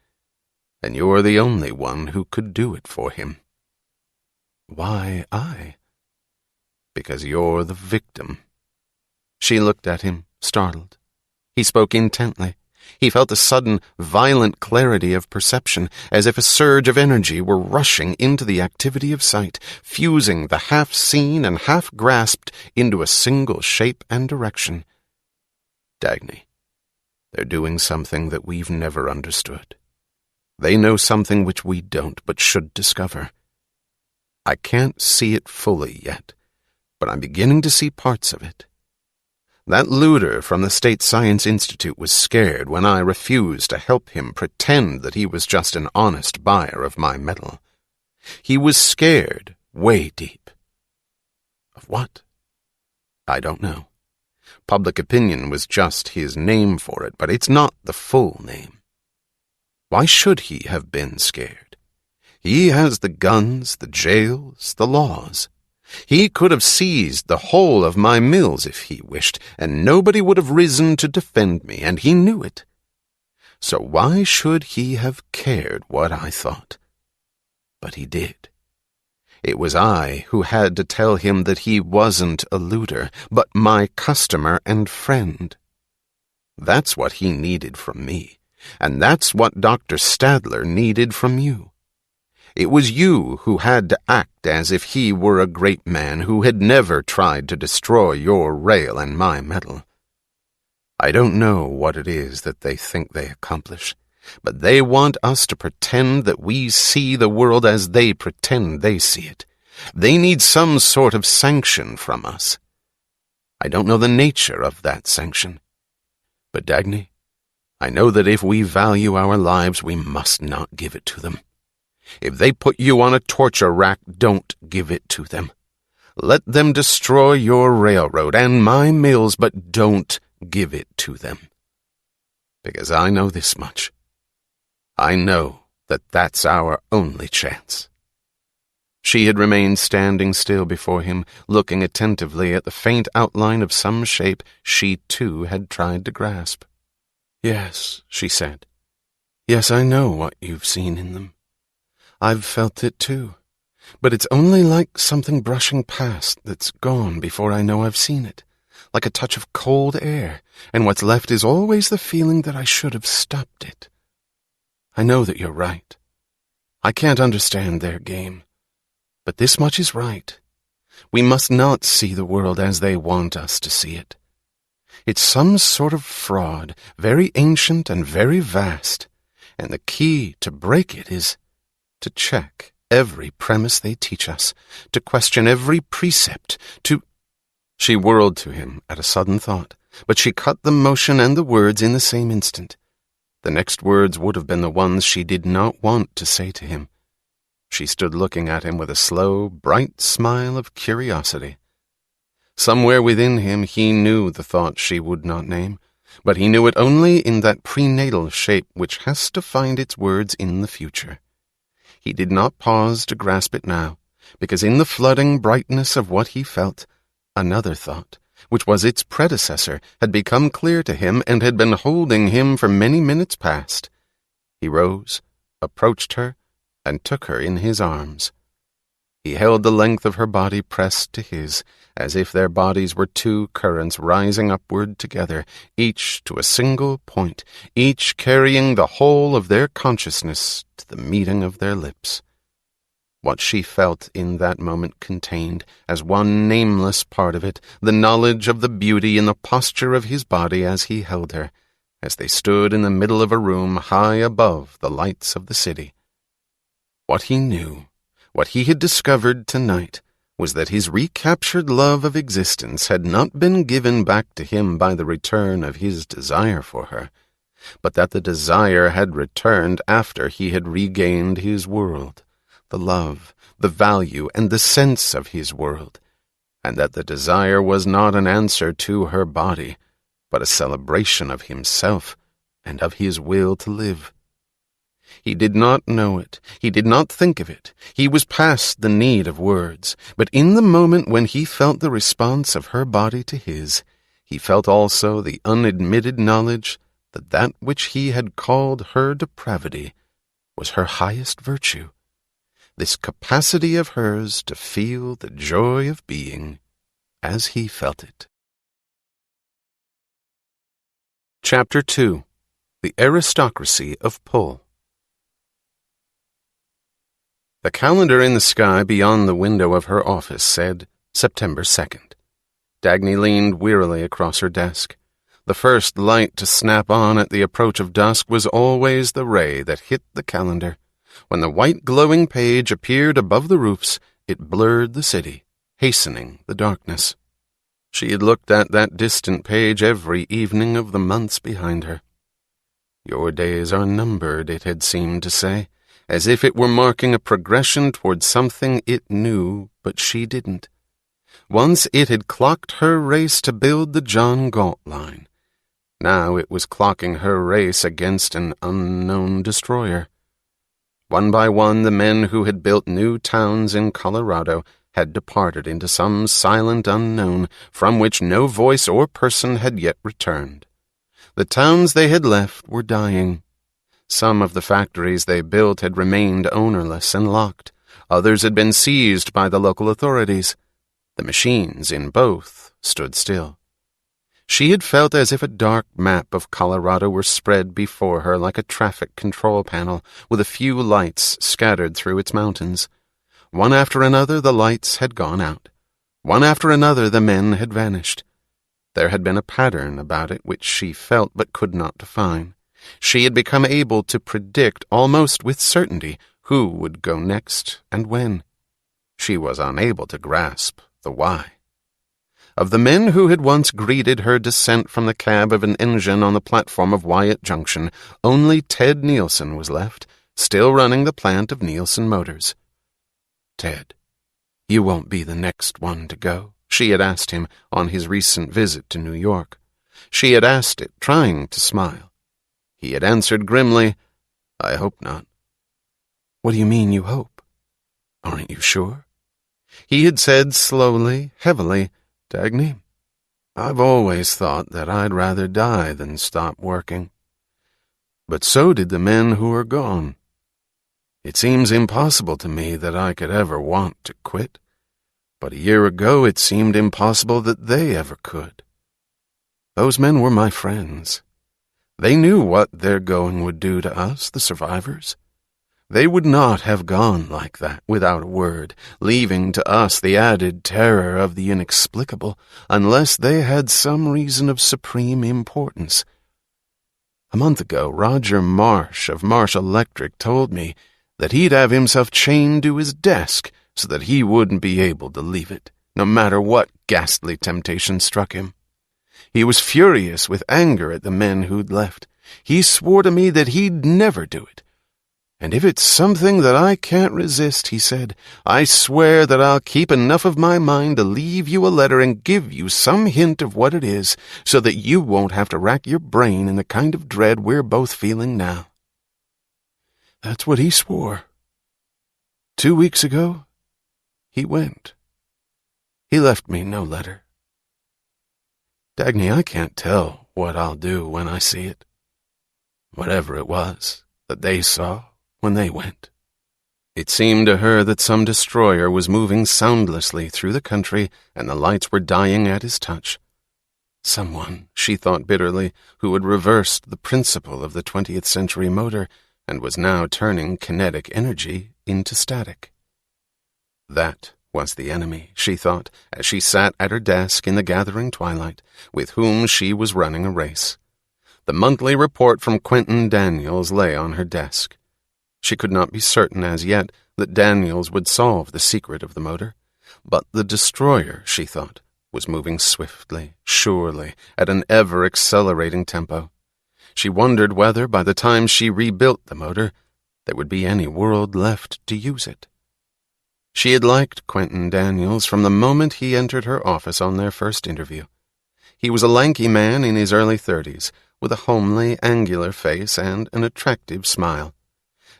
And you're the only one who could do it for him. "Why I?" "Because you're the victim." She looked at him, startled. He spoke intently. He felt a sudden, violent clarity of perception, as if a surge of energy were rushing into the activity of sight, fusing the half-seen and half-grasped into a single shape and direction. "Dagny, They're doing something that we've never understood. They know something which we don't, but should discover. I can't see it fully yet, but I'm beginning to see parts of it. That looter from the State Science Institute was scared when I refused to help him pretend that he was just an honest buyer of my metal. He was scared way deep. Of what? I don't know. Public opinion was just his name for it, but it's not the full name. Why should he have been scared? He has the guns, the jails, the laws. He could have seized the whole of my mills if he wished, and nobody would have risen to defend me, and he knew it. So why should he have cared what I thought? But he did. It was I who had to tell him that he wasn't a looter, but my customer and friend. That's what he needed from me, and that's what Dr. Stadler needed from you. It was you who had to act as if he were a great man who had never tried to destroy your rail and my metal. I don't know what it is that they think they accomplish, but they want us to pretend that we see the world as they pretend they see it. They need some sort of sanction from us. I don't know the nature of that sanction. But Dagny, I know that if we value our lives, we must not give it to them. If they put you on a torture rack, don't give it to them. Let them destroy your railroad and my mills, but don't give it to them. Because I know this much. I know that that's our only chance. She had remained standing still before him, looking attentively at the faint outline of some shape she too had tried to grasp. "Yes," she said. "Yes, I know what you've seen in them. I've felt it too, but it's only like something brushing past that's gone before I know I've seen it, like a touch of cold air, and what's left is always the feeling that I should have stopped it. I know that you're right. I can't understand their game, but this much is right. We must not see the world as they want us to see it. It's some sort of fraud, very ancient and very vast, and the key to break it is to check every premise they teach us, to question every precept, to—" She whirled to him at a sudden thought, but she cut the motion and the words in the same instant. The next words would have been the ones she did not want to say to him. She stood looking at him with a slow, bright smile of curiosity. Somewhere within him he knew the thought she would not name, but he knew it only in that prenatal shape which has to find its words in the future. He did not pause to grasp it now, because in the flooding brightness of what he felt, another thought, which was its predecessor, had become clear to him and had been holding him for many minutes past. He rose, approached her, and took her in his arms. He held the length of her body pressed to his, as if their bodies were two currents rising upward together, each to a single point, each carrying the whole of their consciousness to the meeting of their lips. What she felt in that moment contained, as one nameless part of it, the knowledge of the beauty in the posture of his body as he held her, as they stood in the middle of a room high above the lights of the city. What he knew, what he had discovered tonight, was that his recaptured love of existence had not been given back to him by the return of his desire for her, but that the desire had returned after he had regained his world, the love, the value, and the sense of his world, and that the desire was not an answer to her body, but a celebration of himself and of his will to live. He did not know it. He did not think of it. He was past the need of words. But in the moment when he felt the response of her body to his, he felt also the unadmitted knowledge that that which he had called her depravity was her highest virtue, this capacity of hers to feel the joy of being as he felt it. Chapter 2. The Aristocracy of Pull. The calendar in the sky beyond the window of her office said September 2nd. Dagny leaned wearily across her desk. The first light to snap on at the approach of dusk was always the ray that hit the calendar. When the white glowing page appeared above the roofs, it blurred the city, hastening the darkness. She had looked at that distant page every evening of the months behind her. Your days are numbered, it had seemed to say, as if it were marking a progression toward something it knew, but she didn't. Once it had clocked her race to build the John Galt line. Now it was clocking her race against an unknown destroyer. One by one, the men who had built new towns in Colorado had departed into some silent unknown from which no voice or person had yet returned. The towns they had left were dying. Some of the factories they built had remained ownerless and locked. Others had been seized by the local authorities. The machines in both stood still. She had felt as if a dark map of Colorado were spread before her like a traffic control panel, with a few lights scattered through its mountains. One after another the lights had gone out. One after another the men had vanished. There had been a pattern about it which she felt but could not define. She had become able to predict almost with certainty who would go next and when. She was unable to grasp the why. Of the men who had once greeted her descent from the cab of an engine on the platform of Wyatt Junction, only Ted Nielsen was left, still running the plant of Nielsen Motors. "Ted, you won't be the next one to go?" she had asked him on his recent visit to New York. She had asked it, trying to smile. He had answered grimly, "I hope not." "What do you mean you hope? Aren't you sure?" He had said slowly, heavily, "Dagny, I've always thought that I'd rather die than stop working. But so did the men who are gone. It seems impossible to me that I could ever want to quit. But a year ago it seemed impossible that they ever could. Those men were my friends. They knew what their going would do to us, the survivors. They would not have gone like that without a word, leaving to us the added terror of the inexplicable, unless they had some reason of supreme importance. A month ago, Roger Marsh of Marsh Electric told me that he'd have himself chained to his desk so that he wouldn't be able to leave it, no matter what ghastly temptation struck him. He was furious with anger at the men who'd left. He swore to me that he'd never do it. "And if it's something that I can't resist," he said, "I swear that I'll keep enough of my mind to leave you a letter and give you some hint of what it is, so that you won't have to rack your brain in the kind of dread we're both feeling now." That's what he swore. 2 weeks ago, he went. He left me no letter. Dagny, I can't tell what I'll do when I see it. Whatever it was that they saw when they went. It seemed to her that some destroyer was moving soundlessly through the country, and the lights were dying at his touch. Someone, she thought bitterly, who had reversed the principle of the 20th century motor and was now turning kinetic energy into static. That was the enemy, she thought, as she sat at her desk in the gathering twilight, with whom she was running a race. The monthly report from Quentin Daniels lay on her desk. She could not be certain as yet that Daniels would solve the secret of the motor, but the destroyer, she thought, was moving swiftly, surely, at an ever-accelerating tempo. She wondered whether, by the time she rebuilt the motor, there would be any world left to use it. She had liked Quentin Daniels from the moment he entered her office on their first interview. He was a lanky man in his early 30s, with a homely, angular face and an attractive smile.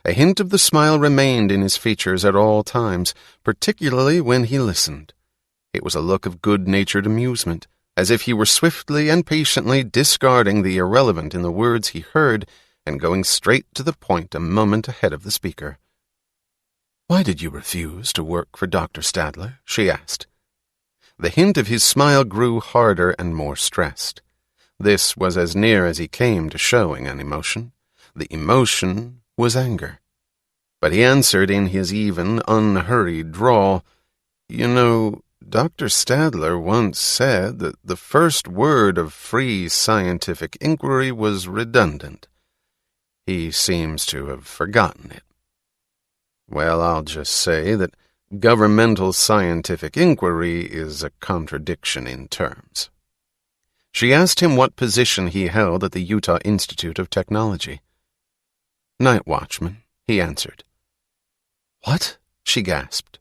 A hint of the smile remained in his features at all times, particularly when he listened. It was a look of good-natured amusement, as if he were swiftly and patiently discarding the irrelevant in the words he heard and going straight to the point a moment ahead of the speaker. "Why did you refuse to work for Dr. Stadler?" she asked. The hint of his smile grew harder and more stressed. This was as near as he came to showing an emotion. The emotion was anger. But he answered in his even, unhurried drawl, "You know, Dr. Stadler once said that the first word of free scientific inquiry was redundant. He seems to have forgotten it. Well, I'll just say that governmental scientific inquiry is a contradiction in terms. She asked him what position he held at the Utah Institute of Technology. "Night watchman," he answered. "What?" she gasped.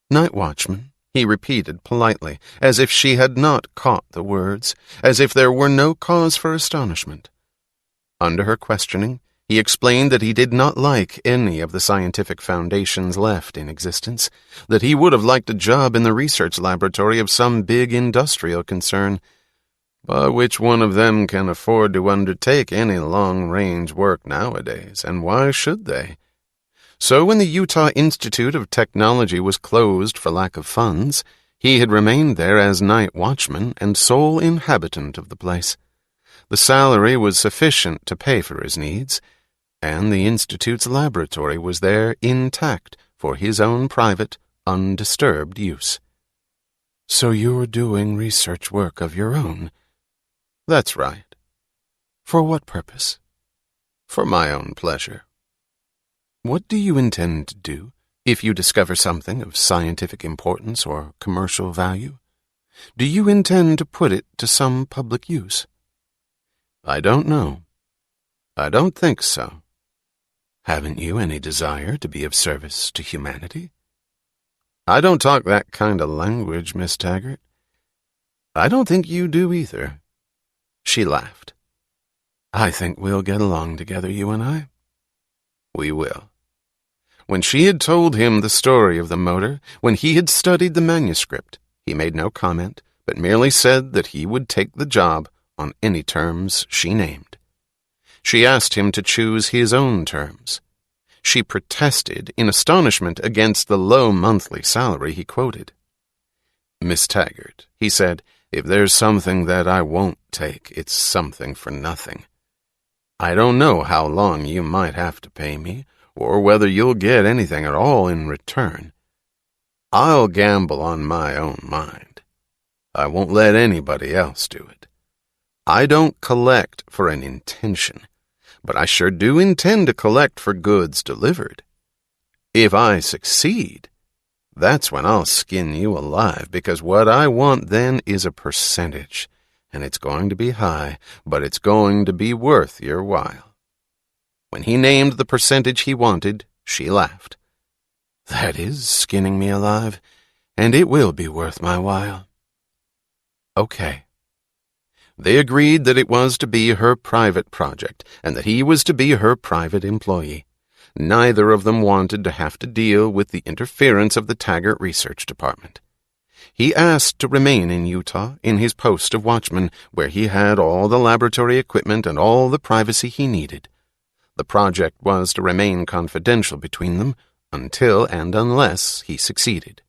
"Night watchman," he repeated politely, as if she had not caught the words, as if there were no cause for astonishment. Under her questioning, he explained that he did not like any of the scientific foundations left in existence, that he would have liked a job in the research laboratory of some big industrial concern, but which one of them can afford to undertake any long-range work nowadays, and why should they? So when the Utah Institute of Technology was closed for lack of funds, he had remained there as night watchman and sole inhabitant of the place. The salary was sufficient to pay for his needs, and the Institute's laboratory was there intact for his own private, undisturbed use. "So you're doing research work of your own?" "That's right." "For what purpose?" "For my own pleasure." "What do you intend to do if you discover something of scientific importance or commercial value? Do you intend to put it to some public use?" "I don't know. I don't think so." "Haven't you any desire to be of service to humanity?" "I don't talk that kind of language, Miss Taggart." "I don't think you do either." She laughed. "I think we'll get along together, you and I." "We will." When she had told him the story of the motor, when he had studied the manuscript, he made no comment, but merely said that he would take the job on any terms she named. She asked him to choose his own terms. She protested in astonishment against the low monthly salary he quoted. "Miss Taggart," he said, "if there's something that I won't take, it's something for nothing. I don't know how long you might have to pay me, or whether you'll get anything at all in return. I'll gamble on my own mind. I won't let anybody else do it. I don't collect for an intention, but I sure do intend to collect for goods delivered. If I succeed, that's when I'll skin you alive, because what I want then is a percentage, and it's going to be high, but it's going to be worth your while." When he named the percentage he wanted, she laughed. "That is skinning me alive, and it will be worth my while." "Okay." They agreed that it was to be her private project, and that he was to be her private employee. Neither of them wanted to have to deal with the interference of the Taggart Research Department. He asked to remain in Utah, in his post of watchman, where he had all the laboratory equipment and all the privacy he needed. The project was to remain confidential between them until and unless he succeeded.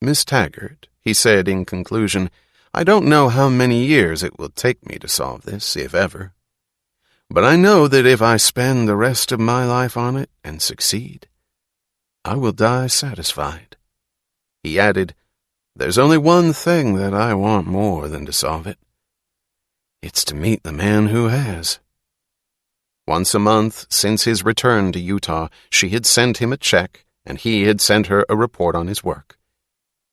"Miss Taggart," he said in conclusion, "I don't know how many years it will take me to solve this, if ever. But I know that if I spend the rest of my life on it and succeed, I will die satisfied." He added, "There's only one thing that I want more than to solve it. It's to meet the man who has." Once a month since his return to Utah, she had sent him a check, and he had sent her a report on his work.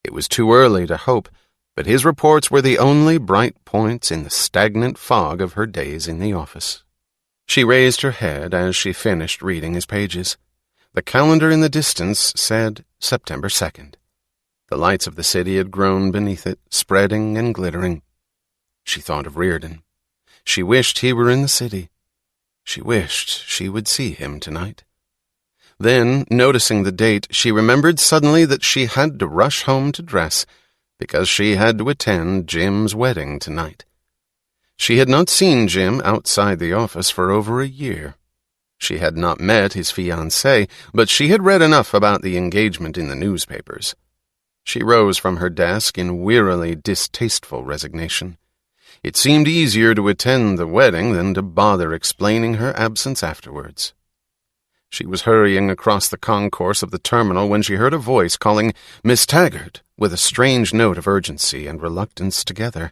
It was too early to hope, but his reports were the only bright points in the stagnant fog of her days in the office. She raised her head as she finished reading his pages. The calendar in the distance said September 2nd. The lights of the city had grown beneath it, spreading and glittering. She thought of Reardon. She wished he were in the city. She wished she would see him tonight. Then, noticing the date, she remembered suddenly that she had to rush home to dress, because she had to attend Jim's wedding tonight. She had not seen Jim outside the office for over a year. She had not met his fiancée, but she had read enough about the engagement in the newspapers. She rose from her desk in wearily distasteful resignation. It seemed easier to attend the wedding than to bother explaining her absence afterwards. She was hurrying across the concourse of the terminal when she heard a voice calling Miss Taggart with a strange note of urgency and reluctance together.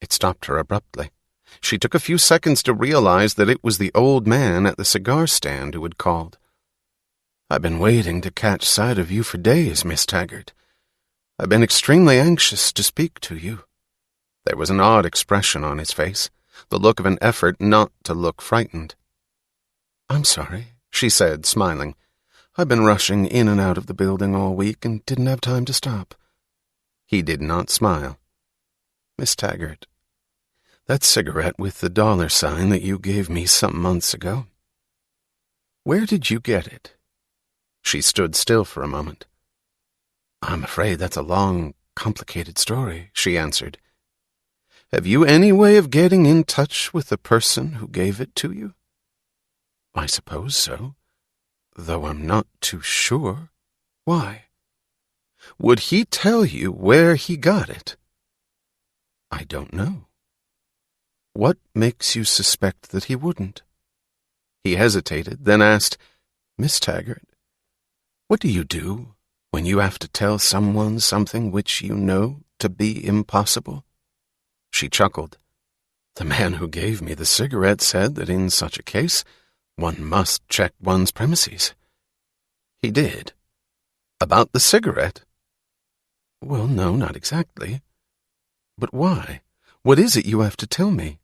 It stopped her abruptly. She took a few seconds to realize that it was the old man at the cigar stand who had called. "I've been waiting to catch sight of you for days, Miss Taggart. I've been extremely anxious to speak to you." There was an odd expression on his face, the look of an effort not to look frightened. "I'm sorry," she said, smiling. "I've been rushing in and out of the building all week and didn't have time to stop." He did not smile. "Miss Taggart, that cigarette with the $sign that you gave me some months ago, where did you get it?" She stood still for a moment. "I'm afraid that's a long, complicated story," she answered. "Have you any way of getting in touch with the person who gave it to you?" "I suppose so, though I'm not too sure. Why?" "Would he tell you where he got it?" "I don't know." "What makes you suspect that he wouldn't?" He hesitated, then asked, "Miss Taggart, what do you do when you have to tell someone something which you know to be impossible?" She chuckled. "The man who gave me the cigarette said that in such a case, one must check one's premises." "He did? About the cigarette?" "Well, no, not exactly. But why? What is it you have to tell me?"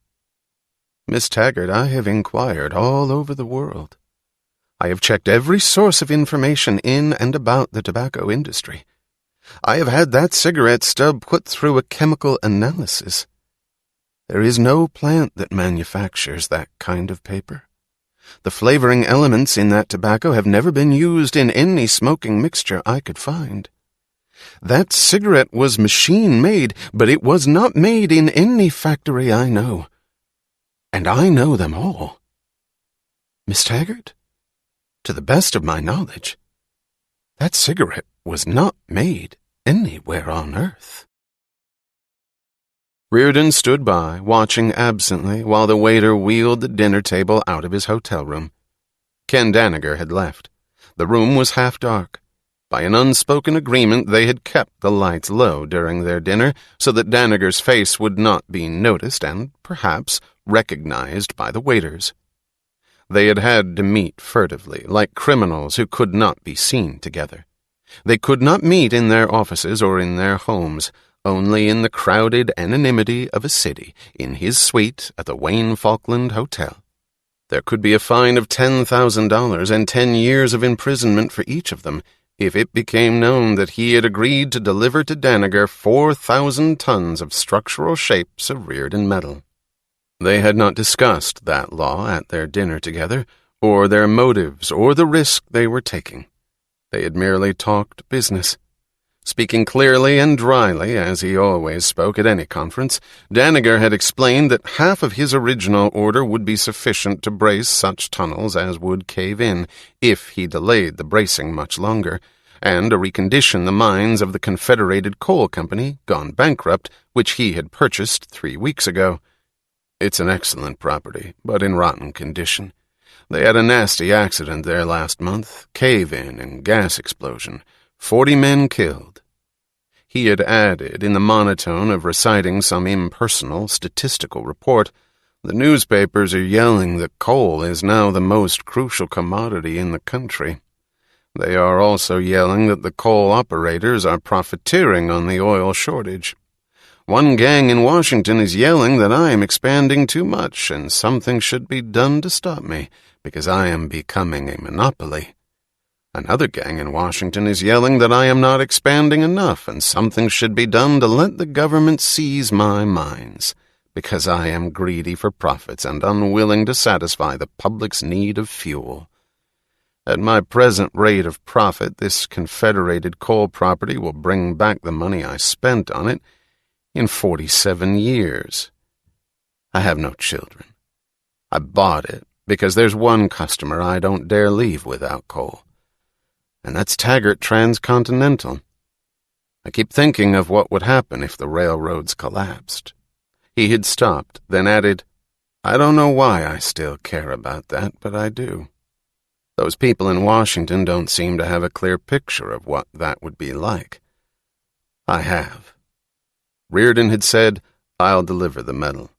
"Miss Taggart, I have inquired all over the world. I have checked every source of information in and about the tobacco industry. I have had that cigarette stub put through a chemical analysis. There is no plant that manufactures that kind of paper. The flavoring elements in that tobacco have never been used in any smoking mixture I could find. That cigarette was machine-made, but it was not made in any factory I know. And I know them all. Miss Taggart, to the best of my knowledge, that cigarette was not made anywhere on earth." Reardon stood by, watching absently while the waiter wheeled the dinner table out of his hotel room. Ken Danager had left. The room was half dark. By an unspoken agreement, they had kept the lights low during their dinner so that Danager's face would not be noticed and, perhaps, recognized by the waiters. They had had to meet furtively, like criminals who could not be seen together. They could not meet in their offices or in their homes, only in the crowded anonymity of a city, in his suite at the Wayne Falkland Hotel. There could be a fine of $10,000 and 10 years of imprisonment for each of them if it became known that he had agreed to deliver to Danager 4,000 tons of structural shapes of Reardon metal. They had not discussed that law at their dinner together, or their motives, or the risk they were taking. They had merely talked business. Speaking clearly and dryly, as he always spoke at any conference, Danager had explained that half of his original order would be sufficient to brace such tunnels as would cave in, if he delayed the bracing much longer, and to recondition the mines of the Confederated Coal Company, gone bankrupt, which he had purchased 3 weeks ago. "It's an excellent property, but in rotten condition. They had a nasty accident there last month, cave-in and gas explosion. 40 men killed." He had added, in the monotone of reciting some impersonal statistical report, "The newspapers are yelling that coal is now the most crucial commodity in the country. They are also yelling that the coal operators are profiteering on the oil shortage. One gang in Washington is yelling that I am expanding too much and something should be done to stop me, because I am becoming a monopoly. Another gang in Washington is yelling that I am not expanding enough and something should be done to let the government seize my mines, because I am greedy for profits and unwilling to satisfy the public's need of fuel. At my present rate of profit, this Confederated coal property will bring back the money I spent on it in 47 years. I have no children. I bought it because there's one customer I don't dare leave without coal, and that's Taggart Transcontinental. I keep thinking of what would happen if the railroads collapsed." He had stopped, then added, "I don't know why I still care about that, but I do." Those people in Washington don't seem to have a clear picture of what that would be like. I have. Reardon had said, I'll deliver the medal.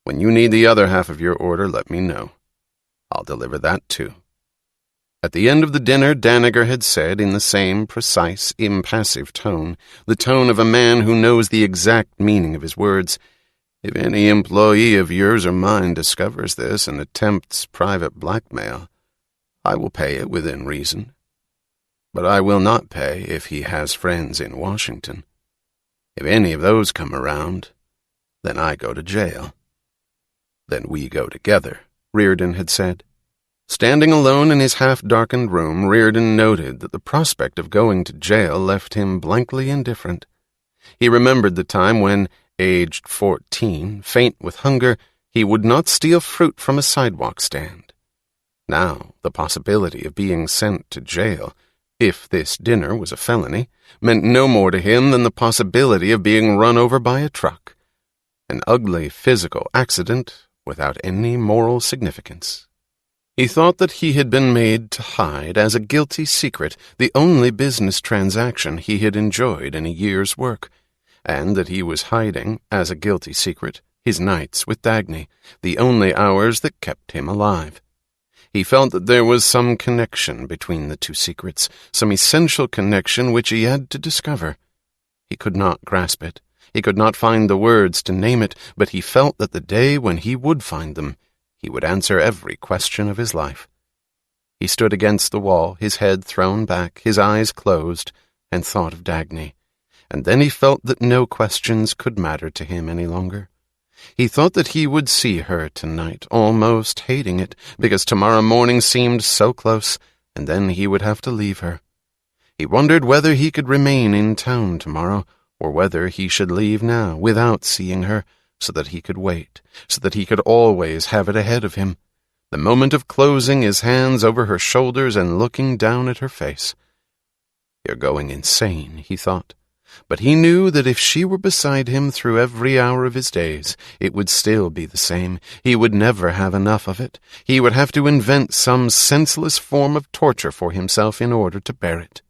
When you need the other half of your order, let me know. I'll deliver that too. At the end of the dinner, Daniger had said in the same precise, impassive tone, the tone of a man who knows the exact meaning of his words, if any employee of yours or mine discovers this and attempts private blackmail, I will pay it within reason. But I will not pay if he has friends in Washington. If any of those come around, then I go to jail. Then we go together, Reardon had said. Standing alone in his half-darkened room, Reardon noted that the prospect of going to jail left him blankly indifferent. He remembered the time when, aged 14, faint with hunger, he would not steal fruit from a sidewalk stand. Now, the possibility of being sent to jail, if this dinner was a felony, meant no more to him than the possibility of being run over by a truck. An ugly physical accident without any moral significance. He thought that he had been made to hide as a guilty secret the only business transaction he had enjoyed in a year's work, and that he was hiding, as a guilty secret, his nights with Dagny, the only hours that kept him alive. He felt that there was some connection between the two secrets, some essential connection which he had to discover. He could not grasp it. He could not find the words to name it, but he felt that the day when he would find them, he would answer every question of his life. He stood against the wall, his head thrown back, his eyes closed, and thought of Dagny. And then he felt that no questions could matter to him any longer. He thought that he would see her tonight, almost hating it, because tomorrow morning seemed so close, and then he would have to leave her. He wondered whether he could remain in town tomorrow, or whether he should leave now, without seeing her, so that he could wait, so that he could always have it ahead of him, the moment of closing his hands over her shoulders and looking down at her face. You're going insane, he thought. But he knew that if she were beside him through every hour of his days, it would still be the same. He would never have enough of it. He would have to invent some senseless form of torture for himself in order to bear it.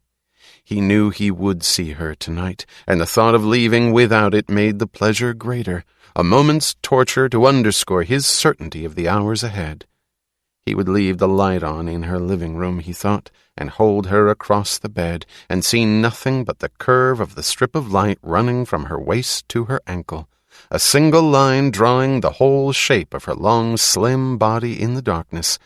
He knew he would see her tonight, and the thought of leaving without it made the pleasure greater, a moment's torture to underscore his certainty of the hours ahead. He would leave the light on in her living room, he thought, and hold her across the bed, and see nothing but the curve of the strip of light running from her waist to her ankle, a single line drawing the whole shape of her long, slim body in the darkness.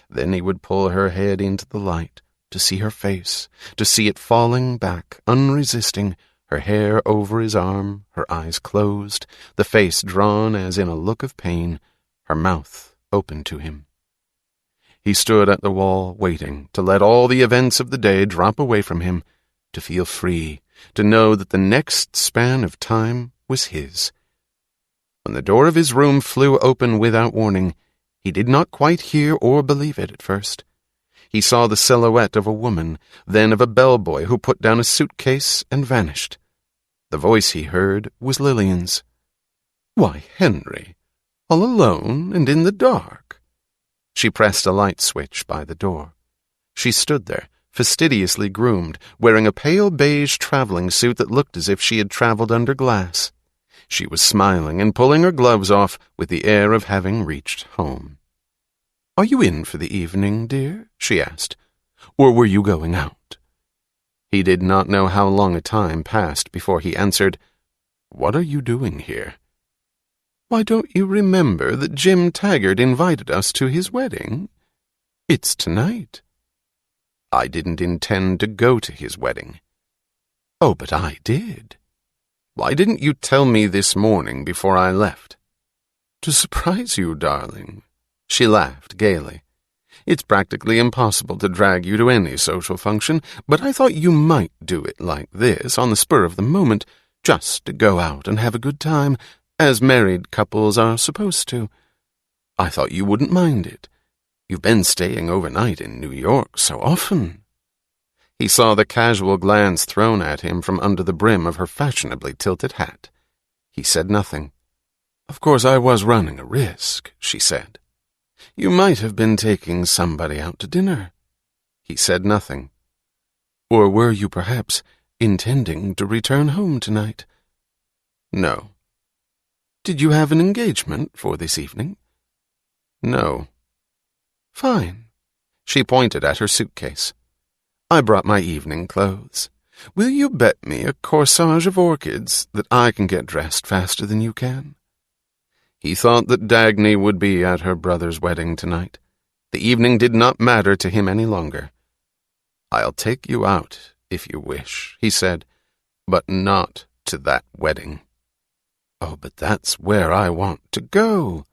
Then he would pull her head into the light, to see her face, to see it falling back, unresisting, her hair over his arm, her eyes closed, the face drawn as in a look of pain, her mouth open to him. He stood at the wall, waiting to let all the events of the day drop away from him, to feel free, to know that the next span of time was his. When the door of his room flew open without warning, he did not quite hear or believe it at first. He saw the silhouette of a woman, then of a bellboy who put down a suitcase and vanished. The voice he heard was Lillian's. "Why, Henry, all alone and in the dark." She pressed a light switch by the door. She stood there, fastidiously groomed, wearing a pale beige traveling suit that looked as if she had traveled under glass. She was smiling and pulling her gloves off with the air of having reached home. "Are you in for the evening, dear?" she asked. "Or were you going out?" He did not know how long a time passed before he answered, "What are you doing here?" "Why, don't you remember that Jim Taggart invited us to his wedding? It's tonight." "I didn't intend to go to his wedding." "Oh, but I did." "Why didn't you tell me this morning before I left?" "To surprise you, darling." She laughed gaily. "It's practically impossible to drag you to any social function, but I thought you might do it like this, on the spur of the moment, just to go out and have a good time, as married couples are supposed to. I thought you wouldn't mind it. You've been staying overnight in New York so often." He saw the casual glance thrown at him from under the brim of her fashionably tilted hat. He said nothing. "Of course I was running a risk," she said. "You might have been taking somebody out to dinner." He said nothing. Or were you perhaps intending to return home tonight? No. Did you have an engagement for this evening? No. Fine. She pointed at her suitcase. I brought my evening clothes. Will you bet me a corsage of orchids that I can get dressed faster than you can? He thought that Dagny would be at her brother's wedding tonight. The evening did not matter to him any longer. I'll take you out, if you wish, he said, but not to that wedding. Oh, but that's where I want to go.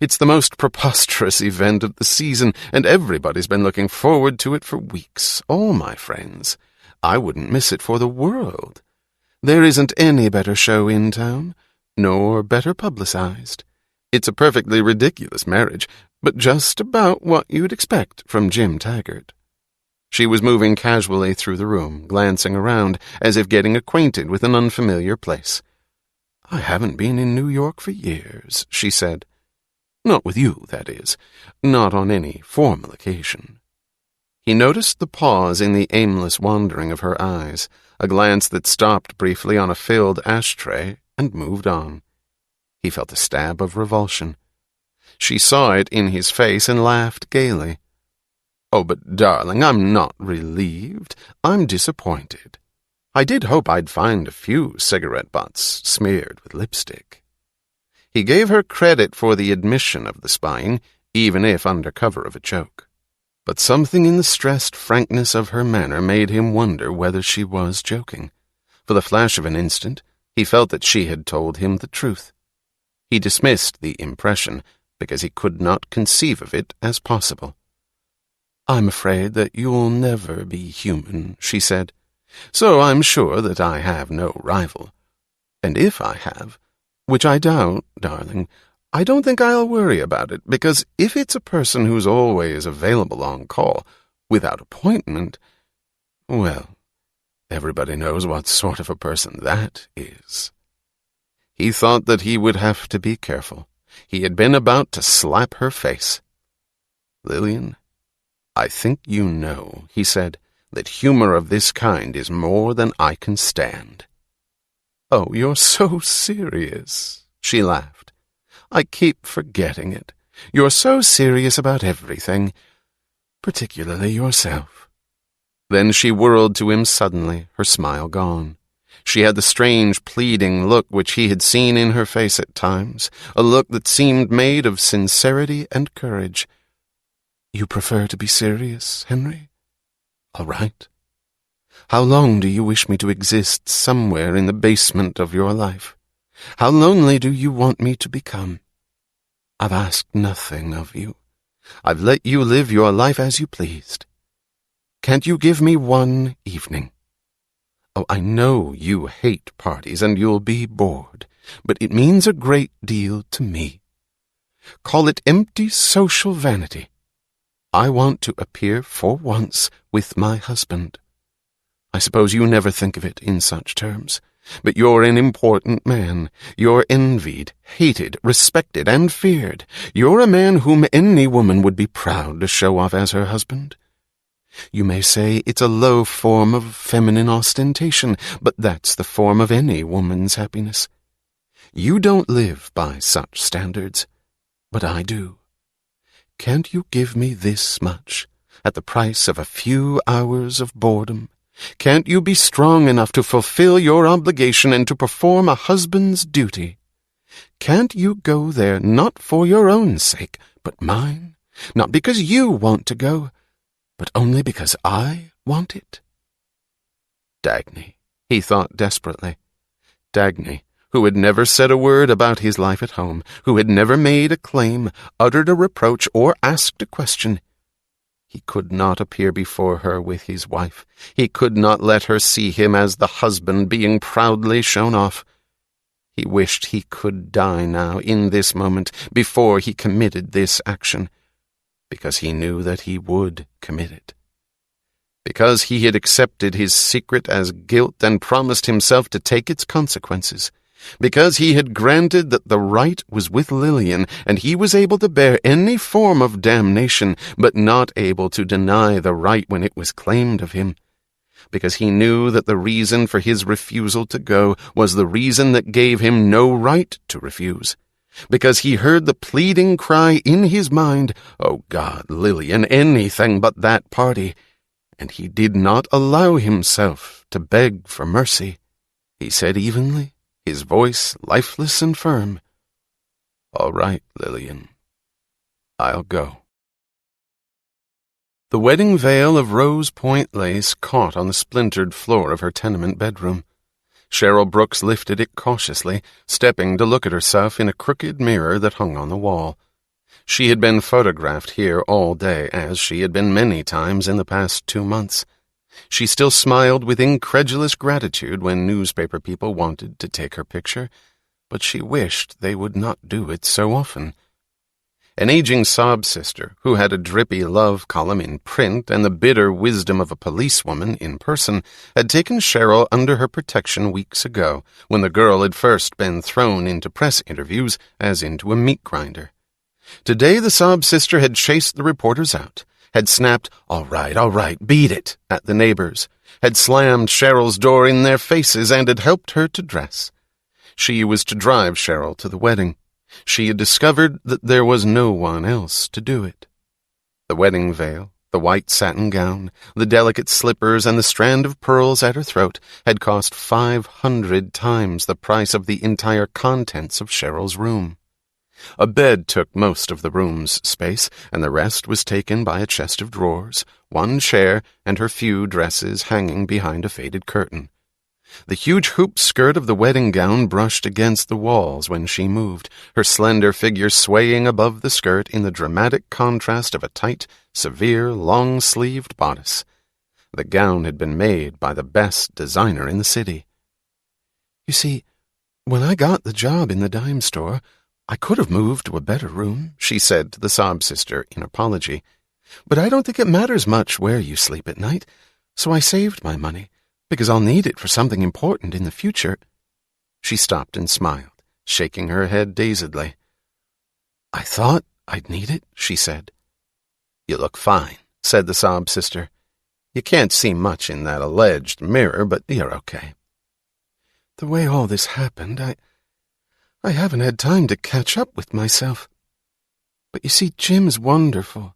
It's the most preposterous event of the season, and everybody's been looking forward to it for weeks, all my friends. I wouldn't miss it for the world. There isn't any better show in town, nor better publicized. It's a perfectly ridiculous marriage, but just about what you'd expect from Jim Taggart. She was moving casually through the room, glancing around, as if getting acquainted with an unfamiliar place. I haven't been in New York for years, she said. Not with you, that is. Not on any formal occasion. He noticed the pause in the aimless wandering of her eyes, a glance that stopped briefly on a filled ashtray and moved on. He felt a stab of revulsion. She saw it in his face and laughed gaily. Oh, but darling, I'm not relieved. I'm disappointed. I did hope I'd find a few cigarette butts smeared with lipstick. He gave her credit for the admission of the spying, even if under cover of a joke. But something in the stressed frankness of her manner made him wonder whether she was joking. For the flash of an instant, he felt that she had told him the truth. He dismissed the impression because he could not conceive of it as possible. I'm afraid that you'll never be human, she said, so I'm sure that I have no rival. And if I have, which I doubt, darling, I don't think I'll worry about it, because if it's a person who's always available on call, without appointment, well, everybody knows what sort of a person that is. He thought that he would have to be careful. He had been about to slap her face. Lillian, I think you know, he said, that humor of this kind is more than I can stand. Oh, you're so serious, she laughed. I keep forgetting it. You're so serious about everything, particularly yourself. Then she whirled to him suddenly, her smile gone. She had the strange, pleading look which he had seen in her face at times, a look that seemed made of sincerity and courage. You prefer to be serious, Henry? All right. How long do you wish me to exist somewhere in the basement of your life? How lonely do you want me to become? I've asked nothing of you. I've let you live your life as you pleased. Can't you give me one evening? Oh, I know you hate parties and you'll be bored, but it means a great deal to me. Call it empty social vanity. I want to appear for once with my husband. I suppose you never think of it in such terms, but you're an important man. You're envied, hated, respected, and feared. You're a man whom any woman would be proud to show off as her husband. You may say it's a low form of feminine ostentation, but that's the form of any woman's happiness. You don't live by such standards, but I do. Can't you give me this much, at the price of a few hours of boredom? Can't you be strong enough to fulfill your obligation and to perform a husband's duty? Can't you go there not for your own sake, but mine? Not because you want to go, but only because I want it? Dagny, he thought desperately. Dagny, who had never said a word about his life at home, who had never made a claim, uttered a reproach, or asked a question. He could not appear before her with his wife. He could not let her see him as the husband being proudly shown off. He wished he could die now, in this moment, before he committed this action, because he knew that he would commit it. Because he had accepted his secret as guilt and promised himself to take its consequences. because he had granted that the right was with Lillian, and he was able to bear any form of damnation, but not able to deny the right when it was claimed of him, because he knew that the reason for his refusal to go was the reason that gave him no right to refuse, because he heard the pleading cry in his mind, "Oh God, Lillian, anything but that party," and he did not allow himself to beg for mercy. He said evenly, his voice lifeless and firm, "All right, Lillian, I'll go." The wedding veil of rose point lace caught on the splintered floor of her tenement bedroom. Cheryl Brooks lifted it cautiously, stepping to look at herself in a crooked mirror that hung on the wall. She had been photographed here all day, as she had been many times in the past 2 months. She still smiled with incredulous gratitude when newspaper people wanted to take her picture, but she wished they would not do it so often. An aging sob sister, who had a drippy love column in print and the bitter wisdom of a policewoman in person, had taken Cheryl under her protection weeks ago, when the girl had first been thrown into press interviews as into a meat grinder. Today the sob sister had chased the reporters out, had snapped, all right, beat it," at the neighbors, had slammed Cheryl's door in their faces, and had helped her to dress. She was to drive Cheryl to the wedding. She had discovered that there was no one else to do it. The wedding veil, the white satin gown, the delicate slippers, and the strand of pearls at her throat had cost 500 times the price of the entire contents of Cheryl's room. A bed took most of the room's space, and the rest was taken by a chest of drawers, one chair, and her few dresses hanging behind a faded curtain. The huge hoop skirt of the wedding gown brushed against the walls when she moved, her slender figure swaying above the skirt in the dramatic contrast of a tight, severe, long-sleeved bodice. The gown had been made by the best designer in the city. "You see, when I got the job in the dime store, I could have moved to a better room," she said to the sob sister in apology. "But I don't think it matters much where you sleep at night, so I saved my money, because I'll need it for something important in the future." She stopped and smiled, shaking her head dazedly. "I thought I'd need it," she said. "You look fine," said the sob sister. "You can't see much in that alleged mirror, but you're okay." "The way all this happened, I haven't had time to catch up with myself. But you see, Jim's wonderful.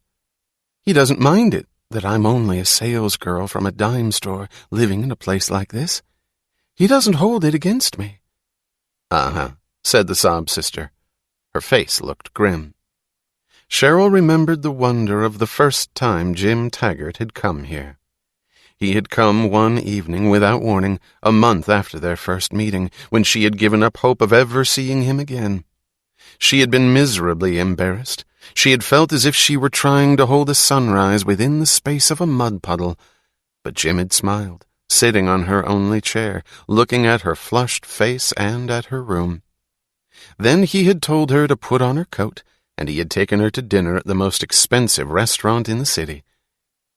He doesn't mind it that I'm only a salesgirl from a dime store living in a place like this. He doesn't hold it against me." "Uh-huh," said the sob sister. Her face looked grim. Cheryl remembered the wonder of the first time Jim Taggart had come here. He had come one evening without warning, a month after their first meeting, when she had given up hope of ever seeing him again. She had been miserably embarrassed. She had felt as if she were trying to hold a sunrise within the space of a mud puddle. But Jim had smiled, sitting on her only chair, looking at her flushed face and at her room. Then he had told her to put on her coat, and he had taken her to dinner at the most expensive restaurant in the city.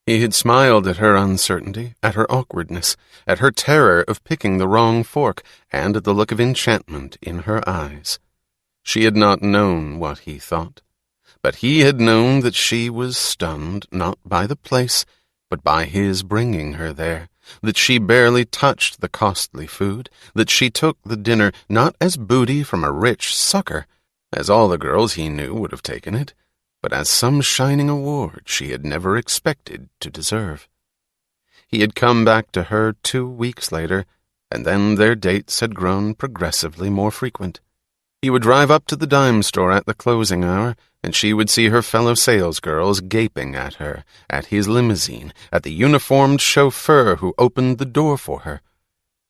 He had smiled at her uncertainty, at her awkwardness, at her terror of picking the wrong fork, and at the look of enchantment in her eyes. She had not known what he thought, but he had known that she was stunned not by the place, but by his bringing her there, that she barely touched the costly food, that she took the dinner not as booty from a rich sucker, as all the girls he knew would have taken it, but as some shining award she had never expected to deserve. He had come back to her 2 weeks later, and then their dates had grown progressively more frequent. He would drive up to the dime store at the closing hour, and she would see her fellow salesgirls gaping at her, at his limousine, at the uniformed chauffeur who opened the door for her.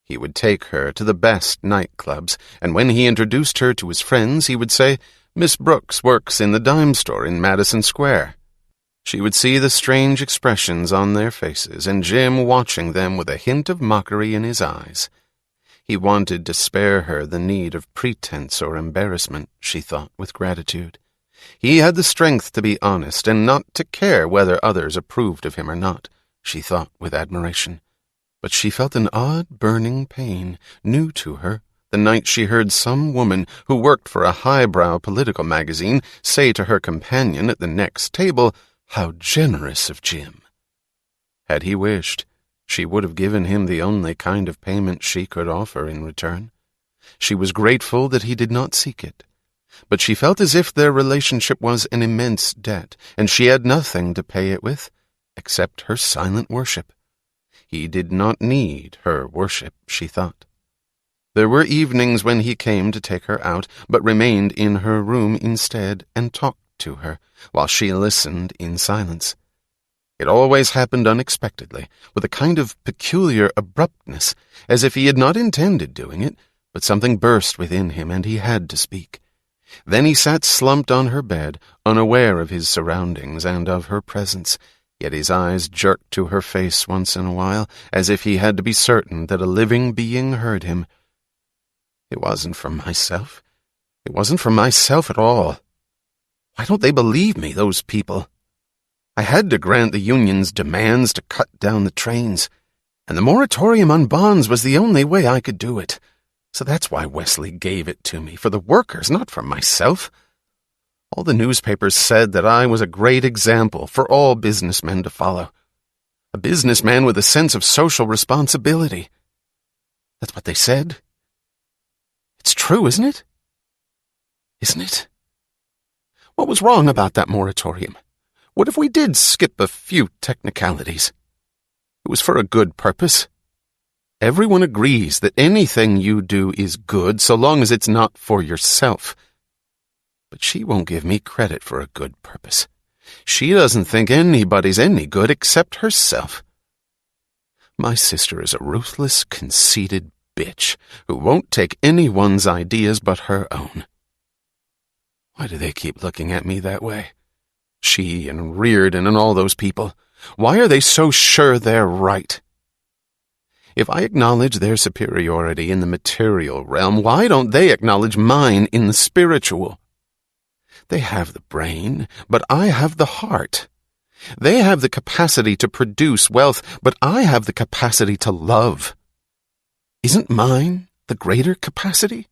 He would take her to the best nightclubs, and when he introduced her to his friends, he would say, "Miss Brooks works in the dime store in Madison Square." She would see the strange expressions on their faces, and Jim watching them with a hint of mockery in his eyes. He wanted to spare her the need of pretense or embarrassment, she thought with gratitude. He had the strength to be honest and not to care whether others approved of him or not, she thought with admiration. But she felt an odd burning pain, new to her, the night she heard some woman who worked for a highbrow political magazine say to her companion at the next table, "How generous of Jim." Had he wished, she would have given him the only kind of payment she could offer in return. She was grateful that he did not seek it, but she felt as if their relationship was an immense debt, and she had nothing to pay it with, except her silent worship. He did not need her worship, she thought. There were evenings when he came to take her out, but remained in her room instead and talked to her, while she listened in silence. It always happened unexpectedly, with a kind of peculiar abruptness, as if he had not intended doing it, but something burst within him and he had to speak. Then he sat slumped on her bed, unaware of his surroundings and of her presence, yet his eyes jerked to her face once in a while, as if he had to be certain that a living being heard him. It wasn't for myself. It wasn't for myself at all. Why don't they believe me, those people? I had to grant the union's demands to cut down the trains, and the moratorium on bonds was the only way I could do it. So that's why Wesley gave it to me, for the workers, not for myself. All the newspapers said that I was a great example for all businessmen to follow. A businessman with a sense of social responsibility. That's what they said. It's true, isn't it? Isn't it? What was wrong about that moratorium? What if we did skip a few technicalities? It was for a good purpose. Everyone agrees that anything you do is good so long as it's not for yourself. But she won't give me credit for a good purpose. She doesn't think anybody's any good except herself. My sister is a ruthless, conceited bitch who won't take anyone's ideas but her own. Why do they keep looking at me that way? She and Reardon and all those people. Why are they so sure they're right? If I acknowledge their superiority in the material realm, why don't they acknowledge mine in the spiritual? They have the brain, but I have the heart. They have the capacity to produce wealth, but I have the capacity to love. Isn't mine the greater capacity?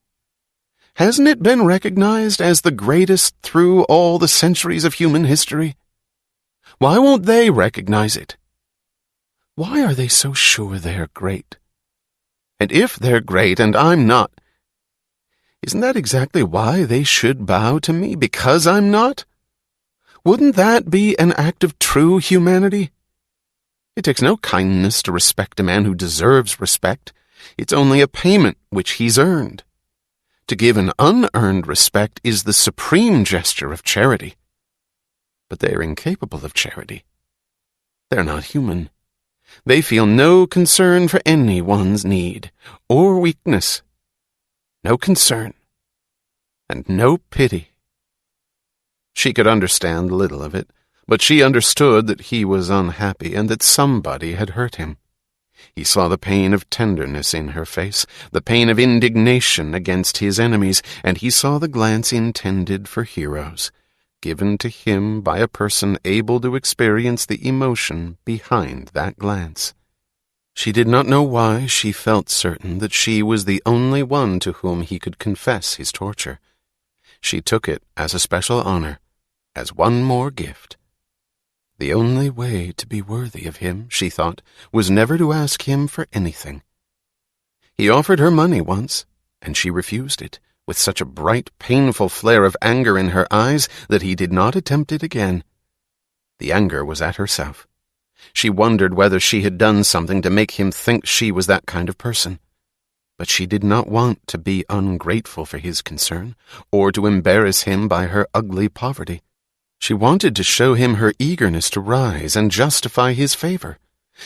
Hasn't it been recognized as the greatest through all the centuries of human history? Why won't they recognize it? Why are they so sure they're great? And if they're great and I'm not, isn't that exactly why they should bow to me, because I'm not? Wouldn't that be an act of true humanity? It takes no kindness to respect a man who deserves respect. It's only a payment which he's earned. To give an unearned respect is the supreme gesture of charity. But they are incapable of charity. They're not human. They feel no concern for anyone's need or weakness. No concern, and no pity. She could understand little of it, but she understood that he was unhappy and that somebody had hurt him. He saw the pain of tenderness in her face, the pain of indignation against his enemies, and he saw the glance intended for heroes, given to him by a person able to experience the emotion behind that glance. She did not know why she felt certain that she was the only one to whom he could confess his torture. She took it as a special honor, as one more gift. The only way to be worthy of him, she thought, was never to ask him for anything. He offered her money once, and she refused it, with such a bright, painful flare of anger in her eyes that he did not attempt it again. The anger was at herself. She wondered whether she had done something to make him think she was that kind of person. But she did not want to be ungrateful for his concern, or to embarrass him by her ugly poverty. She wanted to show him her eagerness to rise and justify his favor.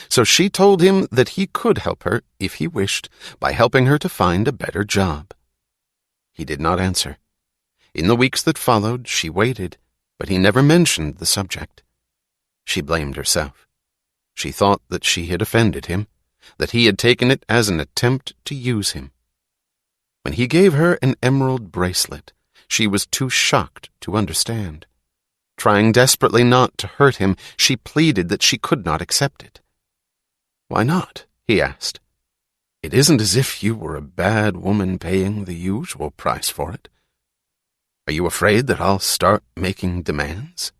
So she told him that he could help her, if he wished, by helping her to find a better job. He did not answer. In the weeks that followed, she waited, but he never mentioned the subject. She blamed herself. She thought that she had offended him, that he had taken it as an attempt to use him. When he gave her an emerald bracelet, she was too shocked to understand. Trying desperately not to hurt him, she pleaded that she could not accept it. "Why not?" he asked. It isn't as if you were a bad woman paying the usual price for it. Are you afraid that I'll start making demands?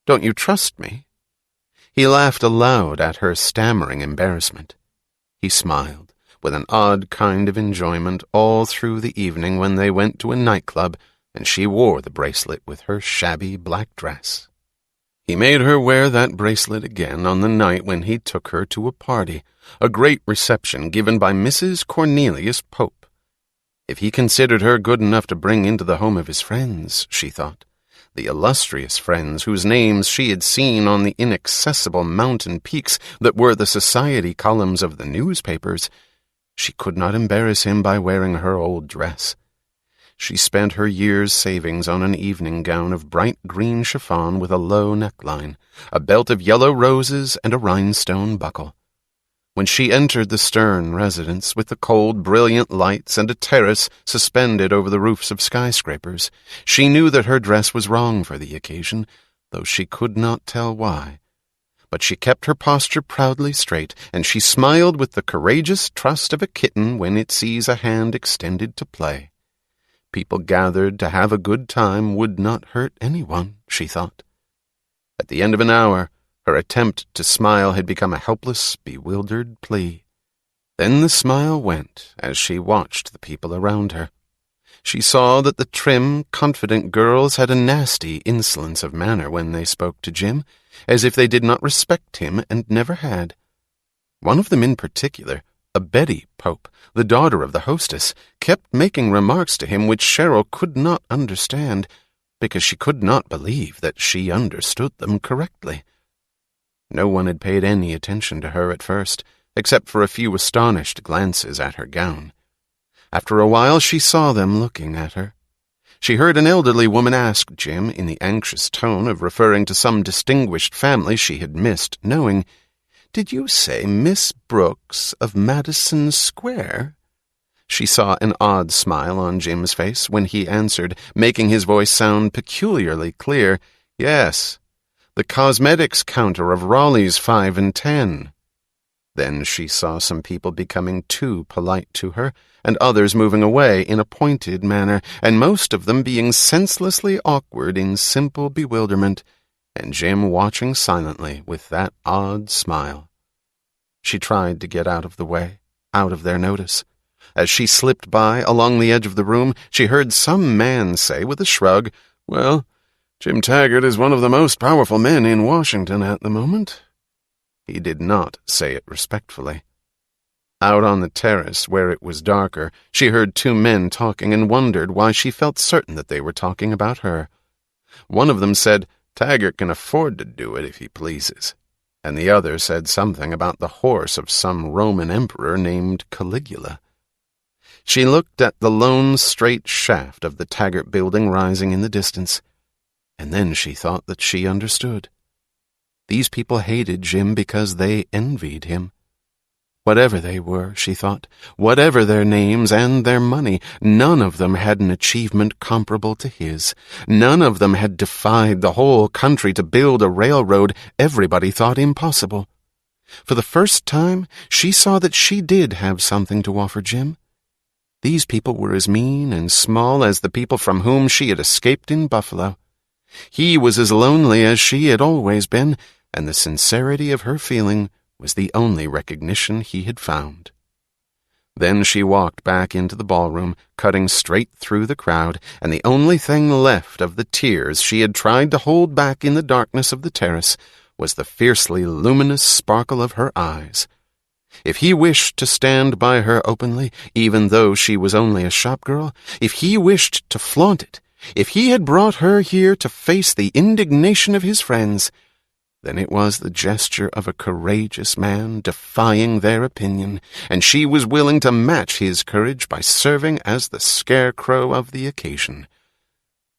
Don't you trust me?" He laughed aloud at her stammering embarrassment. He smiled, with an odd kind of enjoyment all through the evening when they went to a nightclub and she wore the bracelet with her shabby black dress. He made her wear that bracelet again on the night when he took her to a party, a great reception given by Mrs. Cornelius Pope. If he considered her good enough to bring into the home of his friends, she thought, the illustrious friends whose names she had seen on the inaccessible mountain peaks that were the society columns of the newspapers, she could not embarrass him by wearing her old dress. She spent her year's savings on an evening gown of bright green chiffon with a low neckline, a belt of yellow roses, and a rhinestone buckle. When she entered the Stern residence with the cold, brilliant lights and a terrace suspended over the roofs of skyscrapers, she knew that her dress was wrong for the occasion, though she could not tell why. But she kept her posture proudly straight, and she smiled with the courageous trust of a kitten when it sees a hand extended to play. People gathered to have a good time would not hurt anyone, she thought. At the end of an hour, her attempt to smile had become a helpless, bewildered plea. Then the smile went as she watched the people around her. She saw that the trim, confident girls had a nasty insolence of manner when they spoke to Jim, as if they did not respect him and never had. One of them in particular, a Betty Pope, the daughter of the hostess, kept making remarks to him which Cheryl could not understand, because she could not believe that she understood them correctly. No one had paid any attention to her at first, except for a few astonished glances at her gown. After a while she saw them looking at her. She heard an elderly woman ask Jim, in the anxious tone of referring to some distinguished family she had missed knowing, "Did you say Miss Brooks of Madison Square?" She saw an odd smile on Jim's face when he answered, making his voice sound peculiarly clear, "Yes, the cosmetics counter of Raleigh's 5 and 10. Then she saw some people becoming too polite to her, and others moving away in a pointed manner, and most of them being senselessly awkward in simple bewilderment, and Jim watching silently with that odd smile. She tried to get out of the way, out of their notice. As she slipped by along the edge of the room, she heard some man say with a shrug, "Well, Jim Taggart is one of the most powerful men in Washington at the moment." He did not say it respectfully. Out on the terrace, where it was darker, she heard two men talking and wondered why she felt certain that they were talking about her. One of them said, "Taggart can afford to do it if he pleases," and the other said something about the horse of some Roman emperor named Caligula. She looked at the lone straight shaft of the Taggart building rising in the distance, and then she thought that she understood. These people hated Jim because they envied him. Whatever they were, she thought, whatever their names and their money, none of them had an achievement comparable to his. None of them had defied the whole country to build a railroad everybody thought impossible. For the first time, she saw that she did have something to offer Jim. These people were as mean and small as the people from whom she had escaped in Buffalo. He was as lonely as she had always been, and the sincerity of her feeling was the only recognition he had found. Then she walked back into the ballroom, cutting straight through the crowd, and the only thing left of the tears she had tried to hold back in the darkness of the terrace was the fiercely luminous sparkle of her eyes. If he wished to stand by her openly, even though she was only a shopgirl, if he wished to flaunt it, if he had brought her here to face the indignation of his friends, then it was the gesture of a courageous man defying their opinion, and she was willing to match his courage by serving as the scarecrow of the occasion.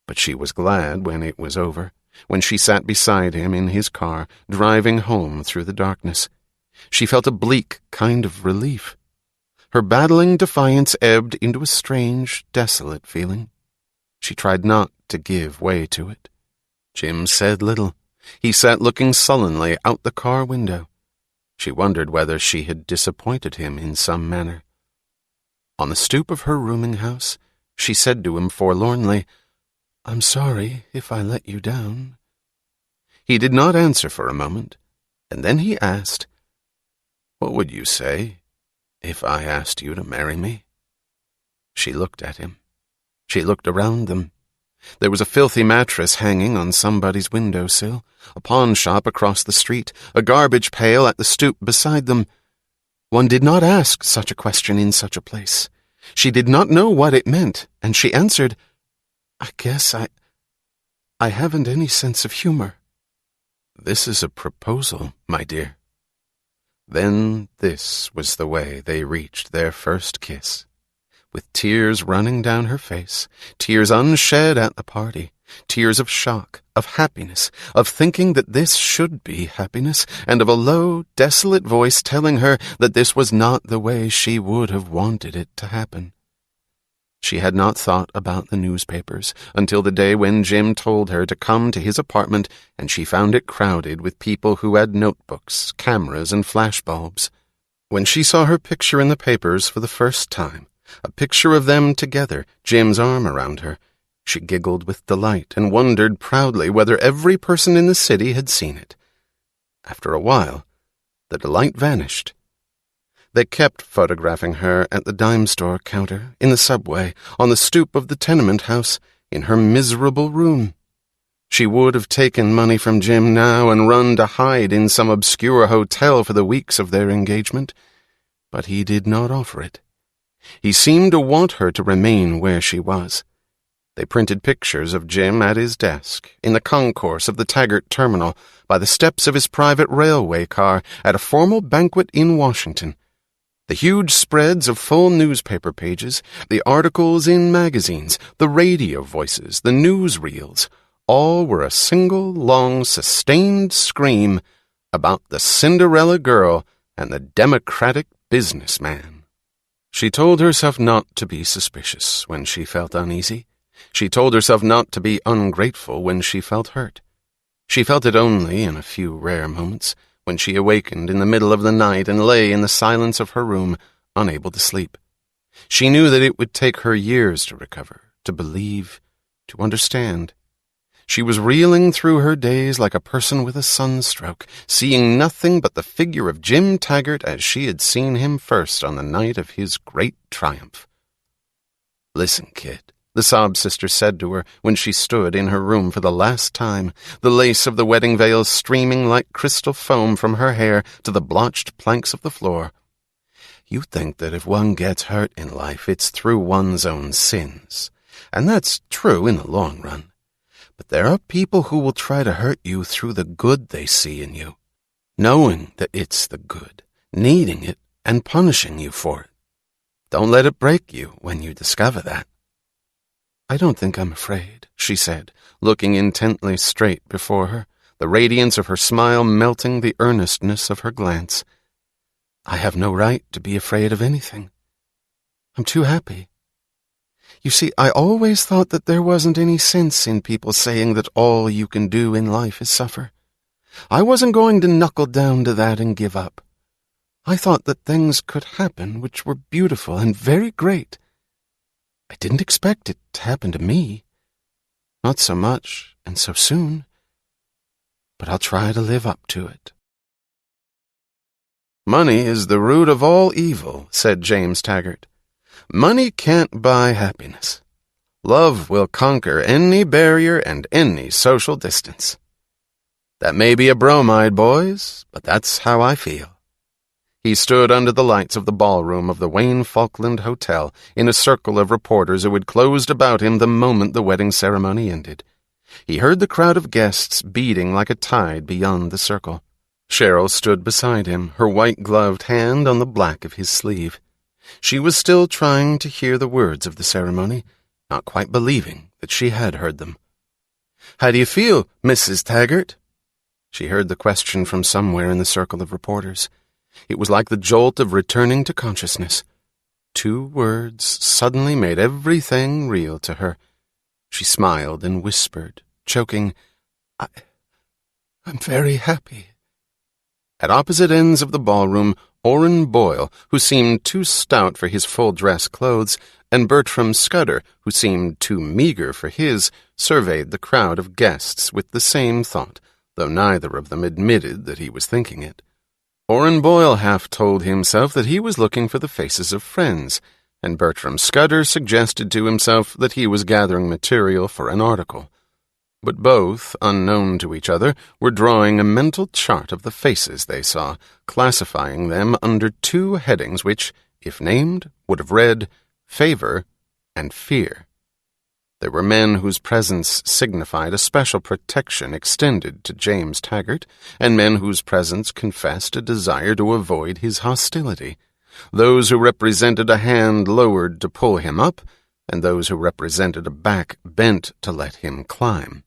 But she was glad when it was over, when she sat beside him in his car, driving home through the darkness. She felt a bleak kind of relief. Her battling defiance ebbed into a strange, desolate feeling. She tried not to give way to it. Jim said little. He sat looking sullenly out the car window. She wondered whether she had disappointed him in some manner. On the stoop of her rooming house, she said to him forlornly, "I'm sorry if I let you down." He did not answer for a moment, and then he asked, "What would you say if I asked you to marry me?" She looked at him. She looked around them. There was a filthy mattress hanging on somebody's windowsill, a pawn shop across the street, a garbage pail at the stoop beside them. One did not ask such a question in such a place. She did not know what it meant, and she answered, "I guess I haven't any sense of humor." "This is a proposal, my dear." Then this was the way they reached their first kiss. With tears running down her face, tears unshed at the party, tears of shock, of happiness, of thinking that this should be happiness, and of a low, desolate voice telling her that this was not the way she would have wanted it to happen. She had not thought about the newspapers until the day when Jim told her to come to his apartment, and she found it crowded with people who had notebooks, cameras, and flashbulbs. When she saw her picture in the papers for the first time, a picture of them together, Jim's arm around her, she giggled with delight and wondered proudly whether every person in the city had seen it. After a while, the delight vanished. They kept photographing her at the dime store counter, in the subway, on the stoop of the tenement house, in her miserable room. She would have taken money from Jim now and run to hide in some obscure hotel for the weeks of their engagement, but he did not offer it. He seemed to want her to remain where she was. They printed pictures of Jim at his desk, in the concourse of the Taggart terminal, by the steps of his private railway car, at a formal banquet in Washington. The huge spreads of full newspaper pages, the articles in magazines, the radio voices, the newsreels, all were a single, long, sustained scream about the Cinderella girl and the democratic businessman. She told herself not to be suspicious when she felt uneasy. She told herself not to be ungrateful when she felt hurt. She felt it only in a few rare moments, when she awakened in the middle of the night and lay in the silence of her room, unable to sleep. She knew that it would take her years to recover, to believe, to understand. She was reeling through her days like a person with a sunstroke, seeing nothing but the figure of Jim Taggart as she had seen him first on the night of his great triumph. "Listen, kid," the sob sister said to her when she stood in her room for the last time, the lace of the wedding veil streaming like crystal foam from her hair to the blotched planks of the floor. "You think that if one gets hurt in life, it's through one's own sins, and that's true in the long run. But there are people who will try to hurt you through the good they see in you, knowing that it's the good, needing it, and punishing you for it. Don't let it break you when you discover that." "I don't think I'm afraid," she said, looking intently straight before her, the radiance of her smile melting the earnestness of her glance. "I have no right to be afraid of anything. I'm too happy. You see, I always thought that there wasn't any sense in people saying that all you can do in life is suffer. I wasn't going to knuckle down to that and give up. I thought that things could happen which were beautiful and very great. I didn't expect it to happen to me. Not so much and so soon. But I'll try to live up to it." "Money is the root of all evil," said James Taggart. "Money can't buy happiness. Love will conquer any barrier and any social distance. That may be a bromide, boys, but that's how I feel." He stood under the lights of the ballroom of the Wayne Falkland Hotel in a circle of reporters who had closed about him the moment the wedding ceremony ended. He heard the crowd of guests beating like a tide beyond the circle. Cheryl stood beside him, her white-gloved hand on the black of his sleeve. She was still trying to hear the words of the ceremony, not quite believing that she had heard them. "How do you feel, Mrs. Taggart?" She heard the question from somewhere in the circle of reporters. It was like the jolt of returning to consciousness. 2 words suddenly made everything real to her. She smiled and whispered, choking, I'm very happy. At opposite ends of the ballroom, Orrin Boyle, who seemed too stout for his full-dress clothes, and Bertram Scudder, who seemed too meager for his, surveyed the crowd of guests with the same thought, though neither of them admitted that he was thinking it. Orrin Boyle half told himself that he was looking for the faces of friends, and Bertram Scudder suggested to himself that he was gathering material for an article. But both, unknown to each other, were drawing a mental chart of the faces they saw, classifying them under two headings which, if named, would have read favor and fear. There were men whose presence signified a special protection extended to James Taggart, and men whose presence confessed a desire to avoid his hostility, those who represented a hand lowered to pull him up, and those who represented a back bent to let him climb.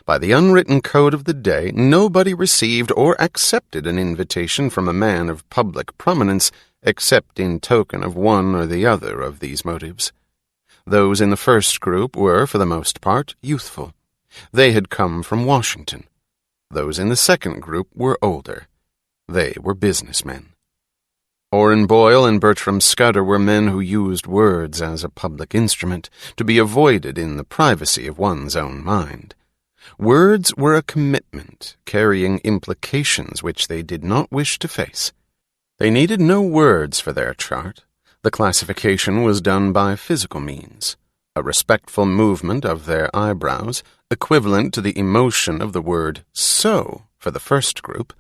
By the unwritten code of the day, nobody received or accepted an invitation from a man of public prominence except in token of one or the other of these motives. Those in the first group were, for the most part, youthful. They had come from Washington. Those in the second group were older. They were businessmen. Orrin Boyle and Bertram Scudder were men who used words as a public instrument, to be avoided in the privacy of one's own mind. Words were a commitment, carrying implications which they did not wish to face. They needed no words for their chart. The classification was done by physical means, a respectful movement of their eyebrows, equivalent to the emotion of the word so for the first group,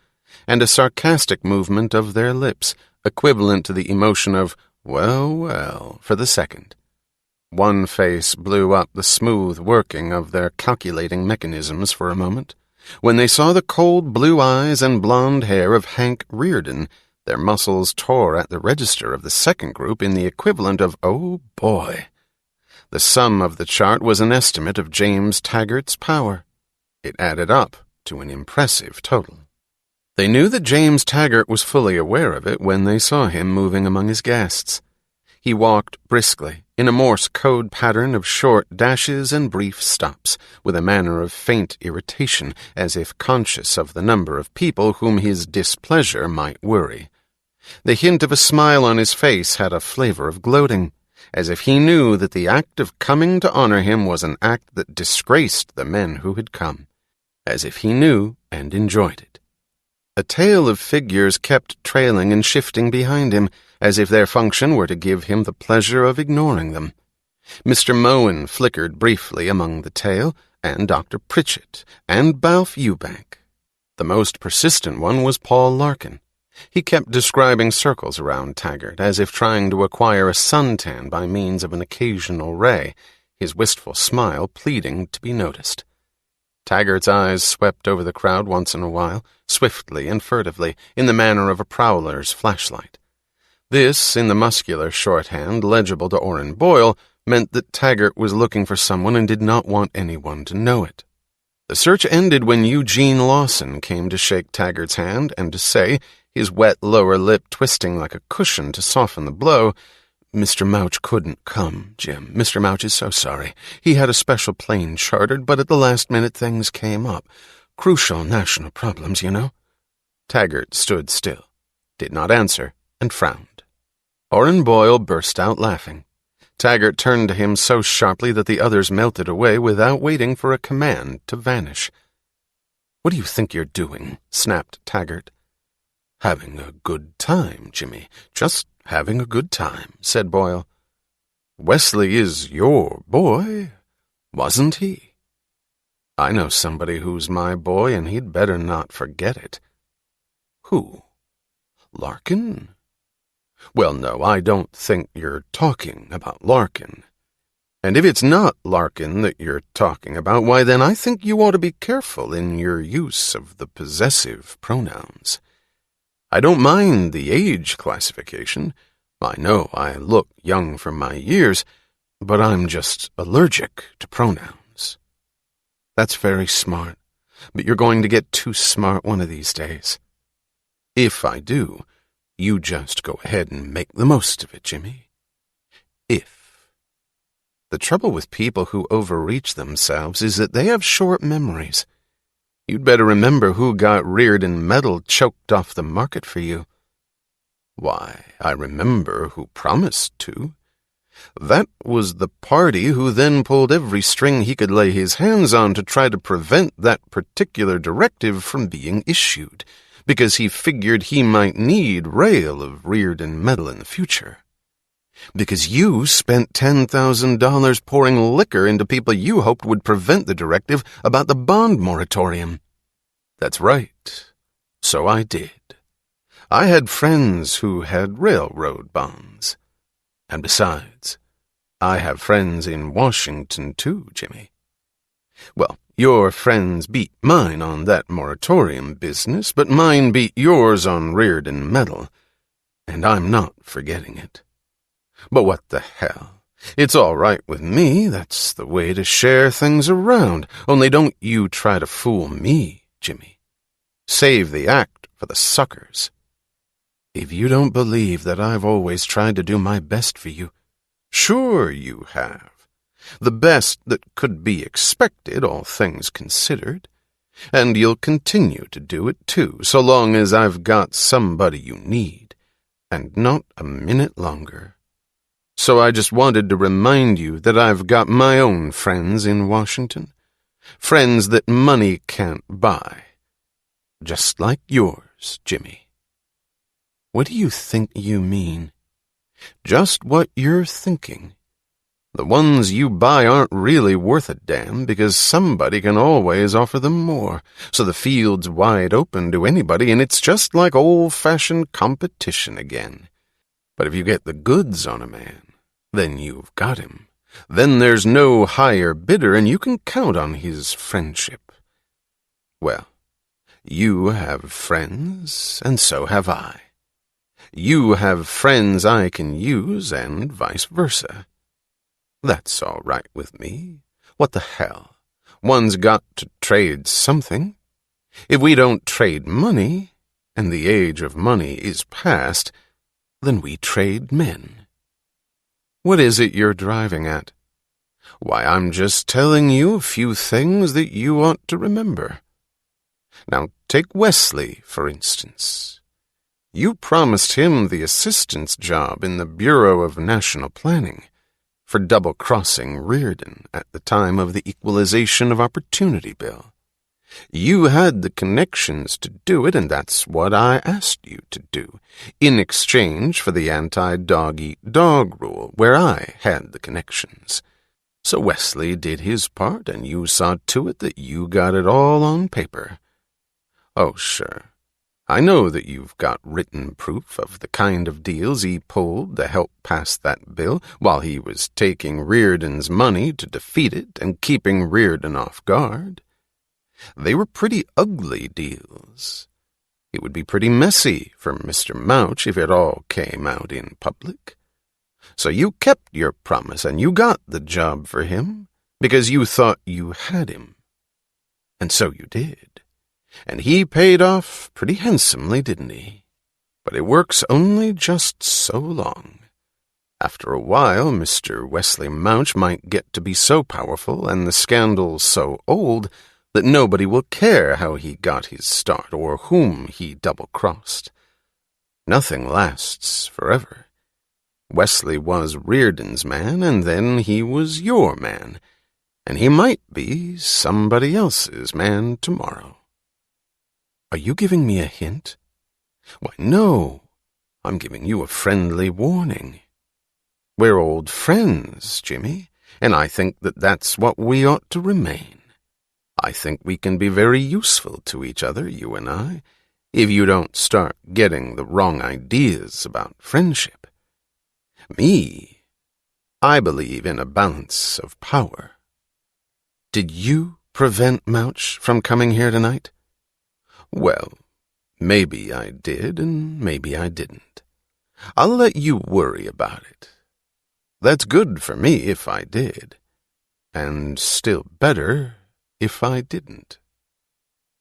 and a sarcastic movement of their lips, equivalent to the emotion of well, well for the second. One face blew up the smooth working of their calculating mechanisms for a moment. When they saw the cold blue eyes and blonde hair of Hank Reardon, their muscles tore at the register of the second group in the equivalent of, oh boy. The sum of the chart was an estimate of James Taggart's power. It added up to an impressive total. They knew that James Taggart was fully aware of it when they saw him moving among his guests. He walked briskly, in a Morse code pattern of short dashes and brief stops, with a manner of faint irritation, as if conscious of the number of people whom his displeasure might worry. The hint of a smile on his face had a flavor of gloating, as if he knew that the act of coming to honor him was an act that disgraced the men who had come, as if he knew and enjoyed it. A tail of figures kept trailing and shifting behind him, as if their function were to give him the pleasure of ignoring them. Mr. Moen flickered briefly among the tail, and Dr. Pritchett, and Balfe Eubank. The most persistent one was Paul Larkin. He kept describing circles around Taggart, as if trying to acquire a suntan by means of an occasional ray, his wistful smile pleading to be noticed. Taggart's eyes swept over the crowd once in a while, swiftly and furtively, in the manner of a prowler's flashlight. This, in the muscular shorthand legible to Orrin Boyle, meant that Taggart was looking for someone and did not want anyone to know it. The search ended when Eugene Lawson came to shake Taggart's hand and to say, his wet lower lip twisting like a cushion to soften the blow, "Mr. Mouch couldn't come, Jim. Mr. Mouch is so sorry. He had a special plane chartered, but at the last minute things came up. Crucial national problems, you know." Taggart stood still, did not answer, and frowned. Orrin Boyle burst out laughing. Taggart turned to him so sharply that the others melted away without waiting for a command to vanish. "What do you think you're doing?" snapped Taggart. "Having a good time, Jimmy. Just having a good time," said Boyle. "Wesley is your boy, wasn't he?" "I know somebody who's my boy, and he'd better not forget it." "Who? Larkin?" "Well, no, I don't think you're talking about Larkin. And if it's not Larkin that you're talking about, why then I think you ought to be careful in your use of the possessive pronouns. I don't mind the age classification. I know I look young for my years, but I'm just allergic to pronouns." "That's very smart, but you're going to get too smart one of these days." "If I do, you just go ahead and make the most of it, Jimmy. If. The trouble with people who overreach themselves is that they have short memories. You'd better remember who got reared in metal choked off the market for you. Why, I remember who promised to. That was the party who then pulled every string he could lay his hands on to try to prevent that particular directive from being issued, because he figured he might need rail of reared in metal in the future. Because you spent $10,000 pouring liquor into people you hoped would prevent the directive about the bond moratorium. That's right. So I did. I had friends who had railroad bonds. And besides, I have friends in Washington too, Jimmy. Well, your friends beat mine on that moratorium business, but mine beat yours on reared in metal, and I'm not forgetting it. But what the hell? It's all right with me. That's the way to share things around. Only don't you try to fool me, Jimmy. Save the act for the suckers. If you don't believe that I've always tried to do my best for you, sure you have. The best that could be expected, all things considered. And you'll continue to do it too, so long as I've got somebody you need, and not a minute longer. So I just wanted to remind you that I've got my own friends in Washington. Friends that money can't buy. Just like yours, Jimmy. What do you think you mean? Just what you're thinking. The ones you buy aren't really worth a damn because somebody can always offer them more, so the field's wide open to anybody and it's just like old-fashioned competition again. But if you get the goods on a man, then you've got him. Then there's no higher bidder and you can count on his friendship. Well, you have friends, and so have I. You have friends I can use, and vice versa. That's all right with me. What the hell? One's got to trade something. If we don't trade money, and the age of money is past, then we trade men. What is it you're driving at? Why, I'm just telling you a few things that you ought to remember. Now, take Wesley, for instance. You promised him the assistant's job in the Bureau of National Planning for double-crossing Reardon at the time of the Equalization of Opportunity Bill. You had the connections to do it, and that's what I asked you to do, in exchange for the anti-dog-eat-dog rule, where I had the connections. So Wesley did his part, and you saw to it that you got it all on paper. Oh, sure. I know that you've got written proof of the kind of deals he pulled to help pass that bill while he was taking Reardon's money to defeat it and keeping Reardon off guard. They were pretty ugly deals. It would be pretty messy for Mr. Mouch if it all came out in public. So you kept your promise and you got the job for him because you thought you had him. And so you did. And he paid off pretty handsomely, didn't he? But it works only just so long. After a while, Mr. Wesley Mouch might get to be so powerful and the scandal so old that nobody will care how he got his start or whom he double-crossed. Nothing lasts forever. Wesley was Reardon's man, and then he was your man, and he might be somebody else's man tomorrow. Are you giving me a hint? Why, no. I'm giving you a friendly warning. We're old friends, Jimmy, and I think that that's what we ought to remain. I think we can be very useful to each other, you and I, if you don't start getting the wrong ideas about friendship. Me, I believe in a balance of power. Did you prevent Mouch from coming here tonight? Well, maybe I did and maybe I didn't. I'll let you worry about it. That's good for me if I did, and still better if I didn't.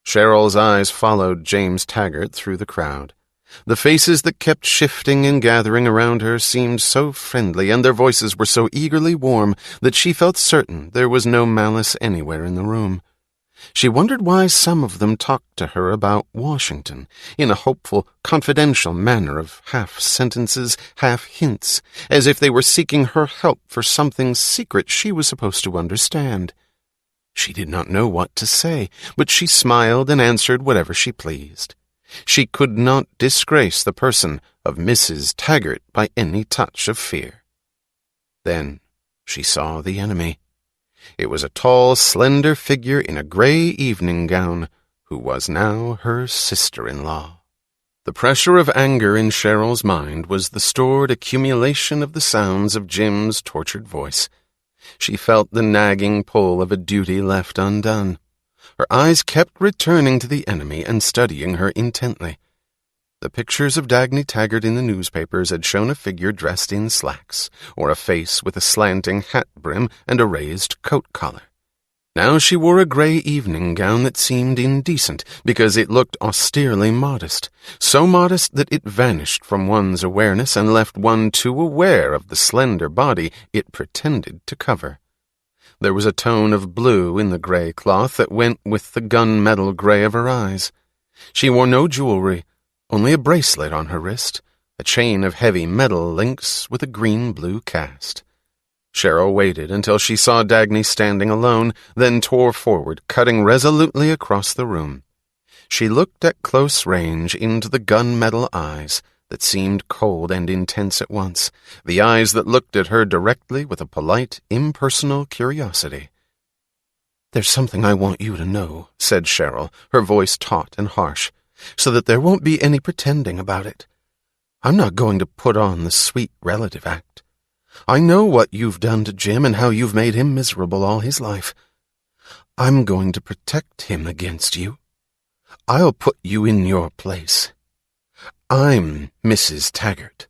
Cheryl's eyes followed James Taggart through the crowd. The faces that kept shifting and gathering around her seemed so friendly, and their voices were so eagerly warm that she felt certain there was no malice anywhere in the room. She wondered why some of them talked to her about Washington in a hopeful, confidential manner of half-sentences, half-hints, as if they were seeking her help for something secret she was supposed to understand. She did not know what to say, but she smiled and answered whatever she pleased. She could not disgrace the person of Mrs. Taggart by any touch of fear. Then she saw the enemy. It was a tall, slender figure in a gray evening gown, who was now her sister-in-law. The pressure of anger in Cheryl's mind was the stored accumulation of the sounds of Jim's tortured voice. She felt the nagging pull of a duty left undone. Her eyes kept returning to the enemy and studying her intently. The pictures of Dagny Taggart in the newspapers had shown a figure dressed in slacks, or a face with a slanting hat brim and a raised coat collar. Now she wore a gray evening gown that seemed indecent because it looked austerely modest, so modest that it vanished from one's awareness and left one too aware of the slender body it pretended to cover. There was a tone of blue in the gray cloth that went with the gunmetal gray of her eyes. She wore no jewelry, only a bracelet on her wrist, a chain of heavy metal links with a green-blue cast. Cheryl waited until she saw Dagny standing alone, then tore forward, cutting resolutely across the room. She looked at close range into the gunmetal eyes that seemed cold and intense at once, the eyes that looked at her directly with a polite, impersonal curiosity. "There's something I want you to know," said Cheryl, her voice taut and harsh, "so that there won't be any pretending about it. I'm not going to put on the sweet relative act. I know what you've done to Jim and how you've made him miserable all his life. I'm going to protect him against you. I'll put you in your place. I'm Mrs. Taggart.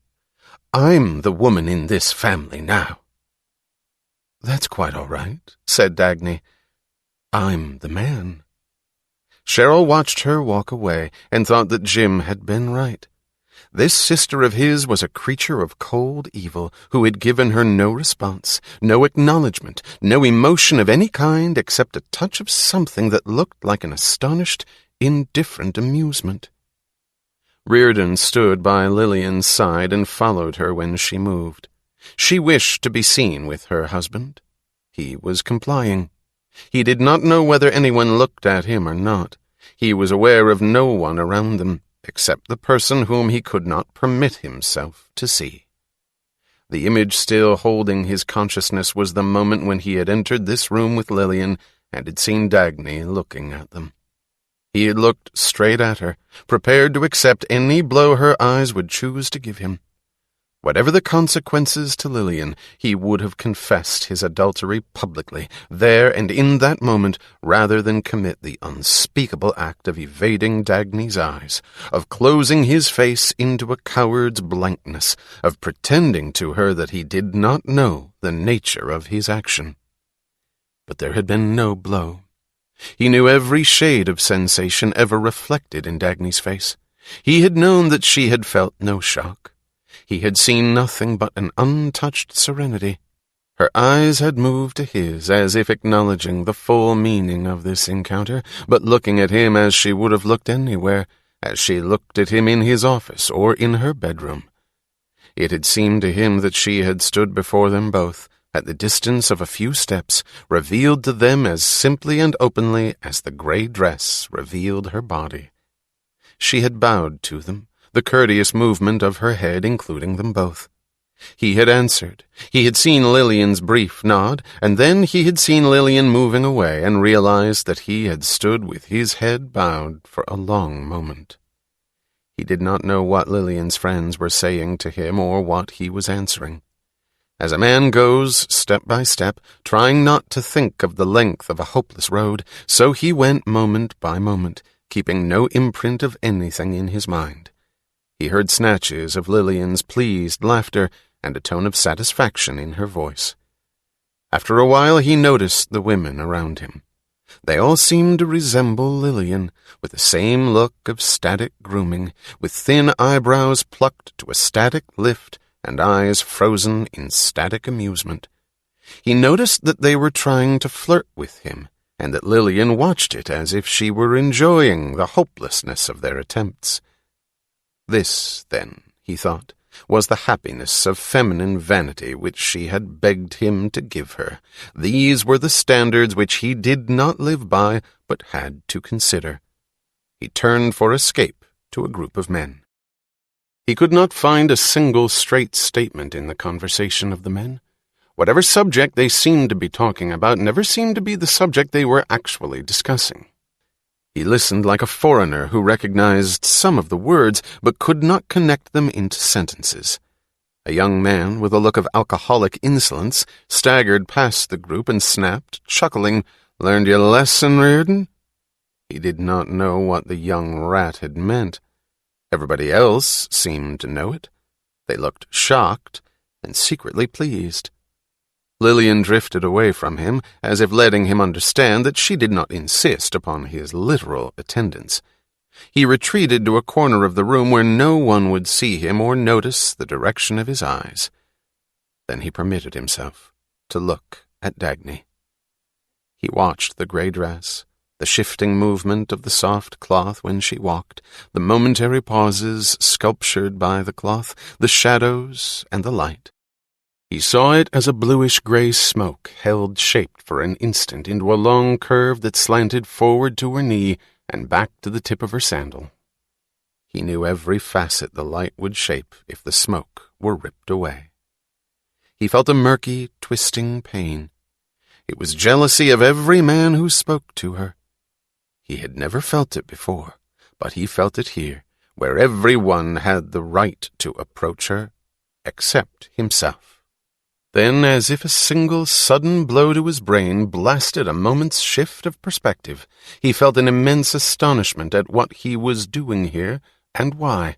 I'm the woman in this family now." "That's quite all right," said Dagny. "I'm the man." Cheryl watched her walk away and thought that Jim had been right. This sister of his was a creature of cold evil who had given her no response, no acknowledgment, no emotion of any kind except a touch of something that looked like an astonished, indifferent amusement. Reardon stood by Lillian's side and followed her when she moved. She wished to be seen with her husband. He was complying. He did not know whether anyone looked at him or not. He was aware of no one around them, except the person whom he could not permit himself to see. The image still holding his consciousness was the moment when he had entered this room with Lillian and had seen Dagny looking at them. He had looked straight at her, prepared to accept any blow her eyes would choose to give him. Whatever the consequences to Lillian, he would have confessed his adultery publicly, there and in that moment, rather than commit the unspeakable act of evading Dagny's eyes, of closing his face into a coward's blankness, of pretending to her that he did not know the nature of his action. But there had been no blow. He knew every shade of sensation ever reflected in Dagny's face. He had known that she had felt no shock. He had seen nothing but an untouched serenity. Her eyes had moved to his as if acknowledging the full meaning of this encounter, but looking at him as she would have looked anywhere, as she looked at him in his office or in her bedroom. It had seemed to him that she had stood before them both, at the distance of a few steps, revealed to them as simply and openly as the gray dress revealed her body. She had bowed to them, the courteous movement of her head including them both. He had answered. He had seen Lillian's brief nod, and then he had seen Lillian moving away and realized that he had stood with his head bowed for a long moment. He did not know what Lillian's friends were saying to him or what he was answering. As a man goes, step by step, trying not to think of the length of a hopeless road, so he went moment by moment, keeping no imprint of anything in his mind. He heard snatches of Lillian's pleased laughter and a tone of satisfaction in her voice. After a while he noticed the women around him. They all seemed to resemble Lillian, with the same look of static grooming, with thin eyebrows plucked to a static lift and eyes frozen in static amusement. He noticed that they were trying to flirt with him, and that Lillian watched it as if she were enjoying the hopelessness of their attempts. This, then, he thought, was the happiness of feminine vanity which she had begged him to give her. These were the standards which he did not live by, but had to consider. He turned for escape to a group of men. He could not find a single straight statement in the conversation of the men. Whatever subject they seemed to be talking about never seemed to be the subject they were actually discussing. He listened like a foreigner who recognized some of the words but could not connect them into sentences. A young man with a look of alcoholic insolence staggered past the group and snapped, chuckling, "Learned your lesson, Reardon?" He did not know what the young rat had meant. Everybody else seemed to know it. They looked shocked and secretly pleased. Lillian drifted away from him, as if letting him understand that she did not insist upon his literal attendance. He retreated to a corner of the room where no one would see him or notice the direction of his eyes. Then he permitted himself to look at Dagny. He watched the grey dress, the shifting movement of the soft cloth when she walked, the momentary pauses sculptured by the cloth, the shadows and the light. He saw it as a bluish-grey smoke held shaped for an instant into a long curve that slanted forward to her knee and back to the tip of her sandal. He knew every facet the light would shape if the smoke were ripped away. He felt a murky, twisting pain. It was jealousy of every man who spoke to her. He had never felt it before, but he felt it here, where every one had the right to approach her, except himself. Then, as if a single sudden blow to his brain blasted a moment's shift of perspective, he felt an immense astonishment at what he was doing here and why.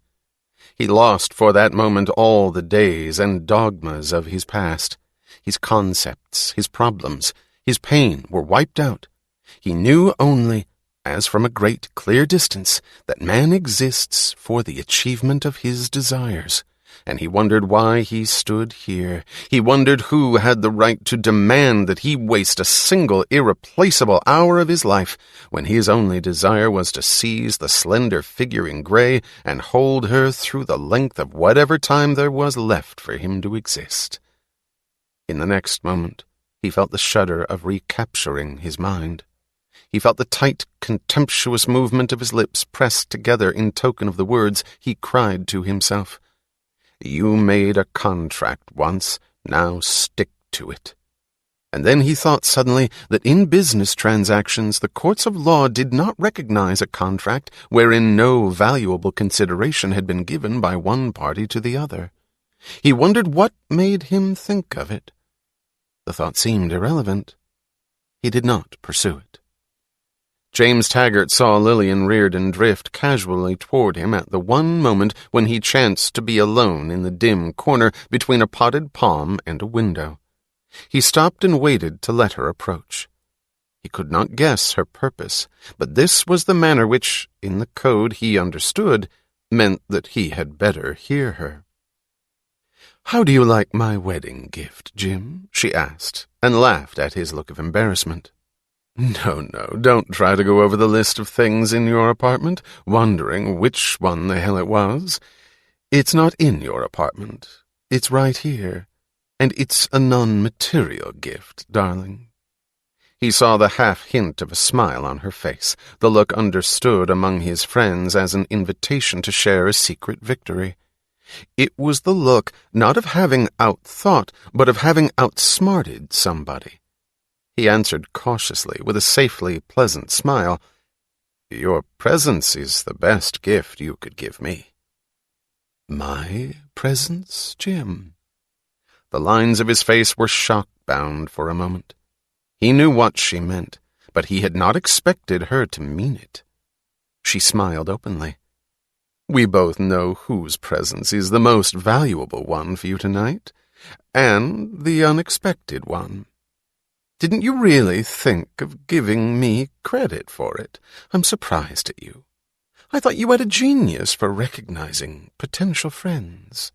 He lost for that moment all the days and dogmas of his past. His concepts, his problems, his pain were wiped out. He knew only, as from a great clear distance, that man exists for the achievement of his desires. And he wondered why he stood here. He wondered who had the right to demand that he waste a single irreplaceable hour of his life, when his only desire was to seize the slender figure in grey and hold her through the length of whatever time there was left for him to exist. In the next moment, he felt the shudder of recapturing his mind. He felt the tight, contemptuous movement of his lips pressed together in token of the words he cried to himself. "You made a contract once, now stick to it." And then he thought suddenly that in business transactions the courts of law did not recognize a contract wherein no valuable consideration had been given by one party to the other. He wondered what made him think of it. The thought seemed irrelevant. He did not pursue it. James Taggart saw Lillian Reardon drift casually toward him at the one moment when he chanced to be alone in the dim corner between a potted palm and a window. He stopped and waited to let her approach. He could not guess her purpose, but this was the manner which, in the code he understood, meant that he had better hear her. "How do you like my wedding gift, Jim?" she asked, and laughed at his look of embarrassment. No, don't try to go over the list of things in your apartment, wondering which one the hell it was. It's not in your apartment. It's right here. And it's a non-material gift, darling. He saw the half-hint of a smile on her face, the look understood among his friends as an invitation to share a secret victory. It was the look not of having outthought, but of having outsmarted somebody. He answered cautiously, with a safely pleasant smile, "Your presence is the best gift you could give me." "My presence, Jim?" The lines of his face were shock-bound for a moment. He knew what she meant, but he had not expected her to mean it. She smiled openly. "We both know whose presence is the most valuable one for you tonight, and the unexpected one. Didn't you really think of giving me credit for it? I'm surprised at you. I thought you had a genius for recognizing potential friends."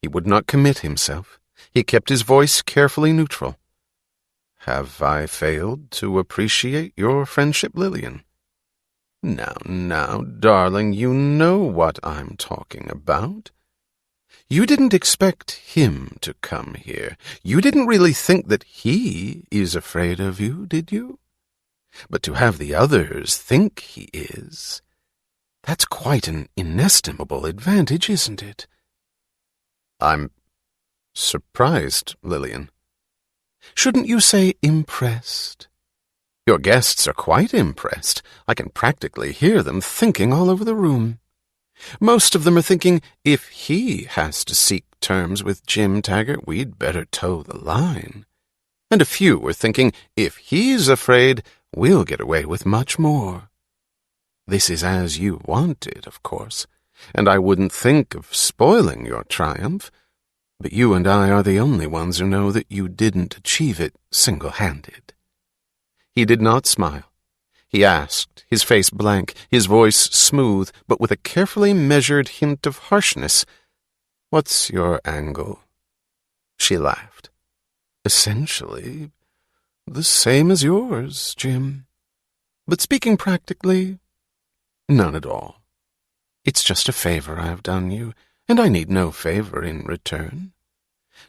He would not commit himself. He kept his voice carefully neutral. Have I failed to appreciate your friendship, Lillian? Now, darling, you know what I'm talking about. You didn't expect him to come here. You didn't really think that he is afraid of you, did you? But to have the others think he is, that's quite an inestimable advantage, isn't it? I'm surprised, Lillian. Shouldn't you say impressed? Your guests are quite impressed. I can practically hear them thinking all over the room. Most of them are thinking, if he has to seek terms with Jim Taggart, we'd better toe the line. And a few were thinking, if he's afraid, we'll get away with much more. This is as you want it, of course, and I wouldn't think of spoiling your triumph, but you and I are the only ones who know that you didn't achieve it single-handed. He did not smile. He asked, his face blank, his voice smooth, but with a carefully measured hint of harshness, "What's your angle?" She laughed. "Essentially, the same as yours, Jim. But speaking practically, none at all. It's just a favor I've done you, and I need no favor in return.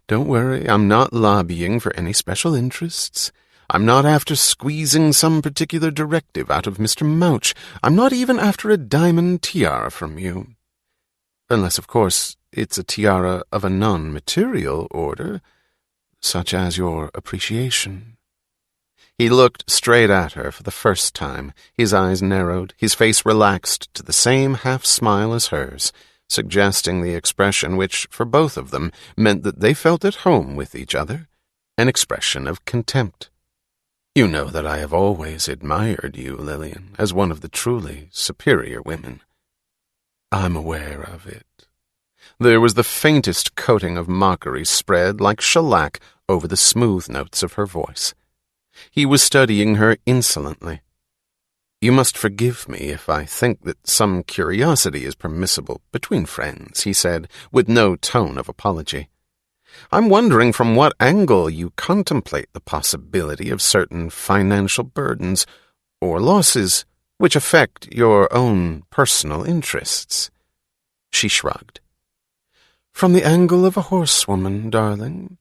Don't worry, I'm not lobbying for any special interests. I'm not after squeezing some particular directive out of Mr. Mouch. I'm not even after a diamond tiara from you. Unless, of course, it's a tiara of a non-material order, such as your appreciation." He looked straight at her for the first time. His eyes narrowed, his face relaxed to the same half-smile as hers, suggesting the expression which, for both of them, meant that they felt at home with each other, an expression of contempt. "You know that I have always admired you, Lillian, as one of the truly superior women." "I'm aware of it." There was the faintest coating of mockery spread like shellac over the smooth notes of her voice. He was studying her insolently. "You must forgive me if I think that some curiosity is permissible between friends," he said, with no tone of apology. "I'm wondering from what angle you contemplate the possibility of certain financial burdens or losses which affect your own personal interests." She shrugged. "From the angle of a horsewoman, darling.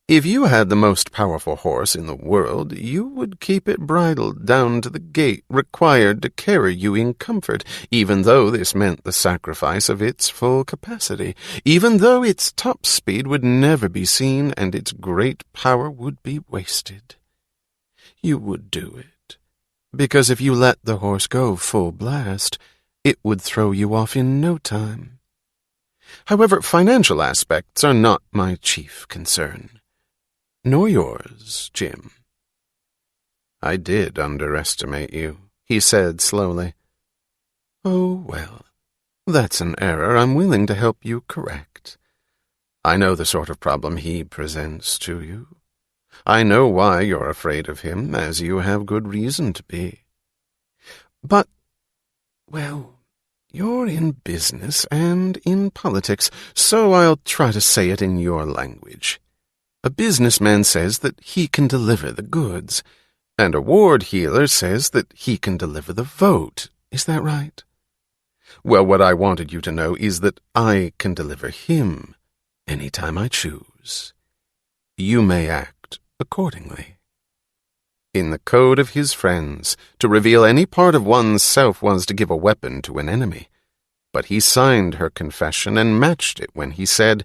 If you had the most powerful horse in the world, you would keep it bridled down to the gait required to carry you in comfort, even though this meant the sacrifice of its full capacity, even though its top speed would never be seen and its great power would be wasted. You would do it, because if you let the horse go full blast, it would throw you off in no time. However, financial aspects are not my chief concern. Nor yours, Jim." "I did underestimate you," he said slowly. "Oh, well, that's an error I'm willing to help you correct. I know the sort of problem he presents to you. I know why you're afraid of him, as you have good reason to be. But, well, you're in business and in politics, so I'll try to say it in your language. A businessman says that he can deliver the goods, and a ward healer says that he can deliver the vote. Is that right? Well, what I wanted you to know is that I can deliver him any time I choose. You may act accordingly." In the code of his friends, to reveal any part of one's self was to give a weapon to an enemy. But he signed her confession and matched it when he said,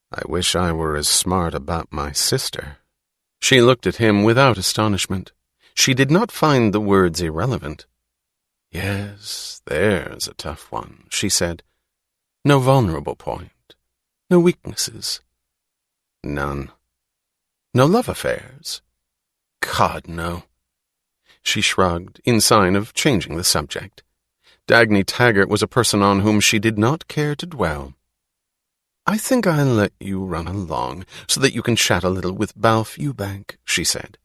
"I wish I were as smart about my sister." She looked at him without astonishment. She did not find the words irrelevant. "Yes, there's a tough one," she said. "No vulnerable point. No weaknesses." "None." "No love affairs?" "God, no." She shrugged, in sign of changing the subject. Dagny Taggart was a person on whom she did not care to dwell. "I think I'll let you run along, so that you can chat a little with Balfe Eubank," she said.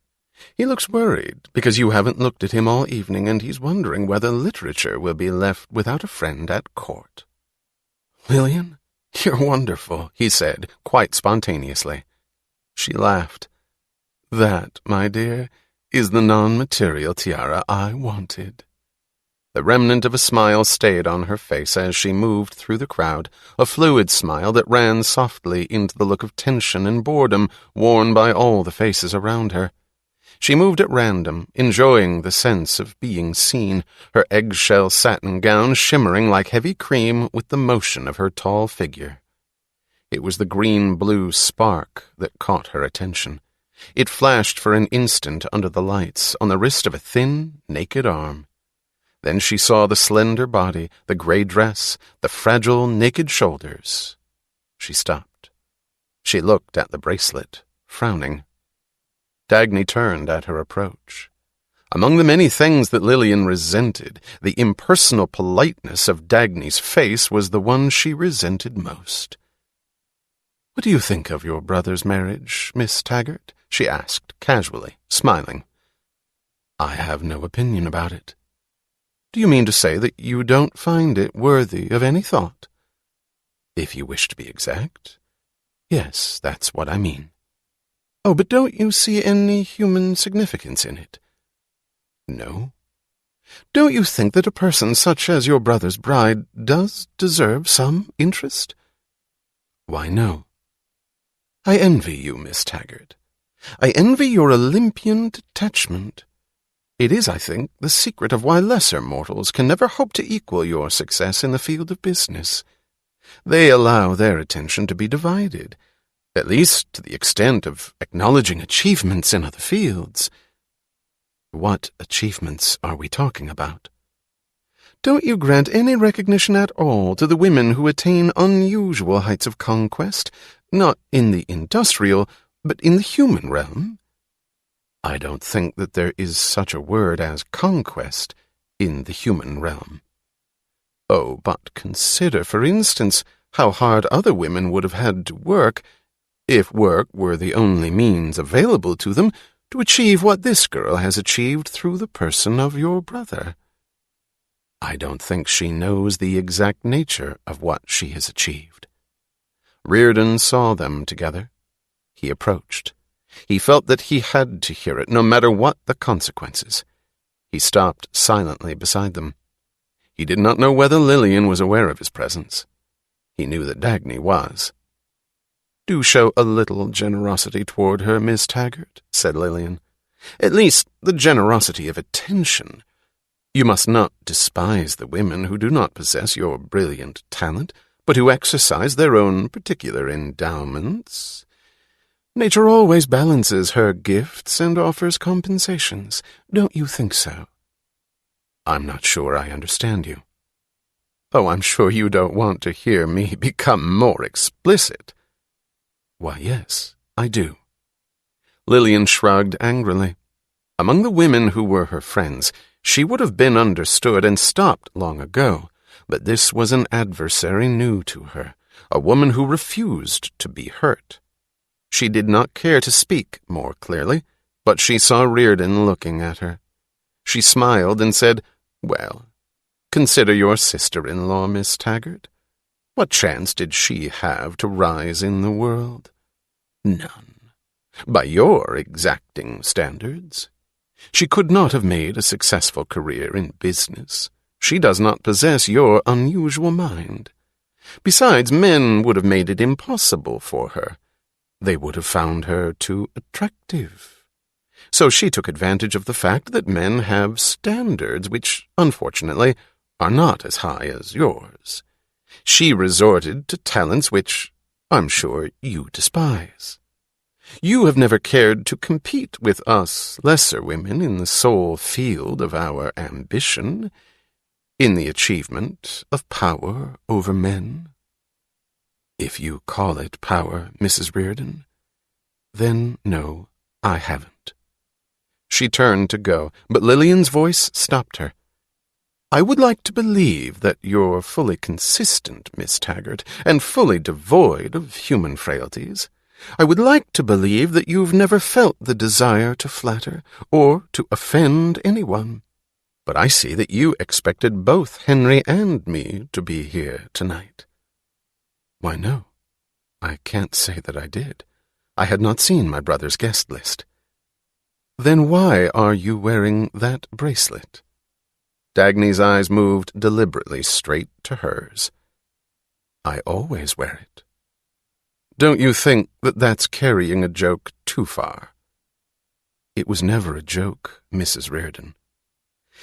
"He looks worried, because you haven't looked at him all evening, and he's wondering whether literature will be left without a friend at court." "Lillian, you're wonderful," he said, quite spontaneously. She laughed. That, my dear, is the non-material tiara I wanted." The remnant of a smile stayed on her face as she moved through the crowd, a fluid smile that ran softly into the look of tension and boredom worn by all the faces around her. She moved at random, enjoying the sense of being seen, her eggshell satin gown shimmering like heavy cream with the motion of her tall figure. It was the green-blue spark that caught her attention. It flashed for an instant under the lights on the wrist of a thin, naked arm. Then she saw the slender body, the gray dress, the fragile, naked shoulders. She stopped. She looked at the bracelet, frowning. Dagny turned at her approach. Among the many things that Lillian resented, the impersonal politeness of Dagny's face was the one she resented most. "What do you think of your brother's marriage, Miss Taggart?" she asked, casually, smiling. "I have no opinion about it." "Do you mean to say that you don't find it worthy of any thought?" "If you wish to be exact, yes, that's what I mean." "Oh, but don't you see any human significance in it?" "No." "Don't you think that a person such as your brother's bride does deserve some interest?" "Why, no." "I envy you, Miss Taggart. I envy your Olympian detachment. It is, I think, the secret of why lesser mortals can never hope to equal your success in the field of business. They allow their attention to be divided, at least to the extent of acknowledging achievements in other fields." "What achievements are we talking about?" "Don't you grant any recognition at all to the women who attain unusual heights of conquest, not in the industrial, but in the human realm?" "I don't think that there is such a word as conquest in the human realm." "Oh, but consider, for instance, how hard other women would have had to work, if work were the only means available to them, to achieve what this girl has achieved through the person of your brother." "I don't think she knows the exact nature of what she has achieved." Reardon saw them together. He approached. He felt that he had to hear it, no matter what the consequences. He stopped silently beside them. He did not know whether Lillian was aware of his presence. He knew that Dagny was. "Do show a little generosity toward her, Miss Taggart," said Lillian. "At least the generosity of attention. You must not despise the women who do not possess your brilliant talent, but who exercise their own particular endowments. Nature always balances her gifts and offers compensations. Don't you think so?" "I'm not sure I understand you." "Oh, I'm sure you don't want to hear me become more explicit." "Why, yes, I do." Lillian shrugged angrily. Among the women who were her friends, she would have been understood and stopped long ago, but this was an adversary new to her, a woman who refused to be hurt. She did not care to speak more clearly, but she saw Reardon looking at her. She smiled and said, "Well, consider your sister-in-law, Miss Taggart. What chance did she have to rise in the world? None. By your exacting standards. She could not have made a successful career in business. She does not possess your unusual mind. Besides, men would have made it impossible for her. They would have found her too attractive. So she took advantage of the fact that men have standards which, unfortunately, are not as high as yours. She resorted to talents which, I'm sure, you despise. You have never cared to compete with us lesser women in the sole field of our ambition, in the achievement of power over men." "If you call it power, Mrs. Reardon, then no, I haven't." She turned to go, but Lillian's voice stopped her. "I would like to believe that you're fully consistent, Miss Taggart, and fully devoid of human frailties. I would like to believe that you've never felt the desire to flatter or to offend anyone. But I see that you expected both Henry and me to be here tonight." "Why, no. I can't say that I did. I had not seen my brother's guest list." Then why are you wearing that bracelet? Dagny's eyes moved deliberately straight to hers. I always wear it. Don't you think that that's carrying a joke too far? It was never a joke, Mrs. Reardon.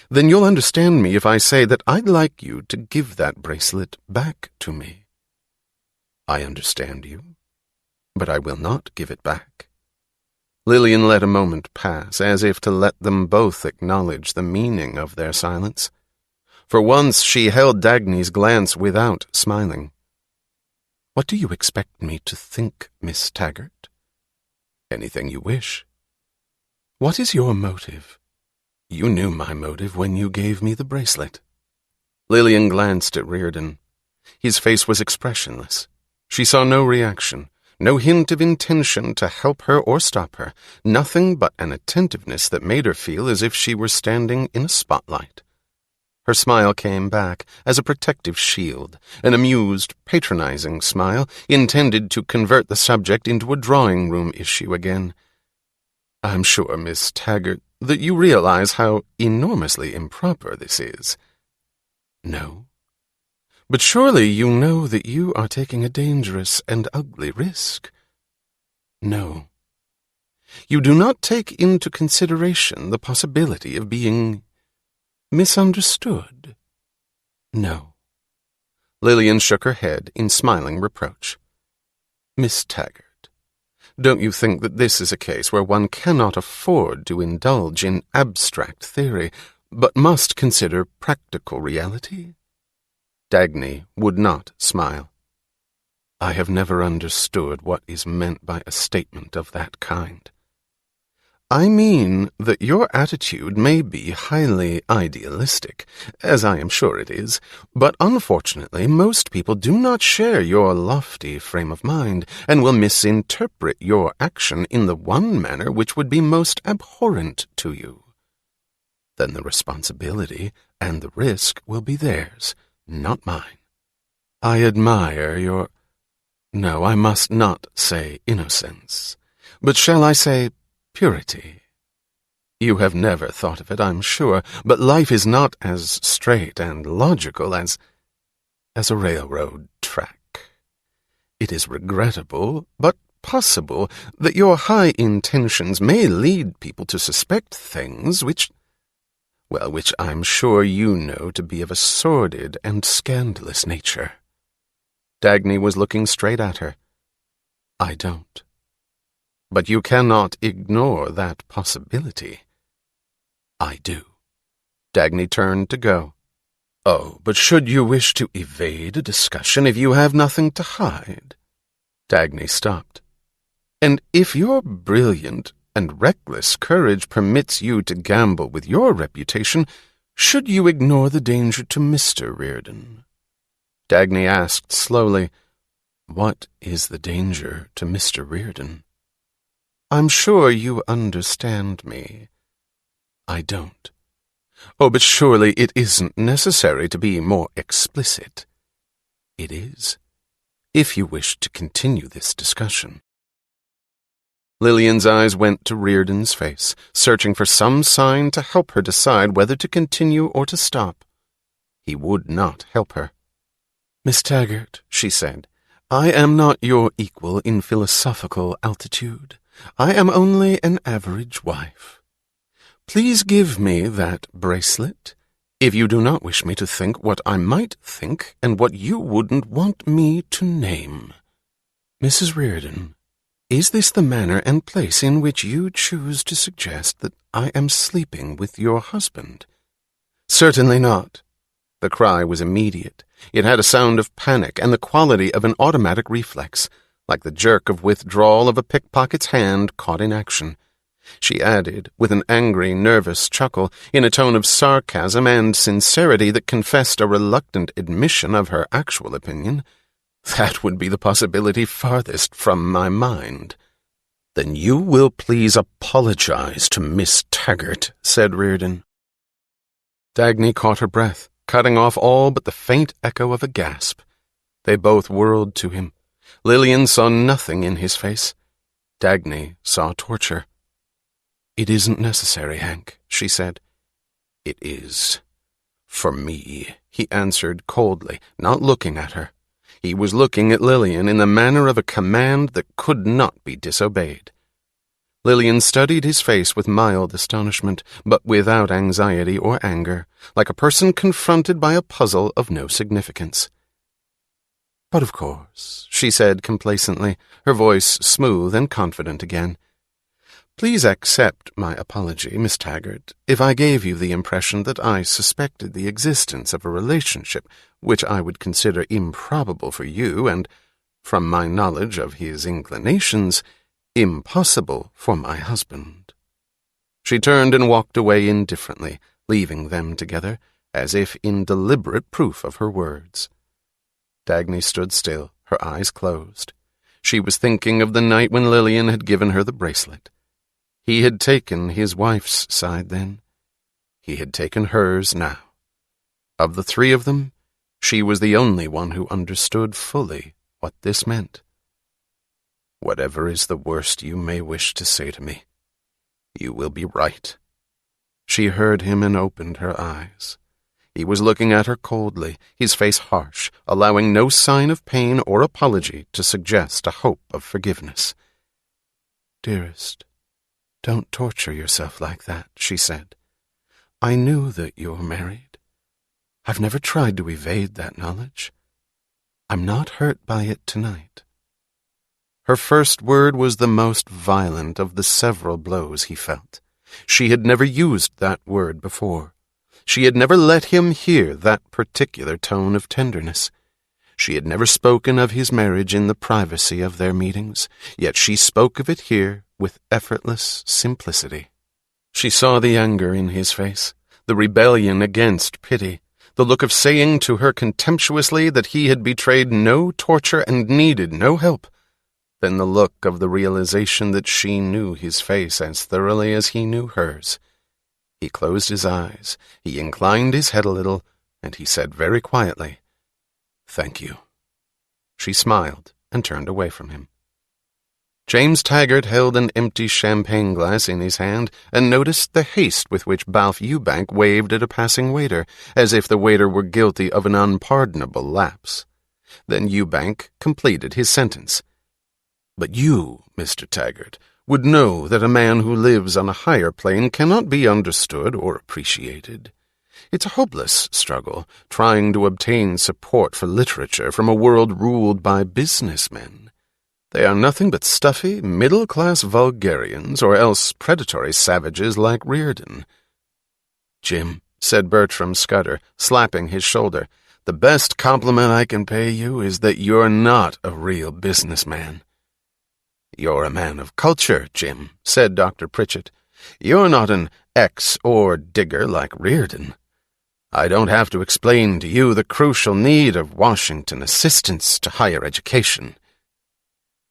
Then you'll understand me if I say that I'd like you to give that bracelet back to me. I understand you, but I will not give it back. Lillian let a moment pass, as if to let them both acknowledge the meaning of their silence. For once she held Dagny's glance without smiling. What do you expect me to think, Miss Taggart? Anything you wish. What is your motive? You knew my motive when you gave me the bracelet. Lillian glanced at Reardon. His face was expressionless. She saw no reaction, no hint of intention to help her or stop her, nothing but an attentiveness that made her feel as if she were standing in a spotlight. Her smile came back as a protective shield, an amused, patronizing smile intended to convert the subject into a drawing-room issue again. I'm sure, Miss Taggart, that you realize how enormously improper this is. No. But surely you know that you are taking a dangerous and ugly risk. No. You do not take into consideration the possibility of being misunderstood. No. Lillian shook her head in smiling reproach. Miss Taggart, don't you think that this is a case where one cannot afford to indulge in abstract theory, but must consider practical reality? Dagny would not smile. I have never understood what is meant by a statement of that kind. I mean that your attitude may be highly idealistic, as I am sure it is, but unfortunately most people do not share your lofty frame of mind, and will misinterpret your action in the one manner which would be most abhorrent to you. Then the responsibility and the risk will be theirs, not mine. I admire your— no, I must not say innocence, but shall I say purity? You have never thought of it, I'm sure, but life is not as straight and logical as a railroad track. It is regrettable, but possible, that your high intentions may lead people to suspect things which I'm sure you know to be of a sordid and scandalous nature. Dagny was looking straight at her. I don't. But you cannot ignore that possibility. I do. Dagny turned to go. Oh, but should you wish to evade a discussion if you have nothing to hide? Dagny stopped. And if your brilliant and reckless courage permits you to gamble with your reputation, should you ignore the danger to Mr. Reardon? Dagny asked slowly, What is the danger to Mr. Reardon? I'm sure you understand me. I don't. Oh, but surely it isn't necessary to be more explicit. It is, if you wish to continue this discussion. Lillian's eyes went to Reardon's face, searching for some sign to help her decide whether to continue or to stop. He would not help her. Miss Taggart, she said, I am not your equal in philosophical altitude. I am only an average wife. Please give me that bracelet, if you do not wish me to think what I might think and what you wouldn't want me to name. Mrs. Reardon, is this the manner and place in which you choose to suggest that I am sleeping with your husband? Certainly not. The cry was immediate. It had a sound of panic and the quality of an automatic reflex, like the jerk of withdrawal of a pickpocket's hand caught in action. She added, with an angry, nervous chuckle, in a tone of sarcasm and sincerity that confessed a reluctant admission of her actual opinion, That would be the possibility farthest from my mind. Then you will please apologize to Miss Taggart, said Reardon. Dagny caught her breath, cutting off all but the faint echo of a gasp. They both whirled to him. Lillian saw nothing in his face. Dagny saw torture. "It isn't necessary, Hank," she said. "It is. For me," he answered coldly, not looking at her. He was looking at Lillian in the manner of a command that could not be disobeyed. Lillian studied his face with mild astonishment, but without anxiety or anger, like a person confronted by a puzzle of no significance. "But of course," she said complacently, her voice smooth and confident again. "Please accept my apology, Miss Taggart, if I gave you the impression that I suspected the existence of a relationship which I would consider improbable for you and, from my knowledge of his inclinations, impossible for my husband." She turned and walked away indifferently, leaving them together, as if in deliberate proof of her words. Dagny stood still, her eyes closed. She was thinking of the night when Lillian had given her the bracelet. He had taken his wife's side then. He had taken hers now. Of the three of them, she was the only one who understood fully what this meant. "Whatever is the worst you may wish to say to me, you will be right." She heard him and opened her eyes. He was looking at her coldly, his face harsh, allowing no sign of pain or apology to suggest a hope of forgiveness. "Dearest, don't torture yourself like that," she said. "I knew that you're married. I've never tried to evade that knowledge. I'm not hurt by it tonight." Her first word was the most violent of the several blows he felt. She had never used that word before. She had never let him hear that particular tone of tenderness. She had never spoken of his marriage in the privacy of their meetings, yet she spoke of it here with effortless simplicity. She saw the anger in his face, the rebellion against pity, the look of saying to her contemptuously that he had betrayed no torture and needed no help, then the look of the realization that she knew his face as thoroughly as he knew hers. He closed his eyes, he inclined his head a little, and he said very quietly, "Thank you." She smiled and turned away from him. James Taggart held an empty champagne glass in his hand and noticed the haste with which Balfe Eubank waved at a passing waiter, as if the waiter were guilty of an unpardonable lapse. Then Eubank completed his sentence. "But you, Mr. Taggart, would know that a man who lives on a higher plane cannot be understood or appreciated. It's a hopeless struggle, trying to obtain support for literature from a world ruled by businessmen. They are nothing but stuffy, middle-class vulgarians, or else predatory savages like Reardon." "Jim," said Bertram Scudder, slapping his shoulder, "the best compliment I can pay you is that you're not a real businessman." "You're a man of culture, Jim," said Dr. Pritchett. "You're not an ex-ore digger like Reardon. I don't have to explain to you the crucial need of Washington assistance to higher education."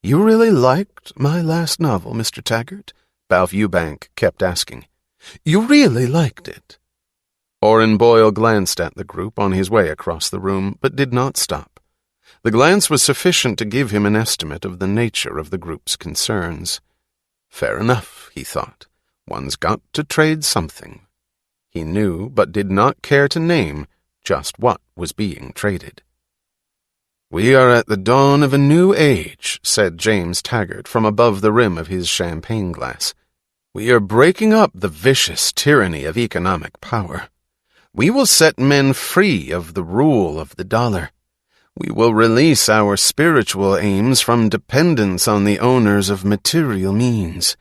"You really liked my last novel, Mr. Taggart?" Balfe Eubank kept asking. "You really liked it?" Orrin Boyle glanced at the group on his way across the room, but did not stop. The glance was sufficient to give him an estimate of the nature of the group's concerns. Fair enough, he thought. One's got to trade something. He knew, but did not care to name, just what was being traded. "We are at the dawn of a new age," said James Taggart from above the rim of his champagne glass. "We are breaking up the vicious tyranny of economic power. We will set men free of the rule of the dollar. We will release our spiritual aims from dependence on the owners of material means.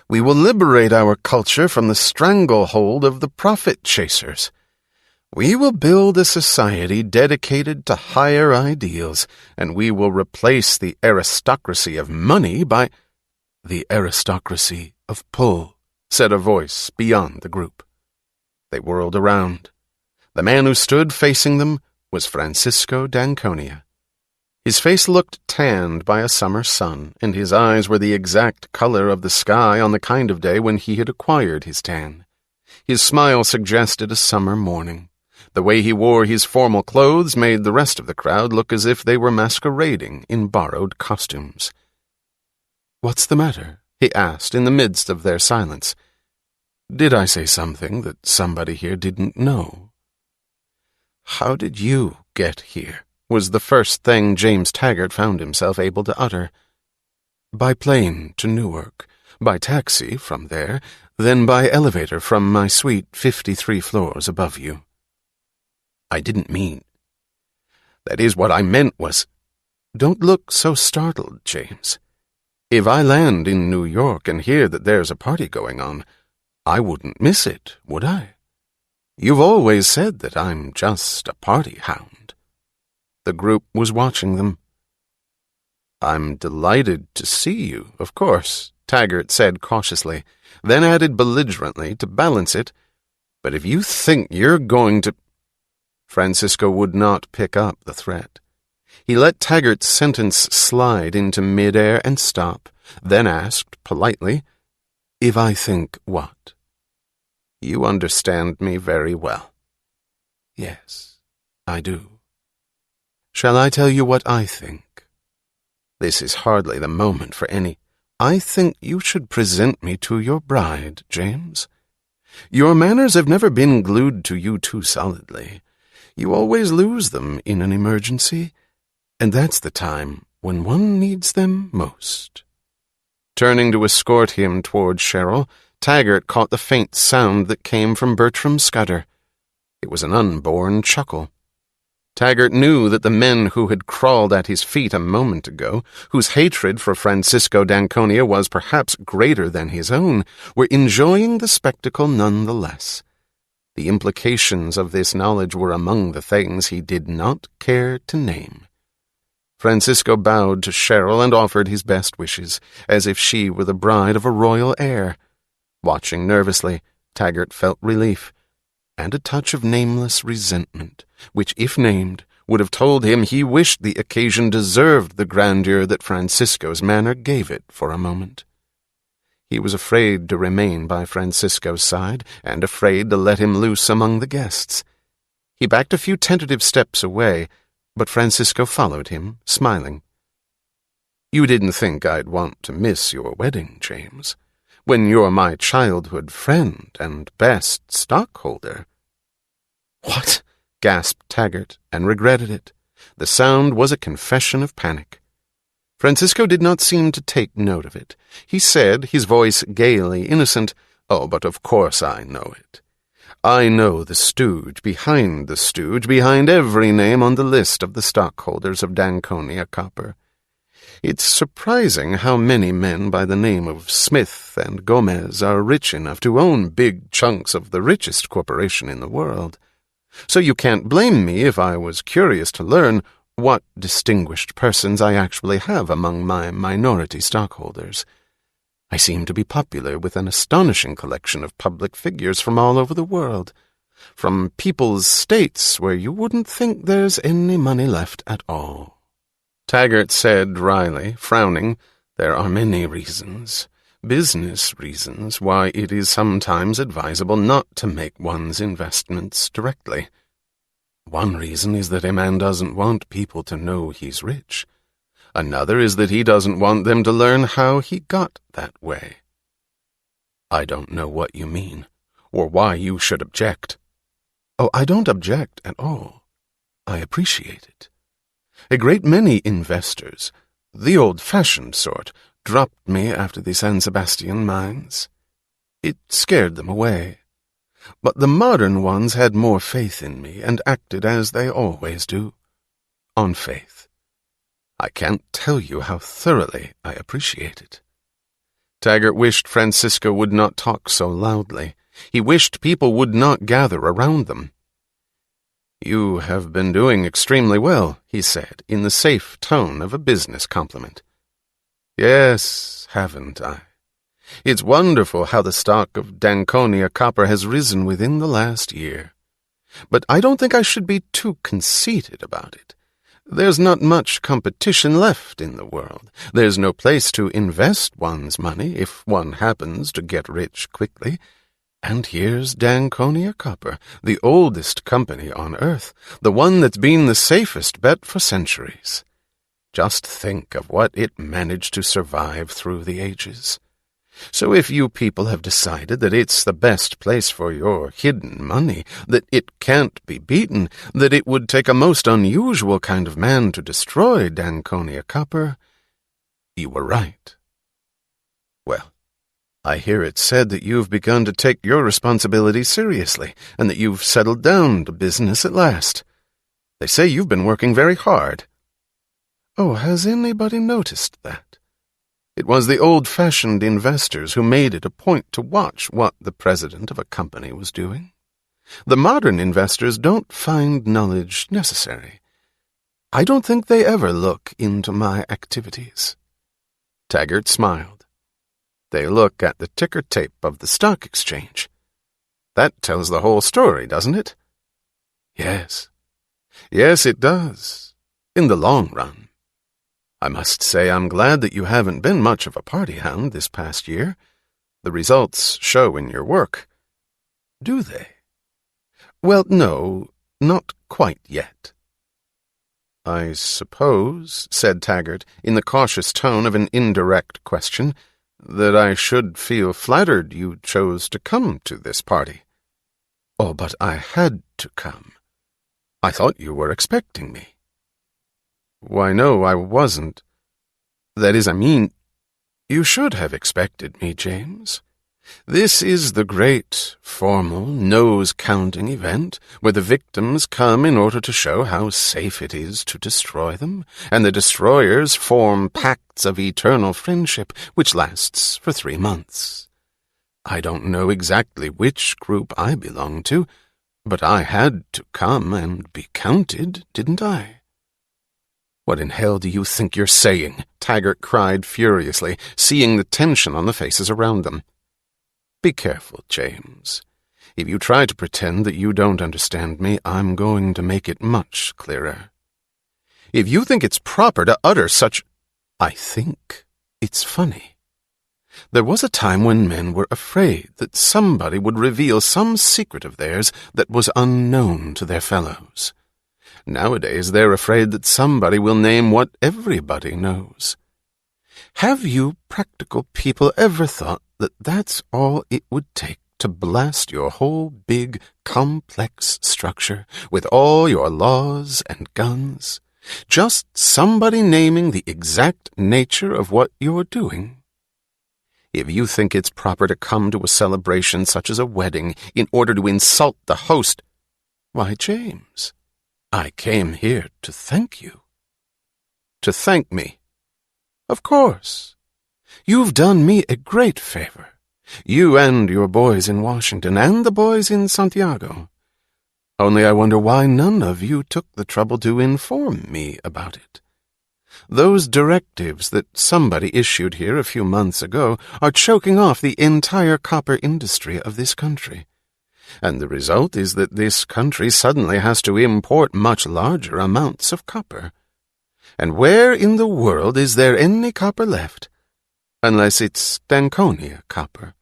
We will liberate our culture from the stranglehold of the profit chasers. We will build a society dedicated to higher ideals, and we will replace the aristocracy of money by—" "The aristocracy of pull," said a voice beyond the group. They whirled around. The man who stood facing them was Francisco d'Anconia. His face looked tanned by a summer sun, and his eyes were the exact color of the sky on the kind of day when he had acquired his tan. His smile suggested a summer morning. The way he wore his formal clothes made the rest of the crowd look as if they were masquerading in borrowed costumes. "What's the matter?" he asked in the midst of their silence. Did I say something that somebody here didn't know? How did you get here? Was the first thing James Taggart found himself able to utter. By plane to Newark, by taxi from there, then by elevator from my suite 53 floors above you. I didn't mean. That is, what I meant was, don't look so startled, James. If I land in New York and hear that there's a party going on, I wouldn't miss it, would I? You've always said that I'm just a party hound. The group was watching them. I'm delighted to see you, of course, Taggart said cautiously, then added belligerently to balance it, but if you think you're going to... Francisco would not pick up the threat. He let Taggart's sentence slide into midair and stop, then asked politely, if I think what? You understand me very well. Yes, I do. Shall I tell you what I think? This is hardly the moment for any. I think you should present me to your bride, James. Your manners have never been glued to you too solidly. You always lose them in an emergency, and that's the time when one needs them most. Turning to escort him toward Cheryl, Taggart caught the faint sound that came from Bertram Scudder. It was an unborn chuckle. Taggart knew that the men who had crawled at his feet a moment ago, whose hatred for Francisco d'Anconia was perhaps greater than his own, were enjoying the spectacle none the less. The implications of this knowledge were among the things he did not care to name. Francisco bowed to Cheryl and offered his best wishes, as if she were the bride of a royal heir. Watching nervously, Taggart felt relief, and a touch of nameless resentment, which, if named, would have told him he wished the occasion deserved the grandeur that Francisco's manner gave it for a moment. He was afraid to remain by Francisco's side, and afraid to let him loose among the guests. He backed a few tentative steps away, but Francisco followed him, smiling. You didn't think I'd want to miss your wedding, James, when you're my childhood friend and best stockholder. What? Gasped Taggart, and regretted it. The sound was a confession of panic. Francisco did not seem to take note of it. He said, his voice gaily innocent, "Oh, but of course I know it. I know the stooge behind every name on the list of the stockholders of d'Anconia Copper. It's surprising how many men by the name of Smith and Gomez are rich enough to own big chunks of the richest corporation in the world. So you can't blame me if I was curious to learn what distinguished persons I actually have among my minority stockholders. I seem to be popular with an astonishing collection of public figures from all over the world, from people's states where you wouldn't think there's any money left at all." Taggart said dryly, frowning, "There are many reasons, business reasons, why it is sometimes advisable not to make one's investments directly. One reason is that a man doesn't want people to know he's rich. Another is that he doesn't want them to learn how he got that way." "I don't know what you mean, or why you should object." "Oh, I don't object at all. I appreciate it. A great many investors, the old-fashioned sort, dropped me after the San Sebastian mines. It scared them away. But the modern ones had more faith in me and acted as they always do, on faith. I can't tell you how thoroughly I appreciate it." Taggart wished Francisco would not talk so loudly. He wished people would not gather around them. "You have been doing extremely well," he said, in the safe tone of a business compliment. "Yes, haven't I? It's wonderful how the stock of d'Anconia Copper has risen within the last year. But I don't think I should be too conceited about it. There's not much competition left in the world. There's no place to invest one's money if one happens to get rich quickly. And here's d'Anconia Copper, the oldest company on earth, the one that's been the safest bet for centuries. Just think of what it managed to survive through the ages. So if you people have decided that it's the best place for your hidden money, that it can't be beaten, that it would take a most unusual kind of man to destroy Danconia copper, you were right. Well, I hear it said that you've begun to take your responsibilities seriously, and that you've settled down to business at last. They say you've been working very hard. Oh, has anybody noticed that? It was the old-fashioned investors who made it a point to watch what the president of a company was doing. The modern investors don't find knowledge necessary. I don't think they ever look into my activities. Taggart smiled. They look at the ticker tape of the stock exchange. That tells the whole story, doesn't it? Yes. Yes, it does. In the long run. I must say I'm glad that you haven't been much of a party hound this past year. The results show in your work. Do they? Well, no, not quite yet. I suppose, said Taggart, in the cautious tone of an indirect question, that I should feel flattered you chose to come to this party. Oh, but I had to come. I thought you were expecting me. Why, no, I wasn't. That is, I mean, you should have expected me, James. This is the great, formal, nose-counting event where the victims come in order to show how safe it is to destroy them, and the destroyers form pacts of eternal friendship which lasts for 3 months. I don't know exactly which group I belong to, but I had to come and be counted, didn't I? What in hell do you think you're saying? Taggart cried furiously, seeing the tension on the faces around them. Be careful, James. If you try to pretend that you don't understand me, I'm going to make it much clearer. If you think it's proper to utter such... I think it's funny. There was a time when men were afraid that somebody would reveal some secret of theirs that was unknown to their fellows. Nowadays they're afraid that somebody will name what everybody knows. Have you practical people ever thought that that's all it would take to blast your whole big, complex structure with all your laws and guns? Just somebody naming the exact nature of what you're doing? If you think it's proper to come to a celebration such as a wedding in order to insult the host, why, James, I came here to thank you. To thank me? Of course. You've done me a great favor. You and your boys in Washington and the boys in Santiago. Only I wonder why none of you took the trouble to inform me about it. Those directives that somebody issued here a few months ago are choking off the entire copper industry of this country. And the result is that this country suddenly has to import much larger amounts of copper. And where in the world is there any copper left? Unless it's Danconia copper.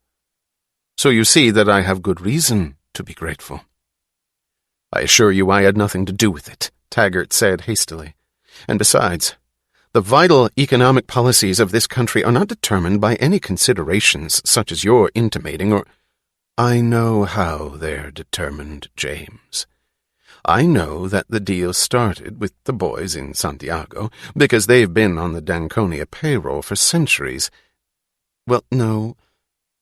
So you see that I have good reason to be grateful. I assure you I had nothing to do with it, Taggart said hastily. And besides, the vital economic policies of this country are not determined by any considerations such as you're intimating or... I know how they're determined, James. I know that the deal started with the boys in Santiago because they've been on the Danconia payroll for centuries. Well, no,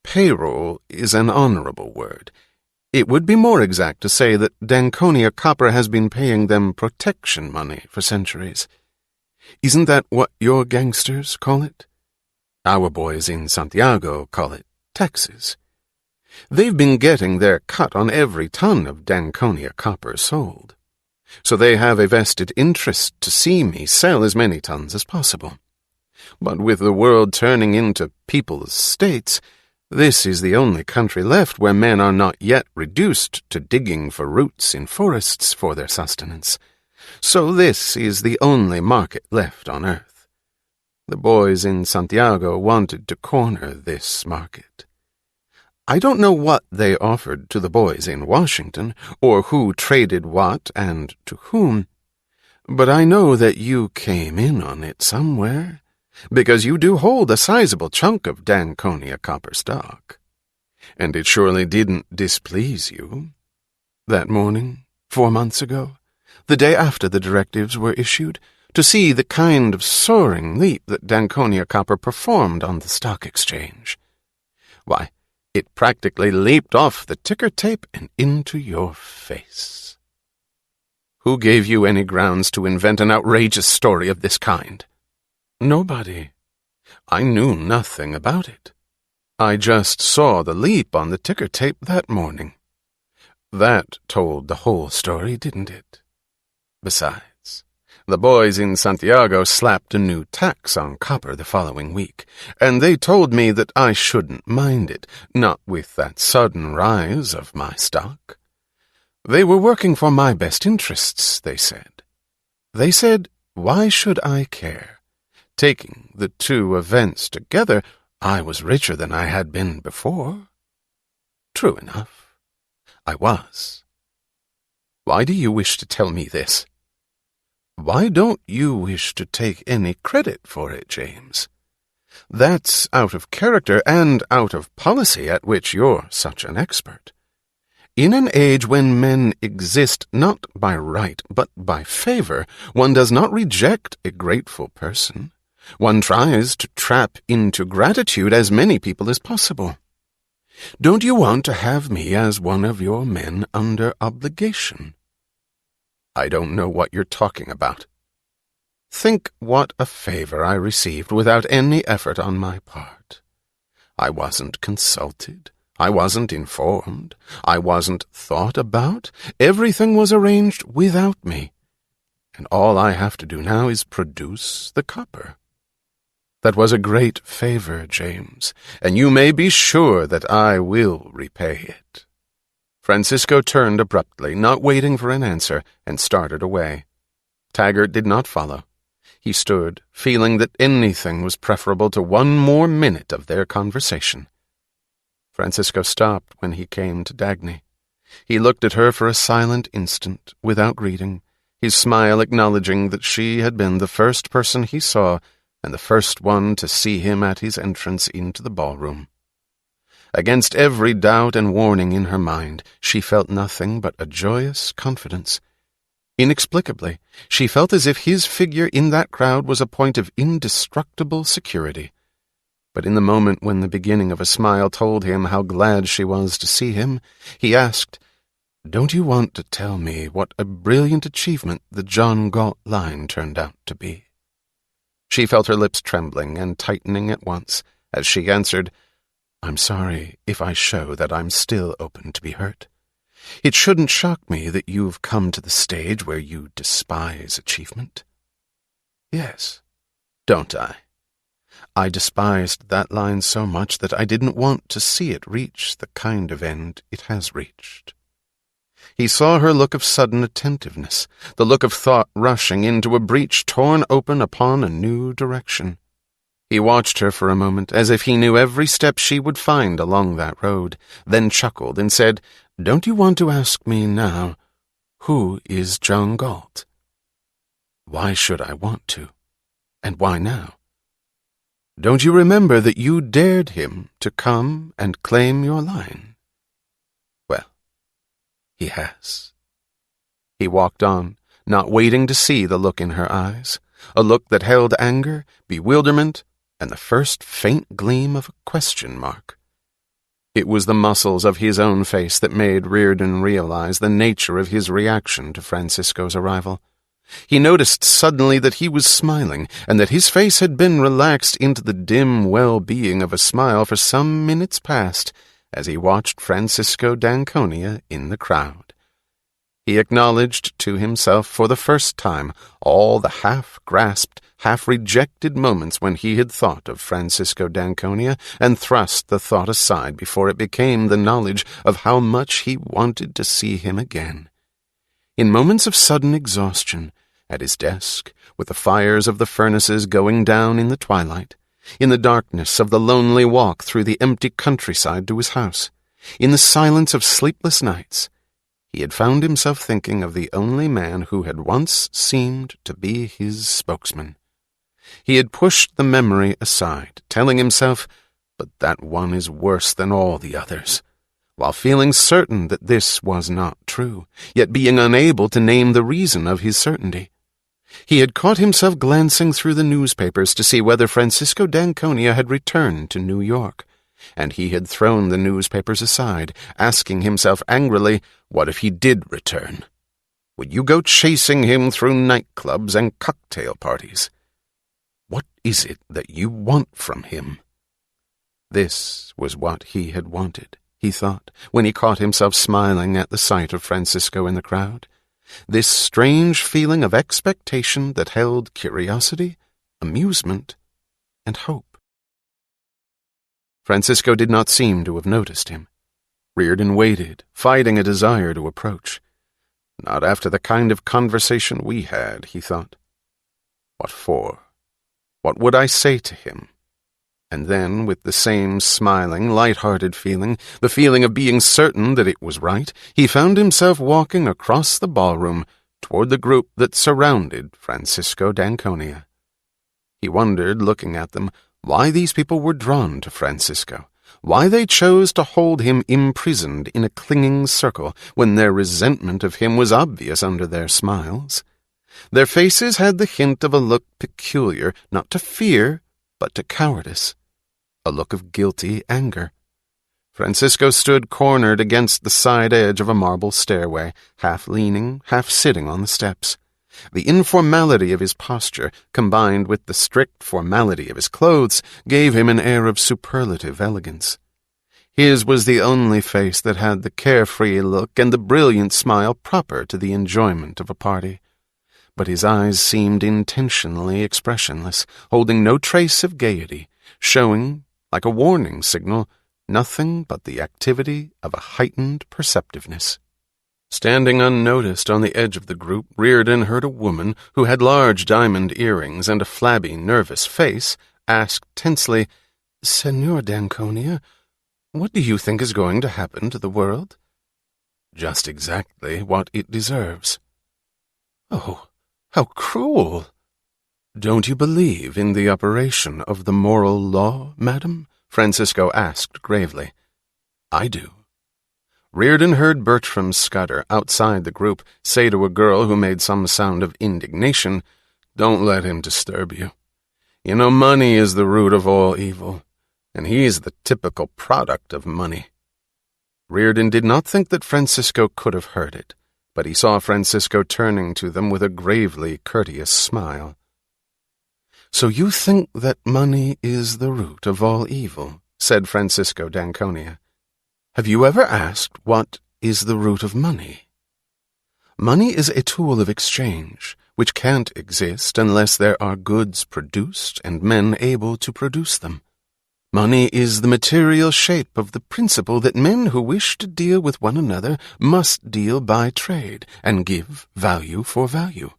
payroll is an honorable word. It would be more exact to say that Danconia Copper has been paying them protection money for centuries. Isn't that what your gangsters call it? Our boys in Santiago call it taxes. They've been getting their cut on every ton of Danconia copper sold. So they have a vested interest to see me sell as many tons as possible. But with the world turning into people's states, this is the only country left where men are not yet reduced to digging for roots in forests for their sustenance. So this is the only market left on earth. The boys in Santiago wanted to corner this market. I don't know what they offered to the boys in Washington, or who traded what and to whom, but I know that you came in on it somewhere, because you do hold a sizable chunk of Danconia copper stock. And it surely didn't displease you. That morning, 4 months ago, the day after the directives were issued, to see the kind of soaring leap that Danconia copper performed on the stock exchange. Why, it practically leaped off the ticker tape and into your face. Who gave you any grounds to invent an outrageous story of this kind? Nobody. I knew nothing about it. I just saw the leap on the ticker tape that morning. That told the whole story, didn't it? Besides, the boys in Santiago slapped a new tax on copper the following week, and they told me that I shouldn't mind it, not with that sudden rise of my stock. They were working for my best interests, they said. They said, why should I care? Taking the two events together, I was richer than I had been before. True enough, I was. Why do you wish to tell me this? Why don't you wish to take any credit for it, James? That's out of character and out of policy at which you're such an expert. In an age when men exist not by right but by favor, one does not reject a grateful person. One tries to trap into gratitude as many people as possible. Don't you want to have me as one of your men under obligation? I don't know what you're talking about. Think what a favor I received without any effort on my part. I wasn't consulted. I wasn't informed. I wasn't thought about. Everything was arranged without me. And all I have to do now is produce the copper. That was a great favor, James, and you may be sure that I will repay it. Francisco turned abruptly, not waiting for an answer, and started away. Taggart did not follow. He stood, feeling that anything was preferable to one more minute of their conversation. Francisco stopped when he came to Dagny. He looked at her for a silent instant, without greeting, his smile acknowledging that she had been the first person he saw and the first one to see him at his entrance into the ballroom. Against every doubt and warning in her mind, she felt nothing but a joyous confidence. Inexplicably, she felt as if his figure in that crowd was a point of indestructible security. But in the moment when the beginning of a smile told him how glad she was to see him, he asked, "Don't you want to tell me what a brilliant achievement the John Galt line turned out to be?" She felt her lips trembling and tightening at once as she answered, "I'm sorry if I show that I'm still open to be hurt. It shouldn't shock me that you've come to the stage where you despise achievement." "Yes, don't I? I despised that line so much that I didn't want to see it reach the kind of end it has reached." He saw her look of sudden attentiveness, the look of thought rushing into a breach torn open upon a new direction. He watched her for a moment, as if he knew every step she would find along that road, then chuckled and said, "Don't you want to ask me now, who is John Galt?" "Why should I want to? And why now?" "Don't you remember that you dared him to come and claim your line?" "Well, he has." He walked on, not waiting to see the look in her eyes, a look that held anger, bewilderment, and the first faint gleam of a question mark. It was the muscles of his own face that made Reardon realize the nature of his reaction to Francisco's arrival. He noticed suddenly that he was smiling, and that his face had been relaxed into the dim well-being of a smile for some minutes past as he watched Francisco d'Anconia in the crowd. He acknowledged to himself for the first time all the half-grasped, half-rejected moments when he had thought of Francisco d'Anconia and thrust the thought aside before it became the knowledge of how much he wanted to see him again. In moments of sudden exhaustion, at his desk, with the fires of the furnaces going down in the twilight, in the darkness of the lonely walk through the empty countryside to his house, in the silence of sleepless nights, he had found himself thinking of the only man who had once seemed to be his spokesman. He had pushed the memory aside, telling himself, "But that one is worse than all the others," while feeling certain that this was not true, yet being unable to name the reason of his certainty. He had caught himself glancing through the newspapers to see whether Francisco d'Anconia had returned to New York, and he had thrown the newspapers aside, asking himself angrily, what if he did return? Would you go chasing him through nightclubs and cocktail parties? What is it that you want from him? This was what he had wanted, he thought, when he caught himself smiling at the sight of Francisco in the crowd. This strange feeling of expectation that held curiosity, amusement, and hope. Francisco did not seem to have noticed him. Reardon waited, fighting a desire to approach. Not after the kind of conversation we had, he thought. What for? What would I say to him? And then, with the same smiling, light-hearted feeling, the feeling of being certain that it was right, he found himself walking across the ballroom toward the group that surrounded Francisco d'Anconia. He wondered, looking at them, why these people were drawn to Francisco, why they chose to hold him imprisoned in a clinging circle when their resentment of him was obvious under their smiles. Their faces had the hint of a look peculiar, not to fear, but to cowardice, a look of guilty anger. Francisco stood cornered against the side edge of a marble stairway, half leaning, half sitting on the steps. The informality of his posture, combined with the strict formality of his clothes, gave him an air of superlative elegance. His was the only face that had the carefree look and the brilliant smile proper to the enjoyment of a party. But his eyes seemed intentionally expressionless, holding no trace of gaiety, showing, like a warning signal, nothing but the activity of a heightened perceptiveness. Standing unnoticed on the edge of the group, Reardon heard a woman, who had large diamond earrings and a flabby, nervous face, ask tensely, "Senor d'Anconia, what do you think is going to happen to the world?" "Just exactly what it deserves." "Oh, how cruel!" "Don't you believe in the operation of the moral law, madam?" Francisco asked gravely. "I do." Reardon heard Bertram Scudder, outside the group, say to a girl who made some sound of indignation, "Don't let him disturb you. You know, money is the root of all evil, and he's the typical product of money." Reardon did not think that Francisco could have heard it, but he saw Francisco turning to them with a gravely courteous smile. "So you think that money is the root of all evil?" said Francisco d'Anconia. "Have you ever asked what is the root of money? Money is a tool of exchange, which can't exist unless there are goods produced and men able to produce them. Money is the material shape of the principle that men who wish to deal with one another must deal by trade and give value for value.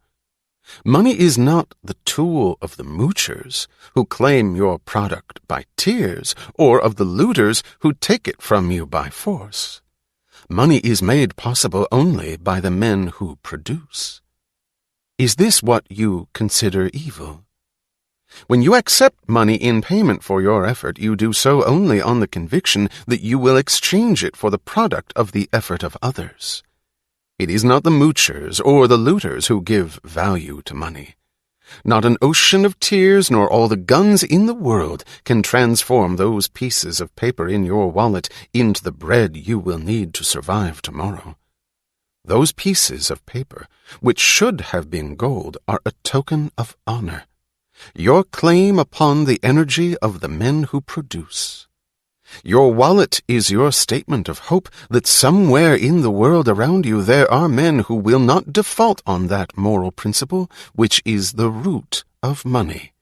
Money is not the tool of the moochers, who claim your product by tears, or of the looters who take it from you by force. Money is made possible only by the men who produce. Is this what you consider evil? When you accept money in payment for your effort, you do so only on the conviction that you will exchange it for the product of the effort of others. It is not the moochers or the looters who give value to money. Not an ocean of tears nor all the guns in the world can transform those pieces of paper in your wallet into the bread you will need to survive tomorrow. Those pieces of paper, which should have been gold, are a token of honor, your claim upon the energy of the men who produce. Your wallet is your statement of hope that somewhere in the world around you there are men who will not default on that moral principle which is the root of money.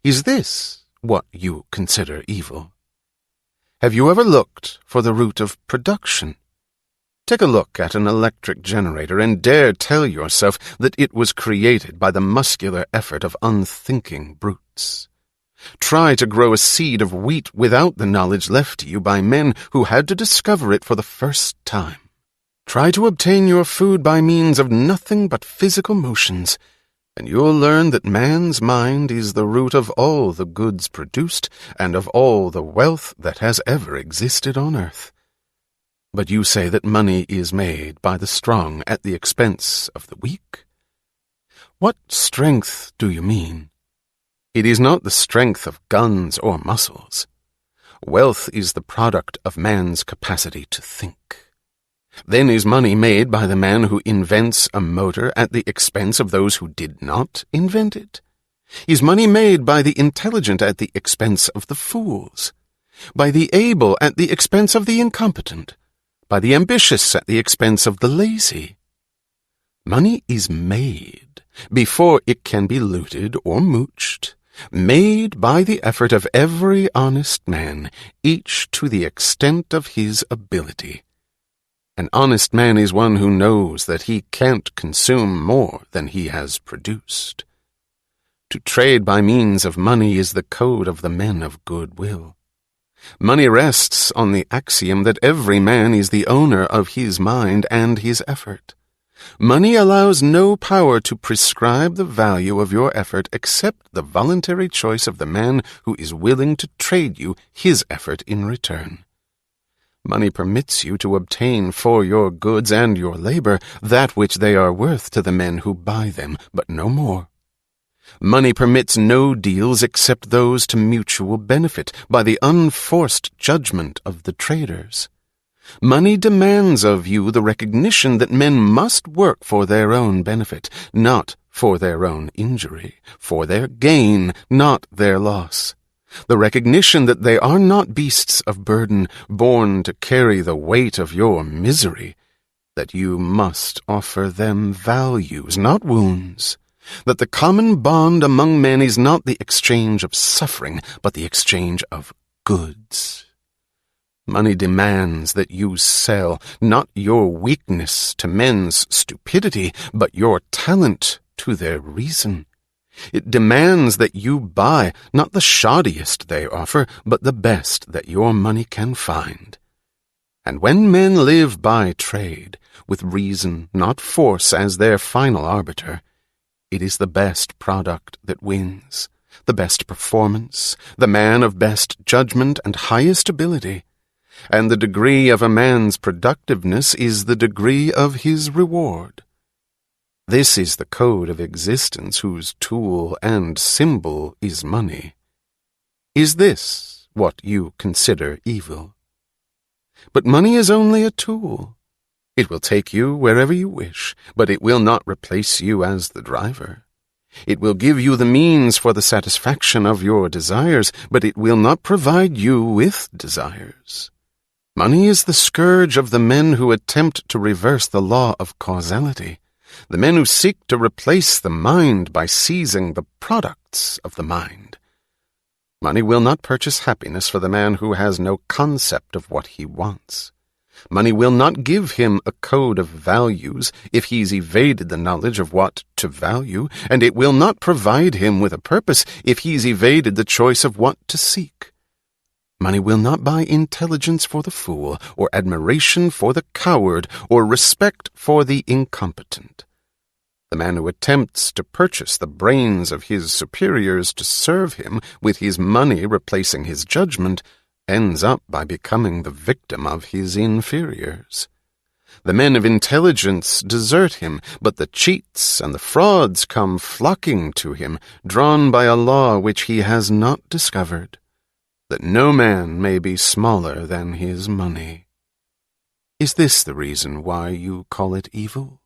Is this what you consider evil? Have you ever looked for the root of production? Take a look at an electric generator and dare tell yourself that it was created by the muscular effort of unthinking brutes. Try to grow a seed of wheat without the knowledge left to you by men who had to discover it for the first time. Try to obtain your food by means of nothing but physical motions, and you'll learn that man's mind is the root of all the goods produced and of all the wealth that has ever existed on earth. But you say that money is made by the strong at the expense of the weak? What strength do you mean? It is not the strength of guns or muscles. Wealth is the product of man's capacity to think. Then is money made by the man who invents a motor at the expense of those who did not invent it? Is money made by the intelligent at the expense of the fools? By the able at the expense of the incompetent? By the ambitious at the expense of the lazy? Money is made before it can be looted or mooched, made by the effort of every honest man, each to the extent of his ability. An honest man is one who knows that he can't consume more than he has produced. To trade by means of money is the code of the men of good will. Money rests on the axiom that every man is the owner of his mind and his effort. Money allows no power to prescribe the value of your effort except the voluntary choice of the man who is willing to trade you his effort in return. Money permits you to obtain for your goods and your labor that which they are worth to the men who buy them, but no more. Money permits no deals except those to mutual benefit by the unforced judgment of the traders. Money demands of you the recognition that men must work for their own benefit, not for their own injury, for their gain, not their loss. The recognition that they are not beasts of burden, born to carry the weight of your misery, that you must offer them values, not wounds, that the common bond among men is not the exchange of suffering, but the exchange of goods. Money demands that you sell not your weakness to men's stupidity, but your talent to their reason. It demands that you buy not the shoddiest they offer, but the best that your money can find. And when men live by trade, with reason, not force, as their final arbiter, it is the best product that wins, the best performance, the man of best judgment and highest ability. And the degree of a man's productiveness is the degree of his reward. This is the code of existence whose tool and symbol is money. Is this what you consider evil? But money is only a tool. It will take you wherever you wish, but it will not replace you as the driver. It will give you the means for the satisfaction of your desires, but it will not provide you with desires. Money is the scourge of the men who attempt to reverse the law of causality, the men who seek to replace the mind by seizing the products of the mind. Money will not purchase happiness for the man who has no concept of what he wants. Money will not give him a code of values if he's evaded the knowledge of what to value, and it will not provide him with a purpose if he's evaded the choice of what to seek. Money will not buy intelligence for the fool, or admiration for the coward, or respect for the incompetent. The man who attempts to purchase the brains of his superiors to serve him, with his money replacing his judgment, ends up by becoming the victim of his inferiors. The men of intelligence desert him, but the cheats and the frauds come flocking to him, drawn by a law which he has not discovered, that no man may be smaller than his money. Is this the reason why you call it evil?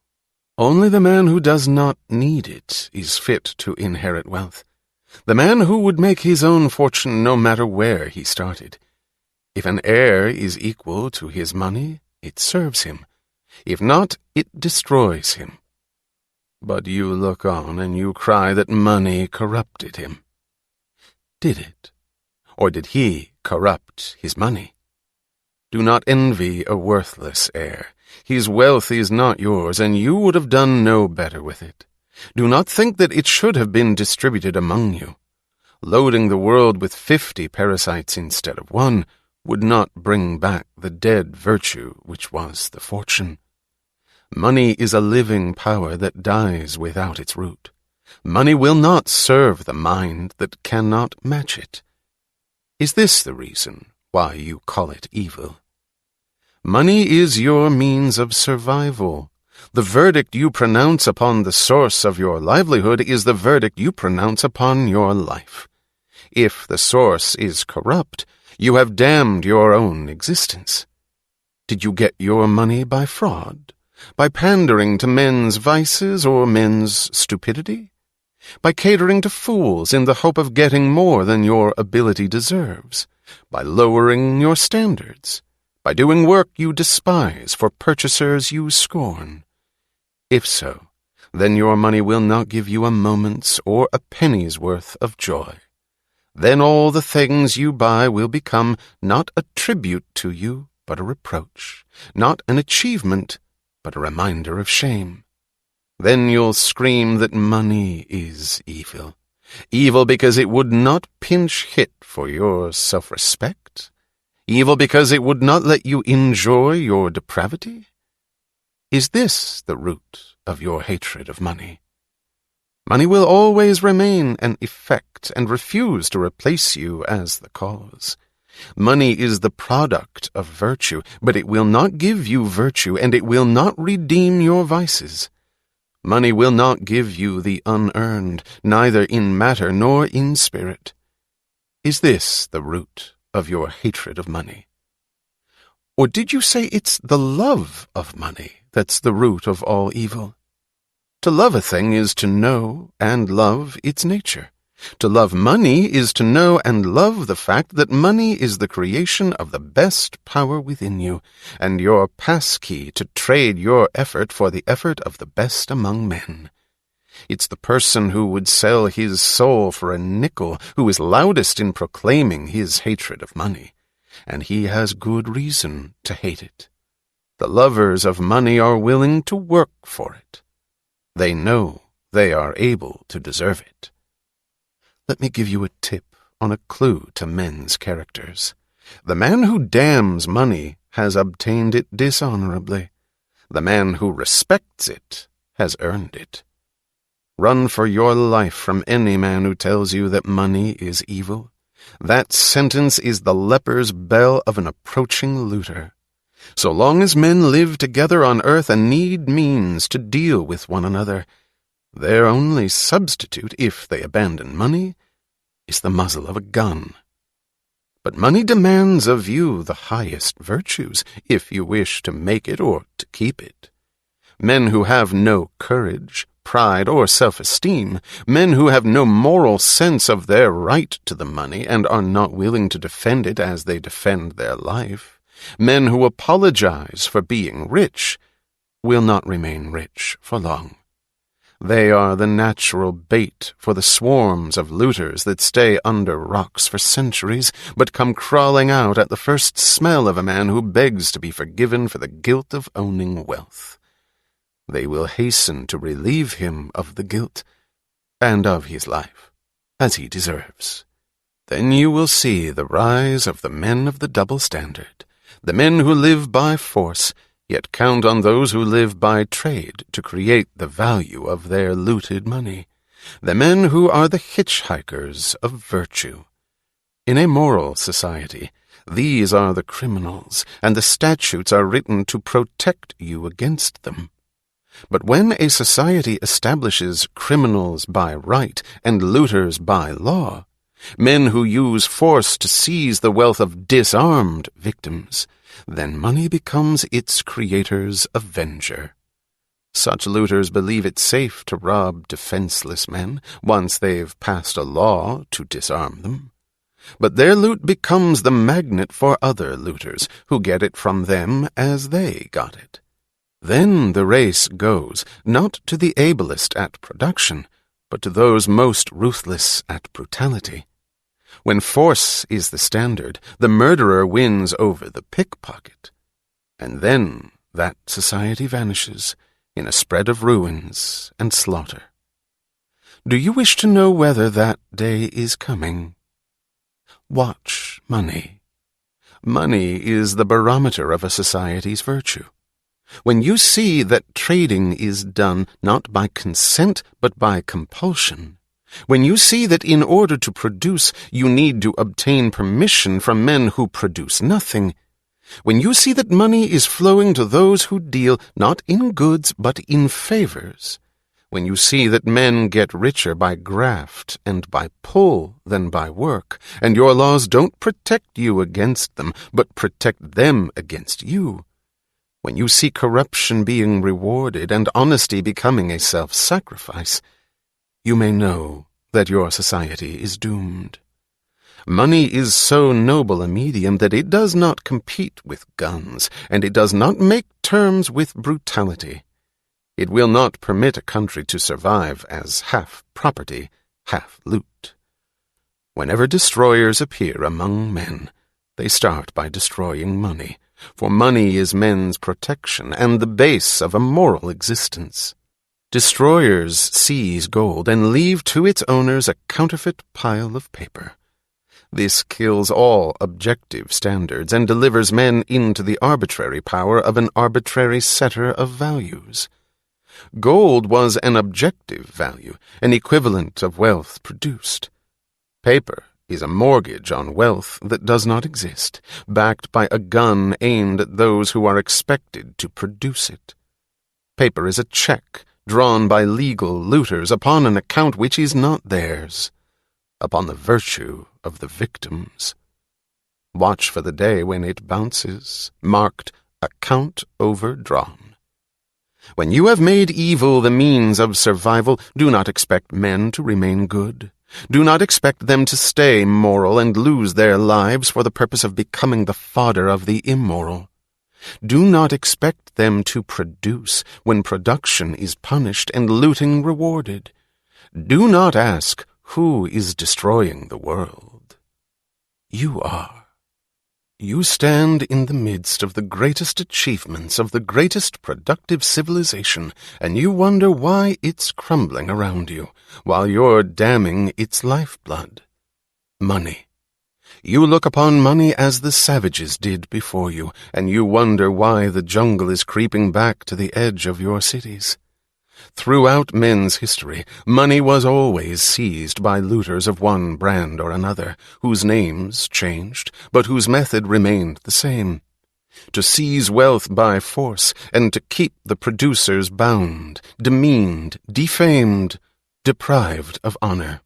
Only the man who does not need it is fit to inherit wealth. The man who would make his own fortune no matter where he started. If an heir is equal to his money, it serves him. If not, it destroys him. But you look on and you cry that money corrupted him. Did it? Or did he corrupt his money? Do not envy a worthless heir. His wealth is not yours, and you would have done no better with it. Do not think that it should have been distributed among you. Loading the world with 50 parasites instead of 1 would not bring back the dead virtue which was the fortune. Money is a living power that dies without its root. Money will not serve the mind that cannot match it. Is this the reason why you call it evil? Money is your means of survival. The verdict you pronounce upon the source of your livelihood is the verdict you pronounce upon your life. If the source is corrupt, you have damned your own existence. Did you get your money by fraud? By pandering to men's vices or men's stupidity? By catering to fools in the hope of getting more than your ability deserves? By lowering your standards? By doing work you despise for purchasers you scorn? If so, then your money will not give you a moment's or a penny's worth of joy. Then all the things you buy will become not a tribute to you, but a reproach, not an achievement, but a reminder of shame. Then you'll scream that money is evil. Evil because it would not pinch hit for your self-respect? Evil because it would not let you enjoy your depravity? Is this the root of your hatred of money? Money will always remain an effect and refuse to replace you as the cause. Money is the product of virtue, but it will not give you virtue, and it will not redeem your vices. Money will not give you the unearned, neither in matter nor in spirit. Is this the root of your hatred of money? Or did you say it's the love of money that's the root of all evil? To love a thing is to know and love its nature. To love money is to know and love the fact that money is the creation of the best power within you, and your passkey to trade your effort for the effort of the best among men. It's the person who would sell his soul for a nickel who is loudest in proclaiming his hatred of money, and he has good reason to hate it. The lovers of money are willing to work for it. They know they are able to deserve it. Let me give you a tip on a clue to men's characters. The man who damns money has obtained it dishonorably. The man who respects it has earned it. Run for your life from any man who tells you that money is evil. That sentence is the leper's bell of an approaching looter. So long as men live together on earth and need means to deal with one another, their only substitute, if they abandon money, is the muzzle of a gun. But money demands of you the highest virtues, if you wish to make it or to keep it. Men who have no courage, pride, or self-esteem, men who have no moral sense of their right to the money and are not willing to defend it as they defend their life, men who apologize for being rich, will not remain rich for long. They are the natural bait for the swarms of looters that stay under rocks for centuries, but come crawling out at the first smell of a man who begs to be forgiven for the guilt of owning wealth. They will hasten to relieve him of the guilt and of his life, as he deserves. Then you will see the rise of the men of the double standard, the men who live by force, yet count on those who live by trade to create the value of their looted money, the men who are the hitchhikers of virtue. In a moral society, these are the criminals, and the statutes are written to protect you against them. But when a society establishes criminals by right and looters by law, men who use force to seize the wealth of disarmed victims, then money becomes its creator's avenger. Such looters believe it safe to rob defenseless men once they've passed a law to disarm them. But their loot becomes the magnet for other looters who get it from them as they got it. Then the race goes, not to the ablest at production, but to those most ruthless at brutality. When force is the standard, the murderer wins over the pickpocket. And then that society vanishes in a spread of ruins and slaughter. Do you wish to know whether that day is coming? Watch money. Money is the barometer of a society's virtue. When you see that trading is done not by consent but by compulsion, when you see that in order to produce you need to obtain permission from men who produce nothing, when you see that money is flowing to those who deal not in goods but in favors, when you see that men get richer by graft and by pull than by work, and your laws don't protect you against them, but protect them against you, when you see corruption being rewarded and honesty becoming a self-sacrifice, you may know that your society is doomed. Money is so noble a medium that it does not compete with guns, and it does not make terms with brutality. It will not permit a country to survive as half property, half loot. Whenever destroyers appear among men, they start by destroying money, for money is men's protection and the base of a moral existence. Destroyers seize gold and leave to its owners a counterfeit pile of paper. This kills all objective standards and delivers men into the arbitrary power of an arbitrary setter of values. Gold was an objective value, an equivalent of wealth produced. Paper is a mortgage on wealth that does not exist, backed by a gun aimed at those who are expected to produce it. Paper is a check drawn by legal looters upon an account which is not theirs, upon the virtue of the victims. Watch for the day when it bounces, marked account overdrawn. When you have made evil the means of survival, do not expect men to remain good. Do not expect them to stay moral and lose their lives for the purpose of becoming the fodder of the immoral. Do not expect them to produce when production is punished and looting rewarded. Do not ask who is destroying the world. You are. You stand in the midst of the greatest achievements of the greatest productive civilization, and you wonder why it's crumbling around you, while you're damning its lifeblood. Money. You look upon money as the savages did before you, and you wonder why the jungle is creeping back to the edge of your cities. Throughout men's history, money was always seized by looters of one brand or another, whose names changed, but whose method remained the same: to seize wealth by force, and to keep the producers bound, demeaned, defamed, deprived of honor.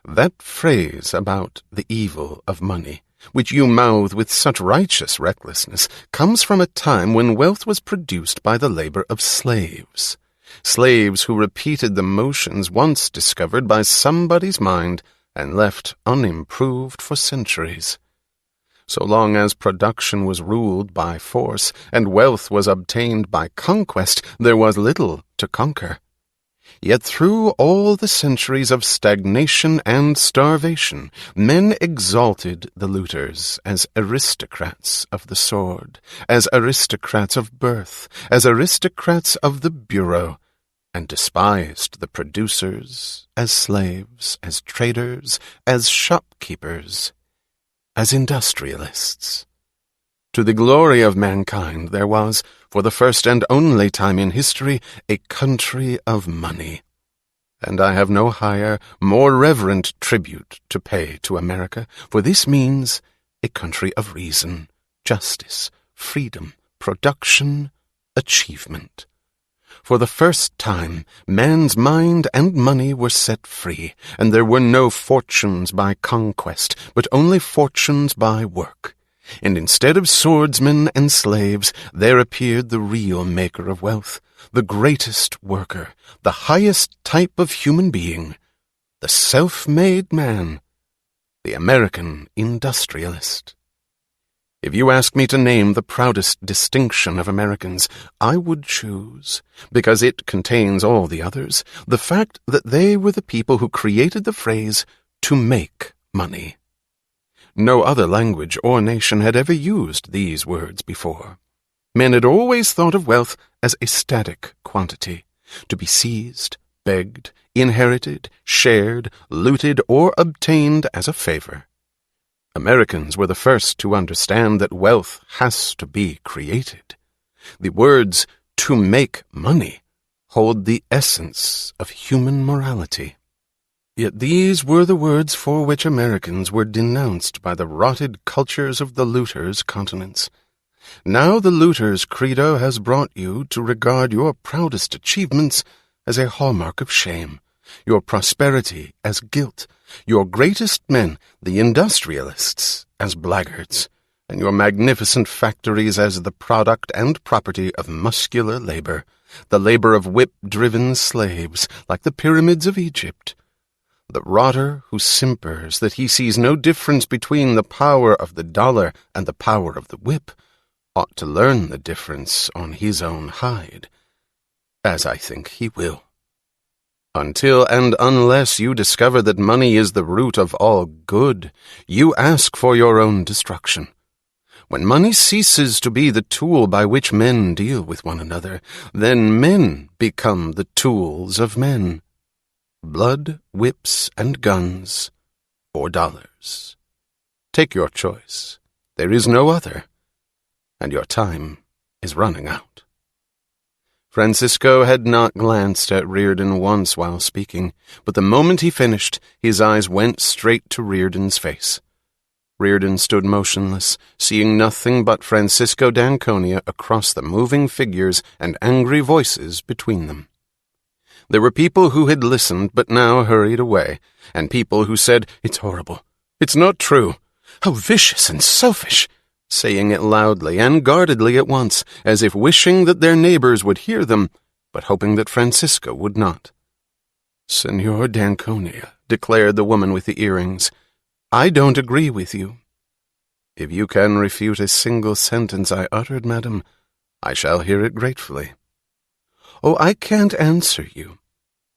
That phrase about the evil of money, which you mouth with such righteous recklessness, comes from a time when wealth was produced by the labor of slaves. Slaves who repeated the motions once discovered by somebody's mind and left unimproved for centuries. So long as production was ruled by force and wealth was obtained by conquest, there was little to conquer. Yet through all the centuries of stagnation and starvation, men exalted the looters as aristocrats of the sword, as aristocrats of birth, as aristocrats of the bureau, and despised the producers as slaves, as traders, as shopkeepers, as industrialists. To the glory of mankind there was, for the first and only time in history, a country of money. And I have no higher, more reverent tribute to pay to America, for this means a country of reason, justice, freedom, production, achievement. For the first time, man's mind and money were set free, and there were no fortunes by conquest, but only fortunes by work. And instead of swordsmen and slaves, there appeared the real maker of wealth, the greatest worker, the highest type of human being, the self-made man, the American industrialist. If you ask me to name the proudest distinction of Americans, I would choose, because it contains all the others, the fact that they were the people who created the phrase, to make money. No other language or nation had ever used these words before. Men had always thought of wealth as a static quantity, to be seized, begged, inherited, shared, looted, or obtained as a favor. Americans were the first to understand that wealth has to be created. The words, to make money, hold the essence of human morality. Yet these were the words for which Americans were denounced by the rotted cultures of the looters' continents. Now the looters' credo has brought you to regard your proudest achievements as a hallmark of shame, your prosperity as guilt, your greatest men, the industrialists, as blackguards, and your magnificent factories as the product and property of muscular labor, the labor of whip-driven slaves, like the pyramids of Egypt. The rotter who simpers that he sees no difference between the power of the dollar and the power of the whip ought to learn the difference on his own hide, as I think he will. Until and unless you discover that money is the root of all good, you ask for your own destruction. When money ceases to be the tool by which men deal with one another, then men become the tools of men. Blood, whips, and guns, or dollars. Take your choice. There is no other, and your time is running out. Francisco had not glanced at Reardon once while speaking, but the moment he finished, his eyes went straight to Reardon's face. Reardon stood motionless, seeing nothing but Francisco d'Anconia across the moving figures and angry voices between them. There were people who had listened but now hurried away, and people who said, "It's horrible. It's not true. How vicious and selfish," saying it loudly and guardedly at once, as if wishing that their neighbors would hear them, but hoping that Francisco would not. "Senor d'Anconia," declared the woman with the earrings, "I don't agree with you." "If you can refute a single sentence I uttered, madam, I shall hear it gratefully." "Oh, I can't answer you.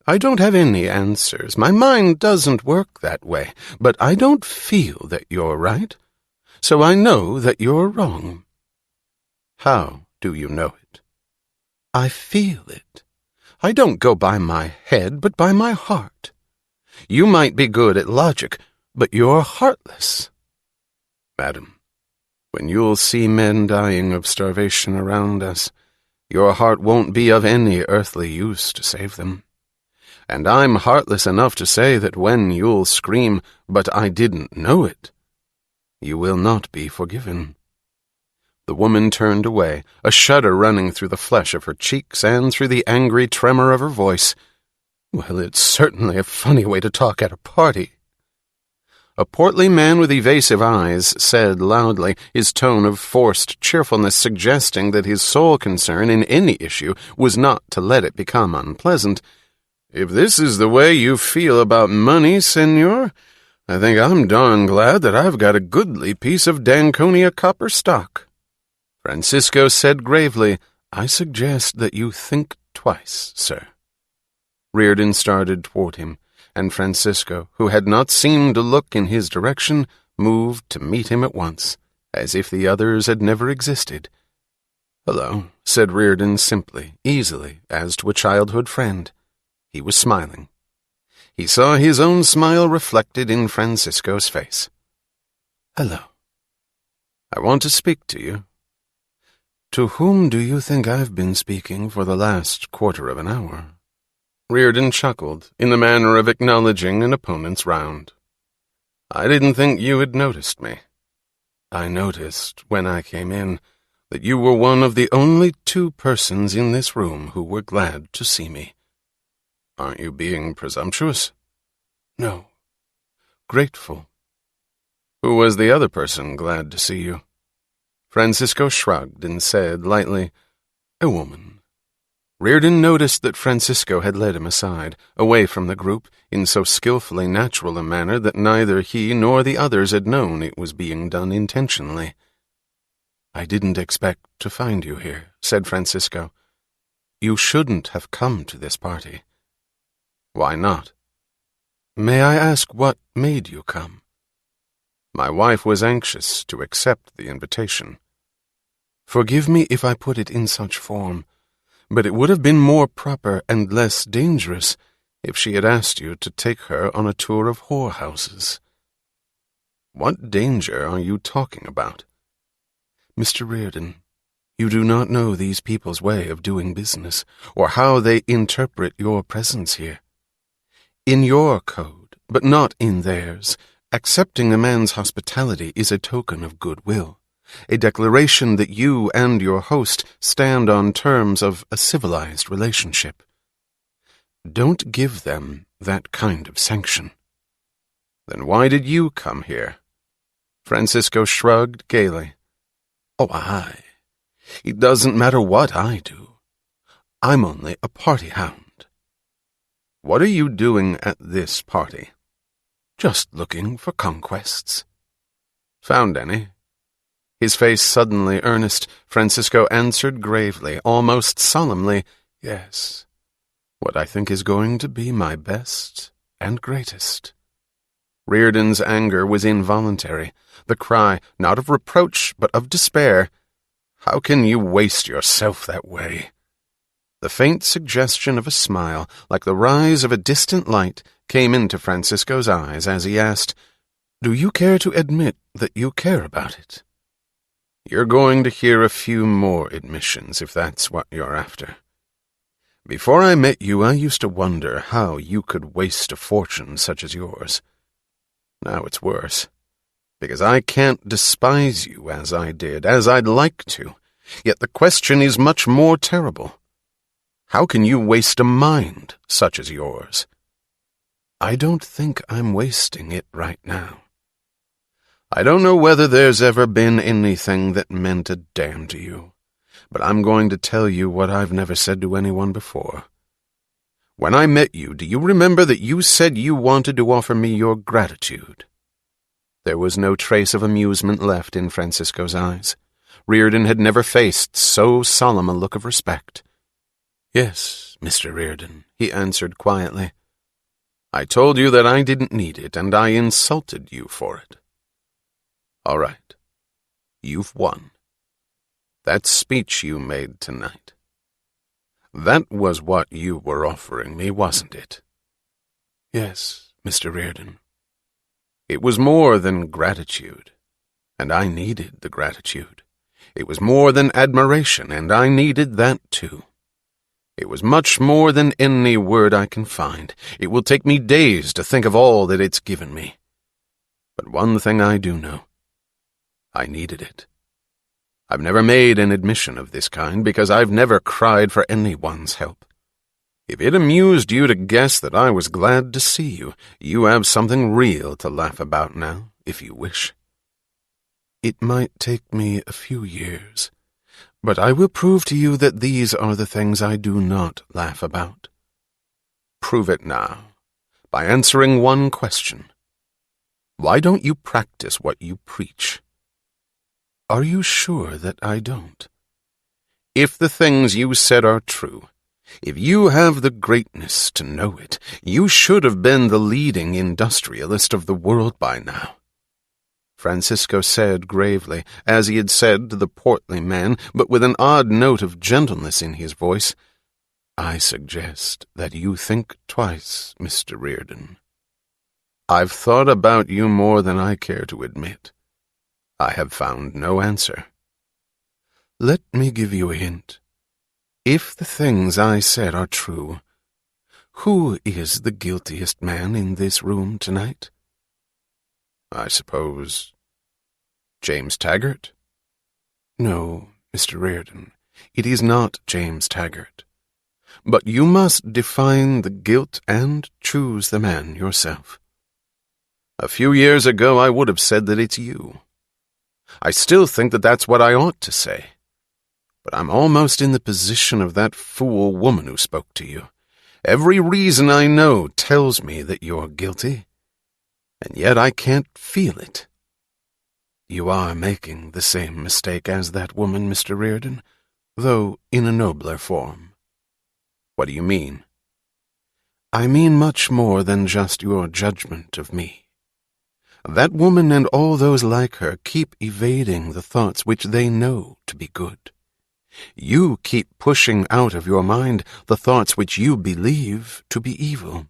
I don't have any answers. My mind doesn't work that way, but I don't feel that you're right, so I know that you're wrong." "How do you know it?" "I feel it. I don't go by my head, but by my heart. You might be good at logic, but you're heartless." "Madam, when you'll see men dying of starvation around us, your heart won't be of any earthly use to save them. And I'm heartless enough to say that when you'll scream, 'But I didn't know it,' you will not be forgiven." The woman turned away, a shudder running through the flesh of her cheeks and through the angry tremor of her voice. "Well, it's certainly a funny way to talk at a party." A portly man with evasive eyes said loudly, his tone of forced cheerfulness suggesting that his sole concern in any issue was not to let it become unpleasant, "If this is the way you feel about money, senor, I think I'm darn glad that I've got a goodly piece of d'Anconia copper stock." Francisco said gravely, "I suggest that you think twice, sir." Reardon started toward him, and Francisco, who had not seemed to look in his direction, moved to meet him at once, as if the others had never existed. "Hello," said Reardon simply, easily, as to a childhood friend. He was smiling. He saw his own smile reflected in Francisco's face. "Hello. I want to speak to you." "To whom do you think I've been speaking for the last quarter of an hour?" Reardon chuckled, in the manner of acknowledging an opponent's round. "I didn't think you had noticed me. I noticed, when I came in, that you were one of the only two persons in this room who were glad to see me. Aren't you being presumptuous?" "No. Grateful." "Who was the other person glad to see you?" Francisco shrugged and said lightly, "A woman." Reardon noticed that Francisco had led him aside, away from the group, in so skillfully natural a manner that neither he nor the others had known it was being done intentionally. "I didn't expect to find you here," said Francisco. "You shouldn't have come to this party." "Why not?" "May I ask what made you come?" "My wife was anxious to accept the invitation." "Forgive me if I put it in such form, but it would have been more proper and less dangerous if she had asked you to take her on a tour of whorehouses." "What danger are you talking about?" "Mr. Reardon, You do not know these people's way of doing business, or how they interpret your presence here. In your code, but not in theirs, accepting a man's hospitality is a token of goodwill, a declaration that you and your host stand on terms of a civilized relationship. Don't give them that kind of sanction. Then why did you come here? Francisco shrugged gaily. Oh, it doesn't matter what I do. I'm only a party hound. What are you doing at this party? Just looking for conquests. Found any? His face suddenly earnest, Francisco answered gravely, almost solemnly, Yes, what I think is going to be my best and greatest. Reardon's anger was involuntary, the cry not of reproach but of despair. How can you waste yourself that way? The faint suggestion of a smile, like the rise of a distant light, came into Francisco's eyes as he asked, Do you care to admit that you care about it? You're going to hear a few more admissions if that's what you're after. Before I met you, I used to wonder how you could waste a fortune such as yours. Now it's worse, because I can't despise you as I did, as I'd like to, yet the question is much more terrible. How can you waste a mind such as yours? I don't think I'm wasting it right now. I don't know whether there's ever been anything that meant a damn to you, but I'm going to tell you what I've never said to anyone before. When I met you, do you remember that you said you wanted to offer me your gratitude? There was no trace of amusement left in Francisco's eyes. Reardon had never faced so solemn a look of respect. Yes, Mr. Reardon, he answered quietly. I told you that I didn't need it, and I insulted you for it. All right. You've won. That speech you made tonight. That was what you were offering me, wasn't it? Yes, Mr. Reardon. It was more than gratitude, and I needed the gratitude. It was more than admiration, and I needed that too. It was much more than any word I can find. It will take me days to think of all that it's given me. But one thing I do know. I needed it. I've never made an admission of this kind because I've never cried for anyone's help. If it amused you to guess that I was glad to see you, you have something real to laugh about now, if you wish. It might take me a few years, but I will prove to you that these are the things I do not laugh about. Prove it now, by answering one question. Why don't you practice what you preach? Are you sure that I don't? If the things you said are true, if you have the greatness to know it, you should have been the leading industrialist of the world by now. Francisco said gravely, as he had said to the portly man, but with an odd note of gentleness in his voice, I suggest that you think twice, Mr. Reardon. I've thought about you more than I care to admit. I have found no answer. Let me give you a hint. If the things I said are true, who is the guiltiest man in this room tonight? I suppose James Taggart? No, Mr. Reardon, it is not James Taggart. But you must define the guilt and choose the man yourself. A few years ago I would have said that it's you. I still think that that's what I ought to say. But I'm almost in the position of that fool woman who spoke to you. Every reason I know tells me that you're guilty, and yet I can't feel it. You are making the same mistake as that woman, Mr. Reardon, though in a nobler form. What do you mean? I mean much more than just your judgment of me. That woman and all those like her keep evading the thoughts which they know to be good. You keep pushing out of your mind the thoughts which you believe to be evil.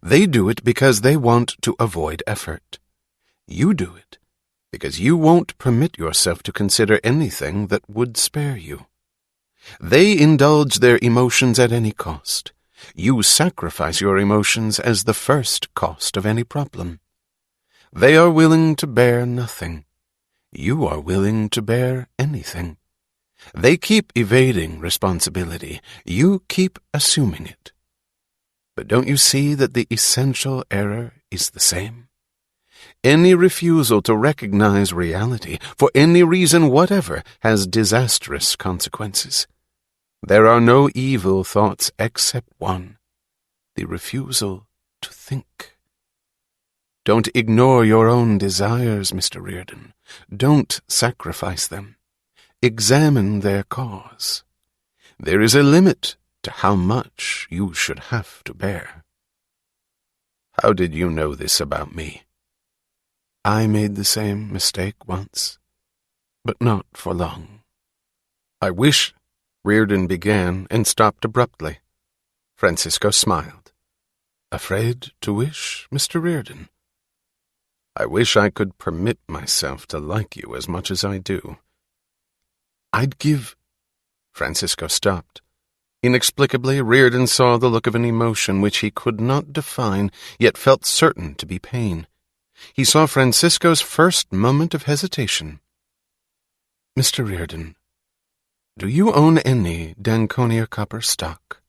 They do it because they want to avoid effort. You do it because you won't permit yourself to consider anything that would spare you. They indulge their emotions at any cost. You sacrifice your emotions as the first cost of any problem. They are willing to bear nothing. You are willing to bear anything. They keep evading responsibility. You keep assuming it. But don't you see that the essential error is the same? Any refusal to recognize reality, for any reason whatever, has disastrous consequences. There are no evil thoughts except one, the refusal to think. Don't ignore your own desires, Mr. Reardon. Don't sacrifice them. Examine their cause. There is a limit to how much you should have to bear. How did you know this about me? I made the same mistake once, but not for long. I wish, Reardon began and stopped abruptly. Francisco smiled. Afraid to wish, Mr. Reardon? I wish I could permit myself to like you as much as I do. I'd give... Francisco stopped. Inexplicably, Reardon saw the look of an emotion which he could not define, yet felt certain to be pain. He saw Francisco's first moment of hesitation. Mr. Reardon, do you own any Danconia copper stock?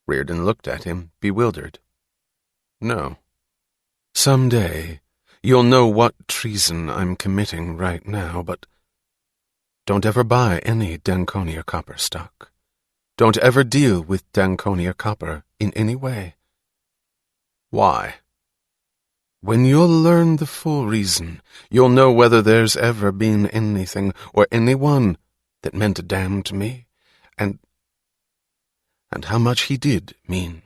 Reardon looked at him, bewildered. No. Some day you'll know what treason I'm committing right now, but don't ever buy any Danconia copper stock. Don't ever deal with Danconia copper in any way. Why? When you'll learn the full reason, you'll know whether there's ever been anything or anyone that meant a damn to me, and how much he did mean.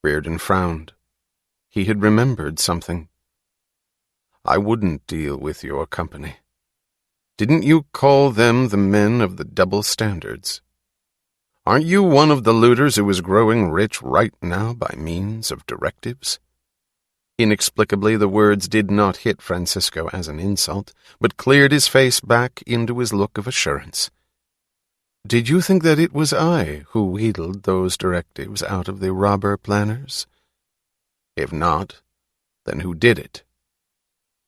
Reardon frowned. He had remembered something. I wouldn't deal with your company. Didn't you call them the men of the double standards? Aren't you one of the looters who is growing rich right now by means of directives? Inexplicably, the words did not hit Francisco as an insult, but cleared his face back into his look of assurance. Did you think that it was I who wheedled those directives out of the robber planners? If not, then who did it?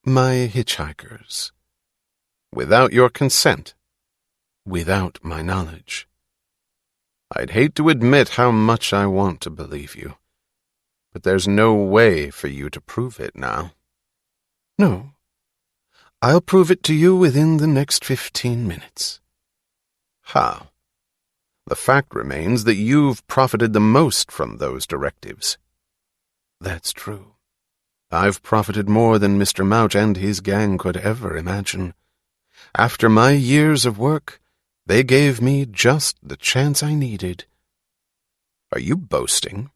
My hitchhikers. Without your consent. Without my knowledge. I'd hate to admit how much I want to believe you, but there's no way for you to prove it now. No. I'll prove it to you within the next 15 minutes. How? The fact remains that you've profited the most from those directives. That's true. I've profited more than Mr. Mouch and his gang could ever imagine. After my years of work, they gave me just the chance I needed. Are you boasting?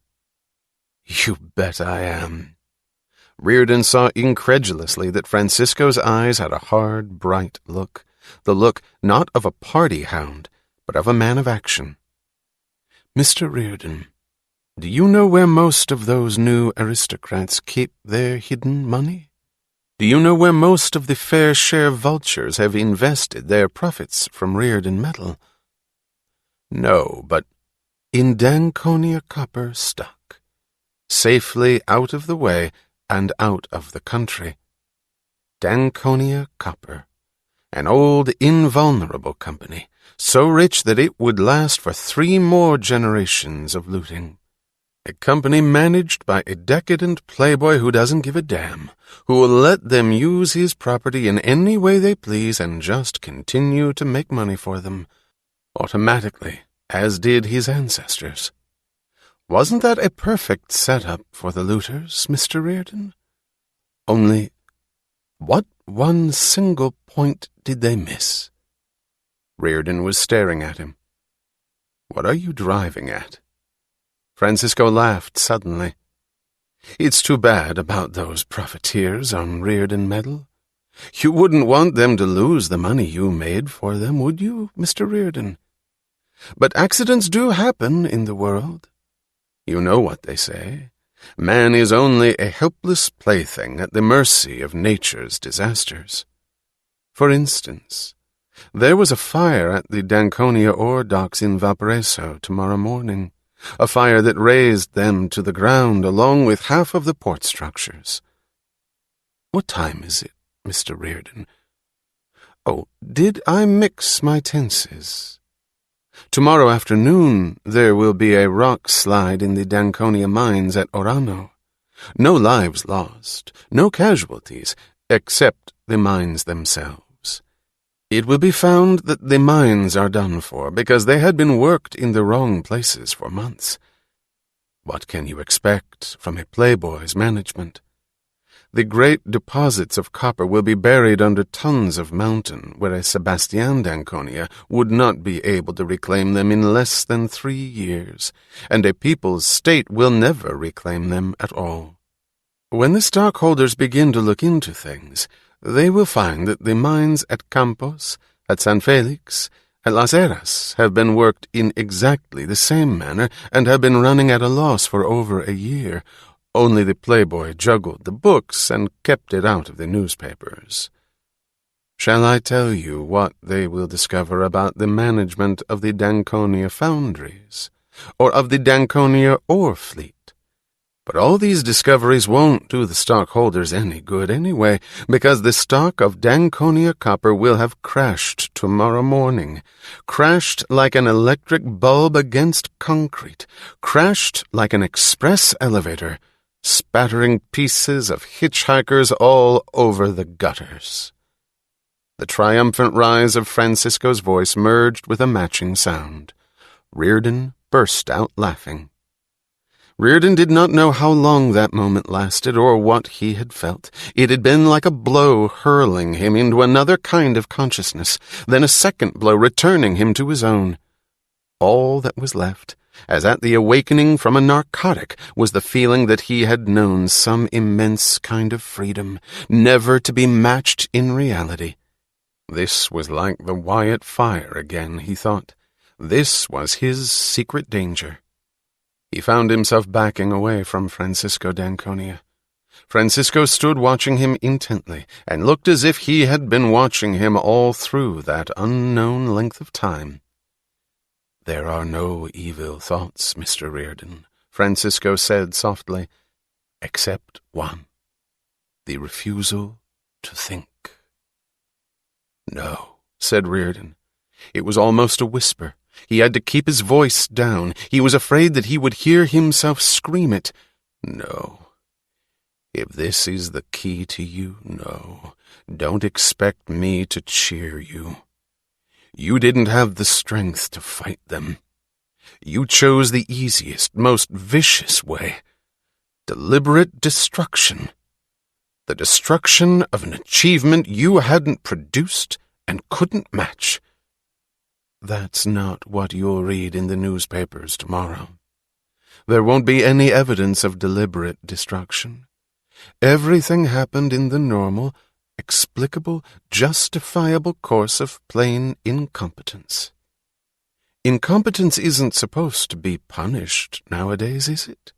You bet I am. Reardon saw incredulously that Francisco's eyes had a hard, bright look, the look not of a party hound, but of a man of action. Mr. Reardon, do you know where most of those new aristocrats keep their hidden money? Do you know where most of the fair share vultures have invested their profits from Reardon metal? No, but in Danconia copper stock, safely out of the way and out of the country. Danconia copper, an old invulnerable company, so rich that it would last for 3 more generations of looting. A company managed by a decadent playboy who doesn't give a damn, who will let them use his property in any way they please and just continue to make money for them, automatically, as did his ancestors. Wasn't that a perfect setup for the looters, Mr. Reardon? Only, what one single point did they miss? Reardon was staring at him. What are you driving at? Francisco laughed suddenly. It's too bad about those profiteers on Reardon metal. You wouldn't want them to lose the money you made for them, would you, Mr. Reardon? But accidents do happen in the world. You know what they say. Man is only a helpless plaything at the mercy of nature's disasters. For instance, there was a fire at the Danconia ore docks in Valparaiso tomorrow morning, a fire that razed them to the ground along with half of the port structures. What time is it, Mr. Reardon? Oh, did I mix my tenses? Tomorrow afternoon there will be a rock slide in the Danconia mines at Orano. No lives lost, no casualties, except the mines themselves. It will be found that the mines are done for because they had been worked in the wrong places for months. What can you expect from a playboy's management? The great deposits of copper will be buried under tons of mountain, whereas Sebastian d'Anconia would not be able to reclaim them in less than 3 years, and a people's state will never reclaim them at all. When the stockholders begin to look into things, they will find that the mines at Campos, at San Felix, at Las Heras have been worked in exactly the same manner and have been running at a loss for over a year. Only the playboy juggled the books and kept it out of the newspapers. Shall I tell you what they will discover about the management of the Danconia foundries, or of the Danconia ore fleet? But all these discoveries won't do the stockholders any good anyway, because the stock of Danconia copper will have crashed tomorrow morning, crashed like an electric bulb against concrete, crashed like an express elevator, spattering pieces of hitchhikers all over the gutters. The triumphant rise of Francisco's voice merged with a matching sound. Reardon burst out laughing. Reardon did not know how long that moment lasted or what he had felt. It had been like a blow hurling him into another kind of consciousness, then a second blow returning him to his own. All that was left, as at the awakening from a narcotic, was the feeling that he had known some immense kind of freedom, never to be matched in reality. This was like the Wyatt fire again, he thought. This was his secret danger. He found himself backing away from Francisco d'Anconia. Francisco stood watching him intently, and looked as if he had been watching him all through that unknown length of time. "There are no evil thoughts, Mr. Reardon," Francisco said softly, "except one, the refusal to think." "No," said Reardon. It was almost a whisper. He had to keep his voice down. He was afraid that he would hear himself scream it. "No. If this is the key to you, no. Don't expect me to cheer you. You didn't have the strength to fight them. You chose the easiest, most vicious way. Deliberate destruction. The destruction of an achievement you hadn't produced and couldn't match. That's not what you'll read in the newspapers tomorrow. There won't be any evidence of deliberate destruction. Everything happened in the normal, explicable, justifiable course of plain incompetence. Incompetence isn't supposed to be punished nowadays, is it?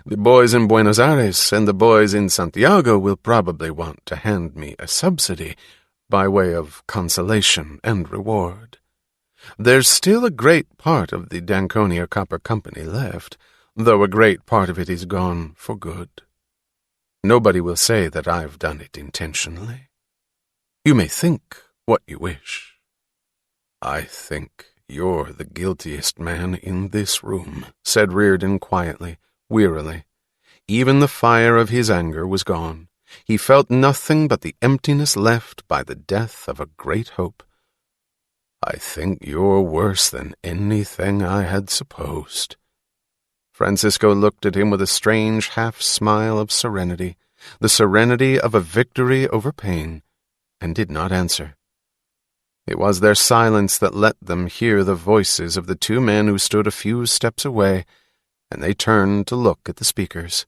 The boys in Buenos Aires and the boys in Santiago will probably want to hand me a subsidy by way of consolation and reward. There's still a great part of the Danconia Copper Company left, though a great part of it is gone for good. Nobody will say that I've done it intentionally. You may think what you wish. I think you're the guiltiest man in this room, said Reardon quietly, wearily. Even the fire of his anger was gone. He felt nothing but the emptiness left by the death of a great hope. I think you're worse than anything I had supposed. Francisco looked at him with a strange half-smile of serenity, the serenity of a victory over pain, and did not answer. It was their silence that let them hear the voices of the two men who stood a few steps away, and they turned to look at the speakers.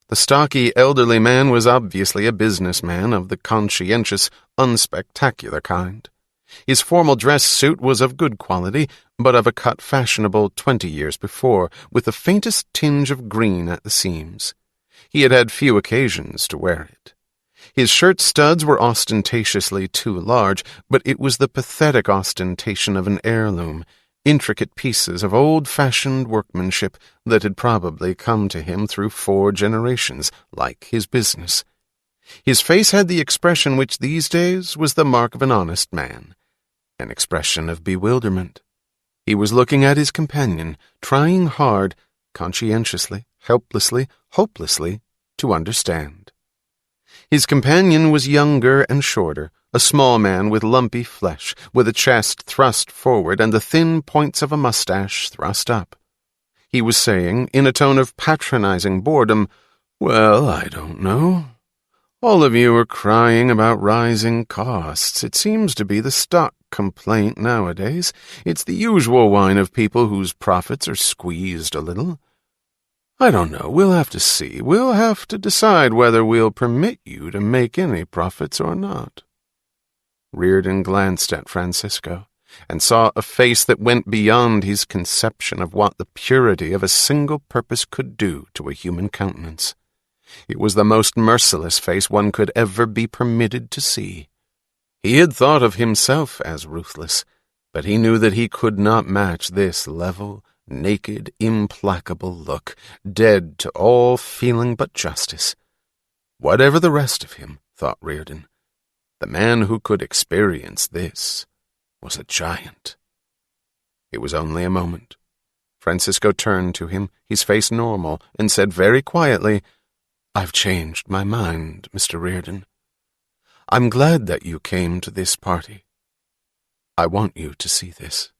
The stocky, elderly man was obviously a businessman of the conscientious, unspectacular kind. His formal dress suit was of good quality, but of a cut fashionable 20 years before, with the faintest tinge of green at the seams. He had had few occasions to wear it. His shirt studs were ostentatiously too large, but it was the pathetic ostentation of an heirloom, intricate pieces of old-fashioned workmanship that had probably come to him through 4 generations, like his business. His face had the expression which these days was the mark of an honest man, an expression of bewilderment. He was looking at his companion, trying hard, conscientiously, helplessly, hopelessly, to understand. His companion was younger and shorter, a small man with lumpy flesh, with a chest thrust forward and the thin points of a mustache thrust up. He was saying, in a tone of patronizing boredom, "Well, I don't know. All of you are crying about rising costs. It seems to be the stock complaint nowadays. It's the usual whine of people whose profits are squeezed a little. I don't know. We'll have to see. We'll have to decide whether we'll permit you to make any profits or not." Reardon glanced at Francisco and saw a face that went beyond his conception of what the purity of a single purpose could do to a human countenance. It was the most merciless face one could ever be permitted to see. He had thought of himself as ruthless, but he knew that he could not match this level, naked, implacable look, dead to all feeling but justice. Whatever the rest of him, thought Reardon, the man who could experience this was a giant. It was only a moment. Francisco turned to him, his face normal, and said very quietly, "I've changed my mind, Mr. Reardon. I'm glad that you came to this party. I want you to see this."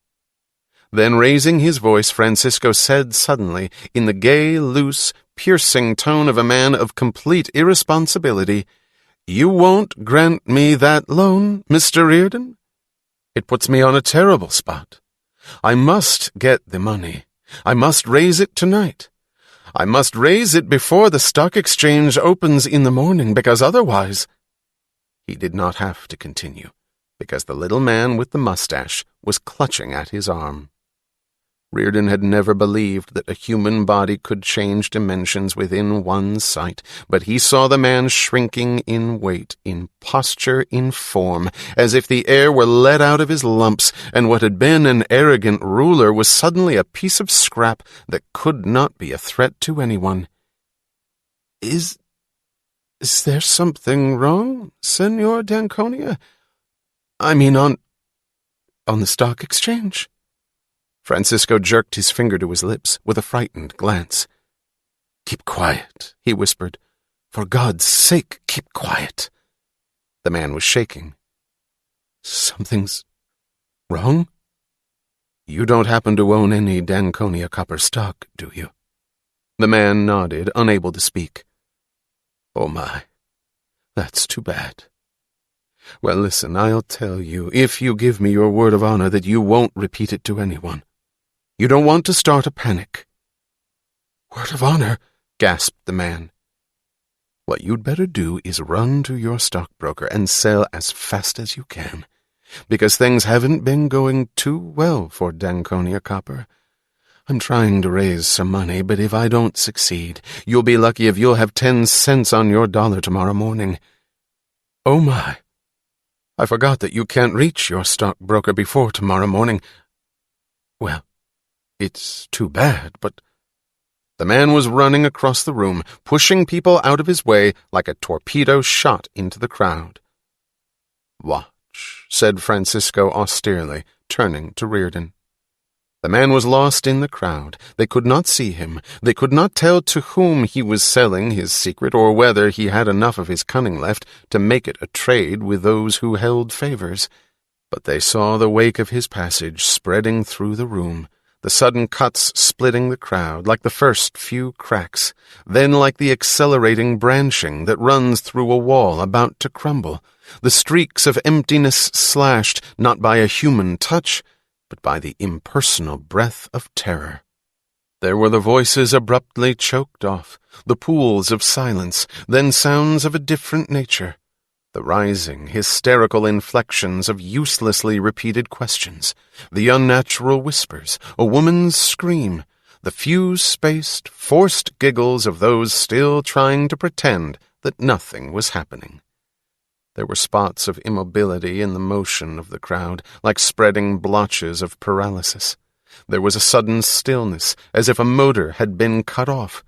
Then, raising his voice, Francisco said suddenly, in the gay, loose, piercing tone of a man of complete irresponsibility, "You won't grant me that loan, Mr. Reardon? It puts me on a terrible spot. I must get the money. I must raise it tonight. I must raise it before the stock exchange opens in the morning, because otherwise—" He did not have to continue, because the little man with the mustache was clutching at his arm. Reardon had never believed that a human body could change dimensions within one sight, but he saw the man shrinking in weight, in posture, in form, as if the air were let out of his lumps, and what had been an arrogant ruler was suddenly a piece of scrap that could not be a threat to anyone. Is there something wrong, Senor d'Anconia? I mean, on the stock exchange?" Francisco jerked his finger to his lips with a frightened glance. "Keep quiet," he whispered. "For God's sake, keep quiet." The man was shaking. "Something's wrong? You don't happen to own any d'Anconia copper stock, do you?" The man nodded, unable to speak. "Oh my, that's too bad. Well, listen, I'll tell you, if you give me your word of honor that you won't repeat it to anyone. You don't want to start a panic." "Word of honor?" gasped the man. "What you'd better do is run to your stockbroker and sell as fast as you can, because things haven't been going too well for d'Anconia Copper. I'm trying to raise some money, but if I don't succeed, you'll be lucky if you'll have 10 cents on your dollar tomorrow morning. Oh my, I forgot that you can't reach your stockbroker before tomorrow morning. Well, it's too bad, but—" The man was running across the room, pushing people out of his way like a torpedo shot into the crowd. "Watch," said Francisco austerely, turning to Reardon. The man was lost in the crowd. They could not see him. They could not tell to whom he was selling his secret, or whether he had enough of his cunning left to make it a trade with those who held favors. But they saw the wake of his passage spreading through the room, the sudden cuts splitting the crowd like the first few cracks, then like the accelerating branching that runs through a wall about to crumble, the streaks of emptiness slashed not by a human touch, but by the impersonal breath of terror. There were the voices abruptly choked off, the pools of silence, then sounds of a different nature. The rising, hysterical inflections of uselessly repeated questions, the unnatural whispers, a woman's scream, the few spaced, forced giggles of those still trying to pretend that nothing was happening. There were spots of immobility in the motion of the crowd, like spreading blotches of paralysis. There was a sudden stillness, as if a motor had been cut off.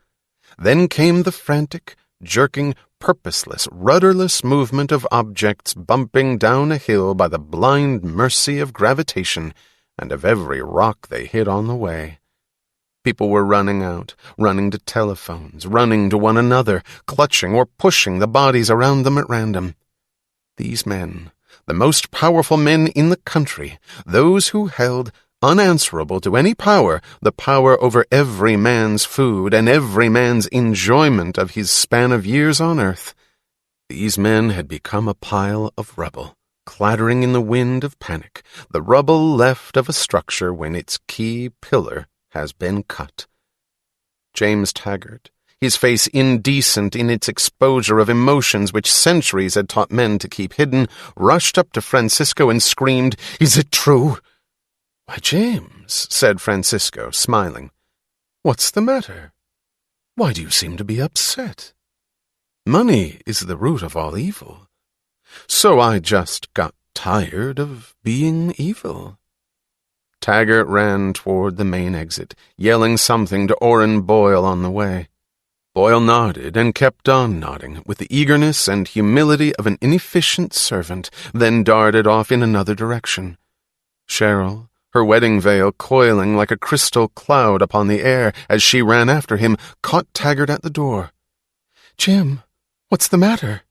Then came the frantic, jerking, purposeless, rudderless movement of objects bumping down a hill by the blind mercy of gravitation and of every rock they hit on the way. People were running out, running to telephones, running to one another, clutching or pushing the bodies around them at random. These men, the most powerful men in the country, those who held, unanswerable to any power, the power over every man's food and every man's enjoyment of his span of years on earth, these men had become a pile of rubble, clattering in the wind of panic, the rubble left of a structure when its key pillar has been cut. James Taggart, his face indecent in its exposure of emotions which centuries had taught men to keep hidden, rushed up to Francisco and screamed, "Is it true?" "Why, James," said Francisco, smiling, "what's the matter? Why do you seem to be upset? Money is the root of all evil. So I just got tired of being evil." Taggart ran toward the main exit, yelling something to Orrin Boyle on the way. Boyle nodded and kept on nodding with the eagerness and humility of an inefficient servant, then darted off in another direction. Cheryl, her wedding veil coiling like a crystal cloud upon the air as she ran after him, caught Taggart at the door. "Jim, what's the matter?"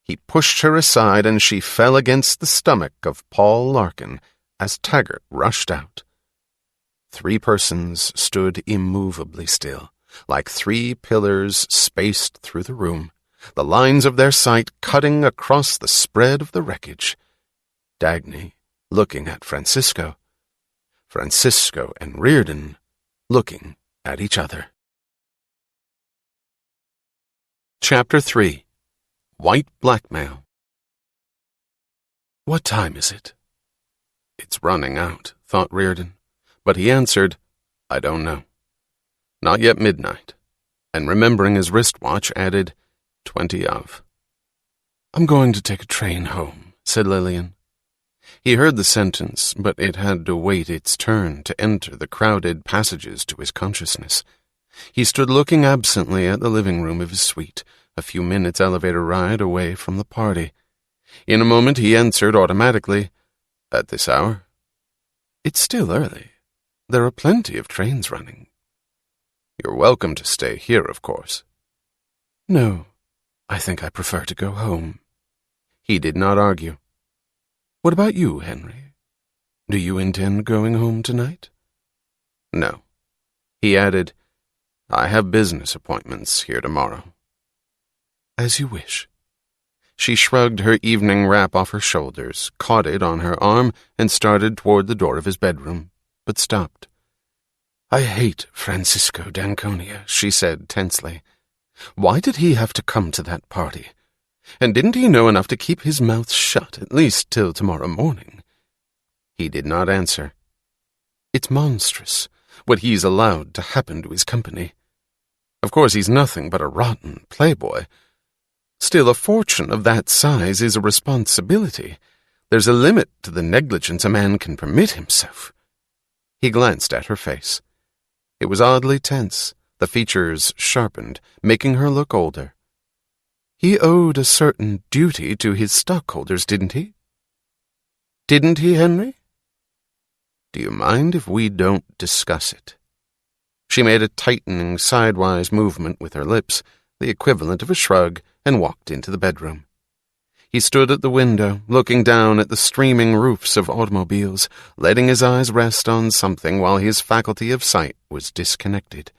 He pushed her aside and she fell against the stomach of Paul Larkin as Taggart rushed out. 3 persons stood immovably still, like 3 pillars spaced through the room, the lines of their sight cutting across the spread of the wreckage. Dagny looking at Francisco and Reardon looking at each other. Chapter 3. White Blackmail. "What time is it?" "It's running out," thought Reardon, but he answered, "I don't know. Not yet midnight," and remembering his wristwatch added, 20 of. "I'm going to take a train home," said Lillian. He heard the sentence, but it had to wait its turn to enter the crowded passages to his consciousness. He stood looking absently at the living room of his suite, a few minutes' elevator ride away from the party. In a moment he answered automatically, "At this hour?" "It's still early. There are plenty of trains running." "You're welcome to stay here, of course." "No, I think I prefer to go home." He did not argue. "What about you, Henry? Do you intend going home tonight?" "No." He added, "I have business appointments here tomorrow." "As you wish." She shrugged her evening wrap off her shoulders, caught it on her arm, and started toward the door of his bedroom, but stopped. "I hate Francisco d'Anconia," she said tensely. "Why did he have to come to that party? And didn't he know enough to keep his mouth shut, at least till tomorrow morning?" He did not answer. "It's monstrous, what he's allowed to happen to his company. Of course he's nothing but a rotten playboy. Still, a fortune of that size is a responsibility. There's a limit to the negligence a man can permit himself." He glanced at her face. It was oddly tense, the features sharpened, making her look older. "He owed a certain duty to his stockholders, didn't he?" "Didn't he, Henry?" "Do you mind if we don't discuss it?" She made a tightening sidewise movement with her lips, the equivalent of a shrug, and walked into the bedroom. He stood at the window, looking down at the streaming roofs of automobiles, letting his eyes rest on something while his faculty of sight was disconnected.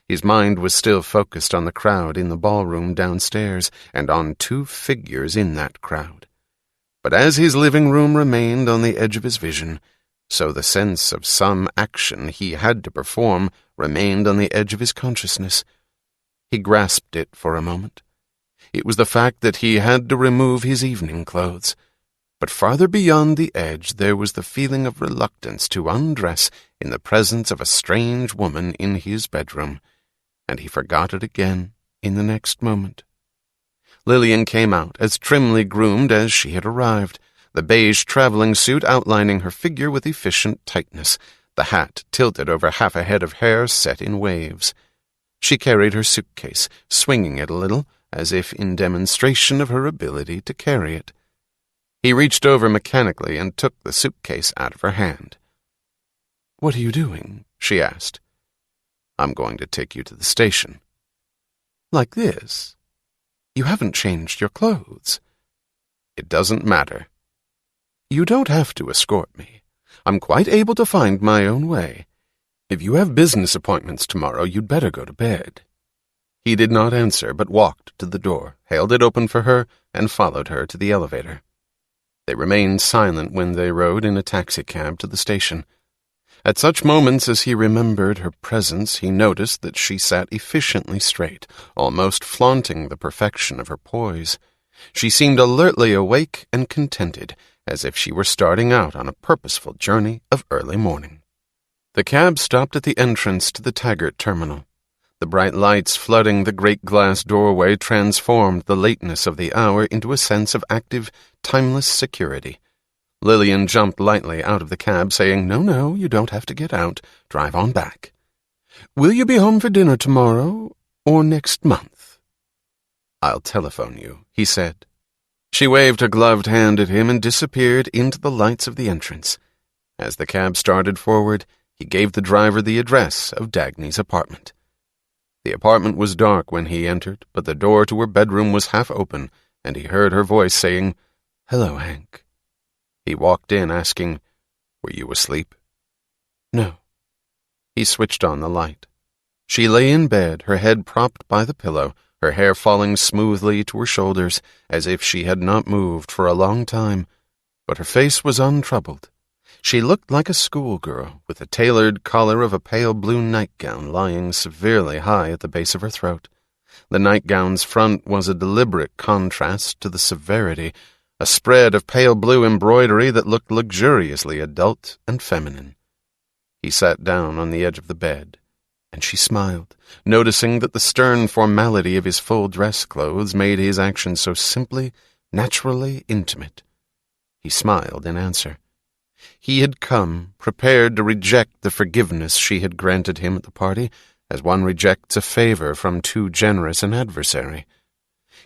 His mind was still focused on the crowd in the ballroom downstairs and on 2 figures in that crowd. But as his living room remained on the edge of his vision, so the sense of some action he had to perform remained on the edge of his consciousness. He grasped it for a moment. It was the fact that he had to remove his evening clothes. But farther beyond the edge there was the feeling of reluctance to undress in the presence of a strange woman in his bedroom, and he forgot it again in the next moment. Lillian came out as trimly groomed as she had arrived, the beige traveling suit outlining her figure with efficient tightness, the hat tilted over half a head of hair set in waves. She carried her suitcase, swinging it a little, as if in demonstration of her ability to carry it. He reached over mechanically and took the suitcase out of her hand. "What are you doing?" she asked. "I'm going to take you to the station." "Like this? You haven't changed your clothes." "It doesn't matter." "You don't have to escort me. I'm quite able to find my own way. If you have business appointments tomorrow, you'd better go to bed." He did not answer, but walked to the door, held it open for her, and followed her to the elevator. They remained silent when they rode in a taxicab to the station. At such moments as he remembered her presence, he noticed that she sat efficiently straight, almost flaunting the perfection of her poise. She seemed alertly awake and contented, as if she were starting out on a purposeful journey of early morning. The cab stopped at the entrance to the Taggart terminal. The bright lights flooding the great glass doorway transformed the lateness of the hour into a sense of active, timeless security. Lillian jumped lightly out of the cab, saying, No, you don't have to get out. Drive on back." "Will you be home for dinner tomorrow or next month?" "I'll telephone you," he said. She waved her gloved hand at him and disappeared into the lights of the entrance. As the cab started forward, he gave the driver the address of Dagny's apartment. The apartment was dark when he entered, but the door to her bedroom was half open, and he heard her voice saying, "Hello, Hank." He walked in, asking, "Were you asleep?" "No." He switched on the light. She lay in bed, her head propped by the pillow, her hair falling smoothly to her shoulders, as if she had not moved for a long time, but her face was untroubled. She looked like a schoolgirl, with the tailored collar of a pale blue nightgown lying severely high at the base of her throat. The nightgown's front was a deliberate contrast to the severity, a spread of pale blue embroidery that looked luxuriously adult and feminine. He sat down on the edge of the bed, and she smiled, noticing that the stern formality of his full dress clothes made his action so simply, naturally intimate. He smiled in answer. He had come, prepared to reject the forgiveness she had granted him at the party, as one rejects a favor from too generous an adversary.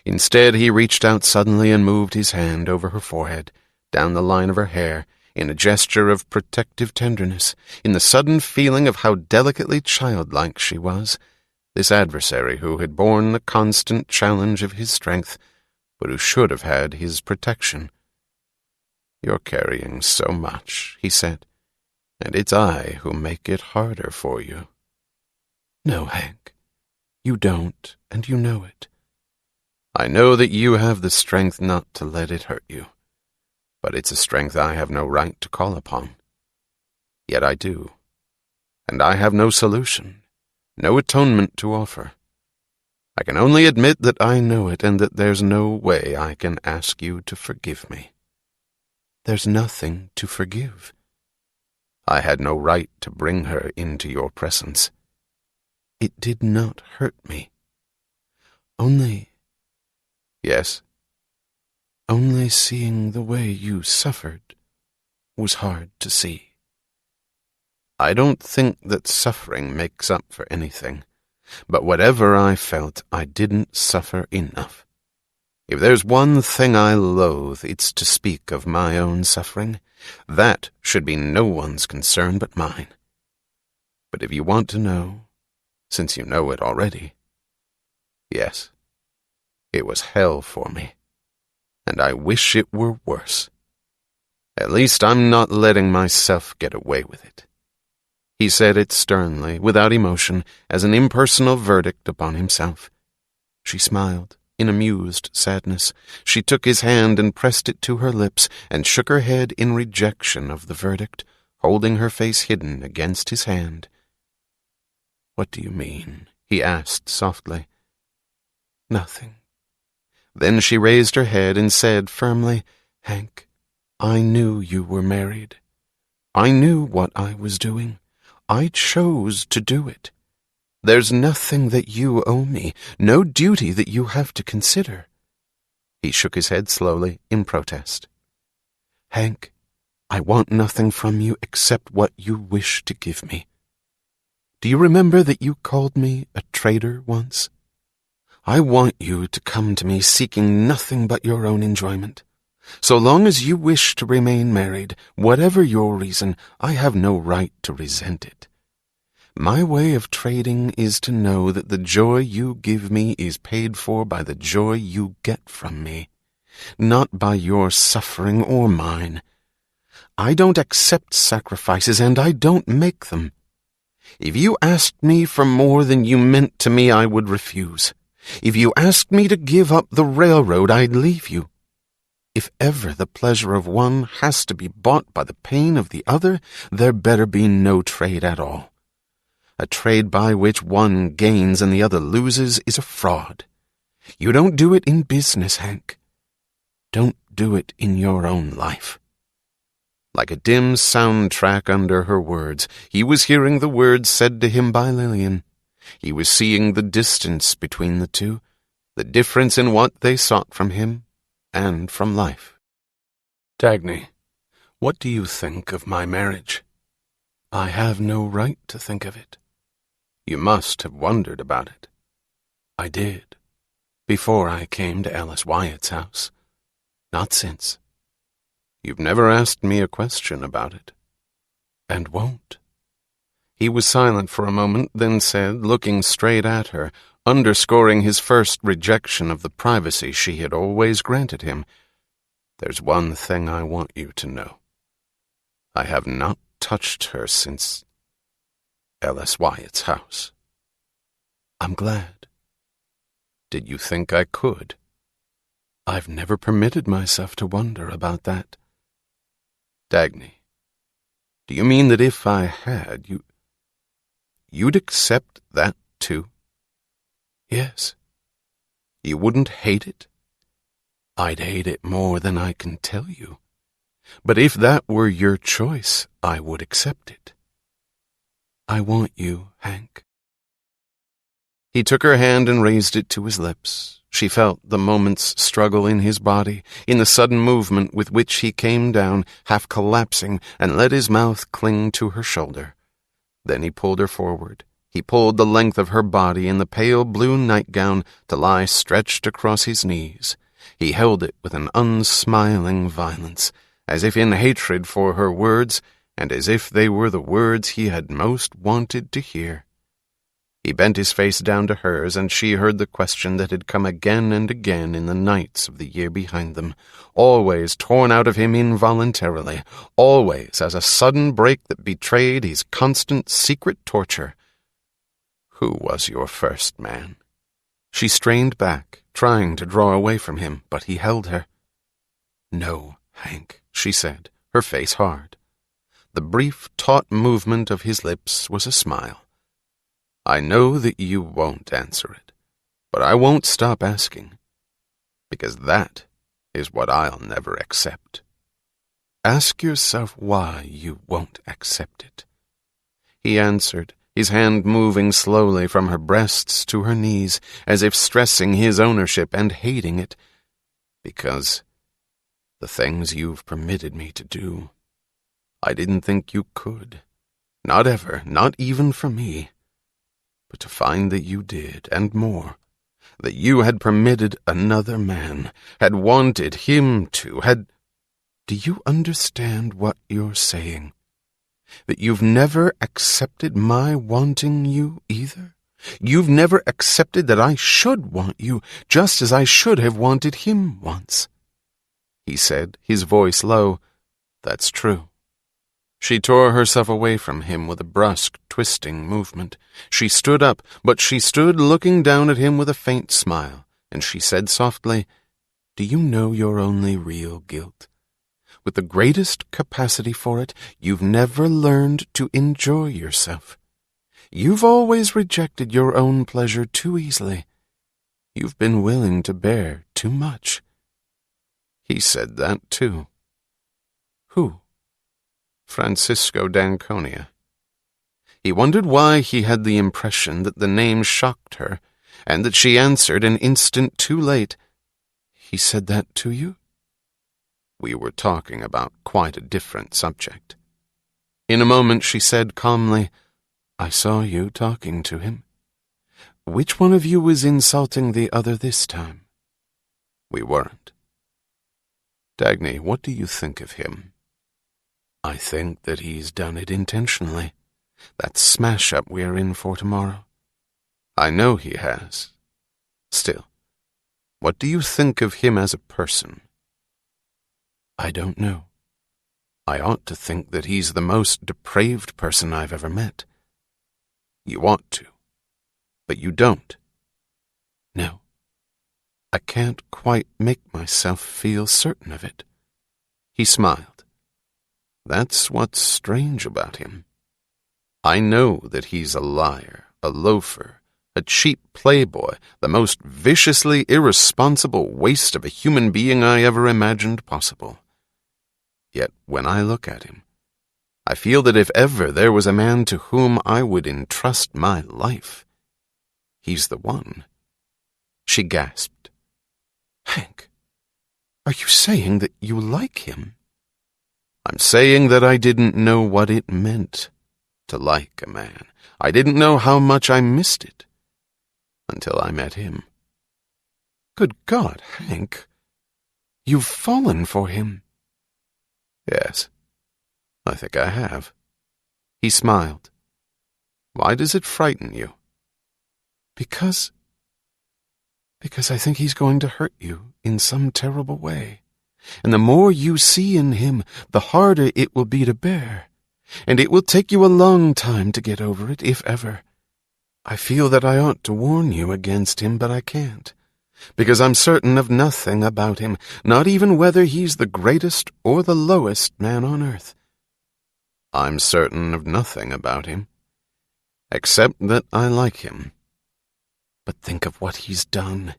Instead, he reached out suddenly and moved his hand over her forehead, down the line of her hair, in a gesture of protective tenderness, in the sudden feeling of how delicately childlike she was, this adversary who had borne the constant challenge of his strength, but who should have had his protection. "You're carrying so much," he said, "and it's I who make it harder for you." "No, Hank, you don't, and you know it." "I know that you have the strength not to let it hurt you, but it's a strength I have no right to call upon. Yet I do, and I have no solution, no atonement to offer. I can only admit that I know it and that there's no way I can ask you to forgive me." "There's nothing to forgive." "I had no right to bring her into your presence." "It did not hurt me. Only—" "Yes?" "Only seeing the way you suffered was hard to see." "I don't think that suffering makes up for anything, but whatever I felt, I didn't suffer enough. If there's one thing I loathe, it's to speak of my own suffering. That should be no one's concern but mine. But if you want to know, since you know it already, yes, it was hell for me, and I wish it were worse. At least I'm not letting myself get away with it." He said it sternly, without emotion, as an impersonal verdict upon himself. She smiled. In amused sadness, she took his hand and pressed it to her lips and shook her head in rejection of the verdict, holding her face hidden against his hand. "What do you mean?" he asked softly. "Nothing. Then she raised her head and said firmly, "Hank, I knew you were married. I knew what I was doing. I chose to do it. There's nothing that you owe me, no duty that you have to consider." He shook his head slowly in protest. "Hank, I want nothing from you except what you wish to give me. Do you remember that you called me a traitor once? I want you to come to me seeking nothing but your own enjoyment. So long as you wish to remain married, whatever your reason, I have no right to resent it. My way of trading is to know that the joy you give me is paid for by the joy you get from me, not by your suffering or mine. I don't accept sacrifices, and I don't make them. If you asked me for more than you meant to me, I would refuse. If you asked me to give up the railroad, I'd leave you. If ever the pleasure of one has to be bought by the pain of the other, there better be no trade at all. A trade by which one gains and the other loses is a fraud. You don't do it in business, Hank. Don't do it in your own life." Like a dim soundtrack under her words, he was hearing the words said to him by Lillian. He was seeing the distance between the two, the difference in what they sought from him and from life. "Dagny, what do you think of my marriage?" "I have no right to think of it." "You must have wondered about it." "I did, before I came to Alice Wyatt's house. Not since." "You've never asked me a question about it." "And won't." He was silent for a moment, then said, looking straight at her, underscoring his first rejection of the privacy she had always granted him, "There's one thing I want you to know. I have not touched her since Alice Wyatt's house." "I'm glad." "Did you think I could?" "I've never permitted myself to wonder about that." "Dagny, do you mean that if I had, you'd accept that too?" "Yes." "You wouldn't hate it?" "I'd hate it more than I can tell you. But if that were your choice, I would accept it. I want you, Hank." He took her hand and raised it to his lips. She felt the moment's struggle in his body, in the sudden movement with which he came down, half collapsing, and let his mouth cling to her shoulder. Then he pulled her forward. He pulled the length of her body in the pale blue nightgown to lie stretched across his knees. He held it with an unsmiling violence, as if in hatred for her words, and as if they were the words he had most wanted to hear. He bent his face down to hers, and she heard the question that had come again and again in the nights of the year behind them, always torn out of him involuntarily, always as a sudden break that betrayed his constant secret torture. "Who was your first man?" She strained back, trying to draw away from him, but he held her. "No, Hank," she said, her face hard. The brief, taut movement of his lips was a smile. "I know that you won't answer it, but I won't stop asking, because that is what I'll never accept." "Ask yourself why you won't accept it." He answered, his hand moving slowly from her breasts to her knees, as if stressing his ownership and hating it. "Because the things you've permitted me to do, I didn't think you could. Not ever, not even for me. But to find that you did, and more, that you had permitted another man, had wanted him to, had... Do you understand what you're saying? That you've never accepted my wanting you either? You've never accepted that I should want you, just as I should have wanted him once." He said, his voice low, "That's true." She tore herself away from him with a brusque, twisting movement. She stood up, but she stood looking down at him with a faint smile, and she said softly, "Do you know your only real guilt? With the greatest capacity for it, you've never learned to enjoy yourself. You've always rejected your own pleasure too easily. You've been willing to bear too much." He said that too. Who? Francisco d'Anconia. He wondered why he had the impression that the name shocked her, and that she answered an instant too late. "He said that to you?" We were talking about quite a different subject. In a moment she said calmly, "I saw you talking to him. Which one of you was insulting the other this time?" We weren't. "Dagny, what do you think of him?" "I think that he's done it intentionally. That smash-up we're in for tomorrow." "I know he has. Still, what do you think of him as a person?" "I don't know. I ought to think that he's the most depraved person I've ever met." "You ought to, but you don't." "No. I can't quite make myself feel certain of it." He smiled. "That's what's strange about him. I know that he's a liar, a loafer, a cheap playboy, the most viciously irresponsible waste of a human being I ever imagined possible. Yet when I look at him, I feel that if ever there was a man to whom I would entrust my life, he's the one." She gasped. "Hank, are you saying that you like him?" "I'm saying that I didn't know what it meant to like a man. I didn't know how much I missed it until I met him." "Good God, Hank, you've fallen for him." "Yes, I think I have." He smiled. "Why does it frighten you?" Because I think he's going to hurt you in some terrible way. And the more you see in him, the harder it will be to bear. And it will take you a long time to get over it, if ever. I feel that I ought to warn you against him, but I can't. Because I'm certain of nothing about him, not even whether he's the greatest or the lowest man on earth. I'm certain of nothing about him, except that I like him. But think of what he's done.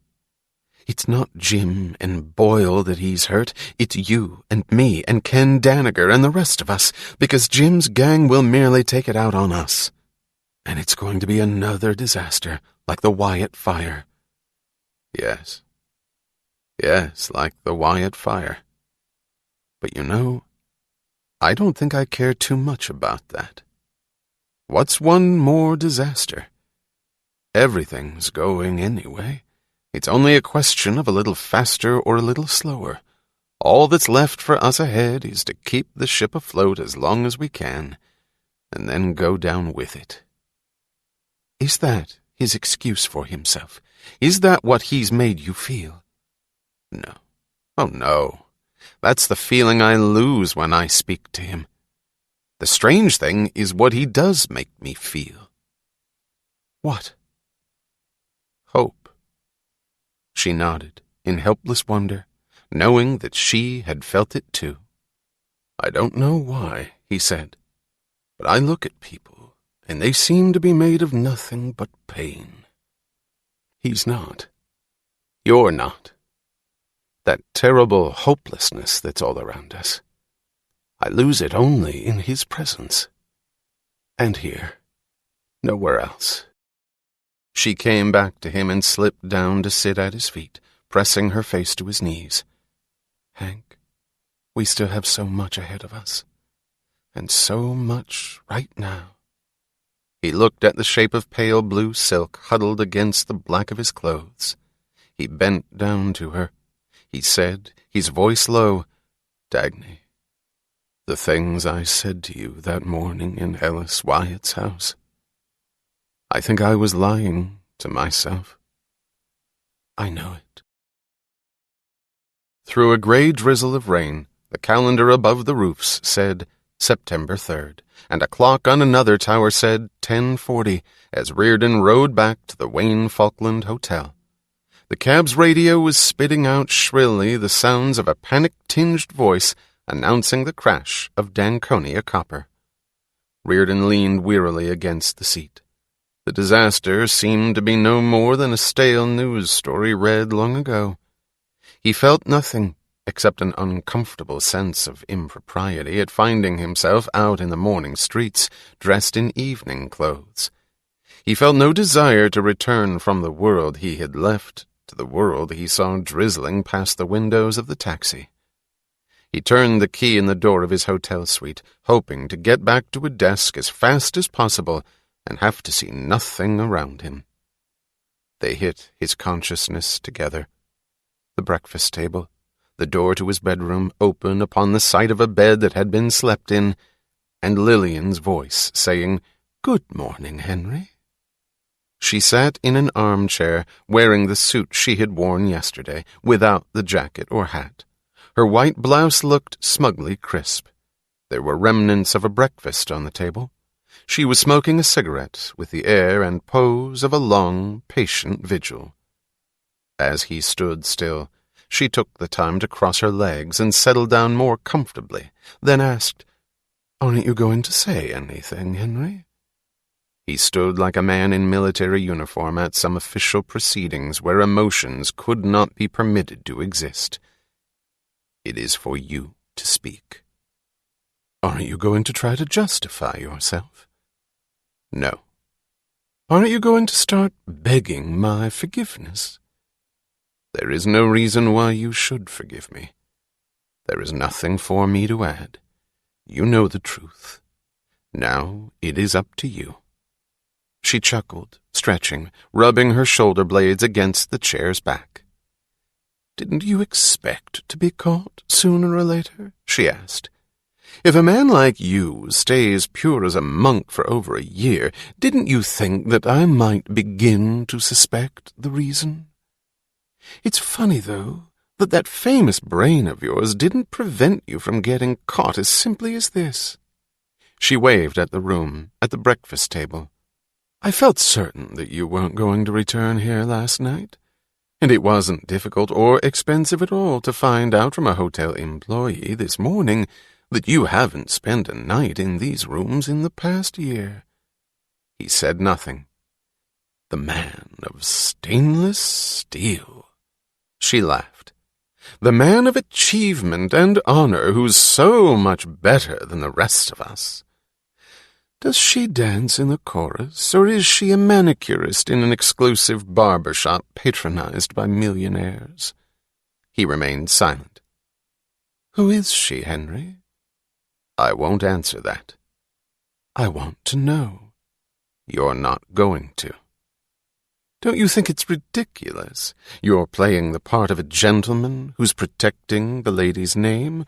It's not Jim and Boyle that he's hurt. It's you and me and Ken Danager and the rest of us, because Jim's gang will merely take it out on us. And it's going to be another disaster, like the Wyatt fire." Yes, like the Wyatt fire. But you know, I don't think I care too much about that. What's one more disaster? Everything's going anyway. It's only a question of a little faster or a little slower. All that's left for us ahead is to keep the ship afloat as long as we can, and then go down with it." Is that his excuse for himself? Is that what he's made you feel? No. Oh, no. That's the feeling I lose when I speak to him. The strange thing is what he does make me feel. What? Hope. She nodded in helpless wonder, knowing that she had felt it too. "I don't know why," he said, "but I look at people, and they seem to be made of nothing but pain. He's not. You're not. That terrible hopelessness that's all around us. I lose it only in his presence. And here. Nowhere else." She came back to him and slipped down to sit at his feet, pressing her face to his knees. "Hank, we still have so much ahead of us. And so much right now." He looked at the shape of pale blue silk huddled against the black of his clothes. He bent down to her. He said, his voice low, "Dagny, the things I said to you that morning in Ellis Wyatt's house, I think I was lying to myself. I know it." Through a gray drizzle of rain, the calendar above the roofs said September 3rd, and a clock on another tower said 10:40 as Reardon rode back to the Wayne Falkland Hotel. The cab's radio was spitting out shrilly the sounds of a panic-tinged voice announcing the crash of D'Anconia Copper. Reardon leaned wearily against the seat. The disaster seemed to be no more than a stale news story read long ago. He felt nothing except an uncomfortable sense of impropriety at finding himself out in the morning streets, dressed in evening clothes. He felt no desire to return from the world he had left to the world he saw drizzling past the windows of the taxi. He turned the key in the door of his hotel suite, hoping to get back to a desk as fast as possible and have to see nothing around him. They hit his consciousness together. The breakfast table, the door to his bedroom open upon the sight of a bed that had been slept in, and Lillian's voice saying, "Good morning, Henry." She sat in an armchair, wearing the suit she had worn yesterday, without the jacket or hat. Her white blouse looked smugly crisp. There were remnants of a breakfast on the table. She was smoking a cigarette with the air and pose of a long, patient vigil. As he stood still, she took the time to cross her legs and settle down more comfortably, then asked, "Aren't you going to say anything, Henry?" He stood like a man in military uniform at some official proceedings where emotions could not be permitted to exist. "It is for you to speak." "Aren't you going to try to justify yourself?" "No." "Aren't you going to start begging my forgiveness?" "There is no reason why you should forgive me. There is nothing for me to add. You know the truth. Now it is up to you." She chuckled, stretching, rubbing her shoulder blades against the chair's back. "Didn't you expect to be caught sooner or later?" she asked. "If a man like you stays pure as a monk for over a year, didn't you think that I might begin to suspect the reason? It's funny, though, that famous brain of yours didn't prevent you from getting caught as simply as this." She waved at the room, at the breakfast table. "I felt certain that you weren't going to return here last night, and it wasn't difficult or expensive at all to find out from a hotel employee this morning that you haven't spent a night in these rooms in the past year." He said nothing. "The man of stainless steel." She laughed. "The man of achievement and honor who's so much better than the rest of us. Does she dance in the chorus, or is she a manicurist in an exclusive barber shop patronized by millionaires?" He remained silent. "Who is she, Henry?" "I won't answer that." "I want to know." "You're not going to." "Don't you think it's ridiculous? You're playing the part of a gentleman who's protecting the lady's name,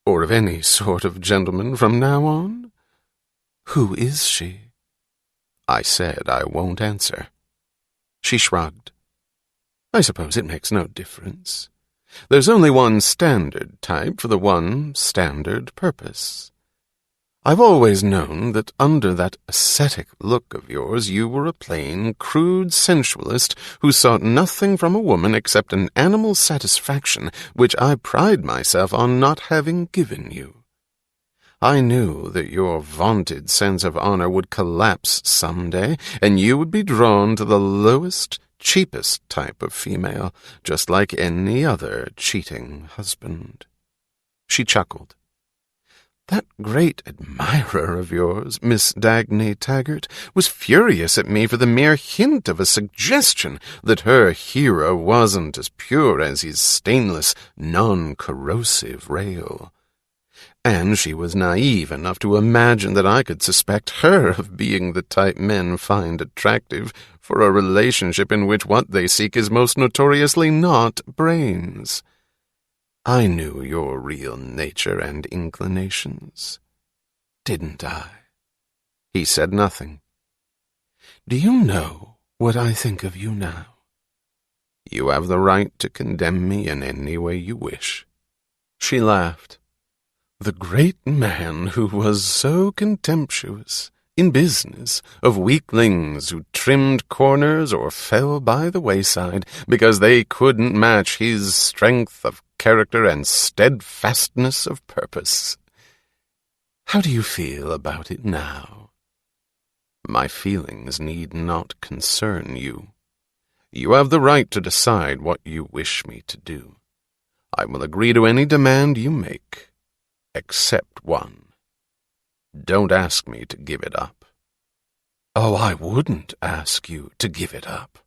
or of any sort of gentleman from now on. Who is she?" "I said I won't answer." She shrugged. "I suppose it makes no difference. There's only one standard type for the one standard purpose. I've always known that under that ascetic look of yours you were a plain, crude sensualist who sought nothing from a woman except an animal satisfaction which I pride myself on not having given you. I knew that your vaunted sense of honor would collapse someday, and you would be drawn to the lowest, cheapest type of female, just like any other cheating husband." She chuckled. "That great admirer of yours, Miss Dagny Taggart, was furious at me for the mere hint of a suggestion that her hero wasn't as pure as his stainless, non-corrosive rail. And she was naive enough to imagine that I could suspect her of being the type men find attractive for a relationship in which what they seek is most notoriously not brains. I knew your real nature and inclinations. Didn't I?" He said nothing. "Do you know what I think of you now?" "You have the right to condemn me in any way you wish." She laughed. "The great man who was so contemptuous, in business, of weaklings who trimmed corners or fell by the wayside because they couldn't match his strength of character and steadfastness of purpose. How do you feel about it now?" My feelings need not concern you. You have the right to decide what you wish me to do. I will agree to any demand you make, except one. Don't ask me to give it up. Oh, I wouldn't ask you to give it up.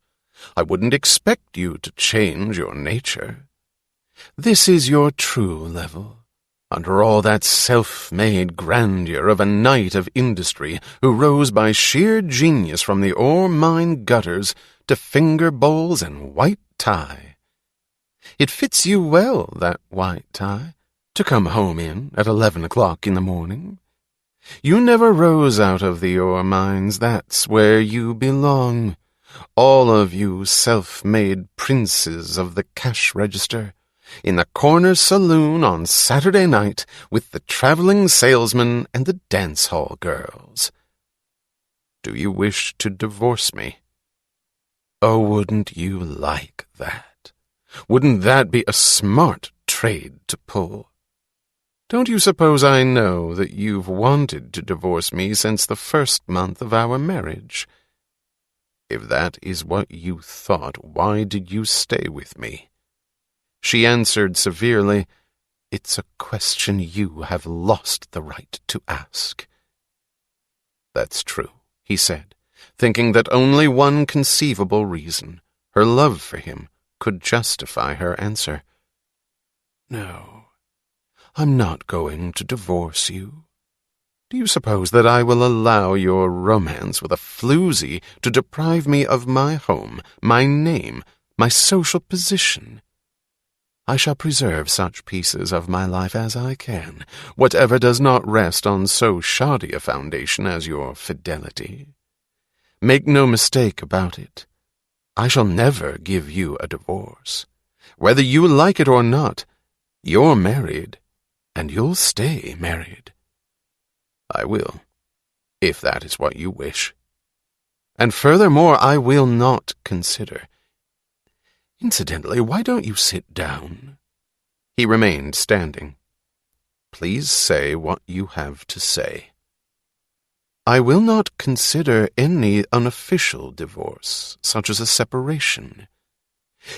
I wouldn't expect you to change your nature. This is your true level, under all that self-made grandeur of a knight of industry who rose by sheer genius from the ore-mine gutters to finger bowls and white tie. It fits you well, that white tie, to come home in at 11 o'clock in the morning. You never rose out of the ore mines, that's where you belong. All of you self-made princes of the cash register, in the corner saloon on Saturday night with the traveling salesman and the dance-hall girls. Do you wish to divorce me? Oh, wouldn't you like that? Wouldn't that be a smart trade to pull? Don't you suppose I know that you've wanted to divorce me since the first month of our marriage? If that is what you thought, why did you stay with me? She answered severely, It's a question you have lost the right to ask. That's true, he said, thinking that only one conceivable reason, her love for him, could justify her answer. No, I'm not going to divorce you. Do you suppose that I will allow your romance with a floozy to deprive me of my home, my name, my social position? I shall preserve such pieces of my life as I can, whatever does not rest on so shoddy a foundation as your fidelity. Make no mistake about it. I shall never give you a divorce. Whether you like it or not, you're married, and you'll stay married. I will, if that is what you wish. And furthermore, I will not consider. Incidentally, why don't you sit down? He remained standing. Please say what you have to say. I will not consider any unofficial divorce, such as a separation.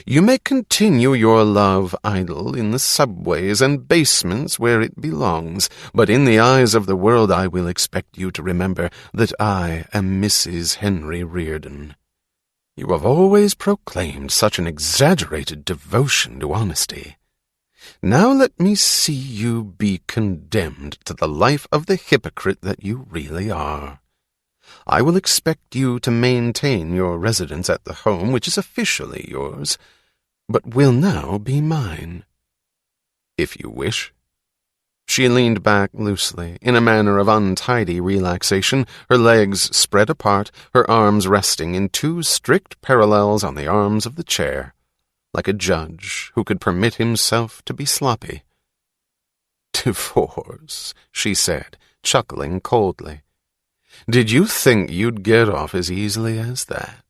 You may continue your love idle in the subways and basements where it belongs, but in the eyes of the world I will expect you to remember that I am Mrs. Henry Reardon. You have always proclaimed such an exaggerated devotion to honesty. Now let me see you be condemned to the life of the hypocrite that you really are. I will expect you to maintain your residence at the home which is officially yours, but will now be mine. If you wish. She leaned back loosely, in a manner of untidy relaxation, her legs spread apart, her arms resting in two strict parallels on the arms of the chair, like a judge who could permit himself to be sloppy. Divorce, she said, chuckling coldly. Did you think you'd get off as easily as that?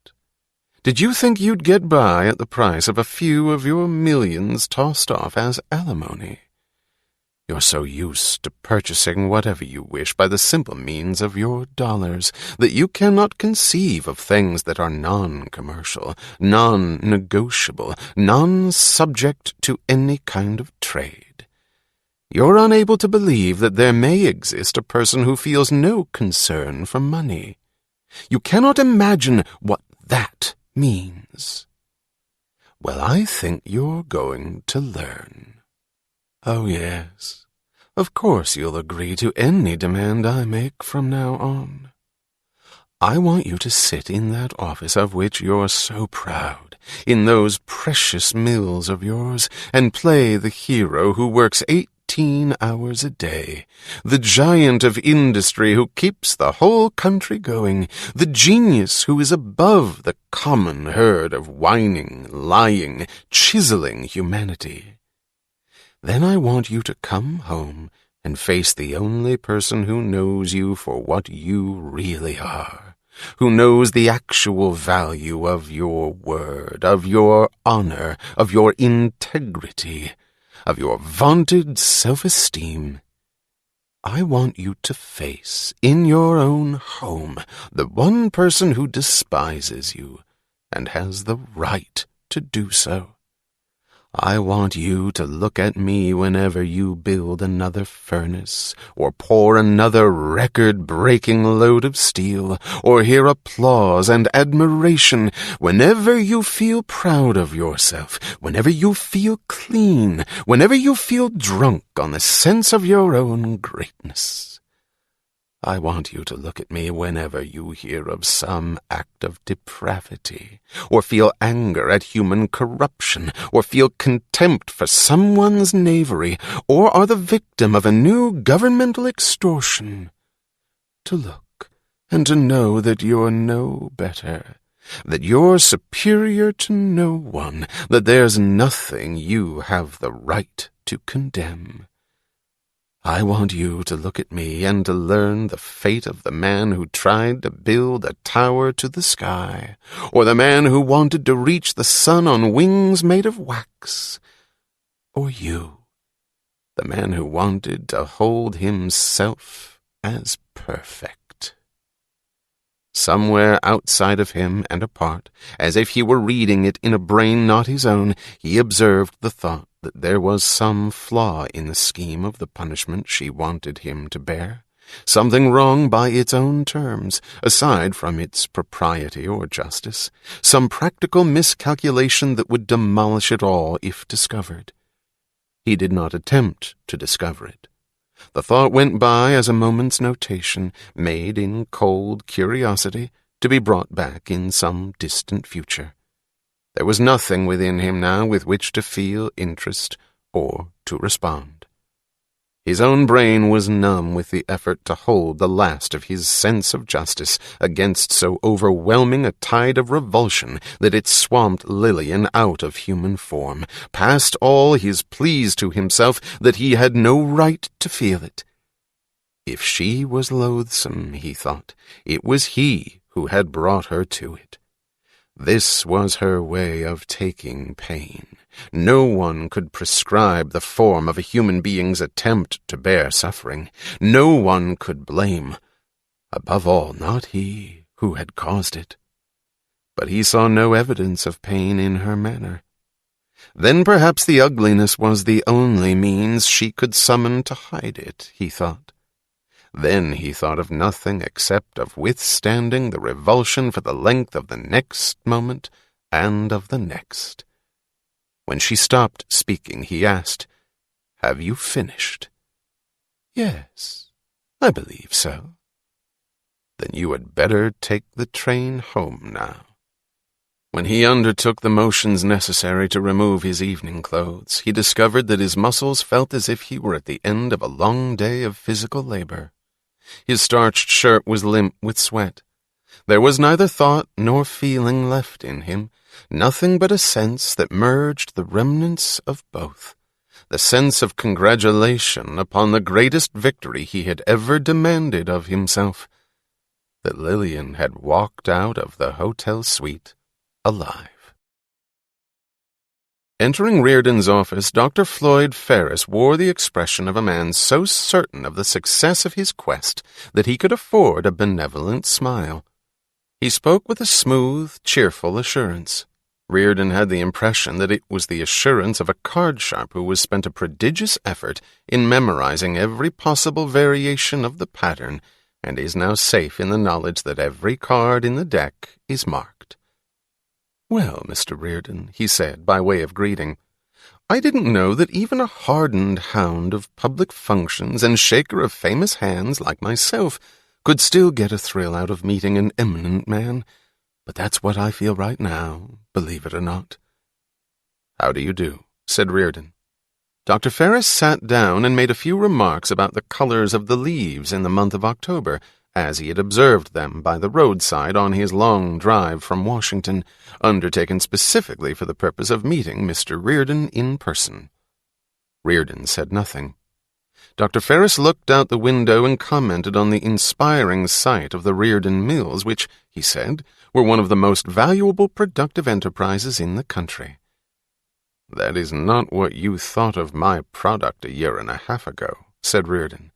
Did you think you'd get by at the price of a few of your millions tossed off as alimony? You're so used to purchasing whatever you wish by the simple means of your dollars that you cannot conceive of things that are non-commercial, non-negotiable, non-subject to any kind of trade. You're unable to believe that there may exist a person who feels no concern for money. You cannot imagine what that means. Well, I think you're going to learn. Oh, yes. Of course you'll agree to any demand I make from now on. I want you to sit in that office of which you're so proud, in those precious mills of yours, and play the hero who works 18 hours a day, the giant of industry who keeps the whole country going, the genius who is above the common herd of whining, lying, chiseling humanity. Then I want you to come home and face the only person who knows you for what you really are, who knows the actual value of your word, of your honor, of your integrity, of your vaunted self-esteem. I want you to face, in your own home, the one person who despises you and has the right to do so. I want you to look at me whenever you build another furnace, or pour another record-breaking load of steel, or hear applause and admiration, whenever you feel proud of yourself, whenever you feel clean, whenever you feel drunk on the sense of your own greatness. I want you to look at me whenever you hear of some act of depravity, or feel anger at human corruption, or feel contempt for someone's knavery, or are the victim of a new governmental extortion. To look and to know that you're no better, that you're superior to no one, that there's nothing you have the right to condemn. I want you to look at me and to learn the fate of the man who tried to build a tower to the sky, or the man who wanted to reach the sun on wings made of wax, or you, the man who wanted to hold himself as perfect. Somewhere outside of him and apart, as if he were reading it in a brain not his own, he observed the thought that there was some flaw in the scheme of the punishment she wanted him to bear, something wrong by its own terms, aside from its propriety or justice, some practical miscalculation that would demolish it all if discovered. He did not attempt to discover it. The thought went by as a moment's notation, made in cold curiosity, to be brought back in some distant future. There was nothing within him now with which to feel interest or to respond. His own brain was numb with the effort to hold the last of his sense of justice against so overwhelming a tide of revulsion that it swamped Lillian out of human form, past all his pleas to himself that he had no right to feel it. If she was loathsome, he thought, it was he who had brought her to it. This was her way of taking pain. No one could prescribe the form of a human being's attempt to bear suffering. No one could blame. Above all, not he who had caused it. But he saw no evidence of pain in her manner. Then perhaps the ugliness was the only means she could summon to hide it, he thought. Then he thought of nothing except of withstanding the revulsion for the length of the next moment and of the next. When she stopped speaking, he asked, "Have you finished?" "Yes, I believe so." "Then you had better take the train home now." When he undertook the motions necessary to remove his evening clothes, he discovered that his muscles felt as if he were at the end of a long day of physical labor. His starched shirt was limp with sweat. There was neither thought nor feeling left in him, nothing but a sense that merged the remnants of both, the sense of congratulation upon the greatest victory he had ever demanded of himself, that Lillian had walked out of the hotel suite alive. Entering Reardon's office, Dr. Floyd Ferris wore the expression of a man so certain of the success of his quest that he could afford a benevolent smile. He spoke with a smooth, cheerful assurance. Reardon had the impression that it was the assurance of a card-sharp who has spent a prodigious effort in memorizing every possible variation of the pattern and is now safe in the knowledge that every card in the deck is marked. "Well, Mr. Reardon," he said by way of greeting, "I didn't know that even a hardened hound of public functions and shaker of famous hands like myself could still get a thrill out of meeting an eminent man, but that's what I feel right now, believe it or not." "How do you do?" said Reardon. Dr. Ferris sat down and made a few remarks about the colors of the leaves in the month of October, as he had observed them by the roadside on his long drive from Washington, undertaken specifically for the purpose of meeting Mr. Reardon in person. Reardon said nothing. Dr. Ferris looked out the window and commented on the inspiring sight of the Reardon Mills, which, he said, were one of the most valuable productive enterprises in the country. "That is not what you thought of my product a year and a half ago," said Reardon.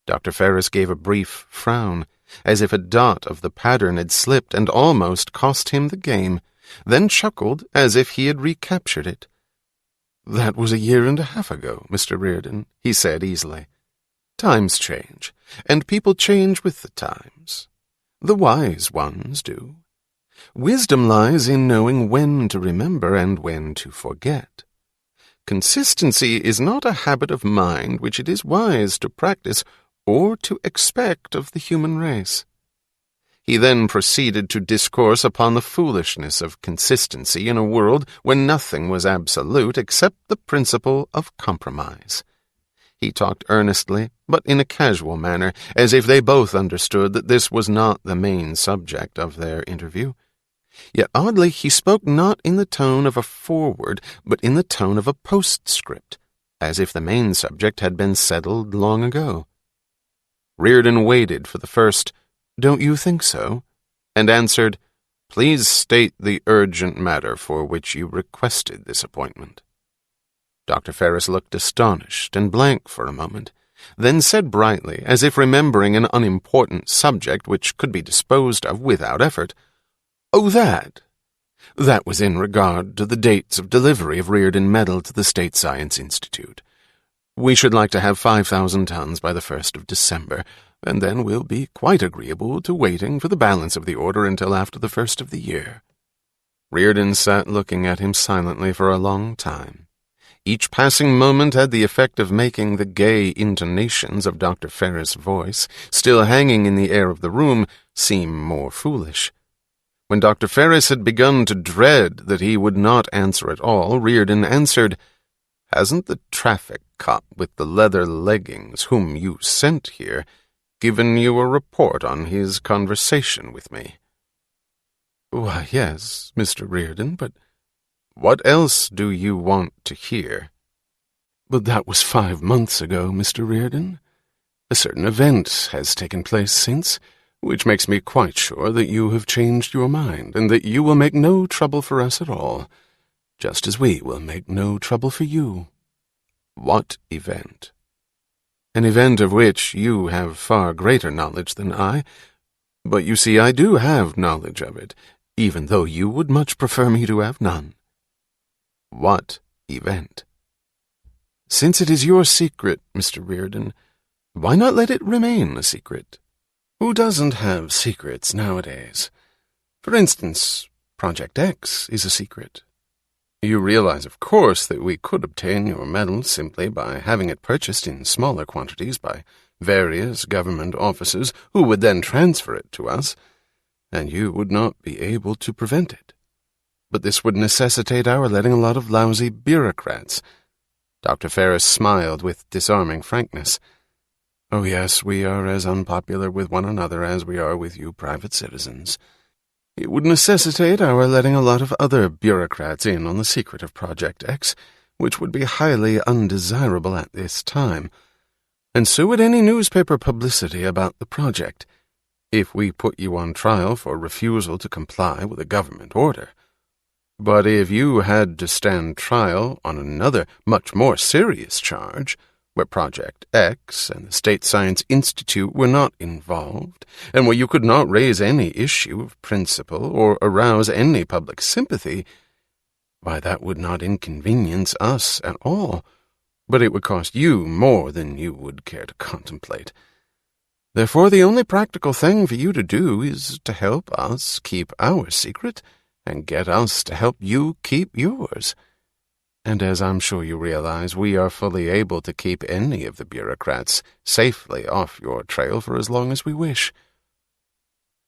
Dr. Ferris gave a brief frown, as if a dot of the pattern had slipped and almost cost him the game, then chuckled as if he had recaptured it. "That was 1.5 years ago, Mr. Reardon," he said easily. "Times change, and people change with the times. The wise ones do. Wisdom lies in knowing when to remember and when to forget. Consistency is not a habit of mind which it is wise to practice or to expect of the human race." He then proceeded to discourse upon the foolishness of consistency in a world when nothing was absolute except the principle of compromise. He talked earnestly, but in a casual manner, as if they both understood that this was not the main subject of their interview. Yet oddly he spoke not in the tone of a foreword, but in the tone of a postscript, as if the main subject had been settled long ago. Reardon waited for the first, "Don't you think so?" and answered, "Please state the urgent matter for which you requested this appointment." Dr. Ferris looked astonished and blank for a moment, then said brightly, as if remembering an unimportant subject which could be disposed of without effort, "Oh, that! That was in regard to the dates of delivery of Reardon Medal to the State Science Institute. We should like to have 5,000 tons by the 1st of December, and then we'll be quite agreeable to waiting for the balance of the order until after the 1st of the year." Reardon sat looking at him silently for a long time. Each passing moment had the effect of making the gay intonations of Dr. Ferris' voice, still hanging in the air of the room, seem more foolish. When Dr. Ferris had begun to dread that he would not answer at all, Reardon answered, "Hasn't the traffic cop with the leather leggings whom you sent here given you a report on his conversation with me?" "Why, yes, Mr. Reardon, but—" "What else do you want to hear?" "But that was 5 months ago, Mr. Reardon. A certain event has taken place since, which makes me quite sure that you have changed your mind, and that you will make no trouble for us at all, just as we will make no trouble for you." "What event?" "An event of which you have far greater knowledge than I, but you see I do have knowledge of it, even though you would much prefer me to have none." "What event?" "Since it is your secret, Mr. Reardon, why not let it remain a secret? Who doesn't have secrets nowadays? For instance, Project X is a secret. You realize, of course, that we could obtain your medal simply by having it purchased in smaller quantities by various government officers who would then transfer it to us, and you would not be able to prevent it. But this would necessitate our letting a lot of lousy bureaucrats." Dr. Ferris smiled with disarming frankness. "Oh yes, we are as unpopular with one another as we are with you private citizens. It would necessitate our letting a lot of other bureaucrats in on the secret of Project X, which would be highly undesirable at this time, and so would any newspaper publicity about the project, if we put you on trial for refusal to comply with a government order. But if you had to stand trial on another, much more serious charge, where Project X and the State Science Institute were not involved, and where you could not raise any issue of principle or arouse any public sympathy, why, that would not inconvenience us at all, but it would cost you more than you would care to contemplate. Therefore, the only practical thing for you to do is to help us keep our secret, and get us to help you keep yours. And as I'm sure you realize, we are fully able to keep any of the bureaucrats safely off your trail for as long as we wish."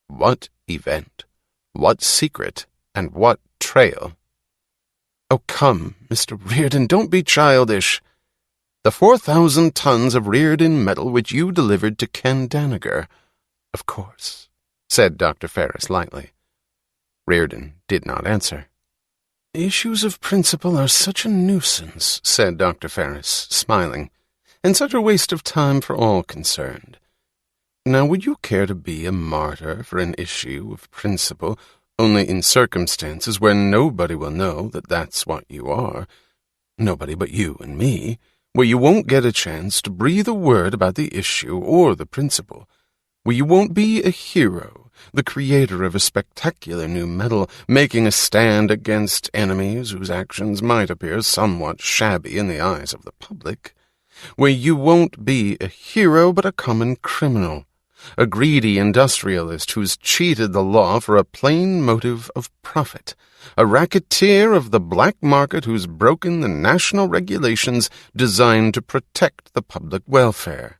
"What event? What secret? And what trail?" "Oh, come, Mr. Reardon, don't be childish. The 4,000 tons of Reardon metal which you delivered to Ken Danager." "Of course," said Dr. Ferris lightly. Reardon did not answer. "Issues of principle are such a nuisance," said Dr. Ferris, smiling, "and such a waste of time for all concerned. Now, would you care to be a martyr for an issue of principle only in circumstances where nobody will know that that's what you are, nobody but you and me, where you won't get a chance to breathe a word about the issue or the principle, where you won't be a hero, the creator of a spectacular new medal, making a stand against enemies whose actions might appear somewhat shabby in the eyes of the public, where you won't be a hero but a common criminal, a greedy industrialist who's cheated the law for a plain motive of profit, a racketeer of the black market who's broken the national regulations designed to protect the public welfare.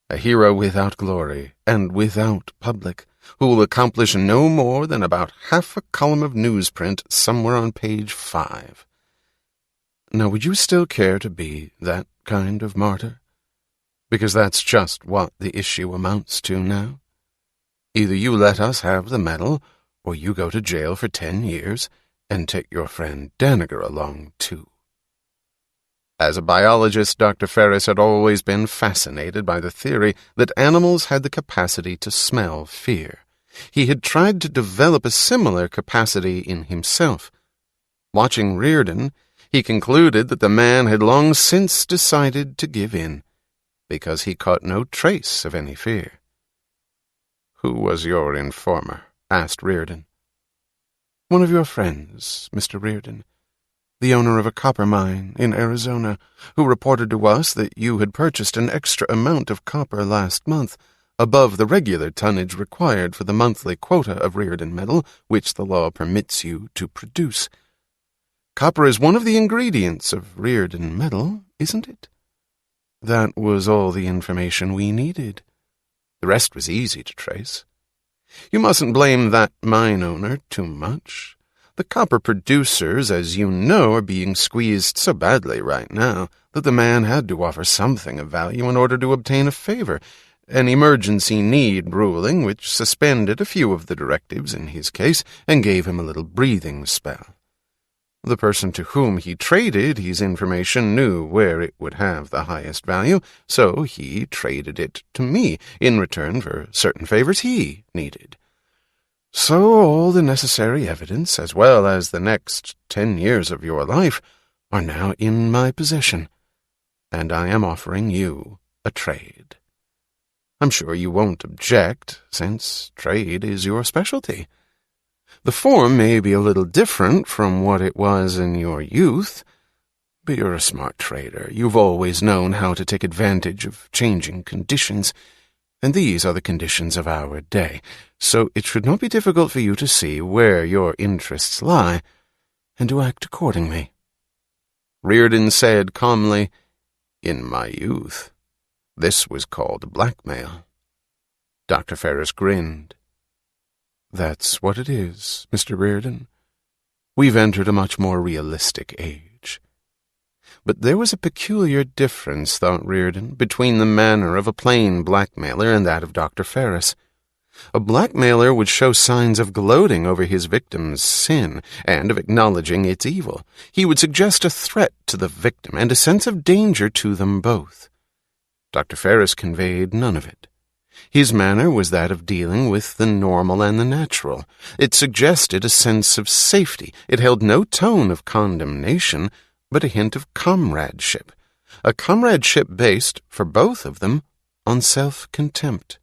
A hero without glory and without public, who will accomplish no more than about half a column of newsprint somewhere on page 5. Now, would you still care to be that kind of martyr? Because that's just what the issue amounts to now. Either you let us have the medal, or you go to jail for 10 years and take your friend Daniger along, too. As a biologist, Dr. Ferris had always been fascinated by the theory that animals had the capacity to smell fear. He had tried to develop a similar capacity in himself. Watching Reardon, he concluded that the man had long since decided to give in, because he caught no trace of any fear. "Who was your informer?" asked Reardon. "One of your friends, Mr. Reardon, the owner of a copper mine in Arizona, who reported to us that you had purchased an extra amount of copper last month, above the regular tonnage required for the monthly quota of Reardon metal which the law permits you to produce. Copper is one of the ingredients of Reardon metal, isn't it?" That was all the information we needed. The rest was easy to trace. You mustn't blame that mine owner too much. The copper producers, as you know, are being squeezed so badly right now that the man had to offer something of value in order to obtain a favor, an emergency need ruling which suspended a few of the directives in his case and gave him a little breathing spell. The person to whom he traded his information knew where it would have the highest value, so he traded it to me in return for certain favors he needed. So all the necessary evidence, as well as the next 10 years of your life, are now in my possession, and I am offering you a trade. I'm sure you won't object, since trade is your specialty. The form may be a little different from what it was in your youth, but you're a smart trader. You've always known how to take advantage of changing conditions, and these are the conditions of our day, so it should not be difficult for you to see where your interests lie, and to act accordingly." Reardon said calmly, "In my youth, this was called blackmail." Dr. Ferris grinned. "That's what it is, Mr. Reardon. We've entered a much more realistic age." But there was a peculiar difference, thought Reardon, between the manner of a plain blackmailer and that of Dr. Ferris. A blackmailer would show signs of gloating over his victim's sin and of acknowledging its evil. He would suggest a threat to the victim and a sense of danger to them both. Dr. Ferris conveyed none of it. His manner was that of dealing with the normal and the natural. It suggested a sense of safety. It held no tone of condemnation, but a hint of comradeship, a comradeship based, for both of them, on self-contempt.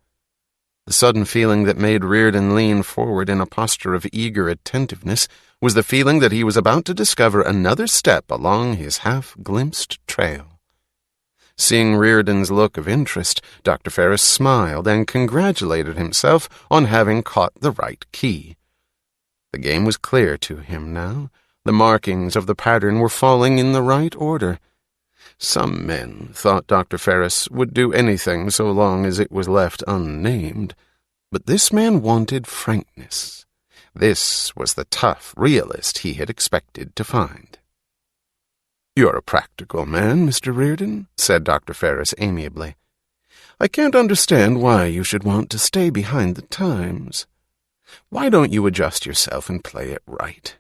The sudden feeling that made Reardon lean forward in a posture of eager attentiveness was the feeling that he was about to discover another step along his half-glimpsed trail. Seeing Reardon's look of interest, Dr. Ferris smiled and congratulated himself on having caught the right key. The game was clear to him now. The markings of the pattern were falling in the right order. Some men, thought Dr. Ferris, would do anything so long as it was left unnamed. But this man wanted frankness. This was the tough realist he had expected to find. "You're a practical man, Mr. Reardon," said Dr. Ferris amiably. "I can't understand why you should want to stay behind the times. Why don't you adjust yourself and play it right?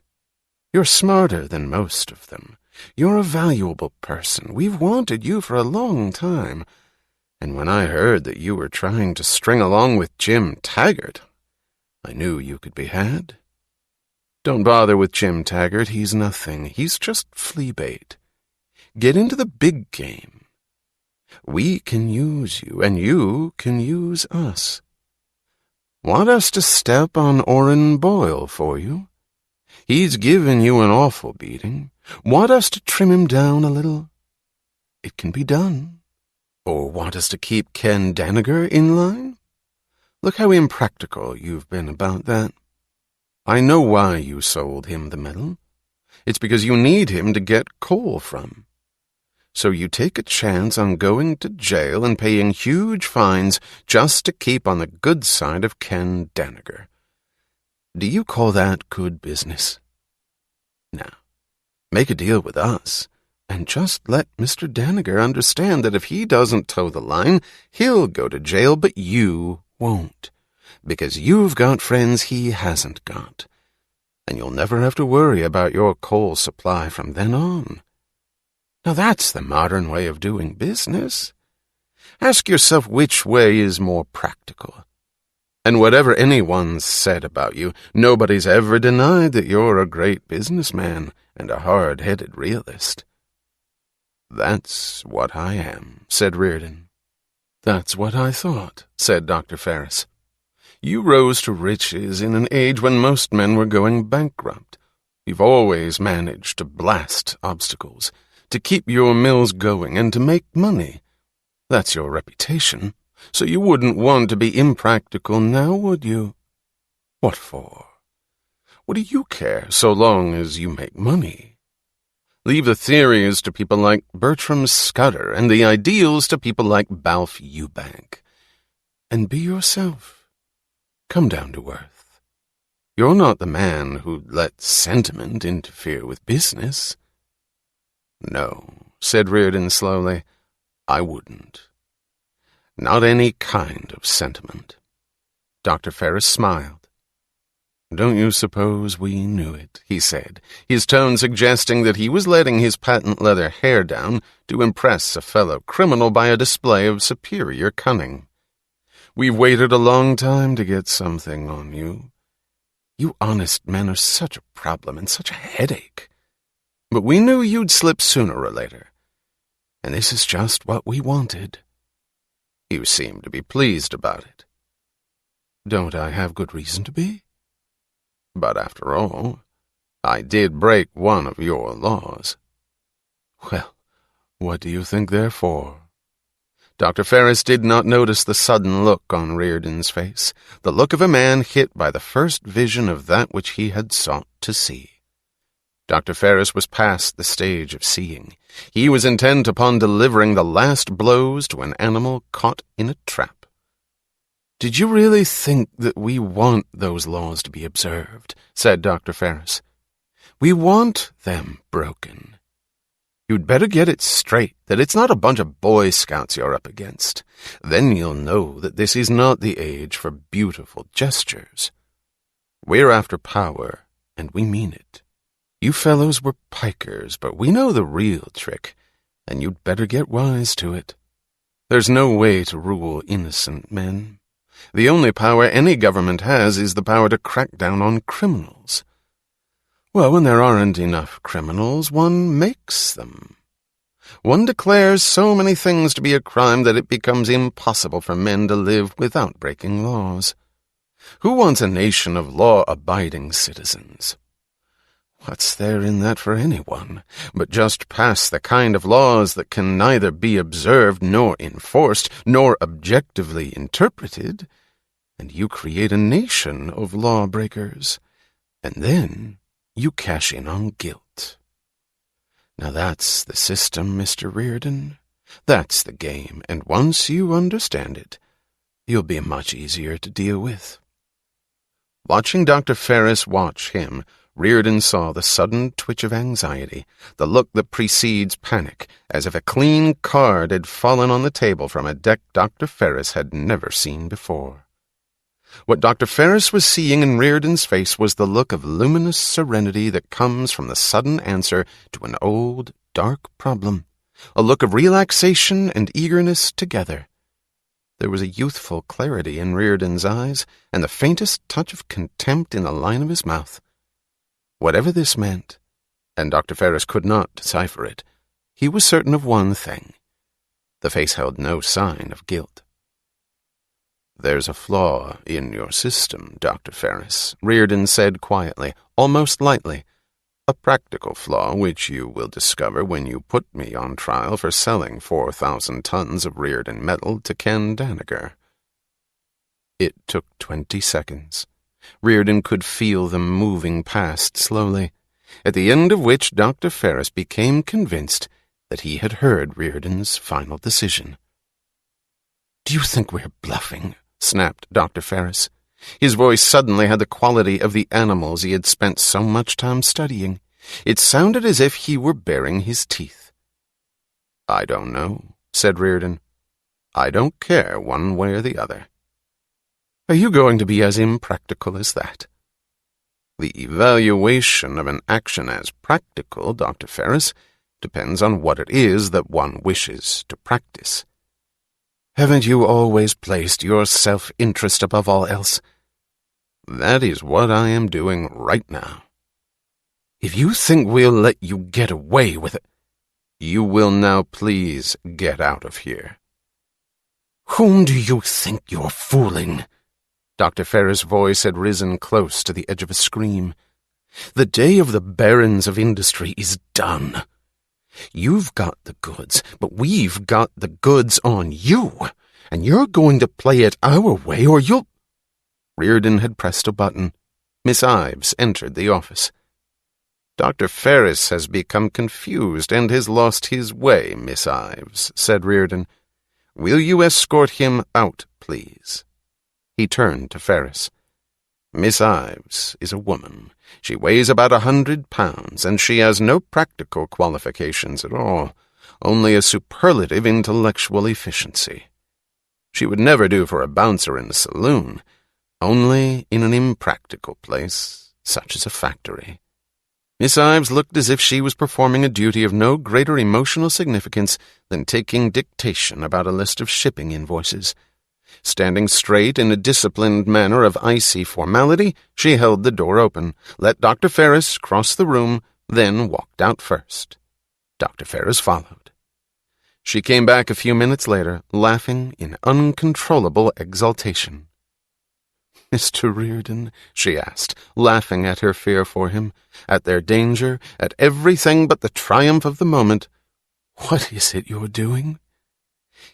You're smarter than most of them. You're a valuable person. We've wanted you for a long time. And when I heard that you were trying to string along with Jim Taggart, I knew you could be had. Don't bother with Jim Taggart. He's nothing. He's just flea bait. Get into the big game. We can use you, and you can use us. Want us to step on Orrin Boyle for you? He's given you an awful beating. Want us to trim him down a little? It can be done. Or want us to keep Ken Daniger in line? Look how impractical you've been about that. I know why you sold him the medal. It's because you need him to get coal from. So you take a chance on going to jail and paying huge fines just to keep on the good side of Ken Daniger. Do you call that good business? Now, make a deal with us, and just let Mr. Daniger understand that if he doesn't toe the line, he'll go to jail, but you won't, because you've got friends he hasn't got, and you'll never have to worry about your coal supply from then on. Now that's the modern way of doing business. Ask yourself which way is more practical. And whatever anyone's said about you, nobody's ever denied that you're a great businessman and a hard-headed realist. That's what I am, said Reardon. That's what I thought, said Dr. Ferris. You rose to riches in an age when most men were going bankrupt. You've always managed to blast obstacles, to keep your mills going and to make money. That's your reputation, so you wouldn't want to be impractical now, would you? What for? What do you care so long as you make money? Leave the theories to people like Bertram Scudder and the ideals to people like Balfe Eubank. And be yourself. Come down to earth. You're not the man who'd let sentiment interfere with business. No, said Reardon slowly, I wouldn't. Not any kind of sentiment. Dr. Ferris smiled. Don't you suppose we knew it, he said, his tone suggesting that he was letting his patent leather hair down to impress a fellow criminal by a display of superior cunning. We've waited a long time to get something on you. You honest men are such a problem and such a headache. But we knew you'd slip sooner or later, and this is just what we wanted. You seem to be pleased about it. Don't I have good reason to be? But after all, I did break one of your laws. Well, what do you think they're for? Dr. Ferris did not notice the sudden look on Reardon's face, the look of a man hit by the first vision of that which he had sought to see. Dr. Ferris was past the stage of seeing. He was intent upon delivering the last blows to an animal caught in a trap. Did you really think that we want those laws to be observed? Said Dr. Ferris. We want them broken. You'd better get it straight that it's not a bunch of Boy Scouts you're up against. Then you'll know that this is not the age for beautiful gestures. We're after power, and we mean it. You fellows were pikers, but we know the real trick, and you'd better get wise to it. There's no way to rule innocent men. The only power any government has is the power to crack down on criminals. Well, when there aren't enough criminals, one makes them. One declares so many things to be a crime that it becomes impossible for men to live without breaking laws. Who wants a nation of law-abiding citizens? What's there in that for anyone, but just pass the kind of laws that can neither be observed nor enforced, nor objectively interpreted, and you create a nation of lawbreakers, and then you cash in on guilt. Now that's the system, Mr. Reardon. That's the game, and once you understand it, you'll be much easier to deal with. Watching Dr. Ferris watch him, Reardon saw the sudden twitch of anxiety, the look that precedes panic, as if a clean card had fallen on the table from a deck Dr. Ferris had never seen before. What Dr. Ferris was seeing in Reardon's face was the look of luminous serenity that comes from the sudden answer to an old, dark problem, a look of relaxation and eagerness together. There was a youthful clarity in Reardon's eyes, and the faintest touch of contempt in the line of his mouth. 'Whatever this meant, and Dr. Ferris could not decipher it, He was certain of one thing. The face held no sign of guilt. "There's a flaw in your system, Dr. Ferris," Reardon said quietly, almost lightly. "A practical flaw which you will discover when you put me on trial for selling 4,000 tons of Reardon metal to Ken Danager." It took 20 seconds. Reardon could feel them moving past slowly, at the end of which Dr. Ferris became convinced that he had heard Reardon's final decision. "Do you think we're bluffing?" snapped Dr. Ferris. His voice suddenly had the quality of the animals he had spent so much time studying. It sounded as if he were baring his teeth. "I don't know," said Reardon. "I don't care one way or the other." "Are you going to be as impractical as that?" "The evaluation of an action as practical, Dr. Ferris, depends on what it is that one wishes to practice." "Haven't you always placed your self-interest above all else?" "That is what I am doing right now." "If you think we'll let you get away with it—" "You will now please get out of here." "Whom do you think you're fooling?" Dr. Ferris' voice had risen close to the edge of a scream. "The day of the barons of industry is done. You've got the goods, but we've got the goods on you, and you're going to play it our way or you'll—" Reardon had pressed a button. Miss Ives entered the office. "Dr. Ferris has become confused and has lost his way, Miss Ives," said Reardon. "Will you escort him out, please?" He turned to Ferris. "Miss Ives is a woman. She weighs about 100 pounds, and she has no practical qualifications at all, only a superlative intellectual efficiency. She would never do for a bouncer in a saloon, only in an impractical place, such as a factory." Miss Ives looked as if she was performing a duty of no greater emotional significance than taking dictation about a list of shipping invoices. Standing straight in a disciplined manner of icy formality, she held the door open, let Dr. Ferris cross the room, then walked out first. Dr. Ferris followed. She came back a few minutes later, laughing in uncontrollable exultation. "Mr. Reardon," she asked, laughing at her fear for him, at their danger, at everything but the triumph of the moment, "what is it you're doing?"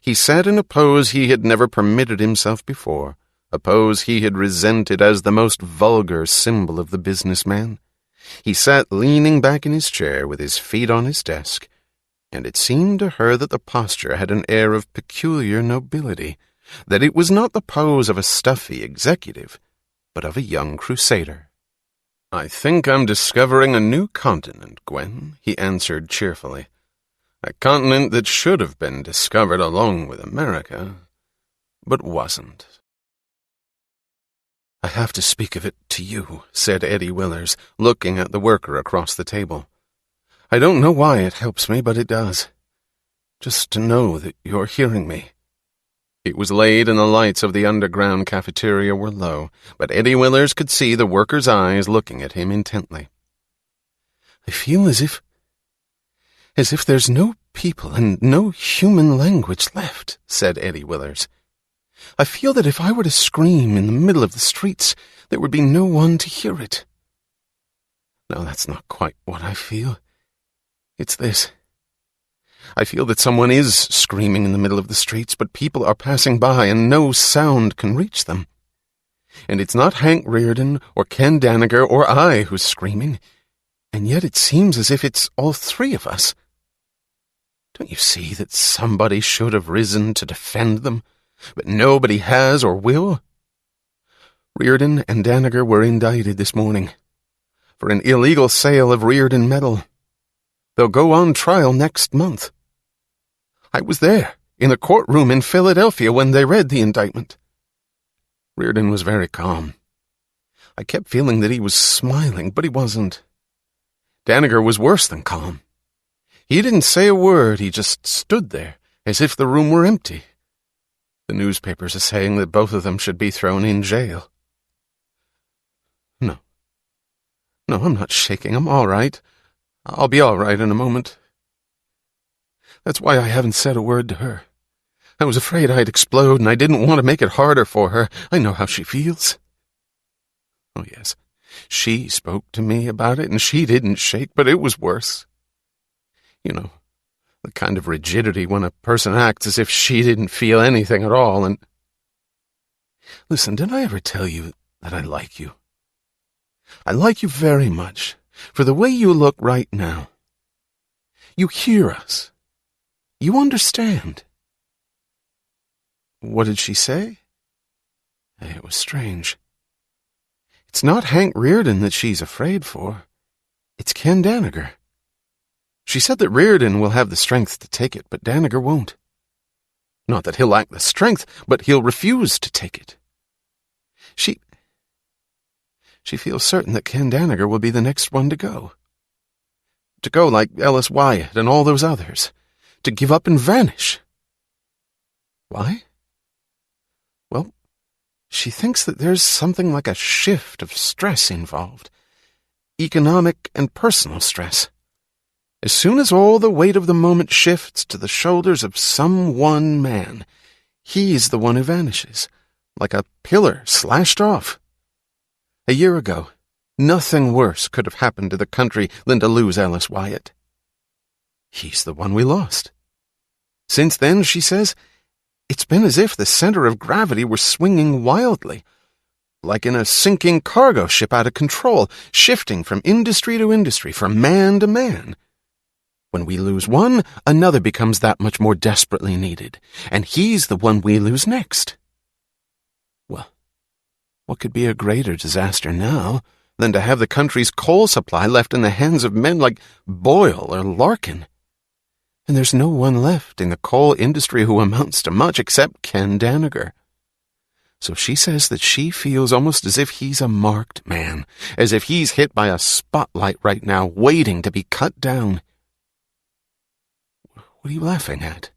He sat in a pose he had never permitted himself before, a pose he had resented as the most vulgar symbol of the businessman. He sat leaning back in his chair with his feet on his desk, and it seemed to her that the posture had an air of peculiar nobility, that it was not the pose of a stuffy executive, but of a young crusader. "I think I'm discovering a new continent, Gwen," he answered cheerfully. "A continent that should have been discovered along with America, but wasn't." "I have to speak of it to you," said Eddie Willers, looking at the worker across the table. "I don't know why it helps me, but it does. Just to know that you're hearing me." It was late and the lights of the underground cafeteria were low, but Eddie Willers could see the worker's eyes looking at him intently. "I feel as if there's no people and no human language left," said Eddie Willers. "I feel that if I were to scream in the middle of the streets, there would be no one to hear it. No, that's not quite what I feel. It's this. I feel that someone is screaming in the middle of the streets, but people are passing by and no sound can reach them. And it's not Hank Reardon or Ken Danager or I who's screaming, and yet it seems as if it's all three of us. Don't you see that somebody should have risen to defend them, but nobody has or will? Reardon and Danager were indicted this morning for an illegal sale of Reardon metal. They'll go on trial next month. I was there, in the courtroom in Philadelphia when they read the indictment. Reardon was very calm. I kept feeling that he was smiling, but he wasn't. Danager was worse than calm. He didn't say a word, he just stood there, as if the room were empty. The newspapers are saying that both of them should be thrown in jail. No, I'm not shaking. I'm all right. I'll be all right in a moment. That's why I haven't said a word to her. I was afraid I'd explode, and I didn't want to make it harder for her. I know how she feels. Oh, yes, she spoke to me about it, and she didn't shake, but it was worse. You know, the kind of rigidity when a person acts as if she didn't feel anything at all, and... Listen, did I ever tell you that I like you? I like you very much, for the way you look right now. You hear us. You understand. What did she say? It was strange. It's not Hank Reardon that she's afraid for. It's Ken Danager. She said that Reardon will have the strength to take it, but Danager won't. Not that he'll lack the strength, but he'll refuse to take it. She feels certain that Ken Danager will be the next one to go. To go like Ellis Wyatt and all those others. To give up and vanish. Why? Well, she thinks that there's something like a shift of stress involved. Economic and personal stress. As soon as all the weight of the moment shifts to the shoulders of some one man, he's the one who vanishes, like a pillar slashed off. A year ago, nothing worse could have happened to the country than to lose Ellis Wyatt. He's the one we lost. Since then, she says, it's been as if the center of gravity were swinging wildly, like in a sinking cargo ship out of control, shifting from industry to industry, from man to man. When we lose one, another becomes that much more desperately needed, and he's the one we lose next. Well, what could be a greater disaster now than to have the country's coal supply left in the hands of men like Boyle or Larkin? And there's no one left in the coal industry who amounts to much except Ken Danager. So she says that she feels almost as if he's a marked man, as if he's hit by a spotlight right now, waiting to be cut down. What are you laughing at?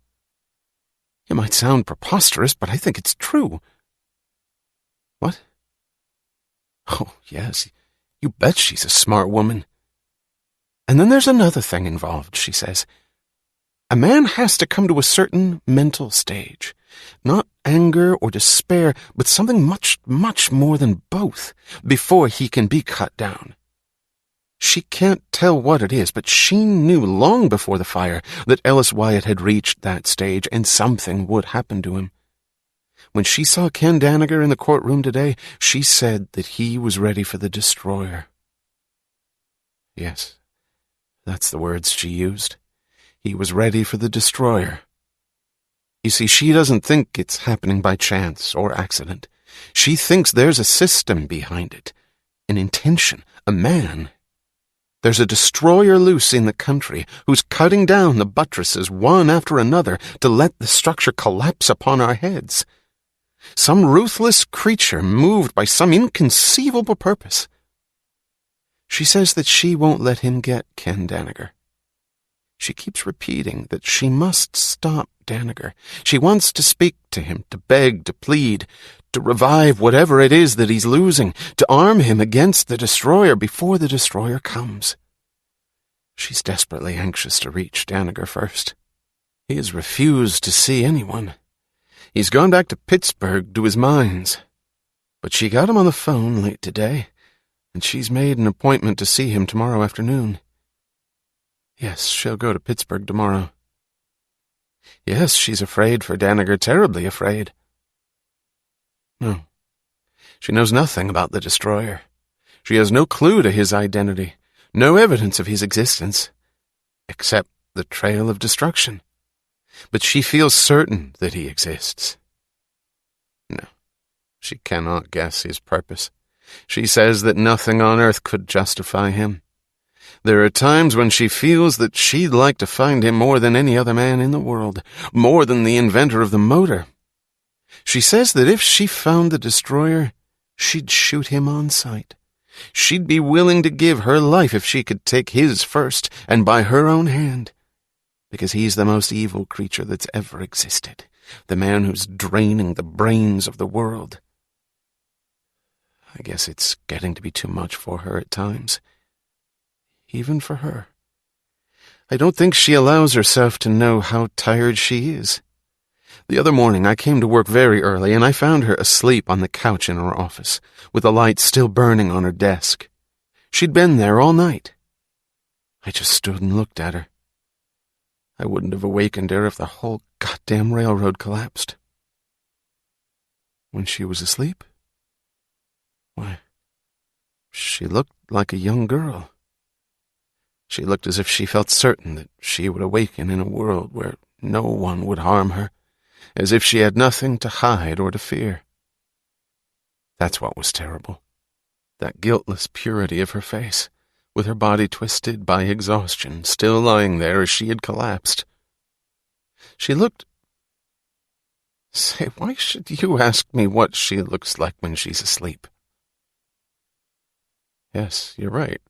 It might sound preposterous, but I think it's true. What? Oh, yes, you bet she's a smart woman. And then there's another thing involved, she says. A man has to come to a certain mental stage. Not anger or despair, but something much, much more than both, before he can be cut down. She can't tell what it is, but she knew long before the fire that Ellis Wyatt had reached that stage and something would happen to him. When she saw Ken Danager in the courtroom today, she said that he was ready for the destroyer. Yes, that's the words she used. He was ready for the destroyer. You see, she doesn't think it's happening by chance or accident. She thinks there's a system behind it, an intention, a man. There's a destroyer loose in the country who's cutting down the buttresses one after another to let the structure collapse upon our heads. Some ruthless creature moved by some inconceivable purpose. She says that she won't let him get Ken Danager. She keeps repeating that she must stop Danager. She wants to speak to him, to beg, to plead, to revive whatever it is that he's losing, to arm him against the destroyer before the destroyer comes. She's desperately anxious to reach Danager first. He has refused to see anyone. He's gone back to Pittsburgh to his mines. But she got him on the phone late today, and she's made an appointment to see him tomorrow afternoon. Yes, she'll go to Pittsburgh tomorrow. Yes, she's afraid for Danager, terribly afraid. No, she knows nothing about the destroyer. She has no clue to his identity, no evidence of his existence, except the trail of destruction. But she feels certain that he exists. No, she cannot guess his purpose. She says that nothing on earth could justify him. There are times when she feels that she'd like to find him more than any other man in the world, more than the inventor of the motor. She says that if she found the destroyer, she'd shoot him on sight. She'd be willing to give her life if she could take his first, and by her own hand, because he's the most evil creature that's ever existed, the man who's draining the brains of the world. I guess it's getting to be too much for her at times. Even for her. I don't think she allows herself to know how tired she is. The other morning I came to work very early, and I found her asleep on the couch in her office, with the light still burning on her desk. She'd been there all night. I just stood and looked at her. I wouldn't have awakened her if the whole goddamn railroad collapsed. When she was asleep? Why, she looked like a young girl. She looked as if she felt certain that she would awaken in a world where no one would harm her, as if she had nothing to hide or to fear. That's what was terrible, that guiltless purity of her face, with her body twisted by exhaustion, still lying there as she had collapsed. She looked... Say, why should you ask me what she looks like when she's asleep? Yes, you're right.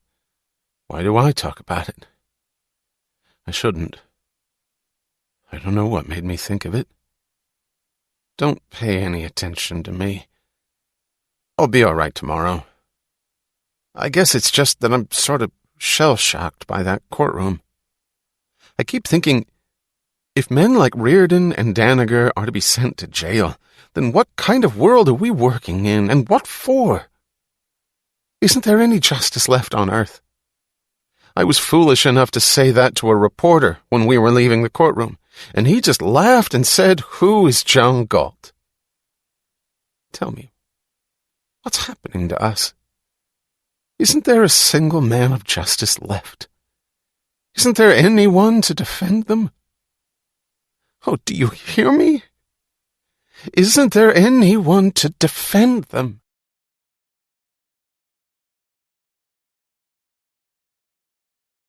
Why do I talk about it? I shouldn't. I don't know what made me think of it. Don't pay any attention to me. I'll be all right tomorrow. I guess it's just that I'm sort of shell-shocked by that courtroom. I keep thinking, if men like Reardon and Danager are to be sent to jail, then what kind of world are we working in, and what for? Isn't there any justice left on earth? I was foolish enough to say that to a reporter when we were leaving the courtroom, and he just laughed and said, "Who is John Galt?" Tell me, what's happening to us? Isn't there a single man of justice left? Isn't there anyone to defend them? Oh, do you hear me? Isn't there anyone to defend them?